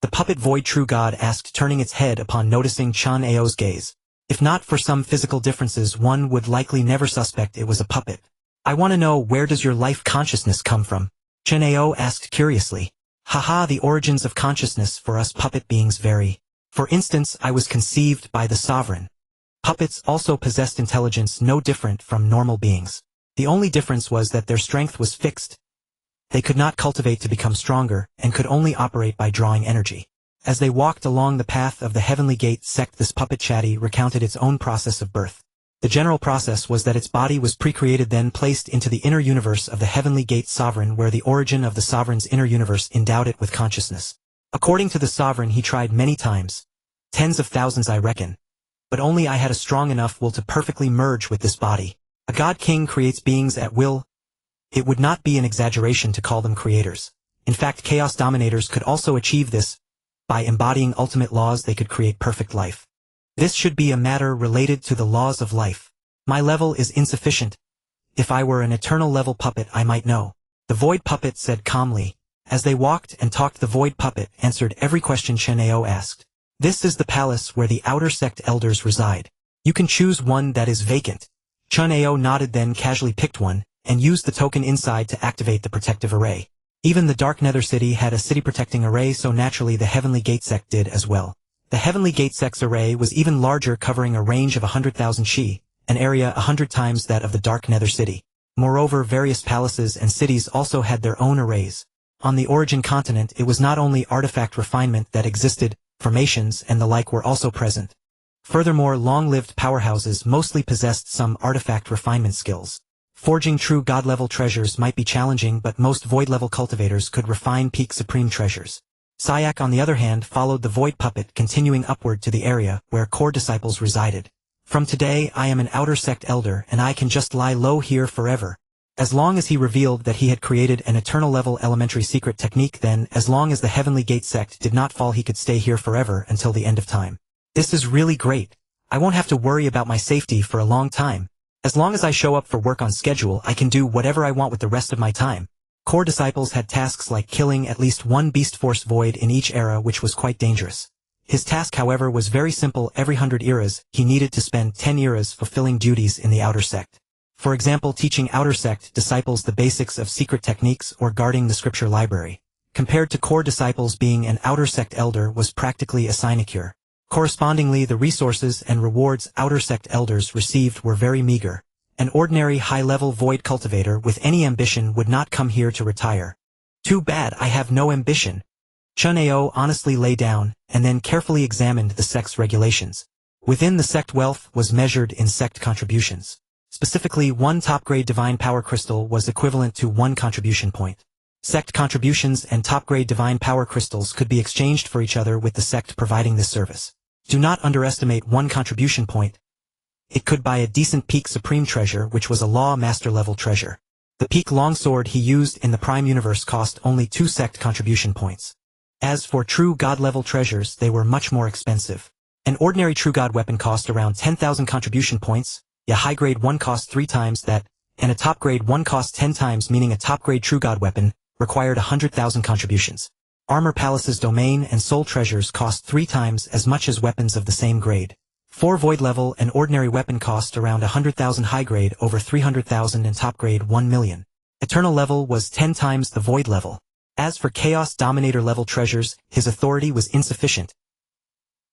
The puppet void true god asked, turning its head upon noticing Chen Ao's gaze. If not for some physical differences, one would likely never suspect it was a puppet. I want to know, where does your life consciousness come from? Chen Ao asked curiously. Haha, the origins of consciousness for us puppet beings vary. For instance, I was conceived by the sovereign. Puppets also possessed intelligence no different from normal beings. The only difference was that their strength was fixed. They could not cultivate to become stronger, and could only operate by drawing energy. As they walked along the path of the Heavenly Gate Sect, this puppet chatty recounted its own process of birth. The general process was that its body was pre-created, then placed into the inner universe of the Heavenly Gate Sovereign, where the origin of the Sovereign's inner universe endowed it with consciousness. According to the Sovereign, he tried many times. Tens of thousands, I reckon. But only I had a strong enough will to perfectly merge with this body. A God King creates beings at will. It would not be an exaggeration to call them creators. In fact, Chaos Dominators could also achieve this. By embodying ultimate laws, they could create perfect life. This should be a matter related to the laws of life. My level is insufficient. If I were an eternal level puppet, I might know. The Void Puppet said calmly. As they walked and talked, the Void Puppet answered every question Chen Ao asked. This is the palace where the Outer Sect elders reside. You can choose one that is vacant. Chen Ao nodded, then casually picked one, and used the token inside to activate the protective array. Even the Dark Nether City had a city-protecting array, so naturally the Heavenly Gate Sect did as well. The Heavenly Gate Sect's array was even larger, covering a range of 100,000 shi, an area 100 times that of the Dark Nether City. Moreover, various palaces and cities also had their own arrays. On the Origin continent, it was not only artifact refinement that existed, formations and the like were also present. Furthermore, long-lived powerhouses mostly possessed some artifact refinement skills. Forging true god-level treasures might be challenging, but most void-level cultivators could refine peak supreme treasures. Syak, on the other hand, followed the Void Puppet, continuing upward to the area where core disciples resided. From today, I am an Outer Sect elder, and I can just lie low here forever. As long as he revealed that he had created an eternal-level elementary secret technique, then, as long as the Heavenly Gate Sect did not fall, he could stay here forever until the end of time. This is really great. I won't have to worry about my safety for a long time. As long as I show up for work on schedule, I can do whatever I want with the rest of my time. Core disciples had tasks like killing at least one Beast Force Void in each era, which was quite dangerous. His task, however, was very simple. Every 100 eras, he needed to spend 10 eras fulfilling duties in the Outer Sect. For example, teaching Outer Sect disciples the basics of secret techniques or guarding the scripture library. Compared to core disciples, being an Outer Sect elder was practically a sinecure. Correspondingly, the resources and rewards Outer Sect elders received were very meager. An ordinary high-level void cultivator with any ambition would not come here to retire. Too bad I have no ambition. Chen Ao honestly lay down, and then carefully examined the sect's regulations. Within the sect, wealth was measured in sect contributions. Specifically, one top-grade divine power crystal was equivalent to 1 contribution point. Sect contributions and top-grade divine power crystals could be exchanged for each other, with the sect providing this service. Do not underestimate 1 contribution point. It could buy a decent peak supreme treasure, which was a law master level treasure. The peak longsword he used in the prime universe cost only 2 sect contribution points. As for true god level treasures, they were much more expensive. An ordinary true god weapon cost around 10,000 contribution points, a high grade one cost 3 times that, and a top grade one cost 10 times, meaning a top grade true god weapon required 100,000 contributions. Armor Palace's domain and soul treasures cost 3 times as much as weapons of the same grade. 4 void level and ordinary weapon cost around 100,000, high grade over 300,000, and top grade 1 million. Eternal level was 10 times the void level. As for Chaos Dominator level treasures, his authority was insufficient.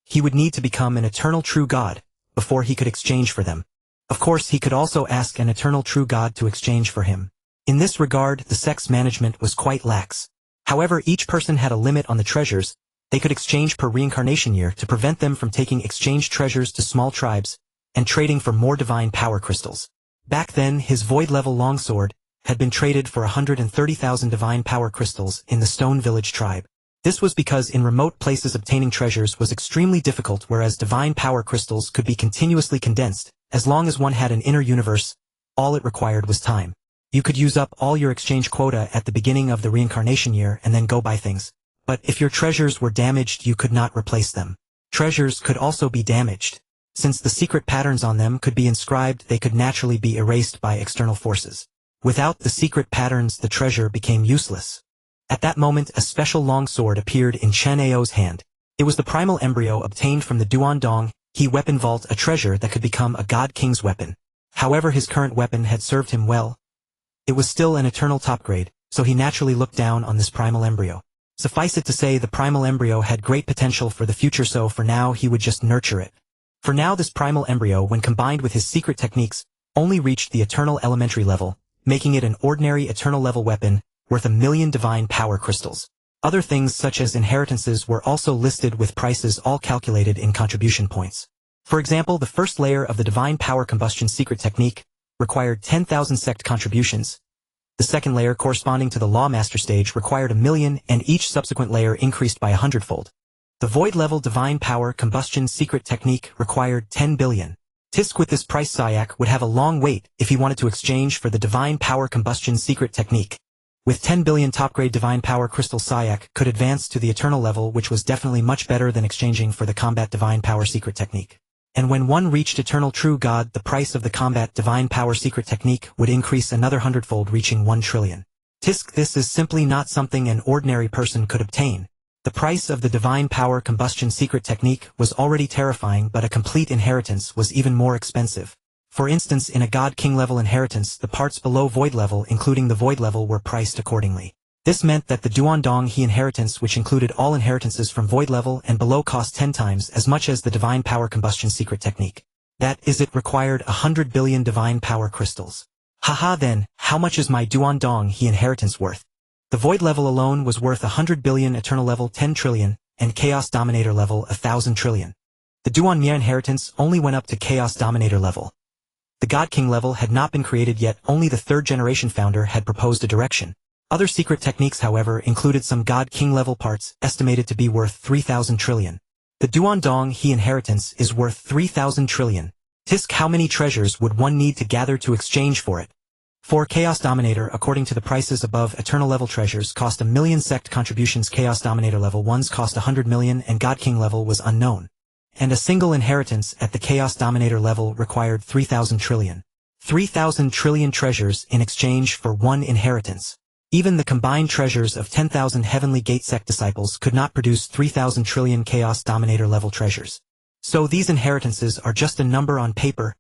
He would need to become an eternal true god before he could exchange for them. Of course, he could also ask an eternal true god to exchange for him. In this regard, the sect's management was quite lax. However, each person had a limit on the treasures. They could exchange per reincarnation year to prevent them from taking exchange treasures to small tribes and trading for more divine power crystals. Back then, his void-level longsword had been traded for 130,000 divine power crystals in the Stone Village tribe. This was because in remote places obtaining treasures was extremely difficult, whereas divine power crystals could be continuously condensed. As long as one had an inner universe, all it required was time. You could use up all your exchange quota at the beginning of the reincarnation year and then go buy things. But if your treasures were damaged, you could not replace them. Treasures could also be damaged. Since the secret patterns on them could be inscribed, they could naturally be erased by external forces. Without the secret patterns, the treasure became useless. At that moment, a special longsword appeared in Chen Ao's hand. It was the primal embryo obtained from the Duandong He weapon vault, a treasure that could become a god king's weapon. However, his current weapon had served him well. It was still an eternal top grade, so he naturally looked down on this primal embryo. Suffice it to say, the primal embryo had great potential for the future, so for now he would just nurture it. For now, this primal embryo, when combined with his secret techniques, only reached the eternal elementary level, making it an ordinary eternal level weapon worth 1,000,000 divine power crystals. Other things such as inheritances were also listed with prices all calculated in contribution points. For example, the first layer of the divine power combustion secret technique required 10,000 sect contributions. The second layer, corresponding to the Law Master stage, required 1,000,000, and each subsequent layer increased by 100-fold. The void level divine power combustion secret technique required 10 billion. Tisk with this price, Syak would have a long wait if he wanted to exchange for the divine power combustion secret technique. With 10 billion top-grade divine power crystal, Syak could advance to the eternal level, which was definitely much better than exchanging for the combat divine power secret technique. And when one reached eternal true god, the price of the combat divine power secret technique would increase another 100-fold, reaching 1 trillion. Tisk, this is simply not something an ordinary person could obtain. The price of the divine power combustion secret technique was already terrifying, but a complete inheritance was even more expensive. For instance, in a god king level inheritance, the parts below void level, including the void level, were priced accordingly. This meant that the Duandong He inheritance, which included all inheritances from void level and below, cost 10 times as much as the divine power combustion secret technique. That is, it required 100 billion divine power crystals. Haha, then, how much is my Duandong He inheritance worth? The void level alone was worth 100 billion, eternal level 10 trillion, and chaos dominator level 1,000 trillion. The Duan Mia inheritance only went up to chaos dominator level. The God King level had not been created yet, only the third generation founder had proposed a direction. Other secret techniques, however, included some God King level parts, estimated to be worth 3,000 trillion. The Duandong He inheritance is worth 3,000 trillion. Tisk, how many treasures would one need to gather to exchange for it? For Chaos Dominator, according to the prices above, eternal level treasures cost 1,000,000 sect contributions, Chaos Dominator level ones cost 100 million, and God King level was unknown. And a single inheritance at the Chaos Dominator level required 3,000 trillion. 3,000 trillion treasures in exchange for one inheritance. Even the combined treasures of 10,000 Heavenly Gate sect disciples could not produce 3,000 trillion Chaos Dominator level treasures. So these inheritances are just a number on paper.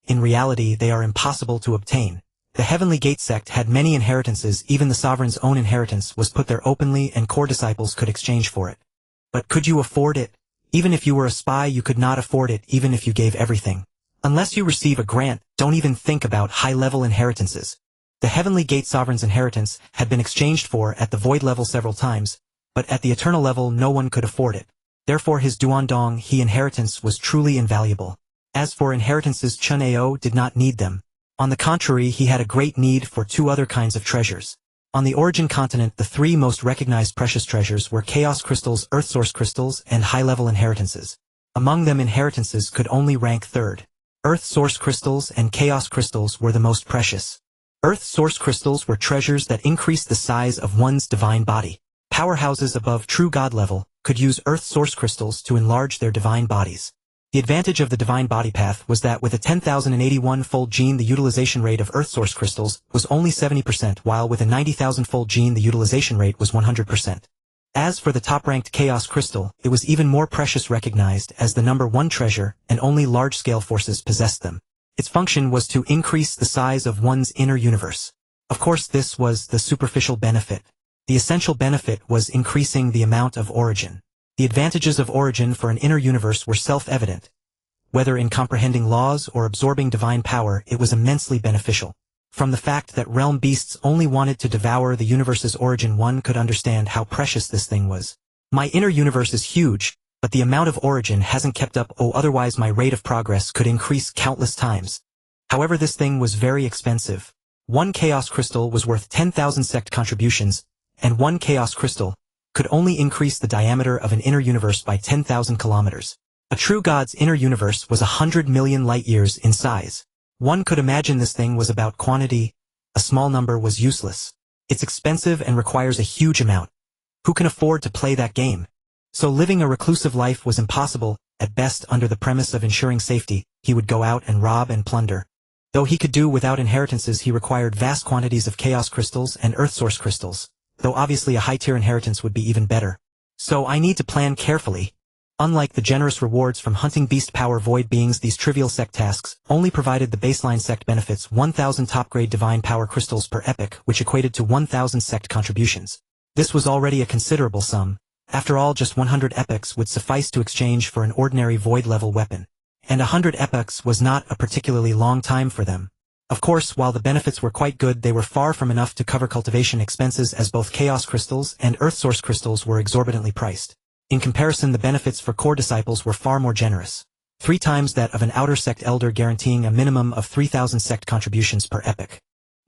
In reality, they are impossible to obtain. The Heavenly Gate sect had many inheritances, even the sovereign's own inheritance was put there openly and core disciples could exchange for it. But could you afford it? Even if you were a spy, you could not afford it, even if you gave everything. Unless you receive a grant, don't even think about high-level inheritances. The Heavenly Gate sovereign's inheritance had been exchanged for at the void level several times, but at the eternal level no one could afford it. Therefore his Duandong He inheritance was truly invaluable. As for inheritances, Chen Ao did not need them. On the contrary, he had a great need for two other kinds of treasures. On the origin continent, the three most recognized precious treasures were Chaos Crystals, Earth Source Crystals, and high-level inheritances. Among them, inheritances could only rank third. Earth Source Crystals and Chaos Crystals were the most precious. Earth Source Crystals were treasures that increased the size of one's divine body. Powerhouses above true god level could use Earth Source Crystals to enlarge their divine bodies. The advantage of the divine body path was that with a 10,081-fold gene, the utilization rate of Earth Source Crystals was only 70%, while with a 90,000-fold gene, the utilization rate was 100%. As for the top-ranked Chaos Crystal, it was even more precious, recognized as the number one treasure, and only large-scale forces possessed them. Its function was to increase the size of one's inner universe. Of course, this was the superficial benefit. The essential benefit was increasing the amount of origin. The advantages of origin for an inner universe were self-evident. Whether in comprehending laws or absorbing divine power, it was immensely beneficial. From the fact that realm beasts only wanted to devour the universe's origin, one could understand how precious this thing was. My inner universe is huge, but the amount of origin hasn't kept up, otherwise my rate of progress could increase countless times. However, this thing was very expensive. One chaos crystal was worth 10,000 sect contributions, and one chaos crystal could only increase the diameter of an inner universe by 10,000 kilometers. A true god's inner universe was 100 million light-years in size. One could imagine this thing was about quantity. A small number was useless. It's expensive and requires a huge amount. Who can afford to play that game? So living a reclusive life was impossible. At best, under the premise of ensuring safety, he would go out and rob and plunder. Though he could do without inheritances, he required vast quantities of chaos crystals and earth source crystals, though obviously a high-tier inheritance would be even better. So I need to plan carefully. Unlike the generous rewards from hunting beast power void beings, these trivial sect tasks only provided the baseline sect benefits: 1,000 top-grade divine power crystals per epoch, which equated to 1,000 sect contributions. This was already a considerable sum. After all, just 100 epochs would suffice to exchange for an ordinary void-level weapon. And 100 epochs was not a particularly long time for them. Of course, while the benefits were quite good, they were far from enough to cover cultivation expenses, as both chaos crystals and earth source crystals were exorbitantly priced. In comparison, the benefits for core disciples were far more generous. 3 times that of an outer sect elder, guaranteeing a minimum of 3,000 sect contributions per epoch.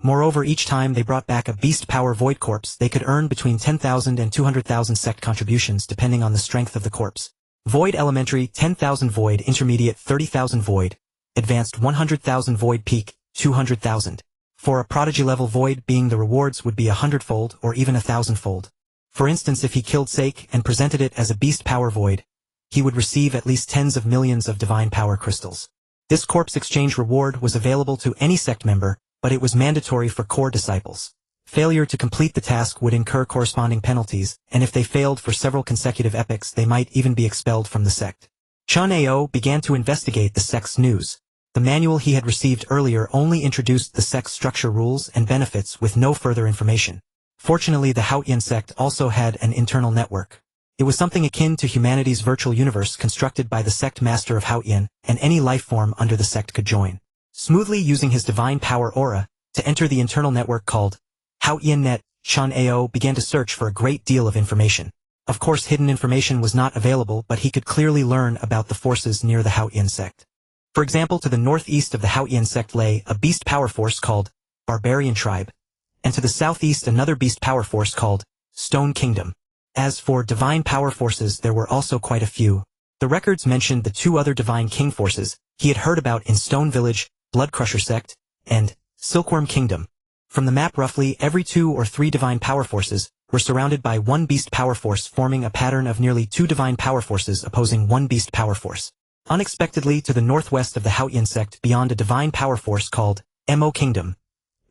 Moreover, each time they brought back a beast power void corpse, they could earn between 10,000 and 200,000 sect contributions depending on the strength of the corpse. Void elementary, 10,000 void, intermediate, 30,000 void, advanced, 100,000 void, peak, 200,000. For a prodigy level void being, the rewards would be 100-fold or even 1,000-fold. For instance, if he killed Sake and presented it as a beast power void, he would receive at least tens of millions of divine power crystals. This corpse exchange reward was available to any sect member, but it was mandatory for core disciples. Failure to complete the task would incur corresponding penalties, and if they failed for several consecutive epochs, they might even be expelled from the sect. Chen Ao began to investigate the sect's news. The manual he had received earlier only introduced the sect's structure, rules, and benefits with no further information. Fortunately, the Haotian sect also had an internal network. It was something akin to humanity's virtual universe constructed by the sect master of Haotian, and any life form under the sect could join. Smoothly using his divine power aura to enter the internal network called Haotian.net, Chen Ao began to search for a great deal of information. Of course, hidden information was not available, but he could clearly learn about the forces near the Haotian sect. For example, to the northeast of the Haotian sect lay a beast power force called Barbarian Tribe, and to the southeast another beast power force called Stone Kingdom. As for divine power forces, there were also quite a few. The records mentioned the 2 other divine king forces he had heard about in Stone Village, Bloodcrusher Sect, and Silkworm Kingdom. From the map, roughly every 2 or 3 divine power forces were surrounded by one beast power force, forming a pattern of nearly 2 divine power forces opposing one beast power force. Unexpectedly, to the northwest of the Haotian sect, beyond a divine power force called Mo Kingdom,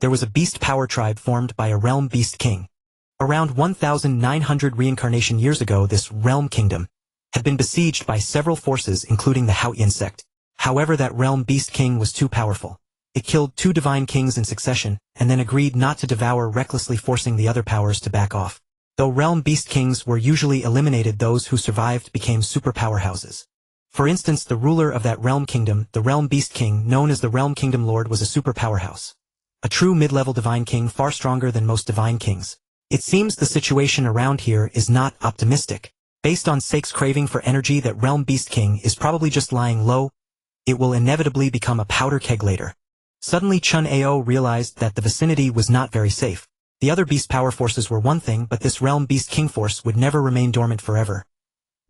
there was a beast power tribe formed by a realm beast king. Around 1,900 reincarnation years ago, this realm kingdom had been besieged by several forces, including the Haotian sect. However, that realm beast king was too powerful. It killed 2 divine kings in succession, and then agreed not to devour, recklessly forcing the other powers to back off. Though realm beast kings were usually eliminated, those who survived became super powerhouses. For instance, the ruler of that realm kingdom, the realm beast king, known as the realm kingdom lord, was a super powerhouse. A true mid-level divine king, far stronger than most divine kings. It seems the situation around here is not optimistic. Based on Sake's craving for energy, that realm beast king is probably just lying low. It will inevitably become a powder keg later. Suddenly, Chen Ao realized that the vicinity was not very safe. The other beast power forces were one thing, but this realm beast king force would never remain dormant forever.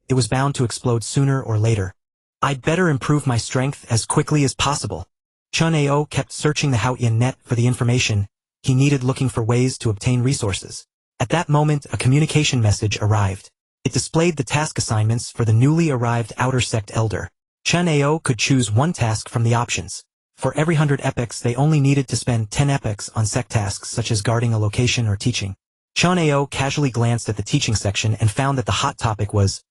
It was bound to explode sooner or later. I'd better improve my strength as quickly as possible. Chen Ao kept searching the Haotian net for the information he needed, looking for ways to obtain resources. At that moment, a communication message arrived. It displayed the task assignments for the newly arrived outer sect elder. Chen Ao could choose one task from the options. For every 100 epochs, they only needed to spend 10 epochs on sect tasks such as guarding a location or teaching. Chen Ao casually glanced at the teaching section and found that the hot topic was,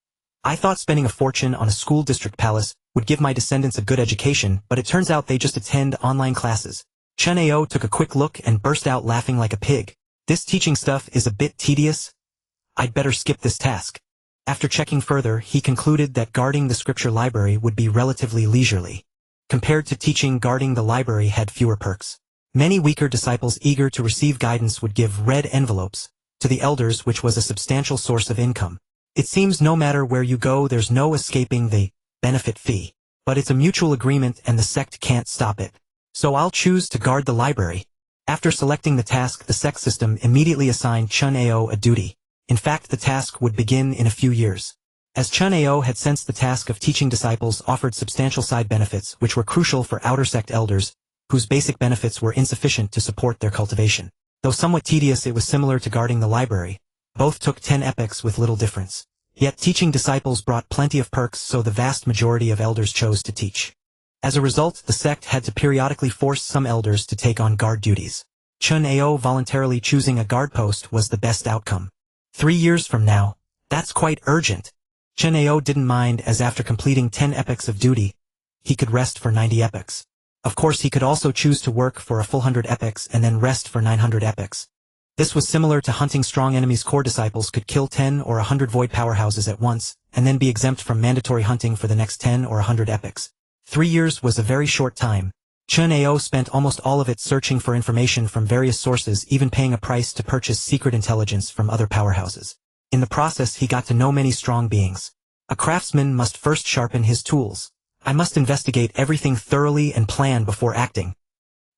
"I thought spending a fortune on a school district palace would give my descendants a good education, but it turns out they just attend online classes." Chen Ao took a quick look and burst out laughing like a pig. "This teaching stuff is a bit tedious. I'd better skip this task." After checking further, he concluded that guarding the scripture library would be relatively leisurely. Compared to teaching, guarding the library had fewer perks. Many weaker disciples eager to receive guidance would give red envelopes to the elders, which was a substantial source of income. It seems no matter where you go there's no escaping the benefit fee. But it's a mutual agreement and the sect can't stop it. So I'll choose to guard the library. After selecting the task, the sect system immediately assigned Chen Ao a duty. In fact, the task would begin in a few years. As Chen Ao had sensed the task of teaching disciples offered substantial side benefits which were crucial for outer sect elders, whose basic benefits were insufficient to support their cultivation. Though somewhat tedious, it was similar to guarding the library. Both took 10 epochs with little difference. Yet teaching disciples brought plenty of perks, so the vast majority of elders chose to teach. As a result, the sect had to periodically force some elders to take on guard duties. Chen Ao voluntarily choosing a guard post was the best outcome. 3 years from now. That's quite urgent. Chen Ao didn't mind, as after completing 10 epochs of duty, he could rest for 90 epochs. Of course, he could also choose to work for a full 100 epochs and then rest for 900 epochs. This was similar to hunting strong enemies. Core disciples could kill 10 or 100 void powerhouses at once, and then be exempt from mandatory hunting for the next 10 or 100 epochs. 3 years was a very short time. Chen Ao spent almost all of it searching for information from various sources, even paying a price to purchase secret intelligence from other powerhouses. In the process, he got to know many strong beings. A craftsman must first sharpen his tools. I must investigate everything thoroughly and plan before acting.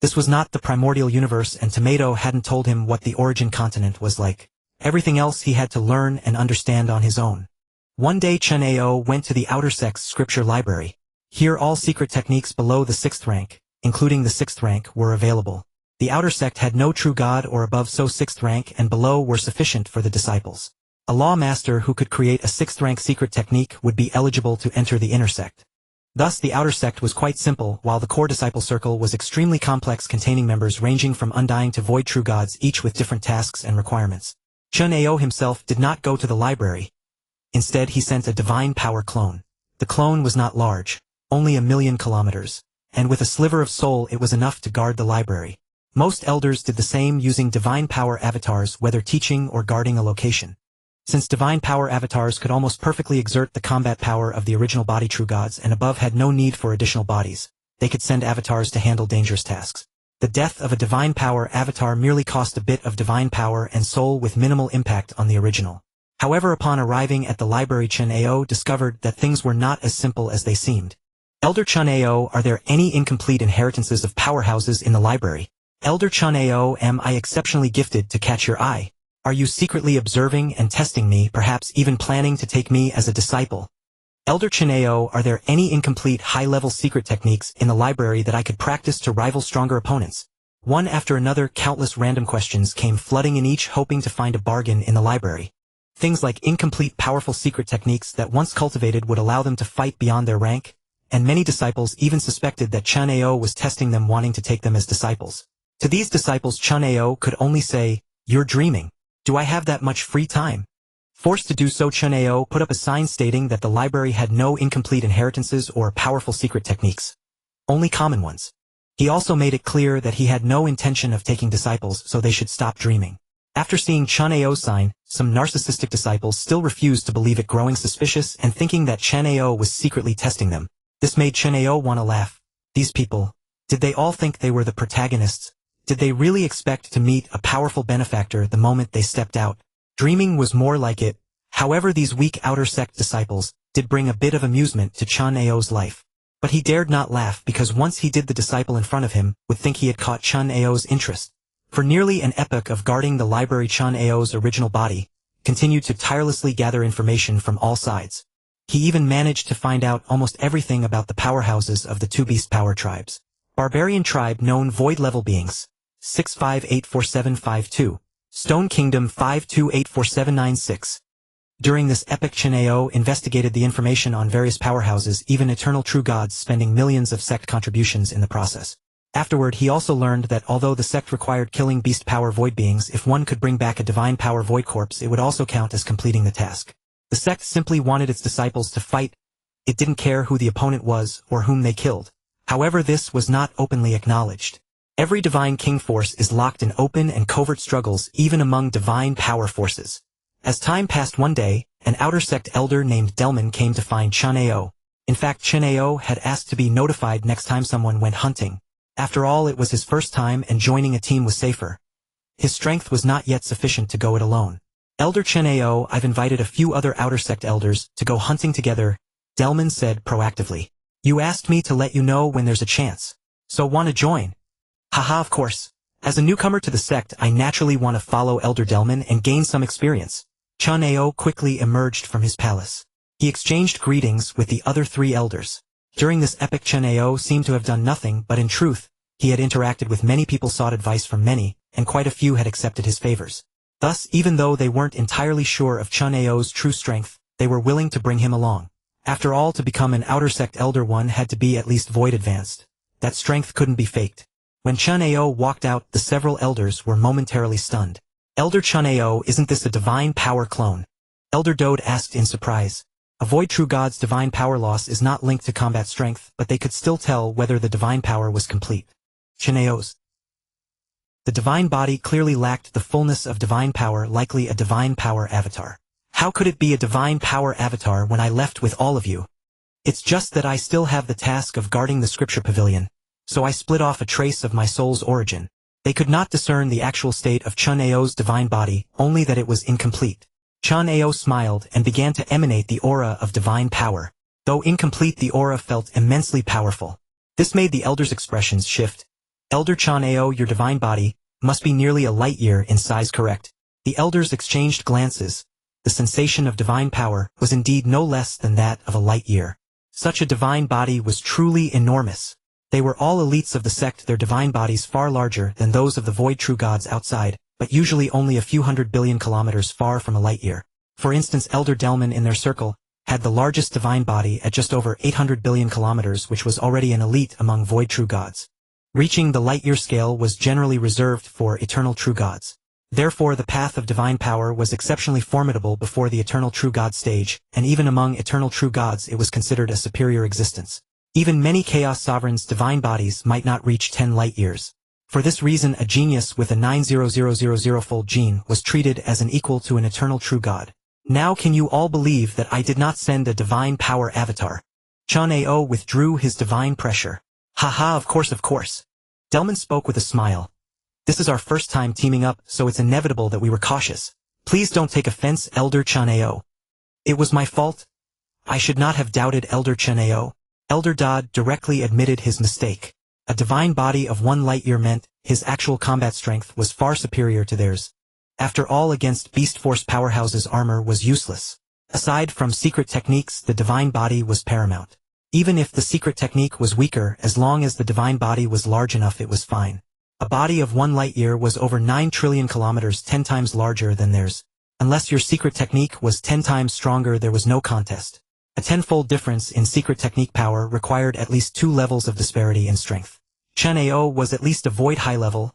This was not the primordial universe, and Tomato hadn't told him what the origin continent was like. Everything else he had to learn and understand on his own. One day Chen Ao went to the outer sect's scripture library. Here all secret techniques below the 6th rank, including the 6th rank, were available. The outer sect had no true god or above, so 6th rank and below were sufficient for the disciples. A law master who could create a 6th rank secret technique would be eligible to enter the inner sect. Thus the outer sect was quite simple, while the core disciple circle was extremely complex, containing members ranging from undying to void true gods, each with different tasks and requirements. Chen Ao himself did not go to the library. Instead he sent a divine power clone. The clone was not large, only 1,000,000 kilometers, and with a sliver of soul it was enough to guard the library. Most elders did the same, using divine power avatars whether teaching or guarding a location. Since divine power avatars could almost perfectly exert the combat power of the original body true gods and above had no need for additional bodies, they could send avatars to handle dangerous tasks. The death of a divine power avatar merely cost a bit of divine power and soul with minimal impact on the original. However, upon arriving at the library, Chen Ao discovered that things were not as simple as they seemed. Elder Chen Ao, are there any incomplete inheritances of powerhouses in the library? Elder Chen Ao, am I exceptionally gifted to catch your eye? Are you secretly observing and testing me, perhaps even planning to take me as a disciple? Elder Chen Ao, are there any incomplete high-level secret techniques in the library that I could practice to rival stronger opponents? One after another, countless random questions came flooding in, each hoping to find a bargain in the library. Things like incomplete powerful secret techniques that once cultivated would allow them to fight beyond their rank, and many disciples even suspected that Chen Ao was testing them, wanting to take them as disciples. To these disciples Chen Ao could only say, "You're dreaming. Do I have that much free time?" Forced to do so, Chen Ao put up a sign stating that the library had no incomplete inheritances or powerful secret techniques. Only common ones. He also made it clear that he had no intention of taking disciples, so they should stop dreaming. After seeing Chen Ao's sign, some narcissistic disciples still refused to believe it, growing suspicious and thinking that Chen Ao was secretly testing them. This made Chen Ao want to laugh. These people, did they all think they were the protagonists? Did they really expect to meet a powerful benefactor the moment they stepped out? Dreaming was more like it. However, these weak outer sect disciples did bring a bit of amusement to Chen Ao's life. But he dared not laugh, because once he did, the disciple in front of him would think he had caught Chen Ao's interest. For nearly an epoch of guarding the library, Chen Ao's original body continued to tirelessly gather information from all sides. He even managed to find out almost everything about the powerhouses of the two beast power tribes. Barbarian tribe known void level beings 6584752, Stone Kingdom 5284796. During this epoch, Chen Ao investigated the information on various powerhouses, even eternal true gods, spending millions of sect contributions in the process. Afterward, he also learned that although the sect required killing beast power void beings, if one could bring back a divine power void corpse, it would also count as completing the task. The sect simply wanted its disciples to fight. It didn't care who the opponent was or whom they killed. However, this was not openly acknowledged. Every divine king force is locked in open and covert struggles, even among divine power forces. As time passed, one day, an outer sect elder named Delman came to find Chen Ao. In fact, Chen Ao had asked to be notified next time someone went hunting. After all, it was his first time, and joining a team was safer. His strength was not yet sufficient to go it alone. Elder Chen Ao, I've invited a few other outer sect elders to go hunting together, Delman said proactively. You asked me to let you know when there's a chance. So wanna join? Haha, of course. As a newcomer to the sect, I naturally want to follow Elder Delman and gain some experience. Chen Ao quickly emerged from his palace. He exchanged greetings with the other 3 elders. During this epic, Chen Ao seemed to have done nothing, but in truth, he had interacted with many people, sought advice from many, and quite a few had accepted his favors. Thus, even though they weren't entirely sure of Chen Ao's true strength, they were willing to bring him along. After all, to become an outer sect elder, one had to be at least void advanced. That strength couldn't be faked. When Chen Ao walked out, the several elders were momentarily stunned. Elder Chen Ao, isn't this a divine power clone? Elder Dode asked in surprise. A void true god's divine power loss is not linked to combat strength, but they could still tell whether the divine power was complete. Chen Ao's. The divine body clearly lacked the fullness of divine power, likely a divine power avatar. How could it be a divine power avatar when I left with all of you? It's just that I still have the task of guarding the scripture pavilion, so I split off a trace of my soul's origin. They could not discern the actual state of Chen Ao's divine body, only that it was incomplete. Chen Ao smiled and began to emanate the aura of divine power. Though incomplete, the aura felt immensely powerful. This made the elders' expressions shift. Elder Chen Ao, your divine body must be nearly a light year in size, correct? The elders exchanged glances. The sensation of divine power was indeed no less than that of a light year. Such a divine body was truly enormous. They were all elites of the sect, their divine bodies far larger than those of the void true gods outside, but usually only a few 100 billion kilometers far from a light year. For instance, Elder Delman in their circle had the largest divine body at just over 800 billion kilometers, which was already an elite among void true gods. Reaching the light year scale was generally reserved for eternal true gods. Therefore, the path of divine power was exceptionally formidable before the eternal true god stage, and even among eternal true gods it was considered a superior existence. Even many chaos sovereigns' divine bodies might not reach 10 light years. For this reason, a genius with a 90000-fold gene was treated as an equal to an eternal true god. Now can you all believe that I did not send a divine power avatar? Chen Ao withdrew his divine pressure. Haha, of course. Delman spoke with a smile. This is our first time teaming up, so it's inevitable that we were cautious. Please don't take offense, Elder Chen Ao. It was my fault. I should not have doubted Elder Chen Ao. Elder Dodd directly admitted his mistake. A divine body of 1 light year meant his actual combat strength was far superior to theirs. After all, against Beast Force powerhouses, armor was useless. Aside from secret techniques, the divine body was paramount. Even if the secret technique was weaker, as long as the divine body was large enough, it was fine. A body of 1 light year was over 9 trillion kilometers, 10 times larger than theirs. Unless your secret technique was 10 times stronger, there was no contest. A 10-fold difference in secret technique power required at least 2 levels of disparity in strength. Chen Ao was at least a void high level.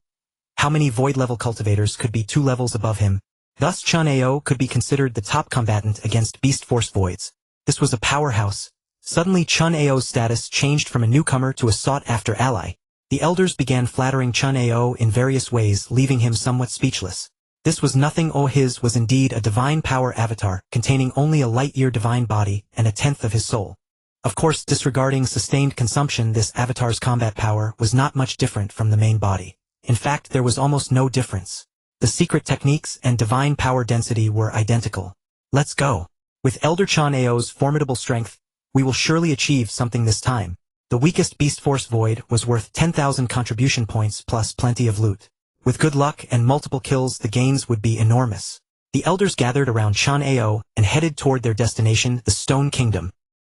How many void level cultivators could be 2 levels above him? Thus Chen Ao could be considered the top combatant against Beast Force voids. This was a powerhouse. Suddenly Chen Ao's status changed from a newcomer to a sought-after ally. The elders began flattering Chen Ao in various ways, leaving him somewhat speechless. This was nothing. His was indeed a divine power avatar, containing only a light-year divine body and a tenth of his soul. Of course, disregarding sustained consumption, this avatar's combat power was not much different from the main body. In fact, there was almost no difference. The secret techniques and divine power density were identical. Let's go. With Elder Chen Ao's formidable strength, we will surely achieve something this time. The weakest Beast Force void was worth 10,000 contribution points plus plenty of loot. With good luck and multiple kills, the gains would be enormous. The elders gathered around Chen Ao and headed toward their destination, the Stone Kingdom.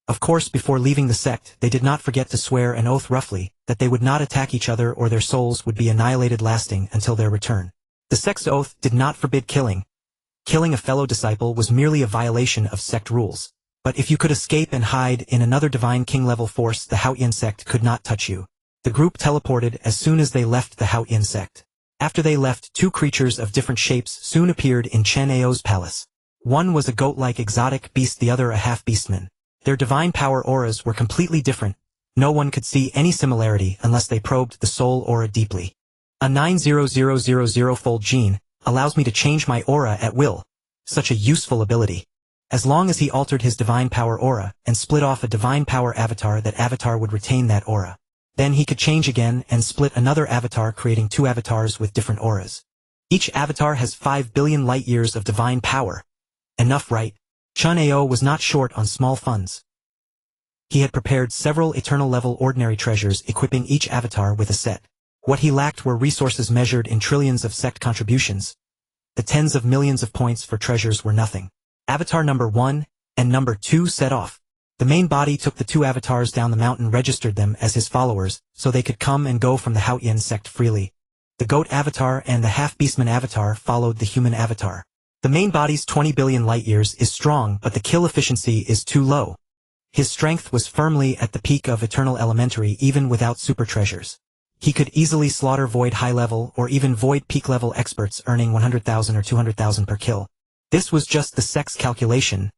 Of course, before leaving the sect, they did not forget to swear an oath roughly that they would not attack each other or their souls would be annihilated lasting until their return. The sect's oath did not forbid killing. Killing a fellow disciple was merely a violation of sect rules. But if you could escape and hide in another Divine King-level force, the Haotian sect could not touch you. The group teleported as soon as they left the Haotian sect. After they left, 2 creatures of different shapes soon appeared in Chen Ao's palace. One was a goat-like exotic beast, the other a half-beastman. Their divine power auras were completely different. No one could see any similarity unless they probed the soul aura deeply. A 90000-fold gene allows me to change my aura at will. Such a useful ability. As long as he altered his divine power aura and split off a divine power avatar, that avatar would retain that aura. Then he could change again and split another avatar, creating 2 avatars with different auras. Each avatar has 5 billion light-years of divine power. Enough, right? Chen Ao was not short on small funds. He had prepared several eternal-level ordinary treasures equipping each avatar with a set. What he lacked were resources measured in trillions of sect contributions. The tens of millions of points for treasures were nothing. Avatar number 1 and number 2 set off. The main body took the two avatars down the mountain, registered them as his followers, so they could come and go from the Haoyan sect freely. The goat avatar and the half-beastman avatar followed the human avatar. The main body's 20 billion light-years is strong, but the kill efficiency is too low. His strength was firmly at the peak of eternal elementary even without super treasures. He could easily slaughter void high-level or even void peak-level experts, earning 100,000 or 200,000 per kill. This was just the sect's calculation.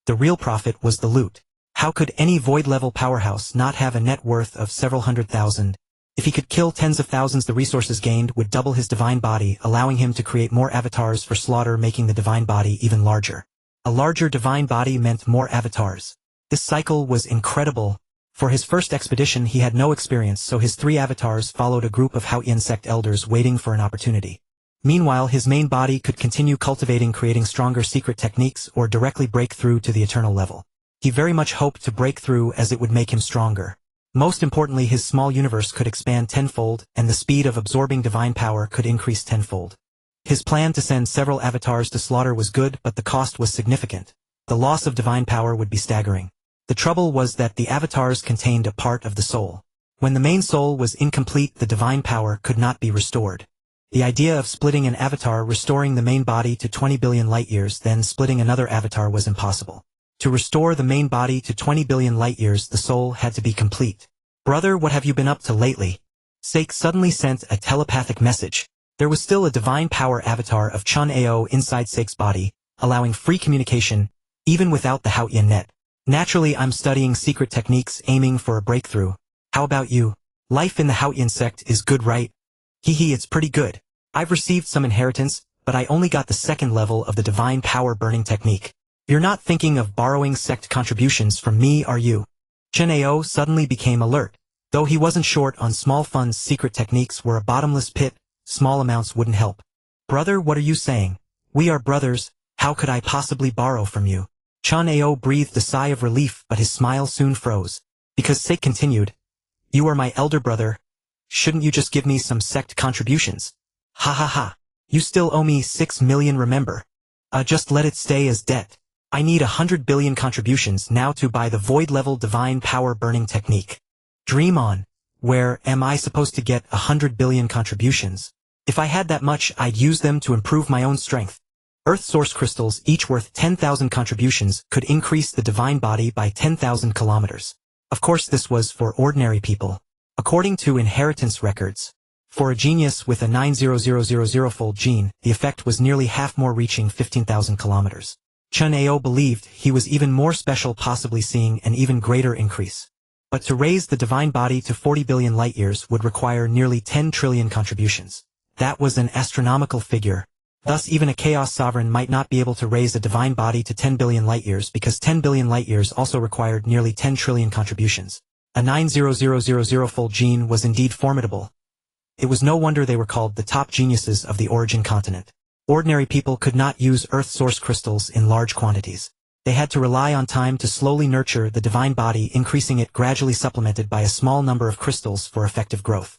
The real profit was the loot. How could any void-level powerhouse not have a net worth of several 100,000? If he could kill tens of thousands, the resources gained would double his divine body, allowing him to create more avatars for slaughter, making the divine body even larger. A larger divine body meant more avatars. This cycle was incredible. For his first expedition he had no experience, so his 3 avatars followed a group of Haoyan sect elders waiting for an opportunity. Meanwhile, his main body could continue cultivating, creating stronger secret techniques, or directly break through to the eternal level. He very much hoped to break through, as it would make him stronger. Most importantly, his small universe could expand tenfold, and the speed of absorbing divine power could increase tenfold. His plan to send several avatars to slaughter was good, but the cost was significant. The loss of divine power would be staggering. The trouble was that the avatars contained a part of the soul. When the main soul was incomplete, the divine power could not be restored. The idea of splitting an avatar, restoring the main body to 20 billion light-years, then splitting another avatar was impossible. To restore the main body to 20 billion light-years, the soul had to be complete. "Brother, what have you been up to lately?" Sek suddenly sent a telepathic message. There was still a divine power avatar of Chen Ao inside Sek's body, allowing free communication, even without the Haoyan net. "Naturally, I'm studying secret techniques, aiming for a breakthrough. How about you? Life in the Haoyan sect is good, right?" "Hehe, it's pretty good. I've received some inheritance, but I only got the second level of the divine power burning technique. You're not thinking of borrowing sect contributions from me, are you?" Chen Ao suddenly became alert. Though he wasn't short on small funds, secret techniques were a bottomless pit. Small amounts wouldn't help. "Brother, what are you saying? We are brothers. How could I possibly borrow from you?" Chen Ao breathed a sigh of relief, but his smile soon froze. Because Sek continued, "You are my elder brother. Shouldn't you just give me some sect contributions?" "Ha ha ha. You still owe me 6 million, remember? Just let it stay as debt. I need 100 billion contributions now to buy the void-level divine power burning technique." "Dream on. Where am I supposed to get 100 billion contributions? If I had that much, I'd use them to improve my own strength." Earth source crystals, each worth 10,000 contributions, could increase the divine body by 10,000 kilometers. Of course, this was for ordinary people. According to inheritance records, for a genius with a 90000-fold gene, the effect was nearly half more, reaching 15,000 kilometers. Chen Ao believed he was even more special, possibly seeing an even greater increase. But to raise the divine body to 40 billion light-years would require nearly 10 trillion contributions. That was an astronomical figure. Thus, even a chaos sovereign might not be able to raise a divine body to 10 billion light-years, because 10 billion light-years also required nearly 10 trillion contributions. A 90000-fold gene was indeed formidable. It was no wonder they were called the top geniuses of the origin continent. Ordinary people could not use Earth source crystals in large quantities. They had to rely on time to slowly nurture the divine body, increasing it gradually, supplemented by a small number of crystals for effective growth.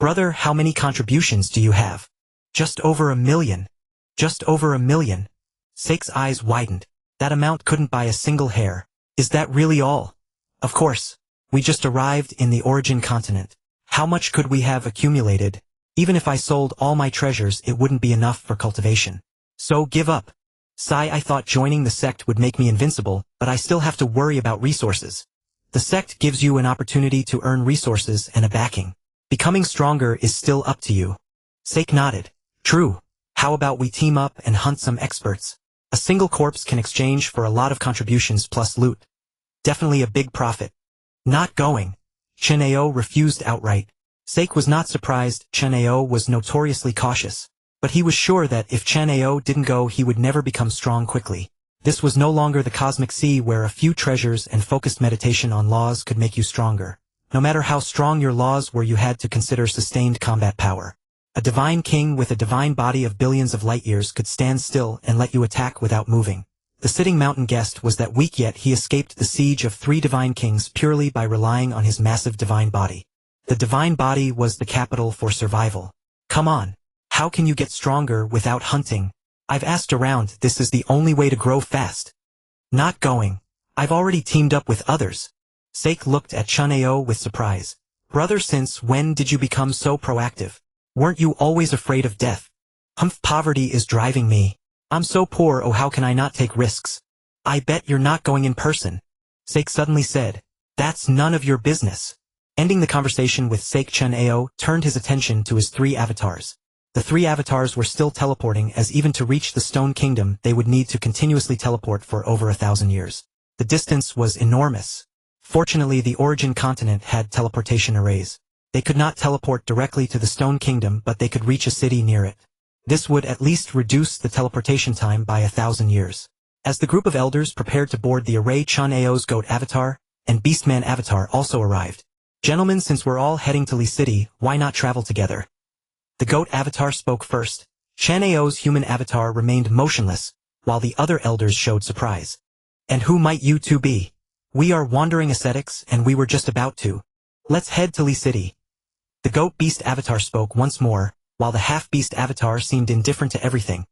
"Brother, how many contributions do you have?" "Just over 1 million. Just over 1 million. Sek's eyes widened. That amount couldn't buy a single hair. "Is that really all?" "Of course. We just arrived in the origin continent. How much could we have accumulated? Even if I sold all my treasures, it wouldn't be enough for cultivation. So give up." "Sai, I thought joining the sect would make me invincible, but I still have to worry about resources." "The sect gives you an opportunity to earn resources and a backing. Becoming stronger is still up to you." Sek nodded. "True. How about we team up and hunt some experts? A single corpse can exchange for a lot of contributions plus loot. Definitely a big profit." "Not going." Chen Ao refused outright. Sek was not surprised. Chen Ao was notoriously cautious. But he was sure that if Chen Ao didn't go, he would never become strong quickly. This was no longer the cosmic sea where a few treasures and focused meditation on laws could make you stronger. No matter how strong your laws were, you had to consider sustained combat power. A divine king with a divine body of billions of light years could stand still and let you attack without moving. The sitting mountain guest was that weak, yet he escaped the siege of 3 divine kings purely by relying on his massive divine body. The divine body was the capital for survival. Come on. How can you get stronger without hunting? I've asked around, this is the only way to grow fast. Not going. I've already teamed up with others. Sek looked at Chen Ao with surprise. Brother, since when did you become so proactive? Weren't you always afraid of death? Poverty is driving me. I'm so poor, oh how can I not take risks? I bet you're not going in person. Sek suddenly said. That's none of your business. Ending the conversation with Sek, Chen Ao turned his attention to his 3 avatars. The 3 avatars were still teleporting, as even to reach the Stone Kingdom they would need to continuously teleport for over 1,000 years. The distance was enormous. Fortunately, the origin continent had teleportation arrays. They could not teleport directly to the Stone Kingdom, but they could reach a city near it. This would at least reduce the teleportation time by 1,000 years. As the group of elders prepared to board the array, Chen Ao's goat avatar and Beastman avatar also arrived. Gentlemen, since we're all heading to Li City, why not travel together? The goat avatar spoke first. Chen Ao's human avatar remained motionless, while the other elders showed surprise. And who might you two be? We are wandering ascetics, and we were just about to. Let's head to Li City. The goat beast avatar spoke once more, while the half-beast avatar seemed indifferent to everything.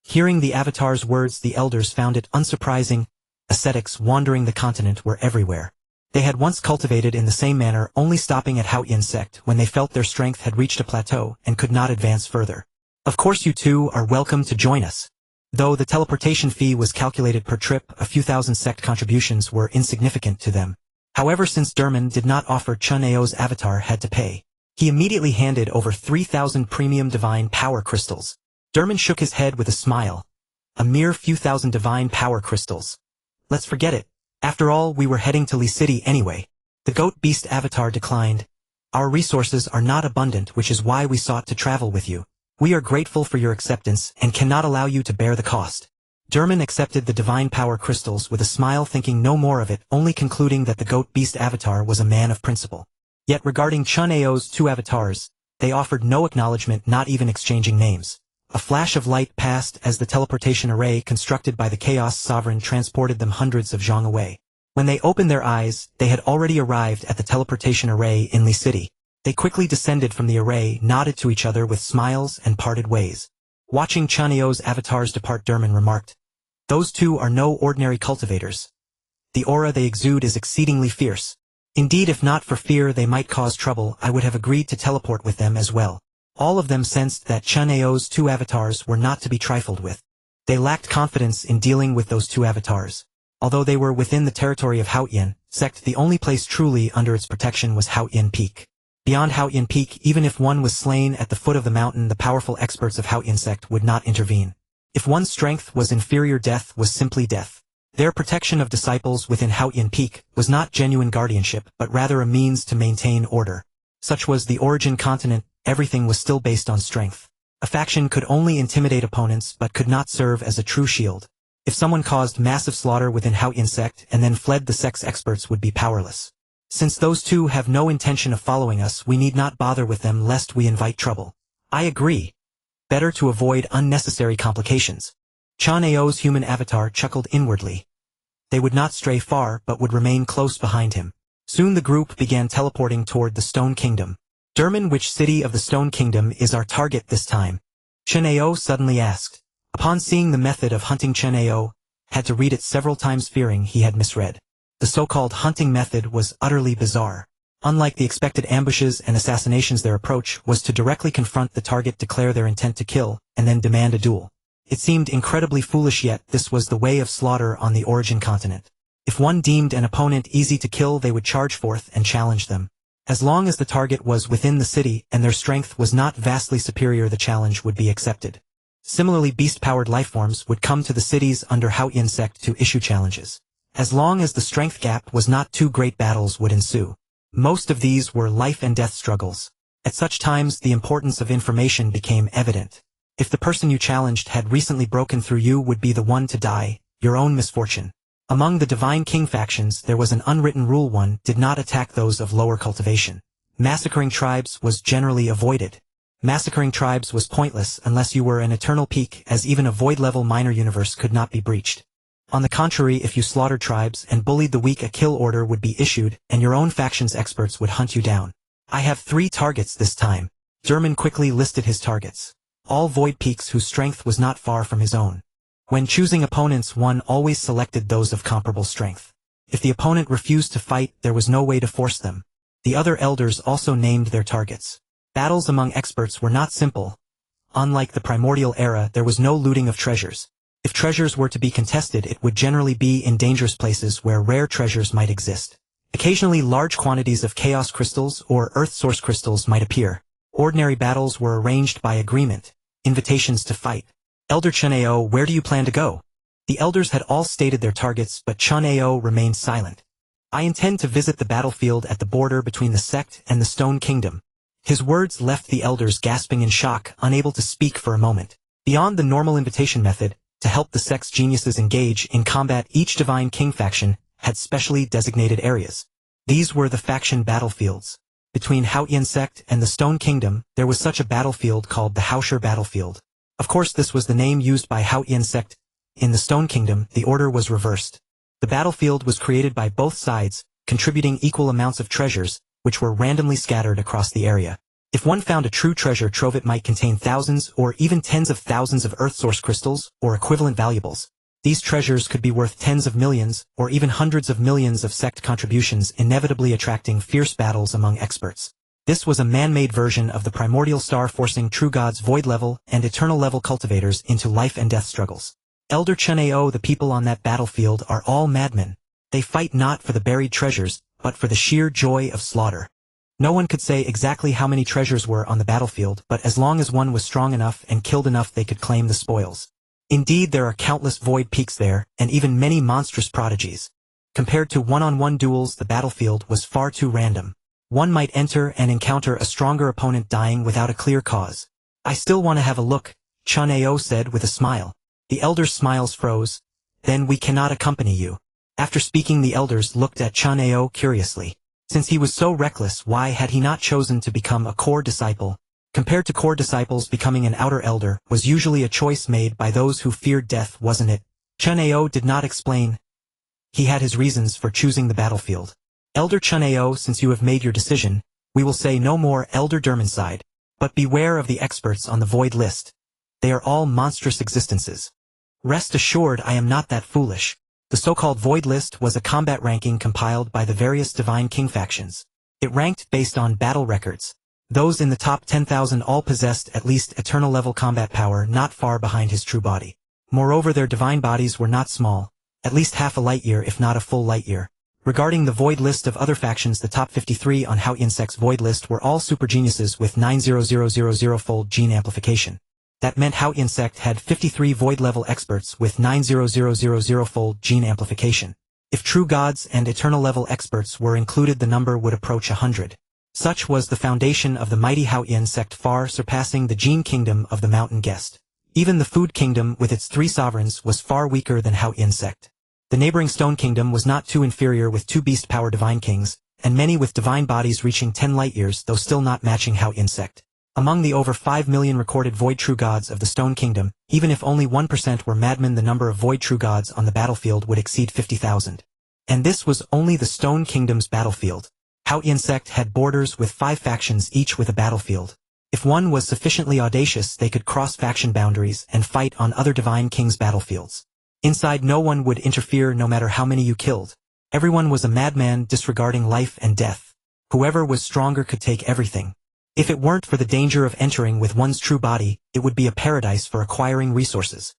Hearing the avatar's words, the elders found it unsurprising. Ascetics wandering the continent were everywhere. They had once cultivated in the same manner, only stopping at Haotian sect when they felt their strength had reached a plateau and could not advance further. Of course you two are welcome to join us. Though the teleportation fee was calculated per trip, a few thousand sect contributions were insignificant to them. However, since Derman did not offer, Chen Ao's avatar had to pay. He immediately handed over 3,000 premium divine power crystals. Derman shook his head with a smile. A mere few thousand divine power crystals. Let's forget it. After all, we were heading to Li City anyway. The goat beast avatar declined. Our resources are not abundant, which is why we sought to travel with you. We are grateful for your acceptance and cannot allow you to bear the cost. Derman accepted the divine power crystals with a smile, thinking no more of it, only concluding that the goat beast avatar was a man of principle. Yet regarding Chen Ao's 2 avatars, they offered no acknowledgement, not even exchanging names. A flash of light passed as the teleportation array constructed by the Chaos Sovereign transported them hundreds of zhang away. When they opened their eyes, they had already arrived at the teleportation array in Li City. They quickly descended from the array, nodded to each other with smiles, and parted ways. Watching Chen Ao's avatars depart, Derman remarked, "Those two are no ordinary cultivators. The aura they exude is exceedingly fierce. Indeed, if not for fear they might cause trouble, I would have agreed to teleport with them as well." All of them sensed that Chen Ao's 2 avatars were not to be trifled with. They lacked confidence in dealing with those 2 avatars. Although they were within the territory of Haotian sect, the only place truly under its protection was Haotian Peak. Beyond Haotian Peak, even if one was slain at the foot of the mountain, the powerful experts of Haotian sect would not intervene. If one's strength was inferior, death was simply death. Their protection of disciples within Haotian Peak was not genuine guardianship, but rather a means to maintain order. Such was the origin continent. Everything was still based on strength. A faction could only intimidate opponents but could not serve as a true shield. If someone caused massive slaughter within Haotian sect and then fled, the sect's experts would be powerless. Since those two have no intention of following us, we need not bother with them lest we invite trouble. I agree. Better to avoid unnecessary complications. Chen Ao's human avatar chuckled inwardly. They would not stray far but would remain close behind him. Soon the group began teleporting toward the Stone Kingdom. Derman, which city of the Stone Kingdom is our target this time? Chen Ao suddenly asked. Upon seeing the method of hunting, Chen Ao had to read it several times, fearing he had misread. The so-called hunting method was utterly bizarre. Unlike the expected ambushes and assassinations, their approach was to directly confront the target, declare their intent to kill, and then demand a duel. It seemed incredibly foolish, yet this was the way of slaughter on the origin continent. If one deemed an opponent easy to kill, they would charge forth and challenge them. As long as the target was within the city and their strength was not vastly superior, the challenge would be accepted. Similarly, beast-powered lifeforms would come to the cities under Haotian sect to issue challenges. As long as the strength gap was not too great, battles would ensue. Most of these were life and death struggles. At such times, the importance of information became evident. If the person you challenged had recently broken through, you would be the one to die, your own misfortune. Among the Divine King factions, there was an unwritten rule: one did not attack those of lower cultivation. Massacring tribes was generally avoided. Massacring tribes was pointless unless you were an eternal peak, as even a void-level minor universe could not be breached. On the contrary, if you slaughtered tribes and bullied the weak, a kill order would be issued, and your own faction's experts would hunt you down. I have 3 targets this time. Derman quickly listed his targets. All void peaks whose strength was not far from his own. When choosing opponents, one always selected those of comparable strength. If the opponent refused to fight, there was no way to force them. The other elders also named their targets. Battles among experts were not simple. Unlike the primordial era, there was no looting of treasures. If treasures were to be contested, it would generally be in dangerous places where rare treasures might exist. Occasionally large quantities of chaos crystals or earth source crystals might appear. Ordinary battles were arranged by agreement. Invitations to fight. Elder Chen Ao, where do you plan to go? The elders had all stated their targets, but Chen Ao remained silent. I intend to visit the battlefield at the border between the sect and the Stone Kingdom. His words left the elders gasping in shock, unable to speak for a moment. Beyond the normal invitation method, to help the sect's geniuses engage in combat, each Divine King faction had specially designated areas. These were the faction battlefields. Between Haotian sect and the Stone Kingdom, there was such a battlefield called the Haotian battlefield. Of course, this was the name used by Haotian sect. In the Stone Kingdom, the order was reversed. The battlefield was created by both sides, contributing equal amounts of treasures, which were randomly scattered across the area. If one found a true treasure trove, it might contain thousands or even tens of thousands of earth source crystals or equivalent valuables. These treasures could be worth tens of millions or even hundreds of millions of sect contributions, inevitably attracting fierce battles among experts. This was a man-made version of the primordial star, forcing true gods, void level and eternal level cultivators into life and death struggles. Elder Chen Ao, the people on that battlefield are all madmen. They fight not for the buried treasures, but for the sheer joy of slaughter. No one could say exactly how many treasures were on the battlefield, but as long as one was strong enough and killed enough, they could claim the spoils. Indeed, there are countless void peaks there, and even many monstrous prodigies. Compared to one-on-one duels, the battlefield was far too random. One might enter and encounter a stronger opponent dying without a clear cause. I still want to have a look, Chen Ao said with a smile. The elders' smiles froze. Then we cannot accompany you. After speaking, the elders looked at Chen Ao curiously. Since he was so reckless, why had he not chosen to become a core disciple? Compared to core disciples, becoming an outer elder was usually a choice made by those who feared death, wasn't it? Chen Ao did not explain. He had his reasons for choosing the battlefield. Elder Chen Ao, since you have made your decision, we will say no more. Elder Derman sighed. But beware of the experts on the void list. They are all monstrous existences. Rest assured, I am not that foolish. The so-called void list was a combat ranking compiled by the various Divine King factions. It ranked based on battle records. Those in the top 10,000 all possessed at least eternal level combat power, not far behind his true body. Moreover, their divine bodies were not small, at least half a light year if not a full light year. Regarding the void list of other factions, the top 53 on Haotian sect's void list were all super geniuses with 90000-fold gene amplification. That meant Haotian sect had 53 void-level experts with 90000-fold gene amplification. If true gods and eternal-level experts were included, the number would approach 100. Such was the foundation of the mighty Haotian sect, far surpassing the gene kingdom of the mountain guest. Even the food kingdom with its 3 sovereigns was far weaker than Haotian sect. The neighboring stone kingdom was not too inferior, with 2 beast-power divine kings, and many with divine bodies reaching 10 light-years, though still not matching Haotian sect. Among the over 5 million recorded void true gods of the Stone Kingdom, even if only 1% were madmen, the number of void true gods on the battlefield would exceed 50,000. And this was only the Stone Kingdom's battlefield. Haotian sect had borders with 5 factions, each with a battlefield. If one was sufficiently audacious, they could cross faction boundaries and fight on other Divine Kings' battlefields. Inside, no one would interfere, no matter how many you killed. Everyone was a madman, disregarding life and death. Whoever was stronger could take everything. If it weren't for the danger of entering with one's true body, it would be a paradise for acquiring resources.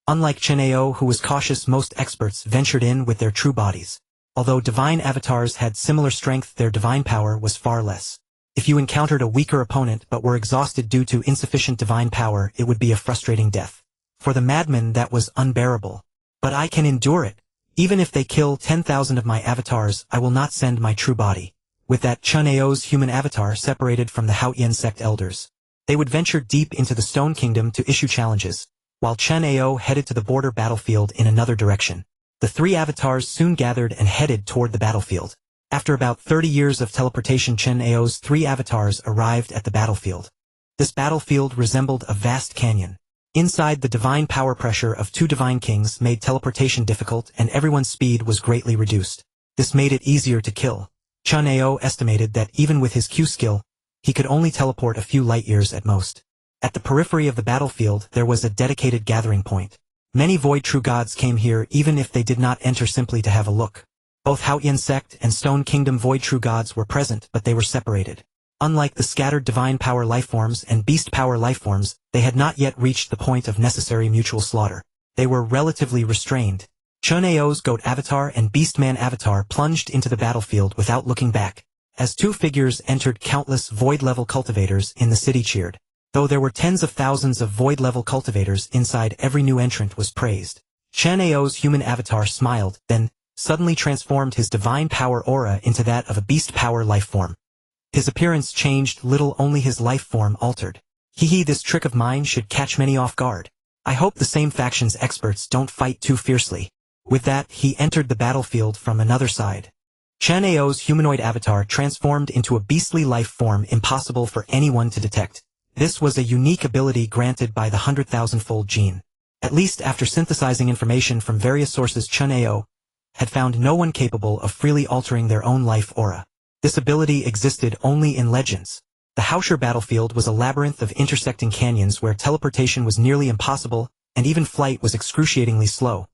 Unlike Chen Ao, who was cautious, most experts ventured in with their true bodies. Although divine avatars had similar strength, their divine power was far less. If you encountered a weaker opponent but were exhausted due to insufficient divine power, it would be a frustrating death. For the madman, that was unbearable. But I can endure it. Even if they kill 10,000 of my avatars, I will not send my true body. With that, Chen Ao's human avatar separated from the Haotian sect elders. They would venture deep into the Stone Kingdom to issue challenges, while Chen Ao headed to the border battlefield in another direction. The 3 avatars soon gathered and headed toward the battlefield. After about 30 years of teleportation, Chen Ao's 3 avatars arrived at the battlefield. This battlefield resembled a vast canyon. Inside, the divine power pressure of two divine kings made teleportation difficult and everyone's speed was greatly reduced. This made it easier to kill. Chen Ao estimated that even with his Q skill, he could only teleport a few light years at most. At the periphery of the battlefield there was a dedicated gathering point. Many Void True Gods came here even if they did not enter simply to have a look. Both Haotian Sect and Stone Kingdom Void True Gods were present, but they were separated. Unlike the scattered divine power lifeforms and beast power lifeforms, they had not yet reached the point of necessary mutual slaughter. They were relatively restrained. Chen Ao's goat avatar and beastman avatar plunged into the battlefield without looking back. As two figures entered, countless void-level cultivators in the city cheered. Though there were tens of thousands of void-level cultivators inside, every new entrant was praised. Chen Ao's human avatar smiled, then suddenly transformed his divine power aura into that of a beast power lifeform. His appearance changed little, only his life form altered. Hee, this trick of mine should catch many off guard. I hope the same faction's experts don't fight too fiercely. With that, he entered the battlefield from another side. Chen Ao's humanoid avatar transformed into a beastly life form impossible for anyone to detect. This was a unique ability granted by the 100,000-fold gene. At least after synthesizing information from various sources, Chen Ao had found no one capable of freely altering their own life aura. This ability existed only in legends. The Haotian battlefield was a labyrinth of intersecting canyons where teleportation was nearly impossible, and even flight was excruciatingly slow.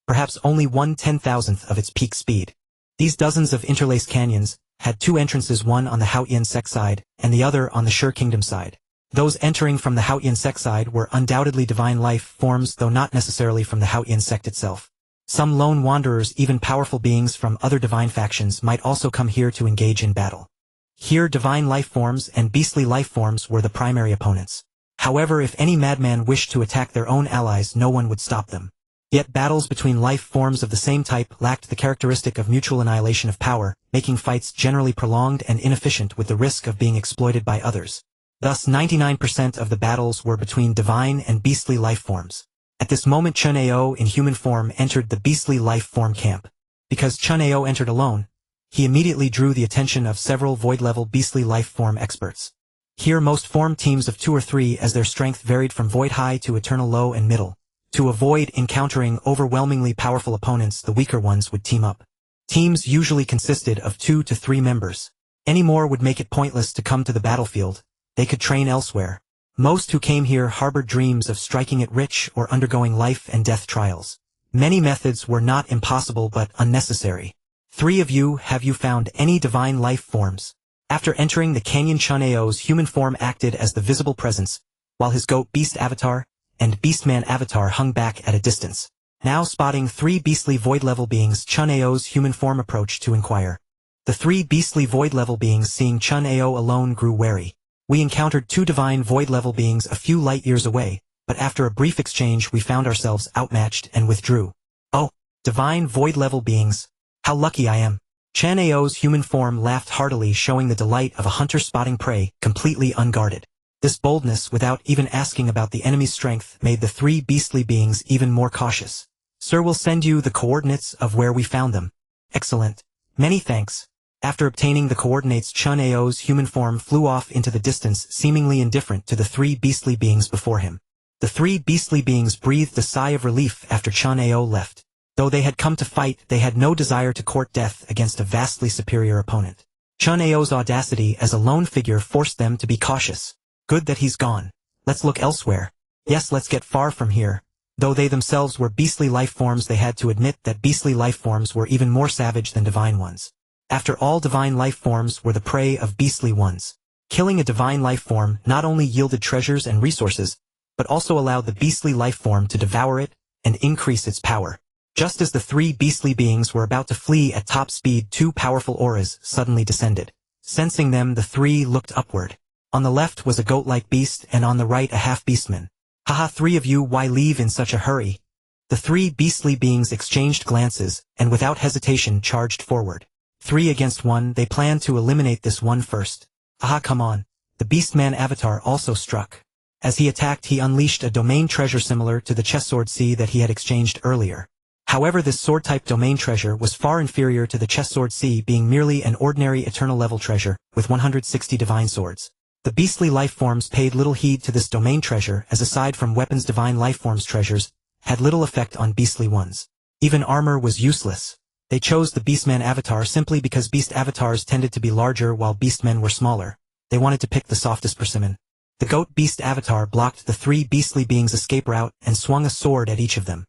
Perhaps only 1/10,000th of its peak speed. These dozens of interlaced canyons had two entrances, one on the Haotian Sect side, and the other on the Sure Kingdom side. Those entering from the Haotian Sect side were undoubtedly divine life forms, though not necessarily from the Haotian Sect itself. Some lone wanderers, even powerful beings from other divine factions, might also come here to engage in battle. Here divine life forms and beastly life forms were the primary opponents. However, if any madman wished to attack their own allies, no one would stop them. Yet battles between life forms of the same type lacked the characteristic of mutual annihilation of power, making fights generally prolonged and inefficient with the risk of being exploited by others. Thus 99% of the battles were between divine and beastly life forms. At this moment Chen Ao in human form entered the beastly life form camp. Because Chen Ao entered alone, he immediately drew the attention of several void-level beastly life form experts. Here most formed teams of 2 or 3 as their strength varied from void high to eternal low and middle. To avoid encountering overwhelmingly powerful opponents, the weaker ones would team up. Teams usually consisted of 2 to 3 members. Any more would make it pointless to come to the battlefield. They could train elsewhere. Most who came here harbored dreams of striking it rich or undergoing life and death trials. Many methods were not impossible but unnecessary. 3 of you, have you found any divine life forms? After entering the canyon, Chen Ao's human form acted as the visible presence, while his goat beast avatar and beastman avatar hung back at a distance. Now spotting 3 beastly void-level beings, Chen Ao's human form approached to inquire. The 3 beastly void-level beings, seeing Chen Ao alone, grew wary. We encountered 2 divine void-level beings a few light years away, but after a brief exchange we found ourselves outmatched and withdrew. Oh, divine void-level beings. How lucky I am. Chen Ao's human form laughed heartily, showing the delight of a hunter spotting prey, completely unguarded. This boldness, without even asking about the enemy's strength, made the 3 beastly beings even more cautious. Sir, we'll send you the coordinates of where we found them. Excellent. Many thanks. After obtaining the coordinates, Chen Ao's human form flew off into the distance, seemingly indifferent to the 3 beastly beings before him. The 3 beastly beings breathed a sigh of relief after Chen Ao left. Though they had come to fight, they had no desire to court death against a vastly superior opponent. Chen Ao's audacity as a lone figure forced them to be cautious. Good that he's gone. Let's look elsewhere. Yes, let's get far from here. Though they themselves were beastly life forms, they had to admit that beastly life forms were even more savage than divine ones. After all, divine life forms were the prey of beastly ones. Killing a divine life form not only yielded treasures and resources, but also allowed the beastly life form to devour it and increase its power. Just as the 3 beastly beings were about to flee at top speed, 2 powerful auras suddenly descended. Sensing them, the 3 looked upward. On the left was a goat-like beast, and on the right a half-beastman. Haha, 3 of you, why leave in such a hurry? The 3 beastly beings exchanged glances, and without hesitation charged forward. 3 against 1, they planned to eliminate this one first. Haha, come on. The beastman avatar also struck. As he attacked, he unleashed a domain treasure similar to the chesssword C that he had exchanged earlier. However, this sword-type domain treasure was far inferior to the chesssword C, being merely an ordinary eternal level treasure, with 160 divine swords. The beastly lifeforms paid little heed to this domain treasure, as aside from weapons, divine lifeforms treasures had little effect on beastly ones. Even armor was useless. They chose the Beastman avatar simply because beast avatars tended to be larger while beastmen were smaller. They wanted to pick the softest persimmon. The goat beast avatar blocked the 3 beastly beings' escape route and swung a sword at each of them.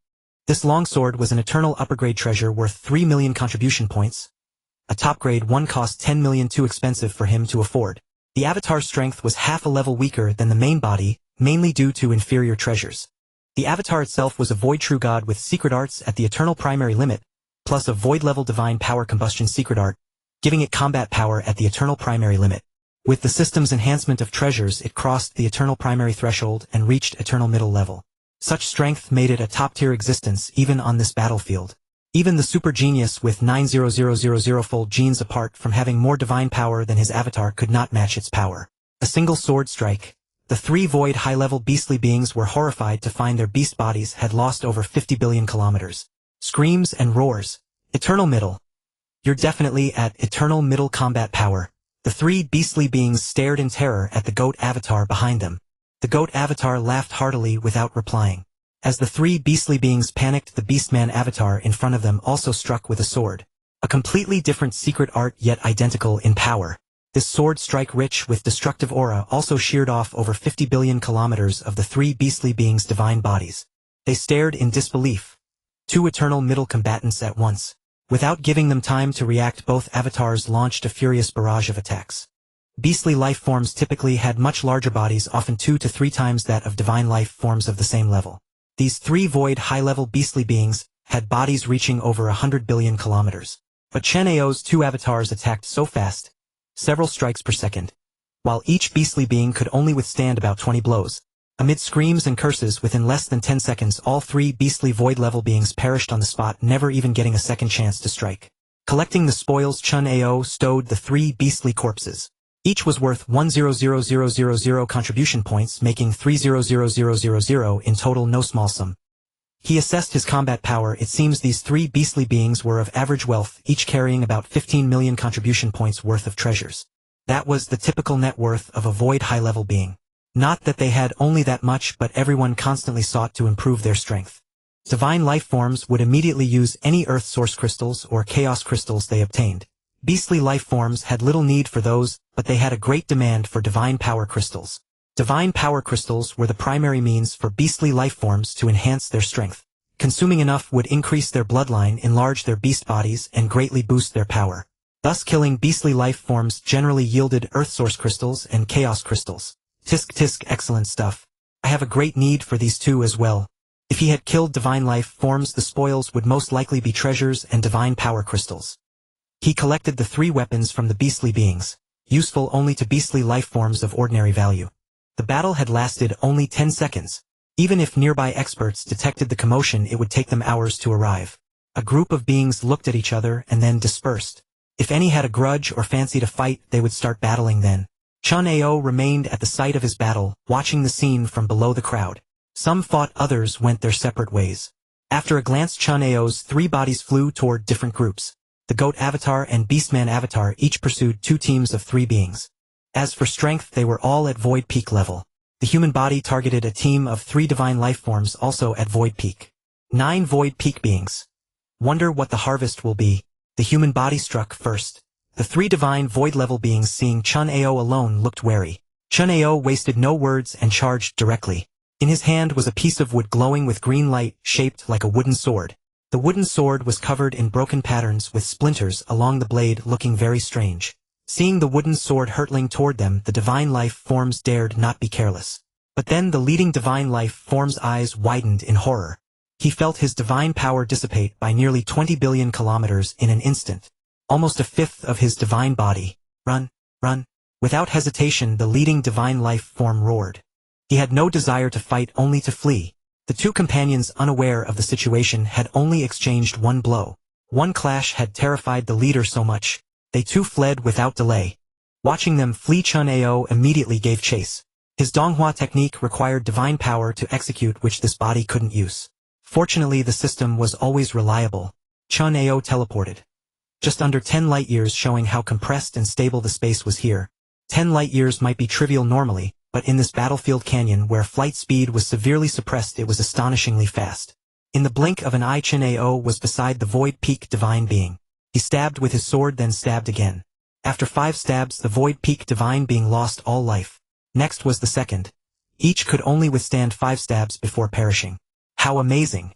This longsword was an eternal upper-grade treasure worth 3 million contribution points. A top-grade one cost 10 million, too expensive for him to afford. The avatar's strength was half a level weaker than the main body, mainly due to inferior treasures. The avatar itself was a void true god with secret arts at the eternal primary limit, plus a void-level divine power combustion secret art, giving it combat power at the eternal primary limit. With the system's enhancement of treasures, it crossed the eternal primary threshold and reached eternal middle level. Such strength made it a top-tier existence even on this battlefield. Even the super genius with 90000-fold genes apart from having more divine power than his avatar could not match its power. A single sword strike. The 3 void high-level beastly beings were horrified to find their beast bodies had lost over 50 billion kilometers. Screams and roars. Eternal middle. You're definitely at eternal middle combat power. The 3 beastly beings stared in terror at the goat avatar behind them. The goat avatar laughed heartily without replying. As the 3 beastly beings panicked, the beastman avatar in front of them also struck with a sword. A completely different secret art, yet identical in power. This sword strike, rich with destructive aura, also sheared off over 50 billion kilometers of the 3 beastly beings' divine bodies. They stared in disbelief. 2 eternal middle combatants at once. Without giving them time to react, both avatars launched a furious barrage of attacks. Beastly life forms typically had much larger bodies, often 2 to 3 times that of divine life forms of the same level. These 3 void high-level beastly beings had bodies reaching over 100 billion kilometers. But Chen Ao's 2 avatars attacked so fast, several strikes per second, while each beastly being could only withstand about 20 blows. Amid screams and curses, within less than 10 seconds all 3 beastly void-level beings perished on the spot, never even getting a second chance to strike. Collecting the spoils, Chen Ao stowed the 3 beastly corpses. Each was worth 100,000 contribution points, making 300,000 in total, no small sum. He assessed his combat power. It seems these 3 beastly beings were of average wealth, each carrying about 15 million contribution points worth of treasures. That was the typical net worth of a void high-level being. Not that they had only that much, but everyone constantly sought to improve their strength. Divine life forms would immediately use any earth source crystals or chaos crystals they obtained. Beastly life forms had little need for those, but they had a great demand for divine power crystals. Divine power crystals were the primary means for beastly life forms to enhance their strength. Consuming enough would increase their bloodline, enlarge their beast bodies, and greatly boost their power. Thus, killing beastly life forms generally yielded earth source crystals and chaos crystals. Tisk, excellent stuff. I have a great need for these 2 as well. If he had killed divine life forms, the spoils would most likely be treasures and divine power crystals. He collected the 3 weapons from the beastly beings, useful only to beastly life forms of ordinary value. The battle had lasted only 10 seconds. Even if nearby experts detected the commotion, it would take them hours to arrive. A group of beings looked at each other and then dispersed. If any had a grudge or fancy to fight, they would start battling then. Chen Ao remained at the site of his battle, watching the scene from below the crowd. Some fought, others went their separate ways. After a glance, Chen Ao's 3 bodies flew toward different groups. The goat avatar and beastman avatar each pursued 2 teams of 3 beings. As for strength, they were all at void peak level. The human body targeted a team of 3 divine life forms also at void peak. 9 void peak beings. Wonder what the harvest will be. The human body struck first. The 3 divine void-level beings, seeing Chen Ao alone, looked wary. Chen Ao wasted no words and charged directly. In his hand was a piece of wood glowing with green light, shaped like a wooden sword. The wooden sword was covered in broken patterns with splinters along the blade, looking very strange. Seeing the wooden sword hurtling toward them, the divine life forms dared not be careless. But then the leading divine life form's eyes widened in horror. He felt his divine power dissipate by nearly 20 billion kilometers in an instant. Almost a fifth of his divine body. Run, run. Without hesitation, the leading divine life form roared. He had no desire to fight, only to flee. The 2 companions, unaware of the situation, had only exchanged 1 blow. One clash had terrified the leader so much. They 2 fled without delay. Watching them flee, Chen Ao immediately gave chase. His Donghua technique required divine power to execute, which this body couldn't use. Fortunately, the system was always reliable. Chen Ao teleported. Just under 10 light-years, showing how compressed and stable the space was here. 10 light-years might be trivial normally, but in this battlefield canyon where flight speed was severely suppressed it was astonishingly fast. In the blink of an eye Chen Ao was beside the Void Peak Divine Being. He stabbed with his sword then stabbed again. After 5 stabs the Void Peak Divine Being lost all life. Next was the second. Each could only withstand 5 stabs before perishing. How amazing!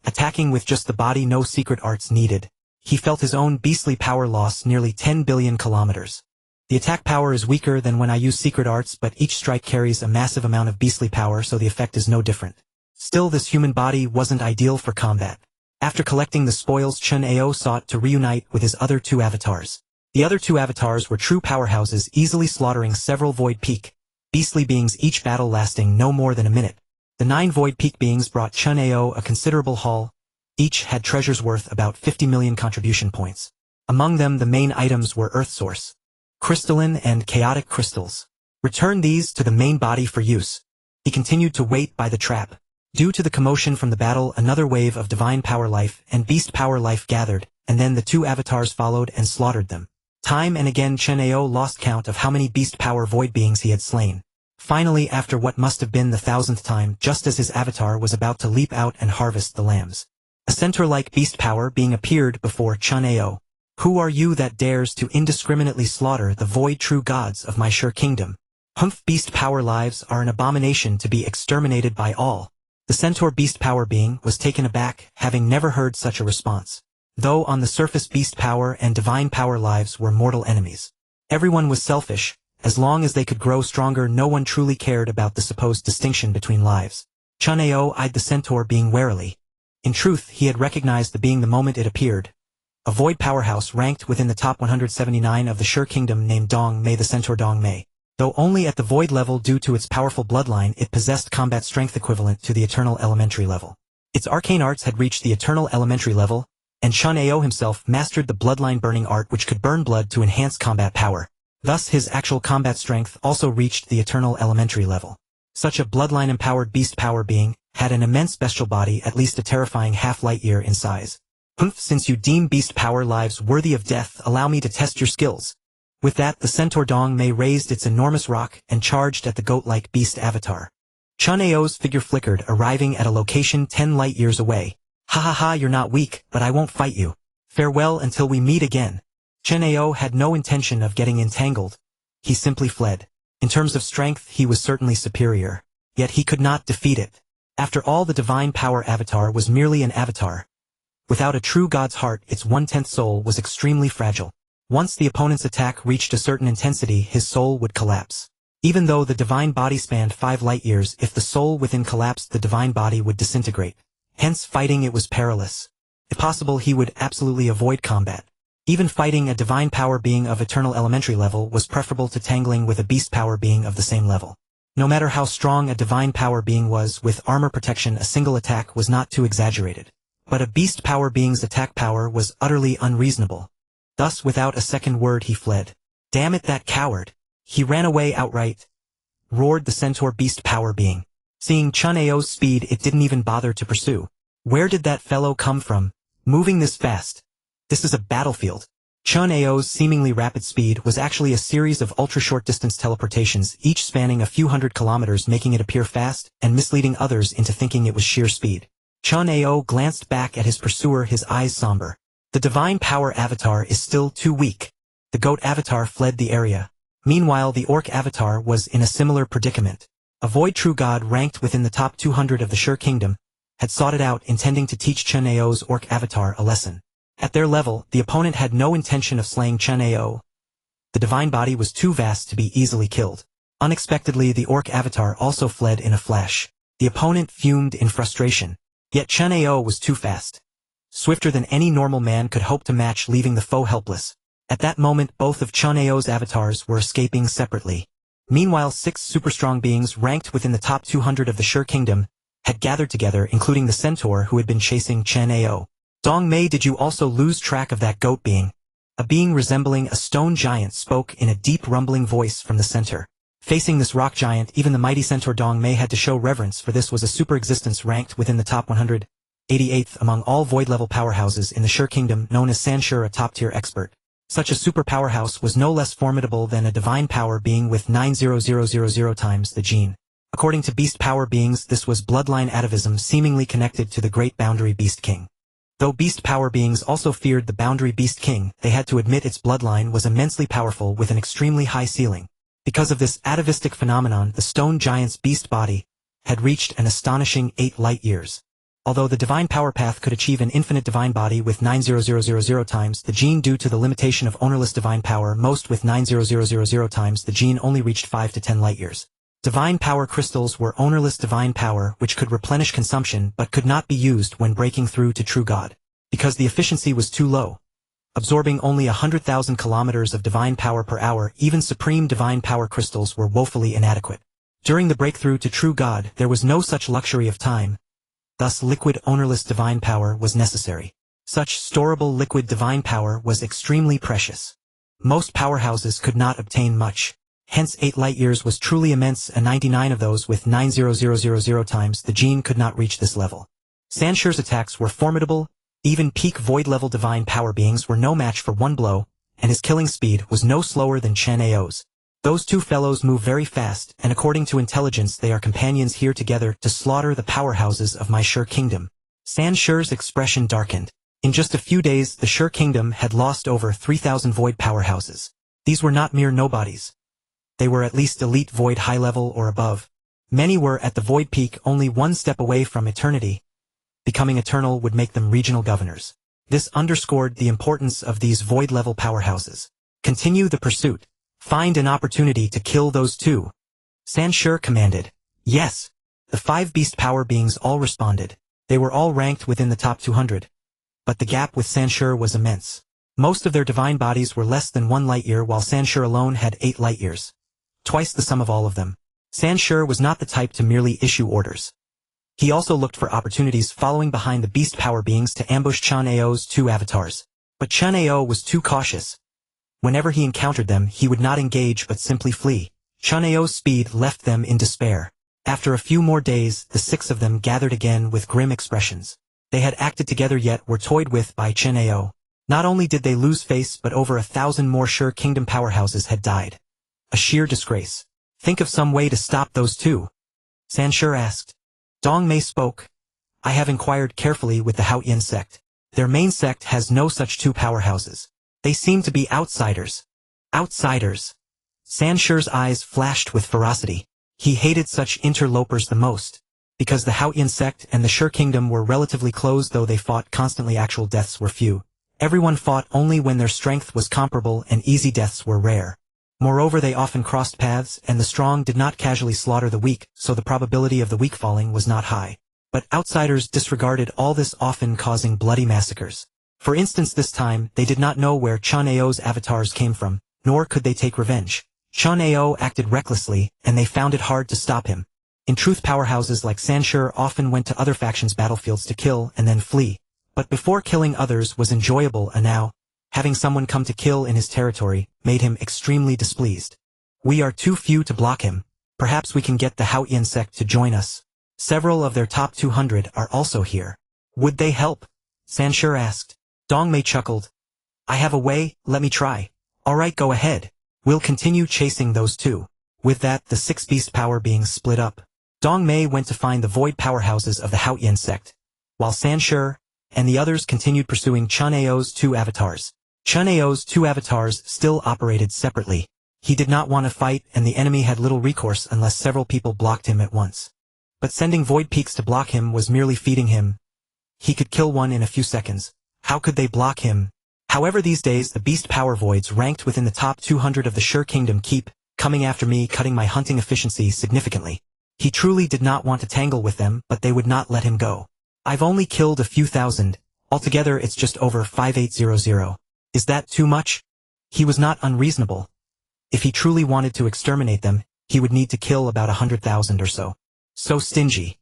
Attacking with just the body, no secret arts needed. He felt his own beastly power loss nearly 10 billion kilometers. The attack power is weaker than when I use secret arts, but each strike carries a massive amount of beastly power, so the effect is no different. Still, this human body wasn't ideal for combat. After collecting the spoils, Chen Ao sought to reunite with his other 2 avatars. The other 2 avatars were true powerhouses, easily slaughtering several Void Peak beastly beings, each battle lasting no more than a minute. The 9 Void Peak beings brought Chen Ao a considerable haul. Each had treasures worth about 50 million contribution points. Among them the main items were Earth Source, crystalline and chaotic crystals. Return these to the main body for use. He continued to wait by the trap. Due to the commotion from the battle, another wave of divine power life and beast power life gathered, and then the 2 avatars followed and slaughtered them. Time and again Chen Ao lost count of how many beast power void beings he had slain. Finally, after what must have been the 1000th time, just as his avatar was about to leap out and harvest the lambs, a centaur-like beast power being appeared before Chen Ao. Who are you that dares to indiscriminately slaughter the void true gods of my sure kingdom? Humph, beast power lives are an abomination to be exterminated by all. The centaur beast power being was taken aback, having never heard such a response. Though on the surface beast power and divine power lives were mortal enemies. Everyone was selfish. As long as they could grow stronger, no one truly cared about the supposed distinction between lives. Chen Ao eyed the centaur being warily. In truth, he had recognized the being the moment it appeared. A void powerhouse ranked within the top 179 of the Sure Kingdom named Dong Mei, the centaur Dong Mei. Though only at the void level due to its powerful bloodline, it possessed combat strength equivalent to the eternal elementary level. Its arcane arts had reached the eternal elementary level, and Chen Ao himself mastered the bloodline burning art which could burn blood to enhance combat power. Thus his actual combat strength also reached the eternal elementary level. Such a bloodline-empowered beast power being had an immense bestial body, at least a terrifying half-light-year in size. Humph, since you deem beast power lives worthy of death, allow me to test your skills. With that, the centaur Dong Mei raised its enormous rock and charged at the goat-like beast avatar. Chen Ao's figure flickered, arriving at a location 10 light-years away. Ha ha ha, you're not weak, but I won't fight you. Farewell until we meet again. Chen Ao had no intention of getting entangled. He simply fled. In terms of strength, he was certainly superior. Yet he could not defeat it. After all, the divine power avatar was merely an avatar. Without a true god's heart, its 1/10 soul was extremely fragile. Once the opponent's attack reached a certain intensity, his soul would collapse. Even though the divine body spanned 5 light-years, if the soul within collapsed, the divine body would disintegrate. Hence, fighting it was perilous. If possible, he would absolutely avoid combat. Even fighting a divine power being of eternal elementary level was preferable to tangling with a beast power being of the same level. No matter how strong a divine power being was, with armor protection a single attack was not too exaggerated. But a beast power being's attack power was utterly unreasonable. Thus, without a second word, he fled. Damn it, that coward! He ran away outright, roared the centaur beast power being. Seeing Chen Ao's speed, it didn't even bother to pursue. Where did that fellow come from, moving this fast? This is a battlefield. Chen Ao's seemingly rapid speed was actually a series of ultra-short distance teleportations, each spanning a few hundred kilometers, making it appear fast and misleading others into thinking it was sheer speed. Chen Ao glanced back at his pursuer, his eyes somber. The divine power avatar is still too weak. The goat avatar fled the area. Meanwhile, the orc avatar was in a similar predicament. A void true god ranked within the top 200 of the Sure Kingdom had sought it out, intending to teach Chen Ao's orc avatar a lesson. At their level, the opponent had no intention of slaying Chen Ao. The divine body was too vast to be easily killed. Unexpectedly, the orc avatar also fled in a flash. The opponent fumed in frustration. Yet Chen Ao was too fast. Swifter than any normal man could hope to match, leaving the foe helpless. At that moment, both of Chen Ao's avatars were escaping separately. Meanwhile, 6 super-strong beings ranked within the top 200 of the Sure Kingdom had gathered together, including the centaur who had been chasing Chen Ao. Dong Mei, did you also lose track of that goat being? A being resembling a stone giant spoke in a deep rumbling voice from the center. Facing this rock giant, even the mighty centaur Dong Mei had to show reverence, for this was a super-existence ranked within the top 188th among all void-level powerhouses in the Sure Kingdom, known as Sanshur, a top-tier expert. Such a super powerhouse was no less formidable than a divine power being with 90000 times the gene. According to beast power beings, this was bloodline atavism seemingly connected to the great boundary beast king. Though beast power beings also feared the boundary beast king, they had to admit its bloodline was immensely powerful with an extremely high ceiling. Because of this atavistic phenomenon, the stone giant's beast body had reached an astonishing 8 light years. Although the divine power path could achieve an infinite divine body with 90000 times the gene due to the limitation of ownerless divine power, most with 90000 times the gene only reached 5 to 10 light years. Divine power crystals were ownerless divine power which could replenish consumption but could not be used when breaking through to true God. Because the efficiency was too low, absorbing only 100,000 kilometers of divine power per hour, even supreme divine power crystals were woefully inadequate. During the breakthrough to true God, there was no such luxury of time. Thus liquid ownerless divine power was necessary. Such storable liquid divine power was extremely precious. Most powerhouses could not obtain much. Hence 8 light years was truly immense, and 99 of those with 90000 times the gene could not reach this level. Sansher's attacks were formidable, even peak void level divine power beings were no match for one blow, and his killing speed was no slower than Chen Ao's. Those two fellows move very fast, and according to intelligence they are companions here together to slaughter the powerhouses of my Sher kingdom. Sansher's expression darkened. In just a few days the Sher kingdom had lost over 3,000 void powerhouses. These were not mere nobodies. They were at least elite void high level or above. Many were at the void peak, only one step away from eternity. Becoming eternal would make them regional governors. This underscored the importance of these void level powerhouses. Continue the pursuit. Find an opportunity to kill those two. Sansher commanded. Yes. The 5 beast power beings all responded. They were all ranked within the top 200. But the gap with Sansher was immense. Most of their divine bodies were less than 1 light year, while Sansher alone had 8 light years. Twice the sum of all of them. Sansher was not the type to merely issue orders. He also looked for opportunities following behind the beast power beings to ambush Chen Ao's 2 avatars. But Chen Ao was too cautious. Whenever he encountered them, he would not engage but simply flee. Chen Ao's speed left them in despair. After a few more days, the 6 of them gathered again with grim expressions. They had acted together yet were toyed with by Chen Ao. Not only did they lose face, but over 1,000 more Sher kingdom powerhouses had died. A sheer disgrace. Think of some way to stop those two. Sansher asked. Dong Mei spoke. I have inquired carefully with the Haoyan sect. Their main sect has no such 2 powerhouses. They seem to be outsiders. Outsiders. Sansher's eyes flashed with ferocity. He hated such interlopers the most. Because the Haoyan sect and the Sher kingdom were relatively close, though they fought constantly, actual deaths were few. Everyone fought only when their strength was comparable, and easy deaths were rare. Moreover, they often crossed paths, and the strong did not casually slaughter the weak, so the probability of the weak falling was not high. But outsiders disregarded all this, often causing bloody massacres. For instance, this time, they did not know where Chen Ao's avatars came from, nor could they take revenge. Chen Ao acted recklessly, and they found it hard to stop him. In truth, powerhouses like Sansher often went to other factions' battlefields to kill and then flee. But before killing others was enjoyable, and now, having someone come to kill in his territory, made him extremely displeased. We are too few to block him. Perhaps we can get the Haoyan sect to join us. Several of their top 200 are also here. Would they help? Sansher asked. Dong Mei chuckled. I have a way, let me try. Alright, go ahead. We'll continue chasing those 2. With that, the 6 beast power beings split up. Dong Mei went to find the void powerhouses of the Haoyan sect, while Sansher and the others continued pursuing Chen Ao's 2 avatars. Chen Ao's 2 avatars still operated separately. He did not want to fight, and the enemy had little recourse unless several people blocked him at once. But sending void peaks to block him was merely feeding him. He could kill one in a few seconds. How could they block him? However, these days the beast power voids ranked within the top 200 of the Sher kingdom keep coming after me, cutting my hunting efficiency significantly. He truly did not want to tangle with them, but they would not let him go. I've only killed a few thousand. Altogether it's just over 5800. Is that too much? He was not unreasonable. If he truly wanted to exterminate them, he would need to kill about 100,000 or so. So stingy.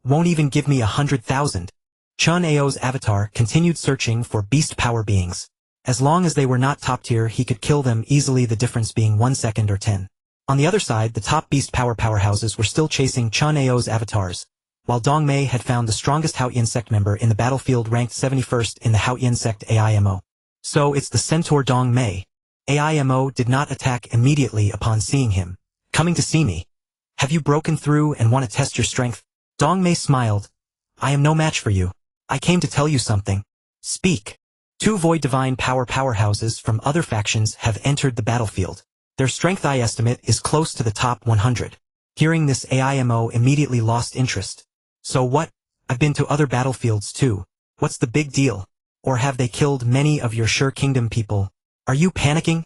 Won't even give me 100,000. Chen Ao's avatar continued searching for beast power beings. As long as they were not top tier, he could kill them easily, the difference being 1 second or 10. On the other side, the top beast powerhouses were still chasing Chen Ao's avatars, while Dong Mei had found the strongest Haoyan sect member in the battlefield, ranked 71st in the Haoyan sect AIMO. So it's the centaur Dong Mei. AIMO did not attack immediately upon seeing him. Coming to see me. Have you broken through and want to test your strength? Dong Mei smiled. I am no match for you. I came to tell you something. Speak. Two Void Divine Power powerhouses from other factions have entered the battlefield. Their strength I estimate is close to the top 100. Hearing this, AIMO immediately lost interest. So what? I've been to other battlefields too. What's the big deal? Or have they killed many of your Sure Kingdom people? Are you panicking?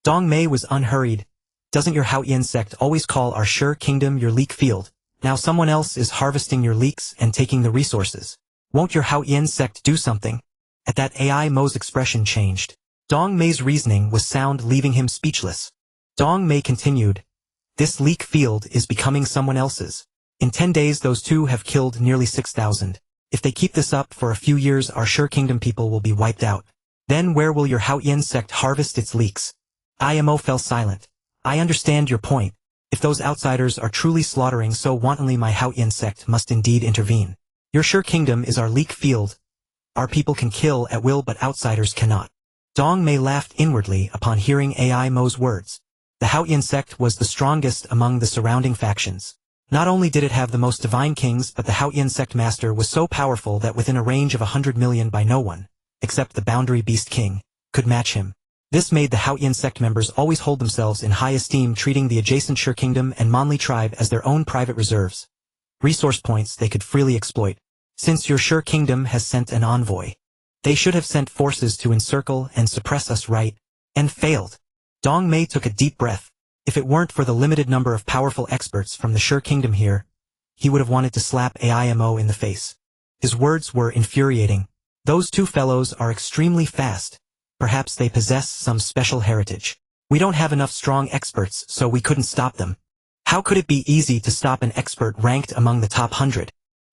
Dong Mei was unhurried. Doesn't your Haoyan sect always call our Sure Kingdom your leak field? Now someone else is harvesting your leaks and taking the resources. Won't your Haoyan sect do something? At that, AIMO's expression changed. Dong Mei's reasoning was sound, leaving him speechless. Dong Mei continued. This leak field is becoming someone else's. In 10 days those two have killed nearly 6,000. If they keep this up for a few years, our Sure Kingdom people will be wiped out. Then where will your Haoyan sect harvest its leaks? IMO fell silent. I understand your point. If those outsiders are truly slaughtering so wantonly, my Haoyan sect must indeed intervene. Your Sure Kingdom is our leak field. Our people can kill at will, but outsiders cannot. Dong Mei laughed inwardly upon hearing AIMO's words. The Haoyan sect was the strongest among the surrounding factions. Not only did it have the most divine kings, but the Haoyan sect master was so powerful that within a range of 100 million by no one, except the Boundary Beast King, could match him. This made the Haoyan sect members always hold themselves in high esteem, treating the adjacent Sure Kingdom and Monli tribe as their own private reserves. Resource points they could freely exploit. Since your Sure Kingdom has sent an envoy, they should have sent forces to encircle and suppress us, right? And failed. Dong Mei took a deep breath. If it weren't for the limited number of powerful experts from the Sure Kingdom here, he would have wanted to slap AIMO in the face. His words were infuriating. Those two fellows are extremely fast. Perhaps they possess some special heritage. We don't have enough strong experts, so we couldn't stop them. How could it be easy to stop an expert ranked among the top 100?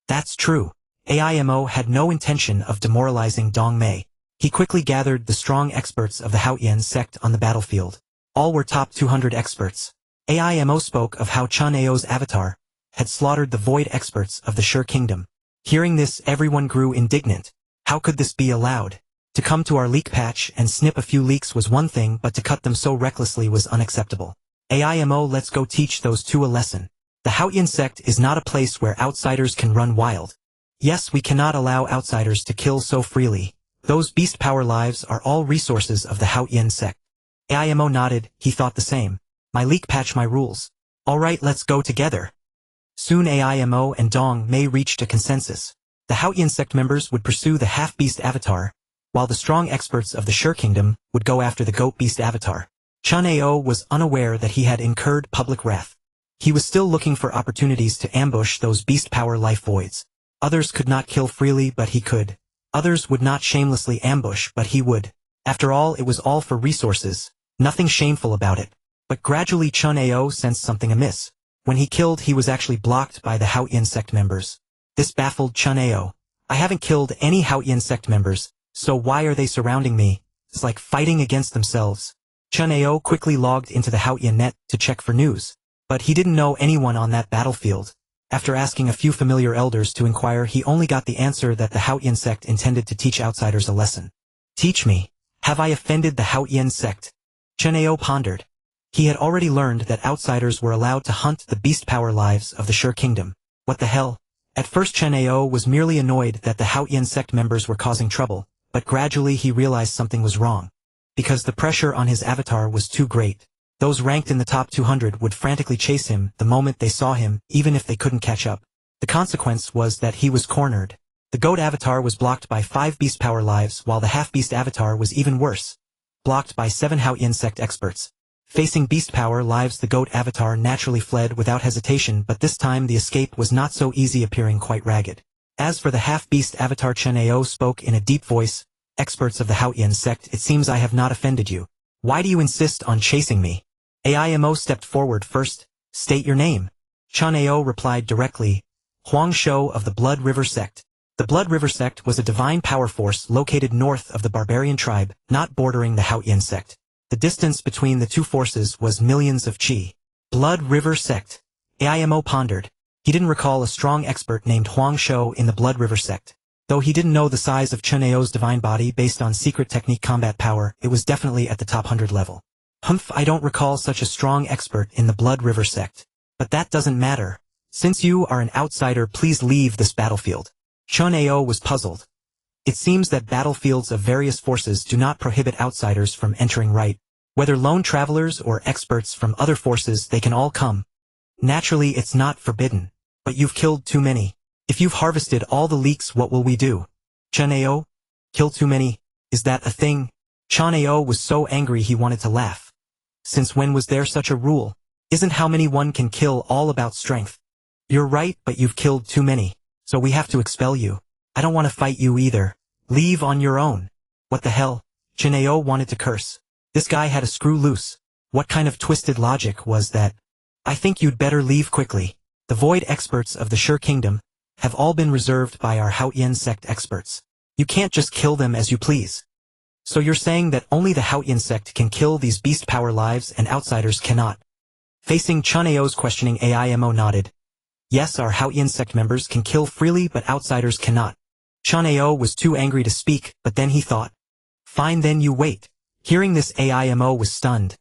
That's true. AIMO had no intention of demoralizing Dong Mei. He quickly gathered the strong experts of the Haoyan sect on the battlefield. All were top 200 experts. AIMO spoke of how Chen Ao's avatar had slaughtered the void experts of the Sure Kingdom. Hearing this, everyone grew indignant. How could this be allowed? To come to our leak patch and snip a few leaks was one thing, but to cut them so recklessly was unacceptable. AIMO, let's go teach those two a lesson. The Haoyan sect is not a place where outsiders can run wild. Yes, we cannot allow outsiders to kill so freely. Those beast power lives are all resources of the Haoyan sect. AIMO nodded. He thought the same. My leak patch, my rules. Alright, let's go together. Soon AIMO and Dong Mei reached a consensus. The Haoyan sect members would pursue the half-beast avatar, while the strong experts of the Sure Kingdom would go after the goat beast avatar. Chen Ao was unaware that he had incurred public wrath. He was still looking for opportunities to ambush those beast power life voids. Others could not kill freely, but he could. Others would not shamelessly ambush, but he would. After all, it was all for resources. Nothing shameful about it. But gradually Chen Ao sensed something amiss. When he killed, he was actually blocked by the Haoyan sect members. This baffled Chen Ao. I haven't killed any Haoyan sect members, so why are they surrounding me? It's like fighting against themselves. Chen Ao quickly logged into the Haoyan net to check for news. But he didn't know anyone on that battlefield. After asking a few familiar elders to inquire, he only got the answer that the Haoyan sect intended to teach outsiders a lesson. Teach me. Have I offended the Haoyan sect? Chen Ao pondered. He had already learned that outsiders were allowed to hunt the beast power lives of the Sure Kingdom. What the hell? At first Chen Ao was merely annoyed that the Haoyan sect members were causing trouble, but gradually he realized something was wrong. Because the pressure on his avatar was too great. Those ranked in the top 200 would frantically chase him the moment they saw him, even if they couldn't catch up. The consequence was that he was cornered. The goat avatar was blocked by 5 beast power lives, while the half-beast avatar was even worse. Blocked by 7 Haoyan sect experts. Facing beast power lives, the goat avatar naturally fled without hesitation, but this time the escape was not so easy, appearing quite ragged. As for the half-beast avatar, Chen Ao spoke in a deep voice. Experts of the Haoyan sect, it seems I have not offended you. Why do you insist on chasing me? AIMO stepped forward first. State your name. Chen Ao replied directly. Huang Shou of the Blood River Sect. The Blood River Sect was a divine power force located north of the barbarian tribe, not bordering the Haoyan sect. The distance between the two forces was millions of chi. Blood River Sect. AIMO pondered. He didn't recall a strong expert named Huang Shou in the Blood River Sect. Though he didn't know the size of Chen Ao's divine body based on secret technique combat power, it was definitely at the top 100 level. Humph, I don't recall such a strong expert in the Blood River sect. But that doesn't matter. Since you are an outsider, please leave this battlefield. Chen Ao was puzzled. It seems that battlefields of various forces do not prohibit outsiders from entering, right? Whether lone travelers or experts from other forces, they can all come. Naturally, it's not forbidden. But you've killed too many. If you've harvested all the leeks, what will we do? Chen Ao? Kill too many? Is that a thing? Chen Ao was so angry he wanted to laugh. Since when was there such a rule? Isn't how many one can kill all about strength? You're right, but you've killed too many. So we have to expel you. I don't want to fight you either. Leave on your own. What the hell? Chen Ao wanted to curse. This guy had a screw loose. What kind of twisted logic was that? I think you'd better leave quickly. The void experts of the Sure Kingdom have all been reserved by our Haotian sect experts. You can't just kill them as you please. So you're saying that only the Haotian sect can kill these beast power lives and outsiders cannot? Facing Chen Ao's questioning, AIMO nodded. Yes, our Haotian sect members can kill freely, but outsiders cannot. Chen Ao was too angry to speak, but then he thought. Fine, then you wait. Hearing this, AIMO was stunned.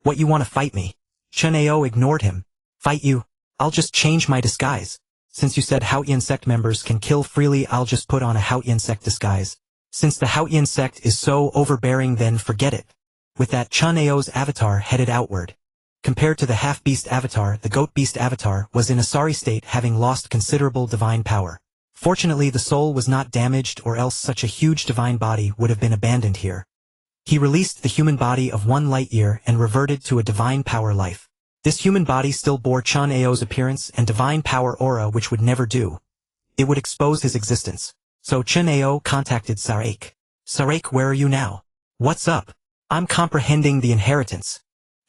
What, you want to fight me? Chen Ao ignored him. Fight you? I'll just change my disguise. Since you said Haotian sect members can kill freely, I'll just put on a Haotian sect disguise. Since the Haotian sect is so overbearing, then forget it. With that, Chen Ao's avatar headed outward. Compared to the half-beast avatar, the goat-beast avatar was in a sorry state, having lost considerable divine power. Fortunately, the soul was not damaged, or else such a huge divine body would have been abandoned here. He released the human body of 1 light year and reverted to a divine power life. This human body still bore Chen Ao's appearance and divine power aura, which would never do. It would expose his existence. So Chen Ao contacted Sarek. Sarek, where are you now? What's up? I'm comprehending the inheritance.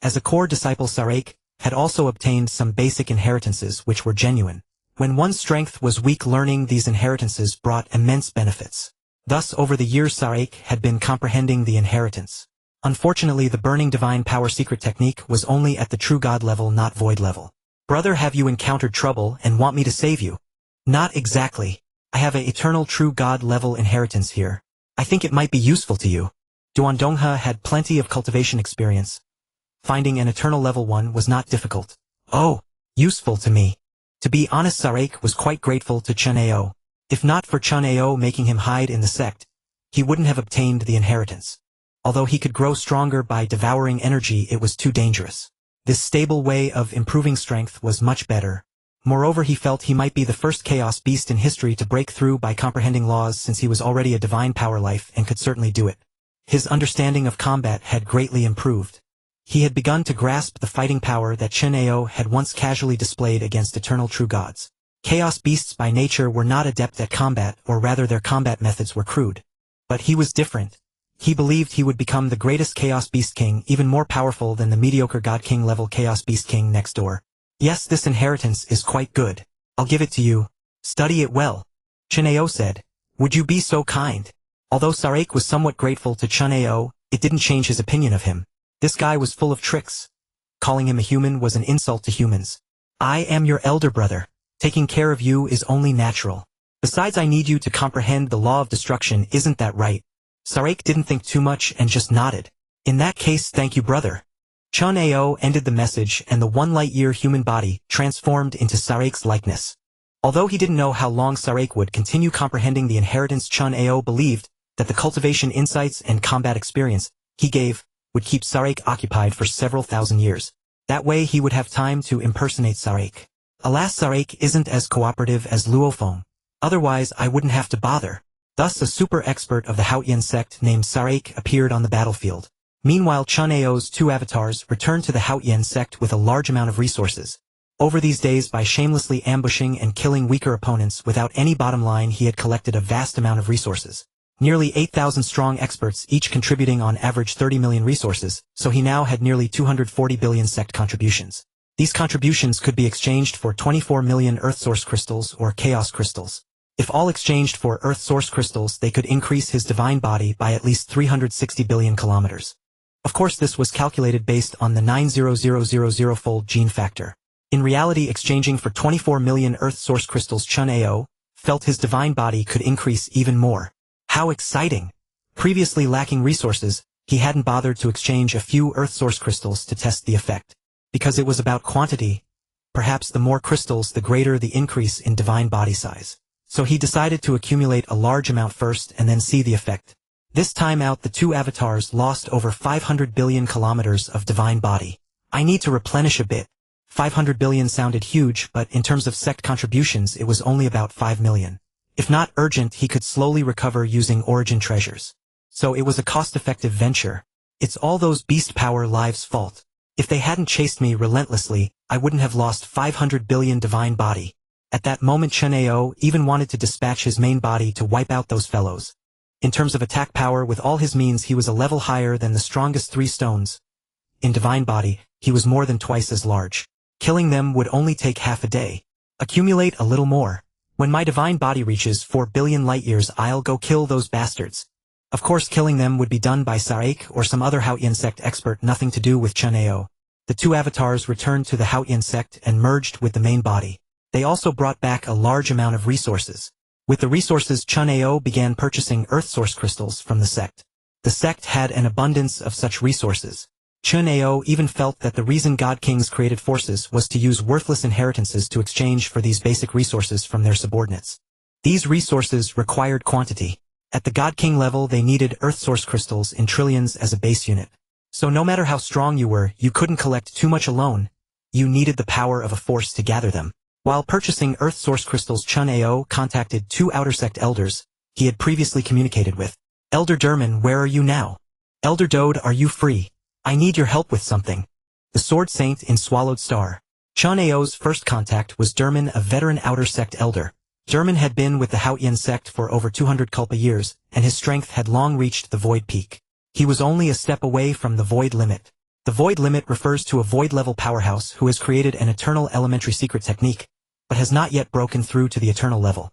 As a core disciple, Sarek had also obtained some basic inheritances which were genuine. When one's strength was weak, learning these inheritances brought immense benefits. Thus, over the years, Sarek had been comprehending the inheritance. Unfortunately, the burning divine power secret technique was only at the true god level, not void level. Brother, have you encountered trouble and want me to save you? Not exactly. I have a eternal true god level inheritance here. I think it might be useful to you. Duan Donghe had plenty of cultivation experience. Finding an eternal level 1 was not difficult. Oh, useful to me. To be honest, Sarek was quite grateful to Chen Ao. If not for Chen Ao making him hide in the sect, he wouldn't have obtained the inheritance. Although he could grow stronger by devouring energy, it was too dangerous. This stable way of improving strength was much better. Moreover, he felt he might be the first chaos beast in history to break through by comprehending laws, since he was already a divine power life and could certainly do it. His understanding of combat had greatly improved. He had begun to grasp the fighting power that Chen Ao had once casually displayed against eternal true gods. Chaos beasts by nature were not adept at combat, or rather their combat methods were crude. But he was different. He believed he would become the greatest Chaos Beast King, even more powerful than the mediocre God King level Chaos Beast King next door. Yes, this inheritance is quite good. I'll give it to you. Study it well. Chen Ao said. Would you be so kind? Although Sarek was somewhat grateful to Chen Ao, it didn't change his opinion of him. This guy was full of tricks. Calling him a human was an insult to humans. I am your elder brother. Taking care of you is only natural. Besides, I need you to comprehend the law of destruction, isn't that right? Sarek didn't think too much and just nodded. In that case, thank you, brother. Chen Ao ended the message, and the 1 light year human body transformed into Sarek's likeness. Although he didn't know how long Sarek would continue comprehending the inheritance, Chen Ao believed that the cultivation insights and combat experience he gave would keep Sarek occupied for several thousand years. That way he would have time to impersonate Sarek. Alas, Sarek isn't as cooperative as Luofeng. Otherwise, I wouldn't have to bother. Thus, a super expert of the Haotian sect named Sarek appeared on the battlefield. Meanwhile, Chen Ao's 2 avatars returned to the Haotian sect with a large amount of resources. Over these days, by shamelessly ambushing and killing weaker opponents without any bottom line, he had collected a vast amount of resources. Nearly 8,000 strong experts, each contributing on average 30 million resources, so he now had nearly 240 billion sect contributions. These contributions could be exchanged for 24 million Earth Source Crystals or Chaos Crystals. If all exchanged for Earth Source Crystals, they could increase his divine body by at least 360 billion kilometers. Of course, this was calculated based on the 90000-fold gene factor. In reality, exchanging for 24 million Earth Source Crystals, Chen Ao felt his divine body could increase even more. How exciting! Previously lacking resources, he hadn't bothered to exchange a few Earth Source crystals to test the effect. Because it was about quantity, perhaps the more crystals the greater the increase in divine body size. So he decided to accumulate a large amount first and then see the effect. This time out the two avatars lost over 500 billion kilometers of divine body. I need to replenish a bit. 500 billion sounded huge, but in terms of sect contributions it was only about 5 million. If not urgent, he could slowly recover using origin treasures. So it was a cost-effective venture. It's all those beast power lives' fault. If they hadn't chased me relentlessly, I wouldn't have lost 500 billion divine body. At that moment Chen Ao even wanted to dispatch his main body to wipe out those fellows. In terms of attack power, with all his means he was a level higher than the strongest 3 stones. In divine body, he was more than twice as large. Killing them would only take half a day. Accumulate a little more. When my divine body reaches 4 billion light years I'll go kill those bastards. Of course killing them would be done by Starry Sky or some other Haotian sect expert, nothing to do with Chen Ao. The two avatars returned to the Haotian sect and merged with the main body. They also brought back a large amount of resources. With the resources Chen Ao began purchasing Earth Source crystals from the sect. The sect had an abundance of such resources. Chen Ao even felt that the reason God Kings created forces was to use worthless inheritances to exchange for these basic resources from their subordinates. These resources required quantity. At the God King level they needed Earth Source crystals in trillions as a base unit. So no matter how strong you were, you couldn't collect too much alone. You needed the power of a force to gather them. While purchasing Earth Source crystals Chen Ao contacted 2 outer sect elders he had previously communicated with. Elder Derman, where are you now? Elder Dode, are you free? I need your help with something. The Sword Saint in Swallowed Star. Chen Ao's first contact was Derman, a veteran outer sect elder. Derman had been with the Haotian sect for over 200 Kulpa years, and his strength had long reached the Void Peak. He was only a step away from the Void Limit. The Void Limit refers to a Void-level powerhouse who has created an eternal elementary secret technique, but has not yet broken through to the eternal level.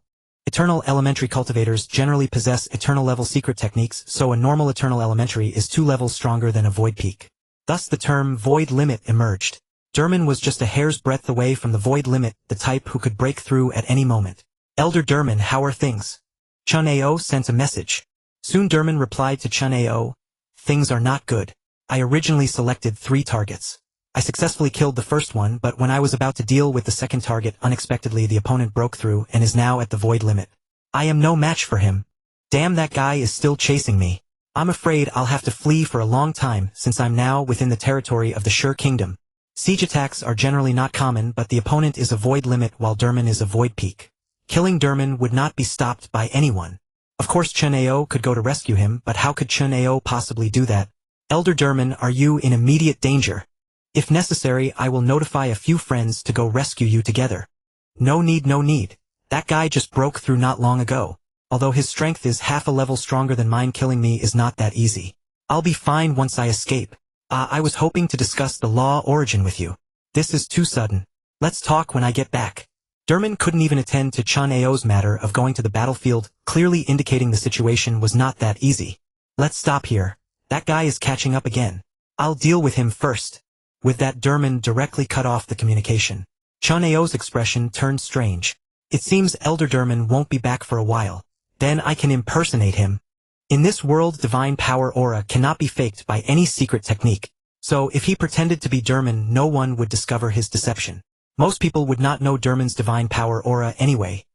Eternal elementary cultivators generally possess eternal level secret techniques, so a normal eternal elementary is 2 levels stronger than a Void Peak. Thus the term Void Limit emerged. Derman was just a hair's breadth away from the Void Limit, the type who could break through at any moment. Elder Derman, how are things? Chen Ao sent a message. Soon Derman replied to Chen Ao, things are not good. I originally selected 3 targets. I successfully killed the first one, but when I was about to deal with the second target, unexpectedly the opponent broke through and is now at the Void Limit. I am no match for him. Damn, that guy is still chasing me. I'm afraid I'll have to flee for a long time since I'm now within the territory of the Sure Kingdom. Siege attacks are generally not common, but the opponent is a Void Limit while Derman is a Void Peak. Killing Derman would not be stopped by anyone. Of course Chen Ao could go to rescue him, but how could Chen Ao possibly do that? Elder Derman, are you in immediate danger? If necessary, I will notify a few friends to go rescue you together. No need, no need. That guy just broke through not long ago. Although his strength is half a level stronger than mine, killing me is not that easy. I'll be fine once I escape. I was hoping to discuss the law origin with you. This is too sudden. Let's talk when I get back. Derman couldn't even attend to Chen Ao's matter of going to the battlefield, clearly indicating the situation was not that easy. Let's stop here. That guy is catching up again. I'll deal with him first. With that, Derman directly cut off the communication. Chen Ao's expression turned strange. It seems Elder Derman won't be back for a while. Then I can impersonate him. In this world, divine power aura cannot be faked by any secret technique. So if he pretended to be Derman, no one would discover his deception. Most people would not know Derman's divine power aura anyway.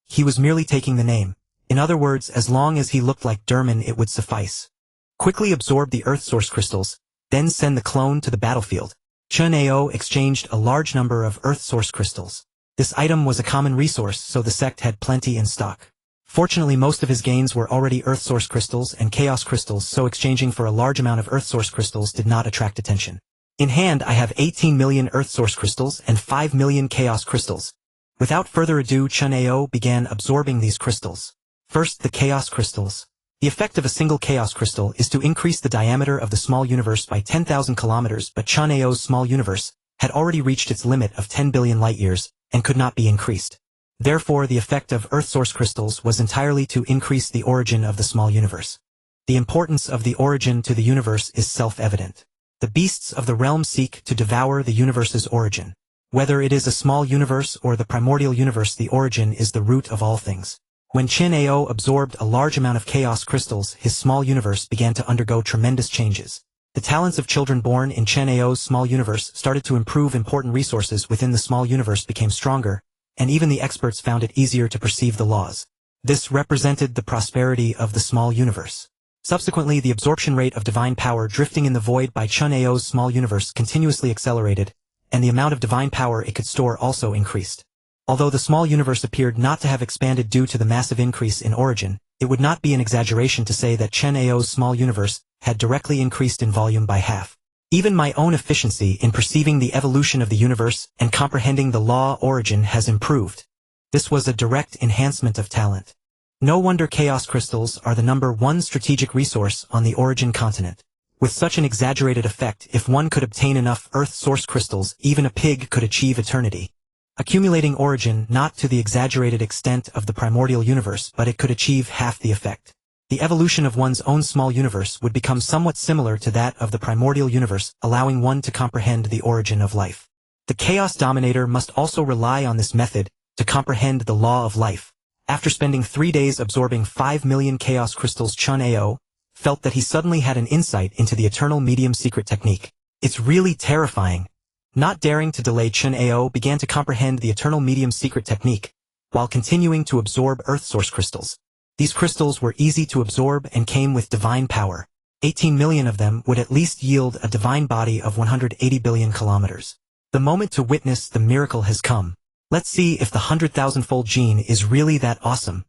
He was merely taking the name. In other words, as long as he looked like Derman, it would suffice. Quickly absorb the Earth Source crystals, then send the clone to the battlefield. Chen Ao exchanged a large number of Earth Source crystals. This item was a common resource, so the sect had plenty in stock. Fortunately, most of his gains were already Earth Source crystals and Chaos crystals, so exchanging for a large amount of Earth Source crystals did not attract attention. In hand, I have 18 million Earth Source crystals and 5 million Chaos crystals. Without further ado, Chen Ao began absorbing these crystals. First, the Chaos crystals. The effect of a single Chaos crystal is to increase the diameter of the small universe by 10,000 kilometers, but Chen Ao's small universe had already reached its limit of 10 billion light-years and could not be increased. Therefore, the effect of Earth Source crystals was entirely to increase the origin of the small universe. The importance of the origin to the universe is self-evident. The beasts of the realm seek to devour the universe's origin. Whether it is a small universe or the primordial universe, the origin is the root of all things. When Chen Ao absorbed a large amount of chaos crystals, his small universe began to undergo tremendous changes. The talents of children born in Chen Ao's small universe started to improve. Important resources within the small universe became stronger, and even the experts found it easier to perceive the laws. This represented the prosperity of the small universe. Subsequently, the absorption rate of divine power drifting in the void by Chen Ao's small universe continuously accelerated, and the amount of divine power it could store also increased. Although the small universe appeared not to have expanded due to the massive increase in origin, it would not be an exaggeration to say that Chen Ao's small universe had directly increased in volume by half. Even my own efficiency in perceiving the evolution of the universe and comprehending the law origin has improved. This was a direct enhancement of talent. No wonder chaos crystals are the #1 strategic resource on the origin continent. With such an exaggerated effect, if one could obtain enough Earth source crystals, even a pig could achieve eternity. Accumulating origin not to the exaggerated extent of the primordial universe, but it could achieve half the effect. The evolution of one's own small universe would become somewhat similar to that of the primordial universe, allowing one to comprehend the origin of life. The Chaos Dominator must also rely on this method to comprehend the law of life. After spending 3 days absorbing 5 million chaos crystals, Chen Ao felt that he suddenly had an insight into the eternal medium secret technique. It's really terrifying. Not daring to delay, Chen Ao began to comprehend the eternal medium secret technique, while continuing to absorb Earth source crystals. These crystals were easy to absorb and came with divine power. 18 million of them would at least yield a divine body of 180 billion kilometers. The moment to witness the miracle has come. Let's see if the 100,000-fold gene is really that awesome.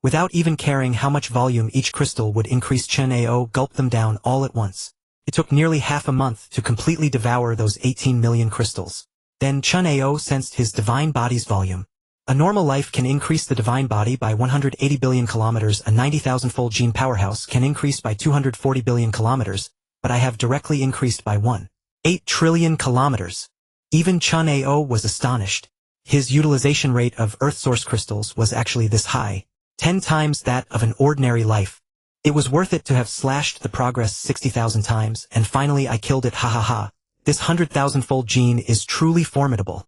Without even caring how much volume each crystal would increase, Chen Ao gulped them down all at once. It took nearly half a month to completely devour those 18 million crystals. Then Chen Ao sensed his divine body's volume. A normal life can increase the divine body by 180 billion kilometers. A 90,000-fold gene powerhouse can increase by 240 billion kilometers, but I have directly increased by 1.8 trillion kilometers. Even Chen Ao was astonished. His utilization rate of Earth source crystals was actually this high, 10 times that of an ordinary life. It was worth it to have slashed the progress 60,000 times, and finally I killed it, ha ha ha. This 100,000-fold gene is truly formidable.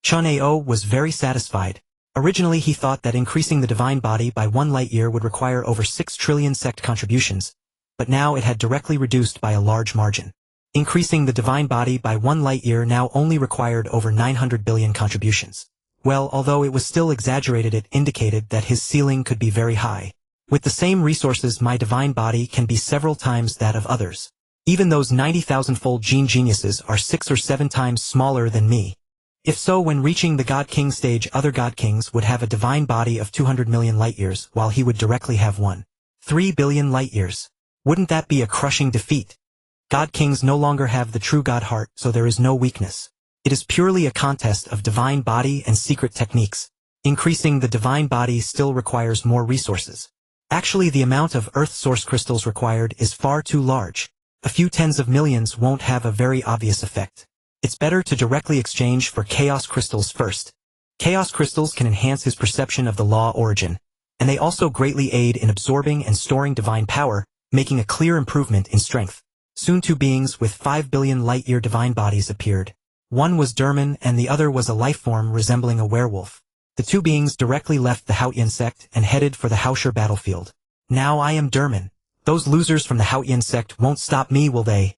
Chen Ao was very satisfied. Originally he thought that increasing the divine body by 1 light-year would require over 6 trillion sect contributions, but now it had directly reduced by a large margin. Increasing the divine body by 1 light-year now only required over 900 billion contributions. Well, although it was still exaggerated, it indicated that his ceiling could be very high. With the same resources, my divine body can be several times that of others. Even those 90,000-fold gene geniuses are 6 or 7 times smaller than me. If so, when reaching the God King stage, other God Kings would have a divine body of 200 million light-years, while he would directly have 1.3 billion light-years. Wouldn't that be a crushing defeat? God Kings no longer have the true God heart, so there is no weakness. It is purely a contest of divine body and secret techniques. Increasing the divine body still requires more resources. Actually, the amount of Earth source crystals required is far too large. A few tens of millions won't have a very obvious effect. It's better to directly exchange for chaos crystals first. Chaos crystals can enhance his perception of the law origin, and they also greatly aid in absorbing and storing divine power, making a clear improvement in strength. Soon 2 beings with 5 billion light-year divine bodies appeared. One was Derman and the other was a life form resembling a werewolf. The 2 beings directly left the Haotian sect and headed for the Haotian battlefield. Now I am Derman. Those losers from the Haotian sect won't stop me, will they?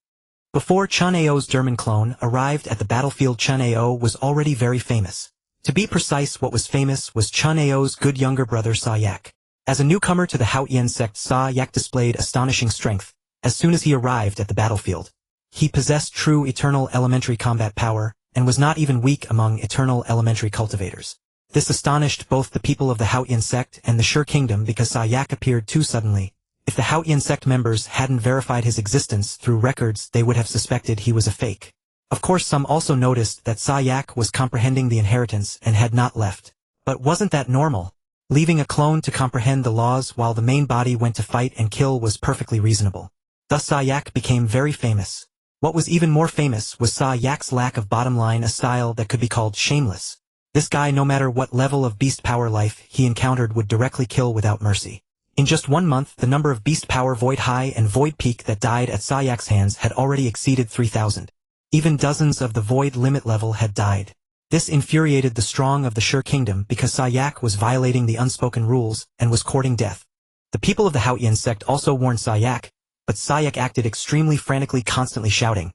Before Chen Ao's Derman clone arrived at the battlefield, Chen Ao was already very famous. To be precise, what was famous was Chen Ao's good younger brother Sa Yak. As a newcomer to the Haotian sect, Sa Yak displayed astonishing strength. As soon as he arrived at the battlefield, he possessed true eternal elementary combat power, and was not even weak among eternal elementary cultivators. This astonished both the people of the Haotian sect and the Sure Kingdom because Sa Yak appeared too suddenly. If the Haotian sect members hadn't verified his existence through records, they would have suspected he was a fake. Of course, some also noticed that Sa Yak was comprehending the inheritance and had not left. But wasn't that normal? Leaving a clone to comprehend the laws while the main body went to fight and kill was perfectly reasonable. Thus Sa Yak became very famous. What was even more famous was Sa Yak's lack of bottom line, a style that could be called shameless. This guy, no matter what level of beast power life he encountered, would directly kill without mercy. In just 1 month, the number of beast power Void High and Void Peak that died at Sa Yak's hands had already exceeded 3,000. Even dozens of the Void limit level had died. This infuriated the strong of the Sure Kingdom because Sayak was violating the unspoken rules and was courting death. The people of the Haoyan sect also warned Sayak, but Sayak acted extremely frantically, constantly shouting,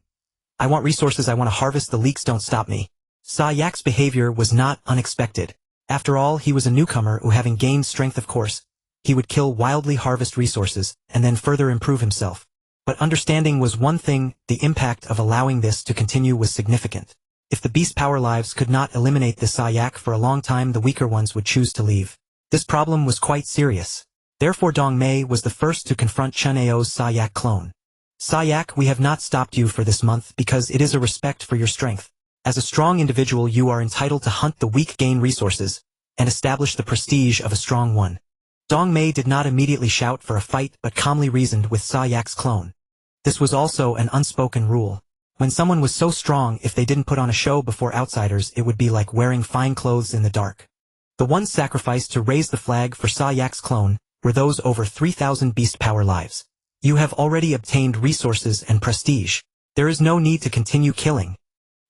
"I want resources, I want to harvest, the leaks don't stop me." Sayak's behavior was not unexpected. After all, he was a newcomer who, having gained strength, of course, he would kill wildly, harvest resources, and then further improve himself. But understanding was one thing, the impact of allowing this to continue was significant. If the beast power lives could not eliminate the Sayak for a long time, the weaker ones would choose to leave. This problem was quite serious. Therefore Dong Mei was the first to confront Chen Ao's Sayak clone. "Sayak, we have not stopped you for this month because it is a respect for your strength. As a strong individual you are entitled to hunt the weak, gain resources, and establish the prestige of a strong one." Dong Mei did not immediately shout for a fight but calmly reasoned with Sayak's clone. This was also an unspoken rule. When someone was so strong, if they didn't put on a show before outsiders, it would be like wearing fine clothes in the dark. The ones sacrificed to raise the flag for Sayak's clone were those over 3,000 beast power lives. You have already obtained resources and prestige. There is no need to continue killing.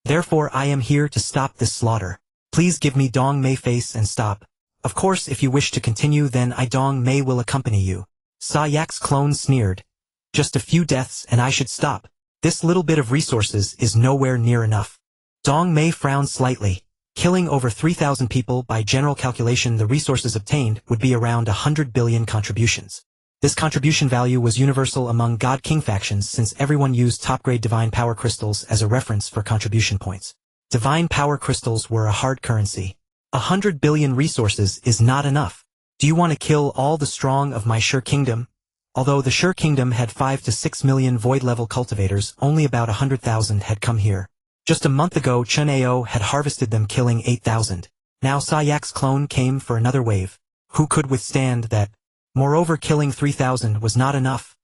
Therefore I am here to stop this slaughter. Please give me Dong Mei face and stop. Of course if you wish to continue then I Dong Mei will accompany you. Sayak's clone sneered. Just a few deaths and I should stop. This little bit of resources is nowhere near enough. Dong Mei frowned slightly. Killing over 3,000 people, by general calculation the resources obtained would be around 100 billion contributions. This contribution value was universal among God King factions since everyone used top-grade divine power crystals as a reference for contribution points. Divine power crystals were a hard currency. 100 billion resources is not enough. Do you want to kill all the strong of my Sure Kingdom? Although the Sure Kingdom had 5 to 6 million void-level cultivators, only about 100,000 had come here. Just a month ago Chen Ao had harvested them, killing 8,000. Now Sayak's clone came for another wave. Who could withstand that? Moreover, killing 3,000 was not enough.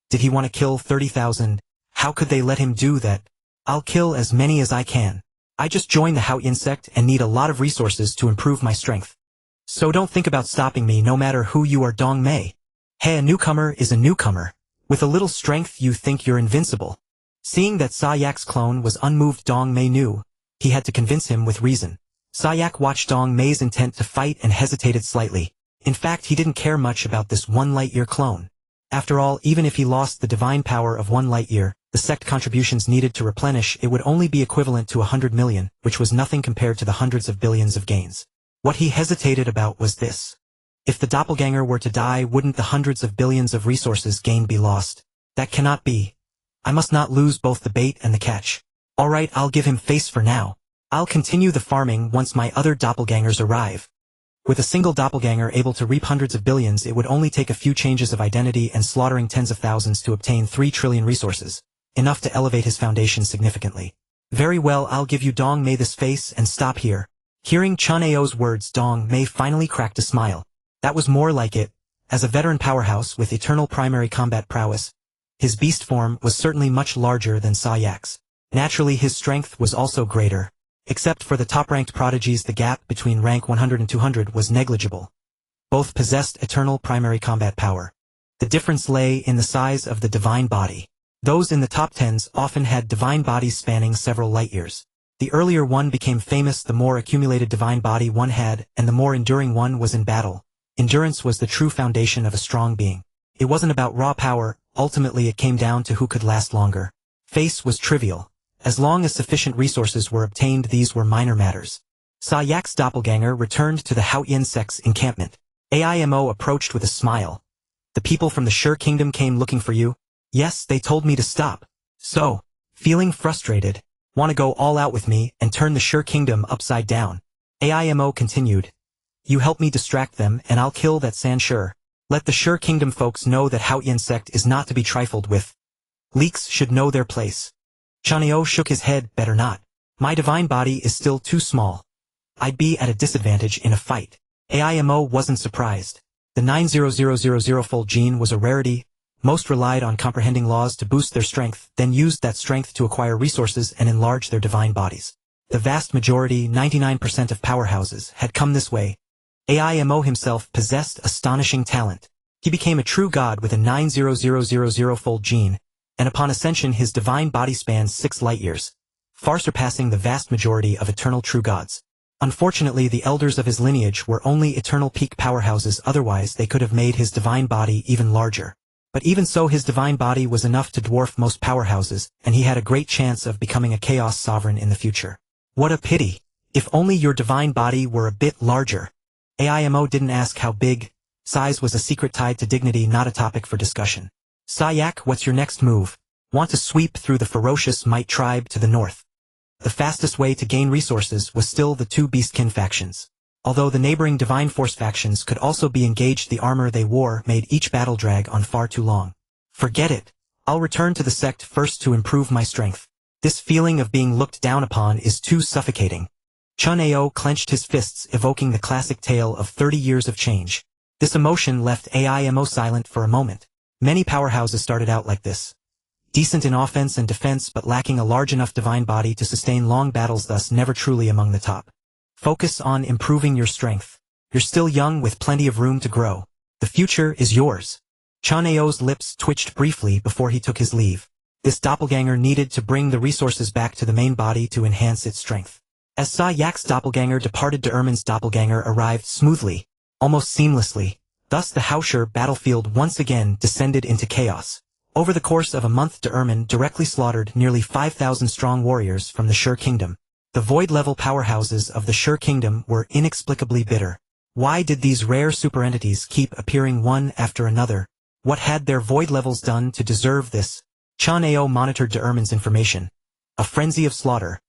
Did he want to kill 30,000? How could they let him do that? I'll kill as many as I can. I just joined the Haoyan sect and need a lot of resources to improve my strength. So don't think about stopping me no matter who you are, Dong Mei. Hey, a newcomer is a newcomer. With a little strength you think you're invincible. Seeing that Sayak's clone was unmoved, Dong Mei knew he had to convince him with reason. Sayak watched Dong Mei's intent to fight and hesitated slightly. In fact, he didn't care much about this 1 light-year clone. After all, even if he lost the divine power of 1 light-year, the sect contributions needed to replenish it would only be equivalent to 100 million, which was nothing compared to the hundreds of billions of gains. What he hesitated about was this. If the doppelganger were to die, wouldn't the hundreds of billions of resources gained be lost? That cannot be. I must not lose both the bait and the catch. Alright, I'll give him face for now. I'll continue the farming once my other doppelgangers arrive. With a single doppelganger able to reap hundreds of billions, it would only take a few changes of identity and slaughtering tens of thousands to obtain 3 trillion resources. Enough to elevate his foundation significantly. Very well, I'll give you Dong Mei this face and stop here. Hearing Chen Ao's words, Dong Mei finally cracked a smile. That was more like it. As a veteran powerhouse with eternal primary combat prowess, his beast form was certainly much larger than Sayak's. Naturally his strength was also greater. Except for the top-ranked prodigies, the gap between rank 100 and 200 was negligible. Both possessed eternal primary combat power. The difference lay in the size of the divine body. Those in the top 10s often had divine bodies spanning several light-years. The earlier one became famous the more accumulated divine body one had, and the more enduring one was in battle. Endurance was the true foundation of a strong being. It wasn't about raw power, ultimately it came down to who could last longer. Face was trivial. As long as sufficient resources were obtained, these were minor matters. Sayak's doppelganger returned to the Haoyan sect's encampment. Aimo approached with a smile. The people from the Sure Kingdom came looking for you? Yes, they told me to stop. So, feeling frustrated, want to go all out with me and turn the Sure Kingdom upside down? Aimo continued. You help me distract them and I'll kill that San Sure. Let the Sure Kingdom folks know that Haoyan sect is not to be trifled with. Leaks should know their place. Chen Ao shook his head. Better not. My divine body is still too small. I'd be at a disadvantage in a fight. Aimo wasn't surprised. The 90000-fold gene was a rarity. Most relied on comprehending laws to boost their strength, then used that strength to acquire resources and enlarge their divine bodies. The vast majority, 99% of powerhouses, had come this way. Aimo himself possessed astonishing talent. He became a true god with a 90000-fold gene, and upon ascension his divine body spans 6 light-years. far surpassing the vast majority of eternal true gods. Unfortunately, the elders of his lineage were only eternal peak powerhouses, otherwise they could have made his divine body even larger. But even so, his divine body was enough to dwarf most powerhouses, and he had a great chance of becoming a chaos sovereign in the future. What a pity! If only your divine body were a bit larger. AIMO didn't ask how big. Size was a secret tied to dignity, not a topic for discussion. Sayak, what's your next move? Want to sweep through the ferocious Might tribe to the north. The fastest way to gain resources was still the two Beastkin factions. Although the neighboring Divine Force factions could also be engaged, the armor they wore made each battle drag on far too long. Forget it. I'll return to the sect first to improve my strength. This feeling of being looked down upon is too suffocating. Chen Ao clenched his fists, evoking the classic tale of 30 years of change. This emotion left AIMO silent for a moment. Many powerhouses started out like this. Decent in offense and defense but lacking a large enough divine body to sustain long battles, thus never truly among the top. Focus on improving your strength. You're still young with plenty of room to grow. The future is yours. Chen Ao's lips twitched briefly before he took his leave. This doppelganger needed to bring the resources back to the main body to enhance its strength. As Sayak's doppelganger departed, De'Erman's doppelganger arrived smoothly, almost seamlessly. Thus the Hausher battlefield once again descended into chaos. Over the course of a month, De'Erman directly slaughtered nearly 5,000 strong warriors from the Shur Kingdom. The void-level powerhouses of the Shur Kingdom were inexplicably bitter. Why did these rare superentities keep appearing one after another? What had their void levels done to deserve this? Chen Ao monitored De'Erman's information. A frenzy of slaughter.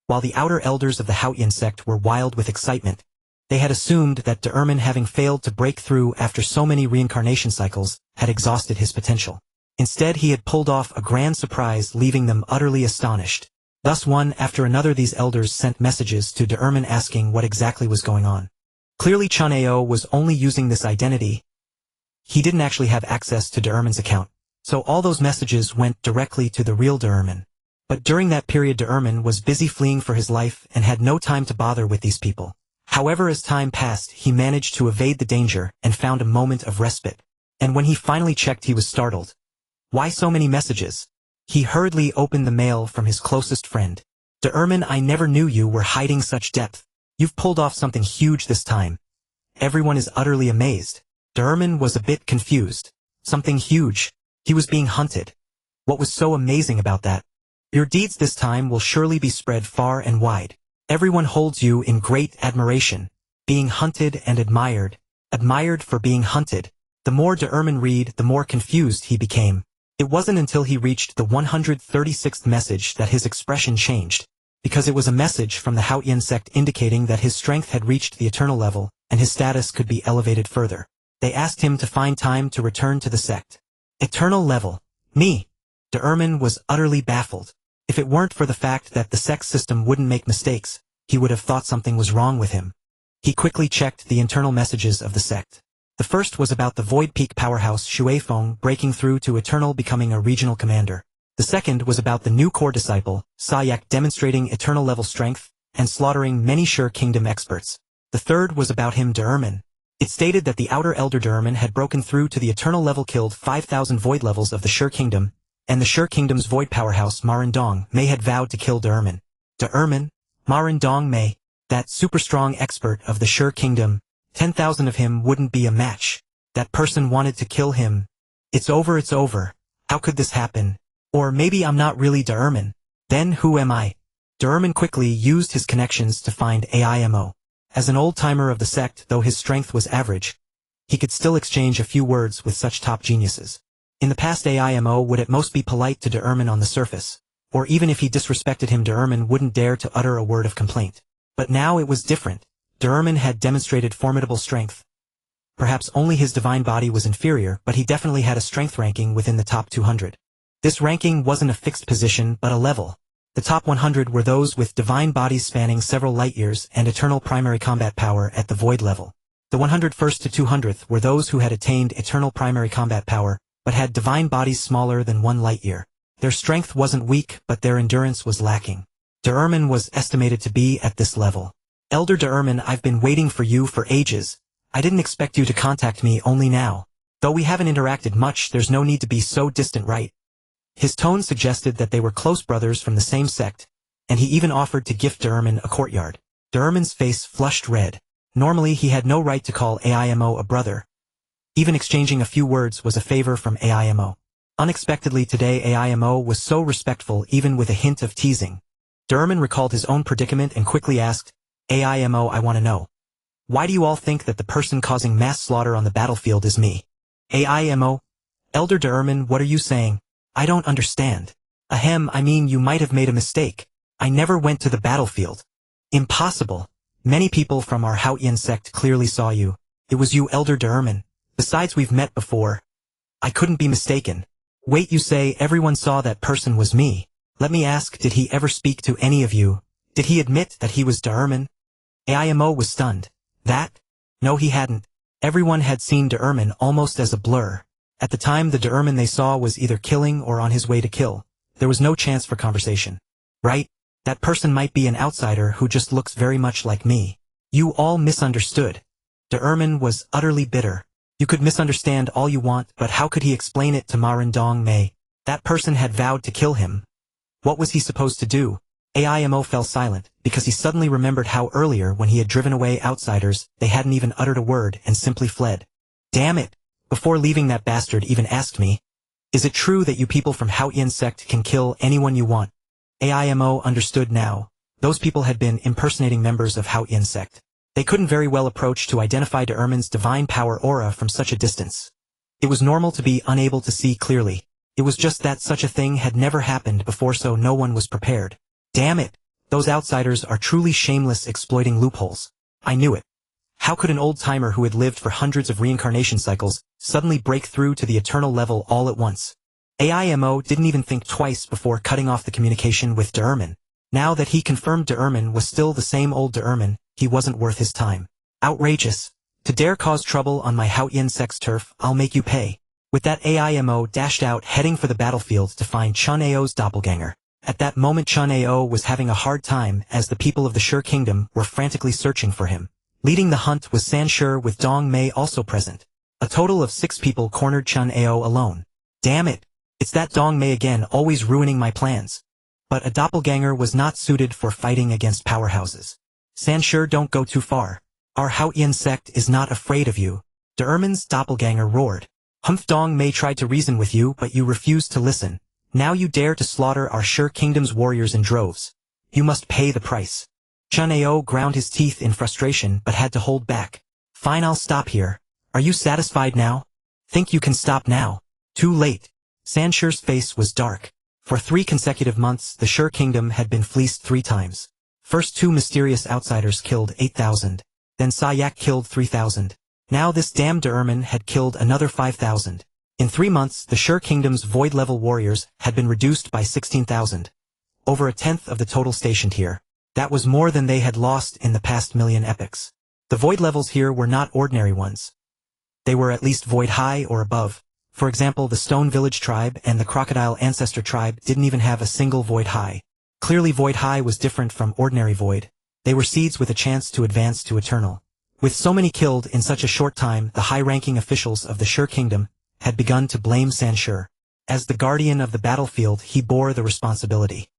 While the outer elders of the Haotian sect were wild with excitement, they had assumed that De'Erman, having failed to break through after so many reincarnation cycles, had exhausted his potential. Instead, he had pulled off a grand surprise, leaving them utterly astonished. Thus one after another these elders sent messages to De'Erman asking what exactly was going on. Clearly Chen Ao was only using this identity. He didn't actually have access to De'Erman's account, so all those messages went directly to the real De'Erman. But during that period De'Erman was busy fleeing for his life and had no time to bother with these people. However, as time passed, he managed to evade the danger and found a moment of respite. And when he finally checked, he was startled. Why so many messages? He hurriedly opened the mail from his closest friend. De'Erman, I never knew you were hiding such depth. You've pulled off something huge this time. Everyone is utterly amazed. De'Erman was a bit confused. Something huge. He was being hunted. What was so amazing about that? Your deeds this time will surely be spread far and wide. Everyone holds you in great admiration. Being hunted and admired. Admired for being hunted. The more De'Erman read, the more confused he became. It wasn't until he reached the 136th message that his expression changed, because it was a message from the Haotian sect indicating that his strength had reached the eternal level, and his status could be elevated further. They asked him to find time to return to the sect. Eternal level. Me. De'Erman was utterly baffled. If it weren't for the fact that the sect system wouldn't make mistakes, he would have thought something was wrong with him. He quickly checked the internal messages of the sect. The first was about the Void Peak powerhouse Shueifeng breaking through to Eternal, becoming a regional commander. The second was about the new core disciple, Sayak, demonstrating Eternal level strength and slaughtering many Shur Kingdom experts. The third was about him, De'Erman. It stated that the outer elder De'Erman had broken through to the Eternal level, killed 5,000 void levels of the Shur Kingdom, and the Shur Kingdom's void powerhouse Marindong May had vowed to kill De'Erman. De'Erman? Marindong May? That super strong expert of the Shur Kingdom. 10,000 of him wouldn't be a match. That person wanted to kill him. It's over, it's over. How could this happen? Or maybe I'm not really De'Erman. Then who am I? De'Erman quickly used his connections to find AIMO. As an old-timer of the sect, though his strength was average, he could still exchange a few words with such top geniuses. In the past, AIMO would at most be polite to De'Erman on the surface, or even if he disrespected him, De'Erman wouldn't dare to utter a word of complaint. But now it was different. De'Erman had demonstrated formidable strength. Perhaps only his divine body was inferior, but he definitely had a strength ranking within the top 200. This ranking wasn't a fixed position, but a level. The top 100 were those with divine bodies spanning several light years and eternal primary combat power at the void level. The 101st to 200th were those who had attained eternal primary combat power, but had divine bodies smaller than 1 light year. Their strength wasn't weak, but their endurance was lacking. De'Erman was estimated to be at this level. Elder De'Erman, I've been waiting for you for ages. I didn't expect you to contact me only now. Though we haven't interacted much, there's no need to be so distant, right? His tone suggested that they were close brothers from the same sect, and he even offered to gift Derman a courtyard. Derman's face flushed red. Normally he had no right to call AIMO a brother. Even exchanging a few words was a favor from AIMO. Unexpectedly today AIMO was so respectful even with a hint of teasing. Derman recalled his own predicament and quickly asked, AIMO, I want to know. Why do you all think that the person causing mass slaughter on the battlefield is me? AIMO? Elder Derman, what are you saying? I don't understand. Ahem, I mean you might have made a mistake. I never went to the battlefield. Impossible. Many people from our Haotian sect clearly saw you. It was you, Elder Derman. Besides, we've met before. I couldn't be mistaken. Wait, you say everyone saw that person was me. Let me ask, did he ever speak to any of you? Did he admit that he was Derman? AIMO was stunned. That? No, he hadn't. Everyone had seen Derman almost as a blur. At the time, the Derman they saw was either killing or on his way to kill. There was no chance for conversation. Right? That person might be an outsider who just looks very much like me. You all misunderstood. Derman was utterly bitter. You could misunderstand all you want, but how could he explain it to Marin Dong Mei? That person had vowed to kill him. What was he supposed to do? AIMO fell silent, because he suddenly remembered how earlier when he had driven away outsiders, they hadn't even uttered a word and simply fled. Damn it! Before leaving that bastard even asked me, is it true that you people from Haotian sect can kill anyone you want? AIMO understood now. Those people had been impersonating members of Haotian sect. They couldn't very well approach to identify Derman's divine power aura from such a distance. It was normal to be unable to see clearly. It was just that such a thing had never happened before, so no one was prepared. Damn it! Those outsiders are truly shameless, exploiting loopholes. I knew it. How could an old-timer who had lived for hundreds of reincarnation cycles suddenly break through to the eternal level all at once? AIMO didn't even think twice before cutting off the communication with Derman. Now that he confirmed Derman was still the same old Derman, he wasn't worth his time. Outrageous. To dare cause trouble on my Haotian sect's turf, I'll make you pay. With that, AIMO dashed out, heading for the battlefield to find Chen Ao's doppelganger. At that moment, Chen Ao was having a hard time as the people of the Shi Kingdom were frantically searching for him. Leading the hunt was San Shi with Dong Mei also present. A total of 6 people cornered Chen Ao alone. Damn it! It's that Dong Mei again, always ruining my plans. But a doppelganger was not suited for fighting against powerhouses. San Shi, don't go too far. Our Haotian sect is not afraid of you. Derman's doppelganger roared. Humph, Dong Mei tried to reason with you, but you refused to listen. Now you dare to slaughter our Shi Kingdom's warriors in droves. You must pay the price. Chen Ao ground his teeth in frustration but had to hold back. Fine, I'll stop here. Are you satisfied now? Think you can stop now? Too late. San Shi's face was dark. For 3 consecutive months, the Shi Kingdom had been fleeced 3 times. First 2 mysterious outsiders killed 8,000. Then Sayak killed 3,000. Now this damned Derman had killed another 5,000. In 3 months, the Shi Kingdom's void-level warriors had been reduced by 16,000. Over a tenth of the total stationed here. That was more than they had lost in the past million epochs. The void levels here were not ordinary ones. They were at least void high or above. For example, the Stone Village tribe and the Crocodile Ancestor tribe didn't even have a single void high. Clearly void high was different from ordinary void. They were seeds with a chance to advance to eternal. With so many killed in such a short time, the high-ranking officials of the Shi Kingdom had begun to blame San Shi. As the guardian of the battlefield, he bore the responsibility.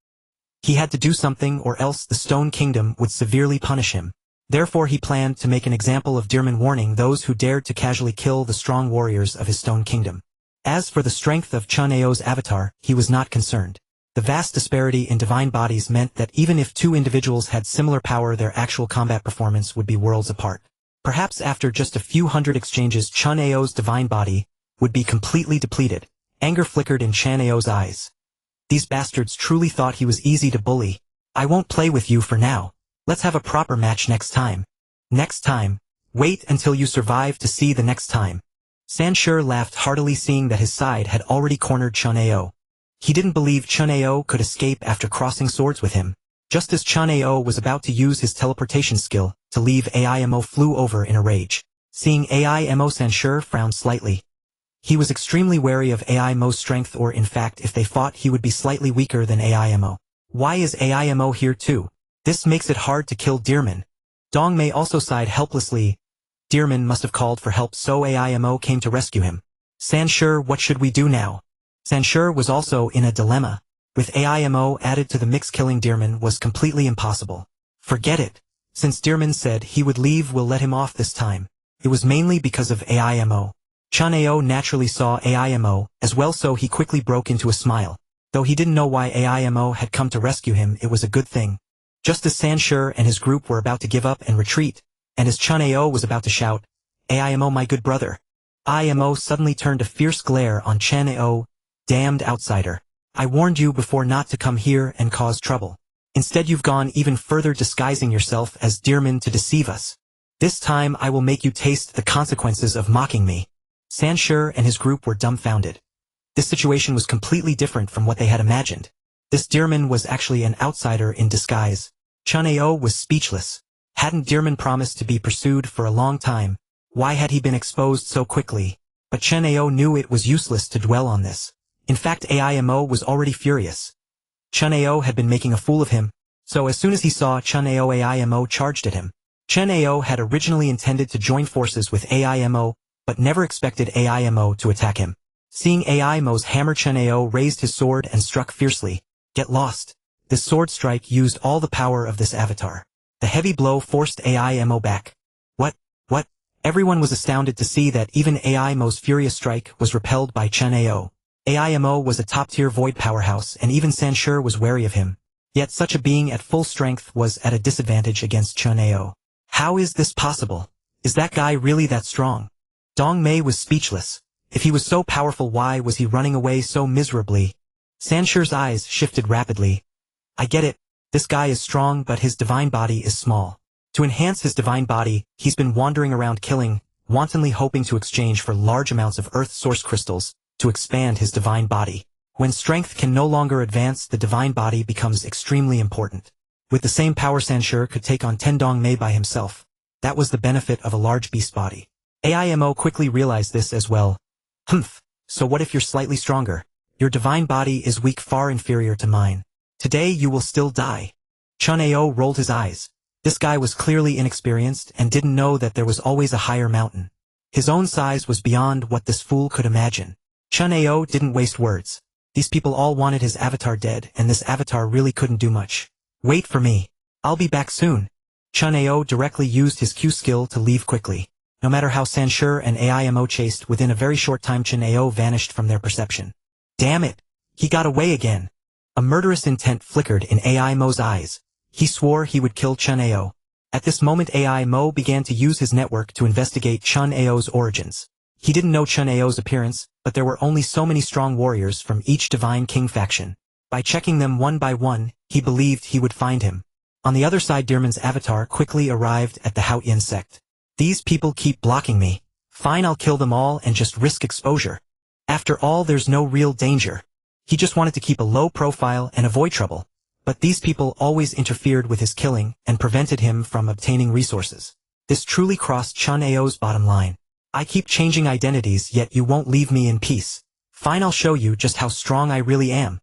He had to do something or else the Stone Kingdom would severely punish him. Therefore he planned to make an example of Derman, warning those who dared to casually kill the strong warriors of his Stone Kingdom. As for the strength of Chen Ao's avatar, he was not concerned. The vast disparity in divine bodies meant that even if 2 individuals had similar power, their actual combat performance would be worlds apart. Perhaps after just a few hundred exchanges, Chen Ao's divine body would be completely depleted. Anger flickered in Chen Ao's eyes. These bastards truly thought he was easy to bully. I won't play with you for now. Let's have a proper match next time. Next time? Wait until you survive to see the next time. San Shi laughed heartily, seeing that his side had already cornered Chen Ao. He didn't believe Chen Ao could escape after crossing swords with him. Just as Chen Ao was about to use his teleportation skill to leave, AIMO flew over in a rage. Seeing AIMO, San Shi frowned slightly. He was extremely wary of AIMO's strength, or in fact if they fought he would be slightly weaker than AIMO. Why is AIMO here too? This makes it hard to kill Derman. Dong Mei also sighed helplessly. Derman must have called for help, so AIMO came to rescue him. San Shi, what should we do now? San Shi was also in a dilemma. with AIMO added to the mix, killing Dearman was completely impossible. Forget it. Since Dearman said he would leave, we'll let him off this time. It was mainly because of AIMO. Chen Ao naturally saw AIMO as well, so he quickly broke into a smile. Though he didn't know why AIMO had come to rescue him, it was a good thing. Just as Sanshur and his group were about to give up and retreat, and as Chen Ao was about to shout, "AIMO, my good brother," IMO suddenly turned a fierce glare on Chen Ao. "Damned outsider. I warned you before not to come here and cause trouble. Instead you've gone even further, disguising yourself as Dearman to deceive us. This time I will make you taste the consequences of mocking me." Sanshur and his group were dumbfounded. This situation was completely different from what they had imagined. This Dearman was actually an outsider in disguise. Chen Ao was speechless. Hadn't Dearman promised to be pursued for a long time? Why had he been exposed so quickly? But Chen Ao knew it was useless to dwell on this. In fact, AIMO was already furious. Chen Ao had been making a fool of him, so as soon as he saw Chen Ao, AIMO charged at him. Chen Ao had originally intended to join forces with AIMO, but never expected AIMO to attack him. Seeing AIMO's hammer, Chen Ao raised his sword and struck fiercely. Get lost. This sword strike used all the power of this avatar. The heavy blow forced AIMO back. What? Everyone was astounded to see that even AIMO's furious strike was repelled by Chen Ao. AIMO was a top-tier void powerhouse, and even Sanshur was wary of him. Yet such a being at full strength was at a disadvantage against Chen Ao. How is this possible? Is that guy really that strong? Dong Mei was speechless. If he was so powerful, why was he running away so miserably? Sanshur's eyes shifted rapidly. I get it. This guy is strong, but his divine body is small. To enhance his divine body, he's been wandering around killing, wantonly hoping to exchange for large amounts of earth source crystals, to expand his divine body. When strength can no longer advance, the divine body becomes extremely important. With the same power, Sanshur could take on 10 Dong Mei by himself. That was the benefit of a large beast body. AIMO quickly realized this as well. So what if you're slightly stronger? Your divine body is weak, far inferior to mine. Today you will still die. Chen Ao rolled his eyes. This guy was clearly inexperienced and didn't know that there was always a higher mountain. His own size was beyond what this fool could imagine. Chen Ao didn't waste words. These people all wanted his avatar dead, and this avatar really couldn't do much. Wait for me. I'll be back soon. Chen Ao directly used his Q skill to leave quickly. No matter how Sanshur and AIMO chased, within a very short time Chen Ao vanished from their perception. Damn it! He got away again. A murderous intent flickered in AIMO's eyes. He swore he would kill Chen Ao. At this moment AIMO began to use his network to investigate Chen Ao's origins. He didn't know Chen Ao's appearance, but there were only so many strong warriors from each Divine King faction. By checking them one by one, he believed he would find him. On the other side, Dearman's avatar quickly arrived at the Haotian sect. These people keep blocking me. Fine, I'll kill them all and just risk exposure. After all, there's no real danger. He just wanted to keep a low profile and avoid trouble. But these people always interfered with his killing and prevented him from obtaining resources. This truly crossed Chen Ao's bottom line. I keep changing identities, yet you won't leave me in peace. Fine, I'll show you just how strong I really am.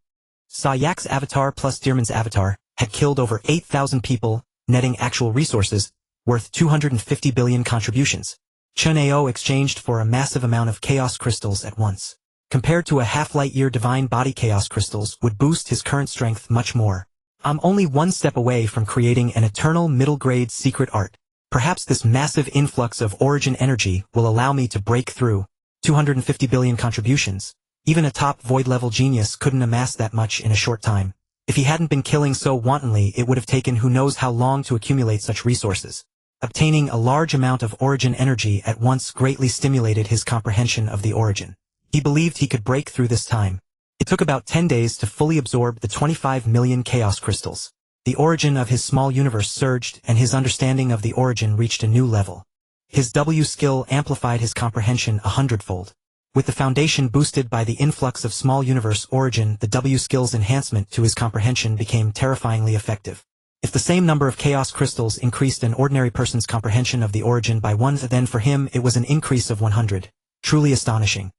Sayak's avatar plus Dearman's avatar had killed over 8,000 people, netting actual resources worth 250 billion contributions. Chen Ao exchanged for a massive amount of chaos crystals at once. Compared to a half-light-year divine body, chaos crystals would boost his current strength much more. I'm only one step away from creating an eternal middle-grade secret art. Perhaps this massive influx of origin energy will allow me to break through. 250 billion contributions. Even a top void-level genius couldn't amass that much in a short time. If he hadn't been killing so wantonly, it would have taken who knows how long to accumulate such resources. Obtaining a large amount of origin energy at once greatly stimulated his comprehension of the origin. He believed he could break through this time. It took about 10 days to fully absorb the 25 million chaos crystals. The origin of his small universe surged, and his understanding of the origin reached a new level. His W skill amplified his comprehension 100-fold. With the foundation boosted by the influx of small universe origin, the W skill's enhancement to his comprehension became terrifyingly effective. If the same number of chaos crystals increased an ordinary person's comprehension of the origin by 1, then for him it was an increase of 100. Truly astonishing.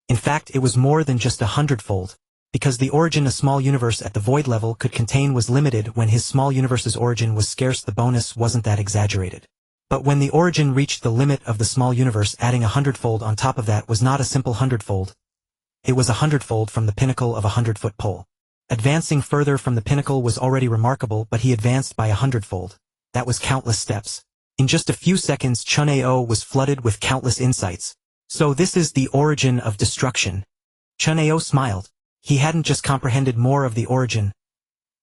In fact, it was more than just 100-fold. Because the origin a small universe at the void level could contain was limited, when his small universe's origin was scarce, the bonus wasn't that exaggerated. But when the origin reached the limit of the small universe, adding 100-fold on top of that was not a simple 100-fold. It was 100-fold from the pinnacle of a 100-foot pole. Advancing further from the pinnacle was already remarkable, but he advanced by 100-fold. That was countless steps. In just a few seconds, Chen Ao was flooded with countless insights. So this is the origin of destruction. Chen Ao smiled. He hadn't just comprehended more of the origin.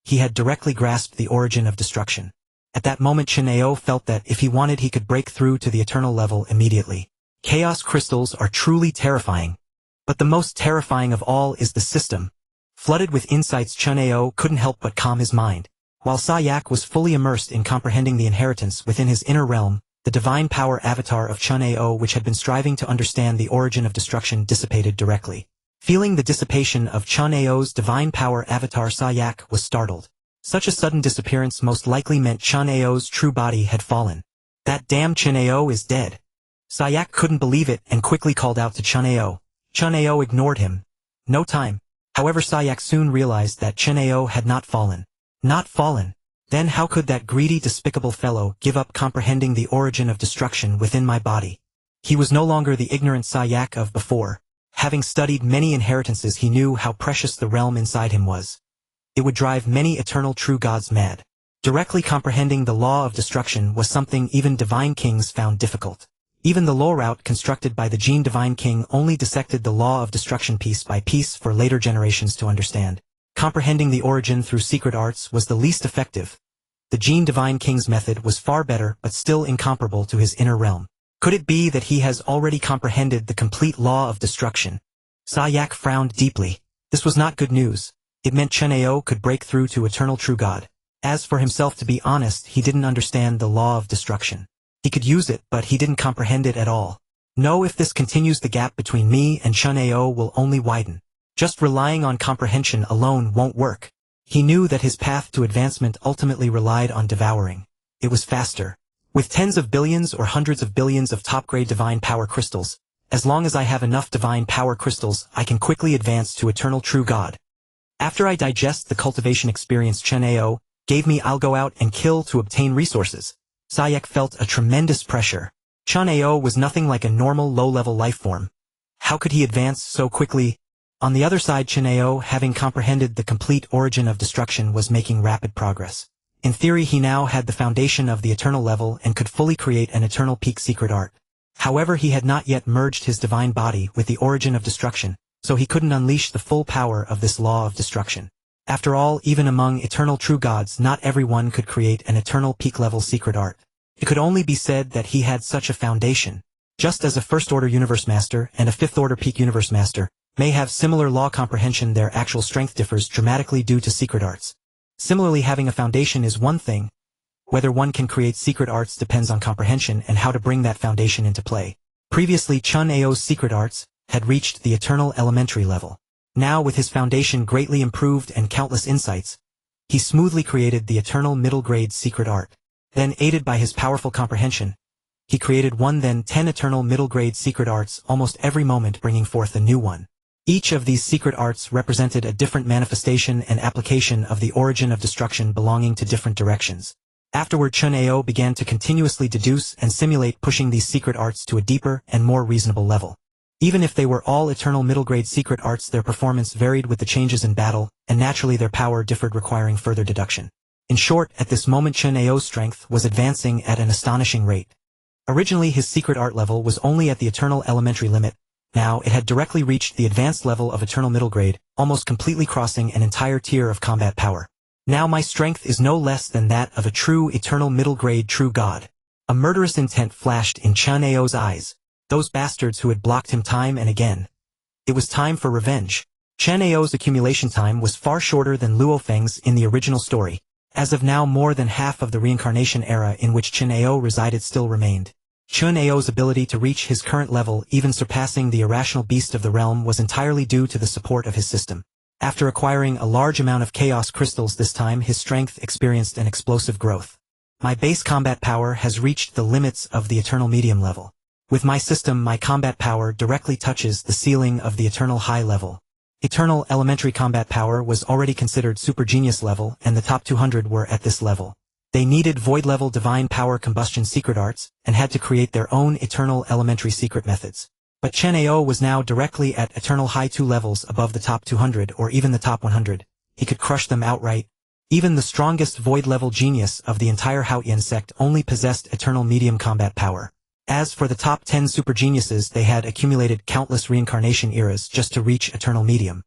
He had directly grasped the origin of destruction. At that moment Chen Ao felt that if he wanted he could break through to the eternal level immediately. Chaos crystals are truly terrifying. But the most terrifying of all is the system. Flooded with insights, Chen Ao couldn't help but calm his mind. While Sayak was fully immersed in comprehending the inheritance within his inner realm, the divine power avatar of Chen Ao, which had been striving to understand the origin of destruction, dissipated directly. Feeling the dissipation of Chen Ao's divine power avatar, Sayak was startled. Such a sudden disappearance most likely meant Chen Ao's true body had fallen. That damn Chen Ao is dead. Sayak couldn't believe it and quickly called out to Chen Ao. Chen Ao ignored him. No time. However, Sayak soon realized that Chen Ao had not fallen. Not fallen. Then how could that greedy, despicable fellow give up comprehending the origin of destruction within my body? He was no longer the ignorant Sayak of before. Having studied many inheritances, he knew how precious the realm inside him was. It would drive many eternal true gods mad. Directly comprehending the law of destruction was something even divine kings found difficult. Even the law route constructed by the Gene Divine King only dissected the law of destruction piece by piece for later generations to understand. Comprehending the origin through secret arts was the least effective. The Gene Divine King's method was far better, but still incomparable to his inner realm. Could it be that he has already comprehended the complete law of destruction? Sayak frowned deeply. This was not good news. It meant Chen Ao could break through to eternal true God. As for himself, to be honest, he didn't understand the law of destruction. He could use it, but he didn't comprehend it at all. No, if this continues, the gap between me and Chen Ao will only widen. Just relying on comprehension alone won't work. He knew that his path to advancement ultimately relied on devouring. It was faster. With tens of billions or hundreds of billions of top-grade divine power crystals, as long as I have enough divine power crystals, I can quickly advance to eternal true God. After I digest the cultivation experience Chen Ao gave me, I'll go out and kill to obtain resources. Sayak felt a tremendous pressure. Chen Ao was nothing like a normal low-level life form. How could he advance so quickly? On the other side, Chen Ao, having comprehended the complete origin of destruction, was making rapid progress. In theory, he now had the foundation of the eternal level and could fully create an eternal peak secret art. However, he had not yet merged his divine body with the origin of destruction, so he couldn't unleash the full power of this law of destruction. After all, even among eternal true gods, not everyone could create an eternal peak-level secret art. It could only be said that he had such a foundation. Just as a first-order universe master and a fifth-order peak universe master may have similar law comprehension, their actual strength differs dramatically due to secret arts. Similarly, having a foundation is one thing. Whether one can create secret arts depends on comprehension and how to bring that foundation into play. Previously, Chen Ao's secret arts had reached the eternal elementary level. Now, with his foundation greatly improved and countless insights, he smoothly created the eternal middle-grade secret art. Then, aided by his powerful comprehension, he created 1 then 10 eternal middle-grade secret arts, almost every moment bringing forth a new one. Each of these secret arts represented a different manifestation and application of the origin of destruction belonging to different directions. Afterward, Chen Ao began to continuously deduce and simulate, pushing these secret arts to a deeper and more reasonable level. Even if they were all eternal middle-grade secret arts, their performance varied with the changes in battle, and naturally their power differed, requiring further deduction. In short, at this moment Chen Ao's strength was advancing at an astonishing rate. Originally his secret art level was only at the eternal elementary limit. Now it had directly reached the advanced level of eternal middle grade, almost completely crossing an entire tier of combat power. Now my strength is no less than that of a true eternal middle grade true god. A murderous intent flashed in Chen Ao's eyes. Those bastards who had blocked him time and again. It was time for revenge. Chen Ao's accumulation time was far shorter than Luo Feng's in the original story. As of now, more than half of the reincarnation era in which Chen Ao resided still remained. Chen Ao's ability to reach his current level, even surpassing the irrational beast of the realm, was entirely due to the support of his system. After acquiring a large amount of chaos crystals this time, his strength experienced an explosive growth. My base combat power has reached the limits of the eternal medium level. With my system, my combat power directly touches the ceiling of the eternal high level. Eternal elementary combat power was already considered super genius level, and the top 200 were at this level. They needed void-level divine power combustion secret arts, and had to create their own eternal elementary secret methods. But Chen Ao was now directly at eternal high 2 levels above the top 200 or even the top 100. he could crush them outright. Even the strongest void-level genius of the entire Haoyan sect only possessed eternal medium combat power. As for the top 10 super geniuses, they had accumulated countless reincarnation eras just to reach eternal medium.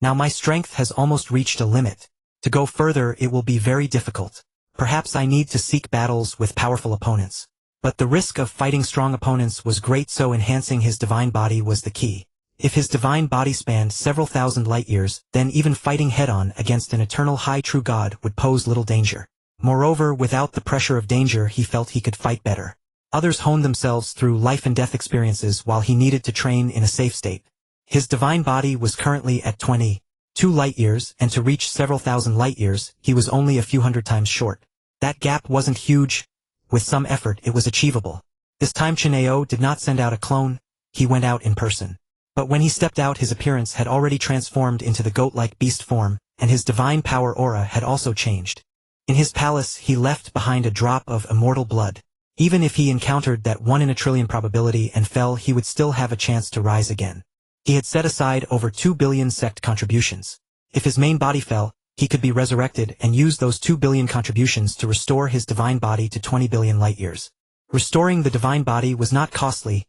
Now my strength has almost reached a limit. To go further it will be very difficult. Perhaps I need to seek battles with powerful opponents. But the risk of fighting strong opponents was great, so enhancing his divine body was the key. If his divine body spanned several thousand light years, then even fighting head-on against an eternal high true god would pose little danger. Moreover, without the pressure of danger, he felt he could fight better. Others honed themselves through life and death experiences while he needed to train in a safe state. His divine body was currently at 22 light years, and to reach several thousand light years, he was only a few hundred times short. That gap wasn't huge. With some effort, it was achievable. This time Chen Ao did not send out a clone, he went out in person. But when he stepped out, his appearance had already transformed into the goat-like beast form, and his divine power aura had also changed. In his palace, he left behind a drop of immortal blood. Even if he encountered that 1 in a trillion probability and fell, he would still have a chance to rise again. He had set aside over 2 billion sect contributions. If his main body fell, he could be resurrected and use those 2 billion contributions to restore his divine body to 20 billion light years. Restoring the divine body was not costly.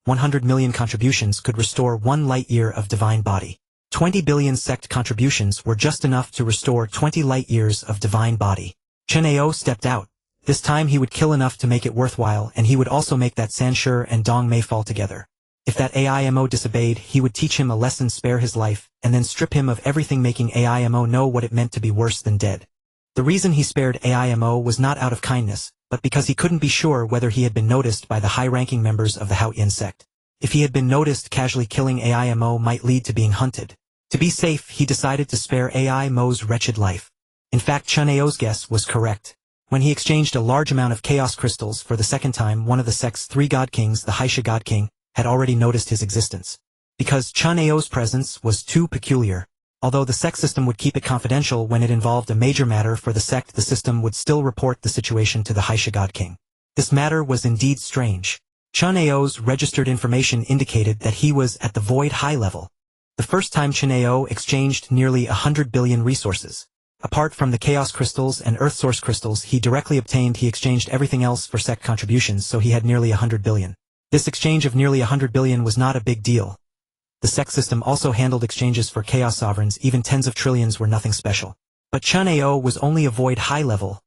100 million contributions could restore 1 light year of divine body. 20 billion sect contributions were just enough to restore 20 light years of divine body. Chen Ao stepped out. This time he would kill enough to make it worthwhile, and he would also make that Sanshi and Dong Mei fall together. If that AIMO disobeyed, he would teach him a lesson, spare his life, and then strip him of everything, making AIMO know what it meant to be worse than dead. The reason he spared AIMO was not out of kindness, but because he couldn't be sure whether he had been noticed by the high-ranking members of the Haoyan sect. If he had been noticed, casually killing AIMO might lead to being hunted. To be safe, he decided to spare AIMO's wretched life. In fact, Chen Ao's guess was correct. When he exchanged a large amount of chaos crystals for the second time, one of the sect's 3 god kings, the Haisha god king, had already noticed his existence. Because Chen Ao's presence was too peculiar. Although the sect system would keep it confidential, when it involved a major matter for the sect, the system would still report the situation to the Haisha god king. This matter was indeed strange. Chen Ao's registered information indicated that he was at the void high level. The first time Chen Ao exchanged nearly 100 billion resources. Apart from the chaos crystals and earth source crystals he directly obtained, he exchanged everything else for sect contributions, so he had nearly 100 billion. This exchange of nearly 100 billion was not a big deal. The sect system also handled exchanges for chaos sovereigns, even tens of trillions were nothing special. But Chen Ao was only a void high level.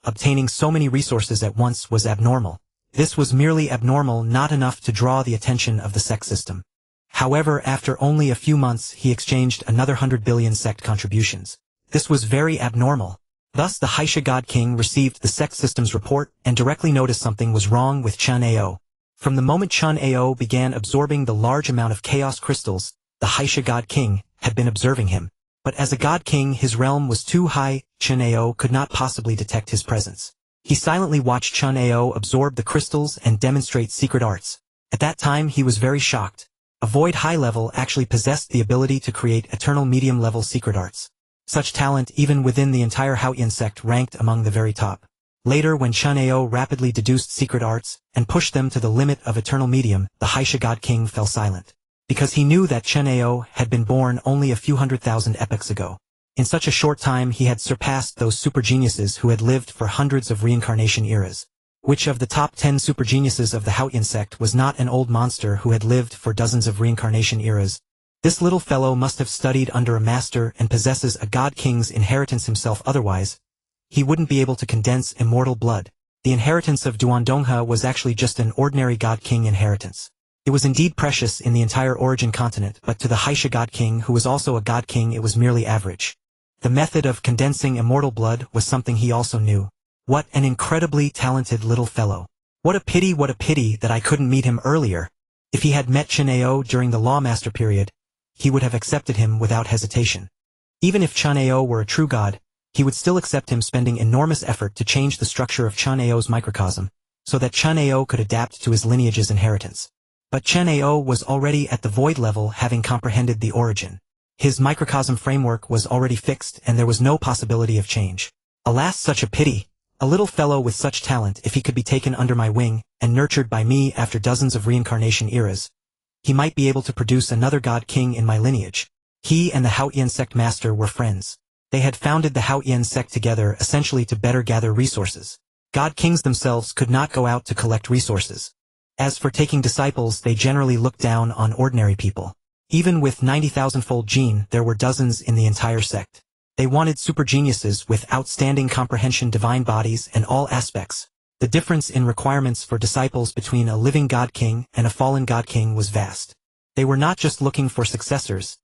Obtaining so many resources at once was abnormal. This was merely abnormal, not enough to draw the attention of the sect system. However, after only a few months he exchanged another 100 billion sect contributions. This was very abnormal. Thus the Haisha god king received the sect system's report and directly noticed something was wrong with Chen Ao. From the moment Chen Ao began absorbing the large amount of chaos crystals, the Haisha god king had been observing him. But as a god king, his realm was too high. Chen Ao could not possibly detect his presence. He silently watched Chen Ao absorb the crystals and demonstrate secret arts. At that time he was very shocked. A void high level actually possessed the ability to create eternal medium level secret arts. Such talent, even within the entire Haoyan sect, ranked among the very top. Later, when Chen Ao rapidly deduced secret arts and pushed them to the limit of eternal medium, the Haisha god king fell silent. Because he knew that Chen Ao had been born only a few 100,000 epochs ago. In such a short time he had surpassed those super geniuses who had lived for hundreds of reincarnation eras. Which of the top 10 super geniuses of the Haoyan sect was not an old monster who had lived for dozens of reincarnation eras? This little fellow must have studied under a master and possesses a god king's inheritance himself, otherwise he wouldn't be able to condense immortal blood. The inheritance of Duandonghe was actually just an ordinary god king inheritance. It was indeed precious in the entire origin continent, but to the Haisha god king, who was also a god king, it was merely average. The method of condensing immortal blood was something he also knew. What an incredibly talented little fellow. What a pity that I couldn't meet him earlier. If he had met Chen Ao during the Lawmaster period, he would have accepted him without hesitation. Even if Chen Ao were a true god, he would still accept him, spending enormous effort to change the structure of Chen Ao's microcosm, so that Chen Ao could adapt to his lineage's inheritance. But Chen Ao was already at the void level, having comprehended the origin. His microcosm framework was already fixed, and there was no possibility of change. Alas, such a pity! A little fellow with such talent, if he could be taken under my wing, and nurtured by me after dozens of reincarnation eras, he might be able to produce another god king in my lineage. He and the Haoyan sect master were friends. They had founded the Haotian sect together essentially to better gather resources. God kings themselves could not go out to collect resources. As for taking disciples, they generally looked down on ordinary people. Even with 90,000-fold gene, there were dozens in the entire sect. They wanted super geniuses with outstanding comprehension, divine bodies, and all aspects. The difference in requirements for disciples between a living God King and a fallen God King was vast. They were not just looking for successors.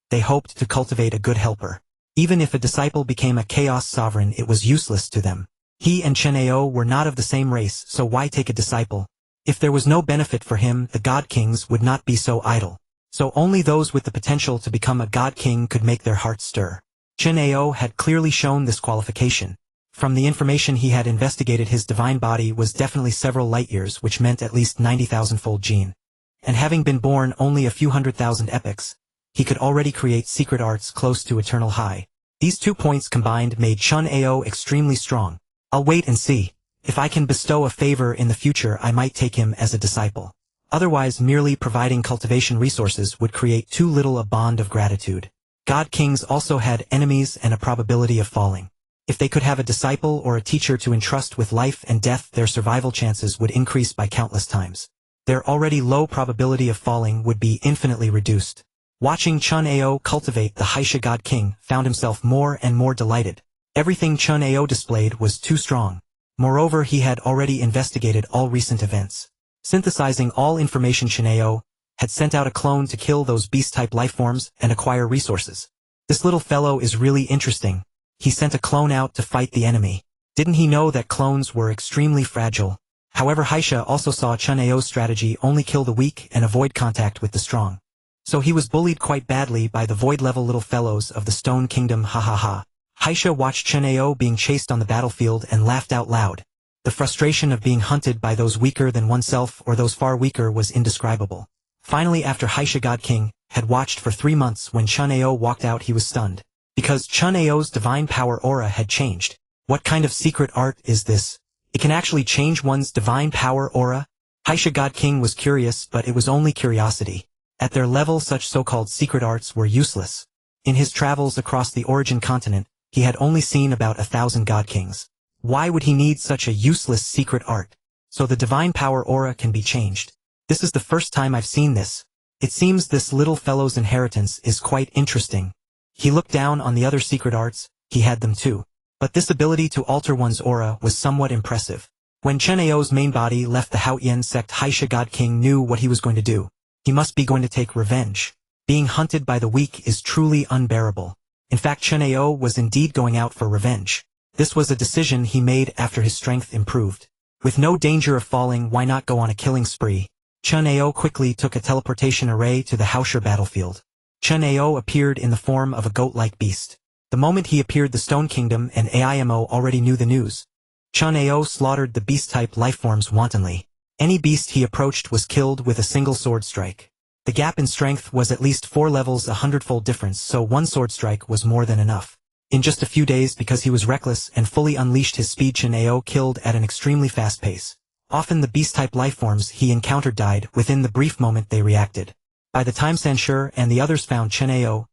They hoped to cultivate a good helper. Even if a disciple became a chaos sovereign, it was useless to them. He and Chen Ao were not of the same race, so why take a disciple? If there was no benefit for him, the God Kings would not be so idle. So only those with the potential to become a God King could make their hearts stir. Chen Ao had clearly shown this qualification. From the information he had investigated, his divine body was definitely several light years, which meant at least 90,000-fold gene. And having been born only a few 100,000 epochs, he could already create secret arts close to eternal high. These 2 points combined made Chen Ao extremely strong. I'll wait and see. If I can bestow a favor in the future, I might take him as a disciple. Otherwise, merely providing cultivation resources would create too little a bond of gratitude. God Kings also had enemies and a probability of falling. If they could have a disciple or a teacher to entrust with life and death, their survival chances would increase by countless times. Their already low probability of falling would be infinitely reduced. Watching Chen Ao cultivate the Haisha God King found himself more and more delighted. Everything Chen Ao displayed was too strong. Moreover, he had already investigated all recent events. Synthesizing all information, Chen Ao had sent out a clone to kill those beast-type lifeforms and acquire resources. This little fellow is really interesting. He sent a clone out to fight the enemy. Didn't he know that clones were extremely fragile? However, Haisha also saw Chen Ao's strategy only kill the weak and avoid contact with the strong. So he was bullied quite badly by the void-level little fellows of the Stone Kingdom. Ha ha ha. Haisha watched Chen Ao being chased on the battlefield and laughed out loud. The frustration of being hunted by those weaker than oneself or those far weaker was indescribable. Finally, after Haisha God King had watched for 3 months, when Chen Ao walked out, he was stunned. Because Chen Ao's divine power aura had changed. What kind of secret art is this? It can actually change one's divine power aura? Haisha God King was curious, but it was only curiosity. At their level, such so-called secret arts were useless. In his travels across the origin continent, he had only seen about 1,000 God Kings. Why would he need such a useless secret art? So the divine power aura can be changed. This is the first time I've seen this. It seems this little fellow's inheritance is quite interesting. He looked down on the other secret arts. He had them too. But this ability to alter one's aura was somewhat impressive. When Chen Ao's main body left the Haotian sect, Haisha God King knew what he was going to do. He must be going to take revenge. Being hunted by the weak is truly unbearable. In fact, Chen Ao was indeed going out for revenge. This was a decision he made after his strength improved. With no danger of falling, why not go on a killing spree? Chen Ao quickly took a teleportation array to the Hausher battlefield. Chen Ao appeared in the form of a goat-like beast. The moment he appeared, the Stone Kingdom and AIMO already knew the news. Chen Ao slaughtered the beast-type lifeforms wantonly. Any beast he approached was killed with a single sword strike. The gap in strength was at least 4 levels, a 100-fold difference, so one sword strike was more than enough. In just a few days, because he was reckless and fully unleashed his speed, Chen Ao killed at an extremely fast pace. Often the beast-type lifeforms he encountered died within the brief moment they reacted. By the time Sanshur and the others found Chen Ao,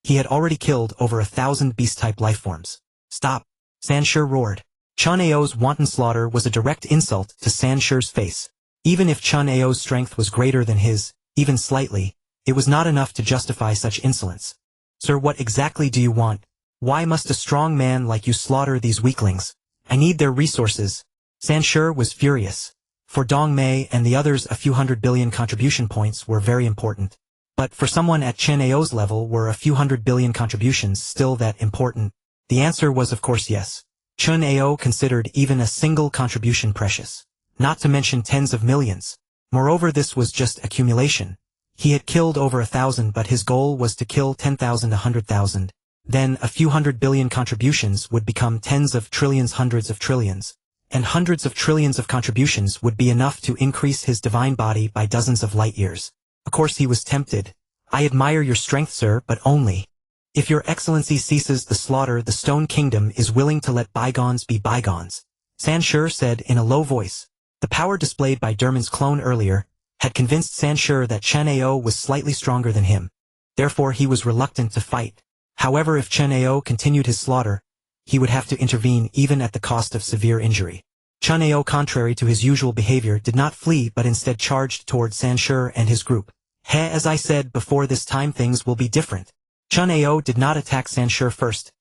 he had already killed over 1,000 beast-type lifeforms. Stop! Sanshur roared. Chen Ao's wanton slaughter was a direct insult to Sanshur's face. Even if Chen Ao's strength was greater than his, even slightly, it was not enough to justify such insolence. Sir, what exactly do you want? Why must a strong man like you slaughter these weaklings? I need their resources. Sanshur was furious. For Dong Mei and the others, a few 100 billion contribution points were very important. But for someone at Chen Ao's level, were a few 100 billion contributions still that important? The answer was of course yes. Chen Ao considered even a single contribution precious. Not to mention tens of millions. Moreover, this was just accumulation. He had killed over 1,000, but his goal was to kill 10,000, 100,000. Then a few 100 billion contributions would become tens of trillions, hundreds of trillions. And hundreds of trillions of contributions would be enough to increase his divine body by dozens of light years. Of course he was tempted. I admire your strength, sir, but only if your excellency ceases the slaughter. The Stone Kingdom is willing to let bygones be bygones. Sanshur said in a low voice. The power displayed by Derman's clone earlier had convinced Sanshur that Chen Ao was slightly stronger than him. Therefore he was reluctant to fight. However, if Chen Ao continued his slaughter, he would have to intervene even at the cost of severe injury. Chen Ao, contrary to his usual behavior, did not flee but instead charged toward Sanshur and his group. As I said before, this time things will be different. Chen Ao did not attack Sanshur first.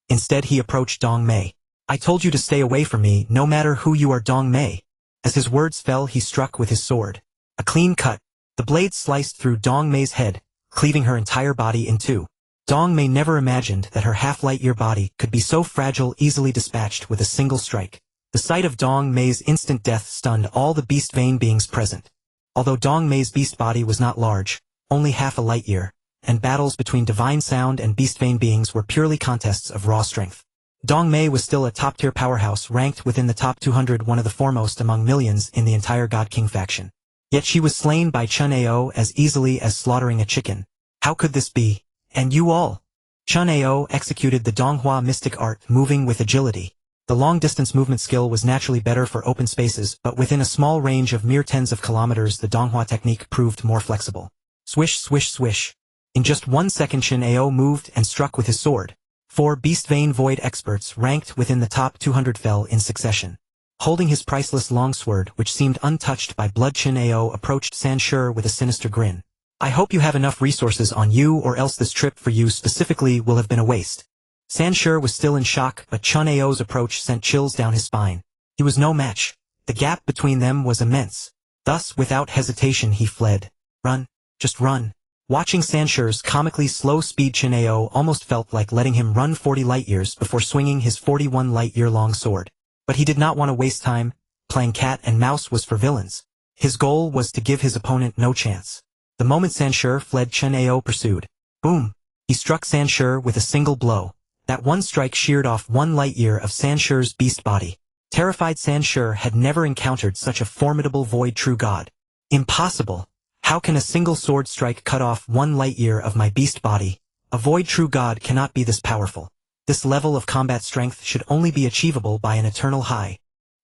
Instead he approached Dong Mei. I told you to stay away from me, no matter who you are, Dong Mei. As his words fell, he struck with his sword. A clean cut. The blade sliced through Dong Mei's head, cleaving her entire body in two. Dong Mei never imagined that her half-light-year body could be so fragile, easily dispatched with a single strike. The sight of Dong Mei's instant death stunned all the beast vein beings present. Although Dong Mei's beast body was not large, only half a light-year, and battles between divine sound and beast vein beings were purely contests of raw strength. Dong Mei was still a top-tier powerhouse, ranked within the top 200, one of the foremost among millions in the entire God King faction. Yet she was slain by Chen Ao as easily as slaughtering a chicken. How could this be? And you all? Chen Ao executed the Donghua mystic art, moving with agility. The long-distance movement skill was naturally better for open spaces, but within a small range of mere tens of kilometers the Donghua technique proved more flexible. Swish, swish, swish. In just 1 second Chen Ao moved and struck with his sword. 4 Beast Vein Void experts ranked within the top 200 fell in succession. Holding his priceless longsword, which seemed untouched by blood, Chen Ao approached Sanshur with a sinister grin. I hope you have enough resources on you, or else this trip for you specifically will have been a waste. Sanshur was still in shock, but Chen Ao's approach sent chills down his spine. He was no match. The gap between them was immense. Thus, without hesitation, he fled. Run. Just run. Watching Sanshur's comically slow speed, Chen Ao almost felt like letting him run 40 light-years before swinging his 41 light-year-long sword. But he did not want to waste time. Playing cat and mouse was for villains. His goal was to give his opponent no chance. The moment Sanshur fled, Chen Ao pursued. Boom! He struck Sanshur with a single blow. That one strike sheared off 1 light-year of Sanshur's beast body. Terrified Sanshur had never encountered such a formidable void true god. Impossible! How can a single sword strike cut off 1 light-year of my beast body? A void true god cannot be this powerful. This level of combat strength should only be achievable by an eternal high.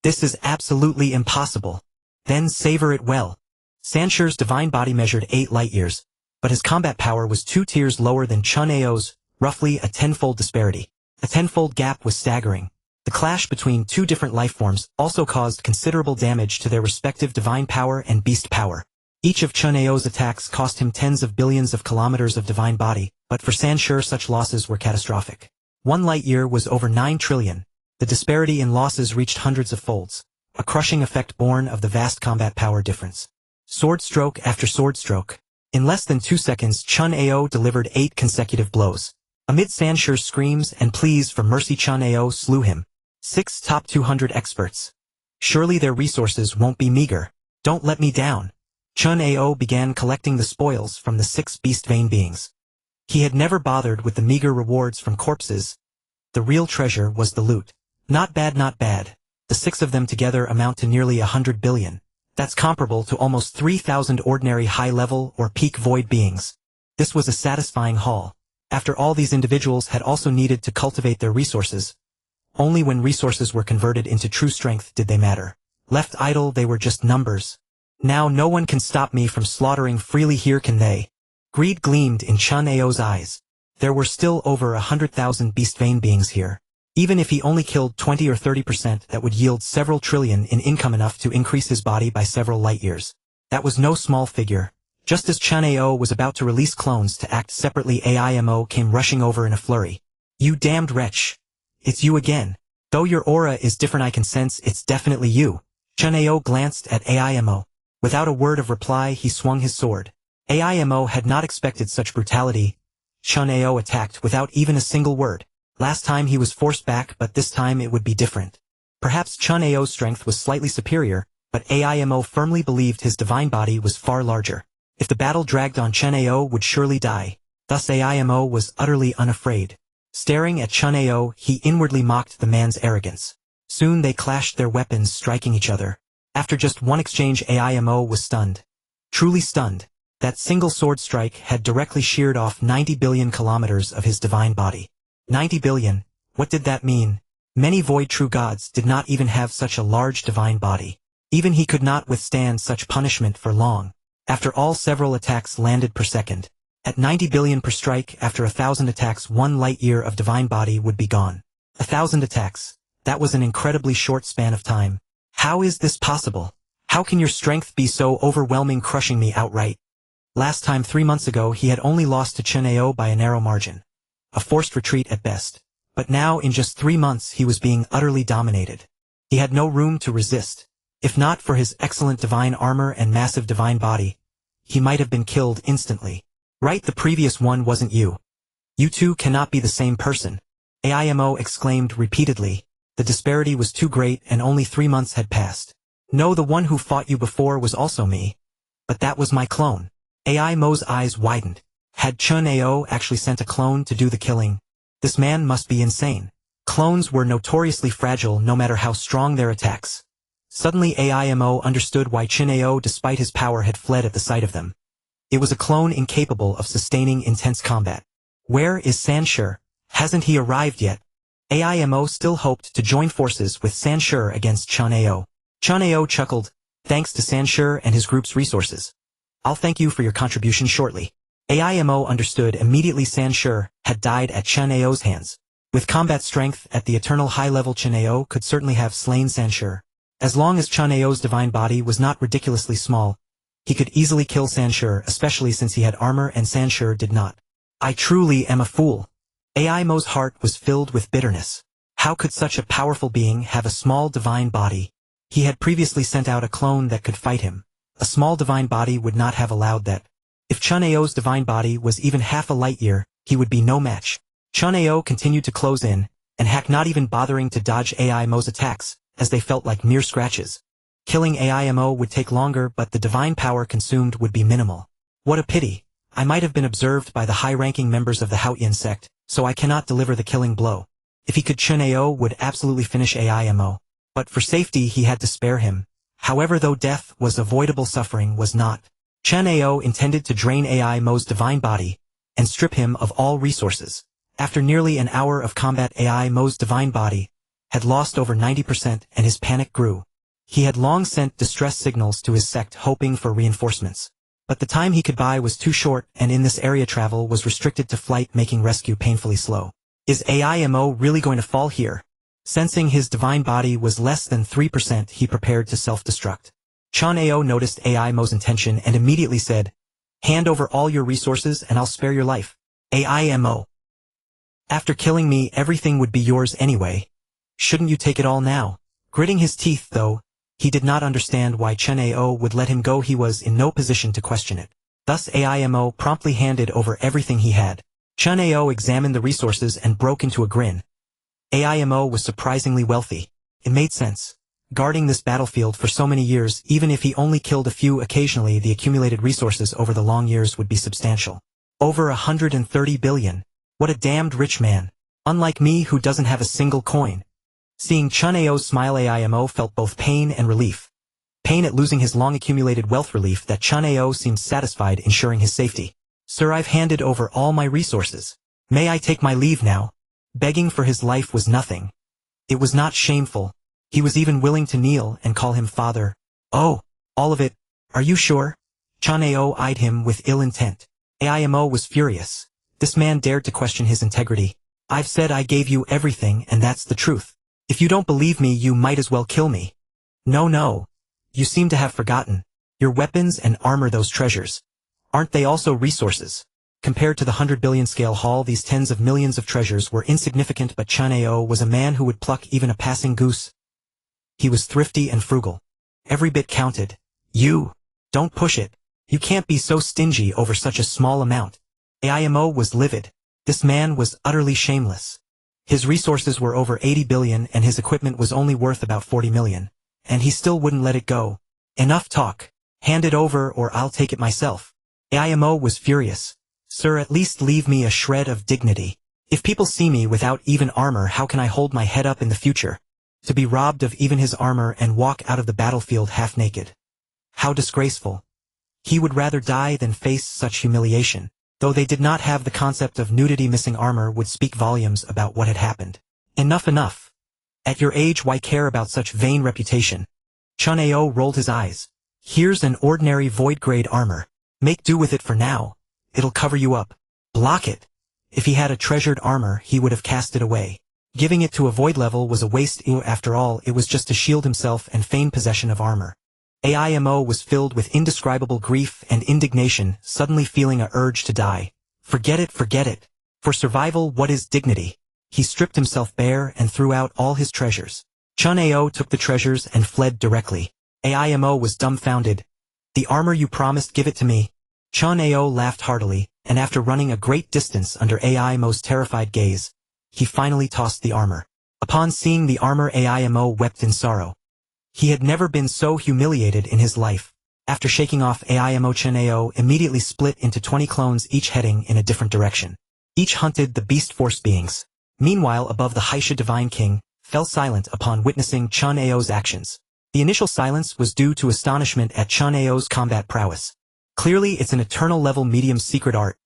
This is absolutely impossible. Then savor it well. Sanshur's divine body measured 8 light-years, but his combat power was 2 tiers lower than Chen Ao's, roughly a 10-fold disparity. A 10-fold gap was staggering. The clash between 2 different lifeforms also caused considerable damage to their respective divine power and beast power. Each of Chen Ao's attacks cost him tens of billions of kilometers of divine body, but for Sanshur such losses were catastrophic. 1 light-year was over 9 trillion. The disparity in losses reached hundreds of folds, a crushing effect born of the vast combat power difference. Sword stroke after sword stroke. In less than 2 seconds, Chen Ao delivered 8 consecutive blows. Amid Sanshur's screams and pleas for mercy, Chen Ao slew him. 6 top 200 experts. Surely their resources won't be meager. Don't let me down. Chen Ao began collecting the spoils from the 6 beast vein beings. He had never bothered with the meager rewards from corpses. The real treasure was the loot. Not bad, not bad. The 6 of them together amount to nearly 100 billion. That's comparable to almost 3,000 ordinary high-level or peak void beings. This was a satisfying haul. After all, these individuals had also needed to cultivate their resources. Only when resources were converted into true strength did they matter. Left idle, they were just numbers. Now no one can stop me from slaughtering freely here, can they? Greed gleamed in Chen Ao's eyes. There were still over 100,000 beast vein beings here. Even if he only killed 20 or 30%, that would yield several trillion in income, enough to increase his body by several light-years. That was no small figure. Just as Chen Ao was about to release clones to act separately, AIMO came rushing over in a flurry. You damned wretch. It's you again. Though your aura is different, I can sense it's definitely you. Chen Ao glanced at AIMO. Without a word of reply, he swung his sword. AIMO had not expected such brutality. Chen Ao attacked without even a single word. Last time he was forced back, but this time it would be different. Perhaps Chen Ao's strength was slightly superior, but AIMO firmly believed his divine body was far larger. If the battle dragged on, Chen Ao would surely die. Thus AIMO was utterly unafraid. Staring at Chen Ao, he inwardly mocked the man's arrogance. Soon they clashed their weapons, striking each other. After just one exchange, AIMO was stunned. Truly stunned. That single sword strike had directly sheared off 90 billion kilometers of his divine body. 90 billion. What did that mean? Many void true gods did not even have such a large divine body. Even he could not withstand such punishment for long. After all, several attacks landed per second. At 90 billion per strike, after 1,000 attacks, 1 light year of divine body would be gone. 1,000 attacks. That was an incredibly short span of time. How is this possible? How can your strength be so overwhelming, crushing me outright? Last time 3 months ago he had only lost to Chen Ao by a narrow margin. A forced retreat at best. But now in just 3 months he was being utterly dominated. He had no room to resist. If not for his excellent divine armor and massive divine body, he might have been killed instantly. Right, the previous one wasn't you. You two cannot be the same person. AIMO exclaimed repeatedly. The disparity was too great and only 3 months had passed. No, the one who fought you before was also me. But that was my clone. AIMO's eyes widened. Had Chen Ao actually sent a clone to do the killing? This man must be insane. Clones were notoriously fragile no matter how strong their attacks. Suddenly AIMO understood why Chen Ao, despite his power, had fled at the sight of them. It was a clone incapable of sustaining intense combat. Where is Sanshur? Hasn't he arrived yet? AIMO still hoped to join forces with Sanshur against Chen Ao. Chen Ao chuckled, thanks to Sanshur and his group's resources. I'll thank you for your contribution shortly. AIMO understood immediately Sanshur had died at Chen Ao's hands. With combat strength at the eternal high level, Chen Ao could certainly have slain Sanshur. As long as Chen Ao's divine body was not ridiculously small, he could easily kill Sanshur, especially since he had armor and Sanshur did not. I truly am a fool. AIMO's heart was filled with bitterness. How could such a powerful being have a small divine body? He had previously sent out a clone that could fight him. A small divine body would not have allowed that. If Chen Ao's divine body was even half a light year, he would be no match. Chen Ao continued to close in, and Hack not even bothering to dodge AIMO's attacks, as they felt like mere scratches. Killing AIMO would take longer, but the divine power consumed would be minimal. What a pity. I might have been observed by the high-ranking members of the Haotian sect, so I cannot deliver the killing blow. If he could, Chen Ao would absolutely finish AIMO. But for safety he had to spare him. However, though death was avoidable, suffering was not. Chen Ao intended to drain AIMO's divine body, and strip him of all resources. After nearly an hour of combat, AIMO's divine body had lost over 90% and his panic grew. He had long sent distress signals to his sect hoping for reinforcements. But the time he could buy was too short, and in this area travel was restricted to flight, making rescue painfully slow. Is AIMO really going to fall here? Sensing his divine body was less than 3%, he prepared to self-destruct. Chen Ao noticed AIMO's intention and immediately said, hand over all your resources and I'll spare your life. AIMO. After killing me, everything would be yours anyway. Shouldn't you take it all now? Gritting his teeth, though, he did not understand why Chen Ao would let him go. He was in no position to question it. Thus AIMO promptly handed over everything he had. Chen Ao examined the resources and broke into a grin. AIMO was surprisingly wealthy. It made sense. Guarding this battlefield for so many years, even if he only killed a few occasionally, the accumulated resources over the long years would be substantial. Over 130 billion. What a damned rich man. Unlike me, who doesn't have a single coin. Seeing Chen Ao's smile, AIMO felt both pain and relief. Pain at losing his long-accumulated wealth, relief that Chen Ao seemed satisfied ensuring his safety. Sir, I've handed over all my resources. May I take my leave now? Begging for his life was nothing. It was not shameful. He was even willing to kneel and call him father. Oh, all of it. Are you sure? Chen Ao eyed him with ill intent. AIMO was furious. This man dared to question his integrity. I've said I gave you everything, and that's the truth. If you don't believe me, you might as well kill me. No. You seem to have forgotten. Your weapons and armor, those treasures. Aren't they also resources? Compared to the 100 billion scale haul, these tens of millions of treasures were insignificant, but Chen Ao was a man who would pluck even a passing goose. He was thrifty and frugal. Every bit counted. You. Don't push it. You can't be so stingy over such a small amount. AIMO was livid. This man was utterly shameless. His resources were over 80 billion and his equipment was only worth about 40 million. And he still wouldn't let it go. Enough talk. Hand it over or I'll take it myself. AIMO was furious. Sir, at least leave me a shred of dignity. If people see me without even armor, how can I hold my head up in the future? To be robbed of even his armor and walk out of the battlefield half naked. How disgraceful. He would rather die than face such humiliation. Though they did not have the concept of nudity, missing armor would speak volumes about what had happened. Enough. At your age, why care about such vain reputation? Chen Ao rolled his eyes. Here's an ordinary void-grade armor. Make do with it for now. It'll cover you up. Block it. If he had a treasured armor, he would have cast it away. Giving it to a void level was a waste. After all, it was just to shield himself and feign possession of armor. Aimo was filled with indescribable grief and indignation, suddenly feeling a urge to die. Forget it, forget it. For survival, what is dignity? He stripped himself bare and threw out all his treasures. Chen Ao took the treasures and fled directly. Aimo was dumbfounded. The armor you promised, give it to me. Chen Ao laughed heartily, and after running a great distance under Aimo's terrified gaze, he finally tossed the armor. Upon seeing the armor, Aimo wept in sorrow. He had never been so humiliated in his life. After shaking off Aimo, Chen Ao immediately split into 20 clones, each heading in a different direction. Each hunted the beast force beings. Meanwhile, above the Haisha Divine King fell silent upon witnessing Chen Ao's actions. The initial silence was due to astonishment at Chen Ao's combat prowess. Clearly it's an eternal level medium secret art,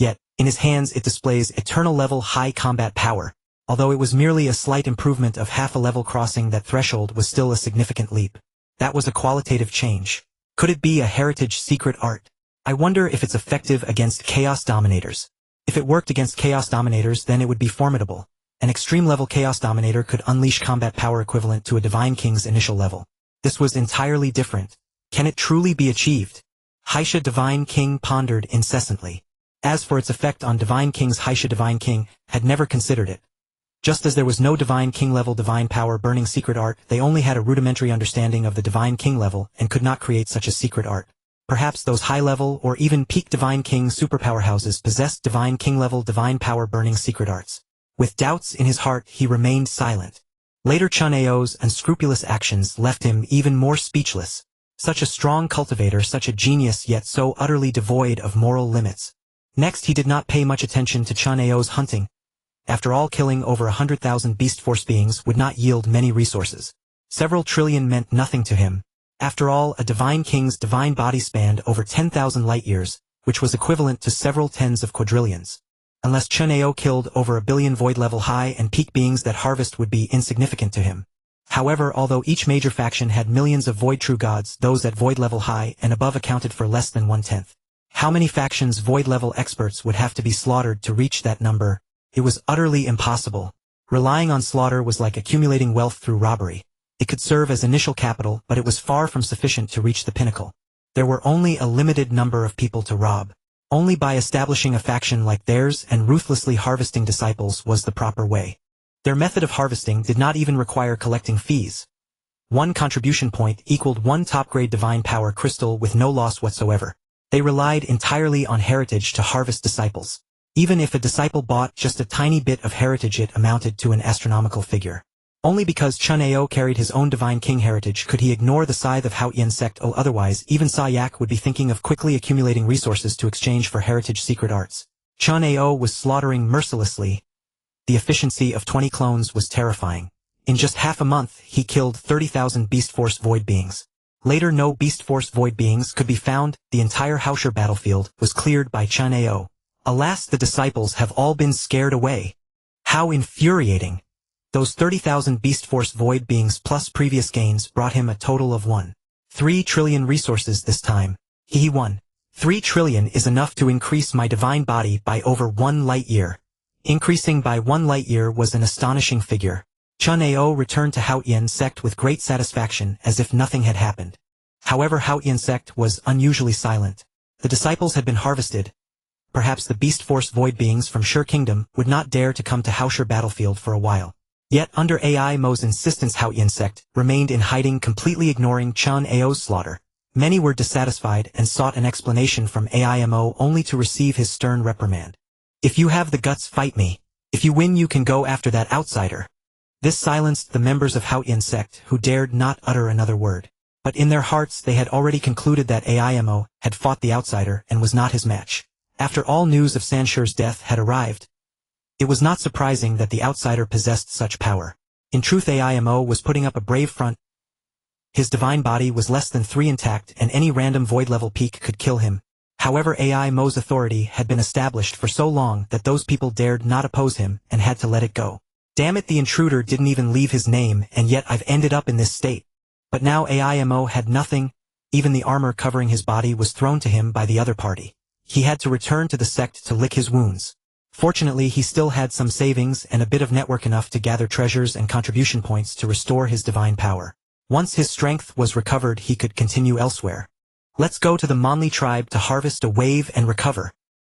yet, in his hands it displays eternal level high combat power. Although it was merely a slight improvement of half a level, crossing that threshold was still a significant leap. That was a qualitative change. Could it be a heritage secret art? I wonder if it's effective against Chaos Dominators. If it worked against Chaos Dominators, then it would be formidable. An extreme level Chaos Dominator could unleash combat power equivalent to a Divine King's initial level. This was entirely different. Can it truly be achieved? Haisha Divine King pondered incessantly. As for its effect on Divine Kings, Haisha Divine King had never considered it. Just as there was no Divine King level Divine Power burning secret art, they only had a rudimentary understanding of the Divine King level and could not create such a secret art. Perhaps those high-level or even peak Divine King superpower houses possessed Divine King level Divine Power burning secret arts. With doubts in his heart, he remained silent. Later, Chen Ao's unscrupulous actions left him even more speechless. Such a strong cultivator, such a genius, yet so utterly devoid of moral limits. Next, he did not pay much attention to Chen Ao's hunting. After all, killing over 100,000 beast force beings would not yield many resources. Several trillion meant nothing to him. After all, a Divine King's divine body spanned over 10,000 light-years, which was equivalent to several tens of quadrillions. Unless Chen Ao killed over a billion void-level high and peak beings, that harvest would be insignificant to him. However, although each major faction had millions of void true gods, those at void-level high and above accounted for less than 1/10. How many factions' void-level experts would have to be slaughtered to reach that number? It was utterly impossible. Relying on slaughter was like accumulating wealth through robbery. It could serve as initial capital, but it was far from sufficient to reach the pinnacle. There were only a limited number of people to rob. Only by establishing a faction like theirs and ruthlessly harvesting disciples was the proper way. Their method of harvesting did not even require collecting fees. One contribution point equaled one top-grade divine power crystal with no loss whatsoever. They relied entirely on heritage to harvest disciples. Even if a disciple bought just a tiny bit of heritage, it amounted to an astronomical figure. Only because Chen Ao carried his own Divine King heritage could he ignore the scythe of Haoyan sect. Otherwise, even Sayak would be thinking of quickly accumulating resources to exchange for heritage secret arts. Chen Ao was slaughtering mercilessly. The efficiency of 20 clones was terrifying. In just half a month, he killed 30,000 Beast Force void beings. Later, no Beast Force void beings could be found. The entire Hausher battlefield was cleared by Chen Ao. Alas, the disciples have all been scared away. How infuriating! Those 30,000 Beast Force void beings plus previous gains brought him a total of 1.3 trillion resources this time. He won. 3 trillion is enough to increase my divine body by over 1 light-year. Increasing by 1 light-year was an astonishing figure. Chen Ao returned to Haoyan sect with great satisfaction, as if nothing had happened. However, Haoyan sect was unusually silent. The disciples had been harvested. Perhaps the Beast Force void beings from Shur Kingdom would not dare to come to Hausher battlefield for a while. Yet, under Aimo's insistence, Haoyan sect remained in hiding, completely ignoring Chen Ao's slaughter. Many were dissatisfied and sought an explanation from Aimo, only to receive his stern reprimand. If you have the guts, fight me. If you win, you can go after that outsider. This silenced the members of Haoyan sect, who dared not utter another word. But in their hearts they had already concluded that Aimo had fought the outsider and was not his match. After all news of Sanshur's death had arrived, it was not surprising that the outsider possessed such power. In truth, Aimo was putting up a brave front. His divine body was less than 3 intact, and any random void-level peak could kill him. However, Aimo's authority had been established for so long that those people dared not oppose him and had to let it go. Damn it, the intruder didn't even leave his name, and yet I've ended up in this state. But now Aimo had nothing. Even the armor covering his body was thrown to him by the other party. he had to return to the sect to lick his wounds. Fortunately, he still had some savings and a bit of network enough to gather treasures and contribution points to restore his divine power. Once his strength was recovered, he could continue elsewhere. Let's go to the Monli tribe to harvest a wave and recover.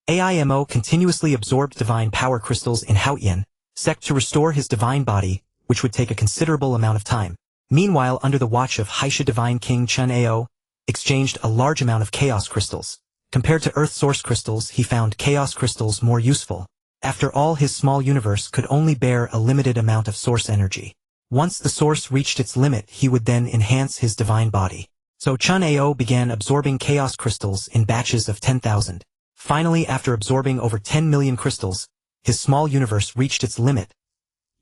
AIMO continuously absorbed divine power crystals in Haotian sect to restore his divine body, which would take a considerable amount of time. Meanwhile, under the watch of Haisha Divine King Chen Ao, exchanged a large amount of chaos crystals. Compared to Earth source crystals, he found chaos crystals more useful. After all, his small universe could only bear a limited amount of source energy. Once the source reached its limit, he would then enhance his divine body. So Chen Ao began absorbing chaos crystals in batches of 10,000. Finally, after absorbing over 10 million crystals, his small universe reached its limit.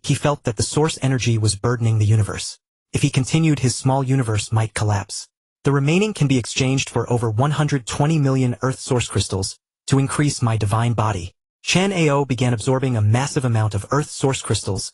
He felt that the source energy was burdening the universe. If he continued, his small universe might collapse. The remaining can be exchanged for over 120 million Earth source crystals to increase my divine body. Chen Ao began absorbing a massive amount of Earth source crystals.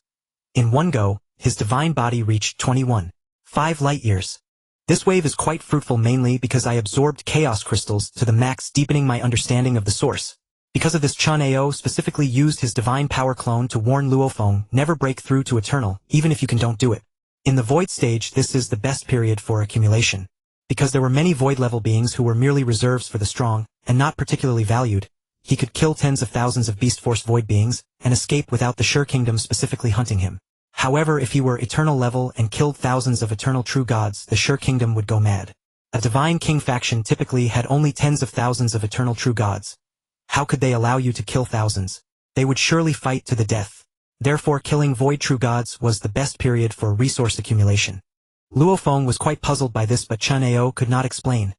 In one go, his divine body reached 21.5 light-years. This wave is quite fruitful mainly because I absorbed chaos crystals to the max, deepening my understanding of the source. Because of this, Chen Ao specifically used his divine power clone to warn Luofeng, never break through to eternal, even if you can don't do it. In the void stage, this is the best period for accumulation. Because there were many void-level beings who were merely reserves for the strong, and not particularly valued, he could kill tens of thousands of beast force void beings, and escape without the Sure Kingdom specifically hunting him. However, if he were eternal level and killed thousands of eternal true gods, the Sure Kingdom would go mad. A Divine King faction typically had only tens of thousands of eternal true gods. How could they allow you to kill thousands? They would surely fight to the death. Therefore, killing void true gods was the best period for resource accumulation. Luofeng was quite puzzled by this, but Chen Ao could not explain.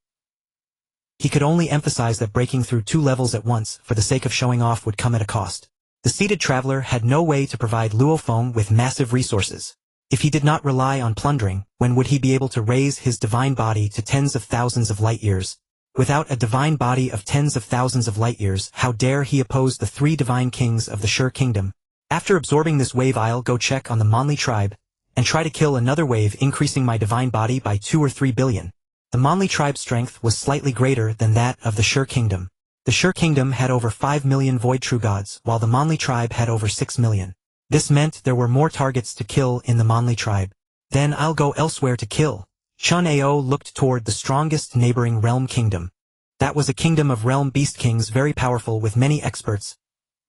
He could only emphasize that breaking through 2 levels at once, for the sake of showing off, would come at a cost. The seated traveler had no way to provide Luofeng with massive resources. If he did not rely on plundering, when would he be able to raise his divine body to tens of thousands of light-years? Without a divine body of tens of thousands of light-years, how dare he oppose the 3 divine kings of the Sure Kingdom? After absorbing this wave, I'll go check on the Monli tribe, and try to kill another wave, increasing my divine body by 2 or 3 billion. The Monli tribe's strength was slightly greater than that of the Sure Kingdom. The Sure Kingdom had over 5 million void true gods, while the Monli tribe had over 6 million. This meant there were more targets to kill in the Monli tribe. Then I'll go elsewhere to kill. Chen Ao looked toward the strongest neighboring realm kingdom. That was a kingdom of realm beast kings, very powerful with many experts.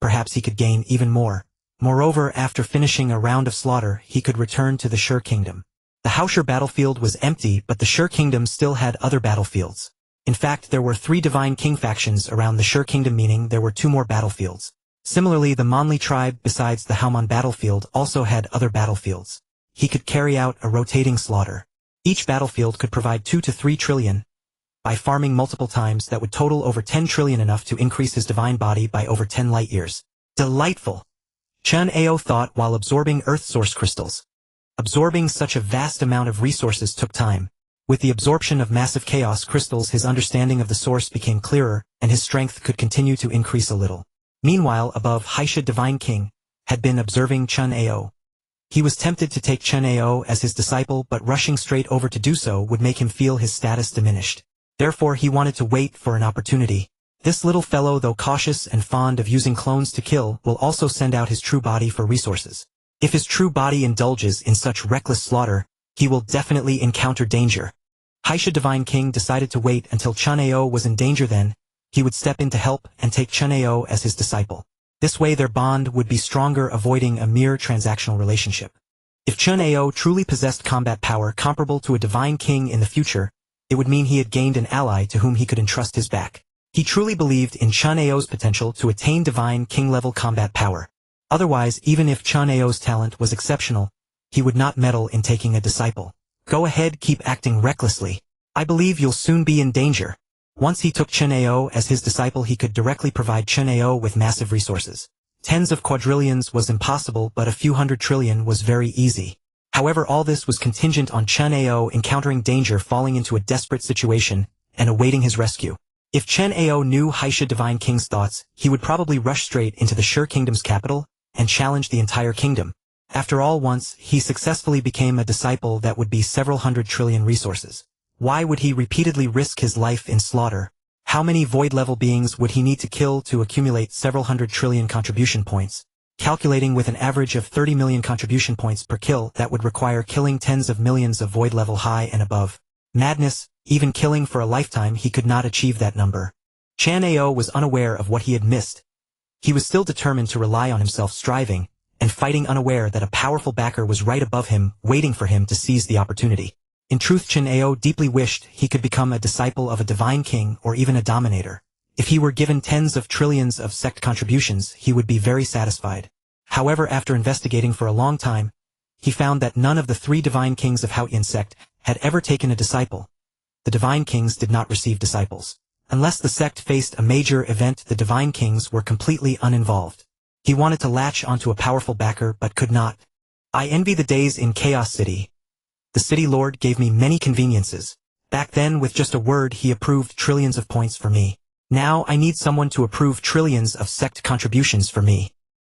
Perhaps he could gain even more. Moreover, after finishing a round of slaughter, he could return to the Sure Kingdom. The Haoshur battlefield was empty, but the Sure Kingdom still had other battlefields. In fact, there were 3 divine king factions around the Sure Kingdom, meaning there were 2 more battlefields. Similarly, the Monli tribe, besides the Haomon battlefield, also had other battlefields. He could carry out a rotating slaughter. Each battlefield could provide 2 to 3 trillion. By farming multiple times, that would total over 10 trillion, enough to increase his divine body by over 10 light-years. Delightful! Chen Ao thought while absorbing Earth source crystals. Absorbing such a vast amount of resources took time. With the absorption of massive chaos crystals, his understanding of the source became clearer, and his strength could continue to increase a little. Meanwhile, above, Haisha Divine King had been observing Chen Ao. He was tempted to take Chen Ao as his disciple, but rushing straight over to do so would make him feel his status diminished. Therefore, he wanted to wait for an opportunity. This little fellow, though cautious and fond of using clones to kill, will also send out his true body for resources. If his true body indulges in such reckless slaughter, he will definitely encounter danger. Haisha Divine King decided to wait until Chen Ao was in danger, then he would step in to help and take Chen Ao as his disciple. This way their bond would be stronger, avoiding a mere transactional relationship. If Chen Ao truly possessed combat power comparable to a divine king in the future, it would mean he had gained an ally to whom he could entrust his back. He truly believed in Chen Ao's potential to attain divine king-level combat power. Otherwise, even if Chen Ao's talent was exceptional, he would not meddle in taking a disciple. Go ahead, keep acting recklessly. I believe you'll soon be in danger. Once he took Chen Ao as his disciple, he could directly provide Chen Ao with massive resources. Tens of quadrillions was impossible, but a few 100 trillion was very easy. However, all this was contingent on Chen Ao encountering danger, falling into a desperate situation, and awaiting his rescue. If Chen Ao knew Haisha Divine King's thoughts, he would probably rush straight into the Sure Kingdom's capital, and challenge the entire kingdom. After all, once he successfully became a disciple, that would be several 100 trillion resources. Why would he repeatedly risk his life in slaughter? How many void-level beings would he need to kill to accumulate several hundred trillion contribution points? Calculating with an average of 30 million contribution points per kill, that would require killing tens of millions of void-level high and above. Madness, even killing for a lifetime he could not achieve that number. Chen Ao was unaware of what he had missed. He was still determined to rely on himself, striving and fighting, unaware that a powerful backer was right above him, waiting for him to seize the opportunity. In truth, Chen Ao deeply wished he could become a disciple of a divine king or even a dominator. If he were given tens of trillions of sect contributions, he would be very satisfied. However, after investigating for a long time, he found that none of the 3 divine kings of Haotian sect had ever taken a disciple. The divine kings did not receive disciples. Unless the sect faced a major event, the divine kings were completely uninvolved. He wanted to latch onto a powerful backer but could not. I envy the days in Chaos City. The city lord gave me many conveniences. Back then, with just a word, he approved trillions of points for me. Now I need someone to approve trillions of sect contributions for me.